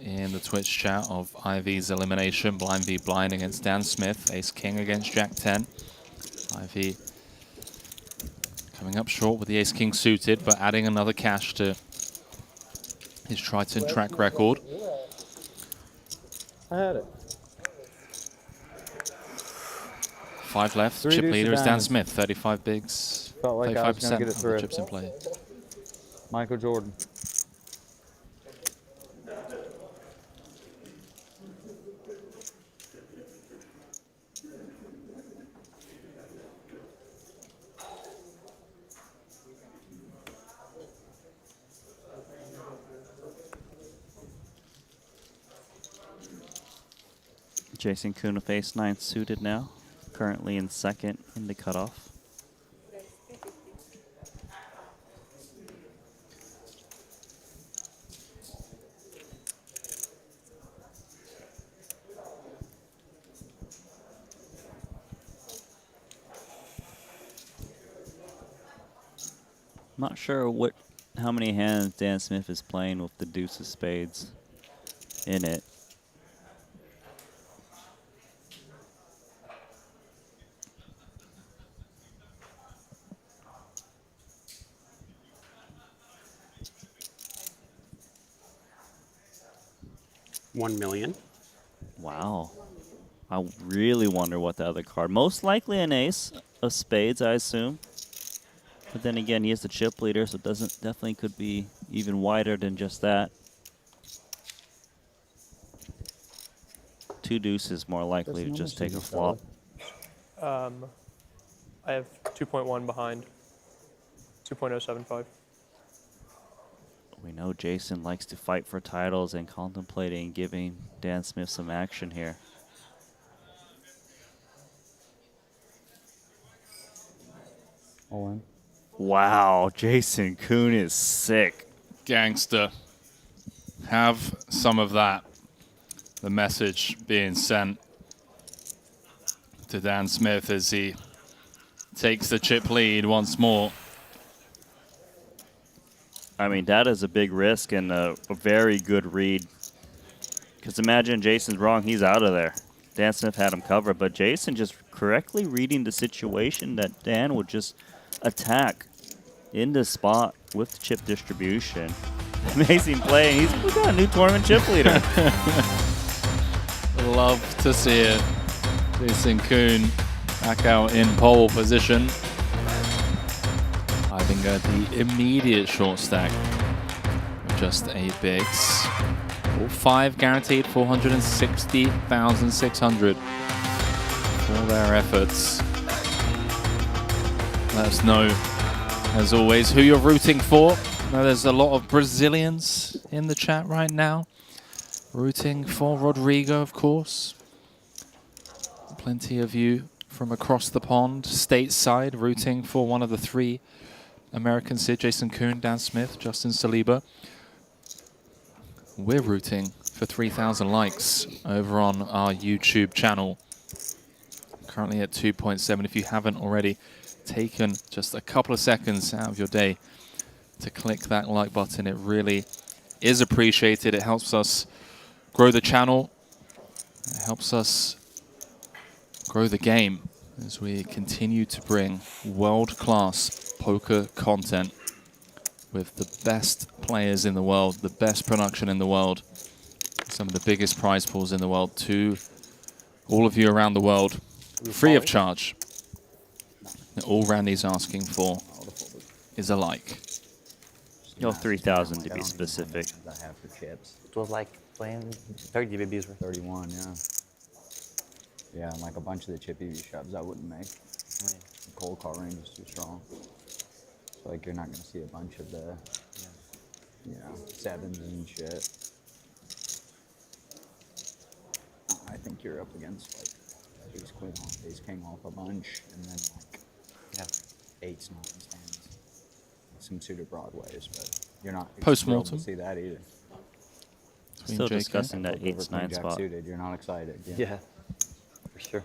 in the Twitch chat of Ivy's elimination. Blind v blind against Dan Smith. Ace King against Jack 10. Ivy coming up short with the Ace King suited, but adding another cash to his Triton track record. I had it. 5 left. 3 Chip deuce leader of is Dan diamonds. Smith. 35 bigs. Felt like I was gonna 35% get it of the through. chips in play. Michael Jordan. Jason Kuhn with ace 9 suited now, currently in second in the cutoff. Not sure how many hands Dan Smith is playing with the deuce of spades in it. $1 million. Wow. I really wonder what the other card. Most likely an ace of spades, I assume. But then again, he is the chip leader, so it definitely could be even wider than just that. 2 deuces more likely to just take a flop. I have 2.1 behind. 2.075. We know Jason likes to fight for titles and contemplating giving Dan Smith some action here. All in. Wow, Jason Kuhn is sick. Gangster. Have some of that. The message being sent to Dan Smith as he takes the chip lead once more. I mean, that is a big risk and a very good read. Because imagine Jason's wrong, he's out of there. Dan Smith had him covered, but Jason just correctly reading the situation that Dan would just attack in the spot with the chip distribution. Amazing play, and we got a new tournament chip leader. Love to see it. Jason Kuhn back out in pole position. Ivinger the immediate short stack with just 8 bigs. All 5 guaranteed 460,600 for their efforts. Let us know, as always, who you're rooting for. I know there's a lot of Brazilians in the chat right now. Rooting for Rodrigo, of course. Plenty of you from across the pond, stateside, rooting for one of the 3 Americans here, Jason Kuhn, Dan Smith, Justin Saliba. We're rooting for 3,000 likes over on our YouTube channel. Currently at 2.7. If you haven't already taken just a couple of seconds out of your day to click that like button, it really is appreciated. It helps us grow the channel. It helps us grow the game as we continue to bring world-class poker content with the best players in the world, the best production in the world, some of the biggest prize pools in the world to all of you around the world, free of charge. All Randy's asking for is a like. Yo, 3,000 to be specific. I have for chips. It was like playing 30 BBs for 31, yeah. Yeah, and like a bunch of the chippy shoves I wouldn't make. The cold call range is too strong. So like you're not gonna see a bunch of the, you know, 7s and shit. I think you're up against like ace queen off, ace king off a bunch, and then like 8s, 9s, 10s, some suited broadways, but you're not Post-mortem. to see that either. Still discussing that 8s, 9s spot. Suited, you're not excited. Yeah, for sure.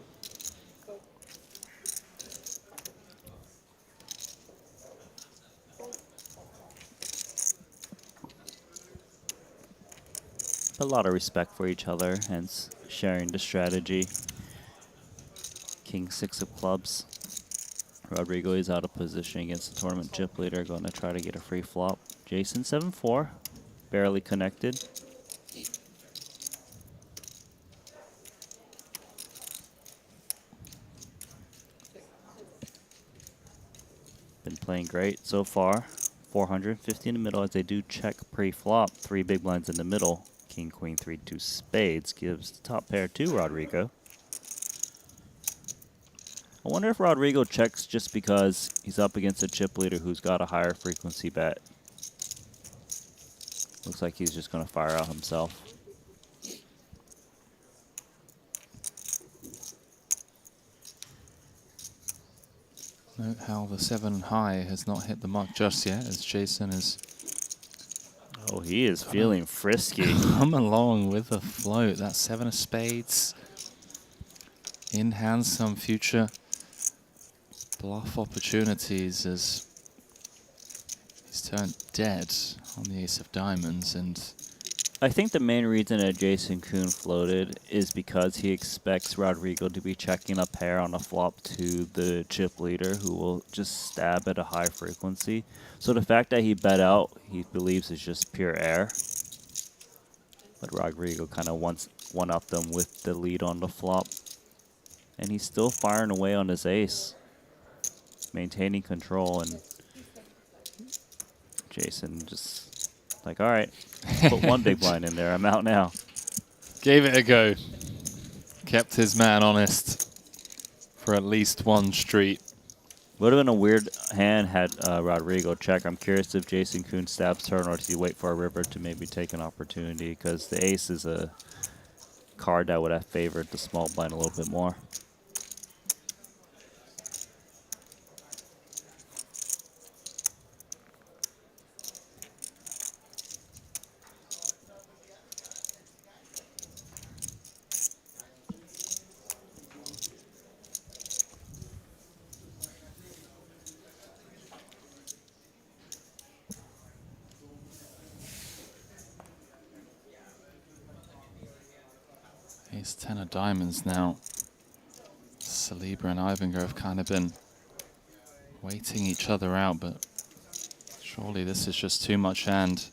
A lot of respect for each other, hence sharing the strategy. King 6 of clubs. Rodrigo is out of position against the tournament chip leader, going to try to get a free flop. Jason 7-4, barely connected. Been playing great so far. 450 in the middle as they do check pre-flop. 3 big blinds in the middle. King, queen, 3, 2 spades gives the top pair to Rodrigo. I wonder if Rodrigo checks just because he's up against a chip leader who's got a higher frequency bet. Looks like he's just going to fire out himself. Note how the 7 high has not hit the mark just yet, as Jason is... Oh, he is feeling frisky. Come along with the float. That 7 of spades. In hand some future bluff opportunities as he's turned dead on the ace of diamonds. And I think the main reason that Jason Kuhn floated is because he expects Rodrigo to be checking a pair on a flop to the chip leader who will just stab at a high frequency. So the fact that he bet out, he believes is just pure air. But Rodrigo kind of one-upped them with the lead on the flop. And he's still firing away on his ace, maintaining control, and Jason just like, all right, put 1 big blind in there, I'm out now. Gave it a go. Kept his man honest for at least one street. Would have been a weird hand had Rodrigo check. I'm curious if Jason Kuhn stabs turn or does he wait for a river to maybe take an opportunity, because the ace is a card that would have favored the small blind a little bit more. Ace 10 of diamonds now. Saliba and Ivinger have kind of been waiting each other out, but surely this is just too much hand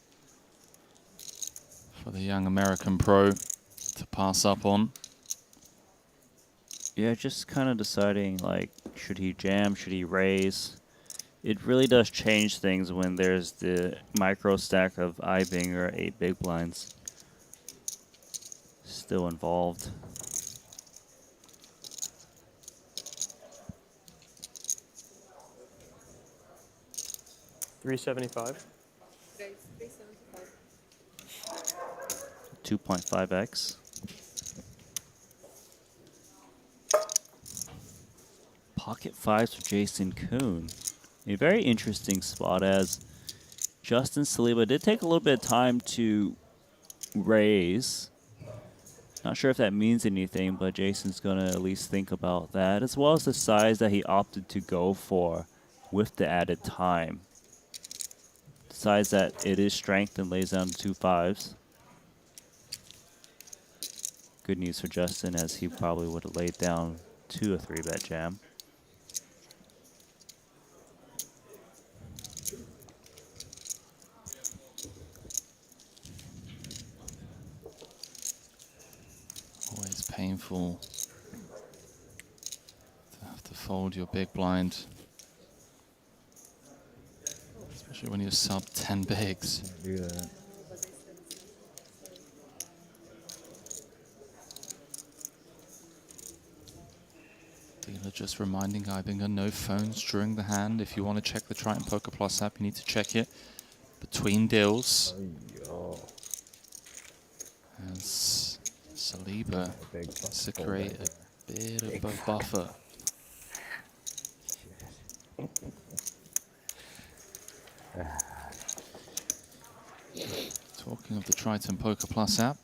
for the young American pro to pass up on. Yeah, just kind of deciding, like, should he jam, should he raise? It really does change things when there's the micro stack of Ivinger, 8 big blinds still involved. $375. 2.5x. Pocket fives for Jason Kuhn. A very interesting spot, as Justin Saliba did take a little bit of time to raise. Not sure if that means anything, but Jason's going to at least think about that, as well as the size that he opted to go for with the added time. Decides that it is strength and lays down to 2 5s. Good news for Justin, as he probably would have laid down to a 3-bet jam. Always painful to have to fold your big blind, especially when you're sub 10 bigs. Do that. Dealer just reminding Ivinger, no phones during the hand. If you want to check the Triton Poker Plus app, you need to check it between deals. As Saliba has to create a bit of a buffer. Talking of the Triton Poker Plus app,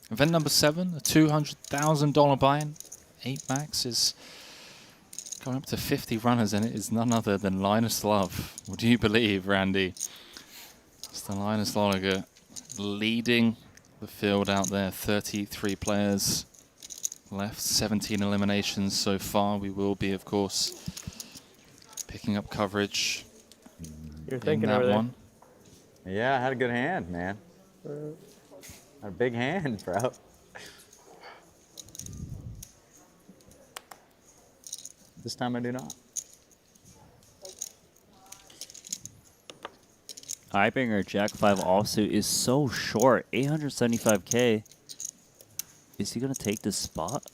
event number 7, a $200,000 buy-in. 8 max is going up to 50 runners, and it is none other than Linus Love. Would you believe, Randy? It's the Linus Lolliger leading the field out there. 33 players left, 17 eliminations so far. We will be, of course, picking up coverage You're in thinking that over there. one. Yeah, I had a good hand, man. Had a big hand, bro. This time I do not. Ivinger Jack 5 offsuit is so short, 875k. Is he gonna take this spot?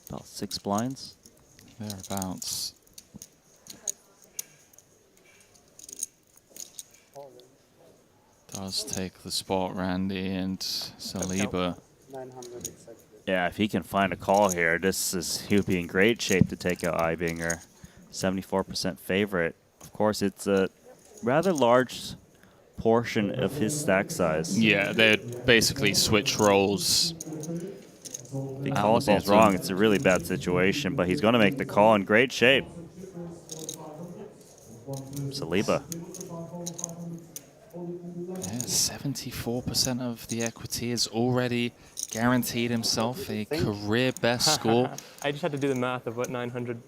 About 6 blinds. Thereabouts. Does take the spot, Randy, and Saliba. 900 exactly. Yeah, if he can find a call here, he'll be in great shape to take out Ivinger. 74% favorite. Of course, it's a rather large portion of his stack size. Yeah, they basically switch roles. If he calls things wrong, it's a really bad situation, but he's going to make the call in great shape. Saliba. Yeah, 74% of the equity has already guaranteed himself a career best score. I just had to do the math of what 900.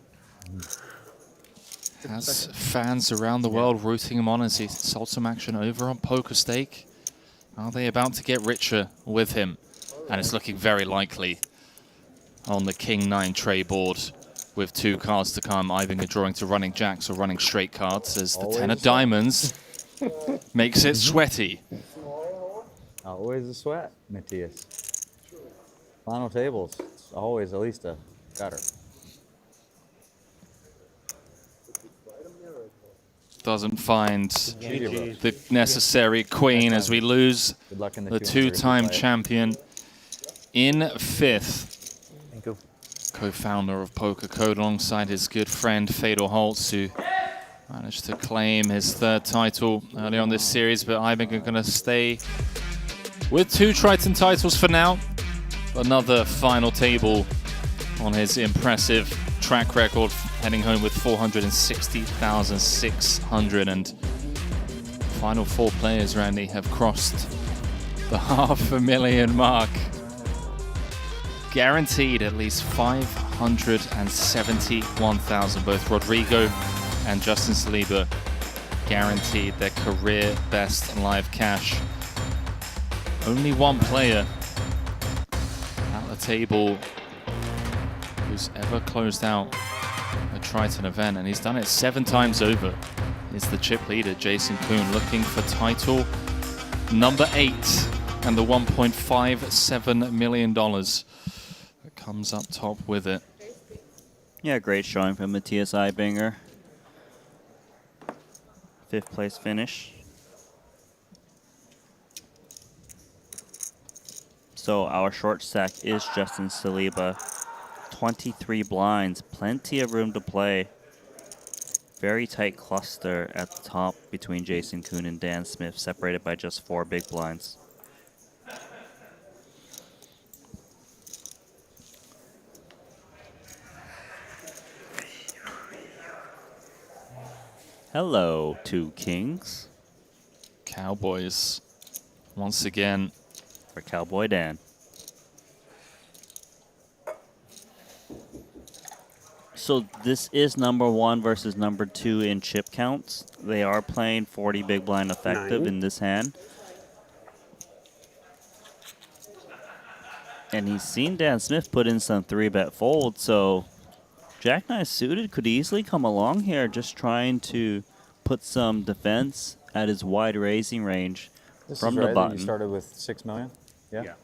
Has fans around the world rooting him on as he sold some action over on Poker Stake. Are they about to get richer with him? And it's looking very likely on the King 9 tray board with 2 cards to come. Ivinger drawing to running jacks or running straight cards as the 10 of diamonds makes it sweaty. Always a sweat, Matthias. Final tables. It's always at least a gutter. Doesn't find the necessary queen as we lose Good luck in the the 200 if you two-time play it. champion in fifth. Thank you. Co-founder of Poker Code alongside his good friend Fedor Holtz, who managed to claim his third title early on this series, but Ivan are going to stay with 2 Triton titles for now. Another final table on his impressive track record, heading home with 460,600, and final 4 players, Randy, have crossed the $500,000 mark. Guaranteed at least 571,000. Both Rodrigo and Justin Saliba guaranteed their career best live cash. Only one player at the table who's ever closed out a Triton event, and he's done it 7 times over, is the chip leader, Jason Kuhn, looking for title number 8 and the $1.57 million that comes up top with it. Yeah, great showing from Matthias Eibinger. 5th place finish. So our short stack is Justin Saliba. 23 blinds, plenty of room to play. Very tight cluster at the top between Jason Kuhn and Dan Smith, separated by just 4 big blinds. Hello, 2 kings. Cowboys once again for Cowboy Dan. So this is number 1 versus number 2 in chip counts. They are playing 40 big blind effective in this hand. And he's seen Dan Smith put in some 3-bet folds, so Jack 9 suited could easily come along here, just trying to put some defense at his wide raising range This from is the right, button. You started with 6 million? Yeah.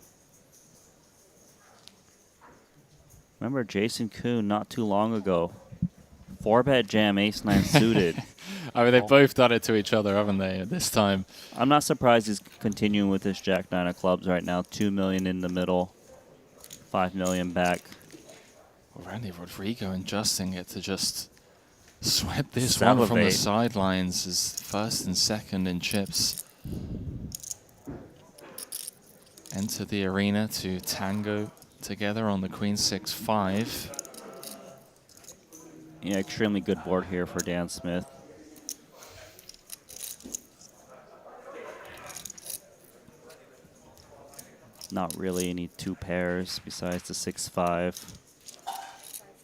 Remember Jason Kuhn not too long ago. 4-bet jam ace-9 suited. I mean, they've both done it to each other, haven't they, at this time? I'm not surprised he's continuing with his Jack 9 of clubs right now. 2 million in the middle, 5 million back. Well, Randy Rodrigo and Justin get to just sweat this one from the Salivate. sidelines as first and second in chips. Enter the arena to tango together on the Queen 6-5. Yeah, extremely good board here for Dan Smith. Not really any 2 pairs besides the 6-5.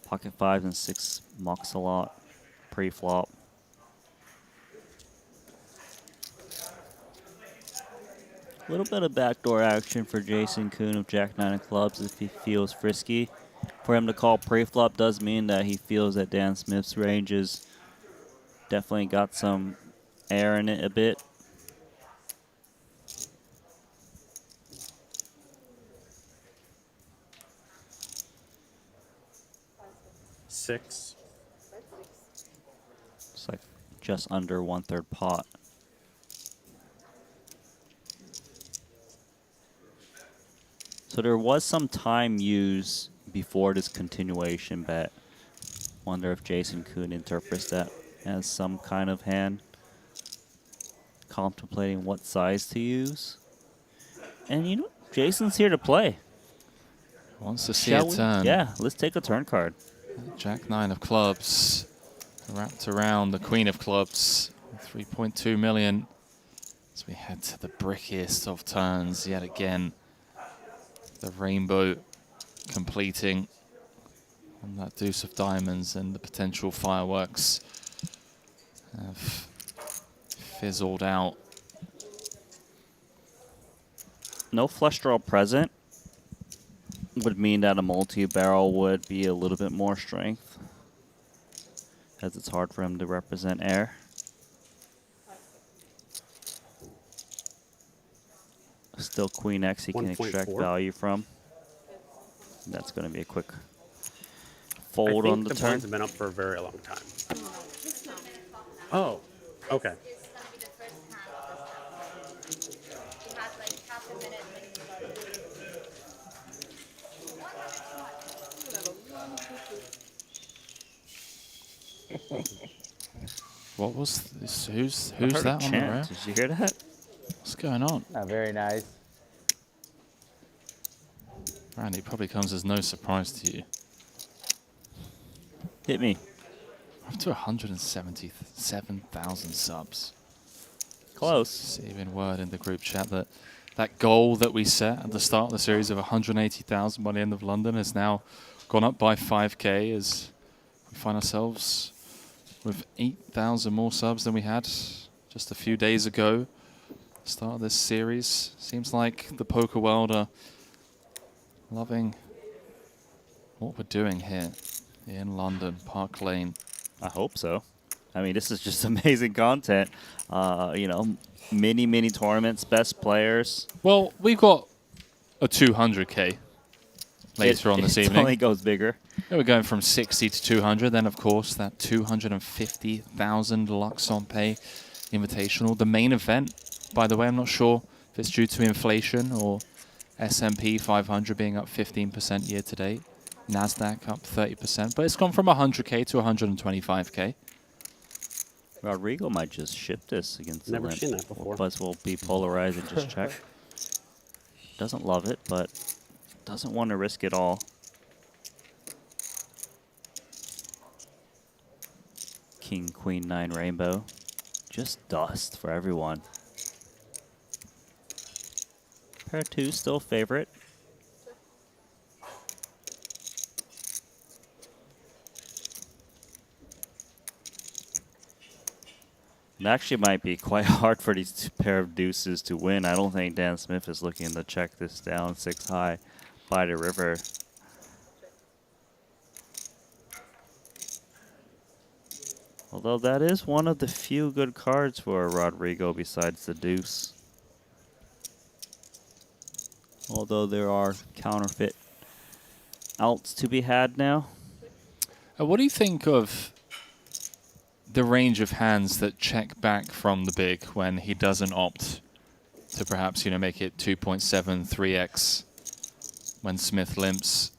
Pocket 5 and 6 mucks a lot pre-flop. A little bit of backdoor action for Jason Kuhn of Jack 9 of clubs if he feels frisky. For him to call pre-flop does mean that he feels that Dan Smith's range is definitely got some air in it a bit. Six. It's like just under 1/3 pot. So there was some time used before this continuation bet. Wonder if Jason Kuhn interprets that as some kind of hand contemplating what size to use. And you know, Jason's here to play. Wants to see Shall a we? turn. Yeah, let's take a turn card. Jack 9 of clubs wrapped around the Queen of clubs. 3.2 million as we head to the brickiest of turns yet again. The rainbow completing on that deuce of diamonds, and the potential fireworks have fizzled out. No flush draw present would mean that a multi-barrel would be a little bit more strength, as it's hard for him to represent air. Still Queen X he can extract 1.4. value from. That's going to be a quick I fold think on the the turn. blinds have been up for a very long time. Oh, okay. What was this? Who's I heard a that on the chant. rail? Did you hear that? What's going on? Very nice. Randy, probably comes as no surprise to you. Hit me. Up to 177,000 subs. Close. Receiving word in the group chat that that goal that we set at the start of the series of 180,000 by the end of London has now gone up by 5k as we find ourselves with 8,000 more subs than we had just a few days ago. Start of this series. Seems like the poker world are loving what we're doing here in London, Park Lane. I hope so. I mean, this is just amazing content. You know, mini tournaments, best players. Well, we've got a 200k later on this evening. It only goes bigger. We're going from 60 to 200. Then, of course, that 250,000 Luxon Pay Invitational. The main event, by the way, I'm not sure if it's due to inflation or S&P 500 being up 15% year to date. NASDAQ up 30%. But it's gone from 100k to 125k. Rodrigo might just ship this against Never the limp. seen that before. Buzz will be polarized and just check. Doesn't love it, but doesn't want to risk it all. King, Queen, 9 rainbow. Just dust for everyone. Pair 2 still favorite. It actually might be quite hard for these pair of deuces to win. I don't think Dan Smith is looking to check this down 6 high by the river. Although that is one of the few good cards for Rodrigo besides the deuce. Although there are counterfeit outs to be had now. What do you think of the range of hands that check back from the big when he doesn't opt to perhaps, you know, make it 2.7, 3x when Smith limps?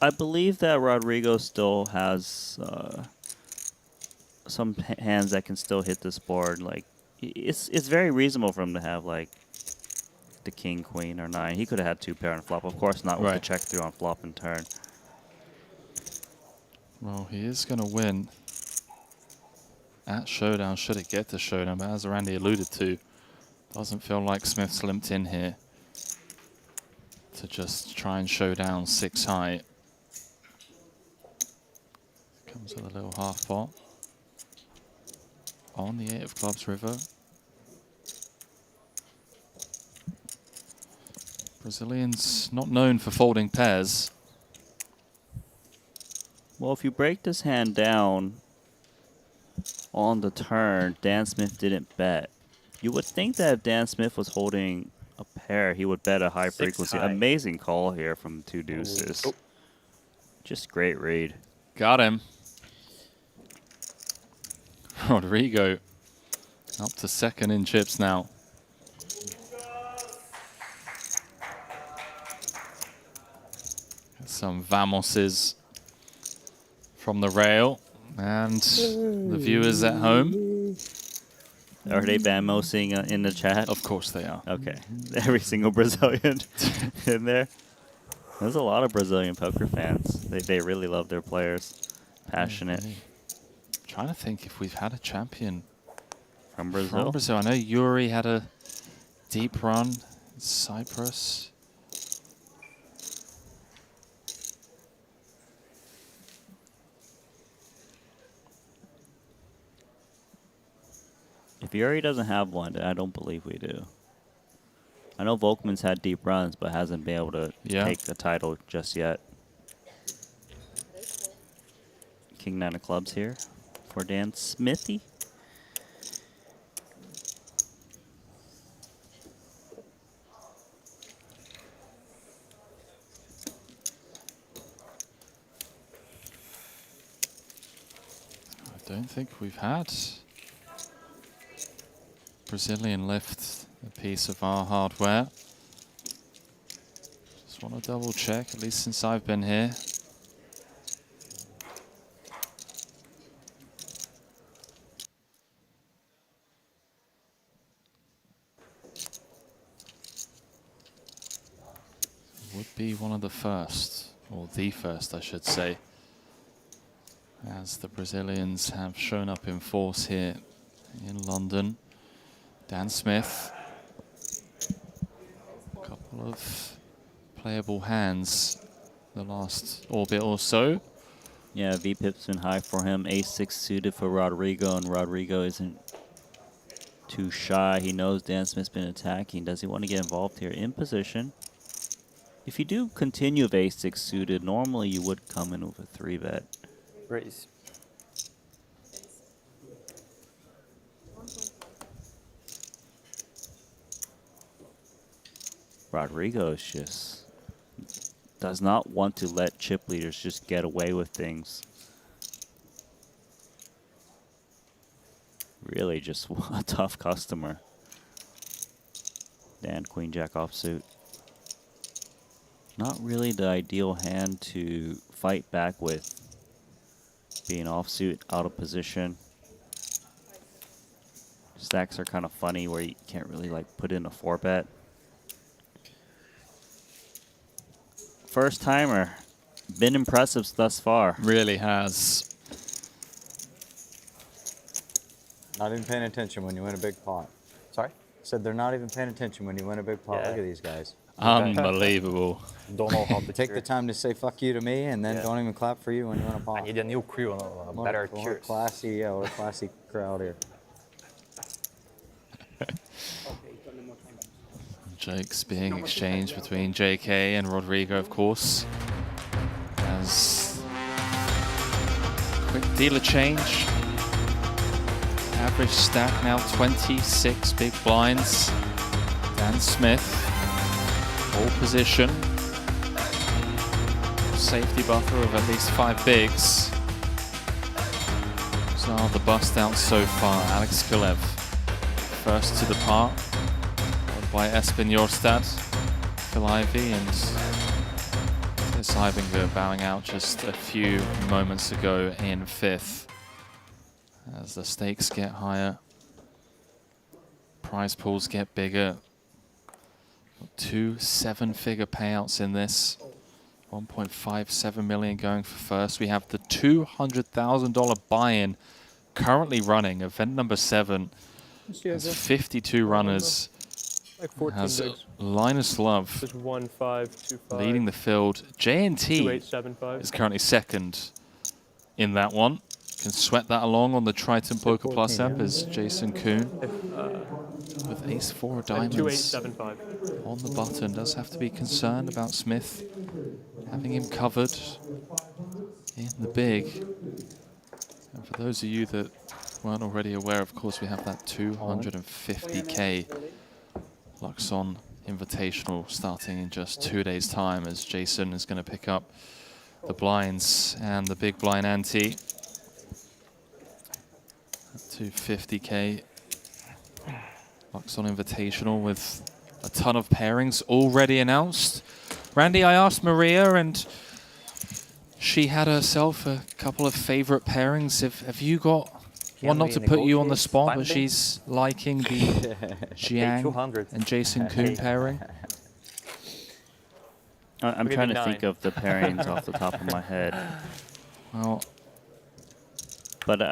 I believe that Rodrigo still has some hands that can still hit this board. Like, it's very reasonable for him to have like the king, queen, or 9. He could have had 2 pair on flop. Of course not with the check through on flop and turn. Well, he is going to win at showdown, should it get to showdown. But as Randy alluded to, doesn't feel like Smith's limped in here to just try and show down 6 high. Comes with a little half pot on the 8 of clubs river. Brazilians not known for folding pairs. Well, if you break this hand down on the turn, Dan Smith didn't bet. You would think that if Dan Smith was holding a pair, he would bet a high frequency. high. Amazing call here from 2 deuces. Oh. Just great read. Got him. Rodrigo up to 2nd in chips now. Some Vamoses from the rail and the viewers at home. Are they Vamosing in the chat? Of course they are. Okay. Every single Brazilian in there. There's a lot of Brazilian poker fans. They really love their players. Passionate. Trying to think if we've had a champion from Brazil. I know Yuri had a deep run in Cyprus. If Yuri doesn't have one, then I don't believe we do. I know Volkman's had deep runs, but hasn't been able to take the title just yet. King 9 of clubs here for Dan Smithy. Don't think we've had Brazilian lift a piece of our hardware. Just want to double check, at least since I've been here. Would be one of the first, or the first, I should say, as the Brazilians have shown up in force here in London. Dan Smith, a couple of playable hands the last orbit or so. Yeah, VPIP's been high for him. Ace-6 suited for Rodrigo, and Rodrigo isn't too shy. He knows Dan Smith's been attacking. Does he want to get involved here? In position. If you do continue with Ace-6 suited, normally you would come in with a 3-bet. Raise. Rodrigo is just does not want to let chip leaders just get away with things. Really just a tough customer. Dan, Queen Jack offsuit. Not really the ideal hand to fight back with. Being offsuit, out of position. Stacks are kind of funny where you can't really like put in a 4-bet. First timer. Been impressive thus far. Really has. Not even paying attention when you win a big pot. Sorry? Said they're not even paying attention when you win a big pot. Yeah. Look at these guys. Unbelievable. Don't know how to Take the time to say fuck you to me and then Yeah. don't even clap for you when you win a pot. I need a new crew and a better More cheers. classy, yeah, we're a classy crowd here. Jokes being exchanged between JK and Rodrigo, of course. As quick dealer change. Average stack now 26 big blinds. Dan Smith, all position. Safety buffer of at least 5 bigs. So the bust out so far. Alex Kulev first to the par, followed by Espen Jorstad, Phil Ivey, and this Ivinger bowing out just a few moments ago in 5th. As the stakes get higher, prize pools get bigger. 2 7-figure payouts in this. 1.57 million going for first. We have the $200,000 buy-in currently running. Event number 7 has 52 runners. Like 14 Has bigs. Linus Love There's 1, 5, 2, 5. leading the field. JNT 2, 8, 7, 5. is currently second in that one. Can sweat that along on the Triton Poker Plus app as Jason Kuhn with ace-4 of diamonds 2, 8, 7, 5. on the button. Does have to be concerned about Smith having him covered in the big. And for those of you that weren't already aware, of course, we have that 250k Luxon Invitational starting in just 2 days' time, as Jason is going to pick up the blinds and the big blind ante. 250k Luxon Invitational with a ton of pairings already announced. Randy, I asked Maria, and she had herself a couple of favorite pairings. Have you got one, not to put you on the spot, but she's liking the Jiang and Jason Kuhn pairing? I'm trying to think of the pairings off the top of my head. Well, but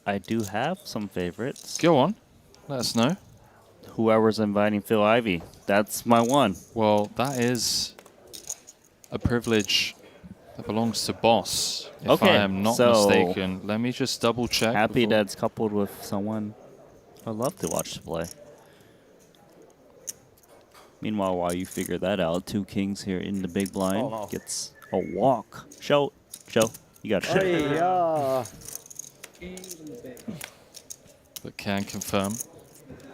I do have some favorites. Go on, let us know. Whoever's inviting Phil Ivey, that's my one. Well, that is a privilege that belongs to Boss, if Okay, I am not so mistaken. Let me just double check. Happy before- that's coupled with someone I'd love to watch play. Meanwhile, while you figure that out, 2 kings here in the big blind gets a walk. Show, you got to show. Hey, But can confirm.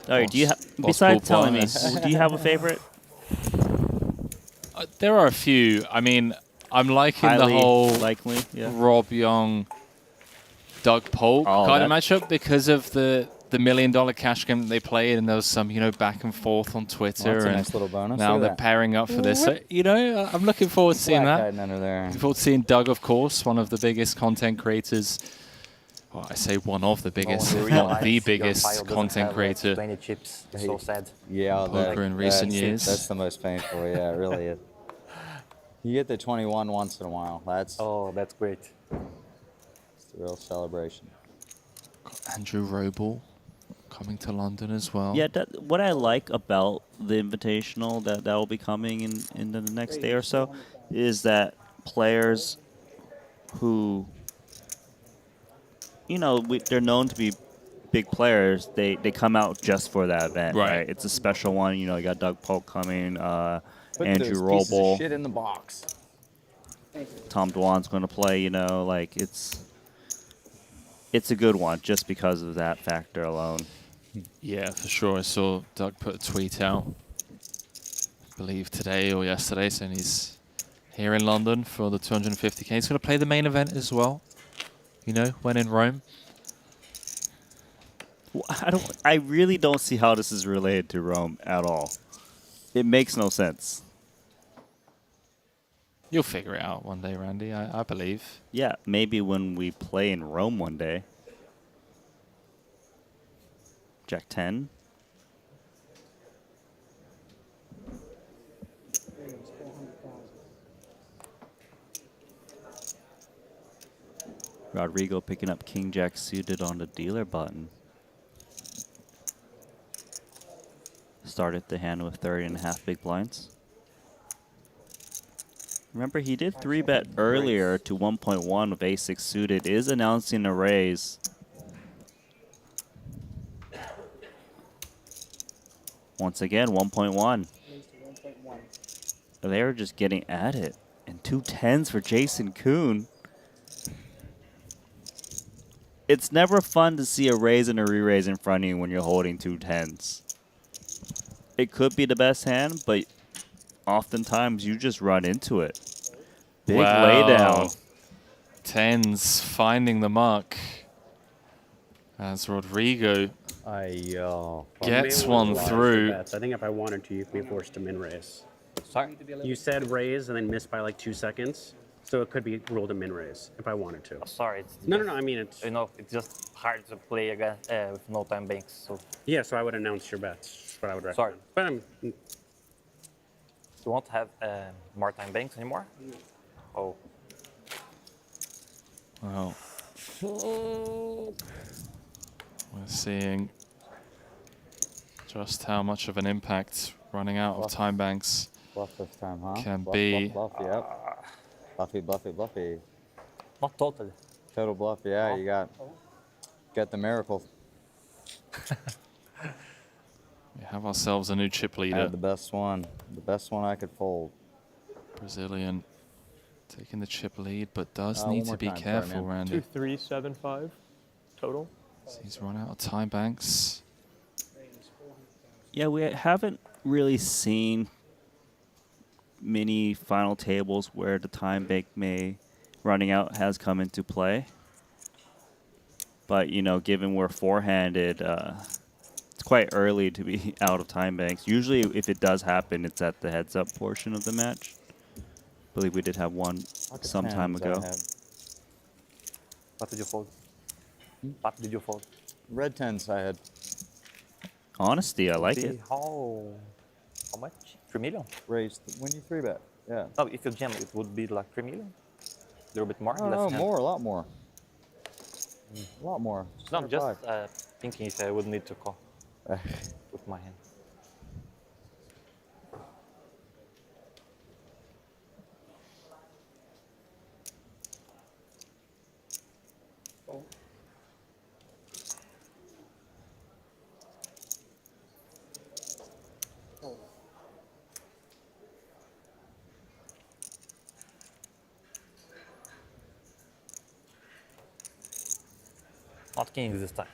All right, do you Boss besides Pool telling me, Partners. do you have a favorite? There are a few. I mean, I'm liking Highly the whole likely, yeah. Rob Young Doug Polk Oh, kind of that- matchup because of the $1 million cash game that they played, and there was some, back and forth on Twitter. Well, that's a and nice little bonus. now Look at they're that. pairing up for this. So, I'm looking forward to seeing Black that. hiding under there. Looking forward to seeing Doug, of course, one of the biggest content creators. Well, I say one of the biggest, if not the biggest content creator. 20 chips. So sad. Yeah, Poker in recent years. That's the most painful. Yeah, it really is. You get the 21 once in a while. That's great. It's the real celebration. Andrew Roble coming to London as well. Yeah, what I like about the Invitational that will be coming in the next day or so is that players who, they're known to be big players, they come out just for that event. Right. It's a special one. You got Doug Polk coming, Put Andrew those pieces of Roble. shit in the box. Tom Dwan's going to play, it's a good one just because of that factor alone. Yeah, for sure. I saw Doug put a tweet out, I believe today or yesterday, saying he's here in London for the 250k. He's going to play the main event as well, when in Rome. Well, I really don't see how this is related to Rome at all. It makes no sense. You'll figure it out one day, Randy, I believe. Yeah, maybe when we play in Rome one day. Jack 10. Rodrigo picking up King Jack suited on the dealer button. Started the hand with 30.5 big blinds. Remember, he did 3-bet earlier to 1.1 with ace-6 suited. Is announcing a raise. Once again, 1.1. They're just getting at it. And 2 10s for Jason Kuhn. It's never fun to see a raise and a re-raise in front of you when you're holding 2 10s. It could be the best hand, but oftentimes you just run into it. Big laydown. 10s finding the mark as Rodrigo gets one through. I think if I wanted to, you could be forced to min raise. Sorry? You said raise and then missed by like 2 seconds, so it could be ruled a min raise if I wanted to. Sorry. It's No. I mean, it's it's just hard to play again with no time banks. So yeah. So I would announce your bets. That's what I would Sorry. recommend. But you won't have more time banks anymore. Oh. Well, we're seeing just how much of an impact running out of time banks Bluff this time, huh? can Bluff, be. Bluff, yep. Bluffy. Not totally. Total bluff, yeah. You got the miracle. We have ourselves a new chip I leader. had the best one I could fold. Brazilian taking the chip lead, but does One need more to be time, sorry, careful, man. Randy. 2-3-7-5 total. He's run out of time banks. Yeah, we haven't really seen many final tables where the time bank running out has come into play. But, given we're four-handed, it's quite early to be out of time banks. Usually, if it does happen, it's at the heads-up portion of the match. I believe we did have one some time ago. What did you fold? What did you fold? Red 10s I had. Honesty, I like it. How much? 3 million? Raised when you 3-bet, yeah. No, if you jam, it would be like 3 million. A little bit more. No, less more, a lot more. A lot more. No, I'm just thinking if I would need to call with my hand. Not kings this time.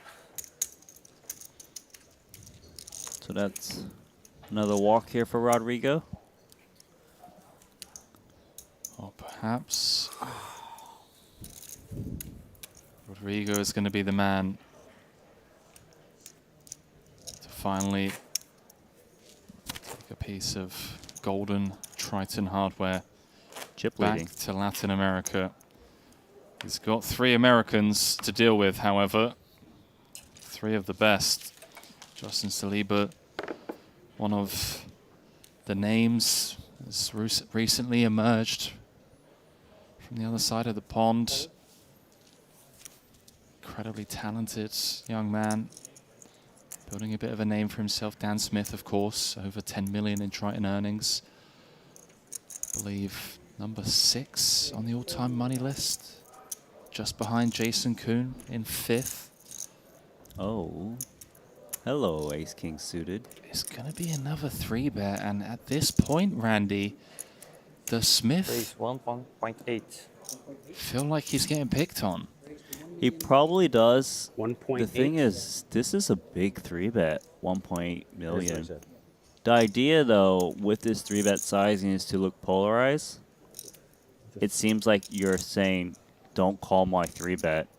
So that's another walk here for Rodrigo. Or perhaps Rodrigo is going to be the man to finally take a piece of golden Triton hardware Chip back leading. to Latin America. He's got 3 Americans to deal with, however. 3 of the best. Justin Saliba, one of the names, has recently emerged from the other side of the pond. Incredibly talented young man, building a bit of a name for himself. Dan Smith, of course, over 10 million in Triton earnings. I believe number 6 on the all-time money list, just behind Jason Kuhn in 5th. Oh, hello, Ace King suited. It's going to be another 3-bet, and at this point, Randy, does Smith Raise 1.8. feel like he's getting picked on? He probably does. 1.8. The thing is, this is a big 3-bet, 1.8 million. Yes, sir. The idea, though, with this 3-bet sizing is to look polarized. It seems like you're saying, don't call my 3-bet.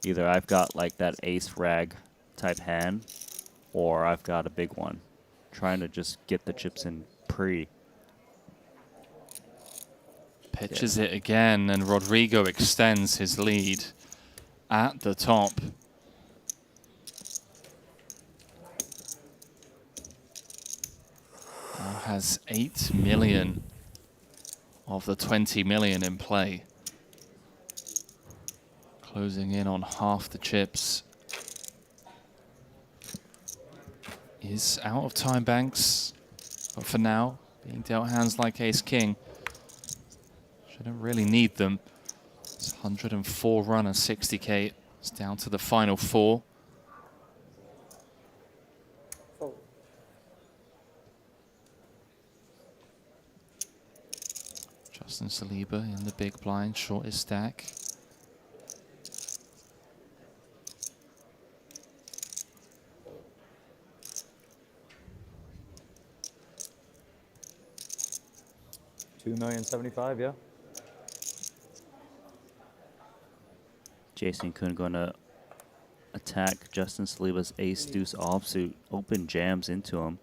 Either I've got like that ace rag type hand, or I've got a big one. Trying to just get the chips in pre. Pitches it again, and Rodrigo extends his lead at the top. Now has 8 million of the 20 million in play. Closing in on half the chips. Is out of time, Banks, but for now, being dealt hands like Ace-King. Shouldn't really need them. It's 104 run and 60k. It's down to the final 4. Justin Saliba in the big blind, shortest stack. $2,075,000, yeah. Jason Kuhn going to attack Justin Saliba's ace deuce offsuit. Open jams into him.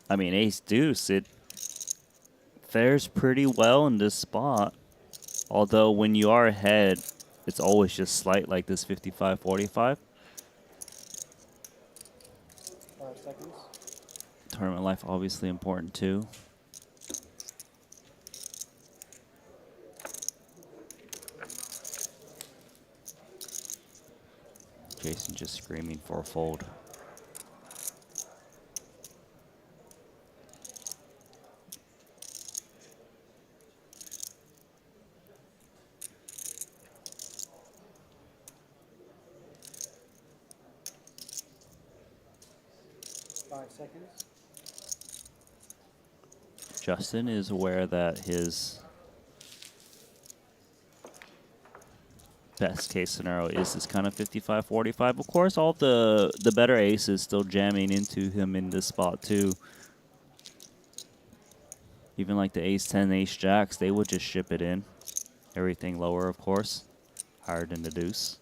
I mean, ace deuce, it fares pretty well in this spot. Although when you are ahead, it's always just slight like this 55-45. 5 seconds. Tournament life obviously important too. Jason just screaming for a fold. Seconds. Justin is aware that his best case scenario is this kind of 55-45. Of course, all the better aces still jamming into him in this spot too. Even like the ace-10, ace-jacks, they would just ship it in. Everything lower, of course, higher than the deuce.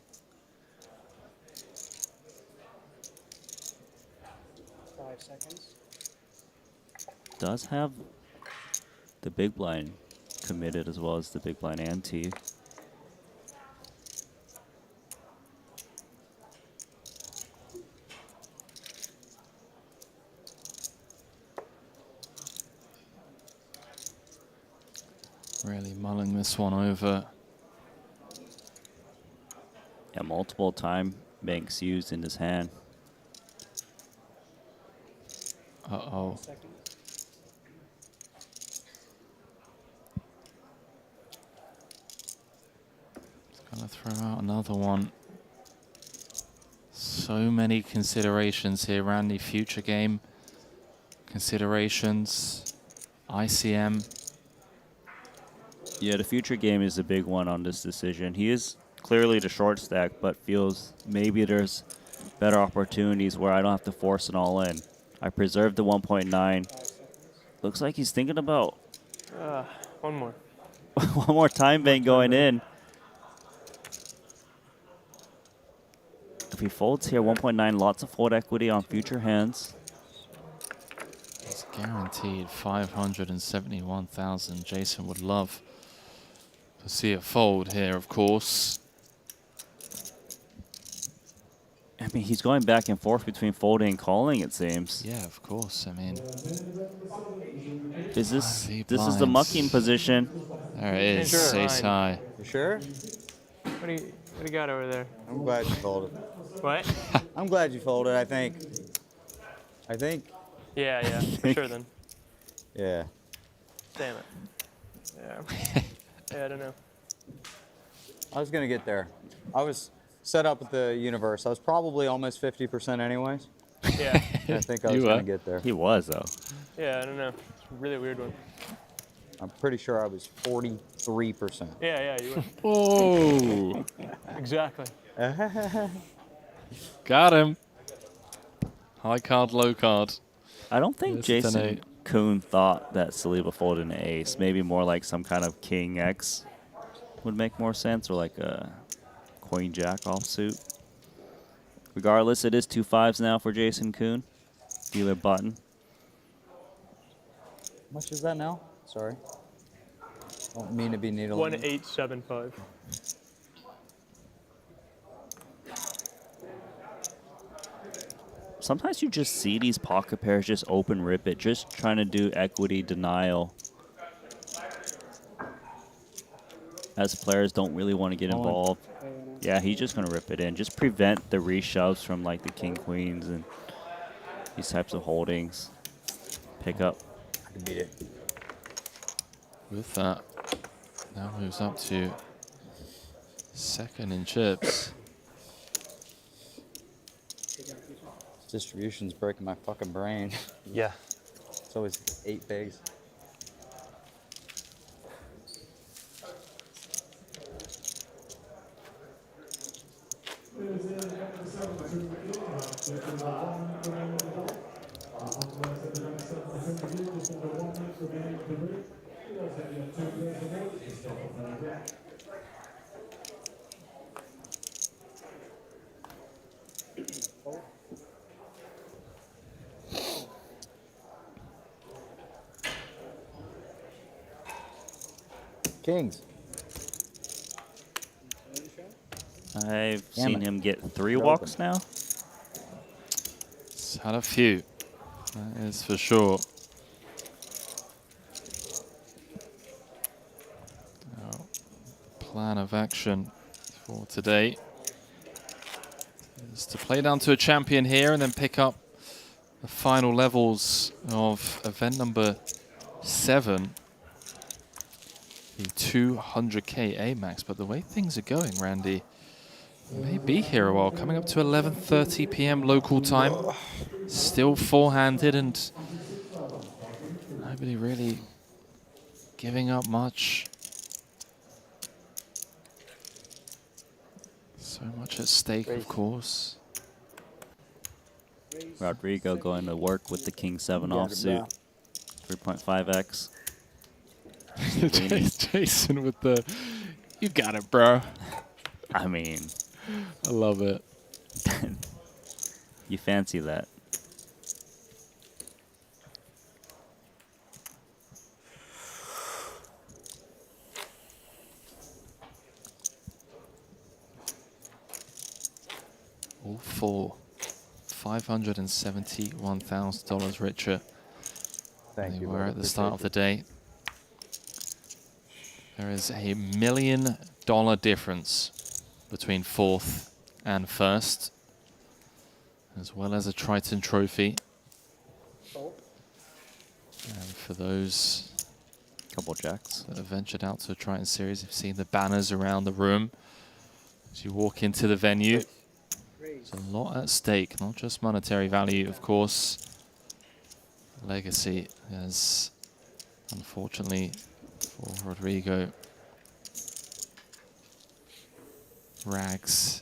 Seconds. Does have the big blind committed as well as the big blind ante. Really mulling this one over. Yeah, multiple time banks used in his hand. Uh-oh. Gonna throw out another one. So many considerations here, Randy. Future game considerations, ICM. Yeah, the future game is a big one on this decision. He is clearly the short stack, but feels maybe there's better opportunities where I don't have to force it all in. I preserved the 1.9. Looks like he's thinking about... One more. One more time bank going in. If he folds here, 1.9, lots of fold equity on future hands. It's guaranteed 571,000. Jason would love to see it fold here, of course. I mean, he's going back and forth between folding and calling, it seems. Yeah, of course. I mean, is this is the mucking position? There it is, ace high. You sure? What do you got over there? I'm glad you folded. What? I'm glad you folded, I think. Yeah, for sure then. Yeah. Damn it. Yeah. Yeah, I don't know. I was going to get there. I was set up with the universe. I was probably almost 50% anyways. Yeah. I think I was going to get there. He was, though. Yeah, I don't know. It's a really weird one. I'm pretty sure I was 43%. Yeah, you were. Whoa. Exactly. Got him. High card, low card. I don't think It's Jason 10-8. Kuhn thought that Saliba folded an ace. Maybe more like some kind of king X would make more sense, or like a queen jack offsuit. Regardless, it is 2 5s now for Jason Kuhn. Dealer button. How much is that now? Sorry. Don't mean to be needling. 1875. Sometimes you just see these pocket pairs just open rip it, just trying to do equity denial. As players don't really want to get involved. Yeah, he's just going to rip it in. Just prevent the reshoves from like the king queens and these types of holdings. Pick up. I can beat it. With that, now moves up to second in chips. Distribution's breaking my fucking brain. Yeah. It's always 8 bigs. Kings. I've seen him get 3 walks now. He's had a few, that is for sure. Now, plan of action for today is to play down to a champion here and then pick up the final levels of event number 7. The 200k AMAX, but the way things are going, Randy, may be here a while. Coming up to 11:30 p.m. local time. Still four-handed and nobody really giving up much. So much at stake, of course. Rodrigo going to work with the king 7 offsuit. 3.5x. Jason with the, you got it, bro. I mean, I love it. You fancy that. All four, $571,000 richer than they were at the start of the day. There is $1 million difference between 4th and 1st, as well as a Triton trophy. And for those couple jacks that have ventured out to a Triton series, you've seen the banners around the room as you walk into the venue. There's a lot at stake, not just monetary value, of course. Legacy is, unfortunately, for Rodrigo, rags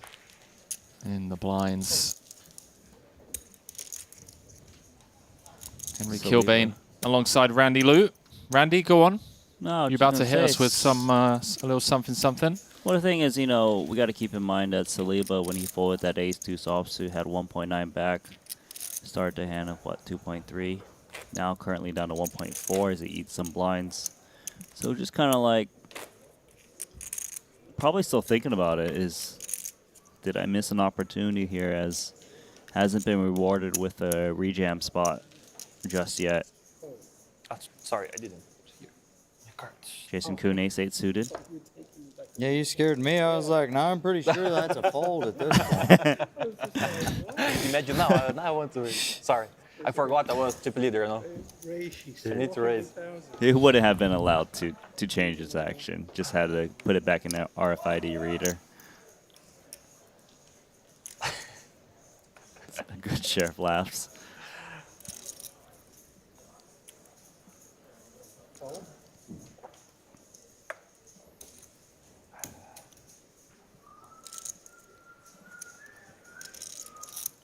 in the blinds. Henry Kilbane alongside Randy Lou. Randy, go on. No, You about to hit us with some a little something something? Well, the thing is, you know, we got to keep in mind that Saliba, when he folded that ace-2 offsuit, had 1.9 back. Started to hand of, what, 2.3? Now currently down to 1.4 as he eats some blinds. So just kind of like, probably still thinking about it is, did I miss an opportunity here, as hasn't been rewarded with a rejam spot just yet. Sorry, I didn't. Jason Kuhn, ace-8 suited. Yeah, you scared me. I was like, nah, I'm pretty sure that's a fold at this point. Imagine now, I want to raise. Sorry, I forgot I was chip leader, you know. I need to raise. He wouldn't have been allowed to change his action. Just had to put it back in the RFID reader. A good share of laughs.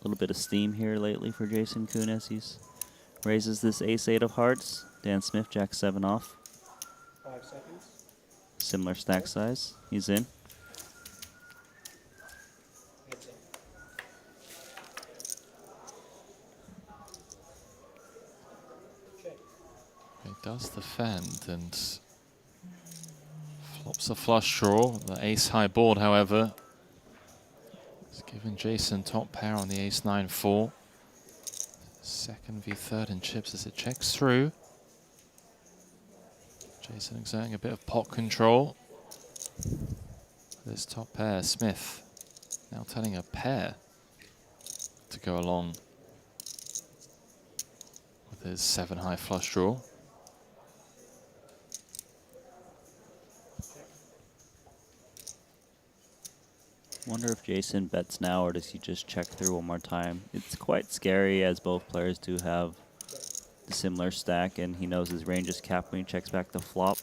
A little bit of steam here lately for Jason Kuhn as he raises this ace-8 of hearts. Dan Smith, jack-7 off. 5 seconds. Similar stack size. He's in. He does defend and flops a flush draw. The ace-high board, however, is giving Jason top pair on the ace-9-4. Second v third in chips as it checks through. Jason exerting a bit of pot control. This top pair, Smith now telling a pair to go along with his 7-high flush draw. Wonder if Jason bets now, or does he just check through one more time? It's quite scary, as both players do have the similar stack, and he knows his range is capped when he checks back the flop.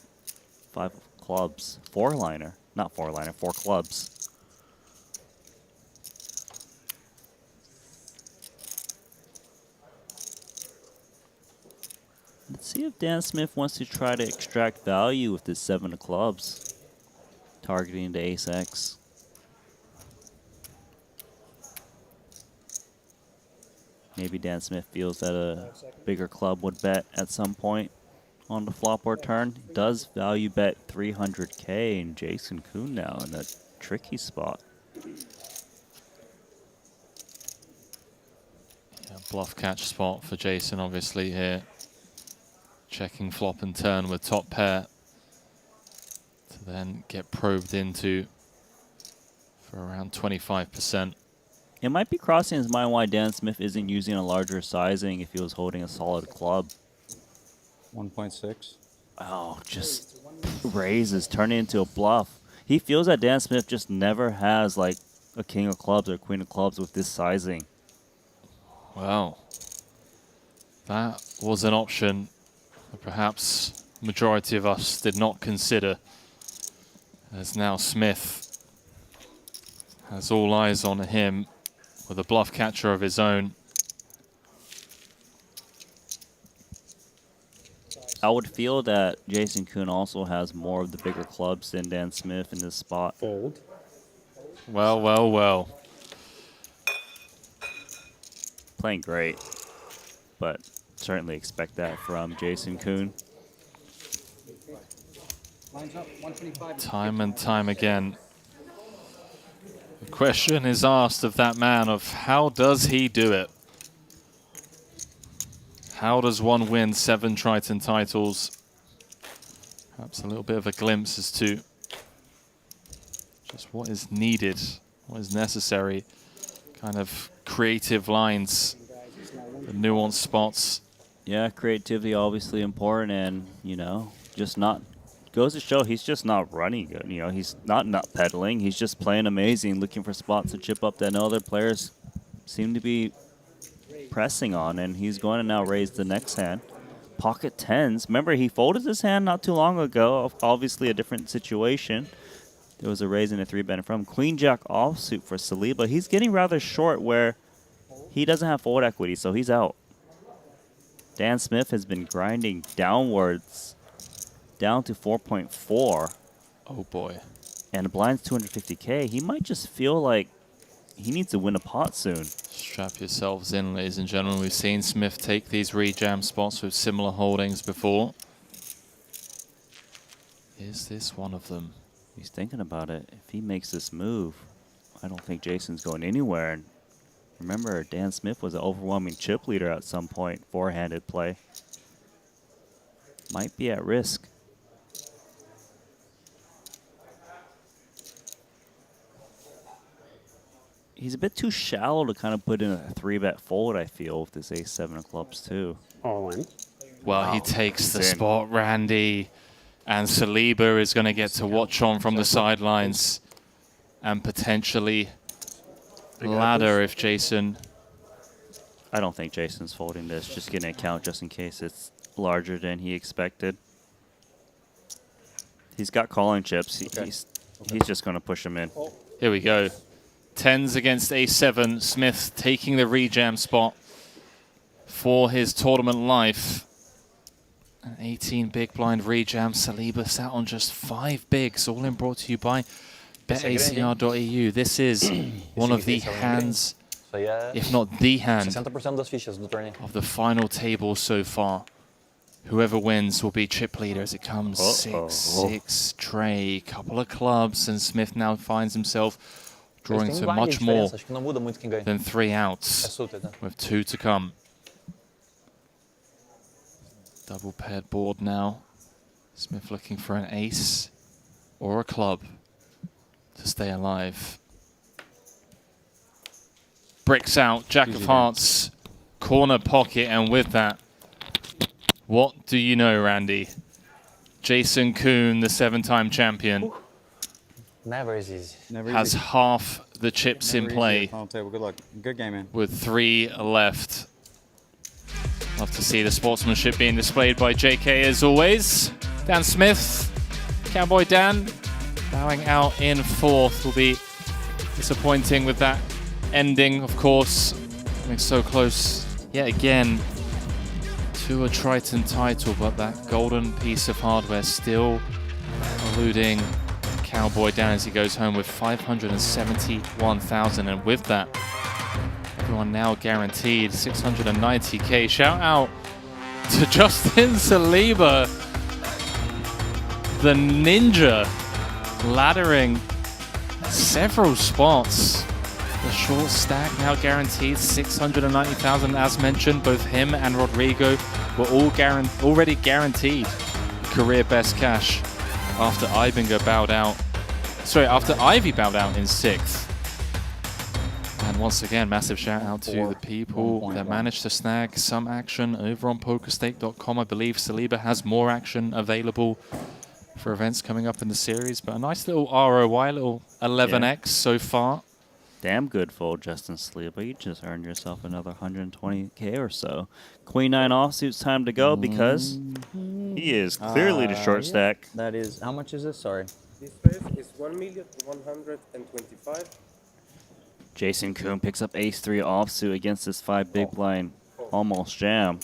5 of clubs. 4-liner. Not 4-liner, 4 clubs. Let's see if Dan Smith wants to try to extract value with this 7 of clubs, targeting the ace-X. Maybe Dan Smith feels that a bigger club would bet at some point on the flop or turn. He does value bet 300K, and Jason Kuhn now in a tricky spot. Yeah, bluff catch spot for Jason obviously here. Checking flop and turn with top pair to then get probed into for around 25%. It might be crossing his mind why Dan Smith isn't using a larger sizing if he was holding a solid club. 1.6. Oh, just raises, turning into a bluff. He feels that Dan Smith just never has like a king of clubs or a queen of clubs with this sizing. Well, that was an option that perhaps majority of us did not consider, as now Smith has all eyes on him with a bluff catcher of his own. I would feel that Jason Kuhn also has more of the bigger clubs than Dan Smith in this spot. Fold. Well, well, well. Playing great, but certainly expect that from Jason Kuhn. Lines up, 125. Time and time again, the question is asked of that man of how does he do it? How does one win 7 Triton titles? Perhaps a little bit of a glimpse as to just what is needed, what is necessary, kind of creative lines, the nuanced spots. Yeah, creativity obviously important, and you know, just not goes to show he's just not running good. You know, he's not pedaling. He's just playing amazing, looking for spots to chip up that no other players seem to be pressing on, and he's going to now raise the next hand. Pocket tens. Remember, he folded this hand not too long ago. Obviously, a different situation. There was a raise in a 3-bet from Queen Jack offsuit for Saliba. He's getting rather short where he doesn't have fold equity, so he's out. Dan Smith has been grinding downwards down to 4.4. Oh boy. And the blind's 250k. He might just feel like he needs to win a pot soon. Strap yourselves in, ladies and gentlemen. We've seen Smith take these rejam spots with similar holdings before. Is this one of them? He's thinking about it. If he makes this move, I don't think Jason's going anywhere. And remember, Dan Smith was an overwhelming chip leader at some point, four-handed play. Might be at risk. He's a bit too shallow to kind of put in a 3-bet fold, I feel, with this ace-7 of clubs, too. All in. Well, Wow, he takes the he's in. spot, Randy. And Saliba is going to get to watch on from the sidelines and potentially ladder if Jason... I don't think Jason's folding this. Just getting a count just in case it's larger than he expected. He's got calling chips. He's just going to push him in. Here we go. 10s against a7. Smith taking the rejam spot for his tournament life. An 18 big blind rejam. Saliba sat on just 5 bigs. All in brought to you by betacr.eu. This is one of the hands, if not the hand, of the final table so far. Whoever wins will be chip leader as it comes. 6-6 tray, couple of clubs, and Smith now finds himself drawing to much more than 3 outs, with 2 to come. Double paired board now. Smith looking for an ace or a club to stay alive. Bricks out, Jack of Hearts, corner pocket, and with that, what do you know, Randy? Jason Kuhn, the 7-time champion, Never is easy. has half the chips in play. Final table. Good luck. Good game, man. With 3 left. Love to see the sportsmanship being displayed by JK as always. Dan Smith, Cowboy Dan, bowing out in 4th. Will be disappointing with that ending, of course. Being so close yet again to a Triton title, but that golden piece of hardware still eluding Cowboy Dan as he goes home with 571,000, and with that, everyone now guaranteed 690k. Shout out to Justin Saliba, the ninja, laddering several spots. The short stack now guaranteed 690,000. As mentioned, both him and Rodrigo were all already guaranteed career best cash after Ibinger bowed out. Sorry, after Ivy bowed out in 6th. And once again, massive shout out to the people that managed to snag some action over on pokerstake.com. I believe Saliba has more action available for events coming up in the series, but a nice little ROI, little 11x so far. Damn good fold, Justin Saliba. You just earned yourself another 120k or so. Queen 9 offsuit's time to go because he is clearly the short stack. That is, how much is this? Sorry. This race is 1,125,000. Jason Kuhn picks up ace-3 offsuit against this 5 big blind. Almost jam.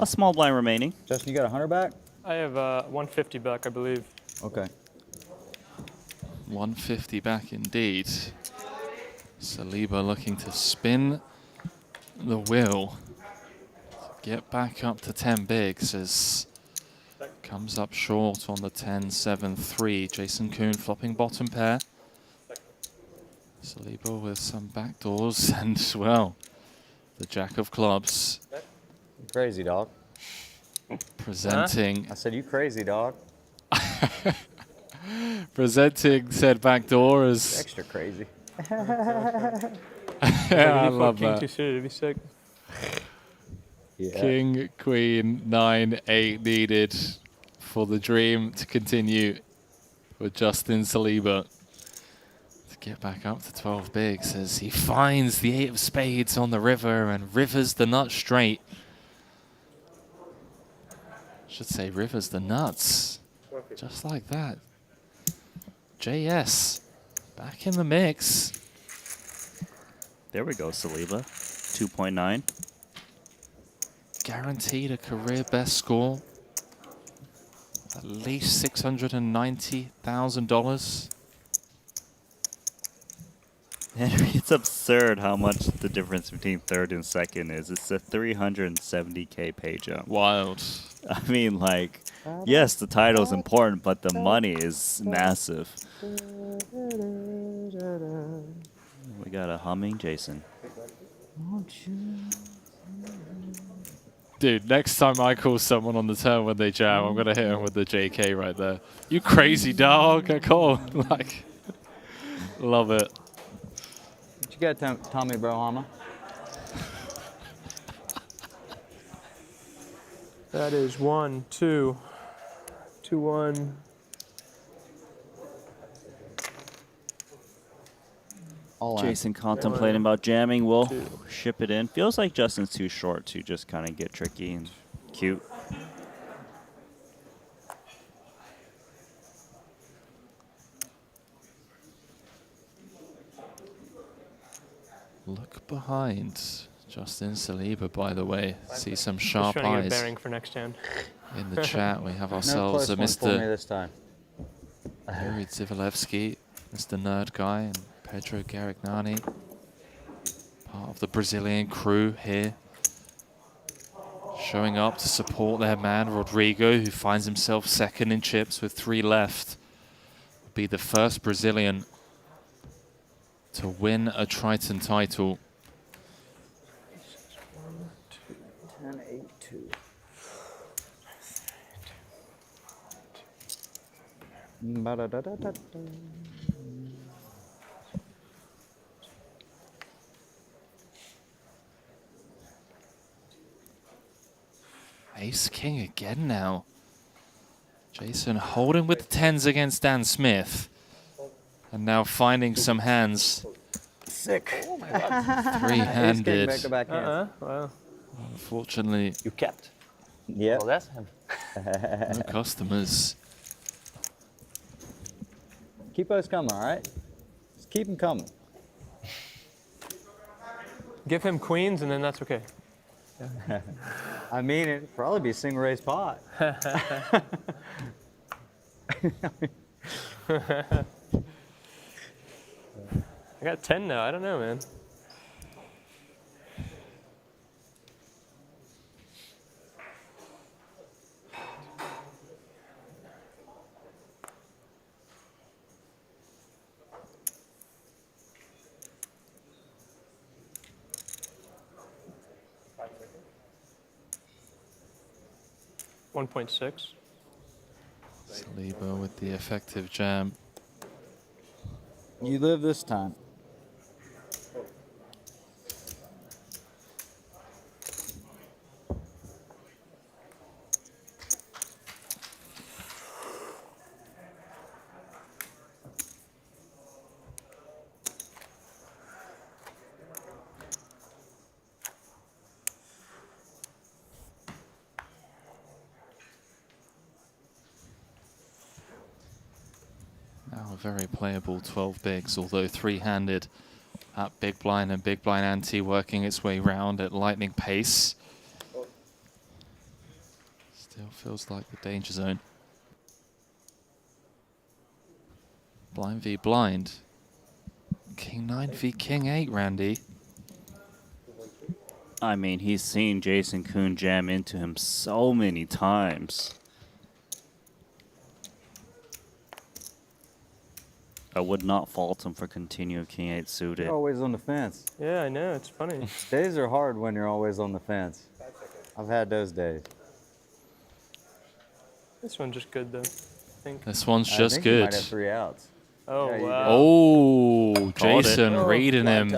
A small blind remaining. Justin, you got 100 back? I have 150 back, I believe. Okay. 150 back indeed. Saliba looking to spin the wheel to get back up to 10 bigs as comes up short on the 10-7-3. Jason Kuhn flopping bottom pair. Saliba with some backdoors and, well, the jack of clubs. You crazy, dog. Presenting. Huh? I said, you crazy, dog. Presenting said backdoor as extra crazy. Yeah, I love that. King 2 suited, it'd be sick. Yeah. King, Queen, 9, 8 needed for the dream to continue with Justin Saliba to get back up to 12 bigs as he finds the 8 of spades on the river and rivers the nut straight. Should say rivers the nuts. Just like that. JS back in the mix. There we go, Saliba. 2.9. guaranteed a career best score. At least $690,000. Henry, it's absurd how much the difference between third and second is. It's a 370K pay jump. Wild. I mean, like, yes, the title is important, but the money is massive. We got a humming Jason. Dude, next time I call someone on the turn when they jam, I'm going to hit him with the JK right there. You crazy dog. I call. Like, love it. What you got, Tommy Brohama? That is 1, 2, 2, 1. Jason contemplating about jamming. We'll ship it in. Feels like Justin's too short to just kind of get tricky and cute. Look behind Justin Saliba, by the way. See some Just sharp trying to get a eyes. bearing for next hand. In the chat, we have No ourselves close a one for me Mr. this time. Yuri Zivalevsky, Mr. Nerd Guy, and Pedro Garignani. Part of the Brazilian crew here. Showing up to support their man, Rodrigo, who finds himself second in chips with 3 left. Will be the first Brazilian to win a Triton title. 10, 8, 2. Ace King again now. Jason holding with the 10s against Dan Smith. And now finding some hands. Sick. Oh my God. Three-handed. Wow. Unfortunately. You kept. Yeah. Well, that's him. No customers. Keep those coming, all right? Just keep them coming. Give him queens, and then that's okay. I mean, it'd probably be a single raise pot. I got 10 now. I don't know, man. .6. Saliba with the effective jam. You live this time. Now a very playable 12 bigs, although three-handed at big blind and big blind ante working its way round at lightning pace. Still feels like the danger zone. Blind v blind. King 9 v King 8, Randy. I mean, he's seen Jason Kuhn jam into him so many times. I would not fault him for continuing King 8 suited. You're always on the fence. Yeah, I know. It's funny. Days are hard when you're always on the fence. I've had those days. This one's just good, though. I think. This one's I just think you good. might have 3 outs. Oh, Yeah, wow. Oh, Called Jason it. reading him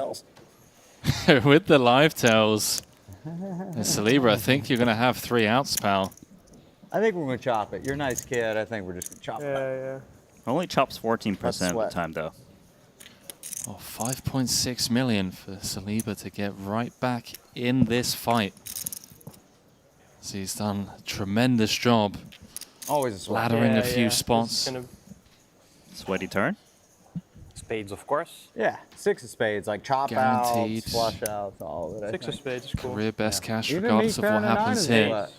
with the live tails. And Saliba, I think you're going to have 3 outs, pal. I think we're going to chop it. You're a nice kid. I think we're just going to chop it. Yeah. Only chops 14% of the sweat. time, though. Oh, 5.6 million for Saliba to get right back in this fight. So he's done a tremendous job. Always a sweat. Laddering a few Yeah. spots. Sweaty turn? spades, of course. Yeah, 6 of spades, like chop Guaranteed. outs, flush outs, all of it. I 6 of think. spades is cool. Career best cash, Even regardless me of what pairing a 9 happens is here. what?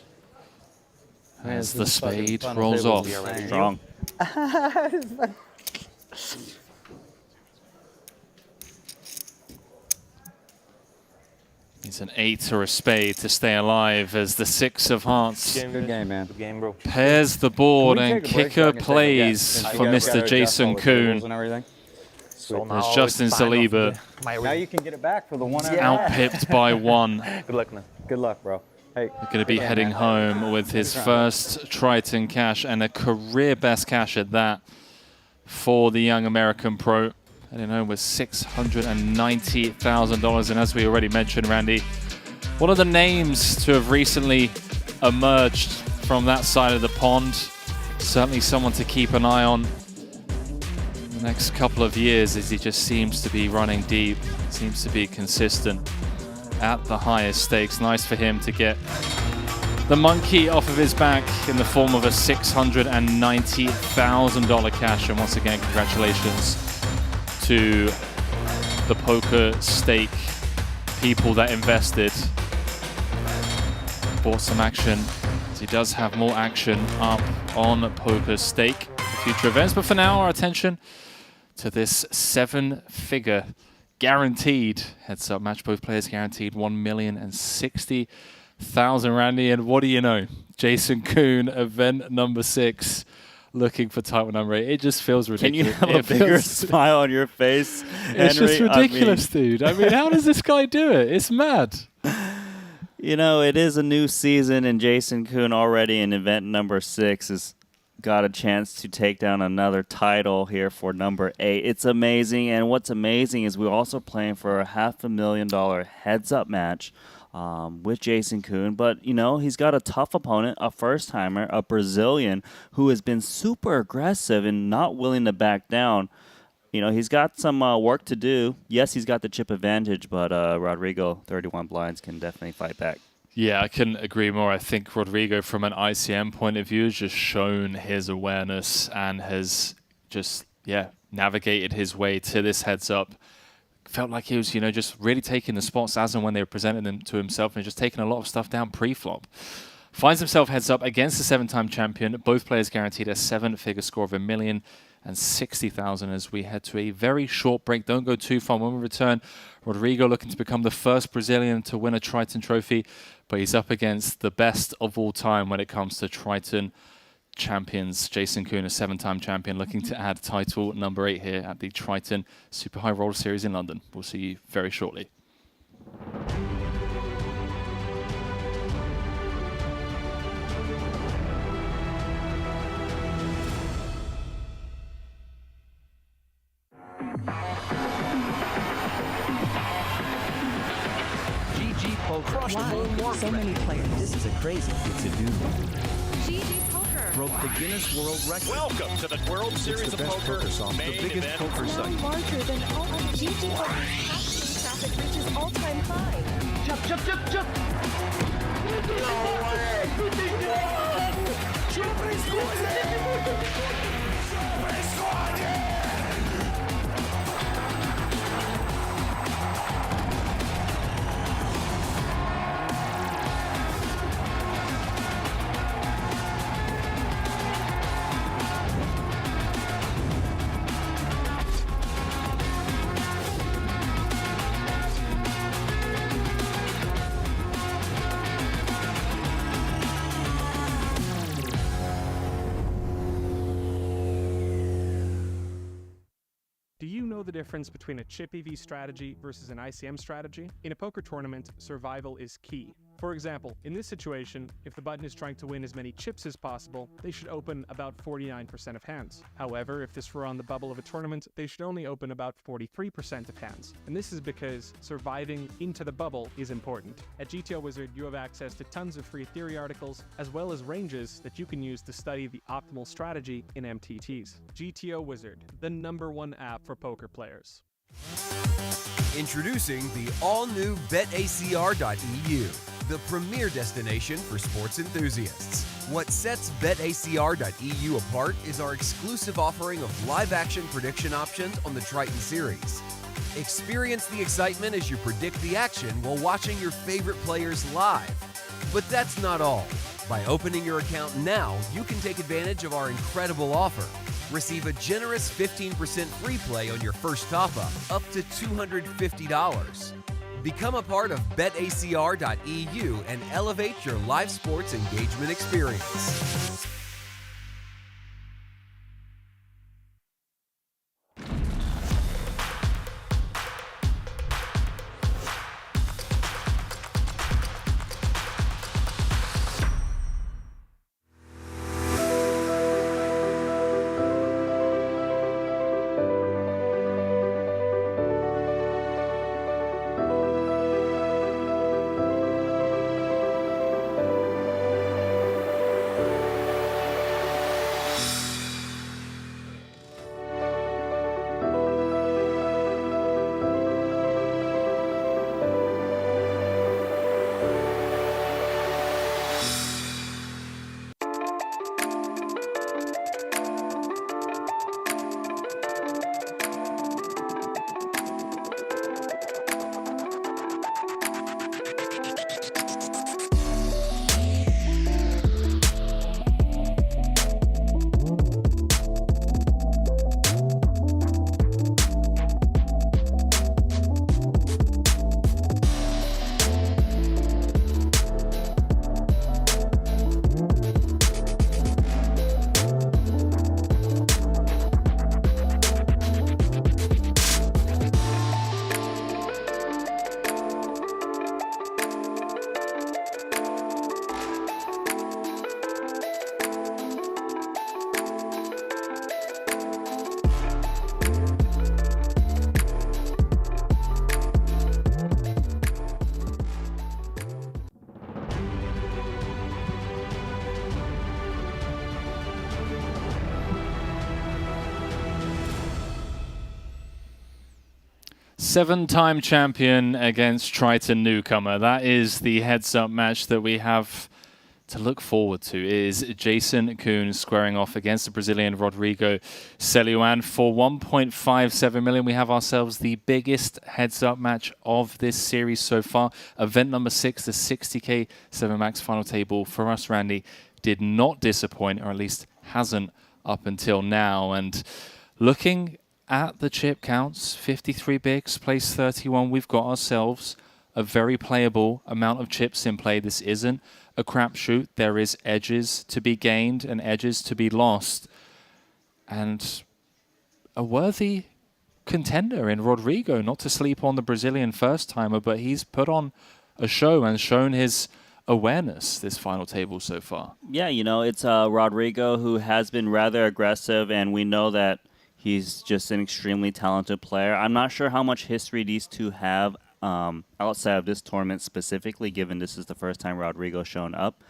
Man, As this the is fucking spade fun rolls table. off. Strong. Needs an 8 or a spade to stay alive as the 6 of hearts Good game, man. Good game, bro. pairs the board Can we and take a break so I kicker can take a plays guess? for You guys Mr. gotta adjust Jason all the tables Kuhn. and everything. So As now Justin it's time of Saliba my Now you can get it back for the one. outpipped by 1. Good luck, man. Good luck, bro. Hey, Going to be heading home with his first Triton cash and a career best cash at that for the young American pro. Heading home with $690,000. And as we already mentioned, Randy, one of the names to have recently emerged from that side of the pond. Certainly someone to keep an eye on in the next couple of years, as he just seems to be running deep, seems to be consistent at the highest stakes. Nice for him to get the monkey off of his back in the form of a $690,000 cash. And once again, congratulations to the poker stake people that invested. Bought some action, as he does have more action up on poker stake for future events. But for now, our attention to this 7-figure guaranteed heads up match. Both players guaranteed $1,060,000, Randy. And what do you know? Jason Kuhn, event number 6, looking for title number 8. It just feels ridiculous. Can you have a bigger smile on your face, Henry? It's just ridiculous, dude. I mean, how does this guy do it? It's mad. You know, it is a new season, and Jason Kuhn already in event number 6 has got a chance to take down another title here for number 8. It's amazing, and what's amazing is we're also playing for a $500,000 heads-up match with Jason Kuhn. But, you know, he's got a tough opponent, a first-timer, a Brazilian, who has been super aggressive and not willing to back down. You know, he's got some work to do. Yes, he's got the chip advantage, but Rodrigo, 31 blinds, can definitely fight back. Yeah, I couldn't agree more. I think Rodrigo, from an ICM point of view, has just shown his awareness and has just, navigated his way to this heads up. Felt like he was, just really taking the spots as and when they were presenting them to himself and just taking a lot of stuff down pre-flop. Finds himself heads up against the 7-time champion. Both players guaranteed a 7-figure score of $1,060,000 as we head to a very short break. Don't go too far. When we return, Rodrigo looking to become the first Brazilian to win a Triton trophy, but he's up against the best of all time when it comes to Triton champions. Jason Kuhn, a 7-time champion, looking to add title number 8 here at the Triton Super High Roller Series in London. We'll see you very shortly. GG Poker. Why? So many players. This is a crazy. It's a dude. GG Poker. Broke the Guinness World Record. Welcome to the World Series of Poker main the biggest event. poker site. Larger than all other GG Poker. Passing traffic reaches all-time high. Jump, jump, jump, jump. Do you know the difference between a chip EV strategy versus an ICM strategy? In a poker tournament, survival is key. For example, in this situation, if the button is trying to win as many chips as possible, they should open about 49% of hands. However, if this were on the bubble of a tournament, they should only open about 43% of hands. And this is because surviving into the bubble is important. At GTO Wizard, you have access to tons of free theory articles, as well as ranges that you can use to study the optimal strategy in MTTs. GTO Wizard, the #1 app for poker players. Introducing the all-new BetACR.eu, the premier destination for sports enthusiasts. What sets BetACR.eu apart is our exclusive offering of live-action prediction options on the Triton series. Experience the excitement as you predict the action while watching your favorite players live. But that's not all. By opening your account now, you can take advantage of our incredible offer. Receive a generous 15% free play on your first top-up, up to $250. Become a part of BetACR.eu and elevate your live sports engagement experience. Seven-time champion against Triton newcomer. That is the heads-up match that we have to look forward to. It is Jason Kuhn squaring off against the Brazilian Rodrigo Celuan for 1.57 million. We have ourselves the biggest heads-up match of this series so far. Event number 6, the 60k 7 max final table for us, Randy, did not disappoint, or at least hasn't up until now. And looking at the chip counts, 53 bigs, place 31, we've got ourselves a very playable amount of chips in play. This isn't a crapshoot. There is edges to be gained and edges to be lost. And a worthy contender in Rodrigo, not to sleep on the Brazilian first-timer, but he's put on a show and shown his awareness this final table so far. Yeah, you know, it's Rodrigo who has been rather aggressive, and we know that he's just an extremely talented player. I'm not sure how much history these two have outside of this tournament specifically, given this is the first time Rodrigo's shown up.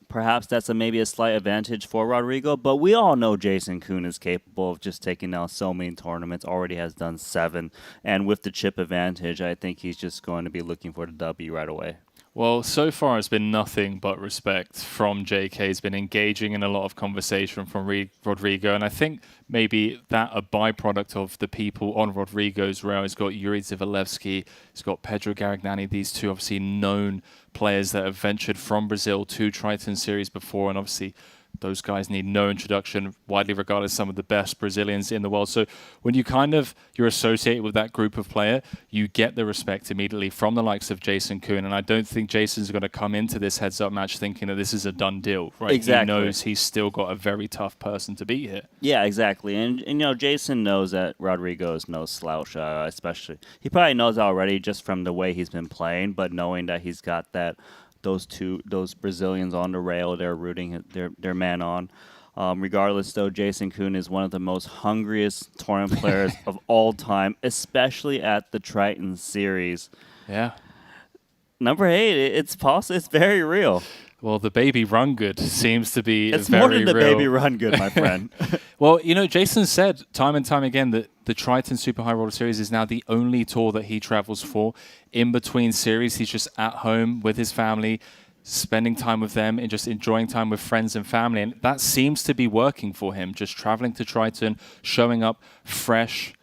Perhaps that's maybe a slight advantage for Rodrigo, but we all know Jason Kuhn is capable of just taking down so many tournaments, already has done 7. And with the chip advantage, I think he's just going to be looking for the W right away. Well, so far it's been nothing but respect from JK. He's been engaging in a lot of conversation from Rodrigo, and I think maybe that a byproduct of the people on Rodrigo's rail. He's got Yuri Zivalevsky, he's got Pedro Garagnani, these two obviously known players that have ventured from Brazil to Triton Series before, and obviously those guys need no introduction, widely regarded as some of the best Brazilians in the world. So when you're associated with that group of player, you get the respect immediately from the likes of Jason Kuhn. And I don't think Jason's going to come into this heads-up match thinking that this is a done deal, right? Exactly. He knows he's still got a very tough person to beat here. Yeah, exactly. And you know, Jason knows that Rodrigo is no slouch, especially. He probably knows already just from the way he's been playing, but knowing that he's got those Brazilians on the rail, they're rooting their man on. Regardless, though, Jason Kuhn is one of the most hungriest tournament players of all time, especially at the Triton Series. Yeah. Number 8, it's possible. It's very real. Well, the baby run good seems to be it's very more than the real. baby run good, my friend. Well, you know, Jason said time and time again that the Triton Super High Roller Series is now the only tour that he travels for. In between series, he's just at home with his family, spending time with them and just enjoying time with friends and family. And that seems to be working for him, just traveling to Triton, showing up fresh,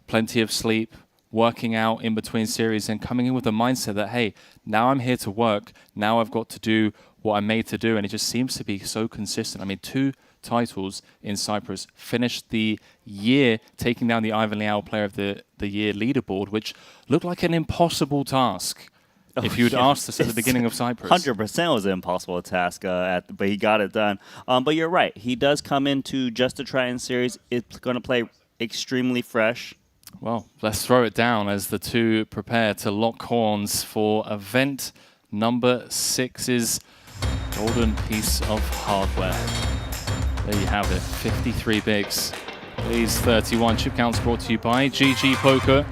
plenty of sleep, working out in between series and coming in with the mindset that, hey, now I'm here to work. Now I've got to do what I'm made to do. And it just seems to be so consistent. I mean, 2 titles in Cyprus, finished the year taking down the Ivan Liao Player of the Year leaderboard, which looked like an impossible task. If you'd asked us at the beginning of Cyprus. 100% was an impossible task, but he got it done. But you're right. He does come into just the Triton Series. It's going to play extremely fresh. Well, let's throw it down as the two prepare to lock horns for event number 6's golden piece of hardware. There you have it, 53 bigs. These 31 chip counts brought to you by GG Poker.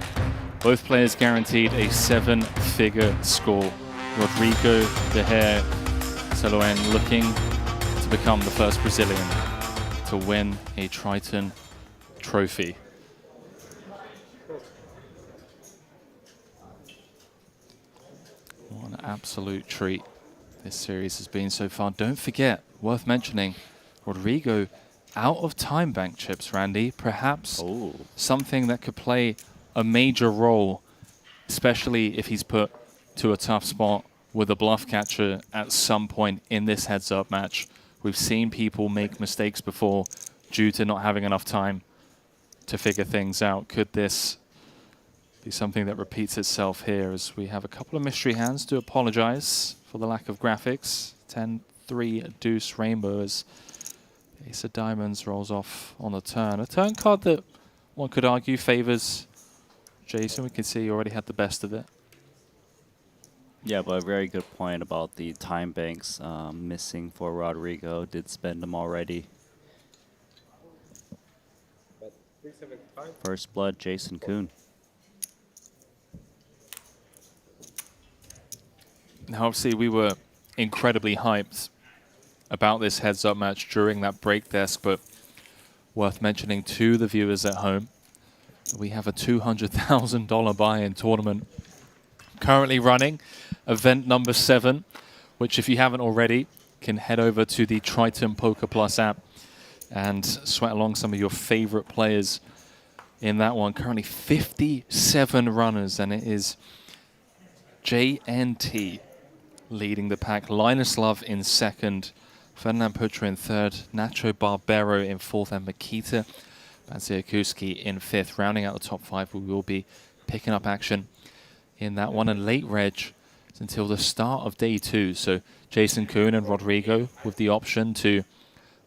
Both players guaranteed a 7-figure score. Rodrigo De Gea Saloen looking to become the first Brazilian to win a Triton trophy. What an absolute treat this series has been so far. Don't forget, worth mentioning, Rodrigo out of time bank chips, Randy. Perhaps something that could play a major role, especially if he's put to a tough spot with a bluff catcher at some point in this heads-up match. We've seen people make mistakes before due to not having enough time to figure things out. Could this be something that repeats itself here as we have a couple of mystery hands? Do apologize for the lack of graphics. 10-3 deuce rainbow as Ace of Diamonds rolls off on the turn. A turn card that one could argue favors Jason. We can see he already had the best of it. Yeah, but a very good point about the time banks missing for Rodrigo. Did spend them already. First blood, Jason Kuhn. Now, obviously, we were incredibly hyped about this heads-up match during that break desk, but worth mentioning to the viewers at home, we have a $200,000 buy-in tournament currently running, event number 7, which if you haven't already, can head over to the Triton Poker Plus app and sweat along some of your favorite players in that one. Currently 57 runners, and it is JNT leading the pack. Linus Love in second, Ferdinand Putra in third, Nacho Barbero in fourth, and Makita Bansiakuski in fifth. Rounding out the top 5, we will be picking up action in that one. And late reg until the start of day 2. So Jason Kuhn and Rodrigo with the option to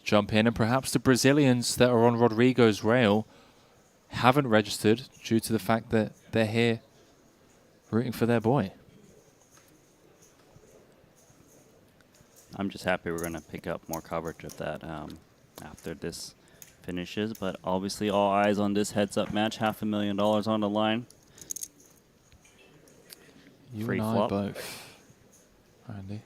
jump in, and perhaps the Brazilians that are on Rodrigo's rail haven't registered due to the fact that they're here rooting for their boy. I'm just happy we're going to pick up more coverage of that after this finishes. But obviously all eyes on this heads-up match. $500,000 on the line. You Free and I flop. both, Andy.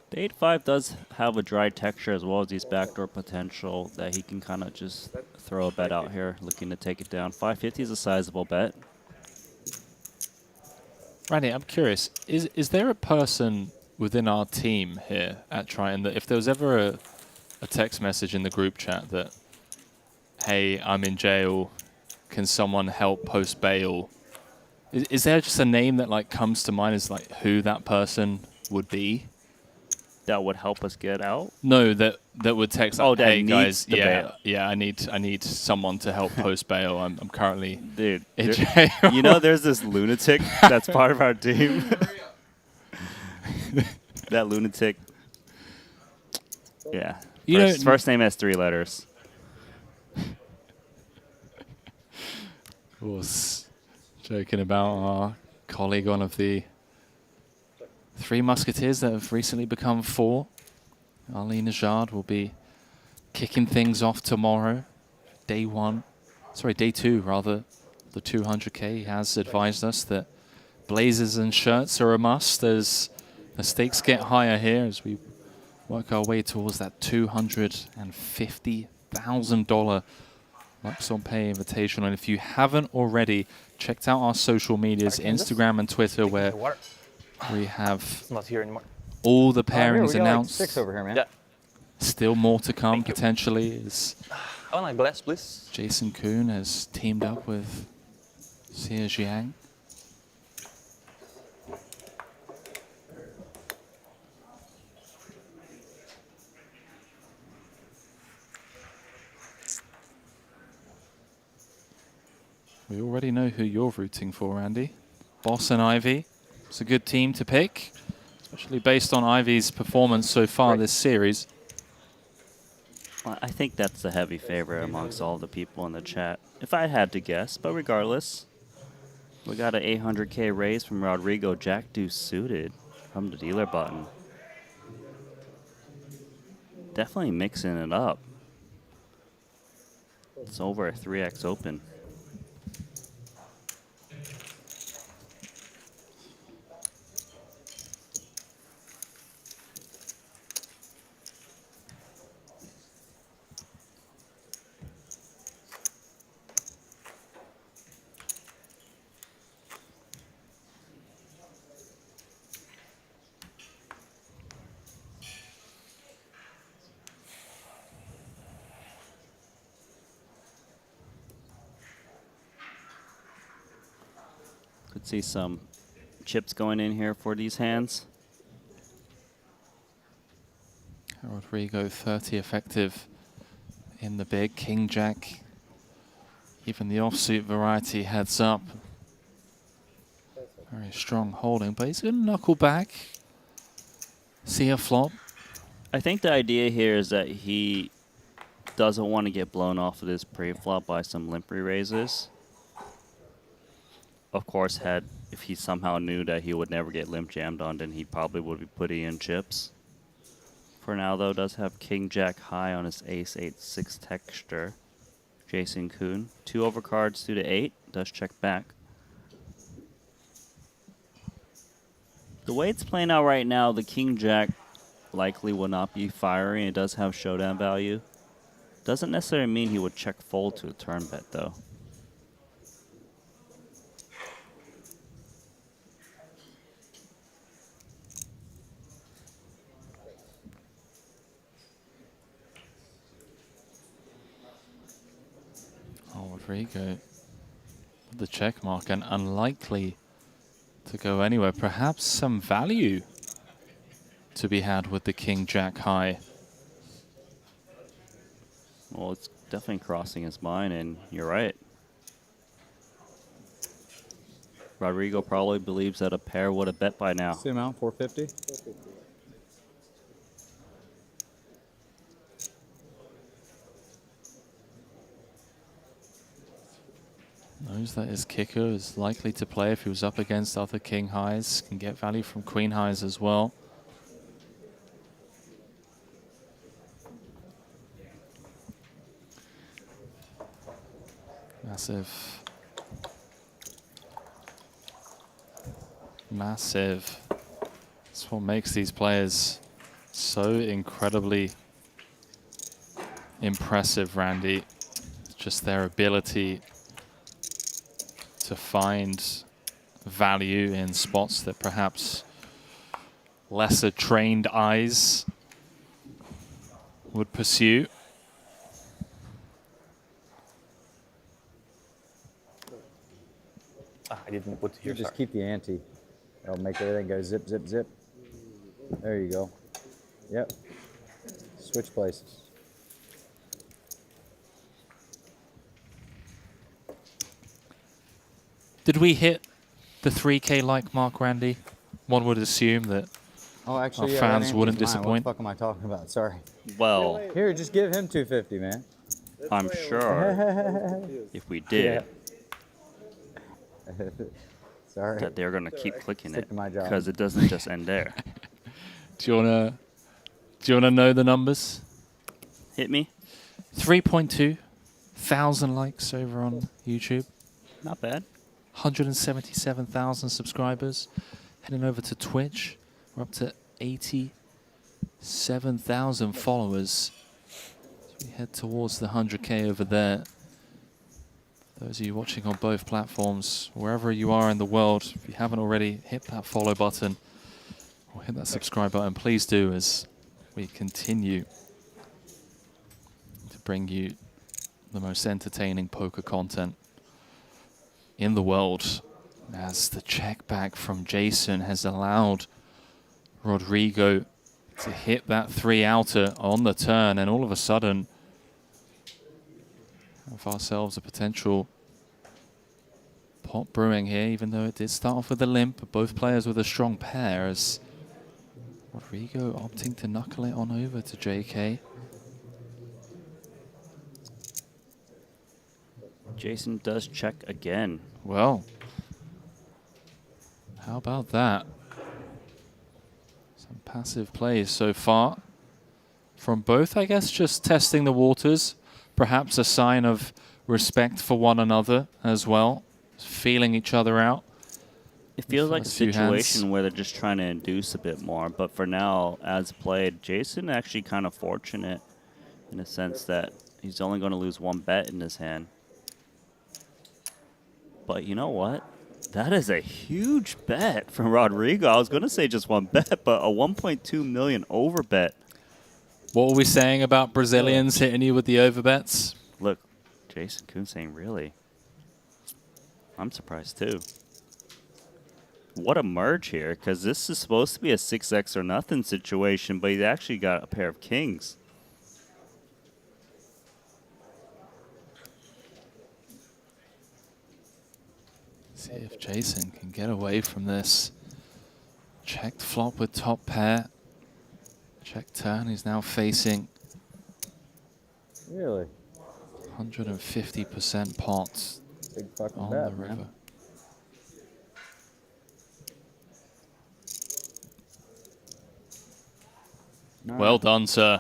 The 8-5 does have a dry texture as well as these backdoor potential that he can kind of just throw a bet out here, looking to take it down. 550 is a sizable bet. Randy, I'm curious, is there a person within our team here at Triton that if there was ever a text message in the group chat that, hey, I'm in jail, can someone help post bail? Is there just a name that like comes to mind as like who that person would be? That would help us get out? No, that would text like, that hey needs guys, the bail. yeah, I need someone to help post bail. I'm currently Dude, in jail. You know there's this lunatic that's part of our team. That lunatic. Yeah. First name has 3 letters. Was joking about our colleague, one of the 3 musketeers that have recently become 4. Ali Najad will be kicking things off tomorrow. Day 2 rather, the 200k. He has advised us that blazers and shirts are a must as the stakes get higher here as we work our way towards that $250,000 Luxor Pay Invitational. And if you haven't already, checked out our social medias, Instagram and Twitter, where we have not here anymore. all the Here, pairings we got like announced. 6 over here, man. Yeah. Still more to come potentially as I want a glass, please. Jason Kuhn has teamed up with Xie Jiang. We already know who you're rooting for, Andy. Boss and Ivy. It's a good team to pick, especially based on Ivy's performance so far this series. Well, I think that's the heavy favorite amongst all the people in the chat, if I had to guess. But regardless, we got an 800k raise from Rodrigo, Jack Deuce suited from the dealer button. Definitely mixing it up. It's over a 3x open. Could see some chips going in here for these hands. Rodrigo 30 effective in the big King Jack. Even the offsuit variety heads up. Very strong holding, but he's going to knuckle back. See a flop. I think the idea here is that he doesn't want to get blown off of this pre-flop by some limp re-raises. Of course, if he somehow knew that he would never get limp jammed on, then he probably would be putting in chips. For now, though, does have King Jack high on his Ace 8-6 texture. Jason Kuhn, 2 overcards to the 8, does check back. The way it's playing out right now, the King Jack likely will not be firing. It does have showdown value. Doesn't necessarily mean he would check fold to a turn bet, though. Rodrigo, the check mark and unlikely to go anywhere. Perhaps some value to be had with the King Jack high. Well, it's definitely crossing his mind, and you're right. Rodrigo probably believes that a pair would have bet by now. What's the amount? 450? Knows that his kicker is likely to play if he was up against other king highs. Can get value from queen highs as well. Massive. Massive. That's what makes these players so incredibly impressive, Randy. Just their ability to find value in spots that perhaps lesser trained eyes would pursue. I didn't put here. You just keep the ante. That'll make everything go zip, zip, zip. There you go. Yep. Switch places. Did we hit the 3K like mark, Randy? One would assume that our fans wouldn't disappoint. What the fuck am I talking about? Sorry. Well, here, just give him 250, man. I'm sure if we did, sorry, that they're going to keep clicking Stick it to my job. because it doesn't just end there. Do you wanna know the numbers? Hit me. 3.2 thousand likes over on YouTube. Not bad. 177,000 subscribers. Heading over to Twitch, we're up to 87,000 followers. As we head towards the 100K over there. Those of you watching on both platforms, wherever you are in the world, if you haven't already, hit that follow button or hit that subscribe button. Please do, as we continue to bring you the most entertaining poker content in the world, as the check back from Jason has allowed Rodrigo to hit that 3-outer on the turn, and all of a sudden have ourselves a potential pot brewing here, even though it did start off with a limp. Both players with a strong pair, as Rodrigo opting to knuckle it on over to JK. Jason does check again. Well, how about that? Some passive plays so far from both, I guess, just testing the waters. Perhaps a sign of respect for one another as well, feeling each other out. It feels like a situation where they're just trying to induce a bit more, but for now, as played, Jason actually kind of fortunate in a sense that he's only going to lose one bet in his hand. But you know what? That is a huge bet from Rodrigo. I was going to say just one bet, but a 1.2 million over bet. What were we saying about Brazilians hitting you with the overbets? Look, Jason Kuhn saying, really? I'm surprised too. What a merge here, because this is supposed to be a 6x or nothing situation, but he's actually got a pair of kings. See if Jason can get away from this. Checked flop with top pair. Check turn. He's now facing Really? 150% pots Big fucking on bet, the man. river. Well done, sir.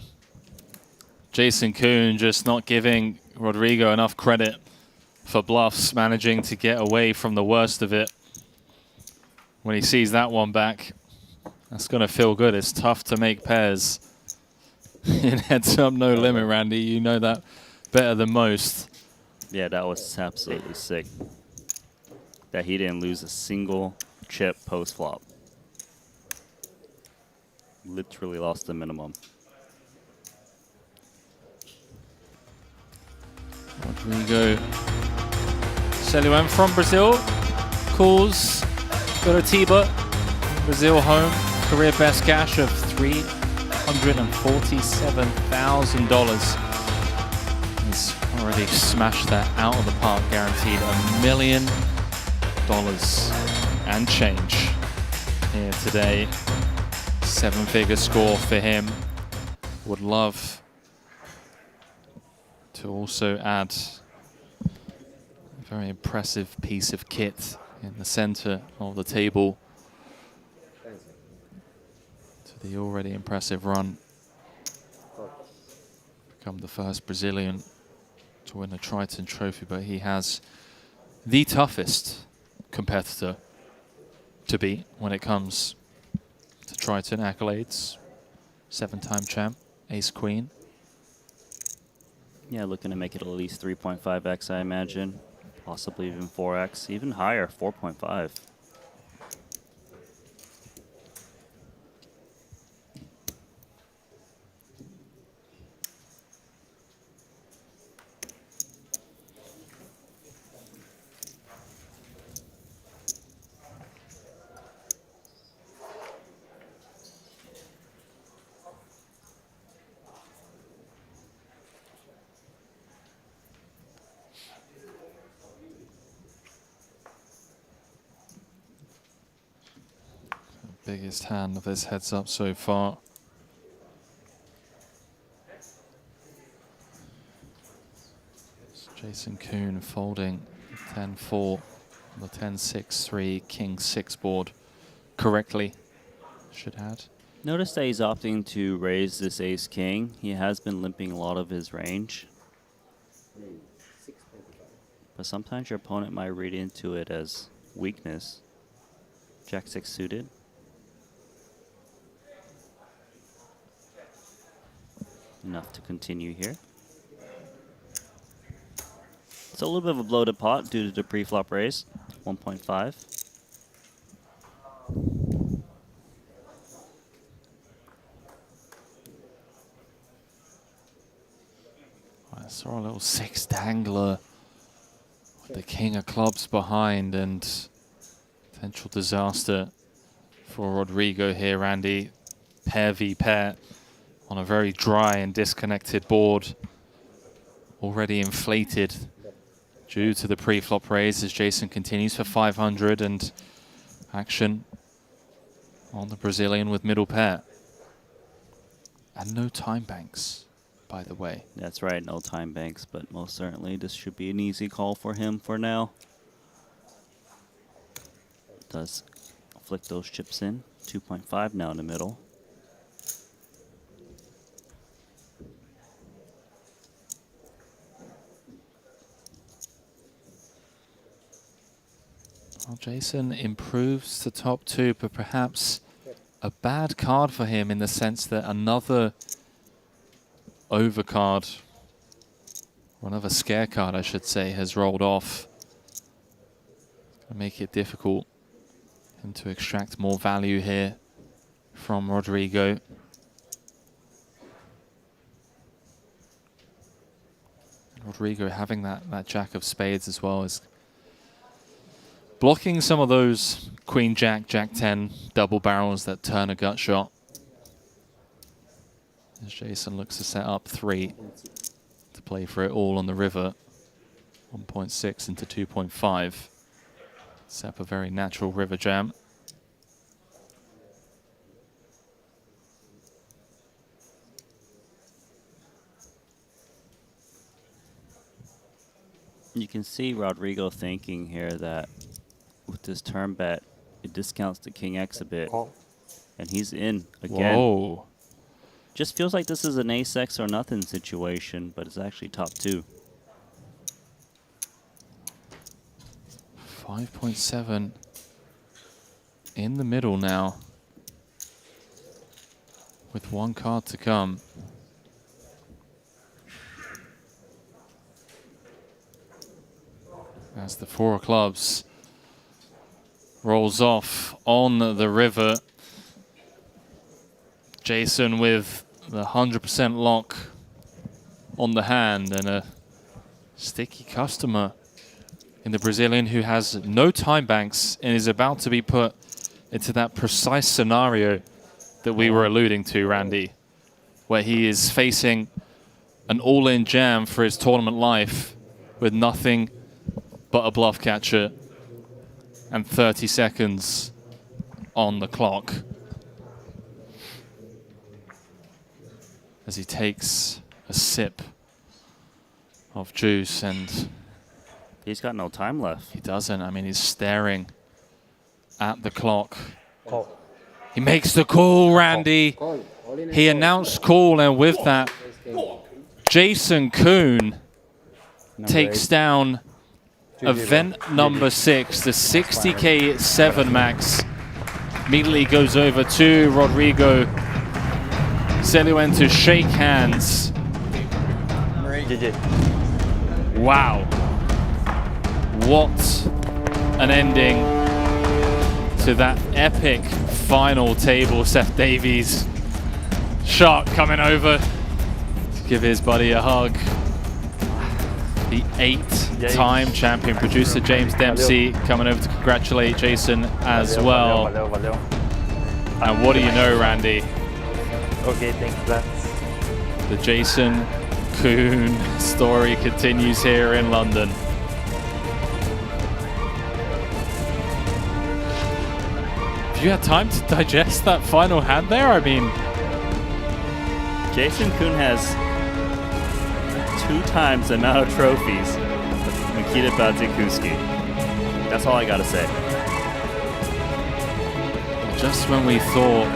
Jason Kuhn just not giving Rodrigo enough credit for bluffs, managing to get away from the worst of it. When he sees that one back, that's going to feel good. It's tough to make pairs in heads up no limit, Randy. You know that better than most. Yeah, that was absolutely sick. That he didn't lose a single chip post-flop. Literally lost the minimum. Rodrigo Celuan from Brazil calls Garotiba. Brazil home. Career best cash of $347,000. He's already smashed that out of the park, guaranteed $1 million and change here today. 7-figure score for him. Would love to also add a very impressive piece of kit in the center of the table to the already impressive run. Become the first Brazilian to win a Triton trophy, but he has the toughest competitor to beat when it comes to Triton accolades. 7-time champ, ace queen. Yeah, looking to make it at least 3.5x, I imagine. Possibly even 4x, even higher, 4.5. Biggest hand of this heads up so far. It's Jason Kuhn folding 10-4 on the 10-6-3 King-6 board correctly, should add. Notice that he's opting to raise this ace-king. He has been limping a lot of his range. But sometimes your opponent might read into it as weakness. Jack 6 suited. Enough to continue here. It's a little bit of a bloated pot due to the pre-flop raise. 1.5. I saw a little 6 dangler. The king of clubs behind, and potential disaster for Rodrigo here, Randy. Pair v pair on a very dry and disconnected board. Already inflated due to the pre-flop raise as Jason continues for 500, and action on the Brazilian with middle pair. And no time banks, by the way. That's right, no time banks, but most certainly this should be an easy call for him for now. Does flick those chips in. 2.5 now in the middle. Well, Jason improves to top 2, but perhaps a bad card for him in the sense that another overcard, or another scare card, I should say, has rolled off. It's going to make it difficult for him to extract more value here from Rodrigo. Rodrigo having that jack of spades as well is blocking some of those queen jack, jack 10 double barrels that turn a gut shot. As Jason looks to set up 3 to play for it all on the river. 1.6 into 2.5. Set up a very natural river jam. You can see Rodrigo thinking here that with this turn bet, it discounts the king X a bit. And he's in again. Whoa. Just feels like this is an ace X or nothing situation, but it's actually top 2. 5.7 in the middle now, with 1 card to come. As the 4 of clubs rolls off on the river. Jason with the 100% lock on the hand, and a sticky customer in the Brazilian who has no time banks and is about to be put into that precise scenario that we were alluding to, Randy, where he is facing an all-in jam for his tournament life with nothing but a bluff catcher and 30 seconds on the clock. As he takes a sip of juice, and he's got no time left. He doesn't. I mean, he's staring at the clock. Call. He makes the call, Randy. He announced call, and with that, Jason Kuhn takes down event number 6, the 60k 7 max. Immediately goes over to Rodrigo Zeluen to shake hands. Wow. What an ending to that epic final table. Seth Davies, Shark coming over to give his buddy a hug. The 8-time champion. Producer James Dempsey coming over to congratulate Jason as well. And what do you know, Randy? Okay, thanks, lads. The Jason Kuhn story continues here in London. Have you had time to digest that final hand there? I mean, Jason Kuhn has 2 times the amount of trophies with Nikita Badzikuski. That's all I gotta say. Just when we thought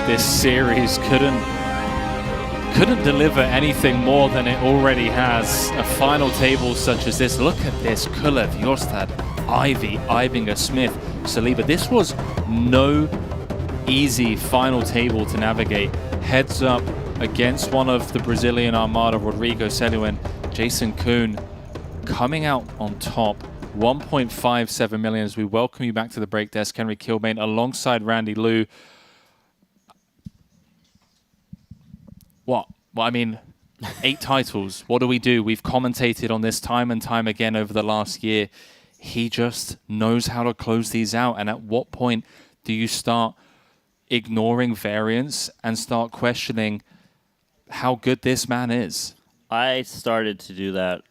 this series couldn't couldn't deliver anything more than it already has. A final table such as this. Look at this. Kulev, Jorstad, Ivy, Ibinger, Smith, Saliba. This was no easy final table to navigate. Heads up against one of the Brazilian Armada, Rodrigo Celuin. Jason Kuhn coming out on top. 1.57 million as we welcome you back to the break desk. Henry Kilbane alongside Randy Liu. What? Well, I mean, 8 titles. What do we do? We've commentated on this time and time again over the last year. He just knows how to close these out. And at what point do you start ignoring variance and start questioning how good this man is? I started to do that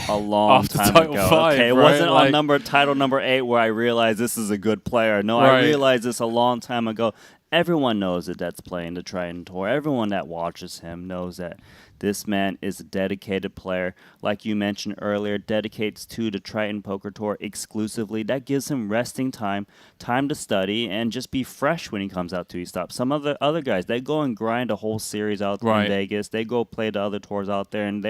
a long After time title ago. 5, okay, it right? wasn't Like, on title number 8 where I realized this is a good player. No, Right. I realized this a long time ago. Everyone knows that's playing the Triton Tour. Everyone that watches him knows that this man is a dedicated player. Like you mentioned earlier, dedicates to the Triton Poker Tour exclusively. That gives him resting time, time to study, and just be fresh when he comes out to E-Stop. Some of the other guys, they go and grind a whole series out Right. in Vegas. They go play the other tours out there, and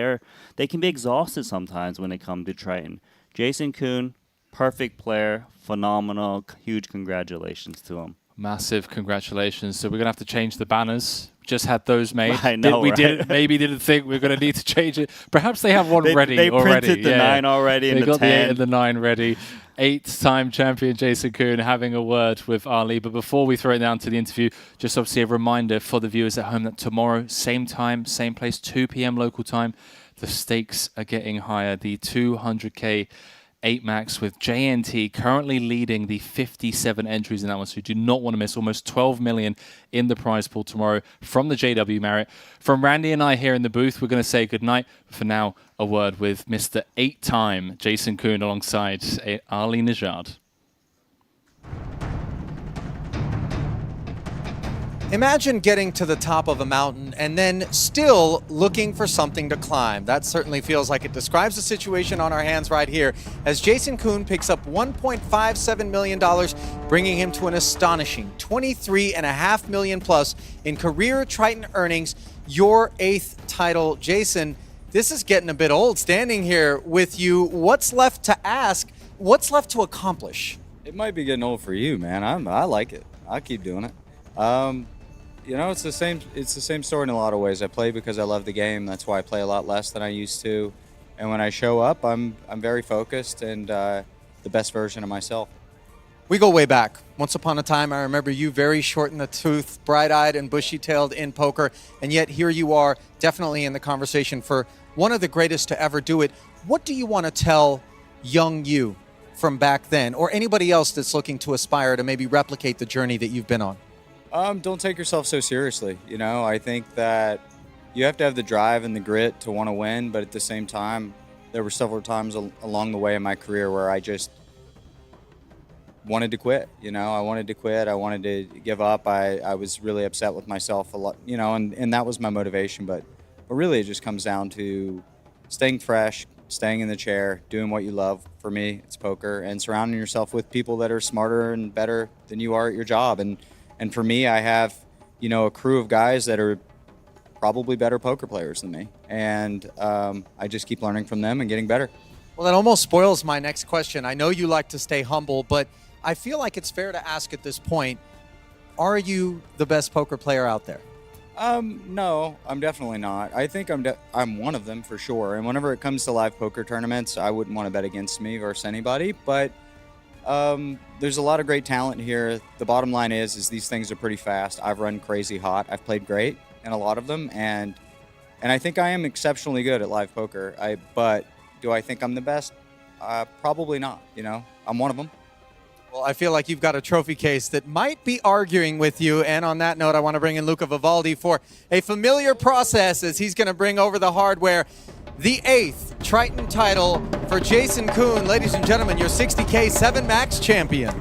they can be exhausted sometimes when they come to Triton. Jason Kuhn, perfect player, phenomenal, huge congratulations to him. Massive congratulations. So we're going to have to change the banners. Just had those made. I know, we right? maybe didn't think we are going to need to change it. Perhaps they have one ready they already. printed the 9 already and they the got 10. the 8 and the 9 ready. 8-time champion Jason Kuhn having a word with Ali. But before we throw it down to the interview, just obviously a reminder for the viewers at home that tomorrow, same time, same place, 2 p.m. local time, the stakes are getting higher. The 200k 8 max with JNT currently leading the 57 entries in that one, so you do not want to miss. Almost 12 million in the prize pool tomorrow from the JW Marriott. From Randy and I here in the booth, we're going to say goodnight. For now, a word with Mr. 8-time Jason Kuhn alongside Ali Nejad. Imagine getting to the top of a mountain and then still looking for something to climb. That certainly feels like it describes the situation on our hands right here as Jason Kuhn picks up $1.57 million, bringing him to an astonishing $23.5 million plus in career Triton earnings, your 8th title. Jason, this is getting a bit old standing here with you. What's left to ask? What's left to accomplish? It might be getting old for you, man. I like it. I'll keep doing it. You know, it's the same story in a lot of ways. I play because I love the game. That's why I play a lot less than I used to. And when I show up, I'm very focused and the best version of myself. We go way back. Once upon a time, I remember you very short in the tooth, bright-eyed and bushy-tailed in poker, and yet here you are, definitely in the conversation for one of the greatest to ever do it. What do you want to tell young you from back then, or anybody else that's looking to aspire to maybe replicate the journey that you've been on? Don't take yourself so seriously. You know, I think that you have to have the drive and the grit to want to win, but at the same time, there were several times along the way in my career where I just wanted to quit. You know, I wanted to quit. I wanted to give up. I was really upset with myself a lot, you know, and that was my motivation. But really, it just comes down to staying fresh, staying in the chair, doing what you love. For me, it's poker, and surrounding yourself with people that are smarter and better than you are at your job. And for me, I have, you know, a crew of guys that are probably better poker players than me. And I just keep learning from them and getting better. Well, that almost spoils my next question. I know you like to stay humble, but I feel like it's fair to ask at this point, are you the best poker player out there? No, I'm definitely not. I think I'm one of them for sure. And whenever it comes to live poker tournaments, I wouldn't want to bet against me versus anybody. But there's a lot of great talent here. The bottom line is these things are pretty fast. I've run crazy hot. I've played great in a lot of them, and I think I am exceptionally good at live poker. But do I think I'm the best? Probably not. You know, I'm one of them. Well, I feel like you've got a trophy case that might be arguing with you. And on that note, I want to bring in Luca Vivaldi for a familiar process as he's going to bring over the hardware. The 8th Triton title for Jason Kuhn. Ladies and gentlemen, your 60k 7 max champion.